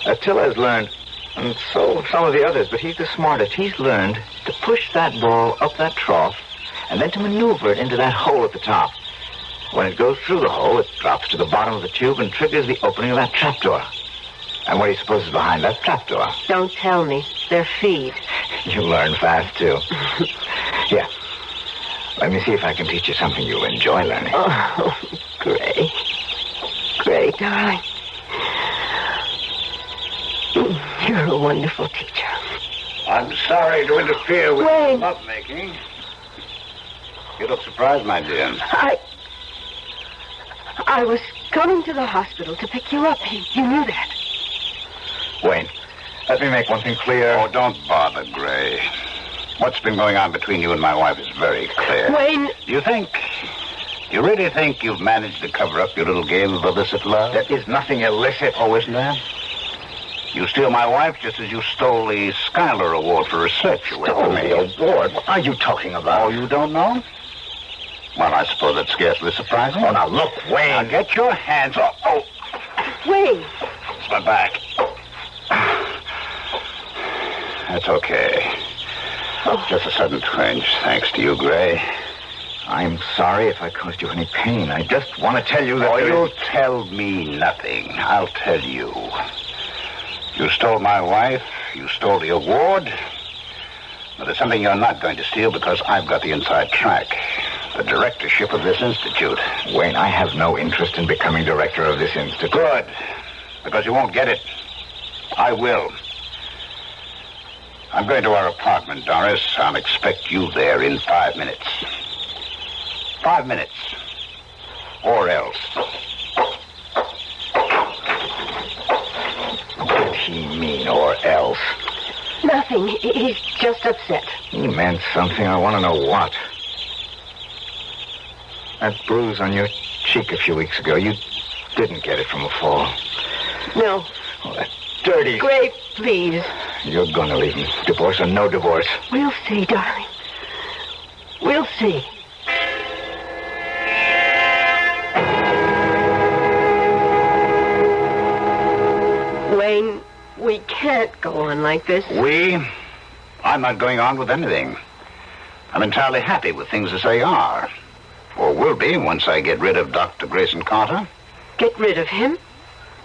Attila has learned, and so have some of the others, but he's the smartest. He's learned to push that ball up that trough and then to maneuver it into that hole at the top. When it goes through the hole, it drops to the bottom of the tube and triggers the opening of that trapdoor. And what do you suppose is behind that trapdoor? Don't tell me. They're feed. You learn fast, too. Yeah. Let me see if I can teach you something you'll enjoy learning. Oh, Gray. Gray, darling. You're a wonderful teacher. I'm sorry to interfere with Wayne. lovemaking. You look surprised, my dear. I was coming to the hospital to pick you up. You knew that. Wayne, let me make one thing clear. Oh, don't bother, Gray. What's been going on between you and my wife is very clear. Wayne! You really think you've managed to cover up your little game of illicit love? There is nothing illicit. Oh, isn't there? You steal my wife just as you stole the Schuyler Award for research away from me. The award? What are you talking about? Oh, you don't know? Well, I suppose that's scarcely surprising. Oh, now look, Wayne. Now get your hands off. Oh. Wayne. It's my back. That's okay. Oh. Just a sudden twinge, thanks to you, Gray. I'm sorry if I caused you any pain. I just want to tell you that... Oh, you'll tell me nothing. I'll tell you. You stole my wife. You stole the award. But there's something you're not going to steal because I've got the inside track. The directorship of this institute. Wayne, I have no interest in becoming director of this institute. Good. Because you won't get it. I will. I'm going to our apartment, Doris. I'll expect you there in 5 minutes. 5 minutes. Or else. What did he mean, or else? Nothing. He's just upset. He meant something. I want to know what. That bruise on your cheek a few weeks ago, you didn't get it from a fall. No. Oh, that dirty... Gray, please. You're going to leave him. Divorce or no divorce. We'll see, darling. We'll see. We can't go on like this. I'm not going on with anything. I'm entirely happy with things as they are. Or will be once I get rid of Dr. Grayson Carter. Get rid of him?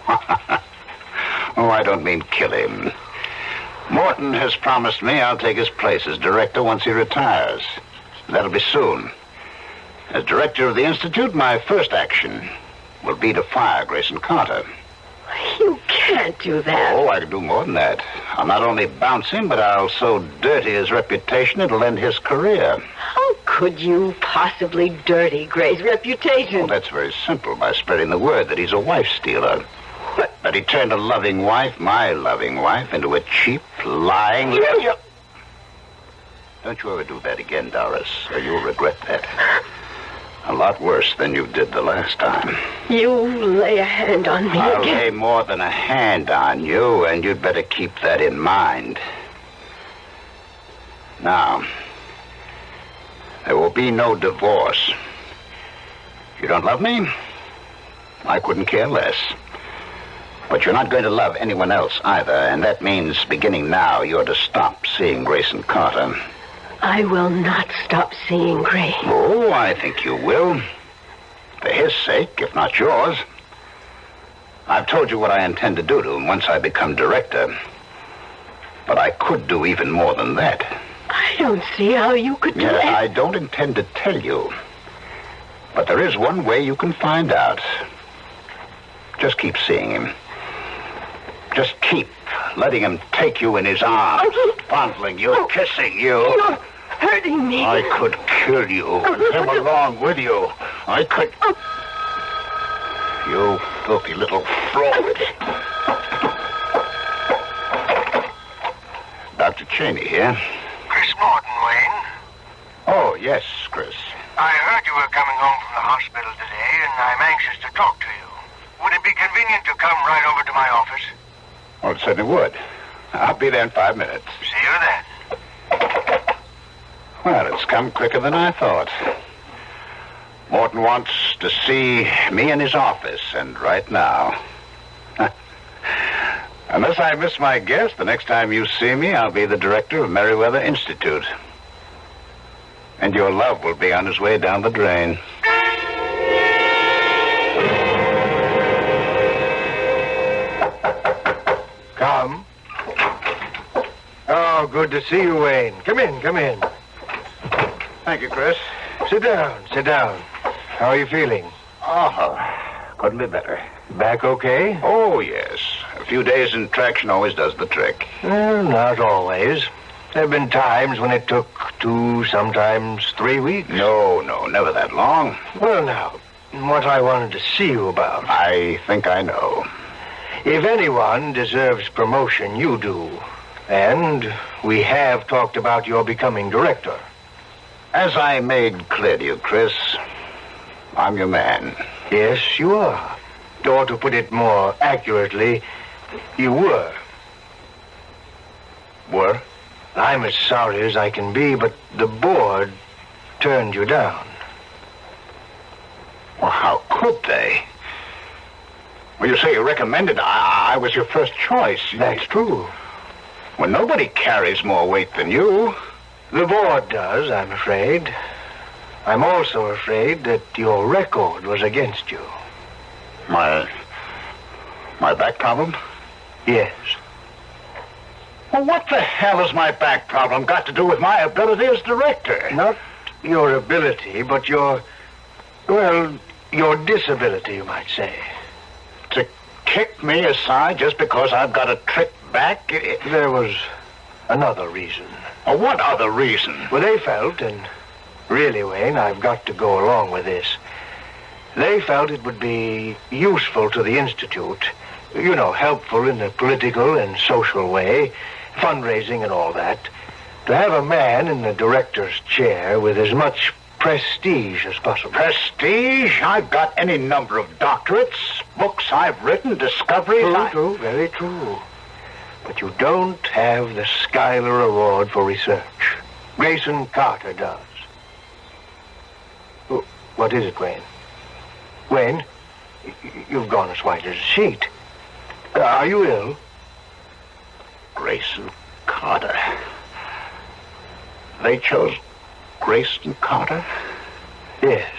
Oh, I don't mean kill him. Morton has promised me I'll take his place as director once he retires. That'll be soon. As director of the Institute, my first action will be to fire Grayson Carter. You can't do that. Oh, I can do more than that. I'll not only bounce him, but I'll so dirty his reputation it'll end his career. How could you possibly dirty Gray's reputation? Well, that's very simple, by spreading the word that he's a wife stealer. What? That he turned a loving wife, my loving wife, into a cheap, lying... Don't you ever do that again, Doris, or you'll regret that. A lot worse than you did the last time. You lay a hand on me I'll again. lay more than a hand on you, and you'd better keep that in mind. Now, there will be no divorce. You don't love me? I couldn't care less. But you're not going to love anyone else either, and that means beginning now you're to stop seeing Grayson Carter. I will not stop seeing Gray. Oh, I think you will. For his sake, if not yours. I've told you what I intend to do to him once I become director. But I could do even more than that. I don't see how you could do that. I don't intend to tell you. But there is one way you can find out. Just keep seeing him. Just keep letting him take you in his arms, fondling you, kissing you. You're hurting me. I could kill you and him along with you. I could... You filthy little fraud. Dr. Cheney here. Chris Morton, Wayne. Oh, yes, Chris. I heard you were coming home from the hospital today, and I'm anxious to talk to you. Would it be convenient to come right over to my office? Oh, it certainly would. I'll be there in 5 minutes. See you then. Well, it's come quicker than I thought. Morton wants to see me in his office, and right now. Unless I miss my guess, the next time you see me, I'll be the director of Meriwether Institute. And your love will be on his way down the drain. Come. Oh, good to see you, Wayne. Come in, come in. Thank you, Chris. Sit down, sit down. How are you feeling? Oh, couldn't be better. Back okay? Oh, yes. A few days in traction always does the trick. Well, not always. There have been times when it took 2, sometimes 3 weeks. No, never that long. Well, now, what I wanted to see you about. I think I know. If anyone deserves promotion, you do. And we have talked about your becoming director. As I made clear to you, Chris, I'm your man. Yes, you are. Or to put it more accurately, you were. Were? I'm as sorry as I can be, but the board turned you down. Well, how could they? Well, you say you recommended I was your first choice. That's true. Well, nobody carries more weight than you. The board does, I'm afraid. I'm also afraid that your record was against you. My back problem? Yes. Well, what the hell has my back problem got to do with my ability as director? Not your ability, but your disability, you might say. To kick me aside just because I've got a trick back? There was another reason. Oh, what other reason? Well, they felt, and really, Wayne, I've got to go along with this. They felt it would be useful to the Institute, helpful in a political and social way, fundraising and all that, to have a man in the director's chair with as much prestige as possible. Prestige? I've got any number of doctorates, books I've written, discoveries. True, very true. But you don't have the Schuyler Award for research. Grayson Carter does. Oh, what is it, Wayne? Wayne, you've gone as white as a sheet. Are you ill? Grayson Carter. They chose Grayson Carter? Yes.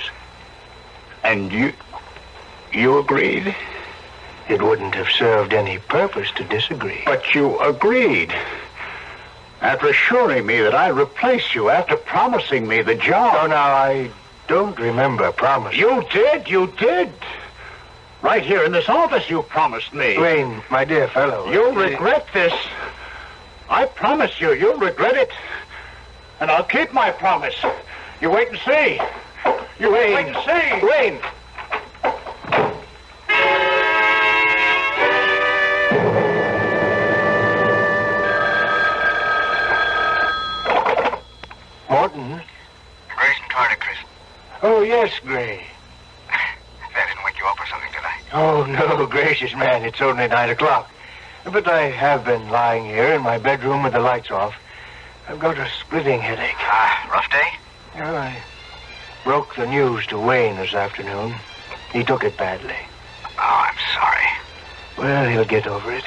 And you agreed? It wouldn't have served any purpose to disagree. But you agreed. After assuring me that I'd replace you, after promising me the job. Oh, now, I don't remember promising. You did. Right here in this office you promised me. Wayne, my dear fellow. You'll regret this. I promise you, you'll regret it. And I'll keep my promise. You wait and see. You wait and see. Wayne. Morton? Grayson Carter, Chris. Oh, yes, Gray. That didn't wake you up or something, did I? Oh, no, gracious man, it's only 9 o'clock. But I have been lying here in my bedroom with the lights off. I've got a splitting headache. Rough day? Well, I broke the news to Wayne this afternoon. He took it badly. Oh, I'm sorry. Well, he'll get over it.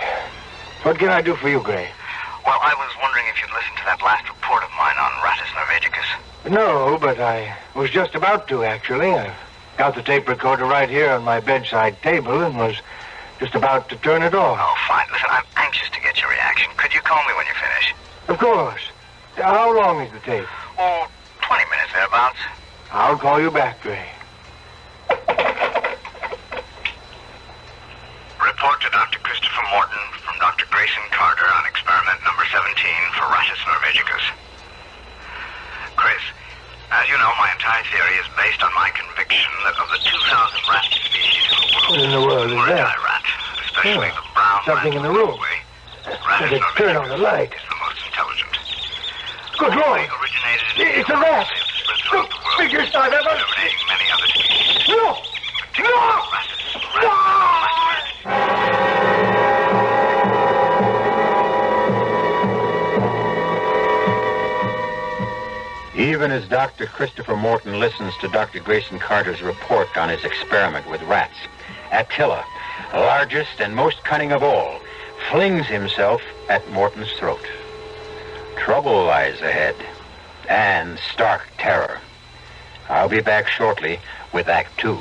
What can I do for you, Gray? Well, I was wondering if you'd listened to that last report of mine on Rattus norvegicus. No, but I was just about to, actually. I've got the tape recorder right here on my bedside table and was just about to turn it off. Oh, fine. Listen, I'm anxious to get your reaction. Could you call me when you finish? Of course. How long is the tape? Oh, 20 minutes thereabouts. I'll call you back, Gray. Report to Dr. Christopher Morton from Dr. Grayson Carter on experiment number 17 for Rattus norvegicus. Chris, as you know, my entire theory is based on my conviction that of the 2,000 rat species in the world, What in the world is that? rat, especially the brown Something in the room. Rattus Let's turn on the light. is the most intelligent. Good Lord! Originated It's a rat! The biggest I've ever seen. Many other species. No! Even as Dr. Christopher Morton listens to Dr. Grayson Carter's report on his experiment with rats, Attila, largest and most cunning of all, flings himself at Morton's throat. Trouble lies ahead, and stark terror. I'll be back shortly with Act 2.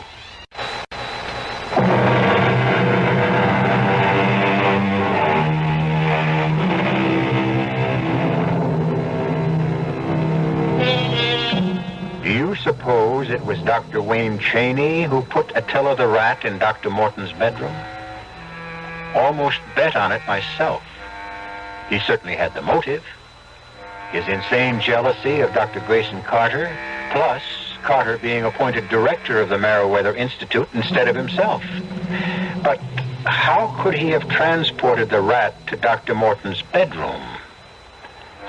Do you suppose it was Dr. Wayne Cheney who put Attila the rat in Dr. Morton's bedroom? Almost bet on it myself. He certainly had the motive. His insane jealousy of Dr. Grayson Carter, plus Carter being appointed director of the Meriwether Institute instead of himself. But how could he have transported the rat to Dr. Morton's bedroom?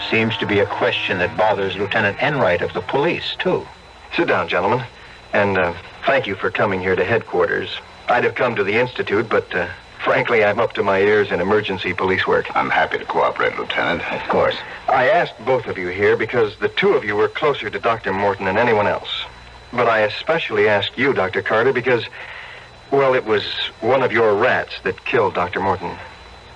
Seems to be a question that bothers Lieutenant Enright of the police, too. Sit down, gentlemen. And thank you for coming here to headquarters. I'd have come to the Institute, but frankly, I'm up to my ears in emergency police work. I'm happy to cooperate, Lieutenant. Of course. I asked both of you here because the two of you were closer to Dr. Morton than anyone else. But I especially asked you, Dr. Carter, because, well, it was one of your rats that killed Dr. Morton.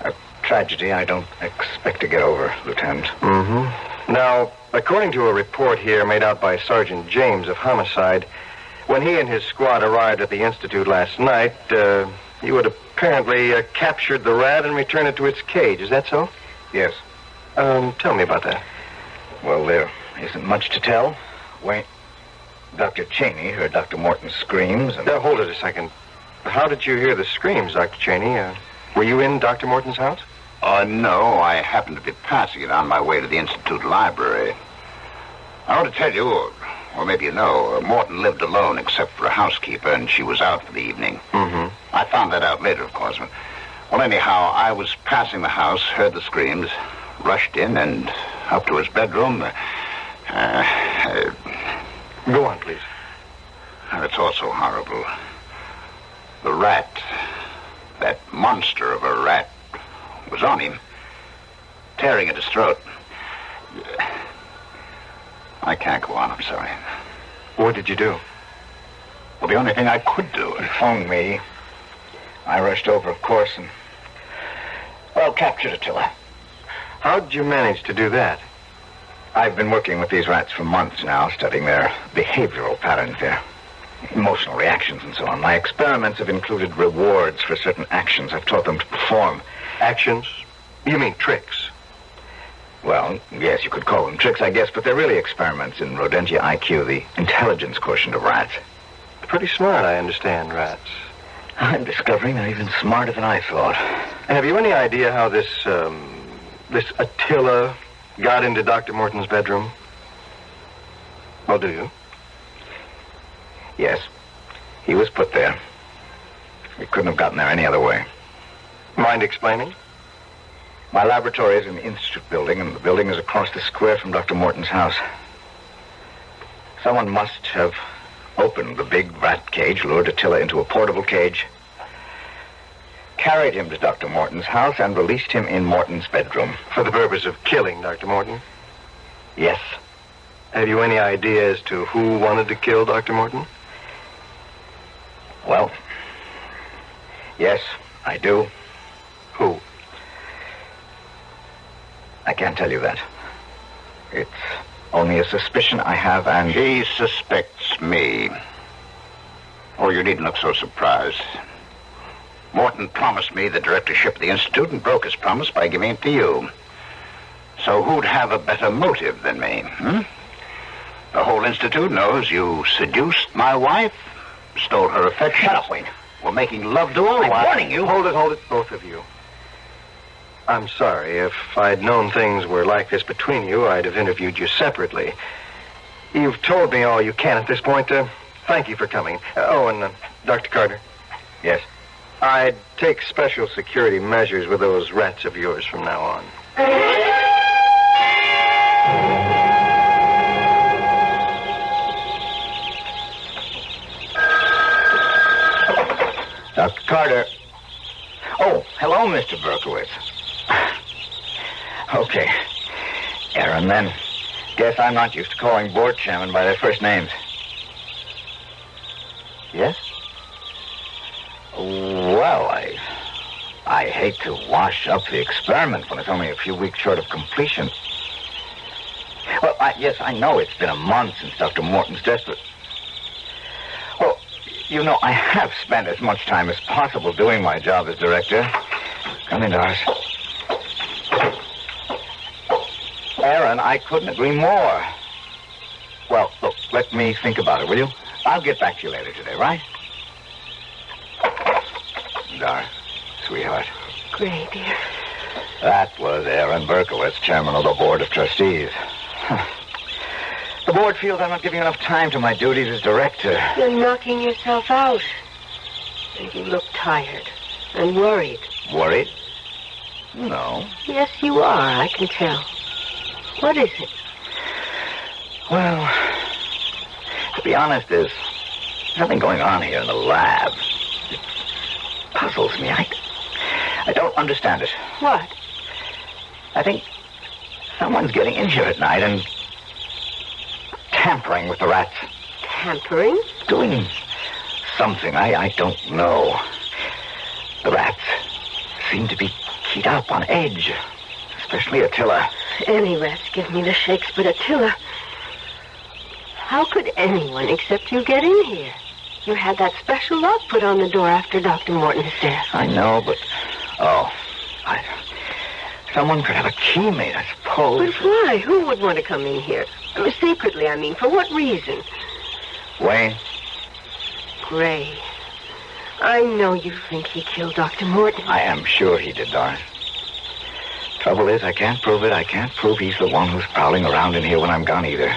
A tragedy I don't expect to get over, Lieutenant. Mm-hmm. Now, according to a report here made out by Sergeant James of Homicide, when he and his squad arrived at the Institute last night, you had apparently captured the rat and returned it to its cage. Is that so? Yes. Tell me about that. Well, there isn't much to tell. Wayne, Dr. Cheney heard Dr. Morton's screams and... Now, hold it a second. How did you hear the screams, Dr. Cheney? Were you in Dr. Morton's house? No, I happened to be passing it on my way to the Institute library. I want to tell you, or maybe you know, Morton lived alone except for a housekeeper, and she was out for the evening. Mm-hmm. I found that out later, of course. Well, anyhow, I was passing the house, heard the screams, rushed in, and up to his bedroom. Go on, please. And it's also horrible. The rat, that monster of a rat, was on him, tearing at his throat. I can't go on, I'm sorry. What did you do? Well, the only thing I could do. He phoned me. I rushed over, of course, and, well, captured Attila. How'd you manage to do that? I've been working with these rats for months now, studying their behavioral patterns, their emotional reactions and so on. My experiments have included rewards for certain actions I've taught them to perform. Actions? You mean tricks? Well, yes, you could call them tricks, I guess, but they're really experiments in Rodentia IQ, the intelligence quotient of rats. Pretty smart, I understand, rats. I'm discovering they're even smarter than I thought. Have you any idea how this Attila got into Dr. Morton's bedroom? Well, do you? Yes. He was put there. He couldn't have gotten there any other way. Mind explaining? My laboratory is in the Institute building, and the building is across the square from Dr. Morton's house. Someone must have opened the big rat cage, lured Attila into a portable cage, carried him to Dr. Morton's house, and released him in Morton's bedroom. For the purpose of killing Dr. Morton? Yes. Have you any idea as to who wanted to kill Dr. Morton? Well, yes, I do. Who? I can't tell you that. It's only a suspicion I have, and... He suspects me. Oh, you needn't look so surprised. Morton promised me the directorship of the Institute and broke his promise by giving it to you. So who'd have a better motive than me, The whole Institute knows you seduced my wife, stole her affection. Shut up, Wayne. We're making love to her. I'm warning you. Hold it, both of you. I'm sorry. If I'd known things were like this between you, I'd have interviewed you separately. You've told me all you can at this point. Thank you for coming. And Dr. Carter. Yes? I'd take special security measures with those rats of yours from now on. Dr. Carter. Oh, hello, Mr. Berkowitz. Okay. Aaron, then. Guess I'm not used to calling board chairmen by their first names. Yes? Well, I hate to wash up the experiment when it's only a few weeks short of completion. Well, yes, I know it's been a month since Dr. Morton's death, but... Well, you know, I have spent as much time as possible doing my job as director. Come in, Doris. Aaron, I couldn't agree more. Well, look, let me think about it, will you? I'll get back to you later today, right? Doris, sweetheart. Gray, dear. That was Aaron Berkowitz, chairman of the Board of Trustees. The board feels I'm not giving enough time to my duties as director. You're knocking yourself out. And you look tired and worried. Worried? No. Yes, you are, I can tell. What is it? Well, to be honest, there's something going on here in the lab. It puzzles me. I don't understand it. What? I think someone's getting in here at night and tampering with the rats. Tampering? Doing something. I don't know. The rats seem to be keyed up on edge, especially Attila. Any rats give me the shakes, but Attila... How could anyone except you get in here? You had that special lock put on the door after Dr. Morton's death. I know, but... Someone could have a key made, I suppose. But why? Who would want to come in here? Secretly, I mean. For what reason? Wayne. Gray. I know you think he killed Dr. Morton. I am sure he did, Doris. Trouble is, I can't prove it. I can't prove he's the one who's prowling around in here when I'm gone either.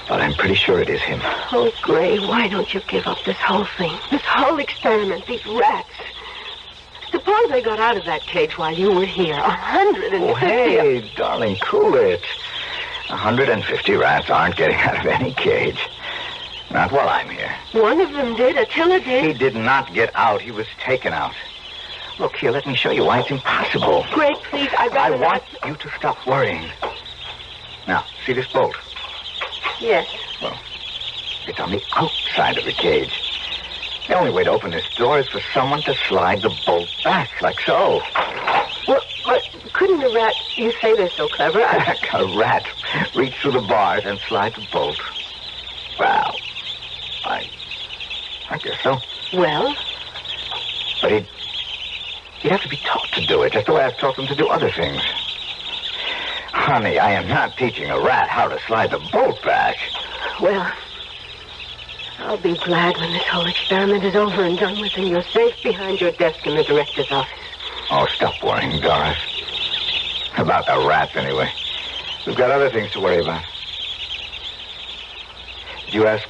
But I'm pretty sure it is him. Oh, Gray, why don't you give up this whole thing? This whole experiment, these rats. Suppose they got out of that cage while you were here. 150. Oh, hey, darling, cool it. 150 rats aren't getting out of any cage. Not while I'm here. One of them did. Attila did. He did not get out. He was taken out. Look, here, let me show you why it's impossible. Gray, please, I want you to stop worrying. Now, see this bolt? Yes. Well, it's on the outside of the cage. The only way to open this door is for someone to slide the bolt back, like so. Well, couldn't a rat... You say they're so clever. A rat reach through the bars and slide the bolt. Well, I guess so. Well? But he'd have to be taught to do it, just the way I've taught them to do other things. Honey, I am not teaching a rat how to slide the bolt back. Well, I'll be glad when this whole experiment is over and done with and you're safe behind your desk in the director's office. Oh, stop worrying, Doris. About the rats, anyway. We've got other things to worry about. Did you ask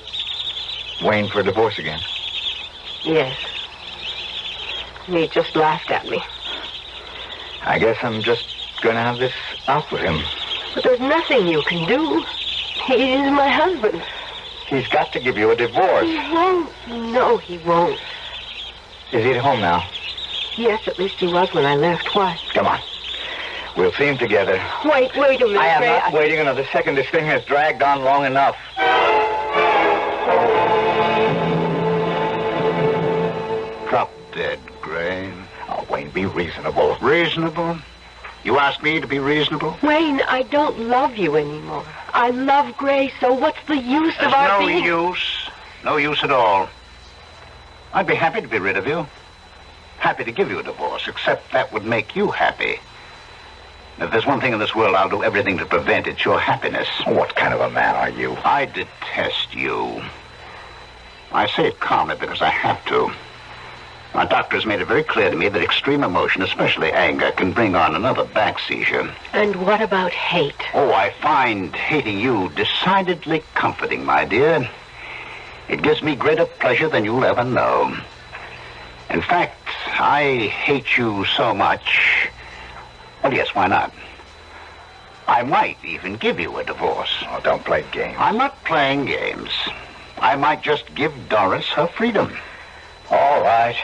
Wayne for a divorce again? Yes. He just laughed at me. I guess I'm just going to have this out with him. But there's nothing you can do. He is my husband. He's got to give you a divorce. He won't. No, he won't. Is he at home now? Yes, at least he was when I left. Why? Come on. We'll see him together. Wait a minute, I am Ray. not waiting another second. This thing has dragged on long enough. Drop dead, Gray. Oh, Wayne, be reasonable. Reasonable? You asked me to be reasonable? Wayne, I don't love you anymore. I love Gray, so what's the use of our being... No use. No use at all. I'd be happy to be rid of you. Happy to give you a divorce, except that would make you happy. If there's one thing in this world I'll do everything to prevent, it's your happiness. What kind of a man are you? I detest you. I say it calmly because I have to. My doctor has made it very clear to me that extreme emotion, especially anger, can bring on another back seizure. And what about hate? Oh, I find hating you decidedly comforting, my dear. It gives me greater pleasure than you'll ever know. In fact, I hate you so much... Well, yes, why not? I might even give you a divorce. Oh, don't play games. I'm not playing games. I might just give Doris her freedom. All right.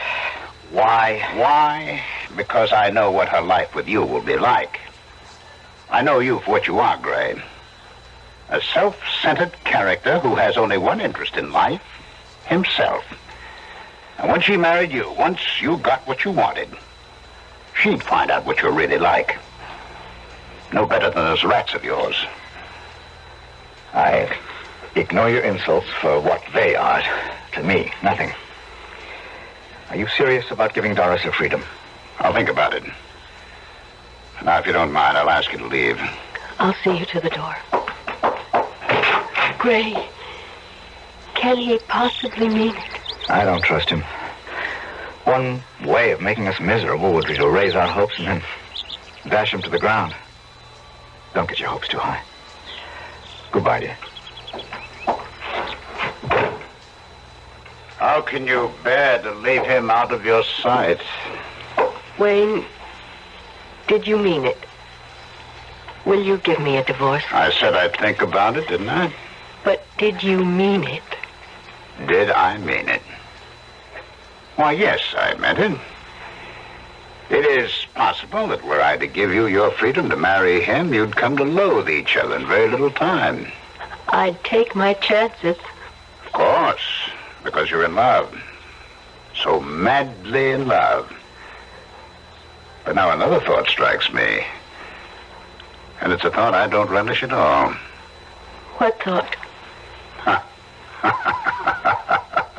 Why? Why? Because I know what her life with you will be like. I know you for what you are, Gray. A self-centered character who has only one interest in life, himself. And when she married you, once you got what you wanted, she'd find out what you're really like. No better than those rats of yours. I ignore your insults for what they are. To me, nothing. Are you serious about giving Doris her freedom? I'll think about it. Now, if you don't mind, I'll ask you to leave. I'll see you to the door. Gray, can he possibly mean it? I don't trust him. One way of making us miserable would be to raise our hopes and then dash them to the ground. Don't get your hopes too high. Goodbye, dear. How can you bear to leave him out of your sight? Wayne, did you mean it? Will you give me a divorce? I said I'd think about it, didn't I? But did you mean it? Did I mean it? Why, yes, I meant it. It is possible that were I to give you your freedom to marry him, you'd come to loathe each other in very little time. I'd take my chances. Of course, because you're in love. So madly in love. But now another thought strikes me. And it's a thought I don't relish at all. What thought?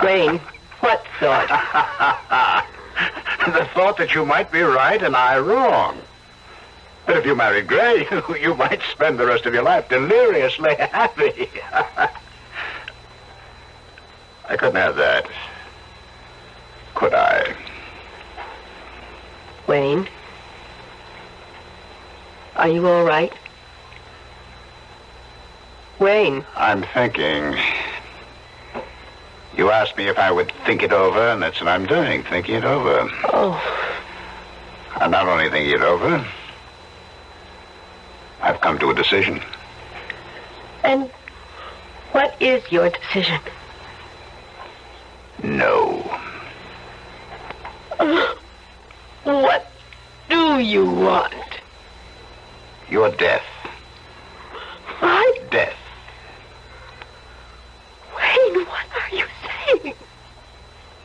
Wayne, what thought? The thought that you might be right and I wrong. That if you married Gray, you might spend the rest of your life deliriously happy. I couldn't have that. Could I? Wayne, are you all right? Wayne. I'm thinking. You asked me if I would think it over, and that's what I'm doing, thinking it over. Oh. I'm not only thinking it over, I've come to a decision. And what is your decision? No. What do you want? Your death. What? Death. Wayne, what are you saying?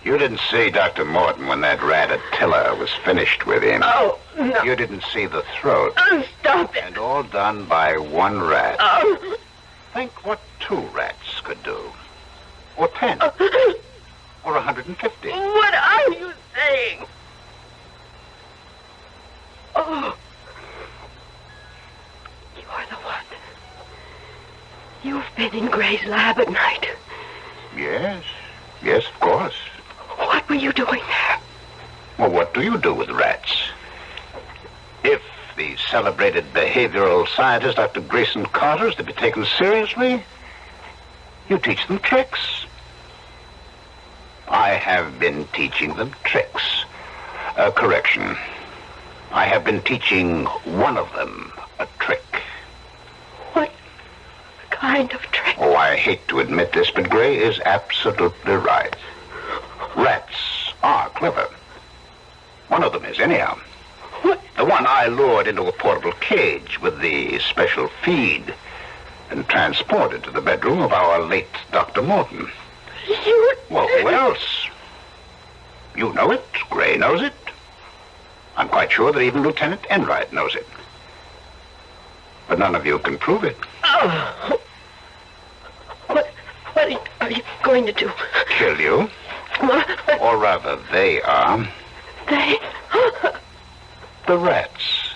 You didn't didn't see Dr. Morton when that rat Attila was finished with him. Oh, no. You didn't see the throat. Stop it. And all done by one rat. Oh. Think what 2 rats could do. Or 10. Or 150. What are you saying? Oh. You're the one. You've been in Gray's lab at night. Yes. Yes, of course. What were you doing there? Well, what do you do with rats? If the celebrated behavioral scientist, Dr. Grayson Carter, is to be taken seriously, you teach them tricks. I have been teaching them tricks. Correction. I have been teaching one of them a trick. What kind of trick? Oh, I hate to admit this, but Gray is absolutely right. Rats are clever. One of them is, anyhow. What? The one I lured into a portable cage with the special feed and transported to the bedroom of our late Dr. Morton. You... Well, who else? You know it. Gray knows it. I'm quite sure that even Lieutenant Enright knows it. But none of you can prove it. Oh. What are you going to do? Kill you. Or rather, they are. They? The rats.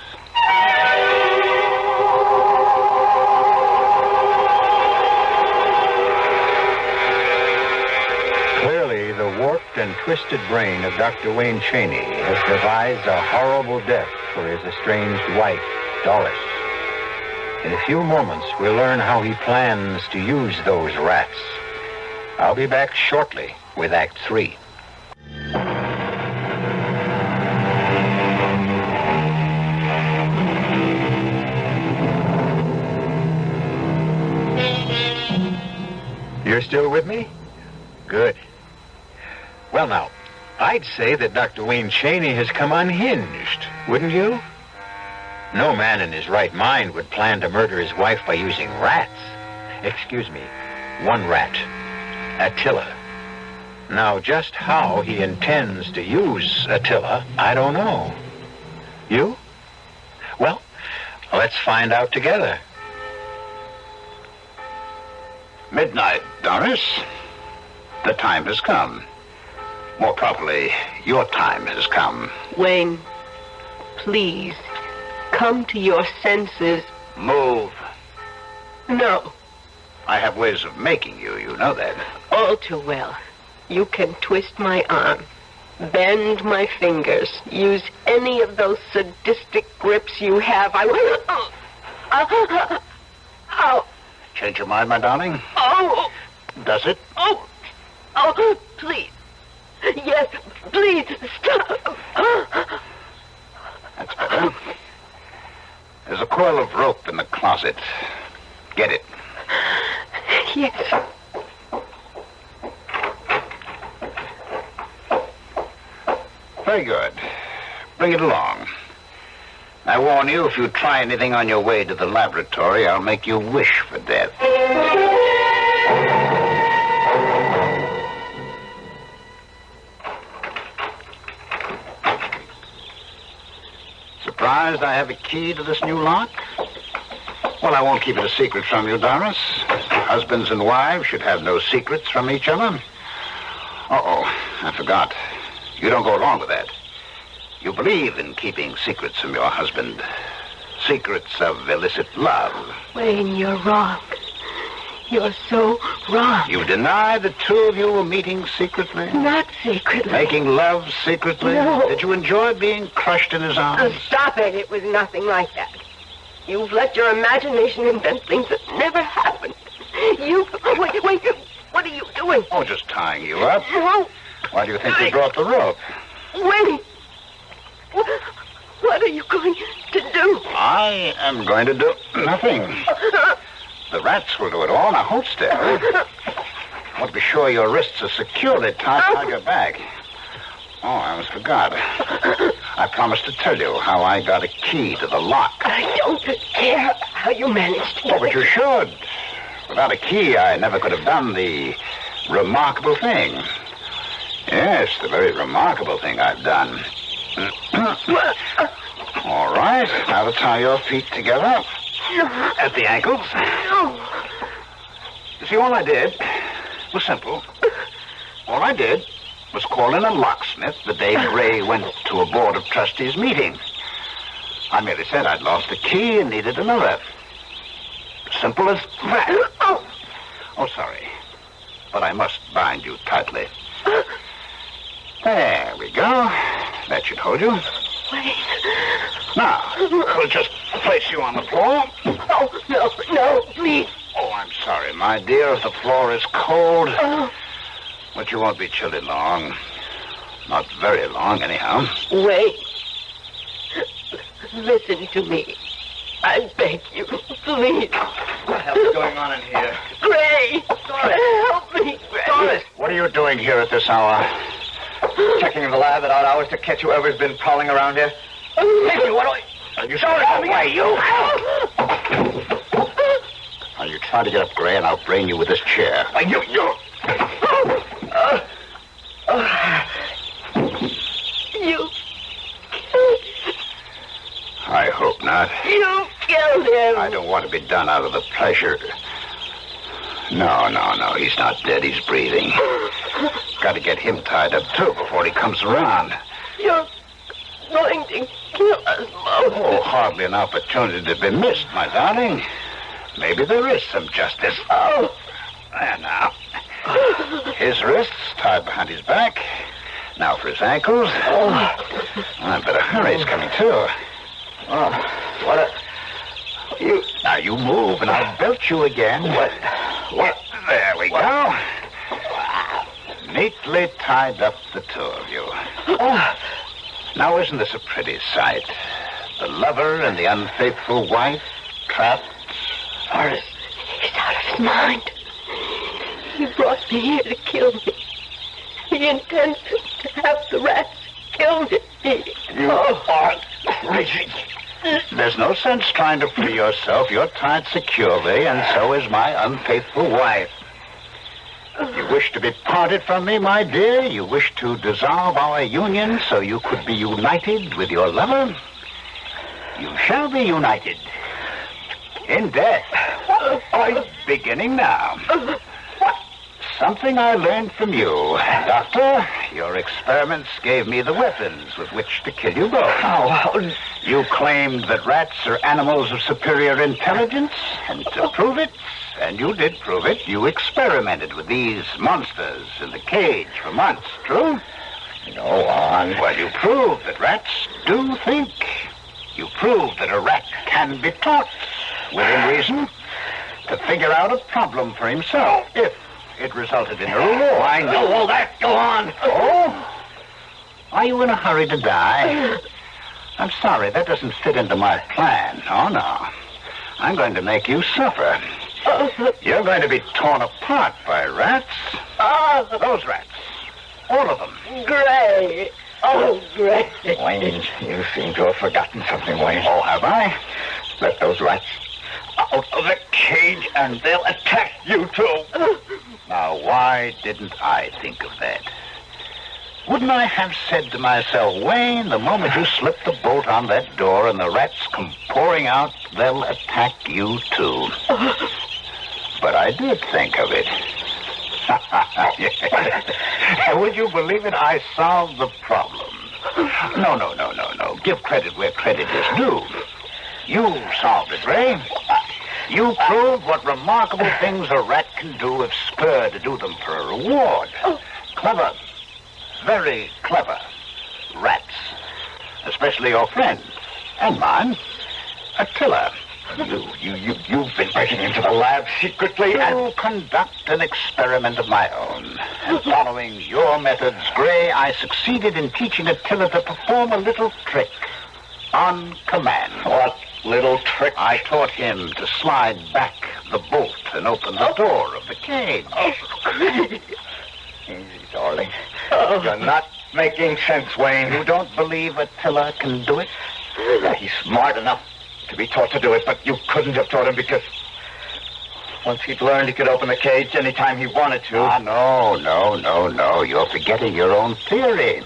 Clearly, the warped and twisted brain of Dr. Wayne Chaney has devised a horrible death for his estranged wife, Doris. In a few moments, we'll learn how he plans to use those rats. I'll be back shortly with Act 3. You're still with me? Good. Well, now, I'd say that Dr. Wayne Chaney has come unhinged, wouldn't you? No man in his right mind would plan to murder his wife by using rats. Excuse me, one rat, Attila. Now, just how he intends to use Attila, I don't know. You? Well, let's find out together. Midnight, Doris. The time has come. More properly, your time has come. Wayne, please, come to your senses. Move. No. I have ways of making you, you know that. All too well. You can twist my arm, bend my fingers, use any of those sadistic grips you have. I will... Oh. Change your mind, my darling? Oh. Does it? Oh, please. Yes, please, stop. That's better. There's a coil of rope in the closet. Get it. Yes. Very good. Bring it along. I warn you, if you try anything on your way to the laboratory, I'll make you wish for death. Surprised I have a key to this new lock? Well, I won't keep it a secret from you, Doris. Husbands and wives should have no secrets from each other. Uh-oh, I forgot. You don't go along with that. You believe in keeping secrets from your husband. Secrets of illicit love. Wayne, you're wrong. You're so wrong. You deny the two of you were meeting secretly? Not secretly. Making love secretly? No. Did you enjoy being crushed in his arms? Oh, stop it. It was nothing like that. You've let your imagination invent things that never happened. You... Wait. What are you doing? Oh, just tying you up. No. Why do you think we brought the rope? Wait. What are you going to do? I am going to do nothing. The rats will do it all. Now, hold still. I want to be sure your wrists are securely tied behind your back. Oh, I almost forgot. I promised to tell you how I got a key to the lock. I don't care how you managed to Oh, but you should. Without a key, I never could have done the remarkable thing. Yes, the very remarkable thing I've done. All right, now to tie your feet together at the ankles. You see, all I did was simple. All I did was call in a locksmith the day Gray went to a board of trustees meeting. I merely said I'd lost a key and needed another. Simple as that. Oh, sorry. But I must bind you tightly. There we go. That should hold you. Wait. Now, we'll just place you on the floor. Oh, no, please. Oh, I'm sorry, my dear, if the floor is cold. But you won't be chilly long. Not very long, anyhow. Wait. Listen to me. I beg you, please. What the hell is going on in here? Gray! Help me, Gray. Doris! What are you doing here at this hour? Checking in the lab at odd hours to catch whoever's been prowling around here? Hey, what are you sorry? Away, you! Now, you try to get up, Gray, and I'll brain you with this chair. You! You I hope not. You killed him. I don't want to be done out of the pleasure. No, he's not dead. He's breathing. Got to get him tied up, too, before he comes around. You're going to kill us both. Oh, hardly an opportunity to be missed, my darling. Maybe there is some justice. Oh. There now. His wrists tied behind his back. Now for his ankles. I better hurry. He's coming, too. Now you move, and I'll belt you again. What? There we go. Neatly tied up, the two of you. Now, isn't this a pretty sight? The lover and the unfaithful wife trapped. Horace, he's out of his mind. He brought me here to kill me. He intends to have the rats killed. You are crazy. There's no sense trying to free yourself. You're tied securely, and so is my unfaithful wife. You wish to be parted from me, my dear? You wish to dissolve our union so you could be united with your lover? You shall be united. In death. Beginning now. Something I learned from you. Doctor, your experiments gave me the weapons with which to kill you both. You claimed that rats are animals of superior intelligence, and to prove it, and you did prove it, you experimented with these monsters in the cage for months, true? Go on. Well, you proved that rats do think. You proved that a rat can be taught, within reason, to figure out a problem for himself, if it resulted in a reward. I know all that. Go on. Oh? Are you in a hurry to die? I'm sorry, that doesn't fit into my plan. Oh, no. I'm going to make you suffer. You're going to be torn apart by rats. Those rats. All of them. Gray. Oh, Gray. Wayne, you seem to have forgotten something, Wayne. Oh, have I? Let those rats out of the cage and they'll attack you, too. Now, why didn't I think of that? Wouldn't I have said to myself, Wayne, the moment you slip the bolt on that door and the rats come pouring out, they'll attack you, too. But I did think of it. Would you believe it? I solved the problem. No. Give credit where credit is due. You solved it, Ray. You proved what remarkable things a rat can do if spurred to do them for a reward. Clever. Very clever. Rats. Especially your friends. And mine. Attila. You've been breaking into the lab secretly and conduct an experiment of my own. And following your methods, Gray, I succeeded in teaching Attila to perform a little trick. On command. What little trick? I taught him to slide back the bolt and open the door of the cage. Easy, darling. You're not making sense, Wayne. You don't believe Attila can do it? Yeah, he's smart enough to be taught to do it, but you couldn't have taught him because Once he'd learned he could open the cage anytime he wanted to. No. You're forgetting your own theory.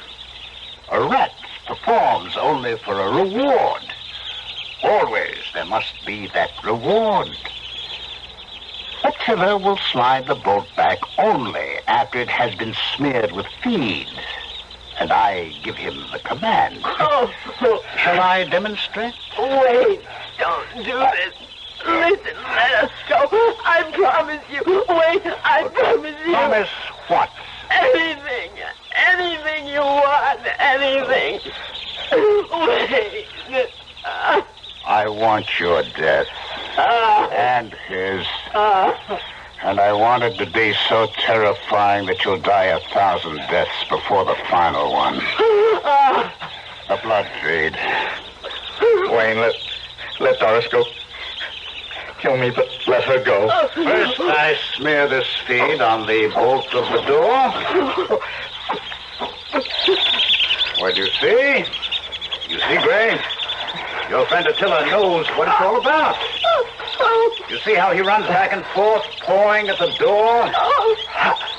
A rat performs only for a reward. Always there must be that reward. A killer will slide the bolt back only after it has been smeared with feed. And I give him the command. Shall I demonstrate? Wait, don't do this. Listen, let us go. I promise you. Wait, I promise you. Promise what? Anything. Anything you want. Anything. Wait. I want your death. And his. And I want it to be so terrifying that you'll die 1,000 deaths before the final one. The blood feed. Wayne, let Doris go. Kill me, but let her go. First, I smear this feed on the bolt of the door. What do you see? You see, Gray? Your friend Attila knows what it's all about. You see how he runs back and forth, pawing at the door?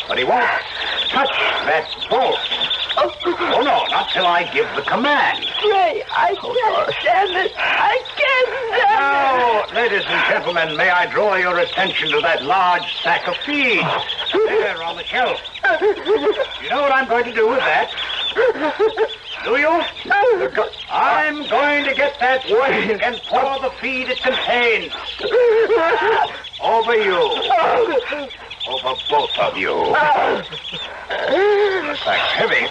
But he won't touch that bolt. Oh, no, not till I give the command. Ray, I can't stand this. I can't stand Now, ladies and gentlemen, may I draw your attention to that large sack of feed? There on the shelf. You know what I'm going to do with that? Do you? I'm going to get that sack and pour the feed it contains. Over you. Over both of you. The sack's heavy.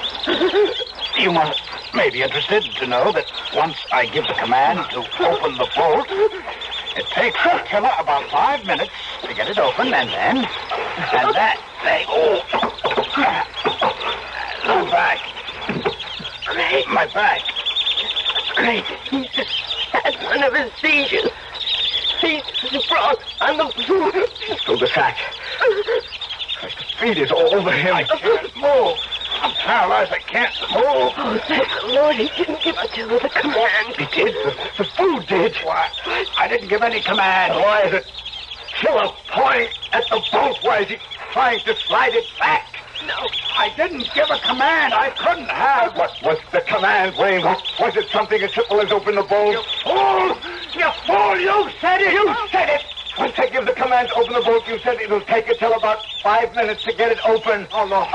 You may be interested to know that once I give the command to open the bolt, it takes the killer about 5 minutes to get it open, and then... My back. My back. Great. He just had one of his seizures. He's sprawled on the floor. Through the sack. The feed is all over him. I can't move. I'm paralyzed. I can't move. Oh, thank the Lord. He didn't give Attila the command. He did. The food did. Why? I didn't give any command. Why is it killer pointing at the boat? Why is he trying to slide it back? No. I didn't give a command. I couldn't have. What was the command, Wayne? Was it something as simple as open the bolt? You fool! You fool! You said it! You said it! Once I give the command to open the bolt, you said it'll take until about 5 minutes to get it open. Oh, no.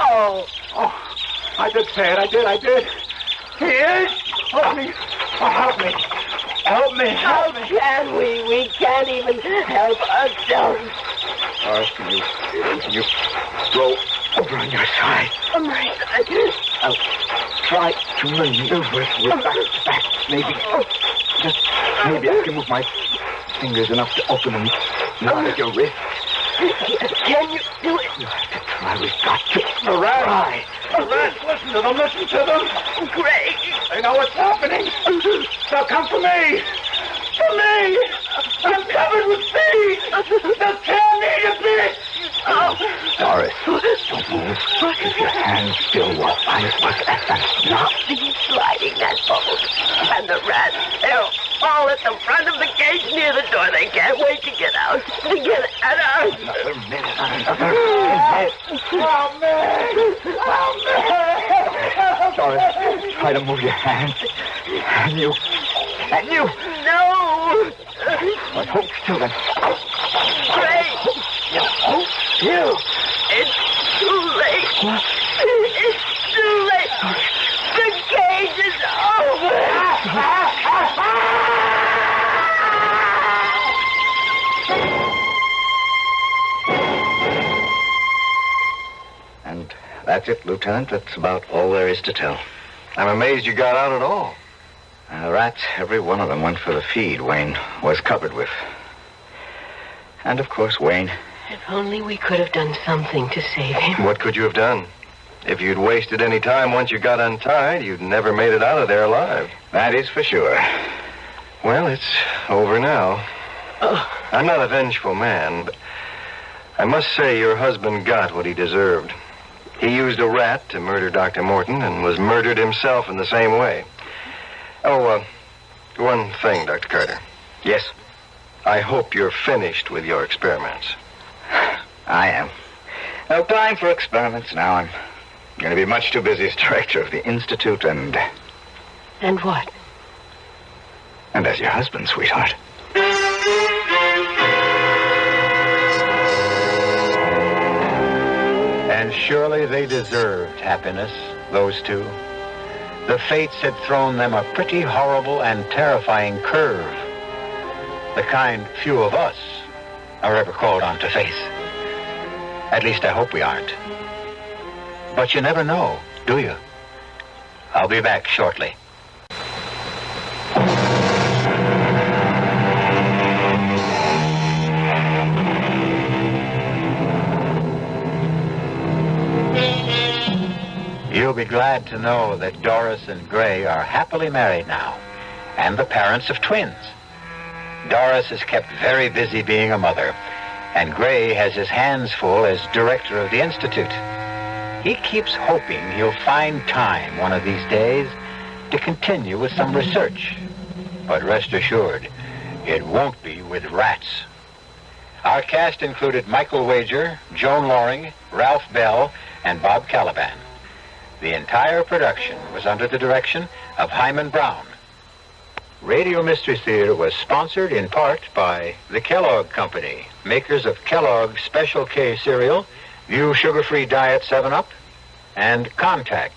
Oh, I did say it. I did. He is? Help me. Oh, help me. Help me. How can we? We can't even help ourselves. Doris, can you roll over on your side? On my side. I'll try to maneuver it with back. Maybe. Just maybe I can move my fingers enough to open them. Not at your wrist. Can you do it? You have to try. We've got to. The rats. The rats. Listen to them. Listen to them. Great. They know what's happening. They'll come for me. For me. I'm covered with feed. They'll tear me to bits. Doris, don't move. Keep your hands still while I look at that snot. He's sliding that boat. And the rats, they're all at the front of the cage near the door. They can't wait to get out. To get at us. Another minute. Help me! Help me! Doris, try to move your hands. And you. No! But hold still then. Great! Hold still. It's too late. What? It's too late. The cage is over. And that's it, Lieutenant. That's about all there is to tell. I'm amazed you got out at all. The rats, every one of them went for the feed Wayne was covered with. And, of course, Wayne. If only we could have done something to save him. What could you have done? If you'd wasted any time once you got untied, you'd never made it out of there alive. That is for sure. Well, it's over now. Oh. I'm not a vengeful man, but I must say your husband got what he deserved. He used a rat to murder Dr. Morton and was murdered himself in the same way. Oh, one thing, Dr. Carter. Yes? I hope you're finished with your experiments. I am. No time for experiments now. I'm going to be much too busy as director of the Institute and... And what? And as your husband, sweetheart. And surely they deserved happiness, those two. The fates had thrown them a pretty horrible and terrifying curve. The kind few of us are ever called on to face. At least I hope we aren't. But you never know, do you? I'll be back shortly. You'll be glad to know that Doris and Gray are happily married now, and the parents of twins. Doris is kept very busy being a mother, and Gray has his hands full as director of the Institute. He keeps hoping he'll find time one of these days to continue with some research. But rest assured, it won't be with rats. Our cast included Michael Wager, Joan Loring, Ralph Bell, and Bob Caliban. The entire production was under the direction of Hyman Brown. Radio Mystery Theater was sponsored in part by the Kellogg Company, makers of Kellogg's Special K cereal, View Sugar-Free Diet 7-Up, and Contac,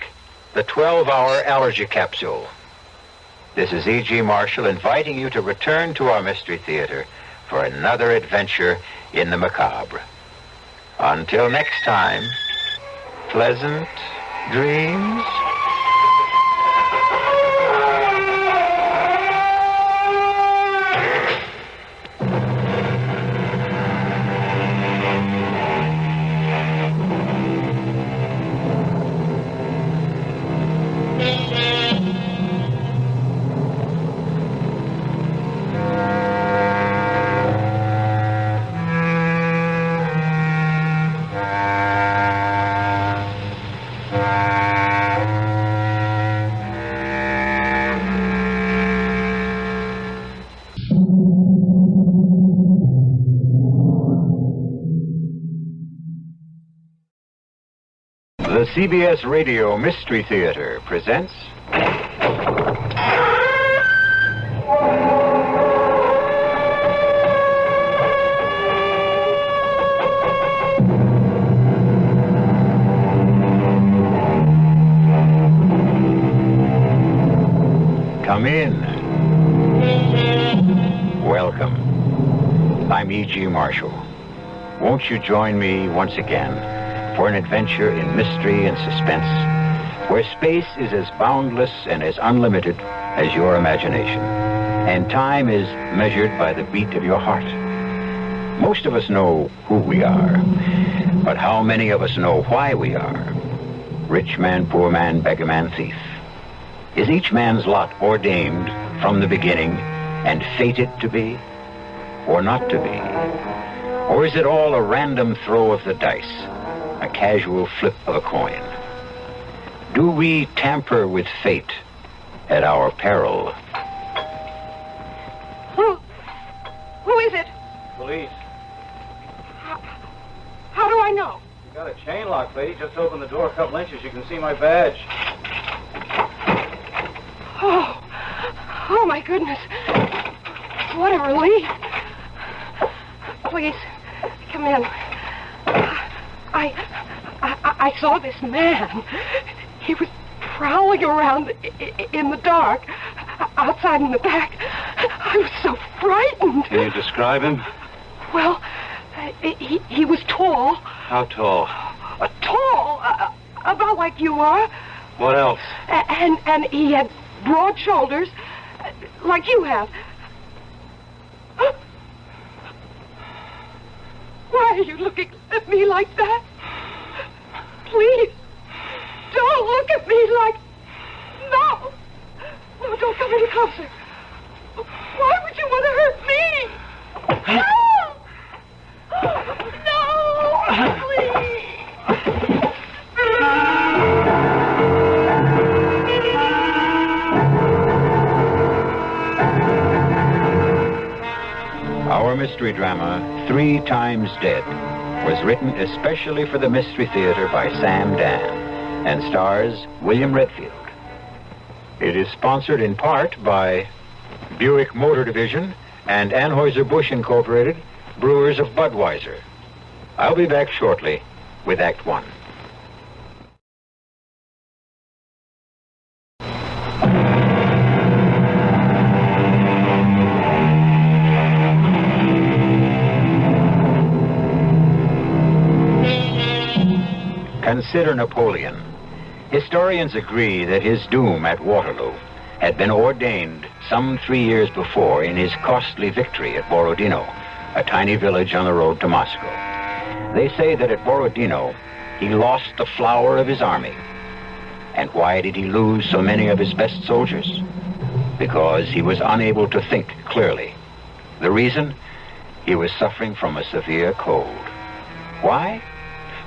the 12-hour allergy capsule. This is E.G. Marshall inviting you to return to our Mystery Theater for another adventure in the macabre. Until next time, pleasant dreams. The CBS Radio Mystery Theater presents... Come in. Welcome. I'm E.G. Marshall. Won't you join me once again for an adventure in mystery and suspense, where space is as boundless and as unlimited as your imagination, and time is measured by the beat of your heart. Most of us know who we are, but how many of us know why we are? Rich man, poor man, beggar man, thief. Is each man's lot ordained from the beginning and fated to be, or not to be? Or is it all a random throw of the dice? A casual flip of a coin? Do we tamper with fate at our peril? Who is it? Police. How do I know? You got a chain lock, lady. Just open the door a couple inches. You can see my badge. Oh, my goodness. What a relief. Please, come in. I saw this man. He was prowling around in the dark, outside in the back. I was so frightened. Can you describe him? Well, he was tall. How tall? Tall, about like you are. What else? And he had broad shoulders, like you have. Why are you looking at me like that? Please, don't look at me like... No! No, don't come any closer. Why would you want to hurt me? No! No, please! Our mystery drama, 3 Times Dead, was written especially for the Mystery Theater by Sam Dan and stars William Redfield. It is sponsored in part by Buick Motor Division and Anheuser-Busch Incorporated, brewers of Budweiser. I'll be back shortly with Act One. Consider Napoleon. Historians agree that his doom at Waterloo had been ordained some 3 years before in his costly victory at Borodino, a tiny village on the road to Moscow. They say that at Borodino, he lost the flower of his army. And why did he lose so many of his best soldiers? Because he was unable to think clearly. The reason? He was suffering from a severe cold. Why?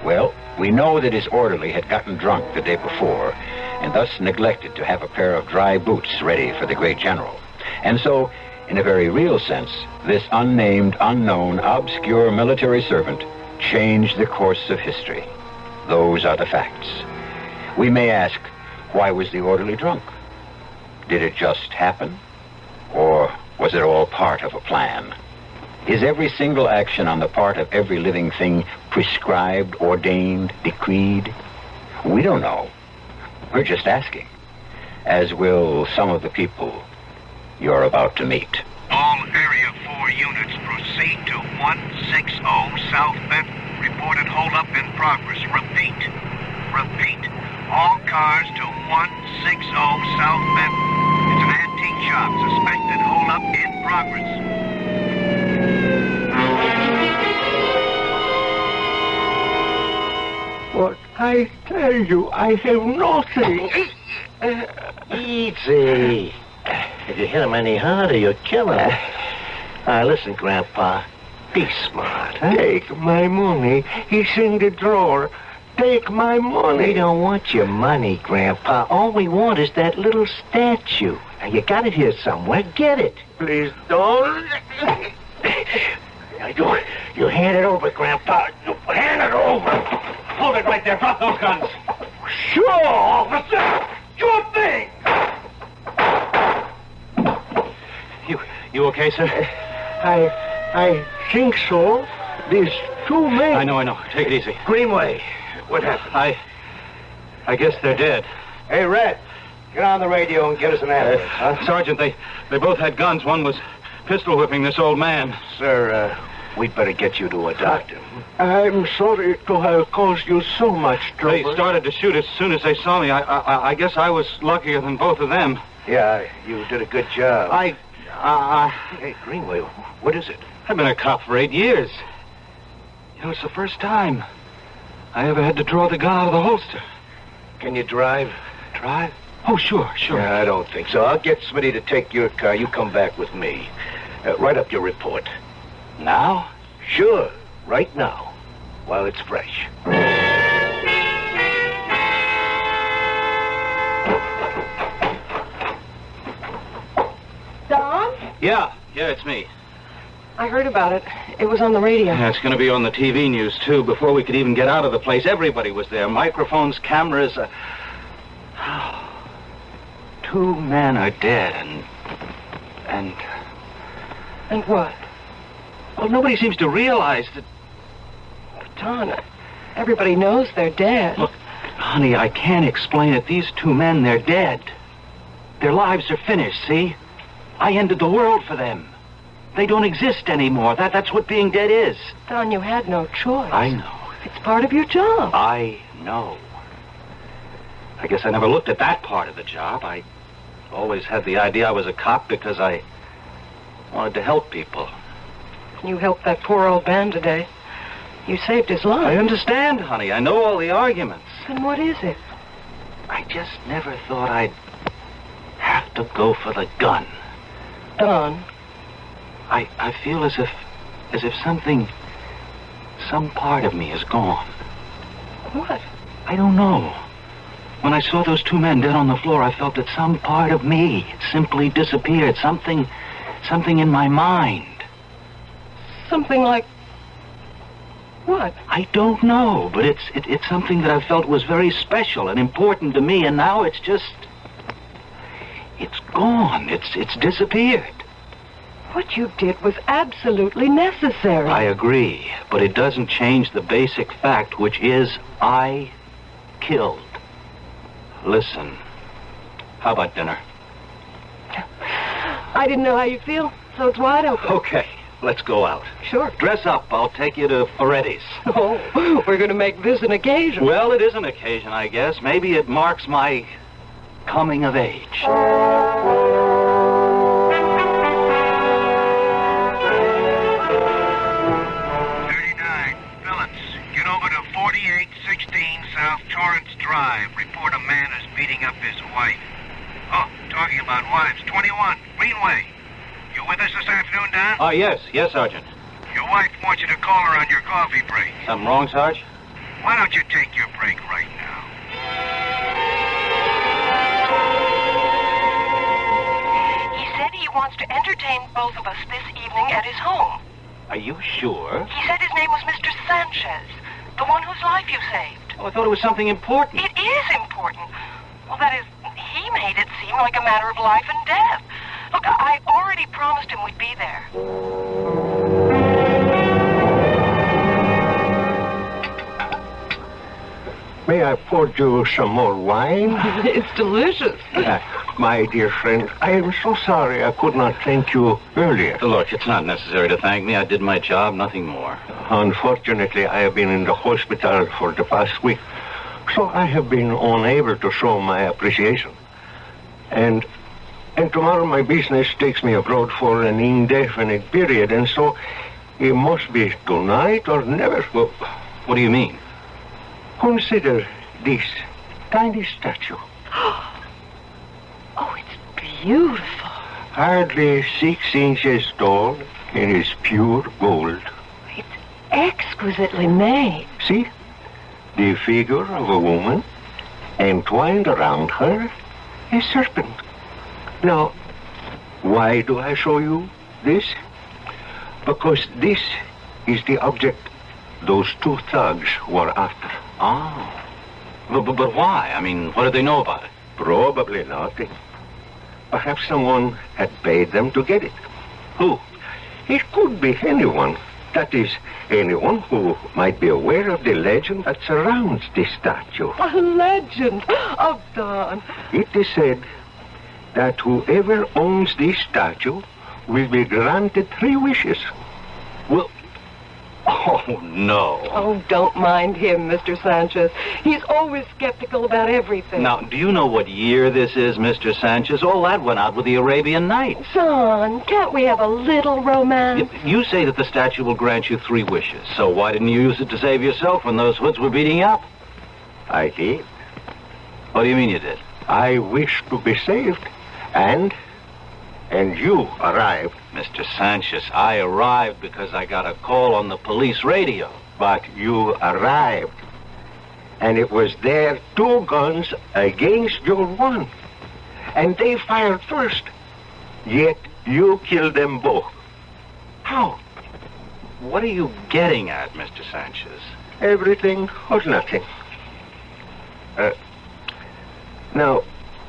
Well, we know that his orderly had gotten drunk the day before and thus neglected to have a pair of dry boots ready for the great general. And so, in a very real sense, this unnamed, unknown, obscure military servant changed the course of history. Those are the facts. We may ask, why was the orderly drunk? Did it just happen? Or was it all part of a plan? Is every single action on the part of every living thing prescribed, ordained, decreed? We don't know. We're just asking, as will some of the people you're about to meet. All Area 4 units proceed to 160 South Benton. Reported holdup in progress. Repeat. All cars to 160 South Benton. It's an antique shop. Suspected holdup in progress. What I tell you, I have nothing. Easy. If you hit him any harder, you'll kill him. Listen, Grandpa. Be smart, huh? Take my money. It's in the drawer. Take my money. We don't want your money, Grandpa. All we want is that little statue. Now, you got it here somewhere. Get it. Please don't. You hand it over, Grandpa. You hand it over. Hold it right there. Drop those guns. Sure, officer. Sure thing. You okay, sir? I think so. These two men. I know. Take it easy. Greenway, what happened? I guess they're dead. Hey, Red, get on the radio and get us an ambulance, huh? Sergeant, they both had guns. One was pistol whipping this old man. Sir, we'd better get you to a doctor. I'm sorry to have caused you so much trouble. They started to shoot as soon as they saw me. I guess I was luckier than both of them. Yeah, you did a good job. Hey, Greenway, what is it? I've been a cop for 8 years. You know, it's the first time I ever had to draw the gun out of the holster. Can you drive? Drive? Oh, sure. Yeah, I don't think so. I'll get Smitty to take your car. You come back with me. Write up your report. Now? Sure, right now, while it's fresh. Don? Yeah, it's me. I heard about it. It was on the radio. Yeah, it's going to be on the TV news, too. Before we could even get out of the place, everybody was there. Microphones, cameras. 2 men are dead, and... And what? Well, nobody seems to realize that... But, Don, everybody knows they're dead. Look, honey, I can't explain it. These 2 men, they're dead. Their lives are finished, see? I ended the world for them. They don't exist anymore. That's what being dead is. Don, you had no choice. I know. It's part of your job. I know. I guess I never looked at that part of the job. I always had the idea I was a cop because I wanted to help people. You helped that poor old man today. You saved his life. I understand, honey. I know all the arguments. Then what is it? I just never thought I'd have to go for the gun. Don. I feel as if some part of me is gone. What? I don't know. When I saw those 2 men dead on the floor, I felt that some part of me simply disappeared. Something in my mind. Something like What? I don't know, but it's something that I felt was very special and important to me, and now it's just... It's gone. It's disappeared. What you did was absolutely necessary. I agree, but it doesn't change the basic fact, which is I killed. Listen, how about dinner? I didn't know how you feel, so it's wide open. Okay, let's go out. Sure. Dress up. I'll take you to Ferretti's. Oh, we're going to make this an occasion. Well, it is an occasion, I guess. Maybe it marks my coming of age. 39, Phillips, get over to 4816 South Torrance Drive. Report a man is beating up his wife. Oh, talking about wives, 21, Greenway. You with us this afternoon, Don? Oh, yes, Sergeant. Your wife wants you to call her on your coffee break. Something wrong, Sarge? Why don't you take your break right now? He said he wants to entertain both of us this evening at his home. Are you sure? He said his name was Mr. Sanchez, the one whose life you saved. Oh, I thought it was something important. It is important. Well, that is, he made it seem like a matter of life and death. Look, I already promised him we'd be there. May I pour you some more wine? It's delicious. My dear friend, I am so sorry I could not thank you earlier. Look, it's not necessary to thank me. I did my job, nothing more. Unfortunately, I have been in the hospital for the past week, so I have been unable to show my appreciation. And tomorrow my business takes me abroad for an indefinite period, and so it must be tonight or never. Well, what do you mean? Consider this tiny statue. Oh, it's beautiful. Hardly 6 inches tall and is pure gold. It's exquisitely made. See? The figure of a woman, and twined around her, a serpent. Now, why do I show you this? Because this is the object those two thugs were after. Oh. But why? I mean, what did they know about it? Probably nothing. Perhaps someone had paid them to get it. Who? It could be anyone. That is, anyone who might be aware of the legend that surrounds this statue. A legend of Don. It is said that whoever owns this statue will be granted 3 wishes. Well, oh, no. Oh, don't mind him, Mr. Sanchez. He's always skeptical about everything. Now, do you know what year this is, Mr. Sanchez? All that went out with the Arabian Nights. Son, can't we have a little romance? You say that the statue will grant you 3 wishes, so why didn't you use it to save yourself when those hoods were beating you up? I did. What do you mean you did? I wish to be saved, and you arrived. Mr. Sanchez, I arrived because I got a call on the police radio. But you arrived, and it was their 2 guns against your 1. And they fired first, yet you killed them both. How? What are you getting at, Mr. Sanchez? Everything or nothing. Now,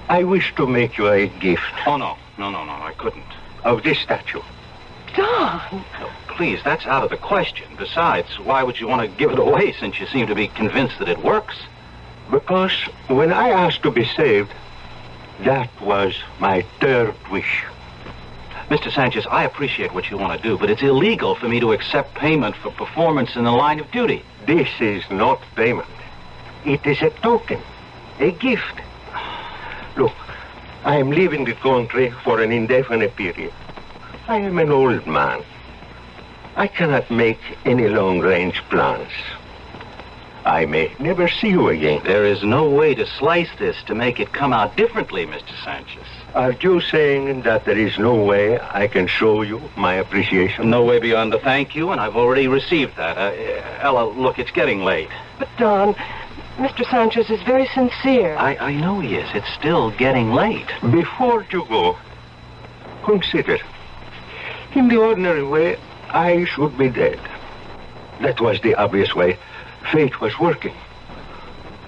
I wish to make you a gift. Oh, no, I couldn't. Of this statue. Don! No, please, that's out of the question. Besides, why would you want to give it away since you seem to be convinced that it works? Because when I asked to be saved, that was my 3rd wish. Mr. Sanchez, I appreciate what you want to do, but it's illegal for me to accept payment for performance in the line of duty. This is not payment. It is a token, a gift. Look, I am leaving the country for an indefinite period. I am an old man. I cannot make any long-range plans. I may never see you again. There is no way to slice this to make it come out differently, Mr. Sanchez. Are you saying that there is no way I can show you my appreciation? No way beyond to thank you, and I've already received that. Ella, look, it's getting late. But, Don, Mr. Sanchez is very sincere. I know he is. It's still getting late. Before you go, consider. In the ordinary way, I should be dead. That was the obvious way fate was working.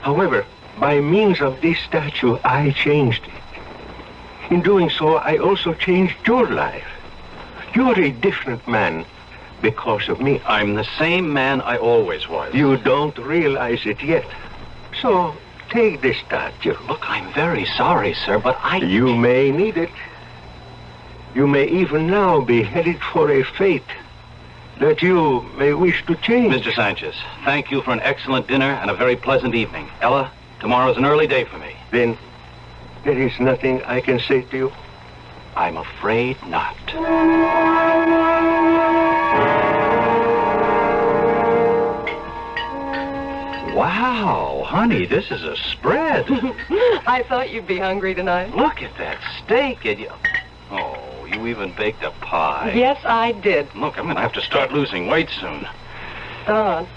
However, by means of this statue, I changed it. In doing so, I also changed your life. You're a different man because of me. I'm the same man I always was. You don't realize it yet. So, take this statue. Look, I'm very sorry, sir, but You may need it. You may even now be headed for a fate that you may wish to change. Mr. Sanchez, thank you for an excellent dinner and a very pleasant evening. Ella, tomorrow's an early day for me. Then, there is nothing I can say to you? I'm afraid not. Wow, honey, this is a spread. I thought you'd be hungry tonight. Look at that steak, and you... Oh, you even baked a pie. Yes, I did. Look, I'm going to have to start losing weight soon. Don,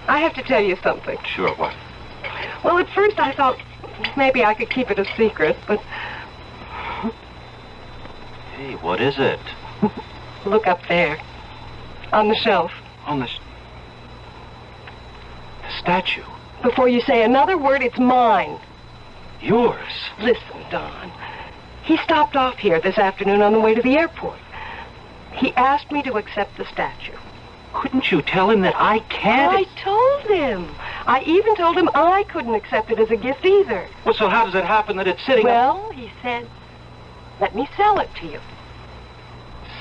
I have to tell you something. Sure, what? Well, at first I thought maybe I could keep it a secret, but... Hey, what is it? Look up there. On the shelf. On the statue. Before you say another word, it's mine. Yours? Listen, Don. He stopped off here this afternoon on the way to the airport. He asked me to accept the statue. Couldn't you tell him that I can't? I told him. I even told him I couldn't accept it as a gift either. Well, so how does it happen that it's sitting... Well, he said, let me sell it to you.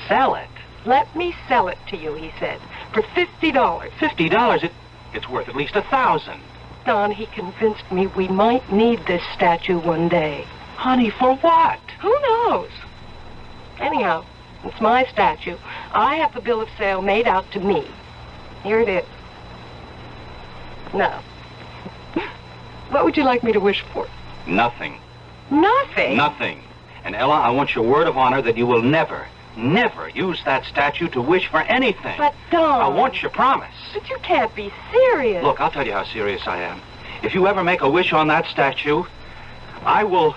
Sell it? Let me sell it to you, he said, for $50. $50? It's worth at least $1,000. Don, he convinced me we might need this statue one day. Honey, for what? Who knows? Anyhow, it's my statue. I have the bill of sale made out to me. Here it is. Now, what would you like me to wish for? Nothing. Nothing? Nothing. And Ella, I want your word of honor that you will never use that statue to wish for anything. But, Don... I want your promise. But you can't be serious. Look, I'll tell you how serious I am. If you ever make a wish on that statue, I will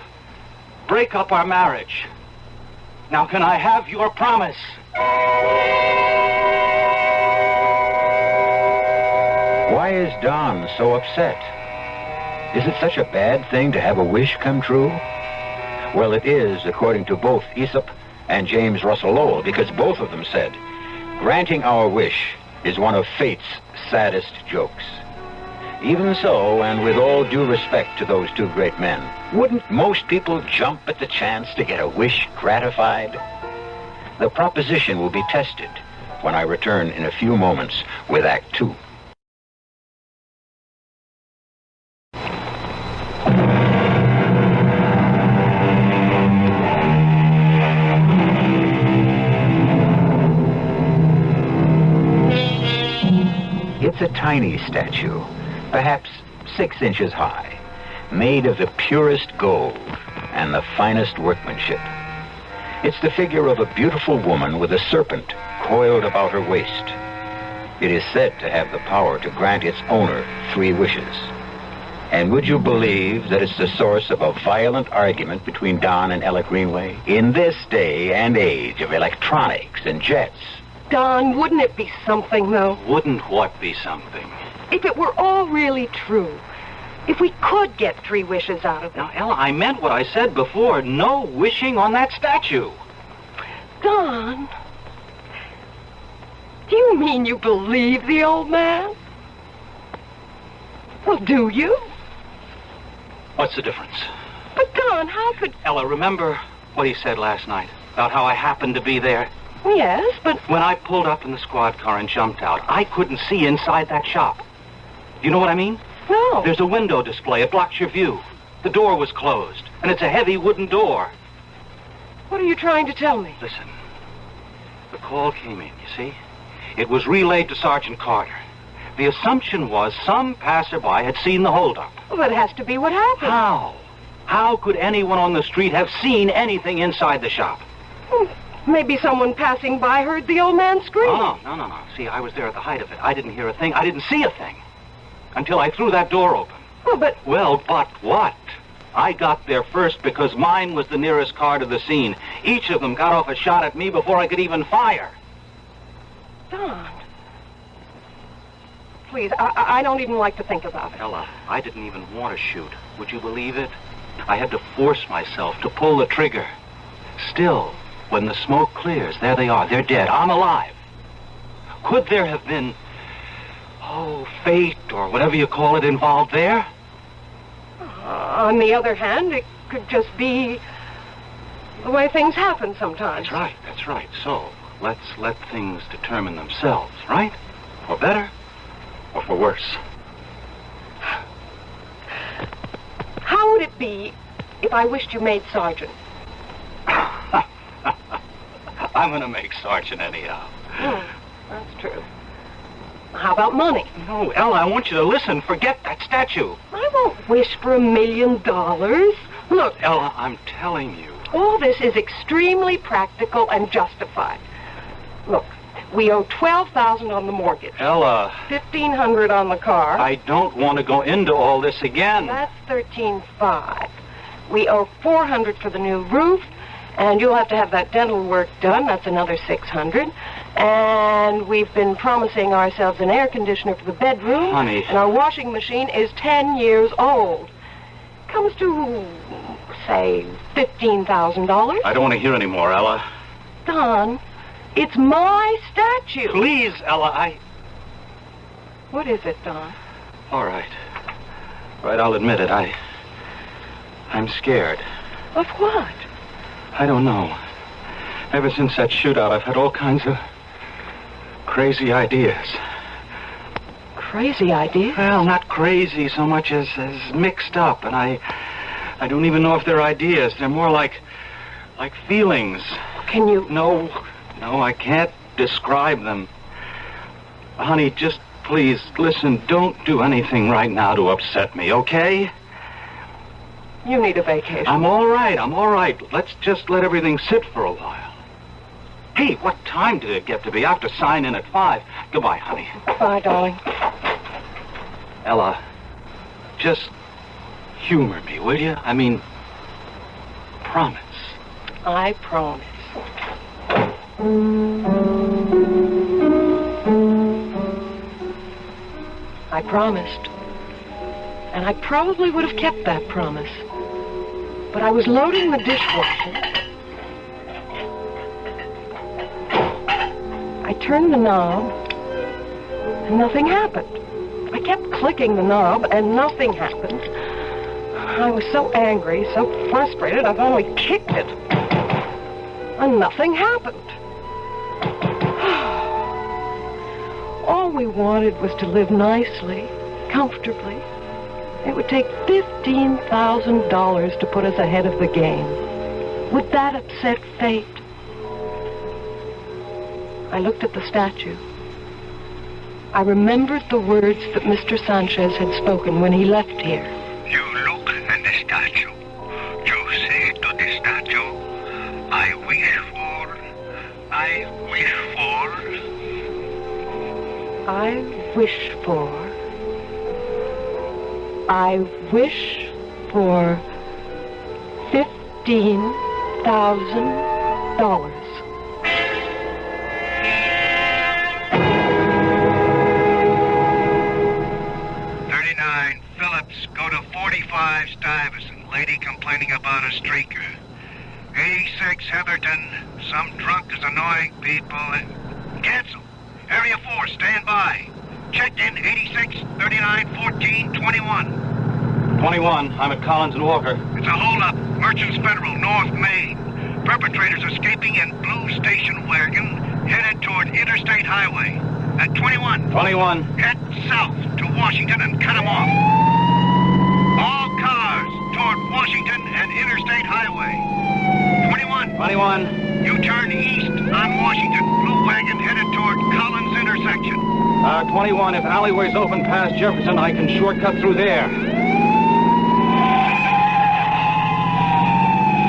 break up our marriage. Now, can I have your promise? Why is Don so upset? Is it such a bad thing to have a wish come true? Well, it is, according to both Aesop and James Russell Lowell, because both of them said, granting our wish is one of fate's saddest jokes. Even so, and with all due respect to those two great men, wouldn't most people jump at the chance to get a wish gratified? The proposition will be tested when I return in a few moments with Act Two. It's a tiny statue, perhaps 6 inches high, made of the purest gold and the finest workmanship. It's the figure of a beautiful woman with a serpent coiled about her waist. It is said to have the power to grant its owner 3 wishes. And would you believe that it's the source of a violent argument between Don and Ella Greenway? In this day and age of electronics and jets. Don, wouldn't it be something, though? Wouldn't what be something? If it were all really true. If we could get 3 wishes out of it. Now, Ella, I meant what I said before. No wishing on that statue. Don, do you mean you believe the old man? Well, do you? What's the difference? But, Don, how could... Ella, remember what he said last night about how I happened to be there? Yes, but... When I pulled up in the squad car and jumped out, I couldn't see inside that shop. You know what I mean? No. There's a window display. It blocks your view. The door was closed, and it's a heavy wooden door. What are you trying to tell me? Listen. The call came in, you see? It was relayed to Sergeant Carter. The assumption was some passerby had seen the holdup. Well, that has to be what happened. How? How could anyone on the street have seen anything inside the shop? Maybe someone passing by heard the old man scream. Oh, no. See, I was there at the height of it. I didn't hear a thing. I didn't see a thing. Until I threw that door open. Well, but what? I got there first because mine was the nearest car to the scene. Each of them got off a shot at me before I could even fire. Don. please. I don't even like to think about it. Ella, I didn't even want to shoot. Would you believe it? I had to force myself to pull the trigger. Still, when the smoke clears, there they are. They're dead. I'm alive. Could there have been, fate or whatever you call it involved there? On the other hand, it could just be the way things happen sometimes. That's right. So, let's let things determine themselves, right? For better or for worse. How would it be if I wished you made sergeant? I'm going to make sergeant anyhow. That's true. How about money? No, Ella, I want you to listen. Forget that statue. I won't wish for $1 million. Look, Ella, I'm telling you. All this is extremely practical and justified. Look, we owe $12,000 on the mortgage. Ella. $1,500 on the car. I don't want to go into all this again. That's $13,500. We owe $400 for the new roof, and you'll have to have that dental work done. That's another $600. And we've been promising ourselves an air conditioner for the bedroom. Honey. And our washing machine is 10 years old. Comes to, say, $15,000. I don't want to hear any more, Ella. Don, it's my statue. Please, Ella, What is it, Don? All right. Right, I'll admit it. I'm scared. Of what? I don't know. Ever since that shootout, I've had all kinds of crazy ideas. Crazy ideas? Well, not crazy so much as mixed up, and I don't even know if they're ideas. They're more like feelings. Can you? No, I can't describe them. Honey, just please, listen, don't do anything right now to upset me, okay? You need a vacation. I'm all right. Let's just let everything sit for a while. Hey, what time did it get to be? I have to sign in at 5. Goodbye, honey. Bye, darling. Ella, just humor me, will you? I mean, promise. I promise. I promised. And I probably would have kept that promise. But I was loading the dishwasher. I turned the knob, and nothing happened. I kept clicking the knob, and nothing happened. I was so angry, so frustrated, I finally kicked it. And nothing happened. All we wanted was to live nicely, comfortably. It would take $15,000 to put us ahead of the game. Would that upset fate? I looked at the statue. I remembered the words that Mr. Sanchez had spoken when he left here. You look at the statue. You say to the statue, I wish for. I wish for $15,000. Phillips, go to 45 Stuyvesant. Lady complaining about a streaker. 86 Heatherton, some drunk is annoying people. Cancel. Area 4, stand by. Checked in 86 39 14 21. 21, I'm at Collins and Walker. It's a holdup. Merchants Federal, North Main. Perpetrators escaping in blue station wagon, headed toward Interstate Highway. At 21. 21. Head south to Washington and cut them off. All cars toward Washington and Interstate Highway. 21. 21. You turn east on Washington. Blue wagon headed toward Collins intersection. 21, if alleyway's open past Jefferson, I can shortcut through there.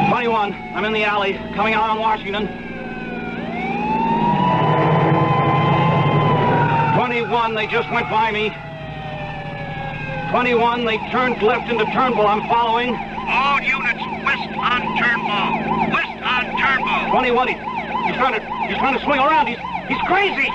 21, I'm in the alley, coming out on Washington. 21, they just went by me. 21, they turned left into Turnbull, I'm following. All units west on Turnbull. West on Turnbull. 21, he's trying to swing around. He's crazy.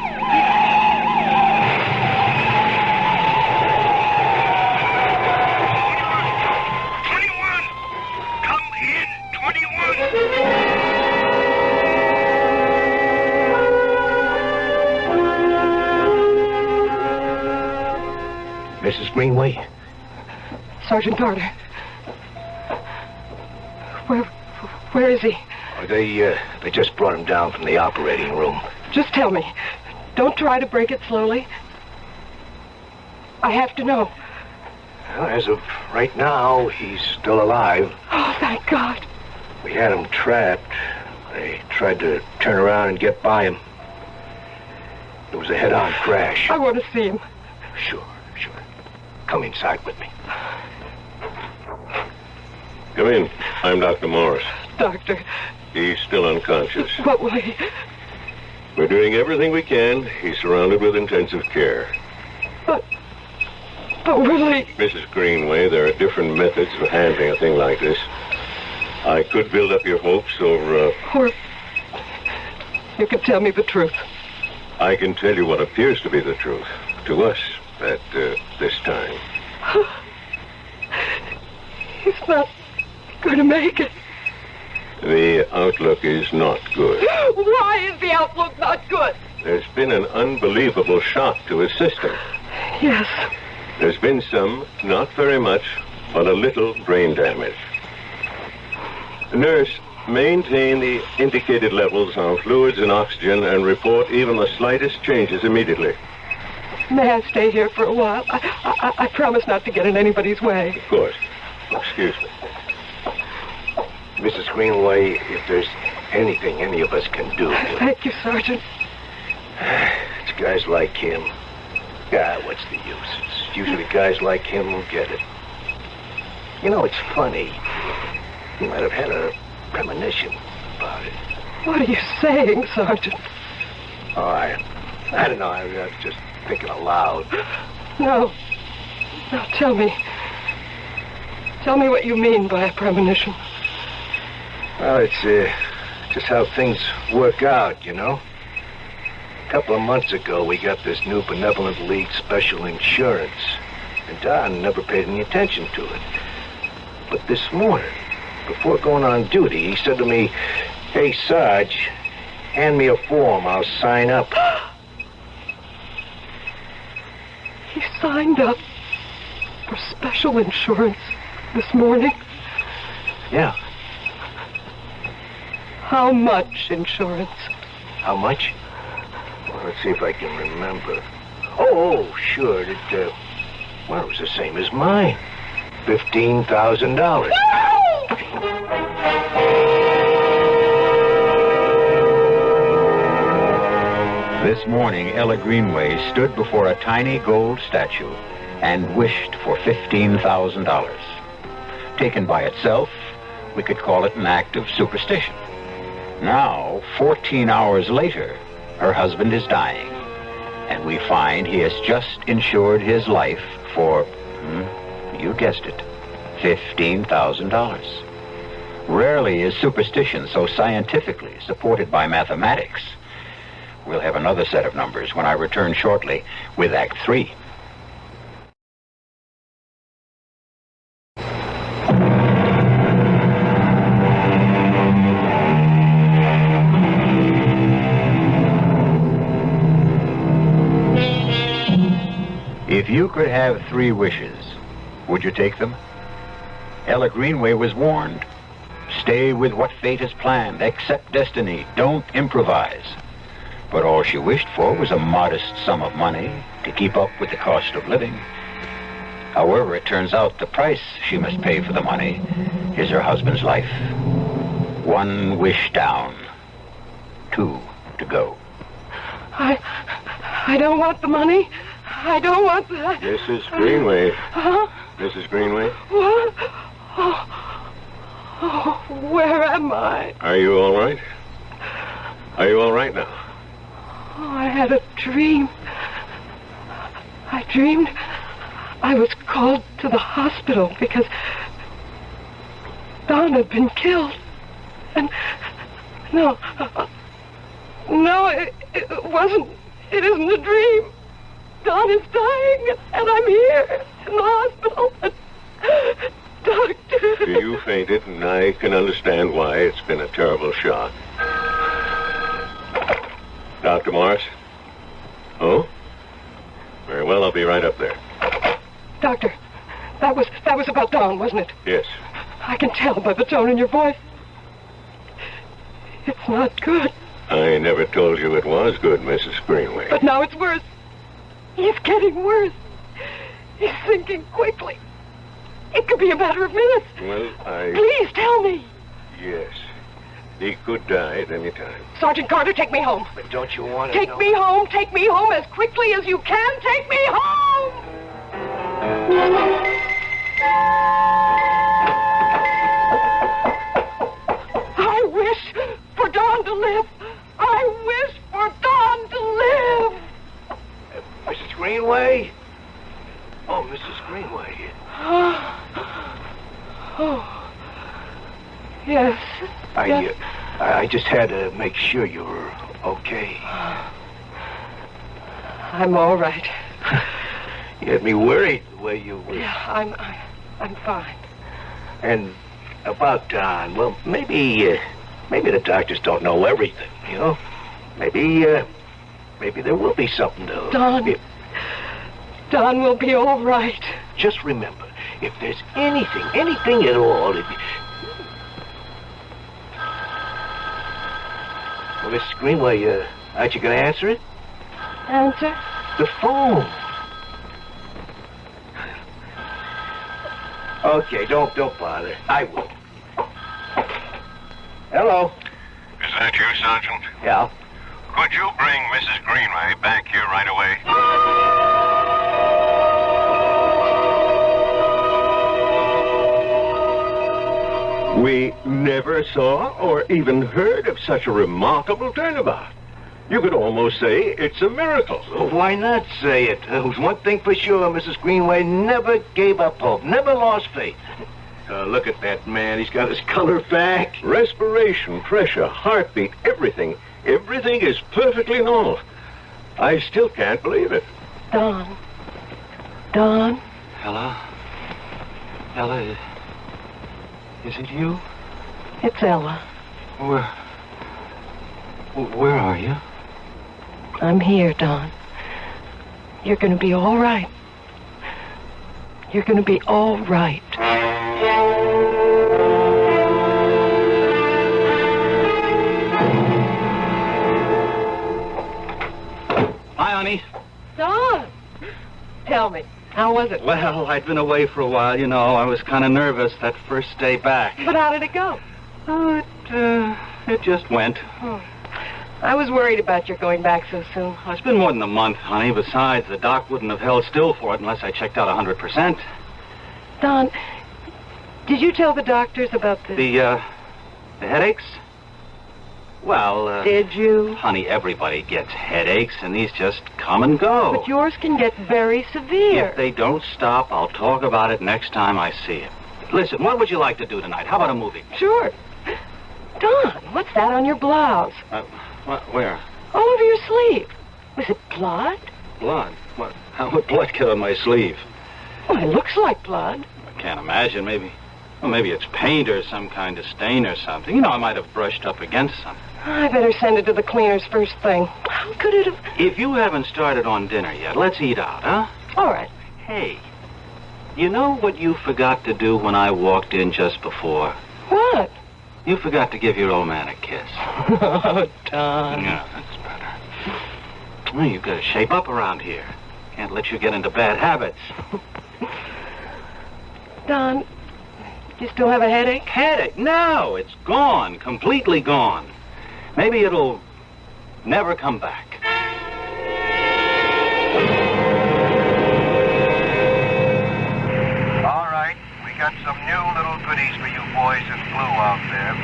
Mrs. Greenway? Sergeant Carter. Where is he? Oh, they just brought him down from the operating room. Just tell me. Don't try to break it slowly. I have to know. Well, as of right now, he's still alive. Oh, thank God. We had him trapped. They tried to turn around and get by him. It was a head-on crash. I want to see him. Sure. Come inside with me. Come in. I'm Dr. Morris. Doctor. He's still unconscious. What will he... We're doing everything we can. He's surrounded with intensive care. But really... Mrs. Greenway, there are different methods of handling a thing like this. I could build up your hopes over... Or... You can tell me the truth. I can tell you what appears to be the truth. To us, at this time. He's not going to make it. The outlook is not good. Why is the outlook not good? There's been an unbelievable shock to his system. Yes. There's been some, not very much, but a little brain damage. Nurse, maintain the indicated levels of fluids and oxygen and report even the slightest changes immediately. May I stay here for a while? I promise not to get in anybody's way. Of course. Excuse me. Mrs. Greenway, if there's anything any of us can do... Thank you, Sergeant. It's guys like him. God, what's the use? It's usually guys like him who get it. You know, it's funny. He might have had a premonition about it. What are you saying, Sergeant? Oh, I don't know. I was just thinking aloud. No. No, tell me. Tell me what you mean by a premonition. Well, it's just how things work out, you know. A couple of months ago, we got this new Benevolent League special insurance, and Don never paid any attention to it. But this morning, before going on duty, he said to me, "Hey, Sarge, hand me a form. I'll sign up." He signed up for special insurance this morning? Yeah. How much insurance? How much? Well, let's see if I can remember. Oh, sure. It was the same as mine. $15,000. This morning, Ella Greenway stood before a tiny gold statue and wished for $15,000. Taken by itself, we could call it an act of superstition. Now, 14 hours later, her husband is dying, and we find he has just insured his life for, you guessed it, $15,000. Rarely is superstition so scientifically supported by mathematics. We'll have another set of numbers when I return shortly with Act 3. If you could have 3 wishes, would you take them? Ella Greenway was warned. Stay with what fate has planned. Accept destiny. Don't improvise. But all she wished for was a modest sum of money to keep up with the cost of living. However, it turns out the price she must pay for the money is her husband's life. 1 wish down. 2 to go. I don't want the money. I don't want that. Mrs. Greenway. Huh? Mrs. Greenway? What? Oh, where am I? Are you all right? Are you all right now? Oh, I had a dream. I dreamed I was called to the hospital because Don had been killed. And no, it wasn't. It isn't a dream. Don is dying, and I'm here in the hospital. Doctor. You fainted, and I can understand why. It's been a terrible shock. Dr. Morris? Oh? Very well, I'll be right up there. Doctor, that was about Don, wasn't it? Yes. I can tell by the tone in your voice. It's not good. I never told you it was good, Mrs. Greenway. But now it's worse. He's getting worse. He's sinking quickly. It could be a matter of minutes. Well, Please tell me. Yes. He could die at any time. Sergeant Carter, take me home. But don't you want to Take me home. Take me home as quickly as you can. Take me home. I wish for Don to live. I wish for Don to live. Mrs. Greenway? Oh, Mrs. Greenway. Oh. Yes. I just had to make sure you were okay. I'm all right. You had me worried the way you were. Yeah, I'm fine. And about Don, well, maybe the doctors don't know everything, you know? Maybe there will be something to... Don will be all right. Just remember, if there's anything at all... Well, Mrs. Greenway, aren't you going to answer it? Answer? The phone. Okay, don't bother. I will. Hello. Is that you, Sergeant? Yeah. Could you bring Mrs. Greenway back here right away? We never saw or even heard of such a remarkable turnabout. You could almost say it's a miracle. Well, why not say it? There's one thing for sure, Mrs. Greenway never gave up hope, never lost faith. Look at that man. He's got his color back. Respiration, pressure, heartbeat, everything. Everything is perfectly normal. I still can't believe it. Don. Ella? Ella, is it you? It's Ella. Where are you? I'm here, Don. You're going to be all right. You're going to be all right. Hi, honey. Don! Tell me, how was it? Well, I'd been away for a while, you know. I was kind of nervous that first day back. But how did it go? Oh, it just went. I was worried about your going back so soon. Oh, it's been more than a month, honey. Besides, the doc wouldn't have held still for it unless I checked out 100%. Don, did you tell the doctors about the headaches? Well, Did you? Honey, everybody gets headaches, and these just come and go. But yours can get very severe. If they don't stop, I'll talk about it next time I see it. Listen, what would you like to do tonight? How about a movie? Sure. Don, what's that on your blouse? Where? All over your sleeve. Was it blood? Blood? What? How would blood get on my sleeve? Well, it looks like blood. I can't imagine. Maybe it's paint or some kind of stain or something. You know, I might have brushed up against something. I better send it to the cleaners first thing. How could it have... If you haven't started on dinner yet, let's eat out, huh? All right. Hey, you know what you forgot to do when I walked in just before? What? You forgot to give your old man a kiss. Oh, Don. Yeah, that's better. Well, you've got to shape up around here. Can't let you get into bad habits. Don, you still have a headache? Headache? No, it's gone. Completely gone. Maybe it'll never come back. All right, we got some new little goodies for you boys in blue out there.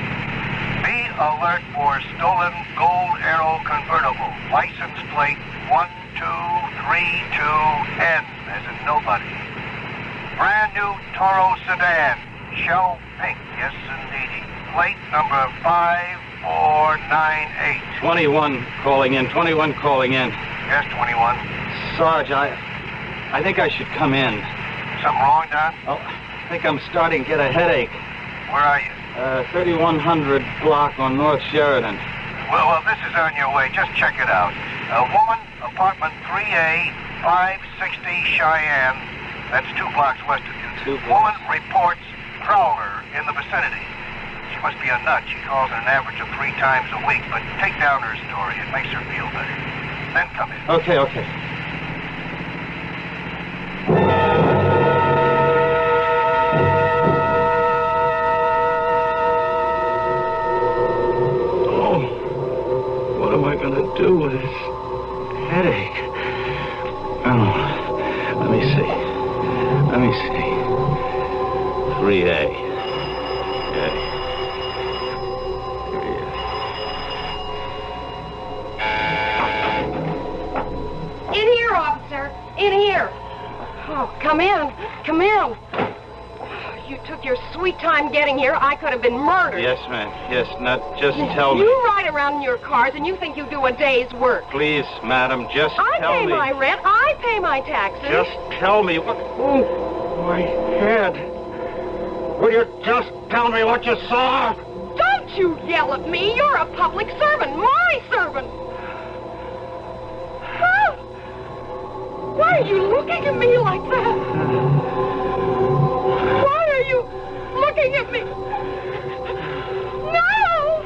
Be alert for stolen Gold Arrow convertible. License plate 1232N, as in nobody. Brand new Toro sedan, shell pink, yes indeedy. Plate number 5498. 21 calling in. 21 calling in. Yes, 21. Sarge, I think I should come in. Something wrong, Don? Oh, I think I'm starting to get a headache. Where are you? 3100 block on North Sheridan. Well, this is on your way. Just check it out. Woman, apartment 3A, 560 Cheyenne. That's 2 blocks west of you. Woman reports prowler in the vicinity. She must be a nut. She calls an average of 3 times a week, but take down her story. It makes her feel better. Then come in. Okay. Oh, what am I going to do with this headache? Oh, let me see. 3A. Okay. In here, officer. In here. Oh, come in. Come in. You took your sweet time getting here. I could have been murdered. Yes, ma'am. Yes, now just tell me. You ride around in your cars and you think you do a day's work. Please, madam, just tell me. I pay my rent. I pay my taxes. Just tell me what... Oh, my head. Will you just tell me what you saw? Don't you yell at me. You're a public servant. My servant. Oh. Why are you looking at me like that? Why are you looking at me? No!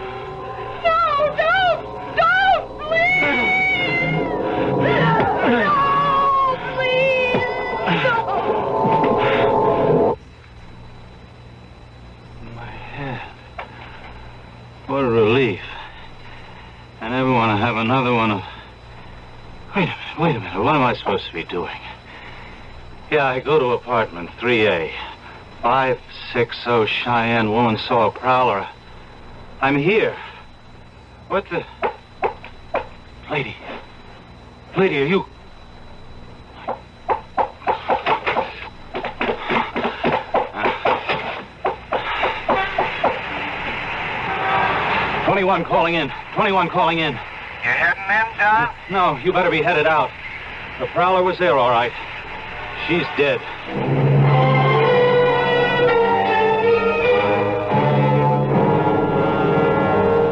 No, don't! Please! No, please! No! My head. What a relief. I never want to have another one of... Wait a minute. What am I supposed to be doing? Yeah, I go to apartment 3A. 560 Cheyenne. Woman saw a prowler. I'm here. What the... Lady, are you... 21 calling in. 21 calling in. You heading in, Don? No, you better be headed out. The prowler was there, all right. She's dead.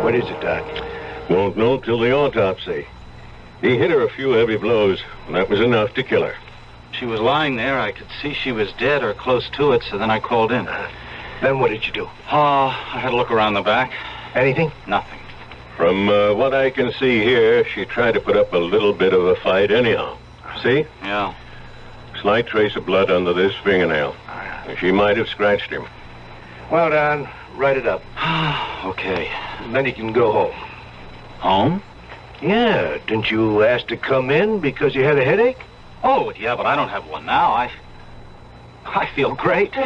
What is it, Doc? Won't know till the autopsy. He hit her a few heavy blows, and that was enough to kill her. She was lying there. I could see she was dead or close to it, so then I called in. Then what did you do? I had a look around the back. Anything? Nothing. From what I can see here, she tried to put up a little bit of a fight anyhow. See? Yeah. Slight trace of blood under this fingernail. She might have scratched him. Well, Don, write it up. Okay. Then you can go home. Home? Yeah. Didn't you ask to come in because you had a headache? Oh, yeah, but I don't have one now. I feel great.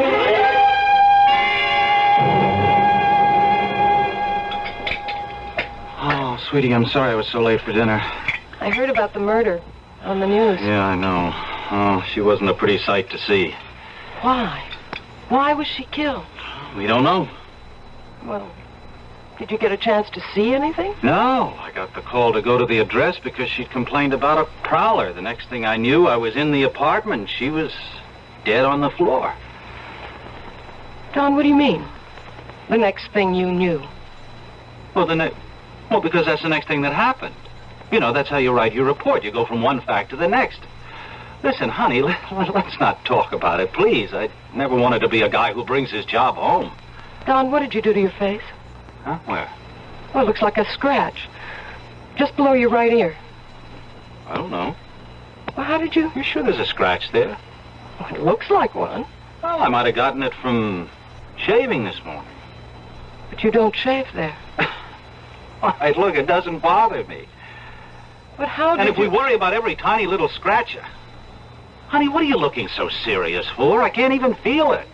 Oh, sweetie, I'm sorry I was so late for dinner. I heard about the murder on the news. Yeah, I know. Oh, she wasn't a pretty sight to see. Why? Why was she killed? We don't know. Well, did you get a chance to see anything? No, I got the call to go to the address because she'd complained about a prowler. The next thing I knew, I was in the apartment. She was dead on the floor. Don, what do you mean? The next thing you knew? Well, because that's the next thing that happened. You know, that's how you write your report. You go from one fact to the next. Listen, honey, let's not talk about it, please. I never wanted to be a guy who brings his job home. Don, what did you do to your face? Huh? Where? Well, it looks like a scratch. Just below your right ear. I don't know. Well, how did you... You sure there's a scratch there? Well, it looks like one. Well, I might have gotten it from shaving this morning. But you don't shave there. All right, look, it doesn't bother me. But how did And if you... we worry about every tiny little scratch... Honey, what are you looking so serious for? I can't even feel it.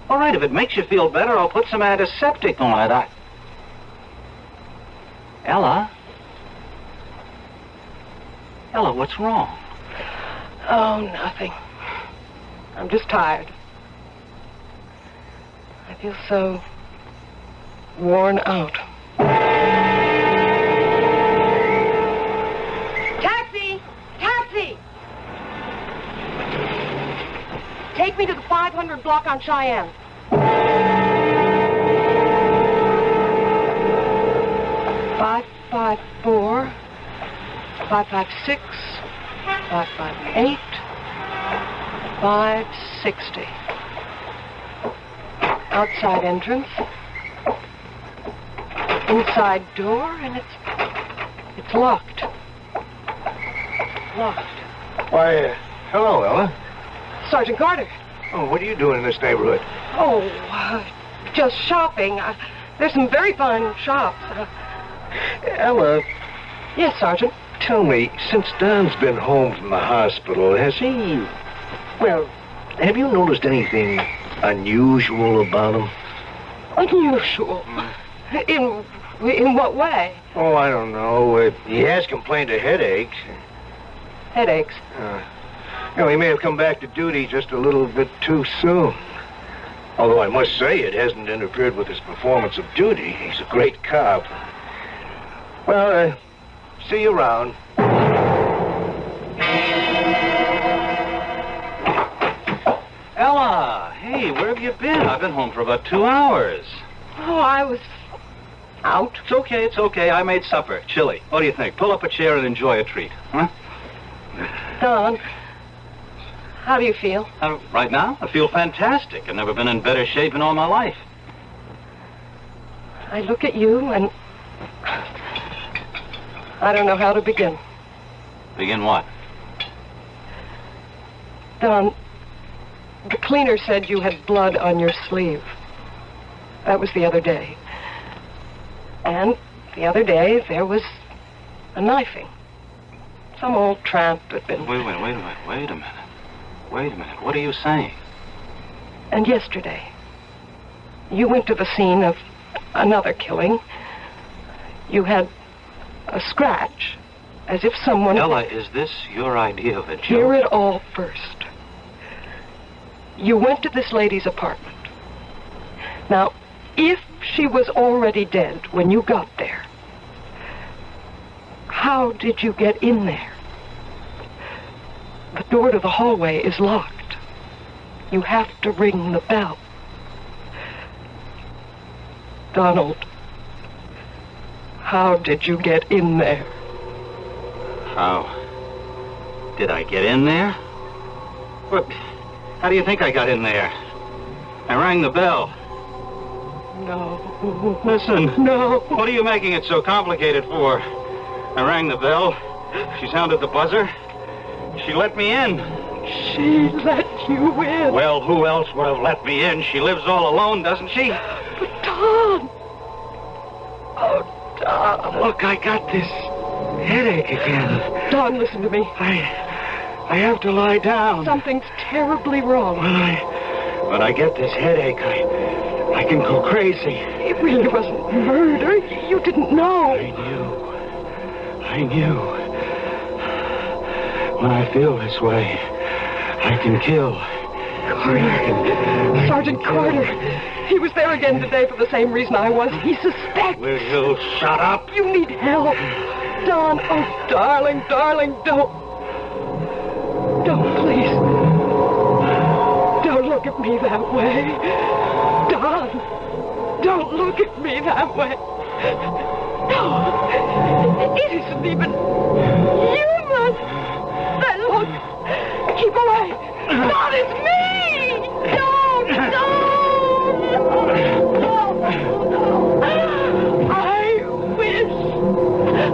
All right, if it makes you feel better, I'll put some antiseptic on it. Ella? Ella, what's wrong? Oh, nothing. I'm just tired. I feel so worn out. Taxi! Taxi! Take me to the 500 block on Cheyenne. 554, 556, 558, 560. Outside entrance. Inside door, and it's locked. Locked. Why, hello, Ella. Sergeant Carter. Oh, what are you doing in this neighborhood? Oh, just shopping. There's some very fine shops. Ella. Yes, Sergeant. Tell me, since Don's been home from the hospital, has he... Well, have you noticed anything unusual about him? Unusual? In what way? Oh, I don't know. He has complained of headaches. Headaches? He may have come back to duty just a little bit too soon. Although I must say it hasn't interfered with his performance of duty. He's a great cop. Well, see you around. Ella, hey, where have you been? I've been home for about 2 hours. Oh, I was out. It's okay. I made supper. Chili. What do you think? Pull up a chair and enjoy a treat, huh? Don, how do you feel? Right now, I feel fantastic. I've never been in better shape in all my life. I look at you and I don't know how to begin. Begin what? Don, the cleaner said you had blood on your sleeve. That was the other day. And the other day, there was a knifing. Some old tramp had been... Wait a minute. What are you saying? And yesterday, you went to the scene of another killing. You had a scratch, as if someone... Ella, is this your idea of a joke? Hear it all first. You went to this lady's apartment. Now, if she was already dead when you got there, how did you get in there? The door to the hallway is locked. You have to ring the bell. Donald, how did you get in there? How did I get in there? What? How do you think I got in there? I rang the bell. No. Listen. No. What are you making it so complicated for? I rang the bell. She sounded the buzzer. She let me in. She let you in? Well, who else would have let me in? She lives all alone, doesn't she? But Don. Oh, Don. Look, I got this headache again. Don, listen to me. I have to lie down. Something's terribly wrong. When I get this headache, I can go crazy. It really wasn't murder. You didn't know. I knew. When I feel this way, I can kill. Carter. Sergeant Carter. He was there again today for the same reason I was. He suspects. Will you shut up? You need help. Don, oh, darling, don't. Don't, please. Don't look at me that way. Don, don't look at me that way. No, it isn't even human. Then look, keep away. Don, it's me. Don't. I wish him dead.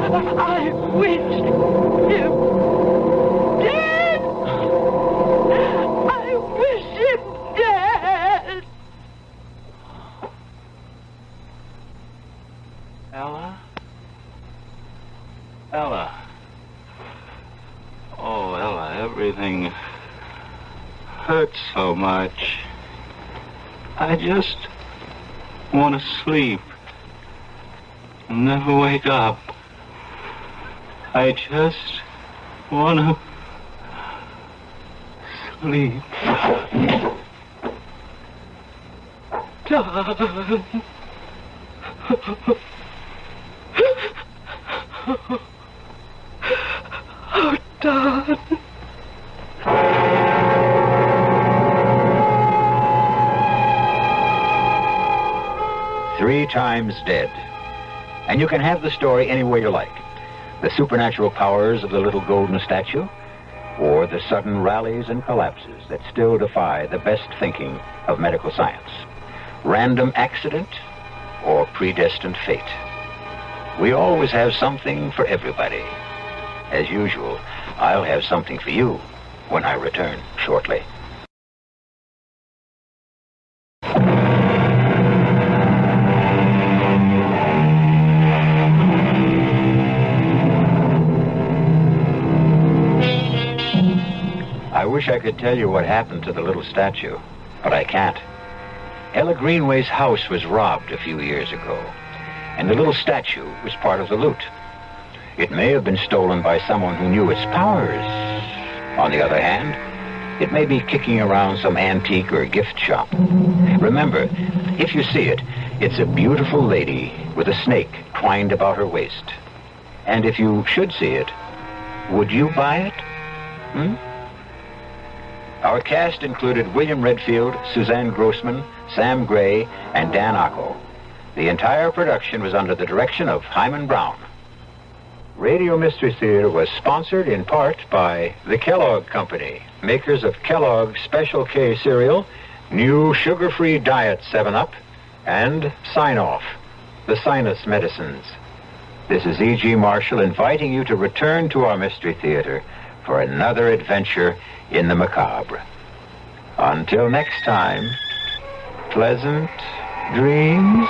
I wish him dead. Ella. Oh, Ella, everything hurts so much. I just want to sleep. Never wake up. I just want to sleep. Don. Oh, Don. 3 times dead. And you can have the story any way you like. The supernatural powers of the little golden statue, or the sudden rallies and collapses that still defy the best thinking of medical science. Random accident or predestined fate. We always have something for everybody. As usual, I'll have something for you when I return shortly. I wish I could tell you what happened to the little statue, but I can't. Ella Greenway's house was robbed a few years ago, and the little statue was part of the loot. It may have been stolen by someone who knew its powers. On the other hand, it may be kicking around some antique or gift shop. Remember, if you see it, it's a beautiful lady with a snake twined about her waist. And if you should see it, would you buy it? Our cast included William Redfield, Suzanne Grossman, Sam Gray, and Dan Acco. The entire production was under the direction of Hyman Brown. Radio Mystery Theater was sponsored in part by the Kellogg Company, makers of Kellogg's Special K cereal, new sugar-free diet 7-Up, and Sign-Off, the sinus medicines. This is E.G. Marshall inviting you to return to our Mystery Theater for another adventure in the macabre. Until next time, pleasant dreams.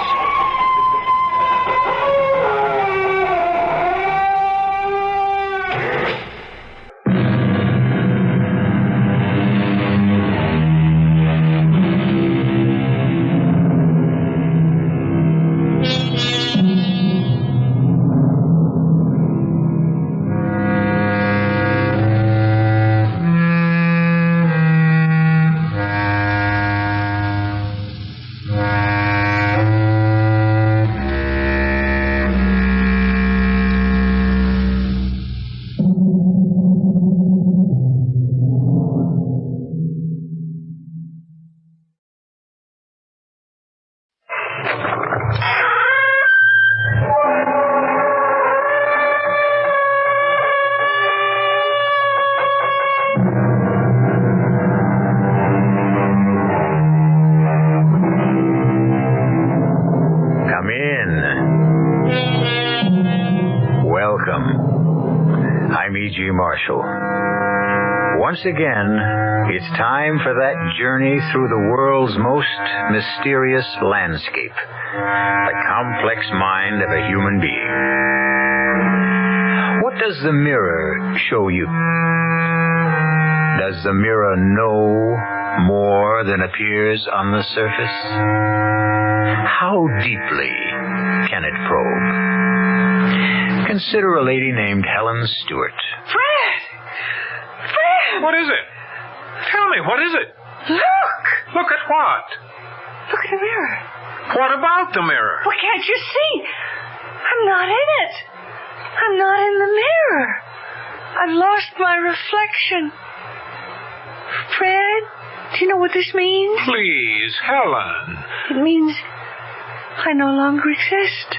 Once again, it's time for that journey through the world's most mysterious landscape, the complex mind of a human being. What does the mirror show you? Does the mirror know more than appears on the surface? How deeply can it probe? Consider a lady named Helen Stewart. What is it? Tell me, what is it? Look! Look at what? Look at the mirror. What about the mirror? Well, can't you see? I'm not in it. I'm not in the mirror. I've lost my reflection. Fred, do you know what this means? Please, Helen. It means I no longer exist.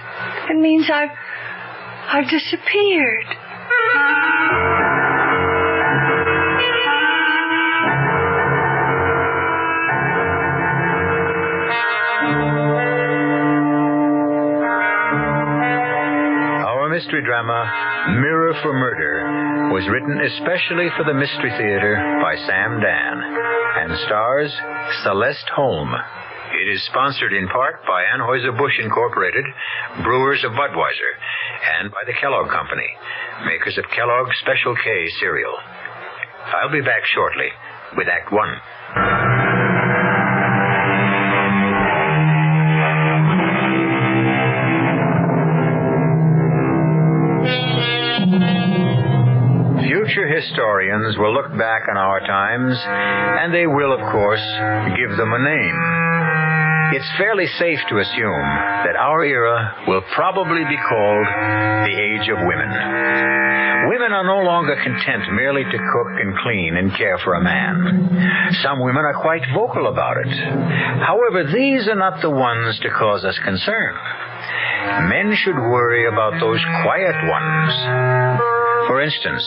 It means I've disappeared. Mystery drama Mirror for Murder was written especially for the Mystery Theater by Sam Dan and stars Celeste Holm. It is sponsored in part by Anheuser-Busch Incorporated, brewers of Budweiser, and by the Kellogg Company, makers of Kellogg's Special K cereal. I'll be back shortly with Act 1. Future historians will look back on our times, and they will, of course, give them a name. It's fairly safe to assume that our era will probably be called the Age of Women. Women are no longer content merely to cook and clean and care for a man. Some women are quite vocal about it. However, these are not the ones to cause us concern. Men should worry about those quiet ones. For instance,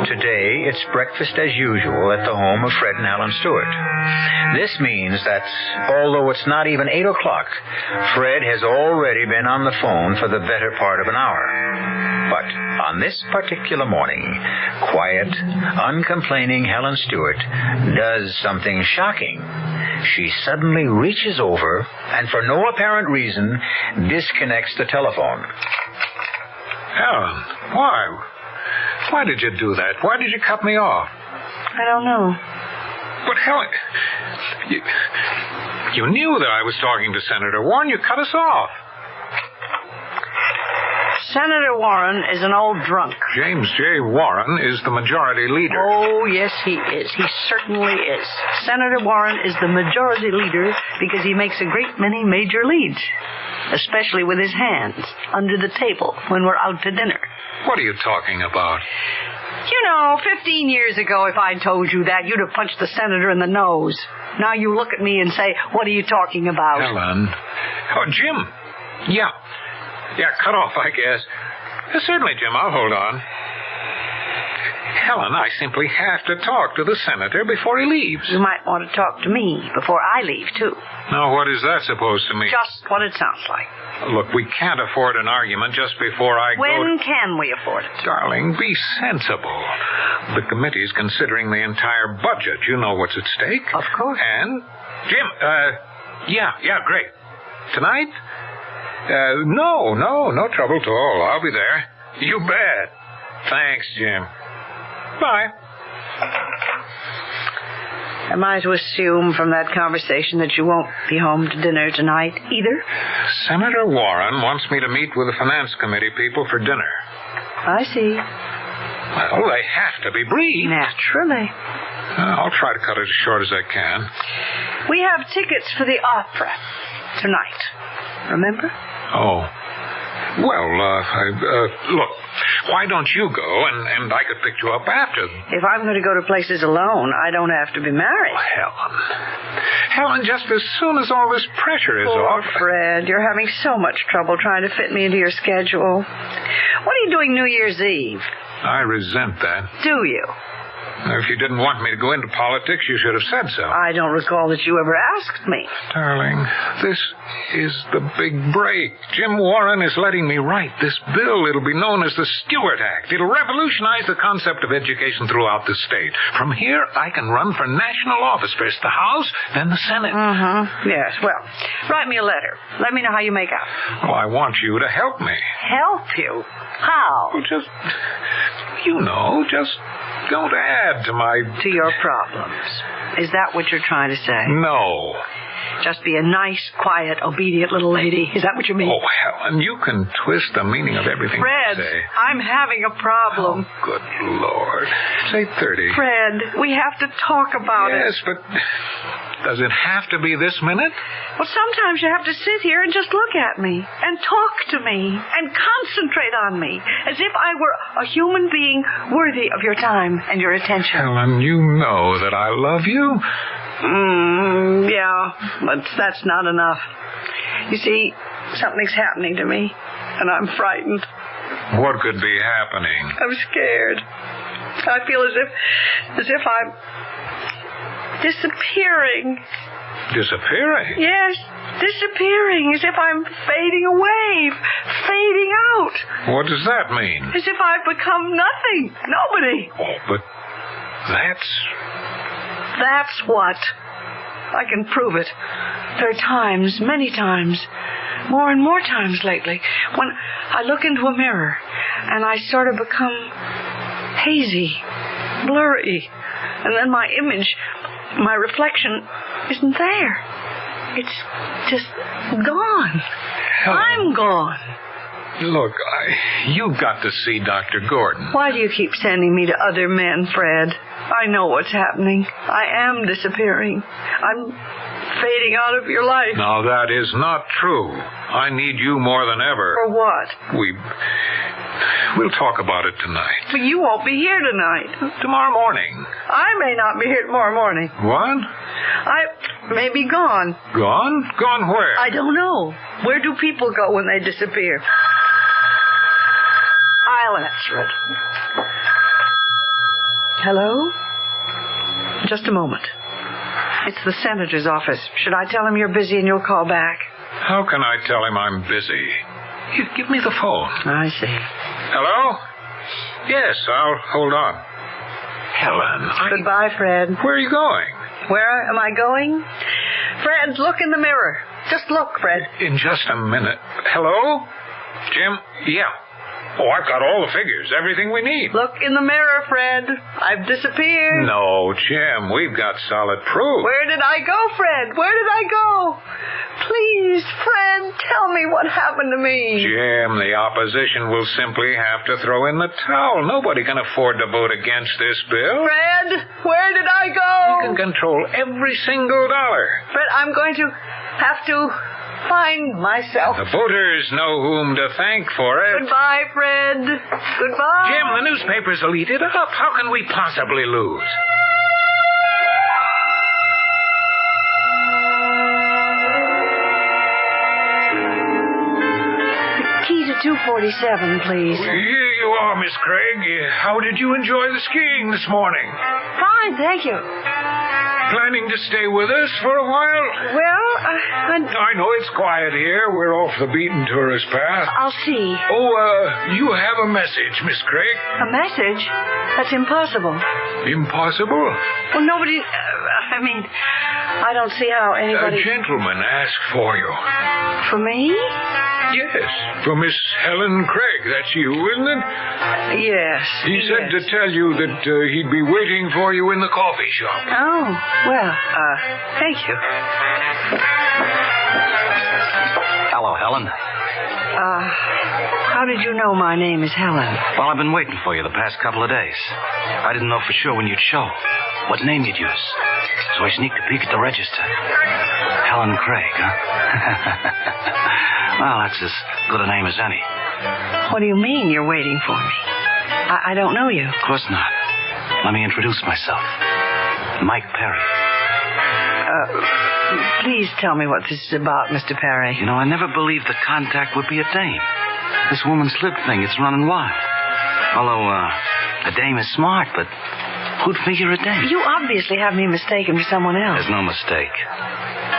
today it's breakfast as usual at the home of Fred and Helen Stewart. This means that, although it's not even 8 o'clock, Fred has already been on the phone for the better part of an hour. But on this particular morning, quiet, uncomplaining Helen Stewart does something shocking. She suddenly reaches over and, for no apparent reason, disconnects the telephone. Helen, why? Why did you do that? Why did you cut me off? I don't know. But Helen, you knew that I was talking to Senator Warren. You cut us off. Senator Warren is an old drunk. James J. Warren is the majority leader. Oh, yes, he is. He certainly is. Senator Warren is the majority leader because he makes a great many major leads, especially with his hands under the table when we're out to dinner. What are you talking about? You know, 15 years ago, if I'd told you that, you'd have punched the senator in the nose. Now you look at me and say, what are you talking about? Helen. Oh, Jim. Yeah, cut off, I guess. Certainly, Jim, I'll hold on. Helen, I simply have to talk to the senator before he leaves. You might want to talk to me before I leave, too. Now, what is that supposed to mean? Just what it sounds like. Look, we can't afford an argument just before I go. When can we afford it? Darling, be sensible. The committee's considering the entire budget. You know what's at stake. Of course. And, Jim, yeah, great. Tonight? No trouble at all. I'll be there. You bet. Thanks, Jim. Bye. Am I to assume from that conversation that you won't be home to dinner tonight either? Senator Warren wants me to meet with the finance committee people for dinner. I see. Well, they have to be brief. Naturally. I'll try to cut it as short as I can. We have tickets for the opera tonight. Remember? Oh. Well, look, why don't you go, and I could pick you up after. If I'm going to go to places alone, I don't have to be married. Oh, Helen, just as soon as all this pressure is off... Poor Fred, you're having so much trouble trying to fit me into your schedule. What are you doing New Year's Eve? I resent that. Do you? If you didn't want me to go into politics, you should have said so. I don't recall that you ever asked me. Darling, this is the big break. Jim Warren is letting me write this bill. It'll be known as the Stewart Act. It'll revolutionize the concept of education throughout the state. From here, I can run for national office. First the House, then the Senate. Mm-hmm. Yes, well, write me a letter. Let me know how you make out. Well, I want you to help me. Help you? How? Well, just don't add to your problems. Is that what you're trying to say? No. Just be a nice, quiet, obedient little lady. Is that what you mean? Oh, Helen, you can twist the meaning of everything Fred, you say. I'm having a problem. Oh, good Lord. It's 8:30. Fred, we have to talk about it. Yes, but does it have to be this minute? Well, sometimes you have to sit here and just look at me and talk to me and concentrate on me as if I were a human being worthy of your time and your attention. Helen, you know that I love you. Yeah, but that's not enough. You see, something's happening to me, and I'm frightened. What could be happening? I'm scared. I feel as if I'm disappearing. Disappearing? Yes, disappearing, as if I'm fading away, fading out. What does that mean? As if I've become nothing, nobody. Oh, but That's what. I can prove it. There are times, many times, more and more times lately, when I look into a mirror and I sort of become hazy, blurry, and then my image, my reflection, isn't there. It's just gone. Helen. I'm gone. Look, you've got to see Dr. Gordon. Why do you keep sending me to other men, Fred? I know what's happening. I am disappearing. I'm fading out of your life. Now, that is not true. I need you more than ever. For what? We'll talk about it tonight. But you won't be here tonight. Tomorrow morning. I may not be here tomorrow morning. What? I may be gone. Gone? Gone where? I don't know. Where do people go when they disappear? I'll I'll answer it. Hello? Just a moment. It's the senator's office. Should I tell him you're busy and you'll call back? How can I tell him I'm busy? Give me the phone. I see. Hello? Yes, I'll hold on. Helen, Goodbye, Fred. Where are you going? Where am I going? Fred, look in the mirror. Just look, Fred. In just a minute. Hello? Jim? Yeah. Oh, I've got all the figures, everything we need. Look in the mirror, Fred. I've disappeared. No, Jim, we've got solid proof. Where did I go, Fred? Where did I go? Please, Fred, tell me what happened to me. Jim, the opposition will simply have to throw in the towel. Nobody can afford to vote against this bill. Fred, where did I go? We can control every single dollar. Fred, I'm going to have to find myself. The voters know whom to thank for it. Goodbye, Fred. Goodbye. Jim, the newspapers will eat it up. How can we possibly lose? Key to 247, please. Here you are, Miss Craig. How did you enjoy the skiing this morning? Fine, thank you. Planning to stay with us for a while? Well, I know it's quiet here. We're off the beaten tourist path. I'll see. Oh, you have a message, Miss Craig. A message? That's impossible. Impossible? Well, nobody... I don't see how anybody... A gentleman asked for you. For me? Yes, for Miss Helen Craig. That's you, isn't it? Yes. He said to tell you that he'd be waiting for you in the coffee shop. Oh, well, thank you. Hello, Helen. How did you know my name is Helen? Well, I've been waiting for you the past couple of days. I didn't know for sure when you'd show, what name you'd use. So I sneaked a peek at the register. Helen Craig, huh? Well, that's as good a name as any. What do you mean you're waiting for me? I don't know you. Of course not. Let me introduce myself. Mike Perry. Please tell me what this is about, Mr. Perry. You know, I never believed the contact would be a dame. This woman's slip thing, it's running wild. Although, a dame is smart, but who'd figure a dame? You obviously have me mistaken for someone else. There's no mistake.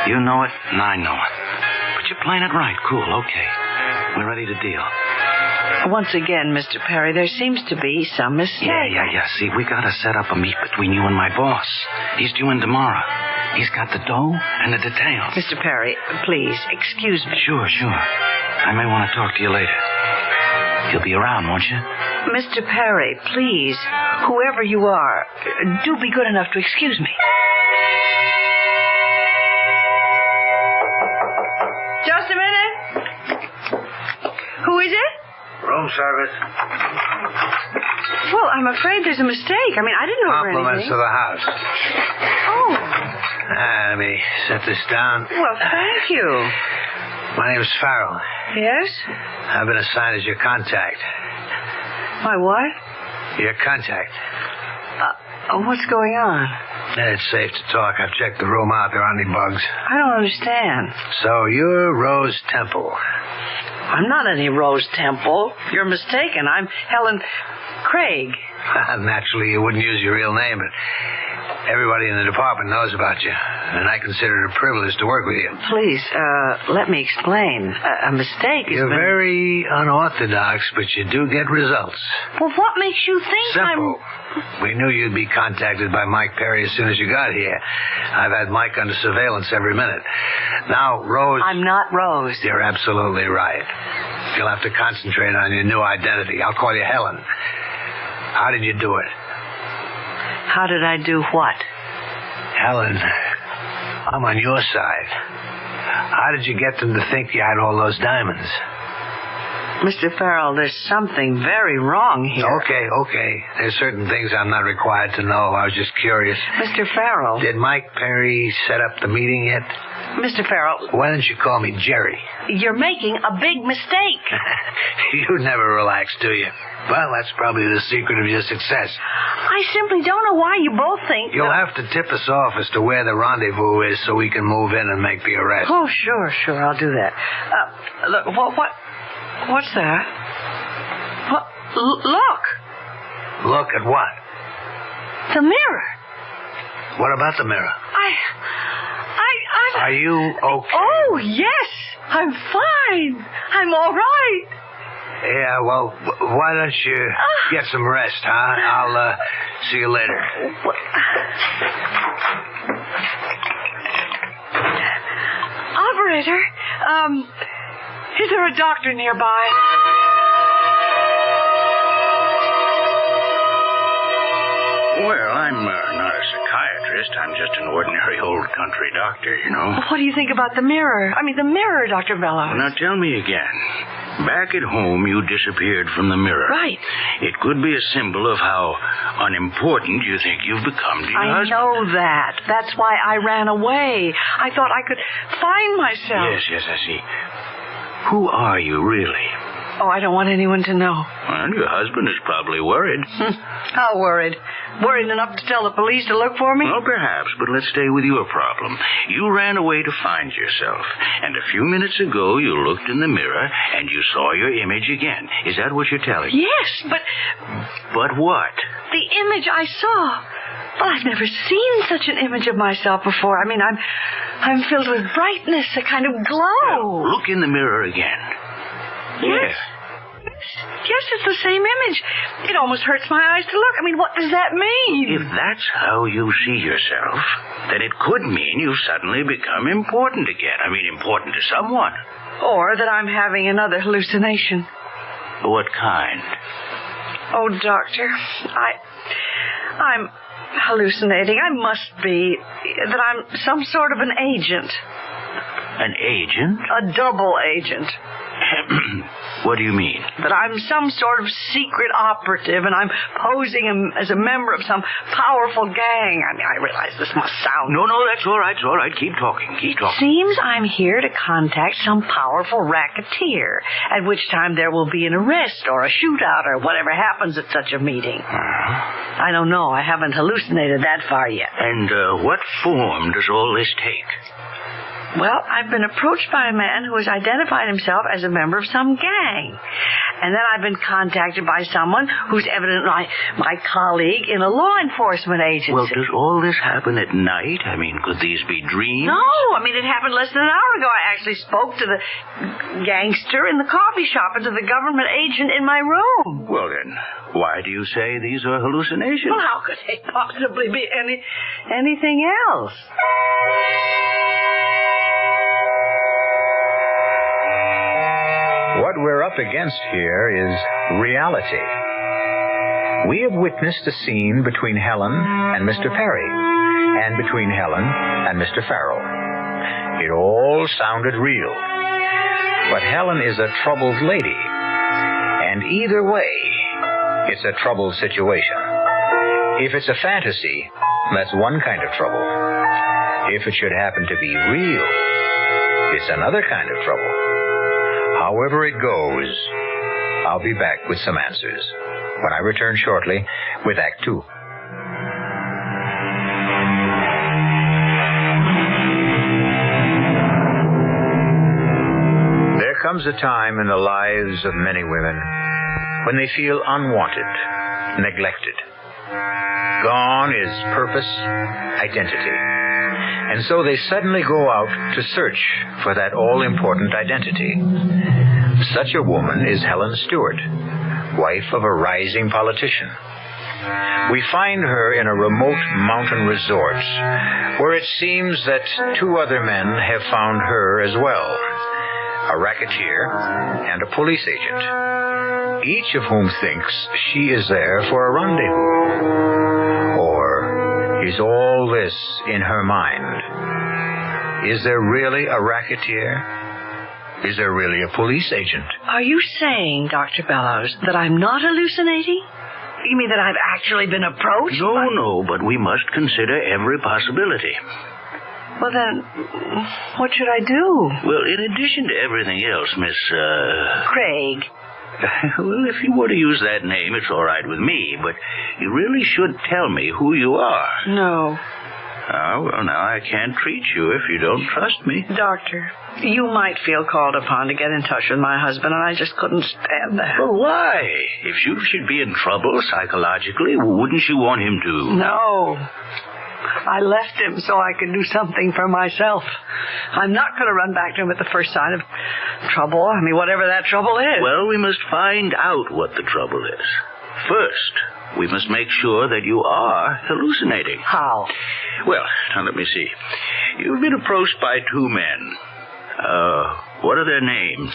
You know it, and I know it. But you're playing it right. Cool, okay. We're ready to deal. Once again, Mr. Perry, there seems to be some mistake. Yeah. See, we gotta set up a meet between you and my boss. He's due in tomorrow. He's got the dough and the details. Mr. Perry, please, excuse me. Sure. I may want to talk to you later. You'll be around, won't you? Mr. Perry, please, whoever you are, do be good enough to excuse me. Just a minute. Who is it? Room service. Well, I'm afraid there's a mistake. I didn't order Compliments anything. to the house. Oh. Let me set this down. Well, thank you. My name's Farrell. Yes? I've been assigned as your contact. My what? Your contact. What's going on? It's safe to talk. I've checked the room out. There aren't any bugs. I don't understand. So you're Rose Temple. I'm not any Rose Temple. You're mistaken. I'm Helen Craig. Naturally, you wouldn't use your real name, but everybody in the department knows about you, and I consider it a privilege to work with you. Please, let me explain. A mistake has You're been... very unorthodox, but you do get results. Well, what makes you think Simple. We knew you'd be contacted by Mike Perry as soon as you got here. I've had Mike under surveillance every minute. Now, Rose... I'm not Rose. You're absolutely right. You'll have to concentrate on your new identity. I'll call you Helen. How did you do it? How did I do what? Helen, I'm on your side. How did you get them to think you had all those diamonds? Mr. Farrell, there's something very wrong here. Okay. There's certain things I'm not required to know. I was just curious. Mr. Farrell. Did Mike Perry set up the meeting yet? Mr. Farrell. Why don't you call me Jerry? You're making a big mistake. You never relax, do you? Well, that's probably the secret of your success. I simply don't know why you both think... You'll have to tip us off as to where the rendezvous is so we can move in and make the arrest. Oh, sure, I'll do that. Look, what's that? Look. Look at what? The mirror. What about the mirror? Are you okay? Oh, yes. I'm fine. I'm all right. Yeah, well, why don't you get some rest, huh? I'll see you later. Operator, is there a doctor nearby? Well, I'm not a psychiatrist. I'm just an ordinary old country doctor, you know. What do you think about the mirror? I mean, the mirror, Dr. Bellows. Now, tell me again. Back at home, you disappeared from the mirror. Right. It could be a symbol of how unimportant you think you've become to your husband. I know that. That's why I ran away. I thought I could find myself. Yes, I see. Who are you, really? Oh, I don't want anyone to know. Well, your husband is probably worried. How worried? Worried enough to tell the police to look for me? Well, perhaps, but let's stay with your problem. You ran away to find yourself, and a few minutes ago you looked in the mirror and you saw your image again. Is that what you're telling me? Yes, but... But what? The image I saw. Well, I've never seen such an image of myself before. I mean, I'm filled with brightness, a kind of glow. Well, look in the mirror again. Yes. Yes, it's the same image. It almost hurts my eyes to look. I mean, what does that mean? If that's how you see yourself, then it could mean you've suddenly become important again. I mean, important to someone. Or that I'm having another hallucination. What kind? Oh, doctor, I'm hallucinating. I must be. That I'm some sort of an agent. An agent? A double agent. What do you mean? That I'm some sort of secret operative, and I'm posing as a member of some powerful gang. I mean, I realize this must sound... No, that's all right. It's all right. Keep talking. It seems I'm here to contact some powerful racketeer, at which time there will be an arrest or a shootout or whatever happens at such a meeting. I don't know. I haven't hallucinated that far yet. And what form does all this take? Well, I've been approached by a man who has identified himself as a member of some gang. And then I've been contacted by someone who's evidently my colleague in a law enforcement agency. Well, does all this happen at night? I mean, could these be dreams? No, I mean, it happened less than an hour ago. I actually spoke to the gangster in the coffee shop and to the government agent in my room. Well, then, why do you say these are hallucinations? Well, how could they possibly be anything else? What we're up against here is reality. We have witnessed a scene between Helen and Mr. Perry, and between Helen and Mr. Farrell. It all sounded real. But Helen is a troubled lady, and either way, it's a troubled situation. If it's a fantasy, that's one kind of trouble. If it should happen to be real, it's another kind of trouble. However it goes, I'll be back with some answers when I return shortly with Act 2. There comes a time in the lives of many women when they feel unwanted, neglected. Gone is purpose, identity. And so they suddenly go out to search for that all-important identity. Such a woman is Helen Stewart, wife of a rising politician. We find her in a remote mountain resort where it seems that two other men have found her as well, a racketeer and a police agent, each of whom thinks she is there for a rendezvous. Or is all this in her mind? Is there really a racketeer? Is there really a police agent? Are you saying, Dr. Bellows, that I'm not hallucinating? You mean that I've actually been approached? No, but we must consider every possibility. Well, then, what should I do? Well, in addition to everything else, Miss, Craig. Well, if you want to use that name, it's all right with me, but you really should tell me who you are. No. Well, now I can't treat you if you don't trust me. Doctor, you might feel called upon to get in touch with my husband, and I just couldn't stand that. Well, why? If you should be in trouble psychologically, wouldn't you want him to? No. I left him so I could do something for myself. I'm not going to run back to him at the first sign of trouble. I mean, whatever that trouble is. Well, we must find out what the trouble is. First, we must make sure that you are hallucinating. How? Well, now let me see. You've been approached by two men. What are their names?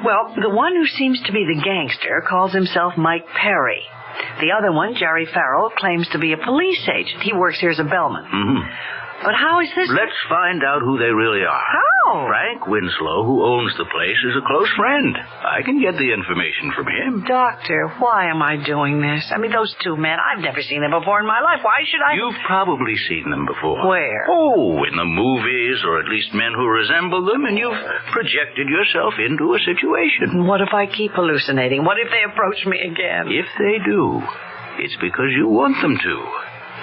Well, the one who seems to be the gangster calls himself Mike Perry. The other one, Jerry Farrell, claims to be a police agent. He works here as a bellman. Mm-hmm. But how is this... Let's find out who they really are. How? Frank Winslow, who owns the place, is a close friend. I can get the information from him. Doctor, why am I doing this? I mean, those two men, I've never seen them before in my life. Why should I... You've probably seen them before. Where? Oh, in the movies, or at least men who resemble them, and you've projected yourself into a situation. What if I keep hallucinating? What if they approach me again? If they do, it's because you want them to.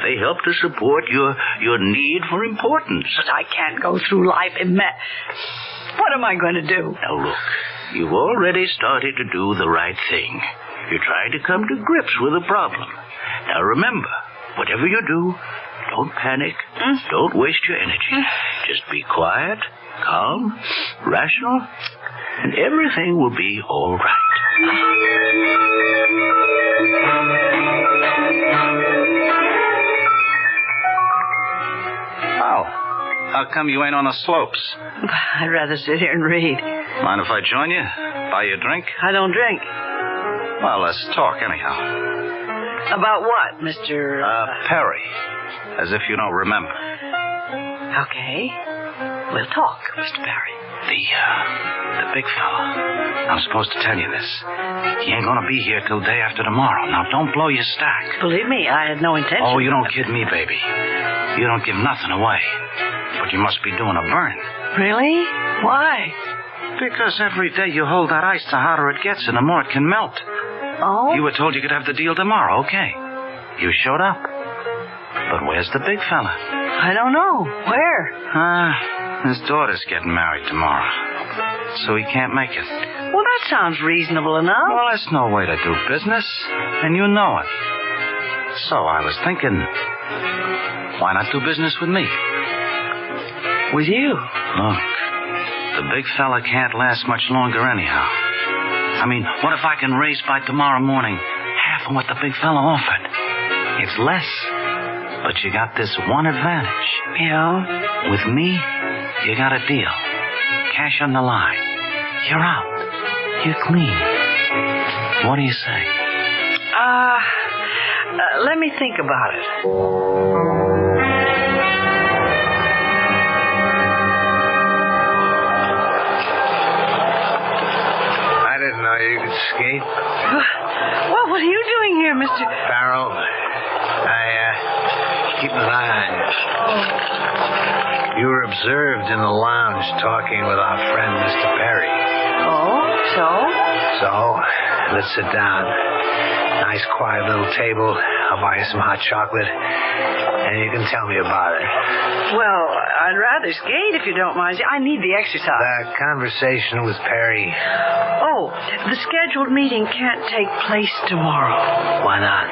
They help to support your need for importance. But I can't go through life What am I going to do? Now, look, you've already started to do the right thing. You're trying to come to grips with the problem. Now, remember, whatever you do, don't panic. Don't waste your energy. Just be quiet, calm, rational, and everything will be all right. How come you ain't on the slopes? I'd rather sit here and read. Mind if I join you? Buy you a drink? I don't drink. Well, let's talk anyhow. About what, Mr. Perry. As if you don't remember. Okay. We'll talk, Mr. Perry. The big fella. I'm supposed to tell you this. He ain't gonna be here till day after tomorrow. Now, don't blow your stack. Believe me, I had no intention. Oh, you don't kid me, baby. You don't give nothing away. But you must be doing a burn. Really? Why? Because every day you hold that ice, the hotter it gets and the more it can melt. Oh? You were told you could have the deal tomorrow, okay. You showed up. But where's the big fella? I don't know. Where? His daughter's getting married tomorrow. So he can't make it. Well, that sounds reasonable enough. Well, that's no way to do business. And you know it. So I was thinking, why not do business with me? With you? Look, the big fella can't last much longer anyhow. I mean, what if I can raise by tomorrow morning half of what the big fella offered? It's less, but you got this one advantage. Yeah? With me, you got a deal. Cash on the line. You're out. You're clean. What do you say? Let me think about it. You could skate? Well, what are you doing here, Mr. Farrell? Keep an eye on you. You were observed in the lounge talking with our friend, Mr. Perry. Oh, so? So, let's sit down. Nice, quiet little table. I'll buy you some hot chocolate, and you can tell me about it. Well, I'd rather skate if you don't mind. I need the exercise. The conversation with Perry. Oh, the scheduled meeting can't take place tomorrow. Why not?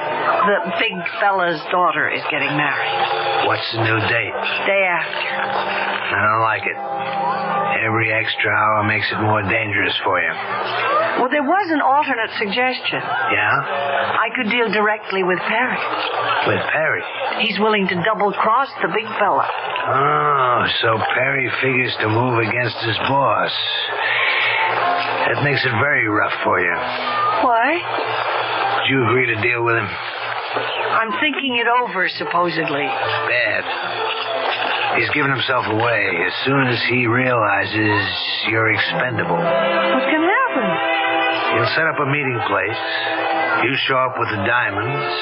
The big fella's daughter is getting married. What's the new date? Day after. I don't like it. Every extra hour makes it more dangerous for you. Well, there was an alternate suggestion. Yeah? I could deal directly with Perry. With Perry? He's willing to double-cross the big fella. Oh, so Perry figures to move against his boss. That makes it very rough for you. Why? Did you agree to deal with him? I'm thinking it over, supposedly. Bad. He's given himself away as soon as he realizes you're expendable. What can happen? He'll set up a meeting place. You show up with the diamonds.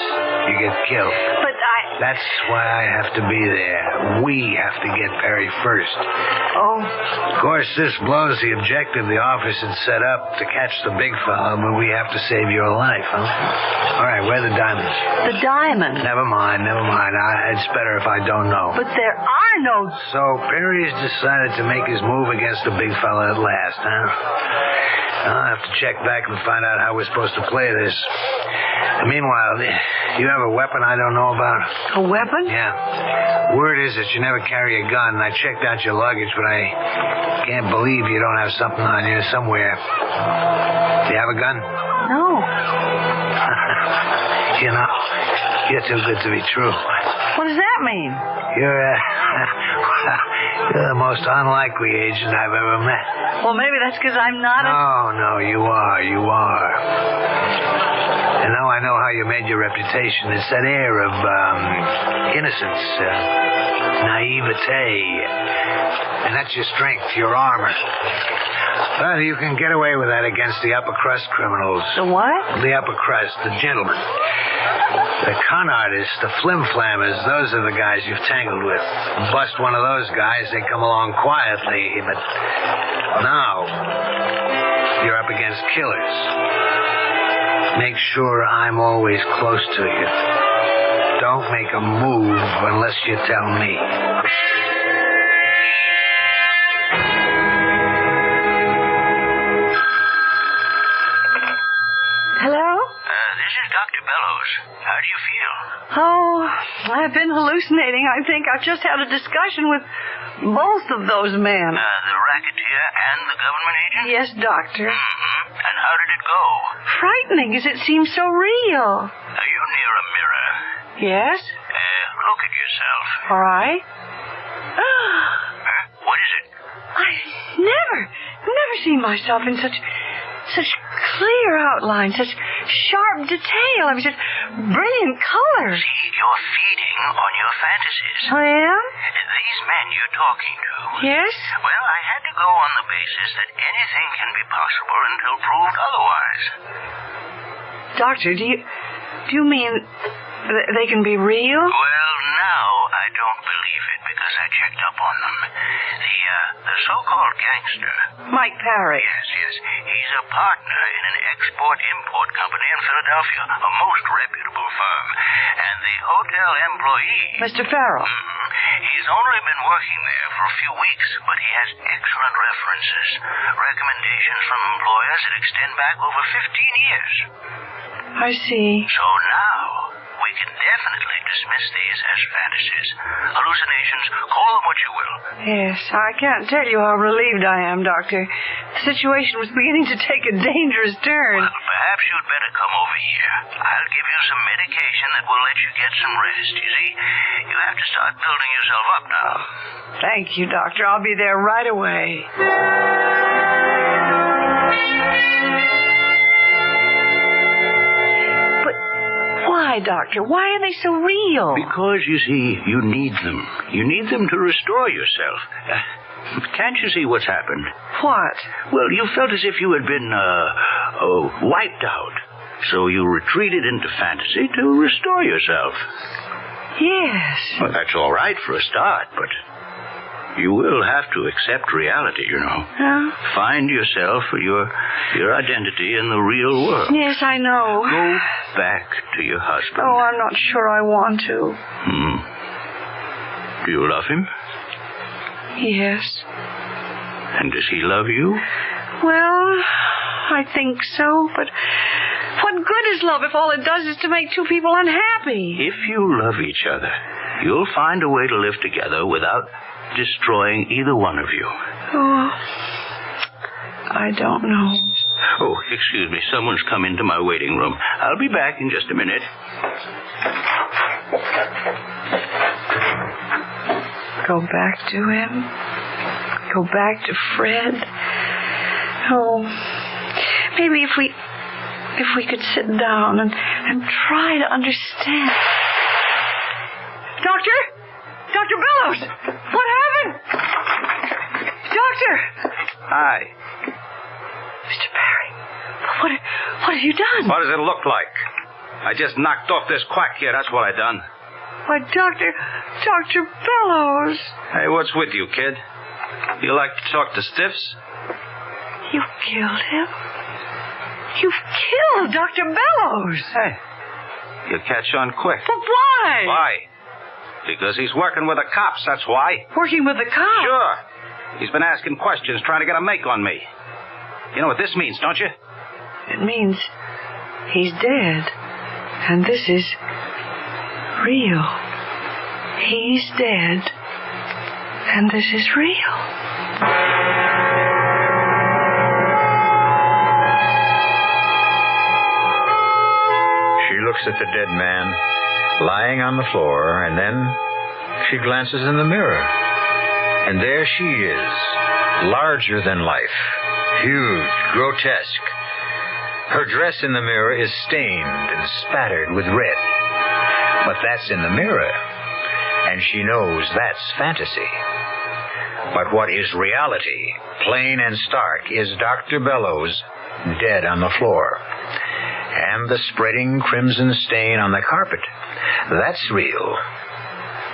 You get killed. But That's why I have to be there. We have to get Perry first. Oh. Of course, this blows the objective the office had set up to catch the big fellow, but we have to save your life, huh? All right, where are the diamonds? The diamonds? Never mind. It's better if I don't know. But there are no... So Perry's decided to make his move against the big fella at last, huh? I'll have to check back and find out how we're supposed to play this. Meanwhile, you have a weapon I don't know about? A weapon? Yeah. Word is that you never carry a gun. I checked out your luggage, but I can't believe you don't have something on you somewhere. Do you have a gun? No. You know, you're too good to be true. What does that mean? You're the most unlikely agent I've ever met. Well, maybe that's because I'm not No, you are. And now I know how you made your reputation. It's that air of innocence, naivete. And that's your strength, your armor. Well, you can get away with that against the upper crust criminals. The what? The upper crust, the gentlemen. The con artists, the flim-flammers, those are the guys you've tangled with. Bust one of those guys, they come along quietly, but now you're up against killers. Make sure I'm always close to you. Don't make a move unless you tell me. How do you feel? Oh, I've been hallucinating. I think I've just had a discussion with both of those men. The racketeer and the government agent? Yes, Doctor. Mm-hmm. And how did it go? Frightening, as it seems so real. Are you near a mirror? Yes. Look at yourself. All right. What is it? I've never seen myself in such clear outline, such sharp detail. I mean, such brilliant colors. See, you're feeding on your fantasies. I am? These men you're talking to. Yes? Well, I had to go on the basis that anything can be possible until proved otherwise. Doctor, do you mean they can be real? Well, now I don't believe it because I checked up on them. The so-called gangster. Mike Parry. Yes. He's a partner in an export-import company in Philadelphia, a most reputable firm. And the hotel employee... Mr. Farrell. He's only been working there for a few weeks, but he has excellent references. Recommendations from employers that extend back over 15 years. I see. So now... we can definitely dismiss these as fantasies. Hallucinations, call them what you will. Yes, I can't tell you how relieved I am, Doctor. The situation was beginning to take a dangerous turn. Well, perhaps you'd better come over here. I'll give you some medication that will let you get some rest. You see, you have to start building yourself up now. Thank you, Doctor. I'll be there right away. Why, Doctor? Why are they so real? Because, you see, you need them. You need them to restore yourself. Can't you see what's happened? What? Well, you felt as if you had been, wiped out. So you retreated into fantasy to restore yourself. Yes. Well, that's all right for a start, but you will have to accept reality, you know. Huh? Find yourself, your identity in the real world. Yes, I know. Go back to your husband. Oh, I'm not sure I want to. Do you love him? Yes. And does he love you? Well, I think so, but what good is love if all it does is to make two people unhappy? If you love each other, you'll find a way to live together without destroying either one of you. Oh, I don't know. Oh, excuse me. Someone's come into my waiting room. I'll be back in just a minute. Go back to him? Go back to Fred? Oh, maybe if we could sit down and try to understand. Doctor? Dr. Bellows! What happened? Doctor! Hi. Mr. Perry, what have you done? What does it look like? I just knocked off this quack here, that's what I done. Why, Dr. Bellows. Hey, what's with you, kid? You like to talk to stiffs? You killed him? You've killed Dr. Bellows. Hey, you catch on quick. But why? Why? Because he's working with the cops, that's why. Working with the cops? Sure. He's been asking questions, trying to get a make on me. You know what this means, don't you? It means he's dead. And this is real. He's dead. And this is real. She looks at the dead man lying on the floor, and then she glances in the mirror. And there she is, larger than life, huge, grotesque. Her dress in the mirror is stained and spattered with red. But that's in the mirror, and she knows that's fantasy. But what is reality, plain and stark, is Dr. Bellows dead on the floor. And the spreading crimson stain on the carpet. That's real.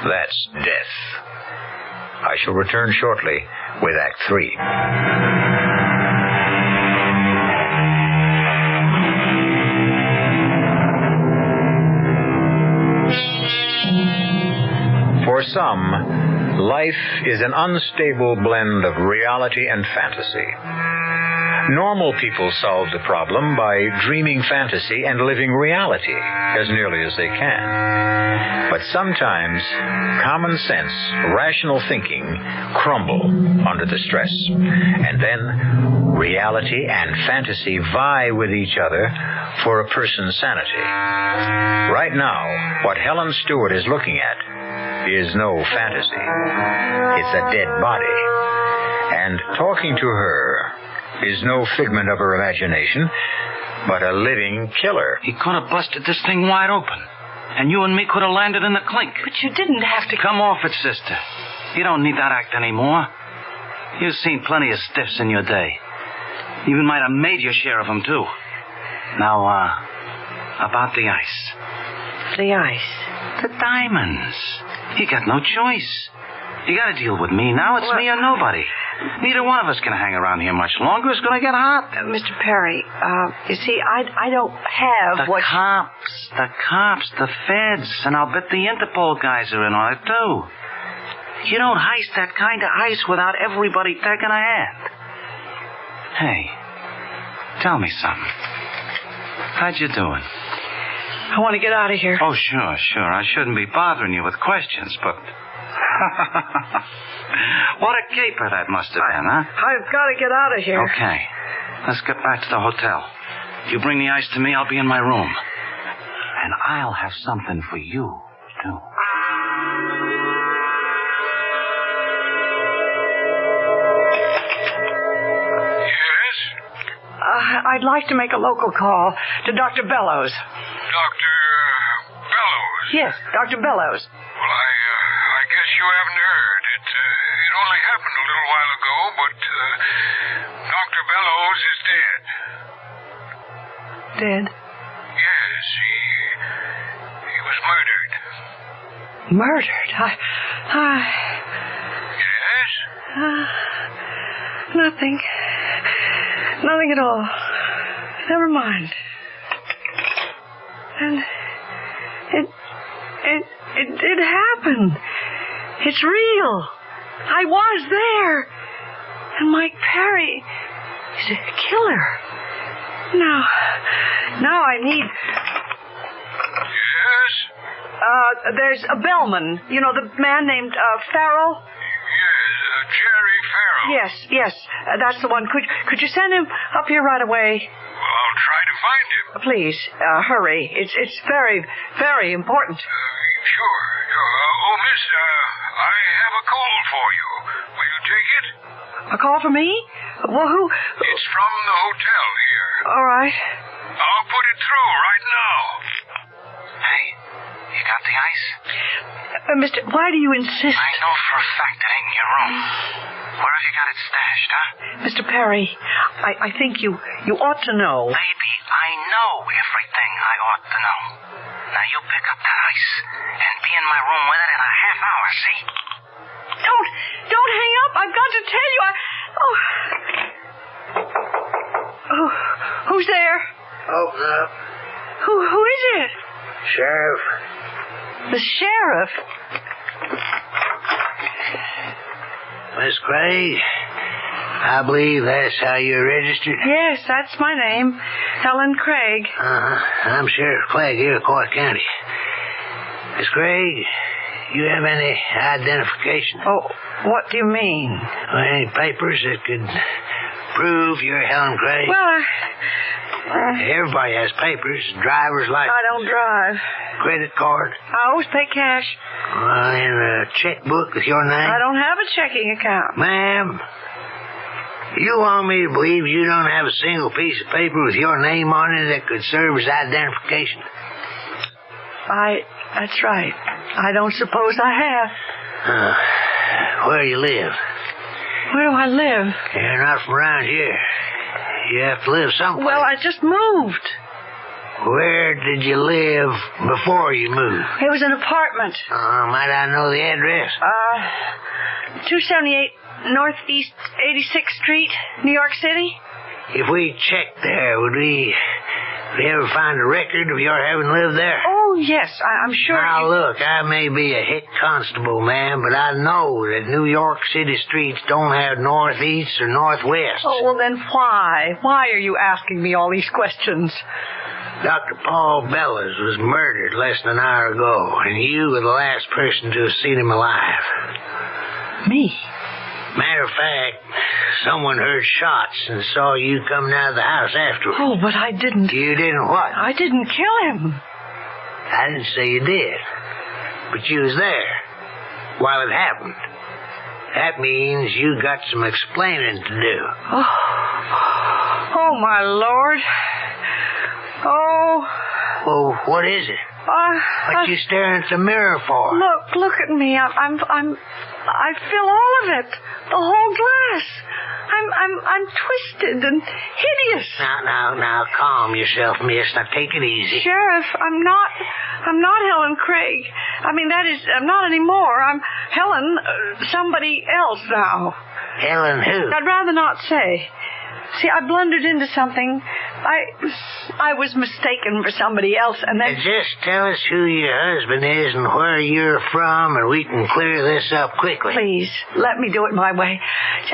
That's death. I shall return shortly with Act 3. For some, life is an unstable blend of reality and fantasy. Normal people solve the problem by dreaming fantasy and living reality as nearly as they can. But sometimes common sense, rational thinking crumble under the stress. And then reality and fantasy vie with each other for a person's sanity. Right now, what Helen Stewart is looking at is no fantasy. It's a dead body. And talking to her is no figment of her imagination, but a living killer. He could have busted this thing wide open, and you and me could have landed in the clink. But you didn't have to... Come off it, sister. You don't need that act anymore. You've seen plenty of stiffs in your day. You even might have made your share of them, too. Now, about the ice. The ice? The diamonds. You got no choice. You got to deal with me now. It's me or nobody. Neither one of us can hang around here much longer. It's going to get hot. Mr. Perry, you see, I don't have the cops, the feds, and I'll bet the Interpol guys are in on it, too. You don't heist that kind of ice without everybody taking a hand. Hey, tell me something. How'd you doing? I want to get out of here. Oh, sure. I shouldn't be bothering you with questions, but... What a caper that must have been, huh? I've got to get out of here. Okay. Let's get back to the hotel. You bring the ice to me, I'll be in my room. And I'll have something for you, too. Yes? I'd like to make a local call to Dr. Bellows. Dr. Bellows? Yes, Dr. Bellows. Well, I guess you haven't heard. It only happened a little while ago, but Dr. Bellows is dead. Dead? Yes, he was murdered. Murdered? Yes? Nothing. Nothing at all. Never mind. And it did happen. It's real. I was there. And Mike Perry is a killer. Now I need... Yes? There's a bellman. You know, the man named Farrell? Yes, Jerry Farrell. Yes. That's the one. Could you send him up here right away? Well, I'll try to find him. Please, hurry. It's very, very important. Sure. Oh, miss, I have a call for you. Will you take it? A call for me? Well, who? It's from the hotel here. All right. I'll put it through right now. Hey, you got the ice? Mister, why do you insist? I know for a fact it ain't in your room. Where have you got it stashed, huh? Mr. Perry, I think you ought to know. Baby, I know everything I ought to know. Now you pick up that ice and be in my room with it in a half hour, see? Don't hang up. I've got to tell you. Oh, who's there? Open up. Who is it? Sheriff. The sheriff? Miss Craig, I believe that's how you're registered. Yes, that's my name. Helen Craig. I'm Sheriff Clegg here in Court County. Miss Craig, you have any identification? Oh, what do you mean? Any papers that could prove you're Helen Craig? Well, everybody has papers. Driver's license. I don't drive. Credit card. I always pay cash. And a checkbook with your name? I don't have a checking account. Ma'am, you want me to believe you don't have a single piece of paper with your name on it that could serve as identification? That's right. I don't suppose I have. Where do you live? Where do I live? You're not from around here. You have to live someplace. Well, I just moved. Where did you live before you moved? It was an apartment. Might I know the address? 278 Northeast 86th Street, New York City. If we checked there, would we ever find a record of your having lived there? Oh, yes, I'm sure. Now, look, I may be a hick constable, man, but I know that New York City streets don't have northeast or northwest. Oh, well, then why? Why are you asking me all these questions? Dr. Paul Bellows was murdered less than an hour ago, and you were the last person to have seen him alive. Me? Matter of fact, someone heard shots and saw you coming out of the house afterward. Oh, but I didn't. You didn't what? I didn't kill him. I didn't say you did, but you was there while it happened. That means you got some explaining to do. Oh, my Lord. Oh. Well, what is it? What you staring at the mirror for? Look at me. I feel all of it. The whole glass. I'm twisted and hideous. Now, calm yourself, miss. Now, take it easy. Sheriff, I'm not Helen Craig. I mean, that is, I'm not anymore. I'm Helen, somebody else now. Helen who? I'd rather not say. See, I blundered into something. I was mistaken for somebody else, and then... Just tell us who your husband is and where you're from, and we can clear this up quickly. Please, let me do it my way.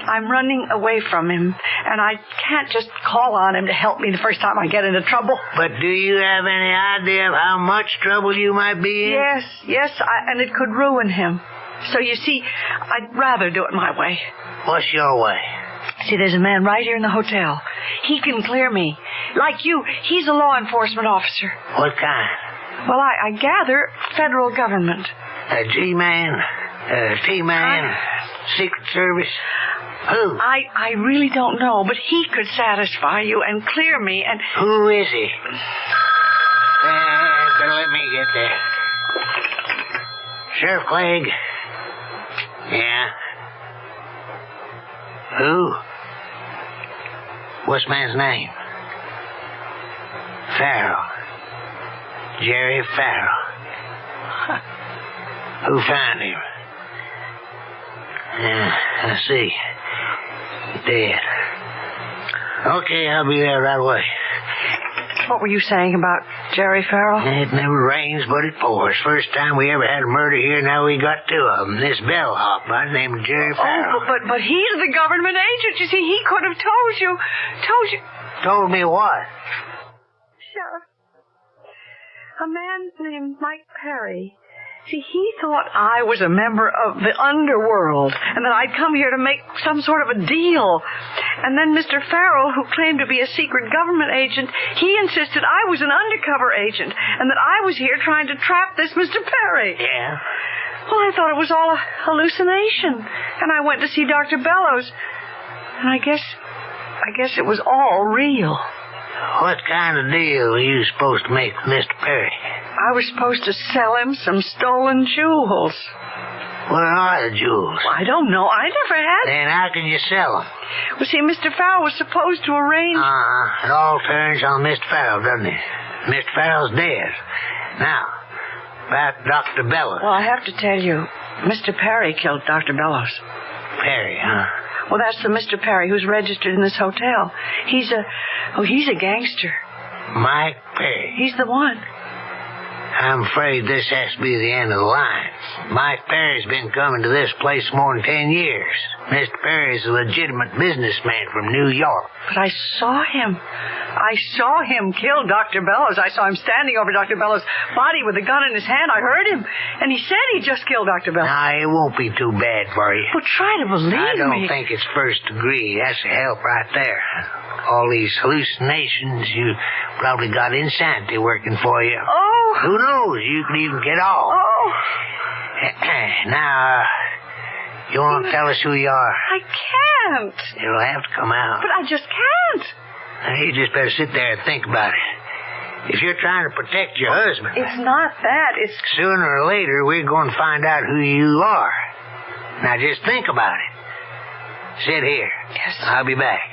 I'm running away from him, and I can't just call on him to help me the first time I get into trouble. But do you have any idea of how much trouble you might be in? Yes, and it could ruin him. So you see, I'd rather do it my way. What's your way? See, there's a man right here in the hotel. He can clear me. Like you, he's a law enforcement officer. What kind? Well, I gather federal government. A G-man? A T-man? Secret Service? Who? I really don't know, but he could satisfy you and clear me and... Who is he? Better let me get there. Sheriff Clegg. Yeah? Who? What's man's name? Farrell. Jerry Farrell. Who found him? I see. Dead. Okay, I'll be there right away. What were you saying about Jerry Farrell? It never rains, but it pours. First time we ever had a murder here, now we got two of them. This bellhop by the name of Jerry Farrell. Oh, but he's the government agent. You see, he could have told you. Told me what? Sheriff, a man named Mike Perry. See, he thought I was a member of the underworld and that I'd come here to make some sort of a deal. And then Mr. Farrell, who claimed to be a secret government agent, he insisted I was an undercover agent and that I was here trying to trap this Mr. Perry. Yeah? Well, I thought it was all a hallucination. And I went to see Dr. Bellows. And I guess it was all real. What kind of deal were you supposed to make with Mr. Perry? I was supposed to sell him some stolen jewels. What are the jewels? I don't know. I never had... Then how can you sell them? Well, see, Mr. Farrell was supposed to arrange... It all turns on Mr. Farrell, doesn't it? Mr. Farrell's dead. Now, about Dr. Bellows. Well, I have to tell you, Mr. Perry killed Dr. Bellows. Perry, huh? Well, that's the Mr. Perry who's registered in this hotel. He's a gangster. Mike Perry. He's the one. I'm afraid this has to be the end of the line. Mike Perry's been coming to this place more than 10 years. Mr. Perry's a legitimate businessman from New York. But I saw him. I saw him kill Dr. Bellows. I saw him standing over Dr. Bellows' body with a gun in his hand. I heard him. And he said he just killed Dr. Bellows. Now, it won't be too bad for you. Well, try to believe me. I don't think it's first degree. That's a help right there. All these hallucinations, you probably got insanity working for you. Oh! Who knows? You could even get off. Oh! Now, you want to tell us who you are? I can't. It'll have to come out. But I just can't. Now, you just better sit there and think about it. If you're trying to protect your husband... It's not that. It's... Sooner or later, we're going to find out who you are. Now, just think about it. Sit here. Yes. I'll be back.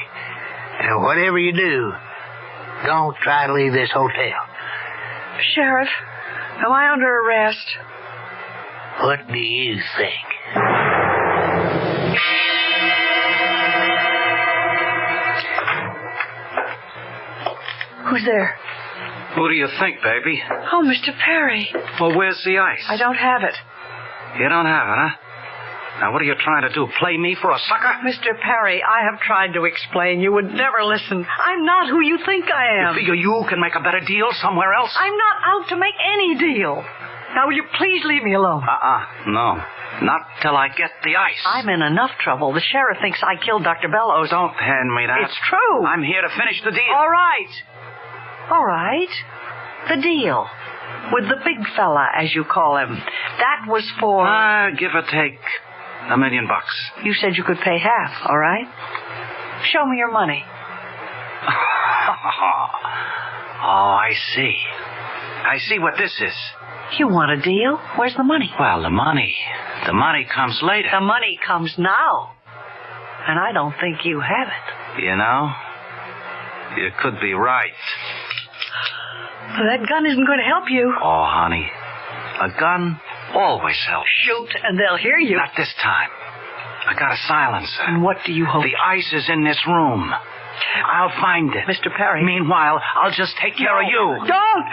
And whatever you do, don't try to leave this hotel. Sheriff, am I under arrest? What do you think? Who's there? Who do you think, baby? Oh, Mr. Perry. Well, where's the ice? I don't have it. You don't have it, huh? Now, what are you trying to do? Play me for a sucker? Mr. Perry, I have tried to explain. You would never listen. I'm not who you think I am. You figure you can make a better deal somewhere else? I'm not out to make any deal. Now, will you please leave me alone? No. Not till I get the ice. I'm in enough trouble. The sheriff thinks I killed Dr. Bellows. Don't hand me that. It's true. I'm here to finish the deal. All right. All right. The deal. With the big fella, as you call him. That was for... give or take $1 million. You said you could pay half, all right? Show me your money. Oh, I see. I see what this is. You want a deal? Where's the money? Well, the money comes later. The money comes now. And I don't think you have it. You know, you could be right. But that gun isn't going to help you. Oh, honey, a gun always helps. Shoot, and they'll hear you. Not this time. I got a silencer. And what do you hope? The ice is in this room. I'll find it. Mr. Perry. Meanwhile, I'll just take care of you. Don't!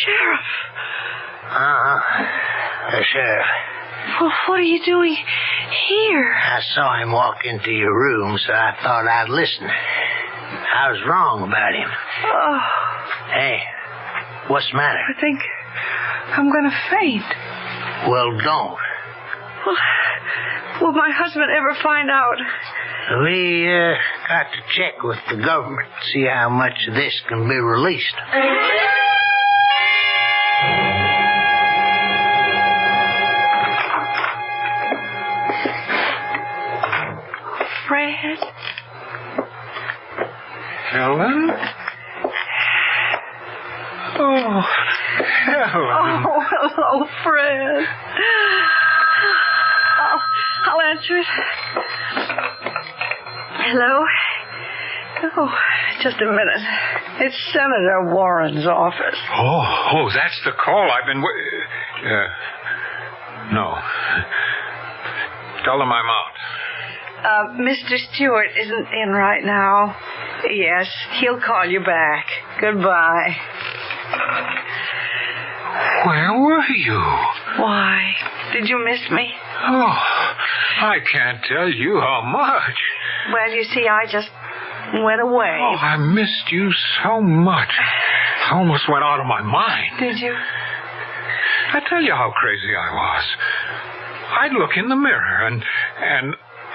Sheriff. The sheriff. Well, what are you doing here? I saw him walk into your room, so I thought I'd listen. I was wrong about him. Oh. Hey, what's the matter? I think I'm going to faint. Well, don't. Will my husband ever find out? We got to check with the government, see how much of this can be released. Fred? Helen? Oh, Helen. Oh, hello, Fred. I'll answer it. Hello? Oh, just a minute. It's Senator Warren's office. Oh, that's the call I've been no. Tell them I'm out. Mr. Stewart isn't in right now. Yes, he'll call you back. Goodbye. Where were you? Why? Did you miss me? Oh, I can't tell you how much. Well, you see, I just went away. Oh, I missed you so much. I almost went out of my mind. Did you? I tell you how crazy I was. I'd look in the mirror and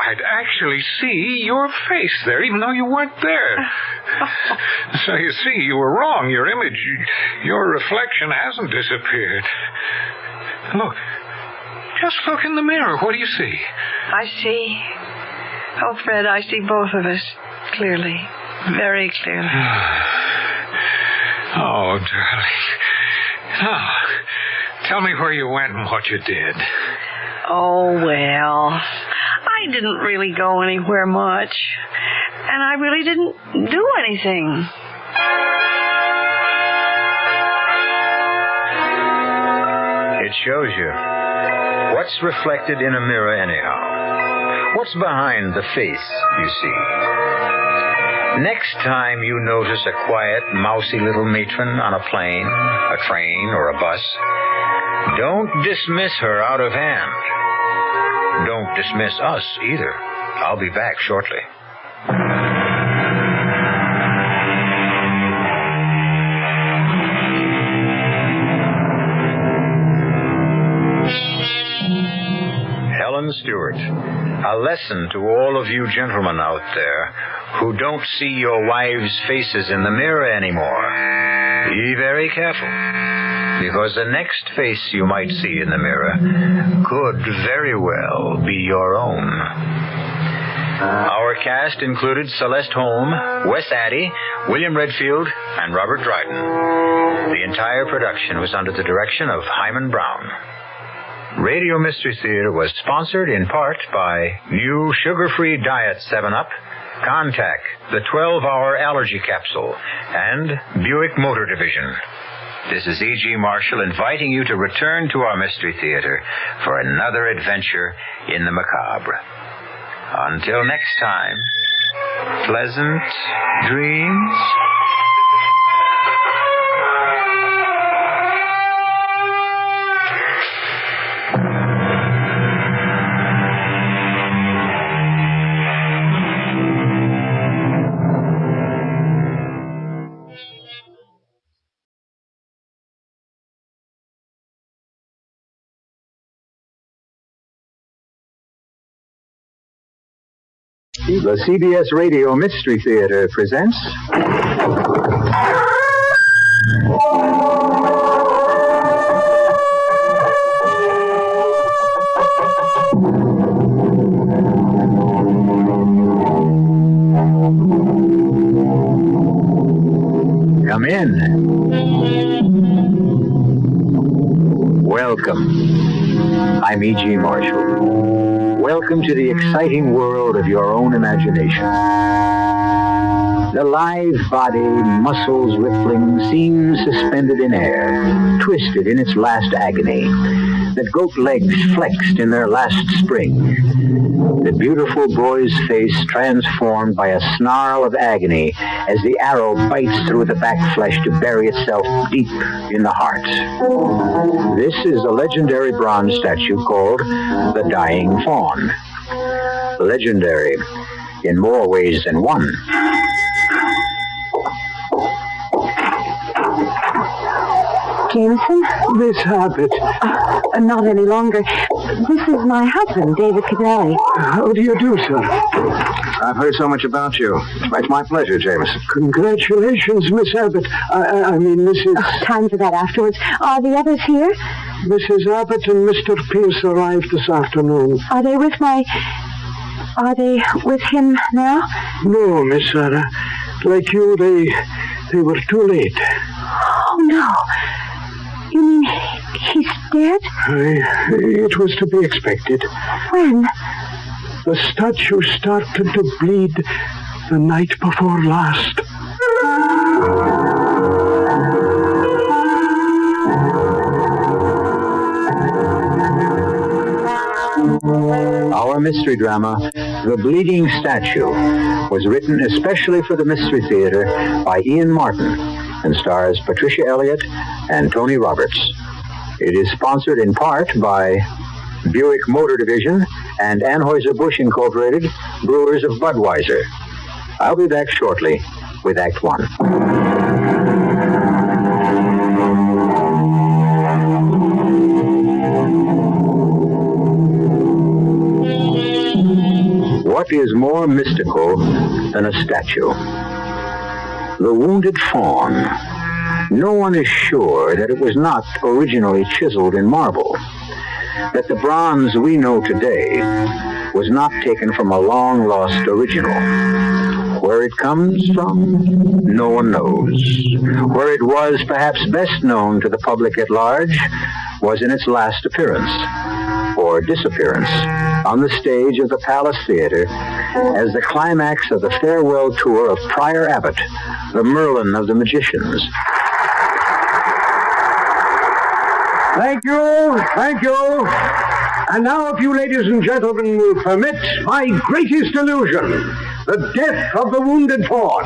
I'd actually see your face there, even though you weren't there. So you see, you were wrong. Your image, your reflection hasn't disappeared. Look. Just look in the mirror. What do you see? I see. Oh, Fred, I see both of us clearly. Very clearly. Oh, darling. Now, tell me where you went and what you did. Oh, well, I didn't really go anywhere much. And I really didn't do anything. shows you. What's reflected in a mirror anyhow? What's behind the face you see? Next time you notice a quiet, mousy little matron on a plane, a train, or a bus, don't dismiss her out of hand. Don't dismiss us either. I'll be back shortly. Helen Stewart, a lesson to all of you gentlemen out there who don't see your wives' faces in the mirror anymore. Be very careful, because the next face you might see in the mirror could very well be your own. Our cast included Celeste Holm, Wes Addy, William Redfield, and Robert Dryden. The entire production was under the direction of Hyman Brown. Radio Mystery Theater was sponsored in part by new sugar-free diet 7-Up, Contact, the 12-hour allergy capsule, and Buick Motor Division. This is E.G. Marshall inviting you to return to our Mystery Theater for another adventure in the macabre. Until next time, pleasant dreams. The CBS Radio Mystery Theater presents... Come in. Welcome. I'm E.G. Marshall. Welcome to the exciting world of your own imagination. The lithe body, muscles rippling, seems suspended in air, twisted in its last agony. The goat legs flexed in their last spring. The beautiful boy's face transformed by a snarl of agony as the arrow bites through the back flesh to bury itself deep in the heart. This is a legendary bronze statue called the Dying Fawn. Legendary in more ways than one. Jameson? Miss Abbott. Not any longer. This is my husband, David Cabrelli. How do you do, sir? I've heard so much about you. It's my pleasure, Jameson. Congratulations, Miss Abbott. I mean, Mrs... Time for that afterwards. Are the others here? Mrs. Abbott and Mr. Pierce arrived this afternoon. Are they with him now? No, Miss Sarah. Like you, they were too late. Oh, no. You mean he's dead? It was to be expected. When? The statue started to bleed the night before last. Our mystery drama, The Bleeding Statue, was written especially for the Mystery Theater by Ian Martin and stars Patricia Elliott and Tony Roberts. It is sponsored in part by Buick Motor Division and Anheuser-Busch Incorporated, Brewers of Budweiser. I'll be back shortly with Act One. What is more mystical than a statue? The wounded fawn. No one is sure that it was not originally chiseled in marble, that the bronze we know today was not taken from a long-lost original. Where it comes from, no one knows. Where it was perhaps best known to the public at large was in its last appearance, or disappearance, on the stage of the Palace Theater as the climax of the farewell tour of Prior Abbott, the Merlin of the magicians. Thank you. Thank you. And now, if you ladies and gentlemen will permit my greatest illusion, the death of the wounded fawn.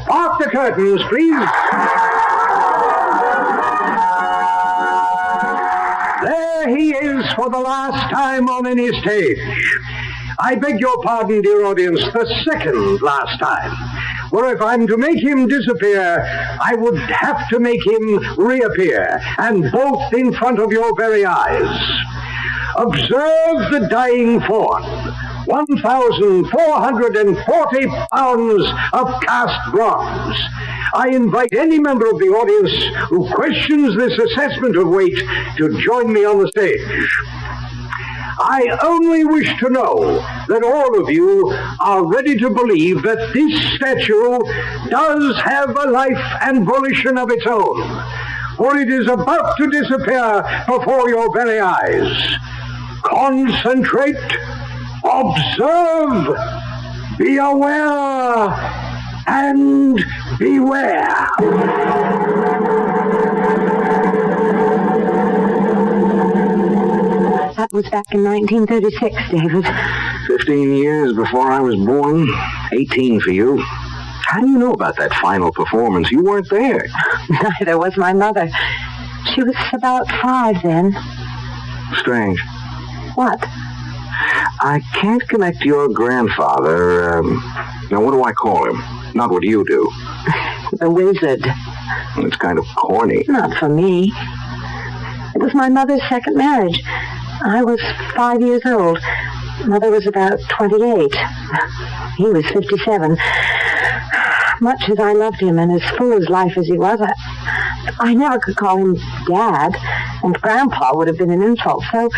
Park the curtains, please. There he is for the last time on any stage. I beg your pardon, dear audience, the second last time. For if I'm to make him disappear, I would have to make him reappear, and both in front of your very eyes. Observe the dying fawn. 1,440 pounds of cast bronze. I invite any member of the audience who questions this assessment of weight to join me on the stage. I only wish to know that all of you are ready to believe that this statue does have a life and volition of its own, for it is about to disappear before your very eyes. Concentrate, observe, be aware, and beware. That was back in 1936, David. 15 years before I was born. 18 for you. How do you know about that final performance? You weren't there. Neither was my mother. She was about 5 then. Strange. What? I can't connect your grandfather, now what do I call him? Not what you do. The wizard. It's kind of corny. Not for me. It was my mother's second marriage. I was 5 years old. Mother was about 28. He was 57. Much as I loved him and as full of life as he was, I never could call him Dad, and Grandpa would have been an insult. So,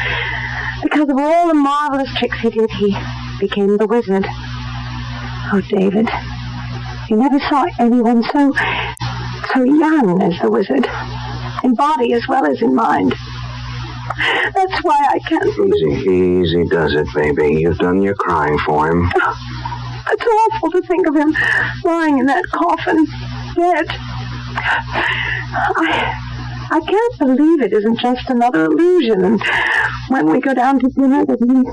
because of all the marvelous tricks he did, he became the wizard. Oh, David, you never saw anyone so young as the wizard, in body as well as in mind. That's why I can't... Easy does it, baby. You've done your crying for him. Oh, it's awful to think of him lying in that coffin, dead. I can't believe it isn't just another illusion. And when we go down to dinner, that he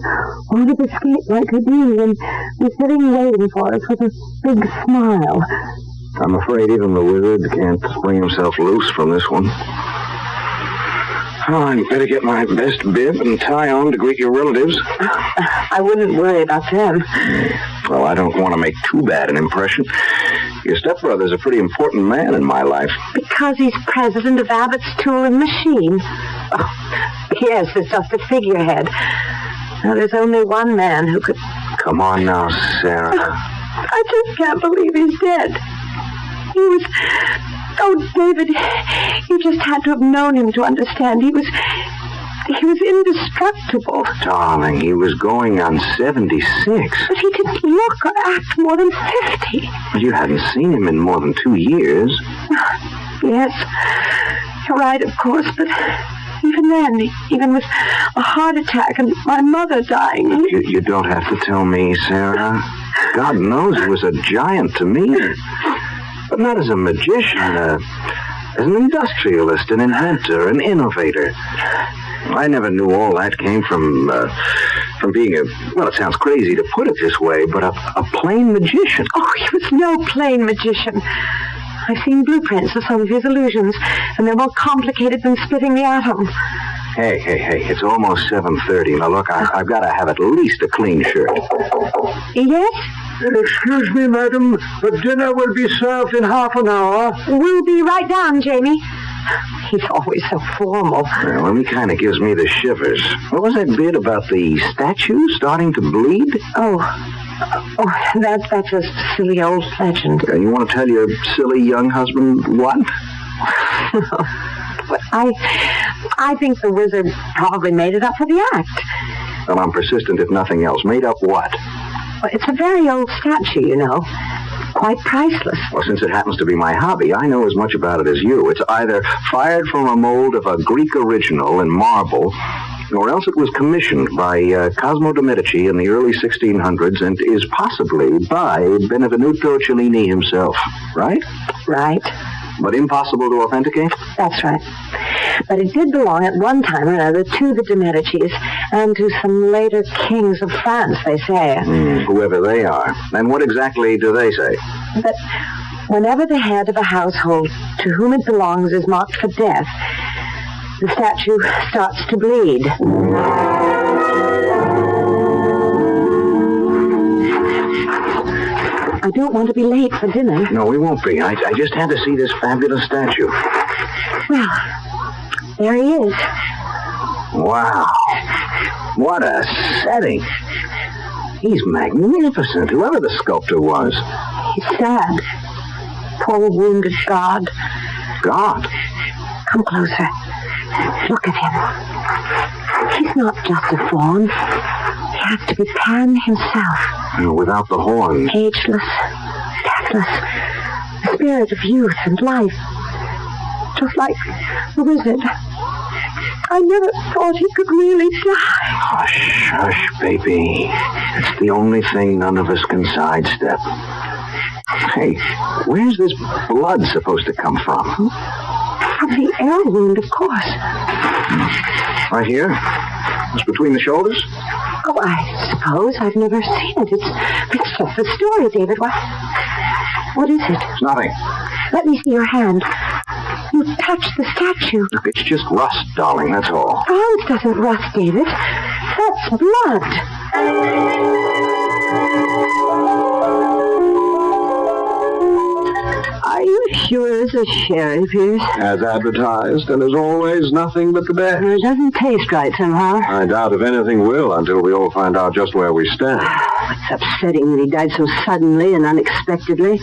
would have escaped like Houdini and be sitting waiting for us with a big smile. I'm afraid even the wizard can't bring himself loose from this one. Oh, I'd better get my best bib and tie on to greet your relatives. I wouldn't worry about them. Well, I don't want to make too bad an impression. Your stepbrother's a pretty important man in my life. Because he's president of Abbott's Tooling Machine. Oh, yes, it's just a figurehead. Now, there's only one man who could... Come on now, Sarah. I just can't believe he's dead. He was... Oh, David, you just had to have known him to understand. He was indestructible. Darling, he was going on 76. But he didn't look or act more than 50. But you hadn't seen him in more than 2 years. Yes, you're right, of course, but even then, even with a heart attack and my mother dying... You don't have to tell me, Sarah. God knows he was a giant to me. But not as a magician, as an industrialist, an inventor, an innovator. I never knew all that came from being well, it sounds crazy to put it this way, but a plain magician. Oh, he was no plain magician. I've seen blueprints of some of his illusions, and they're more complicated than splitting the atom. Hey, it's almost 7:30. Now, look, I've got to have at least a clean shirt. Yes? Excuse me, madam, but dinner will be served in half an hour. We'll be right down, Jamie. He's always so formal. Well, he kind of gives me the shivers. What was that bit about the statue starting to bleed? Oh, that's a silly old legend. You want to tell your silly young husband what? But I think the wizard probably made it up for the act. Well, I'm persistent if nothing else. Made up what? Well, it's a very old statue, you know. Quite priceless. Well, since it happens to be my hobby, I know as much about it as you. It's either fired from a mold of a Greek original in marble, or else it was commissioned by Cosimo de' Medici in the early 1600s and is possibly by Benvenuto Cellini himself. Right? Right. But impossible to authenticate? That's right. But it did belong at one time or another to the de Medicis and to some later kings of France, they say. Whoever they are. And what exactly do they say? That whenever the head of a household to whom it belongs is marked for death, the statue starts to bleed. I don't want to be late for dinner. No, we won't be. I just had to see this fabulous statue. Well, there he is. Wow. What a setting. He's magnificent, whoever the sculptor was. He's sad. Poor wounded God. God? Come closer. Look at him. He's not just a faun. He has to be Pan himself. Without the horns. Ageless, deathless, the spirit of youth and life. Just like the wizard. I never thought he could really die. Hush, hush, baby. It's the only thing none of us can sidestep. Hey, where's this blood supposed to come from? From the arrow wound, of course. Right here? It's between the shoulders? Oh, I suppose. I've never seen it. It's just a story, David. What is it? It's nothing. Let me see your hand. You touched the statue. Look, it's just rust, darling, that's all. Bronze doesn't rust, David. That's blood. Are you sure it's a sherry, Pierce? As advertised, and as always, nothing but the best. It doesn't taste right somehow. I doubt if anything will until we all find out just where we stand. It's upsetting that he died so suddenly and unexpectedly.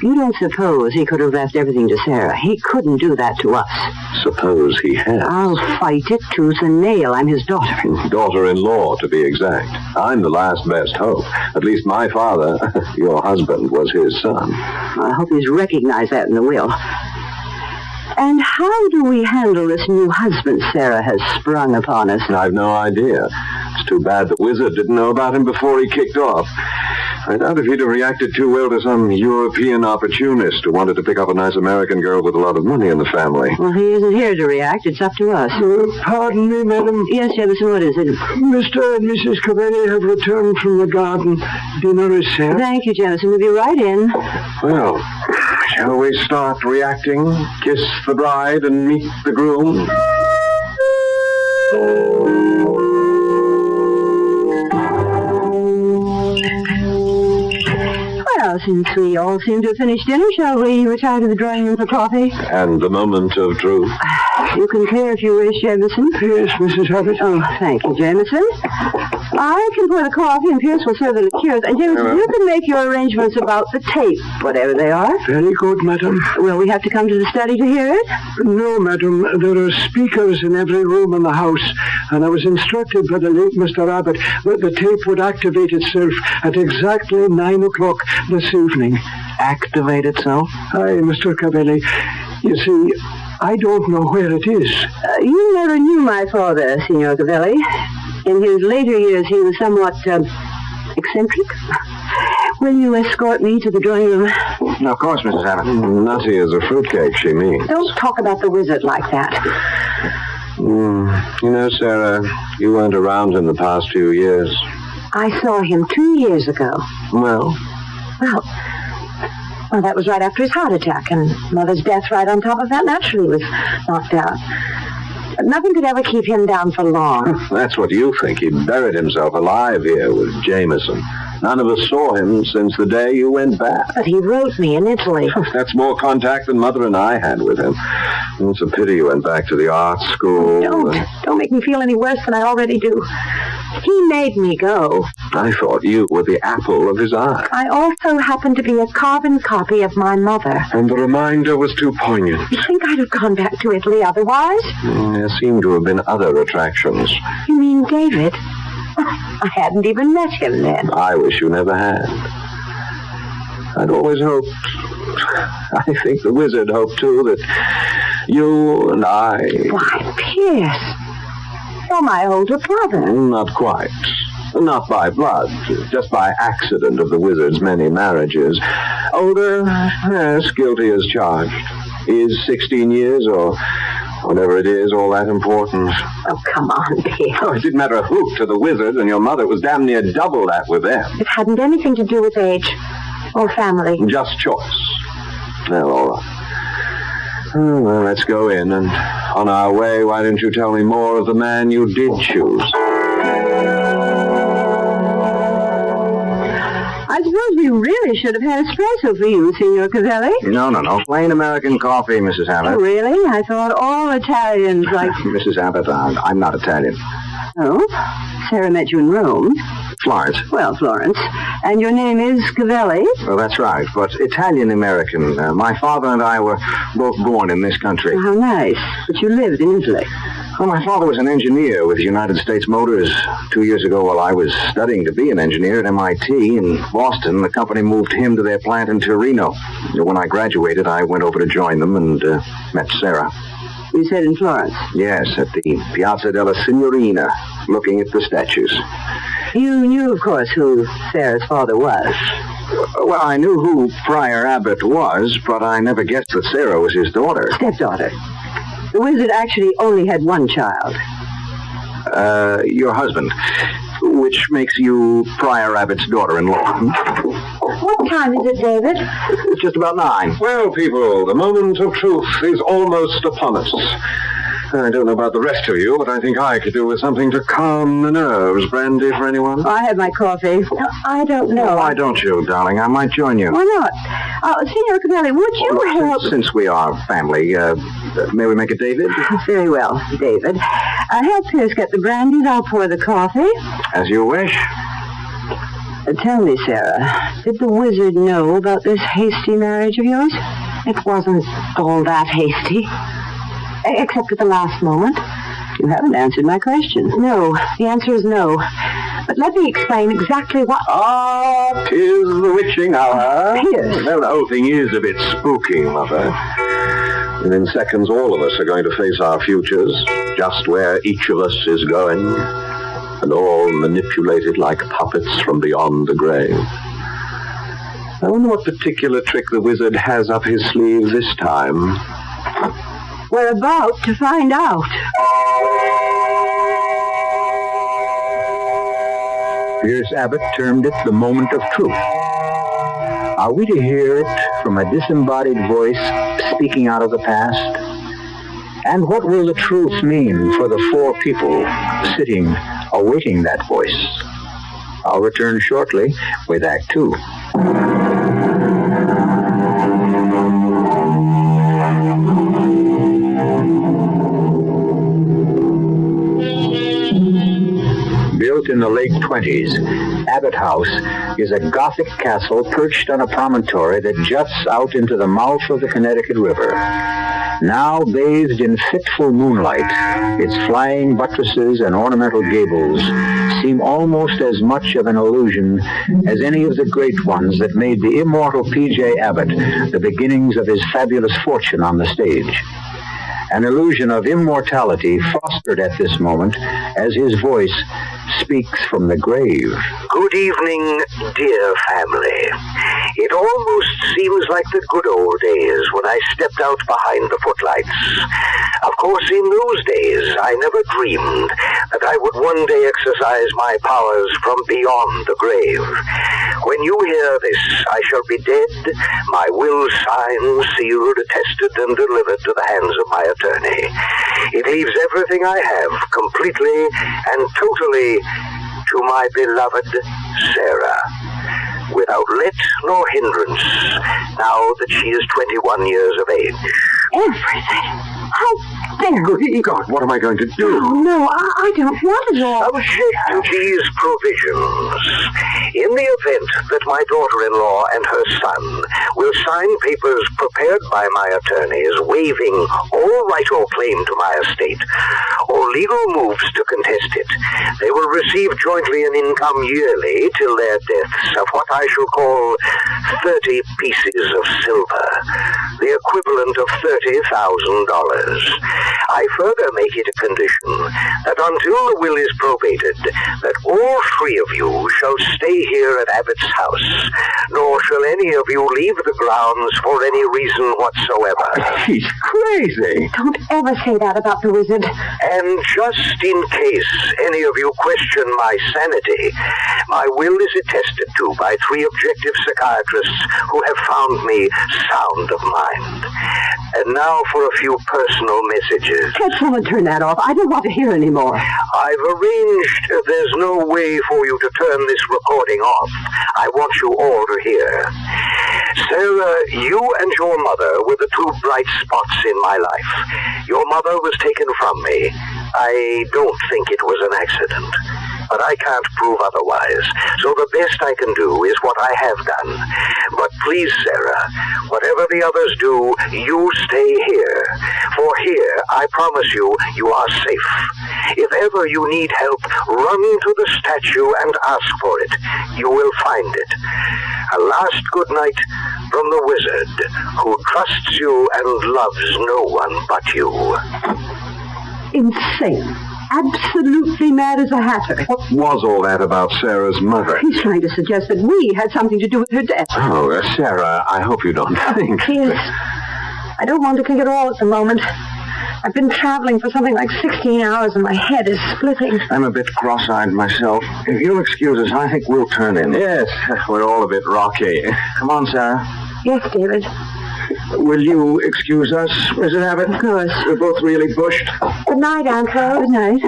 You don't suppose he could have left everything to Sarah? He couldn't do that to us. Suppose he had. I'll fight it tooth and nail. I'm his daughter. Daughter-in-law, to be exact. I'm the last best hope. At least my father, your husband, was his son. I hope he's recognized that in the will. And how do we handle this new husband Sarah has sprung upon us? I've no idea. It's too bad the wizard didn't know about him before he kicked off. I doubt if he'd have reacted too well to some European opportunist who wanted to pick up a nice American girl with a lot of money in the family. Well, he isn't here to react. It's up to us. Pardon me, madam. Yes, Jefferson, what is it? Mr. and Mrs. Cavelli have returned from the garden. Dinner is served. Thank you, Jefferson. We'll be right in. Well, shall we start reacting? Kiss the bride and meet the groom? Well, since we all seem to have finished dinner, shall we retire to the drawing room for coffee? And the moment of truth. You can clear if you wish, Jameson. Yes, Mrs. Abbott. Oh, thank you, Jameson. I can pour the coffee, and Pierce will serve the liqueurs. And Jameson, you can make your arrangements about the tape, whatever they are. Very good, madam. Will we have to come to the study to hear it? No, madam. There are speakers in every room in the house, and I was instructed by the late Mr. Abbott that the tape would activate itself at exactly 9 o'clock this evening. Activate itself? Aye, Mr. Cavelli. You see, I don't know where it is. You never knew my father, Signor Cavelli. In his later years, he was somewhat eccentric. Will you escort me to the drawing room? Of course, Mrs. Abbott. Nutty as a fruitcake, she means. Don't talk about the wizard like that. You know, Sarah, you weren't around in the past few years. I saw him 2 years ago. Well, that was right after his heart attack, and Mother's death right on top of that. Naturally, he was knocked out. But nothing could ever keep him down for long. That's what you think. He buried himself alive here with Jameson. None of us saw him since the day you went back. But he wrote me in Italy. That's more contact than Mother and I had with him. It's a pity you went back to the art school. Don't make me feel any worse than I already do. He made me go. I thought you were the apple of his eye. I also happen to be a carbon copy of my mother. And the reminder was too poignant. You think I'd have gone back to Italy otherwise? There seem to have been other attractions. You mean David? I hadn't even met him then. I wish you never had. I'd always hoped, I think the wizard hoped too, that you and I... Why, Pierce, you're my older brother. Not quite. Not by blood, just by accident of the wizard's many marriages. Older, yes, guilty as charged. Is 16 years or whatever it is all that important? Oh, come on, Dave. Oh, it didn't matter a hoot to the Wizard and your mother. It was damn near double that with them. It hadn't anything to do with age or family. Just choice. Well, all right. Oh, well, let's go in, and on our way, why didn't you tell me more of the man you did choose? I suppose we really should have had espresso for you, Signor Cavelli. No. Plain American coffee, Mrs. Abbott. Oh, really? I thought all Italians like... Mrs. Abbott, I'm not Italian. Oh? Sarah met you in Rome. Florence. Well, Florence. And your name is Cavelli? Well, that's right, but Italian-American. My father and I were both born in this country. How nice. But you lived in Italy. Well, my father was an engineer with United States Motors. 2 years ago, while I was studying to be an engineer at MIT in Boston, the company moved him to their plant in Torino. When I graduated, I went over to join them and met Sarah. You said in Florence? Yes, at the Piazza della Signorina, looking at the statues. You knew, of course, who Sarah's father was. Well, I knew who Prior Abbott was, but I never guessed that Sarah was his daughter. Stepdaughter. The Wizard actually only had one child. Your husband, which makes you Prior Abbott's daughter-in-law. What time is it, David? It's just about 9. Well, people, the moment of truth is almost upon us. I don't know about the rest of you, but I think I could do with something to calm the nerves. Brandy for anyone? I had my coffee. I don't know. Why don't you, darling? I might join you. Why not? Signor Cavelli, would you help... Since we are family, may we make it David? Very well, David. Help Pierce get the brandies. I'll pour the coffee. As you wish. Tell me, Sarah, did the Wizard know about this hasty marriage of yours? It wasn't all that hasty. Except at the last moment. You haven't answered my question. No, the answer is no. But let me explain exactly what... Ah, 'tis the witching hour. Yes. Well, the whole thing is a bit spooky, Mother. And in seconds, all of us are going to face our futures, just where each of us is going, and all manipulated like puppets from beyond the grave. I wonder what particular trick the Wizard has up his sleeve this time. We're about to find out. Pierce Abbott termed it the moment of truth. Are we to hear it from a disembodied voice speaking out of the past? And what will the truth mean for the 4 people sitting, awaiting that voice? I'll return shortly with Act 2. Built in the late 20s, Abbott House is a Gothic castle perched on a promontory that juts out into the mouth of the Connecticut River. Now bathed in fitful moonlight, its flying buttresses and ornamental gables seem almost as much of an illusion as any of the great ones that made the immortal P.J. Abbott the beginnings of his fabulous fortune on the stage. An illusion of immortality fostered at this moment as his voice speaks from the grave. Good evening, dear family. It almost seems like the good old days when I stepped out behind the footlights. Of course, in those days, I never dreamed that I would one day exercise my powers from beyond the grave. When you hear this, I shall be dead, my will signed, sealed, attested, and delivered to the hands of my attorney. It leaves everything I have completely and totally to my beloved Sarah, without let nor hindrance, now that she is 21 years of age. Everything? How dare you? God, what am I going to do? No, I don't want it all. Subject to these provisions, in the event that my daughter-in-law and her son will sign papers prepared by my attorneys waiving all right or claim to my estate, or legal moves to contest it, they will receive jointly an income yearly till their deaths of what I shall call 30 pieces of silver, the equivalent of $30,000. I I further make it a condition that until the will is probated, that all three of you shall stay here at Abbott's house, nor shall any of you leave the grounds for any reason whatsoever. He's crazy. Don't ever say that about the wizard. And just in case any of you question my sanity, my will is attested to by 3 objective psychiatrists who have found me sound of mind. And now for a few personal messages. Can't someone turn that off? I don't want to hear anymore. I've arranged there's no way for you to turn this recording off. I want you all to hear. Sarah, you and your mother were the 2 bright spots in my life. Your mother was taken from me. I don't think it was an accident. But I can't prove otherwise. So the best I can do is what I have done. But please, Sarah, whatever the others do, you stay here. For here, I promise you, you are safe. If ever you need help, run to the statue and ask for it. You will find it. A last good night from the wizard, who trusts you and loves no one but you. Insane. Absolutely mad as a hatter. What was all that about Sarah's mother? He's trying to suggest that we had something to do with her death. Oh, Sarah, I hope you don't think... Yes. I don't want to think at all at the moment. I've been traveling for something like 16 hours and my head is splitting. I'm a bit cross-eyed myself. If you'll excuse us, I think we'll turn in. Yes, we're all a bit rocky. Come on, Sarah. Yes, David. Will you excuse us, Mrs. Abbott? Of course. We're both really pushed. Good night, Uncle. Good night.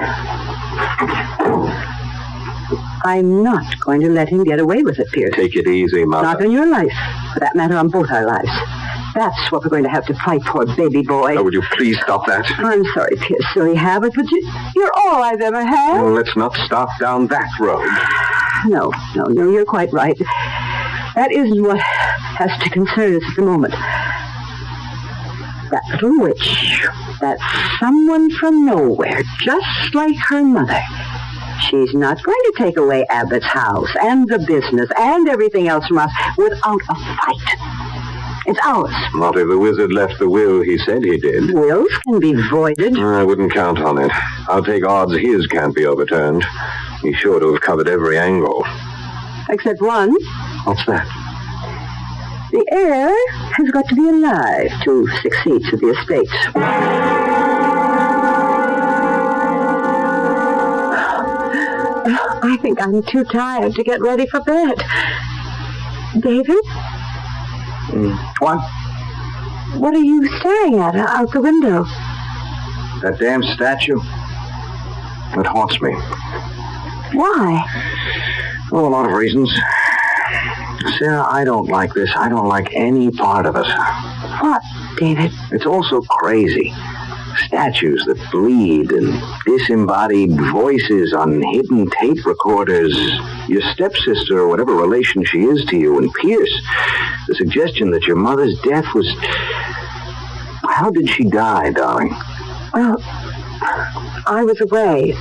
I'm not going to let him get away with it, Pierce. Take it easy, Mother. Not on your life. For that matter, on both our lives. That's what we're going to have to fight for, baby boy. Oh, would you please stop that? I'm sorry, Pierce, silly habit, but you're all I've ever had. Well, let's not stop down that road. No, you're quite right. That isn't what has to concern us at the moment. That little witch, that someone from nowhere, just like her mother. She's not going to take away Abbott's house and the business and everything else from us without a fight. It's ours. Not if the wizard left the will he said he did. Wills can be voided. I wouldn't count on it. I'll take odds his can't be overturned. He's sure to have covered every angle. Except one. What's that? The heir has got to be alive to succeed to the estate. I think I'm too tired to get ready for bed. David? What? What are you staring at out the window? That damn statue. It haunts me. Why? Oh, a lot of reasons. Sarah, I don't like this. I don't like any part of it. What, David? It's all so crazy. Statues that bleed and disembodied voices on hidden tape recorders. Your stepsister or whatever relation she is to you, and Pierce. The suggestion that your mother's death was... How did she die, darling? Well, I was away,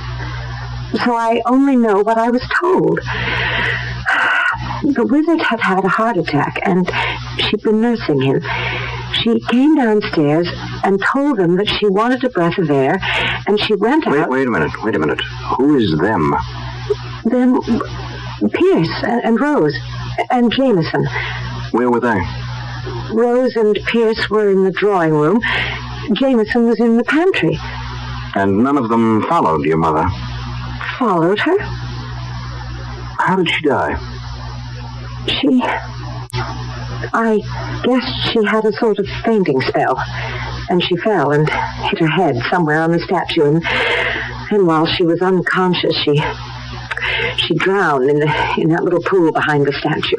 so I only know what I was told. The wizard had had a heart attack, and she'd been nursing him. She came downstairs and told them that she wanted a breath of air, and she went out... Wait a minute. Who is them? Then Pierce and Rose and Jameson. Where were they? Rose and Pierce were in the drawing room. Jameson was in the pantry. And none of them followed your mother? Followed her? How did she die? I guess she had a sort of fainting spell, and she fell and hit her head somewhere on the statue, and while she was unconscious, she drowned in that little pool behind the statue.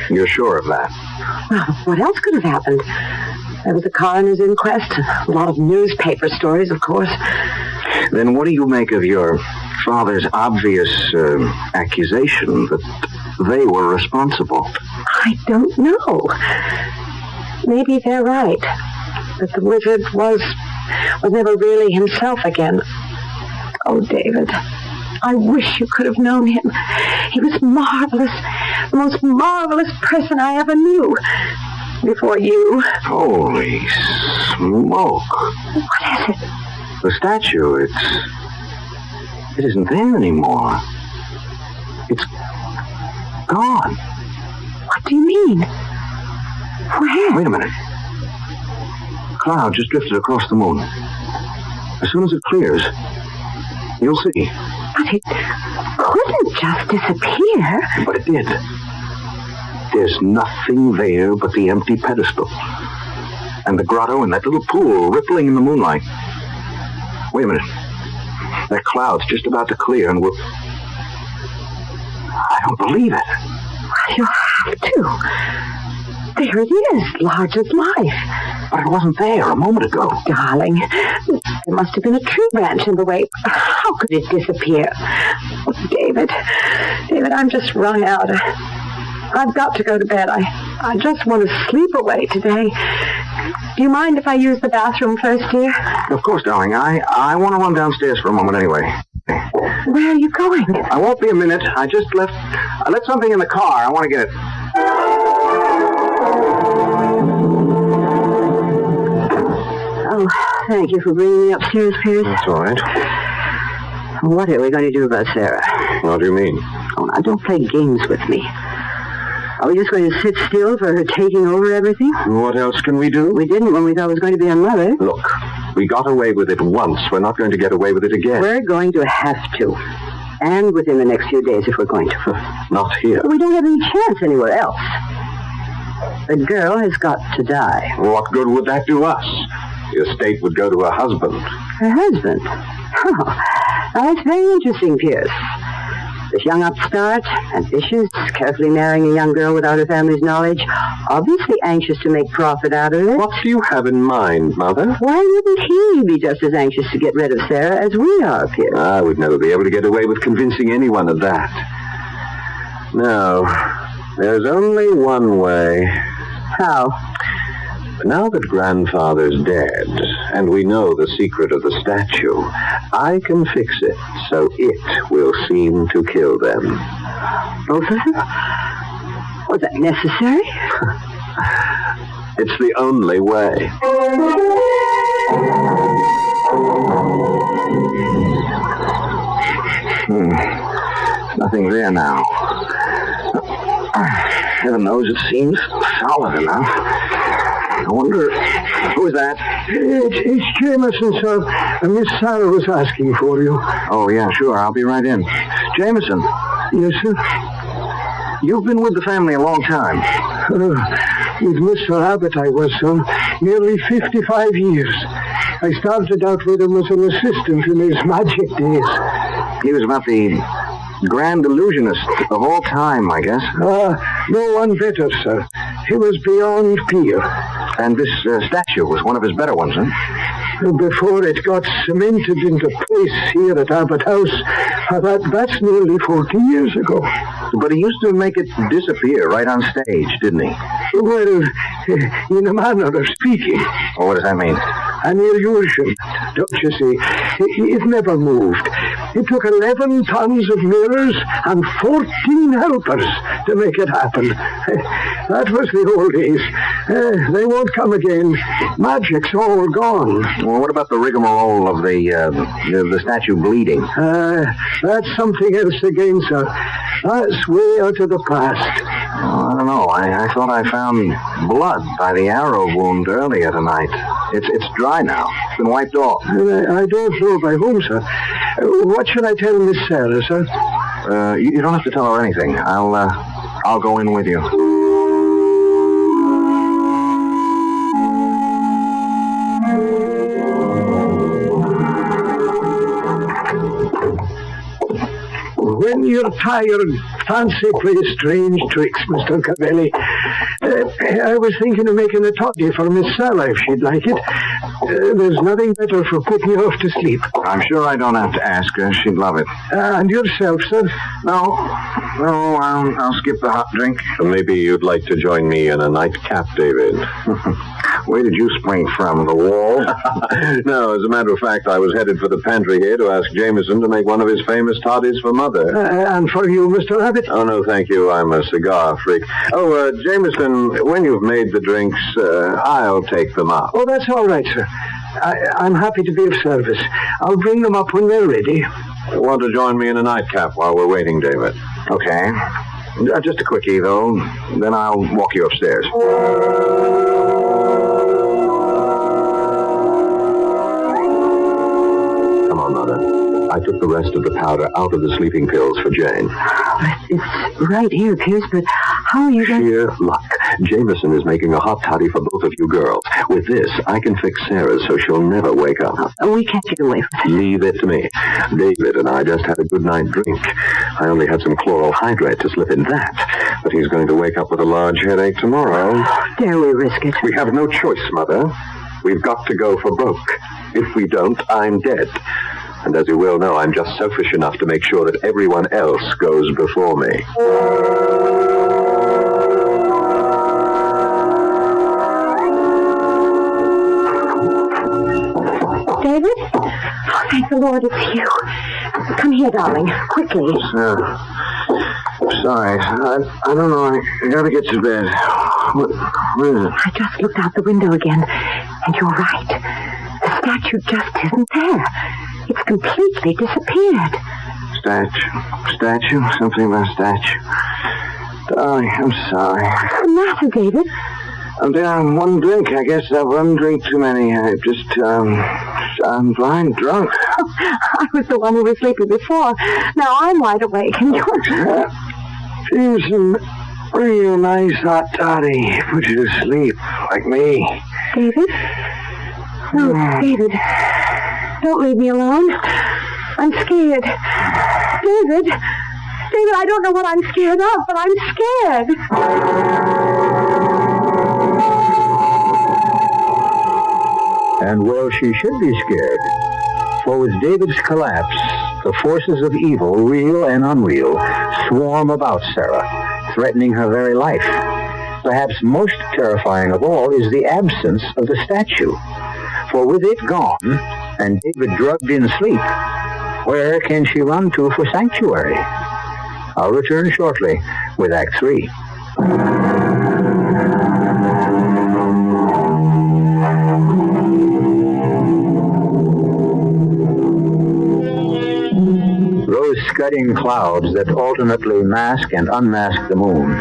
You're sure of that? Well, what else could have happened? There was a coroner's inquest, a lot of newspaper stories, of course. Then what do you make of your father's obvious accusation that they were responsible? I don't know. Maybe they're right. That the wizard was never really himself again. Oh, David, I wish you could have known him. He was marvelous. The most marvelous person I ever knew. Before you. Holy smoke. What is it? The statue, it isn't there anymore. It's gone. What do you mean? Where? Wait a minute. A cloud just drifted across the moon. As soon as it clears, you'll see. But it couldn't just disappear. But it did. There's nothing there but the empty pedestal. And the grotto and that little pool rippling in the moonlight. Wait a minute. That cloud's just about to clear and we'll... I don't believe it. You have to. There it is, large as life. But it wasn't there a moment ago. Darling, there must have been a tree branch in the way. How could it disappear? Oh, David, I'm just wrung out. I've got to go to bed. I just want to sleep away today. Do you mind if I use the bathroom first, dear? Of course, darling. I want to run downstairs for a moment anyway. Where are you going? I won't be a minute. I left something in the car. I want to get it. Oh, thank you for bringing me upstairs, Pierce. That's all right. What are we going to do about Sarah? What do you mean? Oh, now, don't play games with me. Are we just going to sit still for her taking over everything? What else can we do? We didn't when we thought it was going to be our mother. Look, we got away with it once. We're not going to get away with it again. We're going to have to. And within the next few days if we're going to. Not here. We don't have any chance anywhere else. The girl has got to die. What good would that do us? The estate would go to her husband. Her husband? Oh, that's very interesting, Pierce. This young upstart, ambitious, carefully marrying a young girl without her family's knowledge, obviously anxious to make profit out of it. What do you have in mind, Mother? Why wouldn't he be just as anxious to get rid of Sarah as we are, Pierce? I would never be able to get away with convincing anyone of that. No, there's only one way. How? Now that Grandfather's dead, and we know the secret of the statue, I can fix it so it will seem to kill them. Both of them? Was that necessary? It's the only way. Nothing there now. Heaven knows it seems solid enough. I wonder, who's that? It's Jameson, sir. Miss Sarah was asking for you. Oh, yeah, sure. I'll be right in. Jameson. Yes, sir? You've been with the family a long time. With Mr. Abbott, I was, sir. Nearly 55 years. I started out with him as an assistant in his magic days. He was about the grand illusionist of all time, I guess. No one better, sir. He was beyond peer. And this statue was one of his better ones, huh? Before it got cemented into place here at Abbott House, that's nearly 40 years ago. But he used to make it disappear right on stage, didn't he? Well, in a manner of speaking. Well, what does that mean? An illusion, don't you see? It never moved. It took 11 tons of mirrors and 14 helpers to make it happen. That was the old days. They won't come again. Magic's all gone. Well, what about the rigmarole of the statue bleeding? That's something else again, sir. That's way out of the past. Oh, I don't know. I thought I found blood by the arrow wound earlier tonight. It's dry now. It's been wiped off. I don't know by whom, sir. What should I tell Miss Sarah, sir? You don't have to tell her anything. I'll go in with you. When you're tired, fancy plays strange tricks, Mr. Cavelli. I was thinking of making a toddy for Miss Sarah if she'd like it. There's nothing better for putting you off to sleep. I'm sure I don't have to ask her. She'd love it. And yourself, sir? No, I'll skip the hot drink. Maybe you'd like to join me in a nightcap, David. Where did you spring from? The wall? No, as a matter of fact, I was headed for the pantry here to ask Jameson to make one of his famous toddies for Mother. And for you, Mr. Abbott? Oh, no, thank you. I'm a cigar freak. Oh, Jameson, when you've made the drinks, I'll take them out. Oh, that's all right, sir. I'm happy to be of service. I'll bring them up when they're ready. You want to join me in a nightcap while we're waiting, David? Okay. Just a quickie, though. Then I'll walk you upstairs. Come on, Mother. I took the rest of the powder out of the sleeping pills for Jane. It's right here, Pierce, but how are you going to... Sheer luck. Jameson is making a hot toddy for both of you girls. With this, I can fix Sarah so she'll never wake up. We can't get away from it. Leave it to me. David and I just had a good night drink. I only had some chloral hydrate to slip in that. But he's going to wake up with a large headache tomorrow. Dare we risk it? We have no choice, Mother. We've got to go for broke. If we don't, I'm dead. And as you well know, I'm just selfish enough to make sure that everyone else goes before me. David? Oh, thank the Lord it's you. Come here, darling. Quickly. Sorry. I don't know. I gotta get to bed. What is it? I just looked out the window again, and you're right. The statue just isn't there. It's completely disappeared. Statue? Something about statue. Darling, I'm sorry. What's the matter, David? I'm down one drink. I guess that one drink too many. I'm blind drunk. I was the one who was sleepy before. Now I'm wide awake, and you're... She's some real nice hot toddy. Put you to sleep, like me. David? Oh, David. Don't leave me alone. I'm scared. David, I don't know what I'm scared of, but I'm scared. And well, she should be scared. For with David's collapse, the forces of evil, real and unreal, swarm about Sarah, threatening her very life. Perhaps most terrifying of all is the absence of the statue. For with it gone, and David drugged in sleep, where can she run to for sanctuary? I'll return shortly with Act 3. Rose-scudding clouds that alternately mask and unmask the moon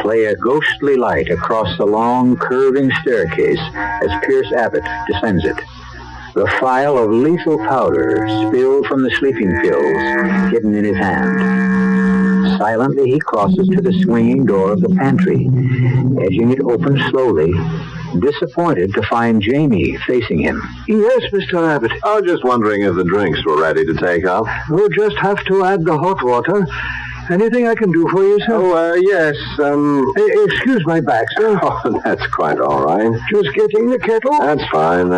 play a ghostly light across the long, curving staircase as Pierce Abbott descends it. The phial of lethal powder spilled from the sleeping pills hidden in his hand. Silently, he crosses to the swinging door of the pantry, edging it open slowly, disappointed to find Jamie facing him. Yes, Mr. Abbott. I was just wondering if the drinks were ready to take up. We'll just have to add the hot water. Anything I can do for you, sir? Oh, yes. Excuse my back, sir. Oh, that's quite all right. Just getting the kettle? That's fine.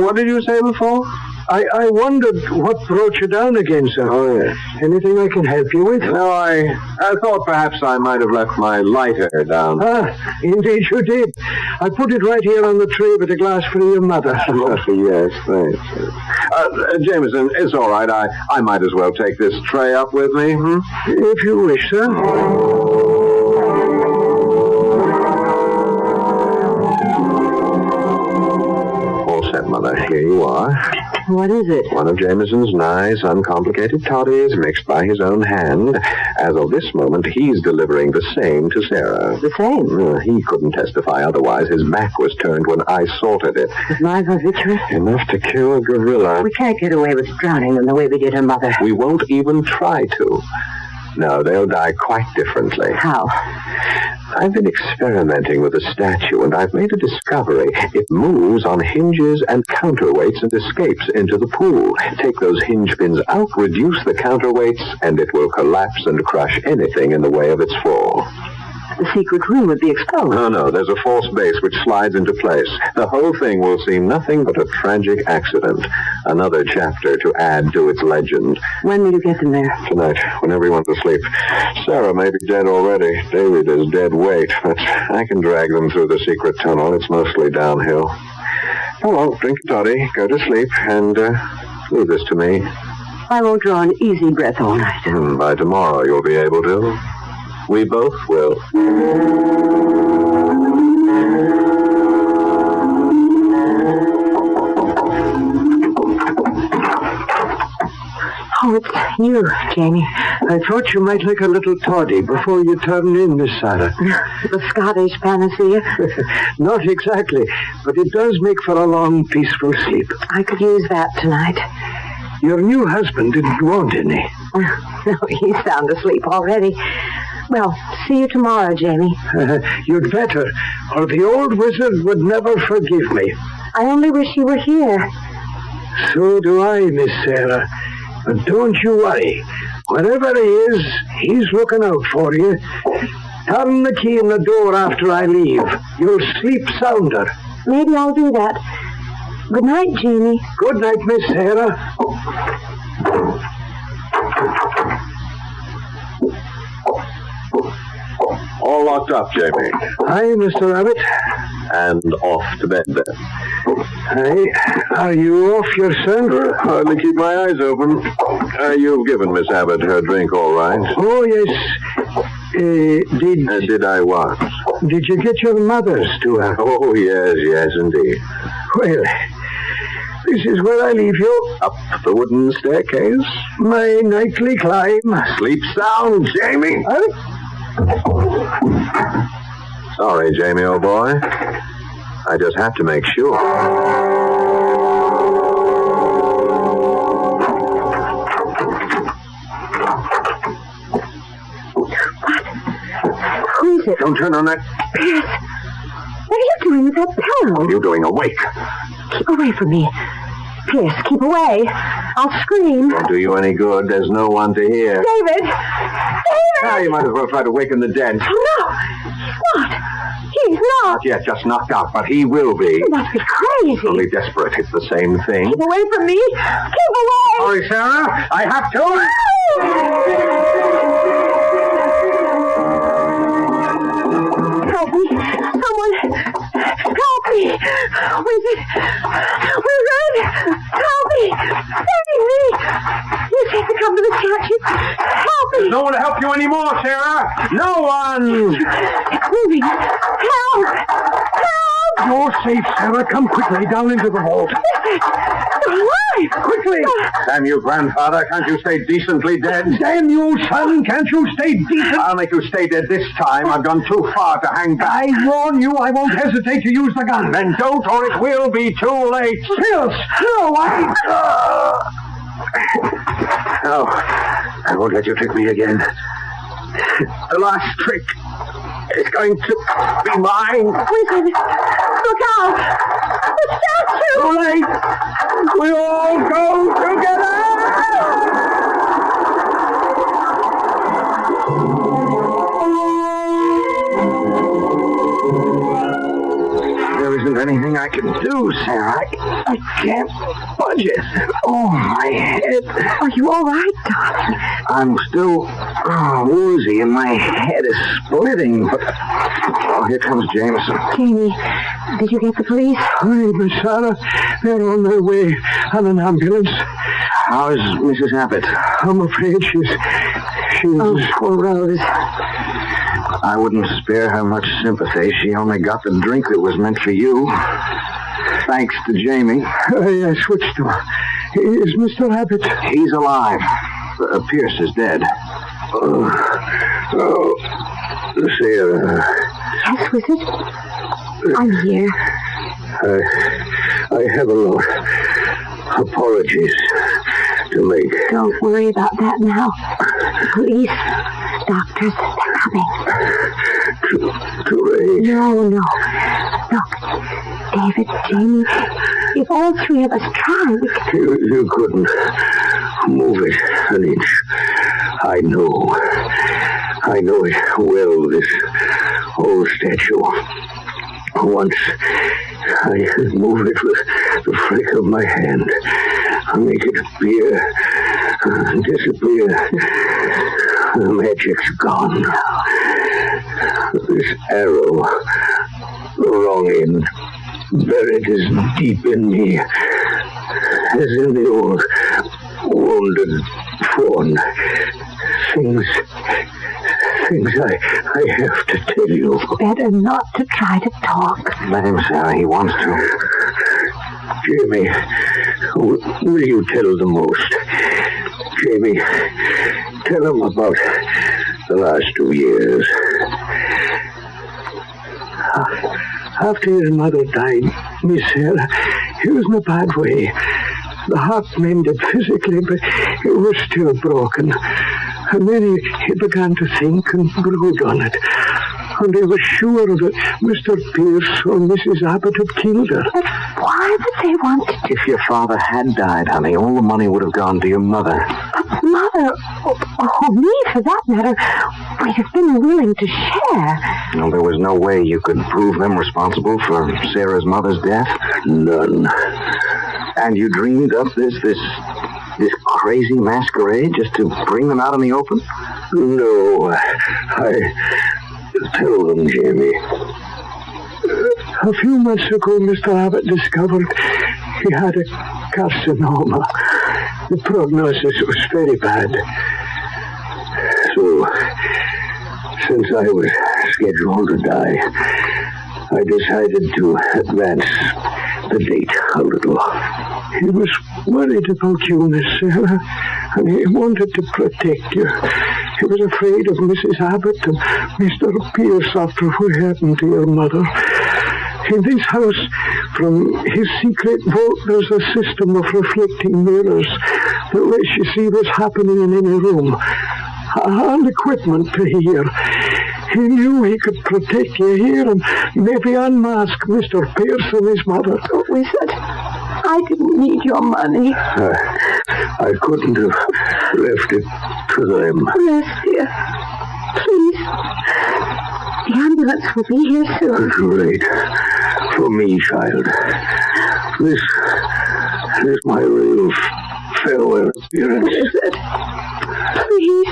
What did you say before? I wondered what brought you down again, sir. Oh, yes. Anything I can help you with? No, I thought perhaps I might have left my lighter down. Ah, indeed you did. I put it right here on the tray with a glass for your mother. Yes, thanks. Jameson, it's all right. I might as well take this tray up with me. If you wish, sir. Mother, here you are. What is it? One of Jameson's nice, uncomplicated toddies mixed by his own hand. As of this moment, he's delivering the same to Sarah. The same? He couldn't testify otherwise. His back was turned when I salted it. Is mine vitreous? Enough to kill a gorilla. We can't get away with drowning them the way we did her mother. We won't even try to. No, they'll die quite differently. How? I've been experimenting with the statue, and I've made a discovery. It moves on hinges and counterweights and escapes into the pool. Take those hinge pins out, reduce the counterweights, and it will collapse and crush anything in the way of its fall. The secret room would be exposed. No, there's a false base which slides into place. The whole thing will seem nothing but a tragic accident. Another chapter to add to its legend. When will you get them there? Tonight, when everyone's asleep. Sarah may be dead already. David is dead weight, but I can drag them through the secret tunnel. It's mostly downhill. Oh, well, drink a toddy, go to sleep, and leave this to me. I won't draw an easy breath all night. By tomorrow, you'll be able to. We both will. Oh, it's you, Jamie. I thought you might like a little toddy before you turn in, Miss Sarah. The Scottish panacea? Not exactly, but it does make for a long, peaceful sleep. I could use that tonight. Your new husband didn't want any. No, he's sound asleep already. Well, see you tomorrow, Jamie. You'd better, or the old wizard would never forgive me. I only wish you were here. So do I, Miss Sarah. But don't you worry. Wherever he is, he's looking out for you. Turn the key in the door after I leave. You'll sleep sounder. Maybe I'll do that. Good night, Jamie. Good night, Miss Sarah. All locked up, Jamie. Hi, Mr. Abbott. And off to bed, then. Hi. Are you off yourself? Hardly keep my eyes open. You've given Miss Abbott her drink, all right? Oh, yes. Did I what? Did you get your mother's to her? Oh, yes, indeed. Well, this is where I leave you. Up the wooden staircase? My nightly climb. Sleep sound, Jamie. Sorry, Jamie, old boy. I just have to make sure. What? Who is it? Don't turn on that. Pierce, what are you doing with that pillow? What are you doing awake? Keep away from me. Pierce, keep away. I'll scream. Won't do you any good. There's no one to hear. David! Now you might as well try to waken the dead. Oh, no! He's not. He's not. Not yet, just knocked out, but he will be. You must be crazy. Only desperate. It's the same thing. Keep away from me. Keep away. Sorry, Sarah. I have to. Help me. Someone. Help me. Wizard. Help me. Save me. You said to come to the statue. Help me. There's no one to help you anymore, Sarah. No one. It's moving. Help. You're safe, Sarah. Come quickly down into the vault. You're alive. Quickly. Damn you, grandfather. Can't you stay decently dead? Damn you, son. Can't you stay decent? I'll make you stay dead this time. I've gone too far to hang back. I warn you, I won't hesitate to use the gun. Then don't, or it will be too late. Pills. No, No, I won't let you trick me again. The last trick is going to be mine. Wizard, look out. The statue. Too late. We all go together. There isn't anything I can do, Sarah. I can't budge it. Oh, my head. Are you all right, darling? I'm still woozy and my head is splitting. But here comes Jameson. Jamie, did you get the police? Hurry, Miss Sarah. They're on their way on an ambulance. How is Mrs. Abbott? I'm afraid she's... Oh, poor Rose. I wouldn't spare her much sympathy. She only got the drink that was meant for you. Thanks to Jamie. I switched to her. Is Mr. Abbott? He's alive. Pierce is dead. Sarah. Yes, Wizard? I'm here. I have a lot. Apologies to make. Don't worry about that now. Police, doctors, they're coming. Too late. No. Look, David, Jamie, if all three of us try, we could... You couldn't move it an inch. I know it well, this old statue. Once I could move it with the flick of my hand. Make it appear, disappear. The magic's gone. This arrow, the wrong end, buried as deep in me as in the old wounded fawn. Things I have to tell you. Better not to try to talk. Let him, Sarah. He wants to. Jamie, will you tell the most? Jamie, tell him about the last 2 years. After his mother died, Miss Sarah, he was in a bad way. The heart mended physically, but it was still broken. And then he began to think and brood on it. And he was sure that Mr. Pierce or Mrs. Abbott had killed her. But why would they want to? If your father had died, honey, all the money would have gone to your mother. Mother, or me for that matter, would have been willing to share. Well, there was no way you could prove them responsible for Sarah's mother's death? None. And you dreamed up this crazy masquerade just to bring them out in the open? No, I tell them, Jamie. A few months ago, Mr. Abbott discovered he had a carcinoma. The prognosis was very bad. So, since I was scheduled to die, I decided to advance the date a little. He was worried about you, Miss Sarah, and he wanted to protect you. He was afraid of Mrs. Abbott and Mr. Pierce after what happened to your mother. In this house, from his secret vault, there's a system of reflecting mirrors that lets you see what's happening in any room. And equipment to hear. He knew he could protect you here and maybe unmask Mr. Pierce and his mother. Oh, Wizard, I didn't need your money. I couldn't have left it to them. Rest, dear. Please. The ambulance will be here soon. Great. For me, child. This is my real farewell appearance. Wizard, please.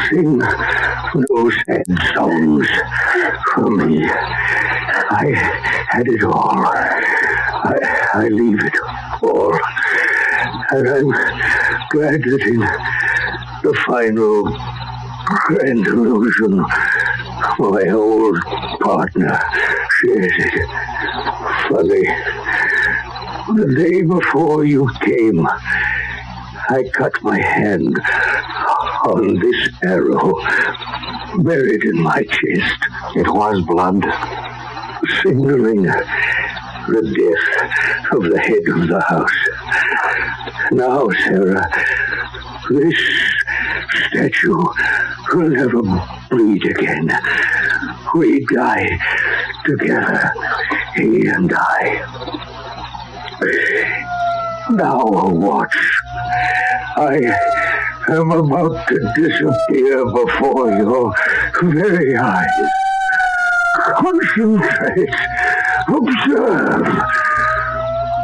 Sing no sad songs for me. I had it all. I leave it all. And I'm glad that in the final grand illusion, my old partner shares it. For the day before you came, I cut my hand on this arrow buried in my chest. It was blood. Signaling the death of the head of the house. Now, Sarah, this statue will never bleed again. We die together, he and I. Now watch. I am about to disappear before your very eyes. Concentrate. Observe.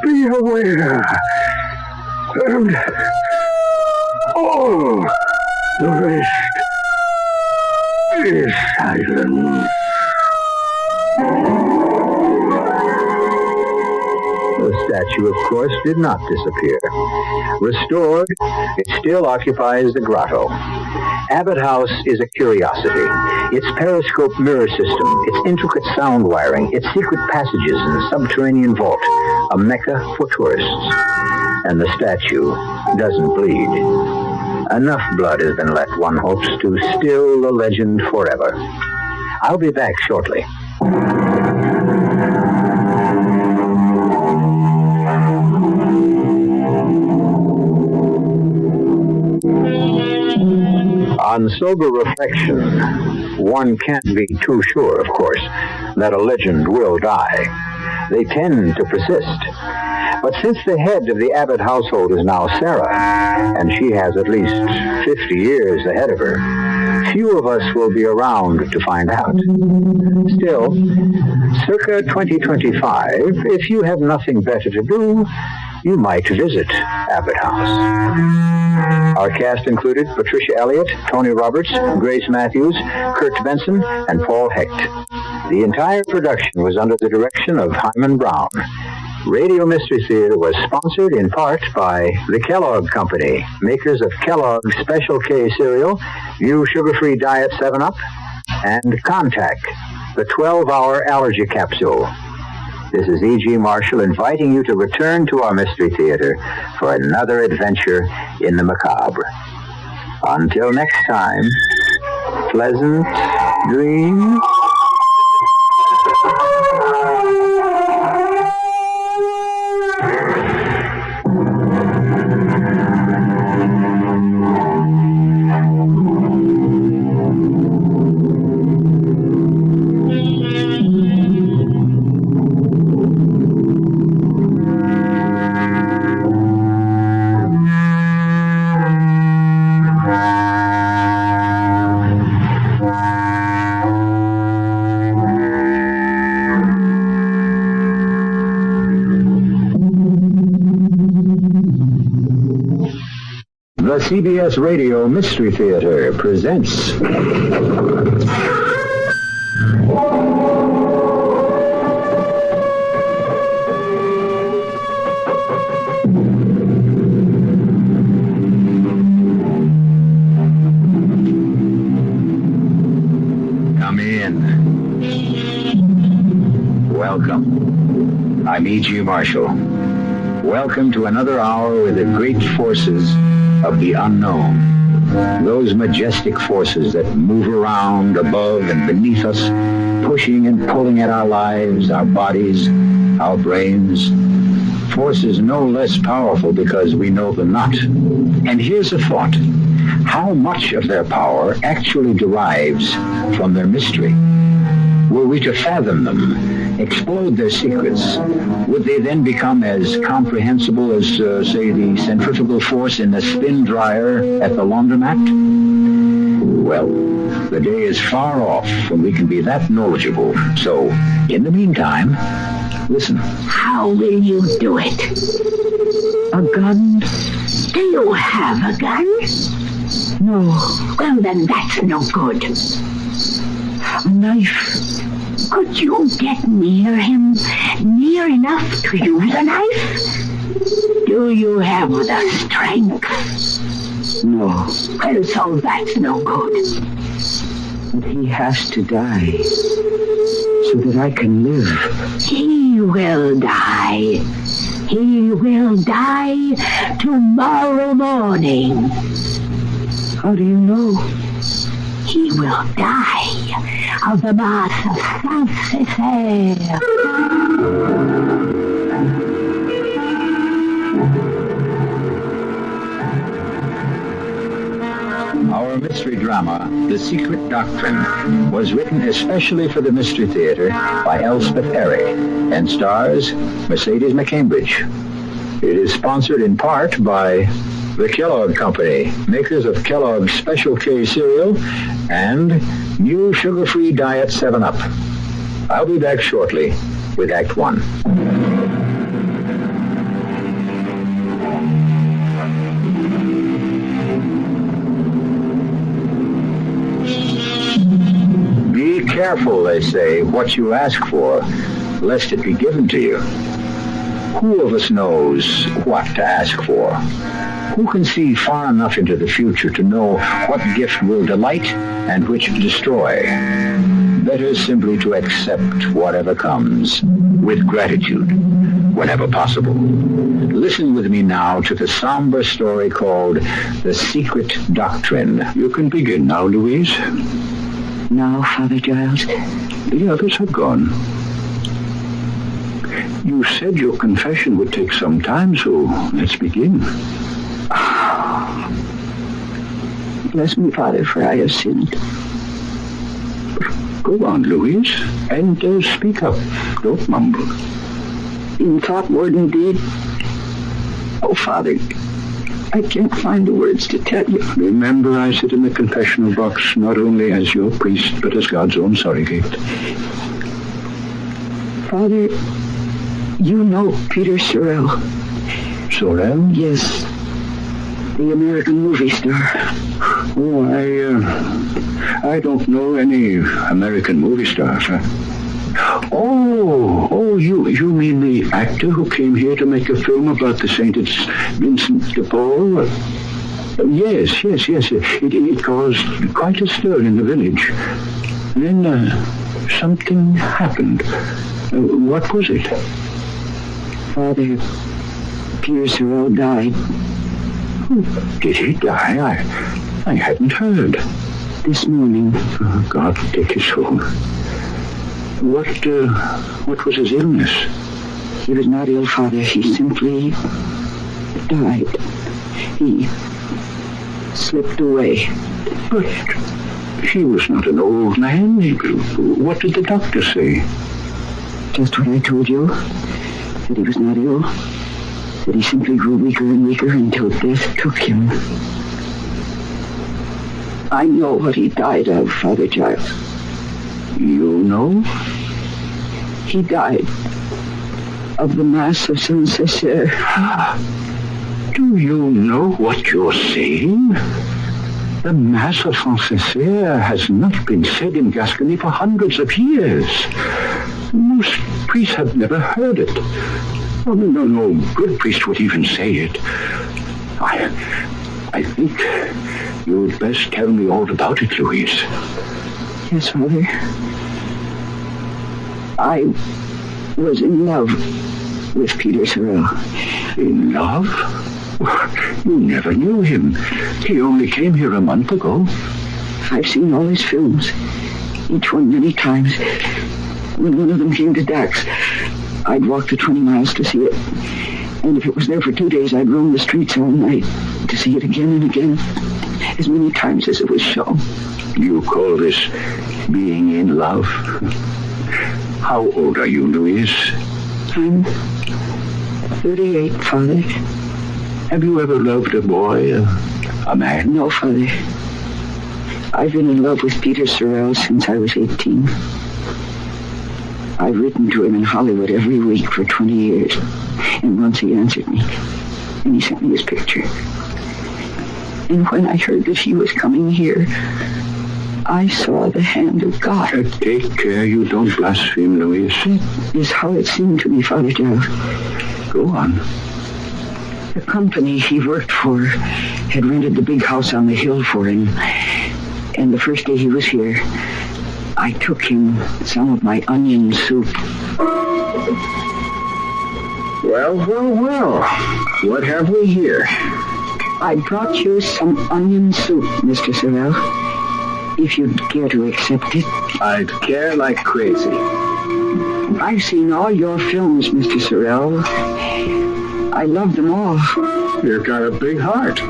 Be aware. And all the rest is silence. The statue, of course, did not disappear. Restored, it still occupies the grotto. Abbott House is a curiosity. Its periscope mirror system, its intricate sound wiring, its secret passages in the subterranean vault, a mecca for tourists. And the statue doesn't bleed. Enough blood has been let, one hopes, to still the legend forever. I'll be back shortly. On sober reflection, one can't be too sure, of course, that a legend will die. They tend to persist. But since the head of the Abbott household is now Sarah, and she has at least 50 years ahead of her, few of us will be around to find out. Still, circa 2025, if you have nothing better to do, you might visit Abbott House. Our cast included Patricia Elliott, Tony Roberts, Grace Matthews, Kurt Benson, and Paul Hecht. The entire production was under the direction of Hyman Brown. Radio Mystery Theater was sponsored in part by the Kellogg Company, makers of Kellogg's Special K cereal, new sugar-free Diet 7-Up, and Contact, the 12-hour allergy capsule. This is E.G. Marshall inviting you to return to our Mystery Theater for another adventure in the macabre. Until next time, pleasant dreams. The CBS Radio Mystery Theater presents... Come in. Welcome. I'm E.G. Marshall. Welcome to another hour with the great forces of the unknown. Those majestic forces that move around above and beneath us, pushing and pulling at our lives, our bodies, our brains. Forces no less powerful because we know them not. And here's a thought. How much of their power actually derives from their mystery? Were we to fathom them, explode their secrets, would they then become as comprehensible as, say, the centrifugal force in the spin dryer at the laundromat? Well, the day is far off when we can be that knowledgeable. So, in the meantime, listen. How will you do it? A gun? Do you have a gun? No. Well, then that's no good. A knife? Could you get near him? Near enough to use a knife? Do you have the strength? No. Well, so that's no good. But he has to die, so that I can live. He will die. He will die tomorrow morning. How do you know? He will die of the mass of Saint-Césaire. Our mystery drama, The Secret Doctrine, was written especially for the Mystery Theater by Elspeth Eric and stars Mercedes McCambridge. It is sponsored in part by the Kellogg Company, makers of Kellogg's Special K cereal and new sugar-free diet 7-Up. I'll be back shortly with Act 1. Be careful, they say, what you ask for, lest it be given to you. Who of us knows what to ask for? Who can see far enough into the future to know what gift will delight and which destroy? Better simply to accept whatever comes with gratitude whenever possible. Listen with me now to the somber story called The Secret Doctrine. You can begin now, Louise. Now, Father Giles? The others have gone. You said your confession would take some time, so let's begin. Bless me, Father, for I have sinned. Go on, Louise, and speak up. Don't mumble. In thought, word, and deed. Oh, Father, I can't find the words to tell you. Remember, I sit in the confessional box not only as your priest, but as God's own surrogate. Father, you know Peter Sorrell. Sorrell? Yes. The American movie star. Oh, I don't know any American movie stars. Oh, you mean the actor who came here to make a film about the Saint Vincent de Paul? Yes. It caused quite a stir in the village. Then something happened. What was it? Father, Peter Sorrell died. Did he die? I hadn't heard. This morning. Oh, God take his soul. What was his illness? He was not ill, Father. He simply died. He slipped away. But he was not an old man. What did the doctor say? Just what I told you. That he was not ill. That he simply grew weaker and weaker until death took him. I know what he died of, Father Giles. You know? He died of the Mass of Saint-Césaire. Do you know what you're saying? The Mass of Saint-Césaire has not been said in Gascony for hundreds of years. Most priests have never heard it. Oh, no good priest would even say it. I think you'd best tell me all about it, Louise. Yes, Father. I was in love with Peter Sorrell. In love? You never knew him. He only came here a month ago. I've seen all his films, each one many times. When one of them came to Dax, I'd walk the 20 miles to see it. And if it was there for 2 days, I'd roam the streets all night to see it again and again, as many times as it was shown. You call this being in love? How old are you, Louise? I'm 38, Father. Have you ever loved a boy, a man? No, Father. I've been in love with Peter Sorrell since I was 18. I've written to him in Hollywood every week for 20 years. And once he answered me. And he sent me his picture. And when I heard that he was coming here, I saw the hand of God. Take care you don't blaspheme, Louise. That is how it seemed to me, Father Giles. Go on. The company he worked for had rented the big house on the hill for him. And the first day he was here, I took him some of my onion soup. Well. What have we here? I brought you some onion soup, Mr. Sorrell. If you'd care to accept it. I'd care like crazy. I've seen all your films, Mr. Sorrell. I love them all. You've got a big heart.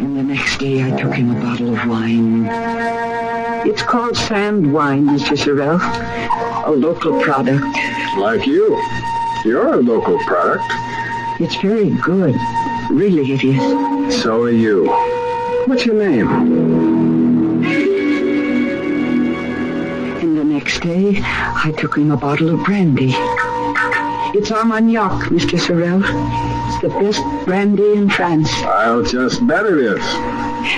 And the next day I took him a bottle of wine. It's called sand wine, Mr. Sorrell. A local product. Like you. You're a local product. It's very good. Really, it is. So are you. What's your name? And the next day, I took him a bottle of brandy. It's Armagnac, Mr. Sorrell. It's the best brandy in France. I'll just bet it is.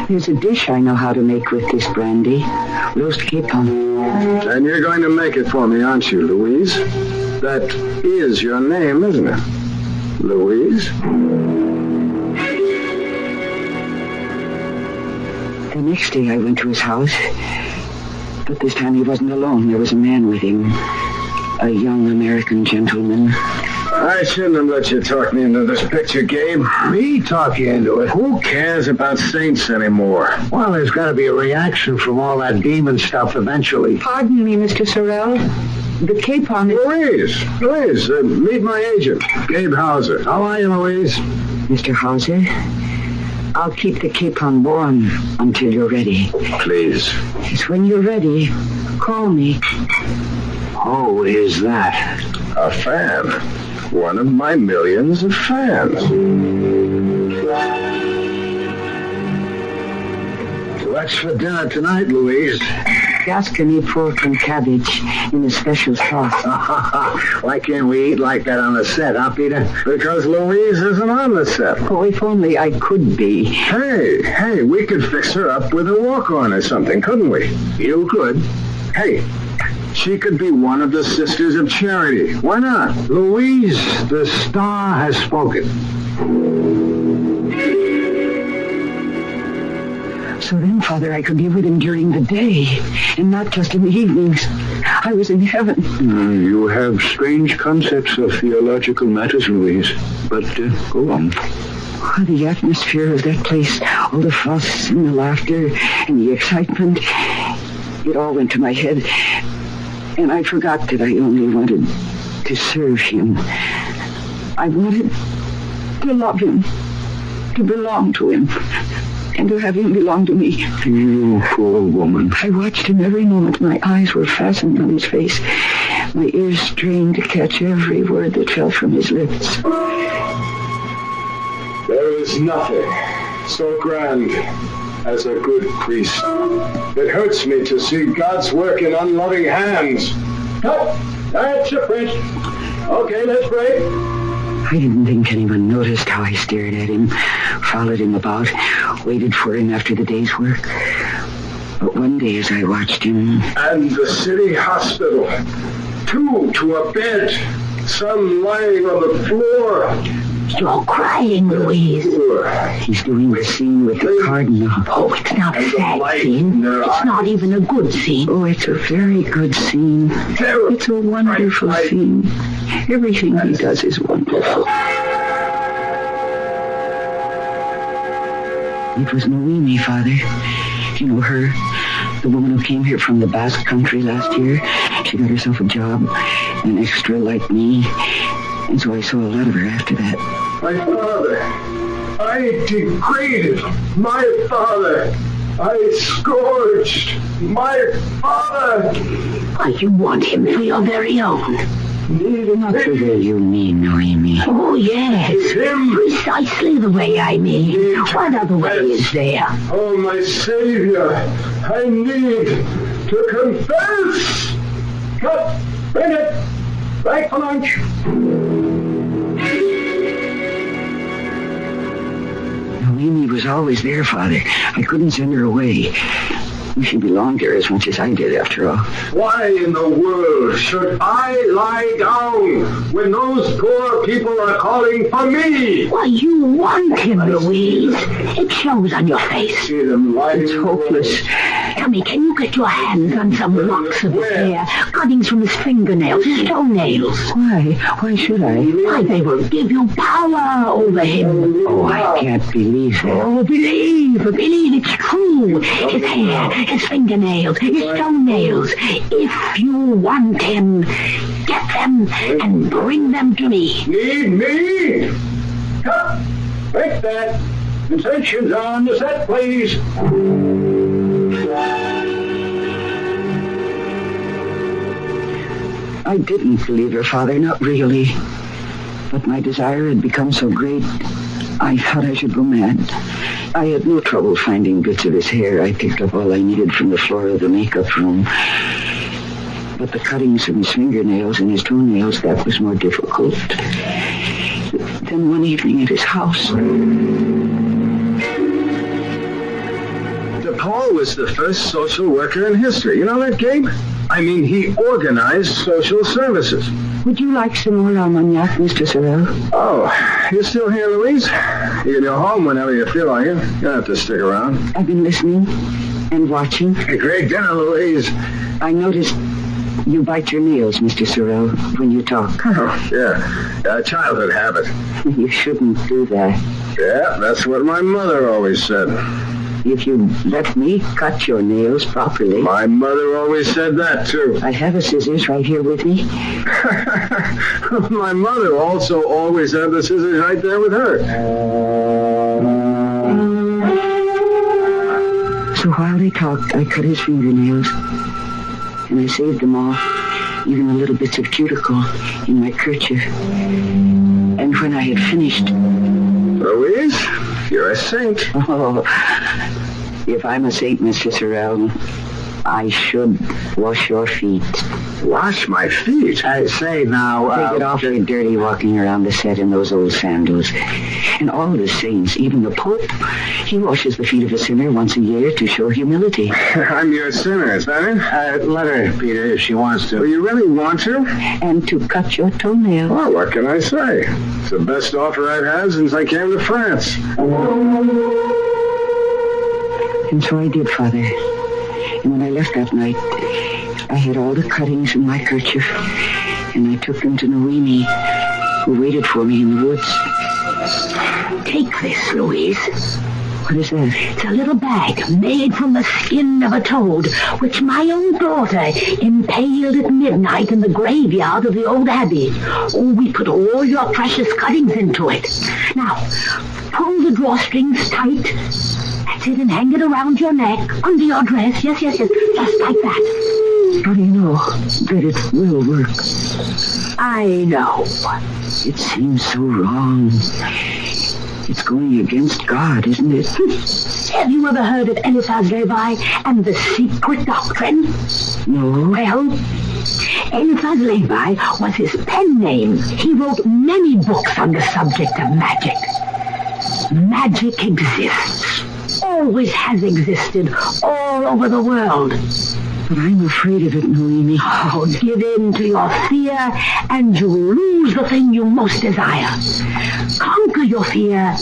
There's a dish I know how to make with this brandy. Roast capon. And you're going to make it for me, aren't you, Louise? That is your name, isn't it? Louise? The next day I went to his house. But this time he wasn't alone. There was a man with him. A young American gentleman. I shouldn't have let you talk me into this picture game. Me talk you into it? Who cares about saints anymore? Well, there's got to be a reaction from all that demon stuff eventually. Pardon me, Mr. Sorrell. The capon is... Louise, meet my agent, Gabe Hauser. How are you, Louise? Mr. Hauser, I'll keep the capon warm until you're ready. Please. Yes, when you're ready, call me. Who is that? A fan. One of my millions of fans. What's for dinner tonight, Louise? Gascony pork and cabbage in a special sauce. Why can't we eat like that on the set, huh, Peter? Because Louise isn't on the set. Oh, if only I could be. Hey, we could fix her up with a walk-on or something, couldn't we? You could. Hey, she could be one of the Sisters of Charity. Why not? Louise, the star has spoken. So then, Father, I could be with him during the day and not just in the evenings. I was in heaven. You have strange concepts of theological matters, Louise. But go on. Oh, the atmosphere of that place, all the fuss and the laughter and the excitement, it all went to my head. And I forgot that I only wanted to serve him. I wanted to love him, to belong to him, and to have him belong to me. You poor woman. I watched him every moment. My eyes were fastened on his face. My ears strained to catch every word that fell from his lips. There is nothing so grand as a good priest. It hurts me to see God's work in unloving hands. Cut! That's a print. Okay, let's break. I didn't think anyone noticed how I stared at him, followed him about, waited for him after the day's work. But one day as I watched him... And the city hospital. 2 to a bed. Some lying on the floor. You're crying, Louise. He's doing the scene with the cardinal. Oh, it's not a sad scene. It's not even a good scene. Oh, it's a very good scene. It's a wonderful scene. Everything he does is wonderful. It was Noemi, Father. You know her, the woman who came here from the Basque country last year. She got herself a job, an extra like me. And so I saw a lot of her after that. My father. I degraded my father. I scourged my father. Why, you want him for your very own. Not the way you mean, Noemi. Oh, yes. Precisely the way I mean. What other way is there? Oh, my Savior. I need to confess. Cut. Bring it. Back for lunch. Noemi was always there, Father. I couldn't send her away. She belonged here as much as I did, after all. Why in the world should I lie down when those poor people are calling for me? Why, you want him, Louise. It shows on your face. See them lying. It's hopeless. Tell me, can you get your hands on some locks of his hair, cuttings from his fingernails, his toenails? Why? Why should I? Why, they will give you power over him. Oh, I can't believe that. Oh, believe it's true. His hair, his fingernails, his toenails. If you want him, get them and bring them to me. Need me? Cut! Break that. Insertions on the set, please. I didn't believe her, Father, not really. But my desire had become so great, I thought I should go mad. I had no trouble finding bits of his hair. I picked up all I needed from the floor of the makeup room. But the cuttings of his fingernails and his toenails, that was more difficult. Then one evening at his house... Paul was the first social worker in history. You know that, Gabe? I mean, he organized social services. Would you like some more Armagnac, Mr. Sorrell? Oh, you still here, Louise? You can go home whenever you feel like it. You don't have to stick around. I've been listening and watching. A great dinner, Louise. I noticed you bite your nails, Mr. Sorrell, when you talk. Oh, yeah. A childhood habit. You shouldn't do that. Yeah, that's what my mother always said. If you let me cut your nails properly. My mother always said that, too. I have a scissors right here with me. My mother also always had the scissors right there with her. So while they talked, I cut his fingernails. And I saved them all, even the little bits of cuticle in my kerchief. And when I had finished... Louise? You're a saint. Oh, if I'm a saint, Mr. Sorrell, I should wash your feet. Wash my feet? I say now... They get awfully dirty walking around the set in those old sandals. And all the saints, even the Pope, he washes the feet of a sinner once a year to show humility. I'm your sinner, is that it? Let her, Peter, if she wants to. Well, you really want to? And to cut your toenails. Well, what can I say? It's the best offer I've had since I came to France. And so I did, Father. And when I left that night, I had all the cuttings in my kerchief, and I took them to Noemi, who waited for me in the woods. Take this, Louise. What is that? It's a little bag made from the skin of a toad, which my own daughter impaled at midnight in the graveyard of the old abbey. Oh, we put all your precious cuttings into it. Now, pull the drawstrings tight. That's it, and hang it around your neck, under your dress. Yes, just like that. How do you know that it will work? I know. It seems so wrong. It's going against God, isn't it? Have you ever heard of Eliphaz Levi and the secret doctrine? No. Well, Eliphaz Levi was his pen name. He wrote many books on the subject of magic. Magic exists. Always has existed all over the world. But I'm afraid of it, Noemi. Oh, give in to your fear, and you'll lose the thing you most desire. Conquer your fear,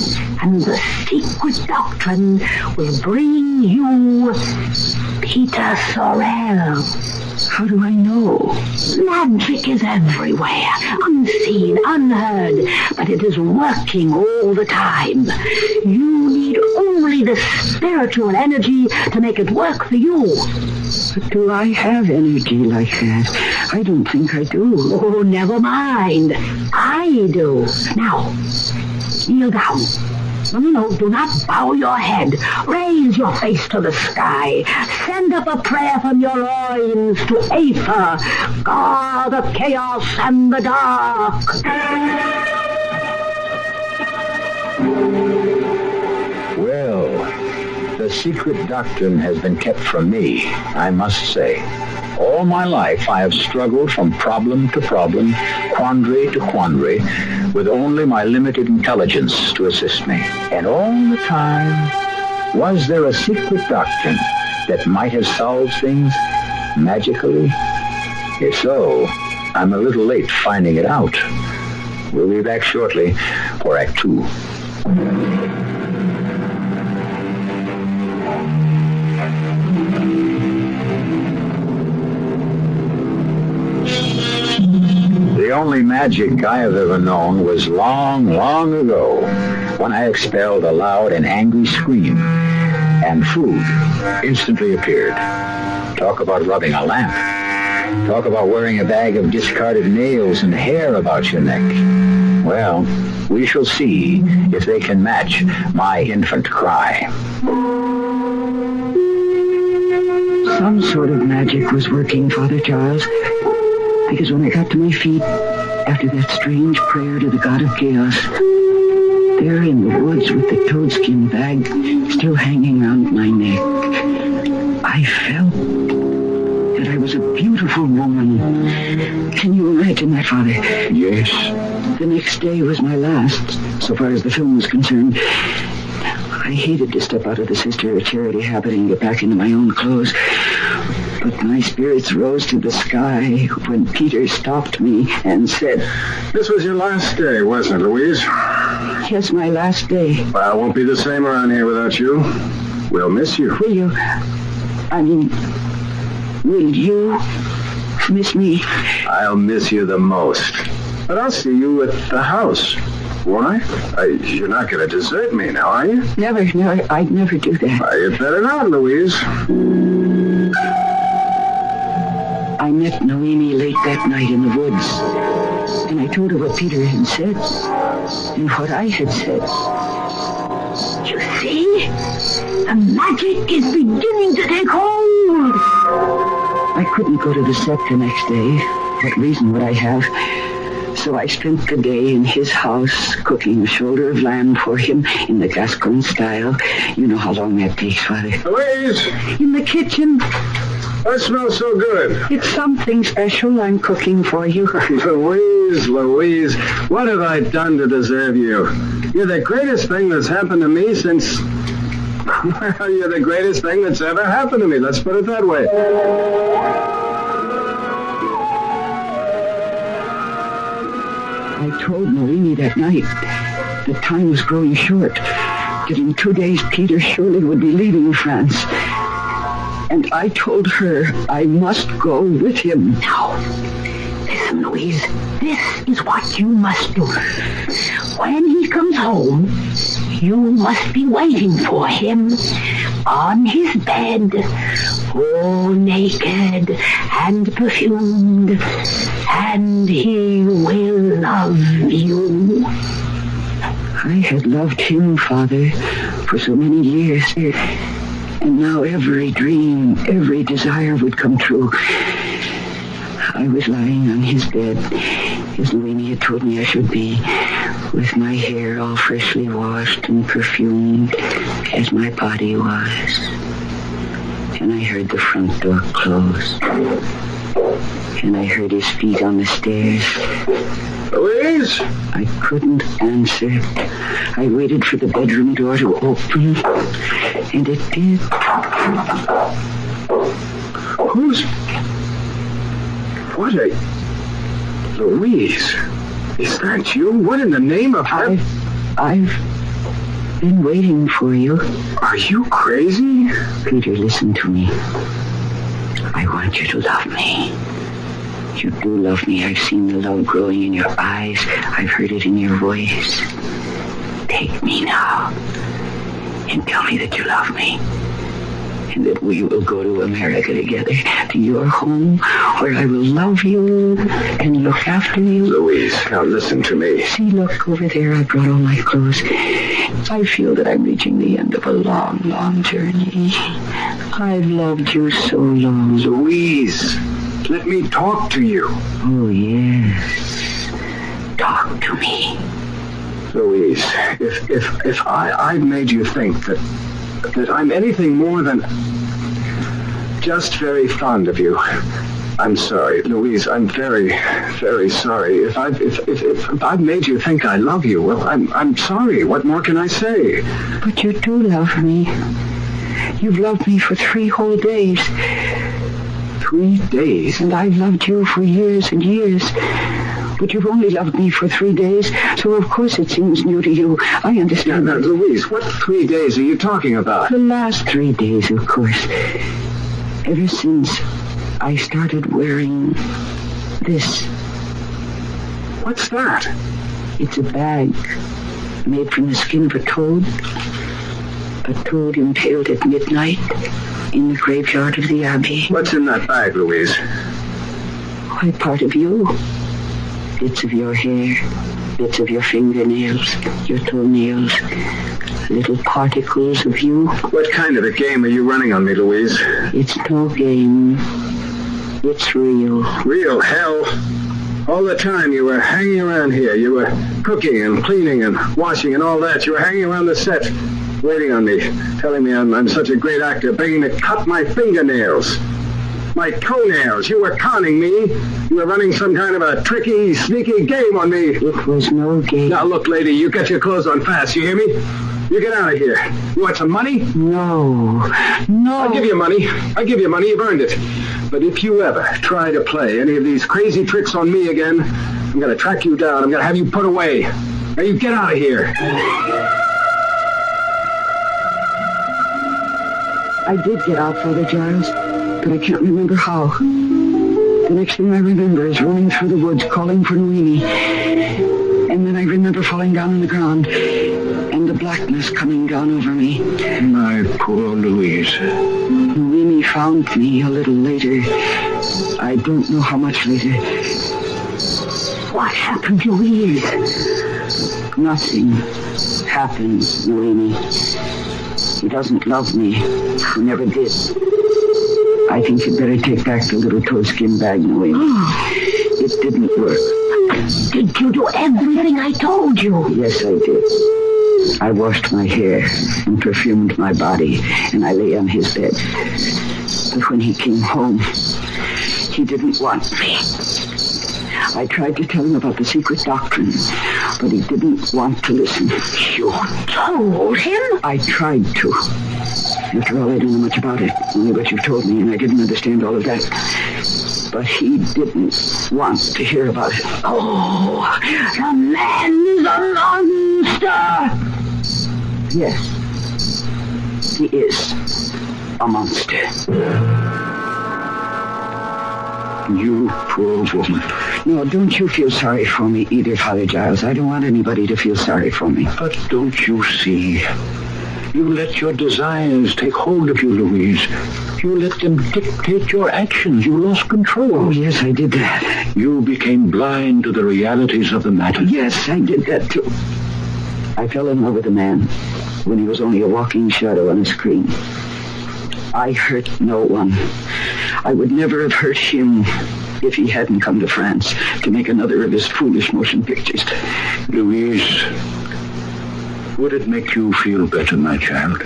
and the secret doctrine will bring you Peter Sorrel. How do I know? Magic is everywhere, unseen, unheard, but it is working all the time. You need only the spiritual energy to make it work for you. But do I have energy like that? I don't think I do. Oh, never mind. I do. Now, kneel down. No, do not bow your head. Raise your face to the sky. Send up a prayer from your loins to Aether, god of chaos and the dark. Well, the secret doctrine has been kept from me, I must say. All my life I have struggled from problem to problem, quandary to quandary, with only my limited intelligence to assist me. And all the time, was there a secret doctrine that might have solved things magically? If so, I'm a little late finding it out. We'll be back shortly for Act 2. The only magic I have ever known was long, long ago, when I expelled a loud and angry scream, and food instantly appeared. Talk about rubbing a lamp. Talk about wearing a bag of discarded nails and hair about your neck. Well, we shall see if they can match my infant cry. Some sort of magic was working, Father Charles, because when I got to my feet, after that strange prayer to the god of chaos, there in the woods with the toadskin bag still hanging around my neck, I felt that I was a beautiful woman. Can you imagine that, Father? Yes. The next day was my last, so far as the film was concerned. I hated to step out of the Sister of Charity habit and get back into my own clothes. But my spirits rose to the sky when Peter stopped me and said... This was your last day, wasn't it, Louise? Yes, my last day. Well, it won't be the same around here without you. We'll miss you. Will you? I mean, will you miss me? I'll miss you the most. But I'll see you at the house. Won't I? You're not going to desert me now, are you? Never. I'd never do that. You'd better not, Louise. I met Noemi late that night in the woods, and I told her what Peter had said and what I had said. You see? The magic is beginning to take hold. I couldn't go to the set the next day. What reason would I have? So I spent the day in his house cooking a shoulder of lamb for him in the Gascon style. You know how long that takes, Father. Louise! In the kitchen. That smells so good. It's something special I'm cooking for you. Louise, what have I done to deserve you? You're the greatest thing that's happened to me since... Well, you're the greatest thing that's ever happened to me. Let's put it that way. I told Noemi that night that time was growing short. that in 2 days Peter Shirley would be leaving France. And I told her I must go with him. Now, listen, Louise. This is what you must do. When he comes home, you must be waiting for him on his bed, all naked and perfumed, and he will love you. I had loved him, Father, for so many years, and now every dream, every desire would come true. I was lying on his bed, as Luini had told me I should be, with my hair all freshly washed and perfumed, as my body was. And I heard the front door close, and I heard his feet on the stairs. Louise? I couldn't answer. I waited for the bedroom door to open, and it did. Who's... What a... Louise, is that you? What in the name of... I've been waiting for you. Are you crazy? Peter, listen to me. I want you to love me. You do love me. I've seen the love growing in your eyes. I've heard it in your voice. Take me now and tell me that you love me. And that we will go to America together, to your home, where I will love you and look after you. Louise, now listen to me. See, look, over there, I brought all my clothes. I feel that I'm reaching the end of a long, long journey. I've loved you so long. Louise, let me talk to you. Oh, yes. Talk to me. Louise, if I've made you think that I'm anything more than just very fond of you, I'm sorry, Louise. I'm very, very sorry. If I've made you think I love you, well, I'm sorry. What more can I say? But you do love me. You've loved me for 3 whole days. 3 days? And I've loved you for years and years. But you've only loved me for 3 days, so of course it seems new to you. I understand. Now, Louise, what 3 days are you talking about? The last 3 days, of course. Ever since I started wearing this. What's that? It's a bag made from the skin of a toad. A toad impaled at midnight in the graveyard of the Abbey. What's in that bag, Louise? Why, part of you. Bits of your hair, bits of your fingernails, your toenails, little particles of you. What kind of a game are you running on me, Louise? It's no game. It's real. Real hell. All the time you were hanging around here. You were cooking and cleaning and washing and all that. You were hanging around the set, waiting on me, telling me I'm such a great actor, begging to cut my fingernails. My toenails. You were conning me. You were running some kind of a tricky, sneaky game on me. It was no game. Now, look, lady, you get your clothes on fast. You hear me? You get out of here. You want some money? No. I'll give you money. You've earned it. But if you ever try to play any of these crazy tricks on me again, I'm going to track you down. I'm going to have you put away. Now, you get out of here. I did get out, Father Giles. But I can't remember how. The next thing I remember is running through the woods, calling for Noemi. And then I remember falling down on the ground, and the blackness coming down over me. My poor Louise. Noemi found me a little later. I don't know how much later. What happened, Louise? Nothing happened, Noemi. He doesn't love me. He never did. I think you'd better take back the little toadskin bag, Noemi. It didn't work. Did you do everything I told you? Yes, I did. I washed my hair and perfumed my body, and I lay on his bed. But when he came home, he didn't want me. I tried to tell him about the secret doctrine, but he didn't want to listen. You told him? I tried to. After all, I don't know much about it, only what you've told me, and I didn't understand all of that. But he didn't want to hear about it. Oh, the man's a monster! Yes. he is. A monster. You poor woman. No, don't you feel sorry for me either, Father Giles. I don't want anybody to feel sorry for me. But don't you see? You let your desires take hold of you, Louise. You let them dictate your actions. You lost control. Oh, yes, I did that. You became blind to the realities of the matter. Yes, I did that, too. I fell in love with a man when he was only a walking shadow on a screen. I hurt no one. I would never have hurt him if he hadn't come to France to make another of his foolish motion pictures. Louise, would it make you feel better, my child,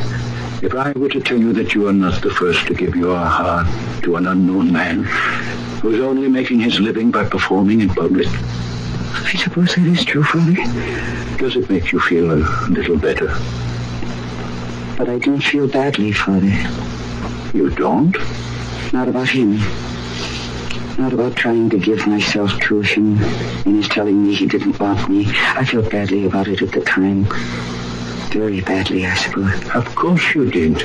if I were to tell you that you are not the first to give your heart to an unknown man who's only making his living by performing in public? I suppose that is true, Father. Does it make you feel a little better? But I don't feel badly, Father. You don't? Not about him. Not about trying to give myself to him and his telling me he didn't want me. I felt badly about it at the time. Very badly, I suppose. Of course you did.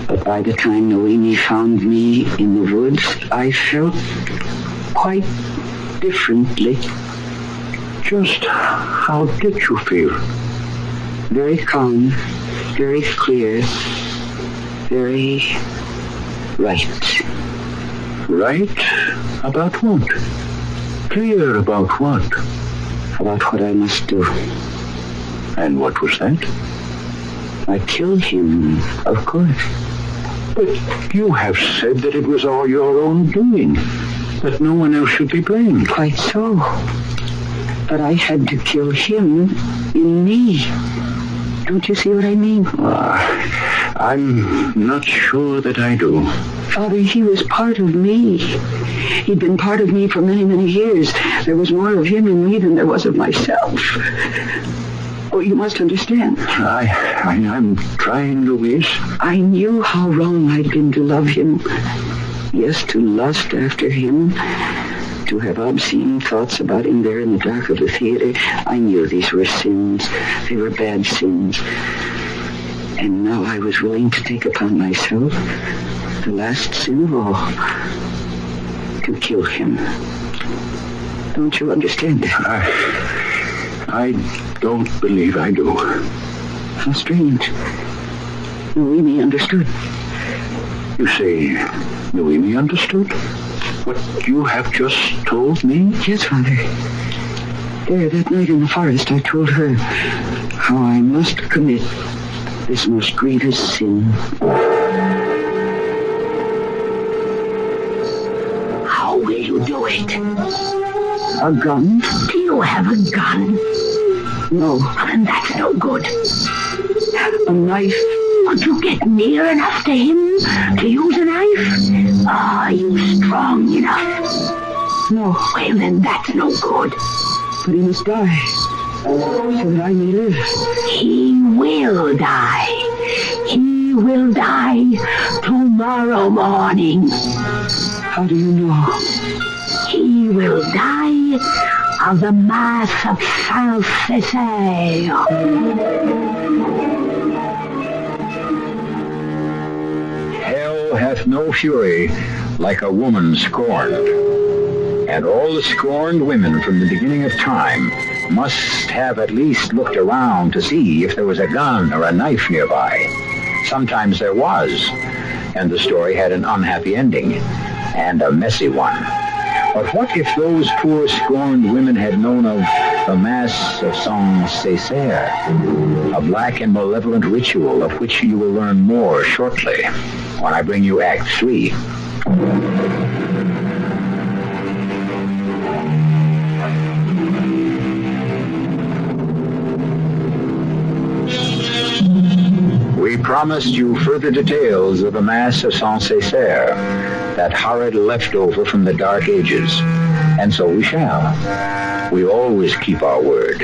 But by the time Noemi found me in the woods, I felt quite differently. Just how did you feel? Very calm, very clear, very right. Right? About what? Clear about what? About what I must do. And what was that? I killed him, of course. But you have said that it was all your own doing, that no one else should be blamed. Quite so. But I had to kill him in me. Don't you see what I mean? I'm not sure that I do. Father, he was part of me. He'd been part of me for many, many years. There was more of him in me than there was of myself. Oh, you must understand. I'm trying, Louise. I knew how wrong I'd been to love him. Yes, to lust after him. To have obscene thoughts about him there in the dark of the theater. I knew these were sins. They were bad sins. And now I was willing to take upon myself the last sin of all. To kill him. Don't you understand that? I don't believe I do. How strange. Noemi understood. You say Noemi understood? What you have just told me? Yes, Father. There, that night in the forest, I told her how I must commit this most grievous sin. How will you do it? A gun? Do you have a gun? No. Then that's no good. A knife? Could you get near enough to him to use a knife? Are you strong enough? No. Well, then that's no good. But he must die, so that I may live. He will die. He will die tomorrow morning. How do you know? He will die of the mass of Saint-Césaire. Hell hath no fury like a woman scorned. And all the scorned women from the beginning of time must have at least looked around to see if there was a gun or a knife nearby. Sometimes there was, and the story had an unhappy ending, and a messy one. But what if those poor scorned women had known of the Mass of Saint-Césaire, a black and malevolent ritual of which you will learn more shortly when I bring you Act 3. We promised you further details of the Mass of Saint-Césaire, that horrid leftover from the Dark Ages, and so we shall. We always keep our word.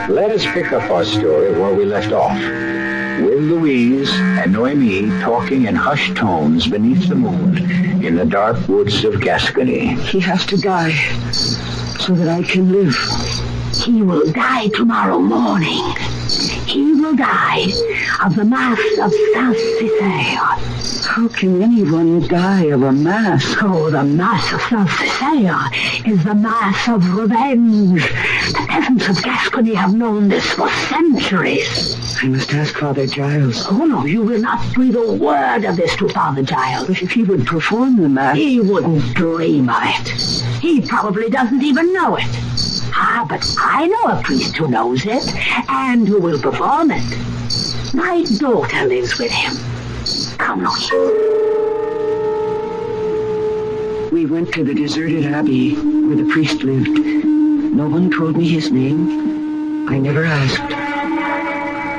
Let us pick up our story where we left off, with Louise and Noemi talking in hushed tones beneath the moon in the dark woods of Gascony. He has to die so that I can live. He will die tomorrow morning. he will die of the mass of Saint-Césaire. How can anyone die of a mass? Oh, the mass of Saint-Césaire is the mass of revenge. The peasants of Gascony have known this for centuries. I must ask Father Giles. Oh, no, you will not breathe a word of this to Father Giles. But if he would perform the mass... He wouldn't dream of it. He probably doesn't even know it. Ah, but I know a priest who knows it, and who will perform it. My daughter lives with him. Come, Louis. We went to the deserted abbey where the priest lived. No one told me his name. I never asked.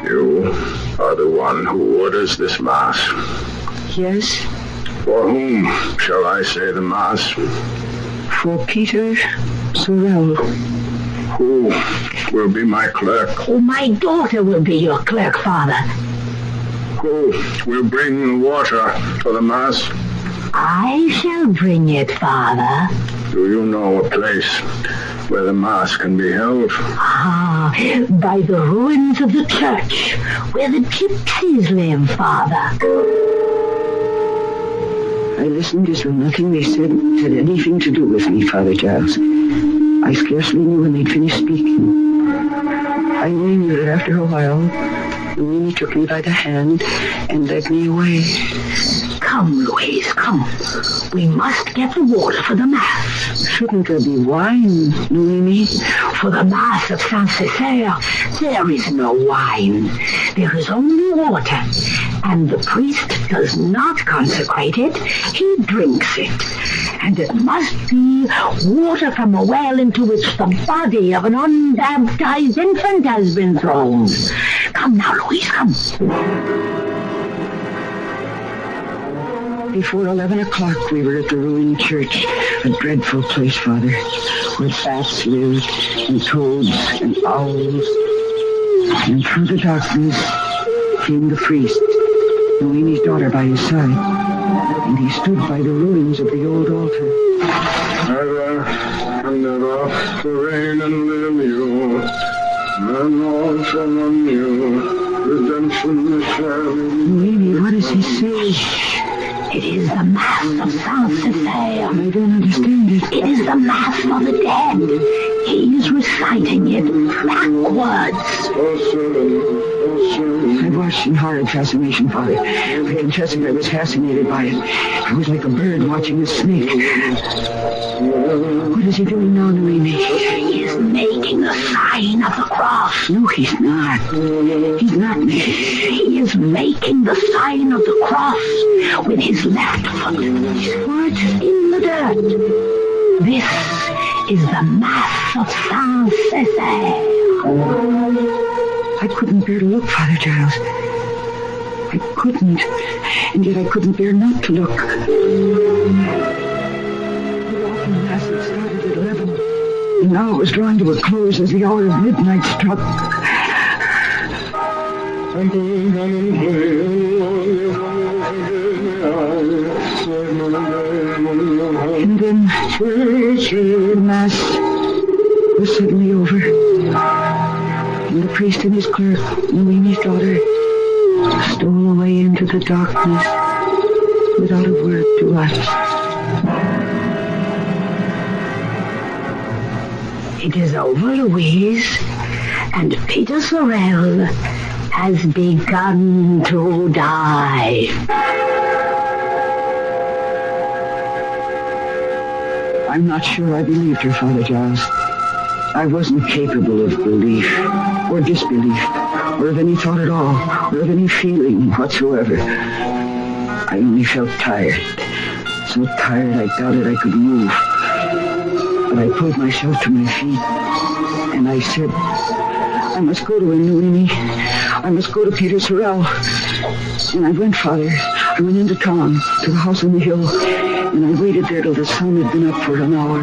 You are the one who orders this mass. Yes. For whom shall I say the mass? For Peter Sorel. Who will be my clerk? Oh, my daughter will be your clerk, Father. Who will bring the water for the mass? I shall bring it, Father. Do you know a place where the mass can be held? Ah, by the ruins of the church, where the gypsies live, Father. I listened as though nothing they said had anything to do with me, Father Giles. I scarcely knew when they'd finished speaking. I only knew that after a while, Louis took me by the hand and led me away. Come, Louise, come. We must get the water for the mass. Shouldn't there be wine, Louis? For the mass of Saint-Césaire, there is no wine. There is only water. And the priest does not consecrate it. He drinks it. And it must be water from a well into which the body of an unbaptized infant has been thrown. Come now, Louise, come. Before 11 o'clock, we were at the ruined church, a dreadful place, Father, where bats lived, and toads, and owls. And through the darkness came the priest, Noemi's daughter by his side, and he stood by the ruins of the old altar. Ever and ever to reign and live you, and also on you, redemption shall be. Noemi, what does he say? It is the mass of Saint-Césaire. I don't understand it. It is the mass for the dead. He is reciting it backwards. I watched in horrid fascination, Father. I confess that I was fascinated by it. I was like a bird watching a snake. What is he doing now, Noemi? He is making the sign of the cross. No, he's not. He's not making. He is making the sign of the cross with his left foot. What? In the dirt. This is the mass of Saint-Césaire. I couldn't bear to look, Father Giles. I couldn't. And yet I couldn't bear not to look. The awful mass had started at 11. And now it was drawing to a close as the hour of midnight struck. And then the mass was suddenly over. And the priest and his clerk, Noemi's daughter, stole away into the darkness without a word to us. It is over, Louise, and Peter Sorel has begun to die. I'm not sure I believed her, Father Giles. I wasn't capable of belief, or disbelief, or of any thought at all, or of any feeling whatsoever. I only felt tired. So tired I doubted I could move. But I pulled myself to my feet, and I said, I must go to him, Noemi. I must go to Peter Sorel. And I went, Father. I went into town, to the house on the hill, and I waited there till the sun had been up for an hour.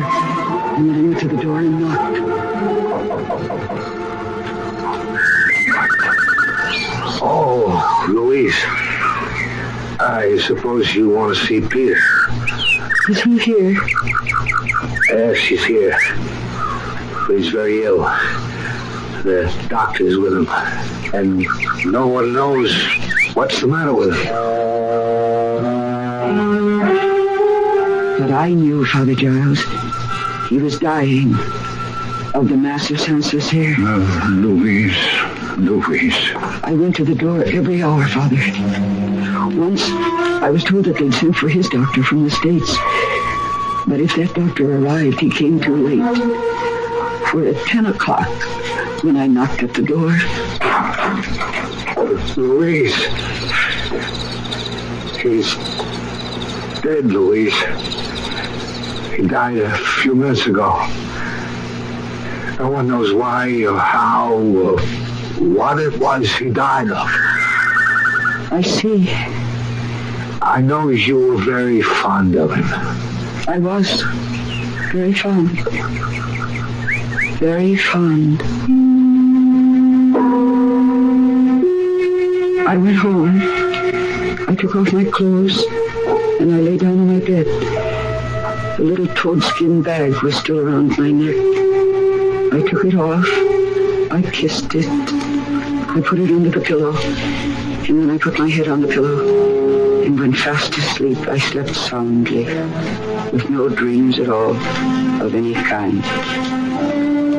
And then I went to the door and knocked. Oh, Louise. I suppose you want to see Peter. Is he here? Yes, he's here. But he's very ill. The doctor's with him, and no one knows what's the matter with him. But I knew, Father Giles. He was dying of the massive senseless hair. Louise. I went to the door every hour, Father. Once, I was told that they'd sent for his doctor from the States. But if that doctor arrived, he came too late. For at 10 o'clock, when I knocked at the door... Louise. He's dead, Louise. He died a few minutes ago. No one knows why or how or what it was he died of. I see. I know you were very fond of him. I was very fond. Very fond. I went home. I took off my clothes and I lay down on my bed. The little toadskin bag was still around my neck. I took it off. I kissed it. I put it under the pillow. And then I put my head on the pillow and went fast to sleep. I slept soundly, with no dreams at all of any kind.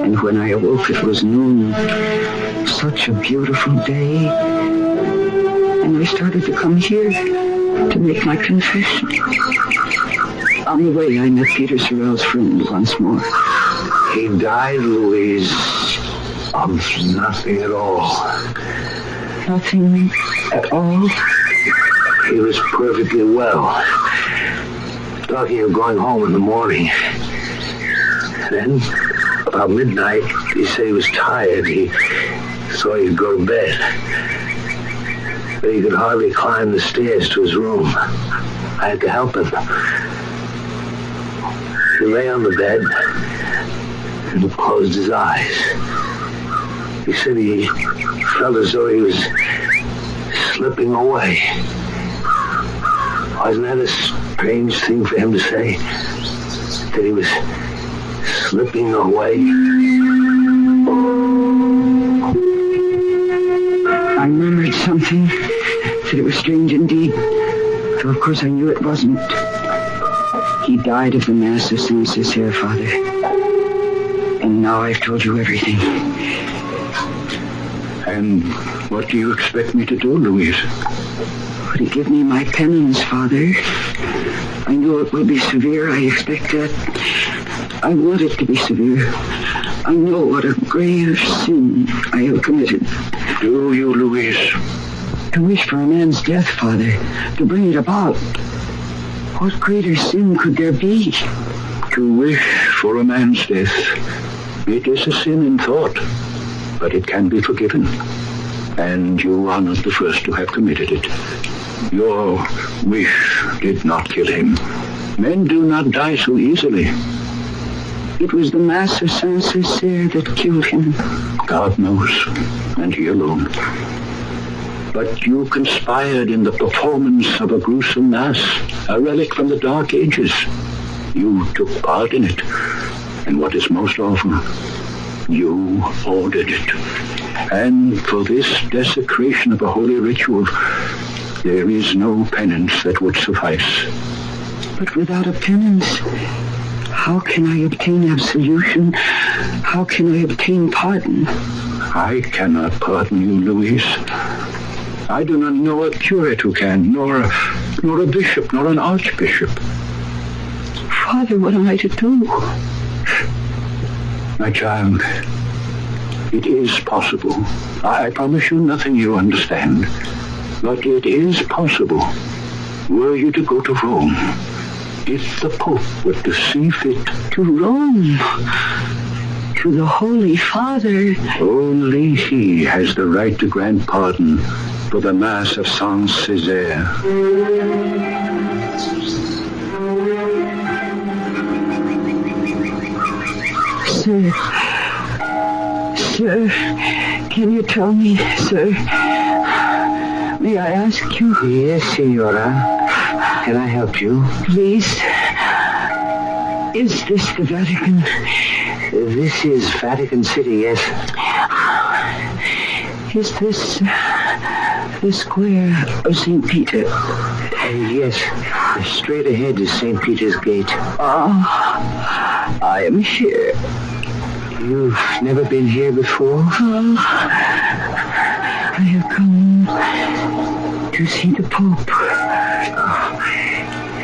And when I awoke, it was noon. Such a beautiful day. And I started to come here to make my confession. On the way, I met Peter Sorrell's friend once more. He died, Louise, of nothing at all. Nothing at all? He was perfectly well. Talking of going home in the morning. Then, about midnight, he said he was tired. He thought he'd go to bed. But he could hardly climb the stairs to his room. I had to help him. He lay on the bed and closed his eyes. He said he felt as though he was slipping away. Wasn't that a strange thing for him to say? That he was slipping away? I murmured something, that it was strange indeed, though of course I knew it wasn't. He died of the mass of senseless hair, Father. And now I've told you everything. And what do you expect me to do, Louise? To give me my penance, Father. I know it will be severe, I expect that. I want it to be severe. I know what a grave sin I have committed. Do you, Louise? To wish for a man's death, Father, to bring it about. What greater sin could there be? To wish for a man's death. It is a sin in thought, but it can be forgiven. And you are not the first to have committed it. Your wish did not kill him. Men do not die so easily. It was the mass of Saint-Césaire that killed him. God knows, and he alone. But you conspired in the performance of a gruesome mass, a relic from the Dark Ages. You took part in it. And what is most awful, you ordered it. And for this desecration of a holy ritual, there is no penance that would suffice. But without a penance, how can I obtain absolution? How can I obtain pardon? I cannot pardon you, Louise. I do not know a curate who can, nor a bishop, nor an archbishop. Father, what am I to do? My child, it is possible. I promise you nothing you understand. But it is possible. Were you to go to Rome, if the Pope were to see fit. To Rome? To the Holy Father? Only he has the right to grant pardon for the Mass of Saint-Césaire. Sir, can you tell me, sir? May I ask you? Yes, Senora. Can I help you? Please. Is this the Vatican? This is Vatican City, yes. Is this the square of St. Peter? Yes. Straight ahead is St. Peter's Gate. I am here. You've never been here before? I have come to see the Pope.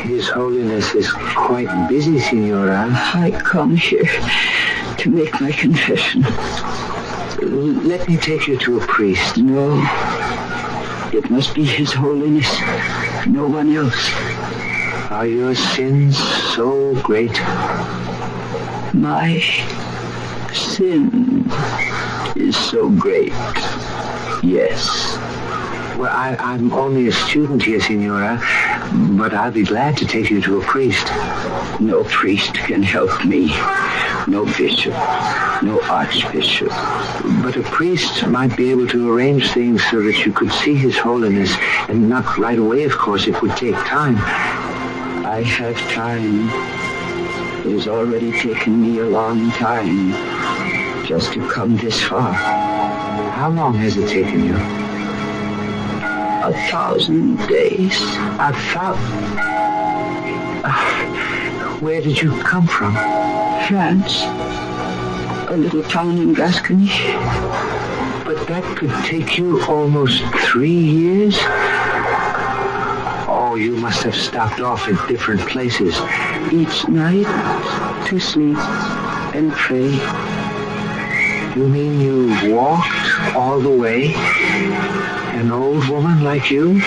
His Holiness is quite busy, Signora. I come here to make my confession. Let me take you to a priest. No. It must be His Holiness. No one else. Are your sins so great? My sin is so great. Yes. Well, I'm only a student here, Signora, but I'll be glad to take you to a priest. No priest can help me. No bishop. No archbishop. But a priest might be able to arrange things so that you could see His Holiness, and not right away, of course. It would take time. I have time. It has already taken me a long time just to come this far. How long has it taken you? 1,000 days. 1,000? Where did you come from? France. A little town in Gascony. But that could take you almost 3 years? Oh, you must have stopped off at different places. Each night to sleep and pray. You mean you walked all the way? An old woman like you?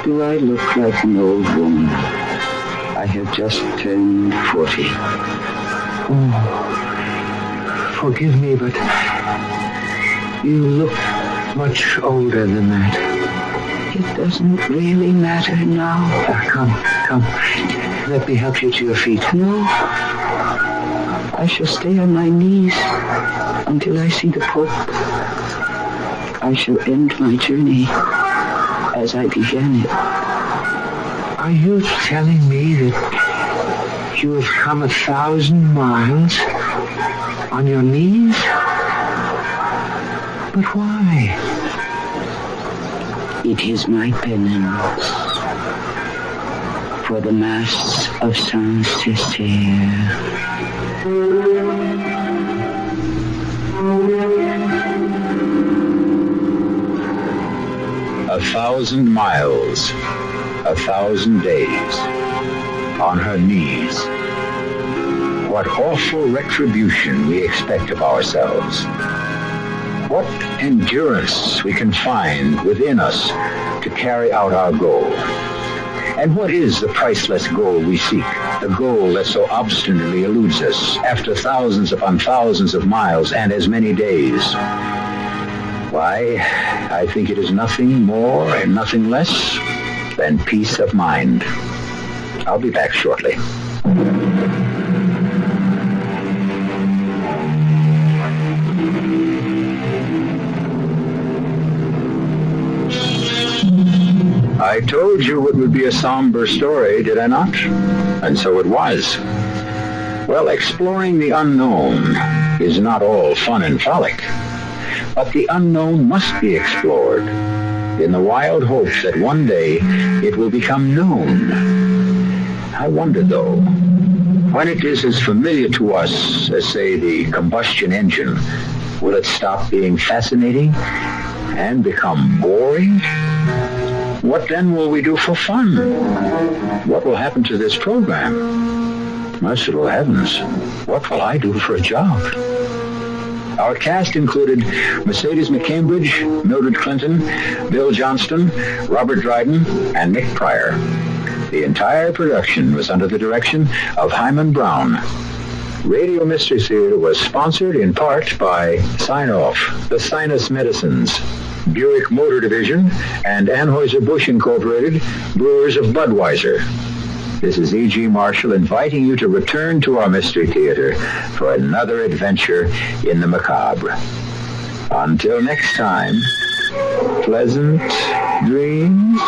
Do I look like an old woman? I have just turned 40. Oh, forgive me, but you look much older than that. It doesn't really matter now. Come. Let me help you to your feet. No. I shall stay on my knees until I see the Pope. I shall end my journey as I began it. Are you telling me that you have come 1,000 miles on your knees? But why? It is my penance for the Mass of Saint-Césaire. 1,000 miles, 1,000 days, on her knees. What awful retribution we expect of ourselves. What endurance we can find within us to carry out our goal. And what is the priceless goal we seek? The goal that so obstinately eludes us after thousands upon thousands of miles and as many days. Why, I think it is nothing more and nothing less than peace of mind. I'll be back shortly. I told you it would be a somber story, did I not? And so it was. Well, exploring the unknown is not all fun and frolic, but the unknown must be explored in the wild hope that one day it will become known. I wonder, though, when it is as familiar to us as, say, the combustion engine, will it stop being fascinating and become boring? What then will we do for fun? What will happen to this program? Merciful heavens, what will I do for a job? Our cast included Mercedes McCambridge, Mildred Clinton, Bill Johnston, Robert Dryden, and Nick Pryor. The entire production was under the direction of Hyman Brown. Radio Mystery Theater was sponsored in part by Sign-Off, the Sinus Medicines, Buick Motor Division, and Anheuser-Busch Incorporated, Brewers of Budweiser. This is E.G. Marshall inviting you to return to our Mystery Theater for another adventure in the macabre. Until next time, pleasant dreams.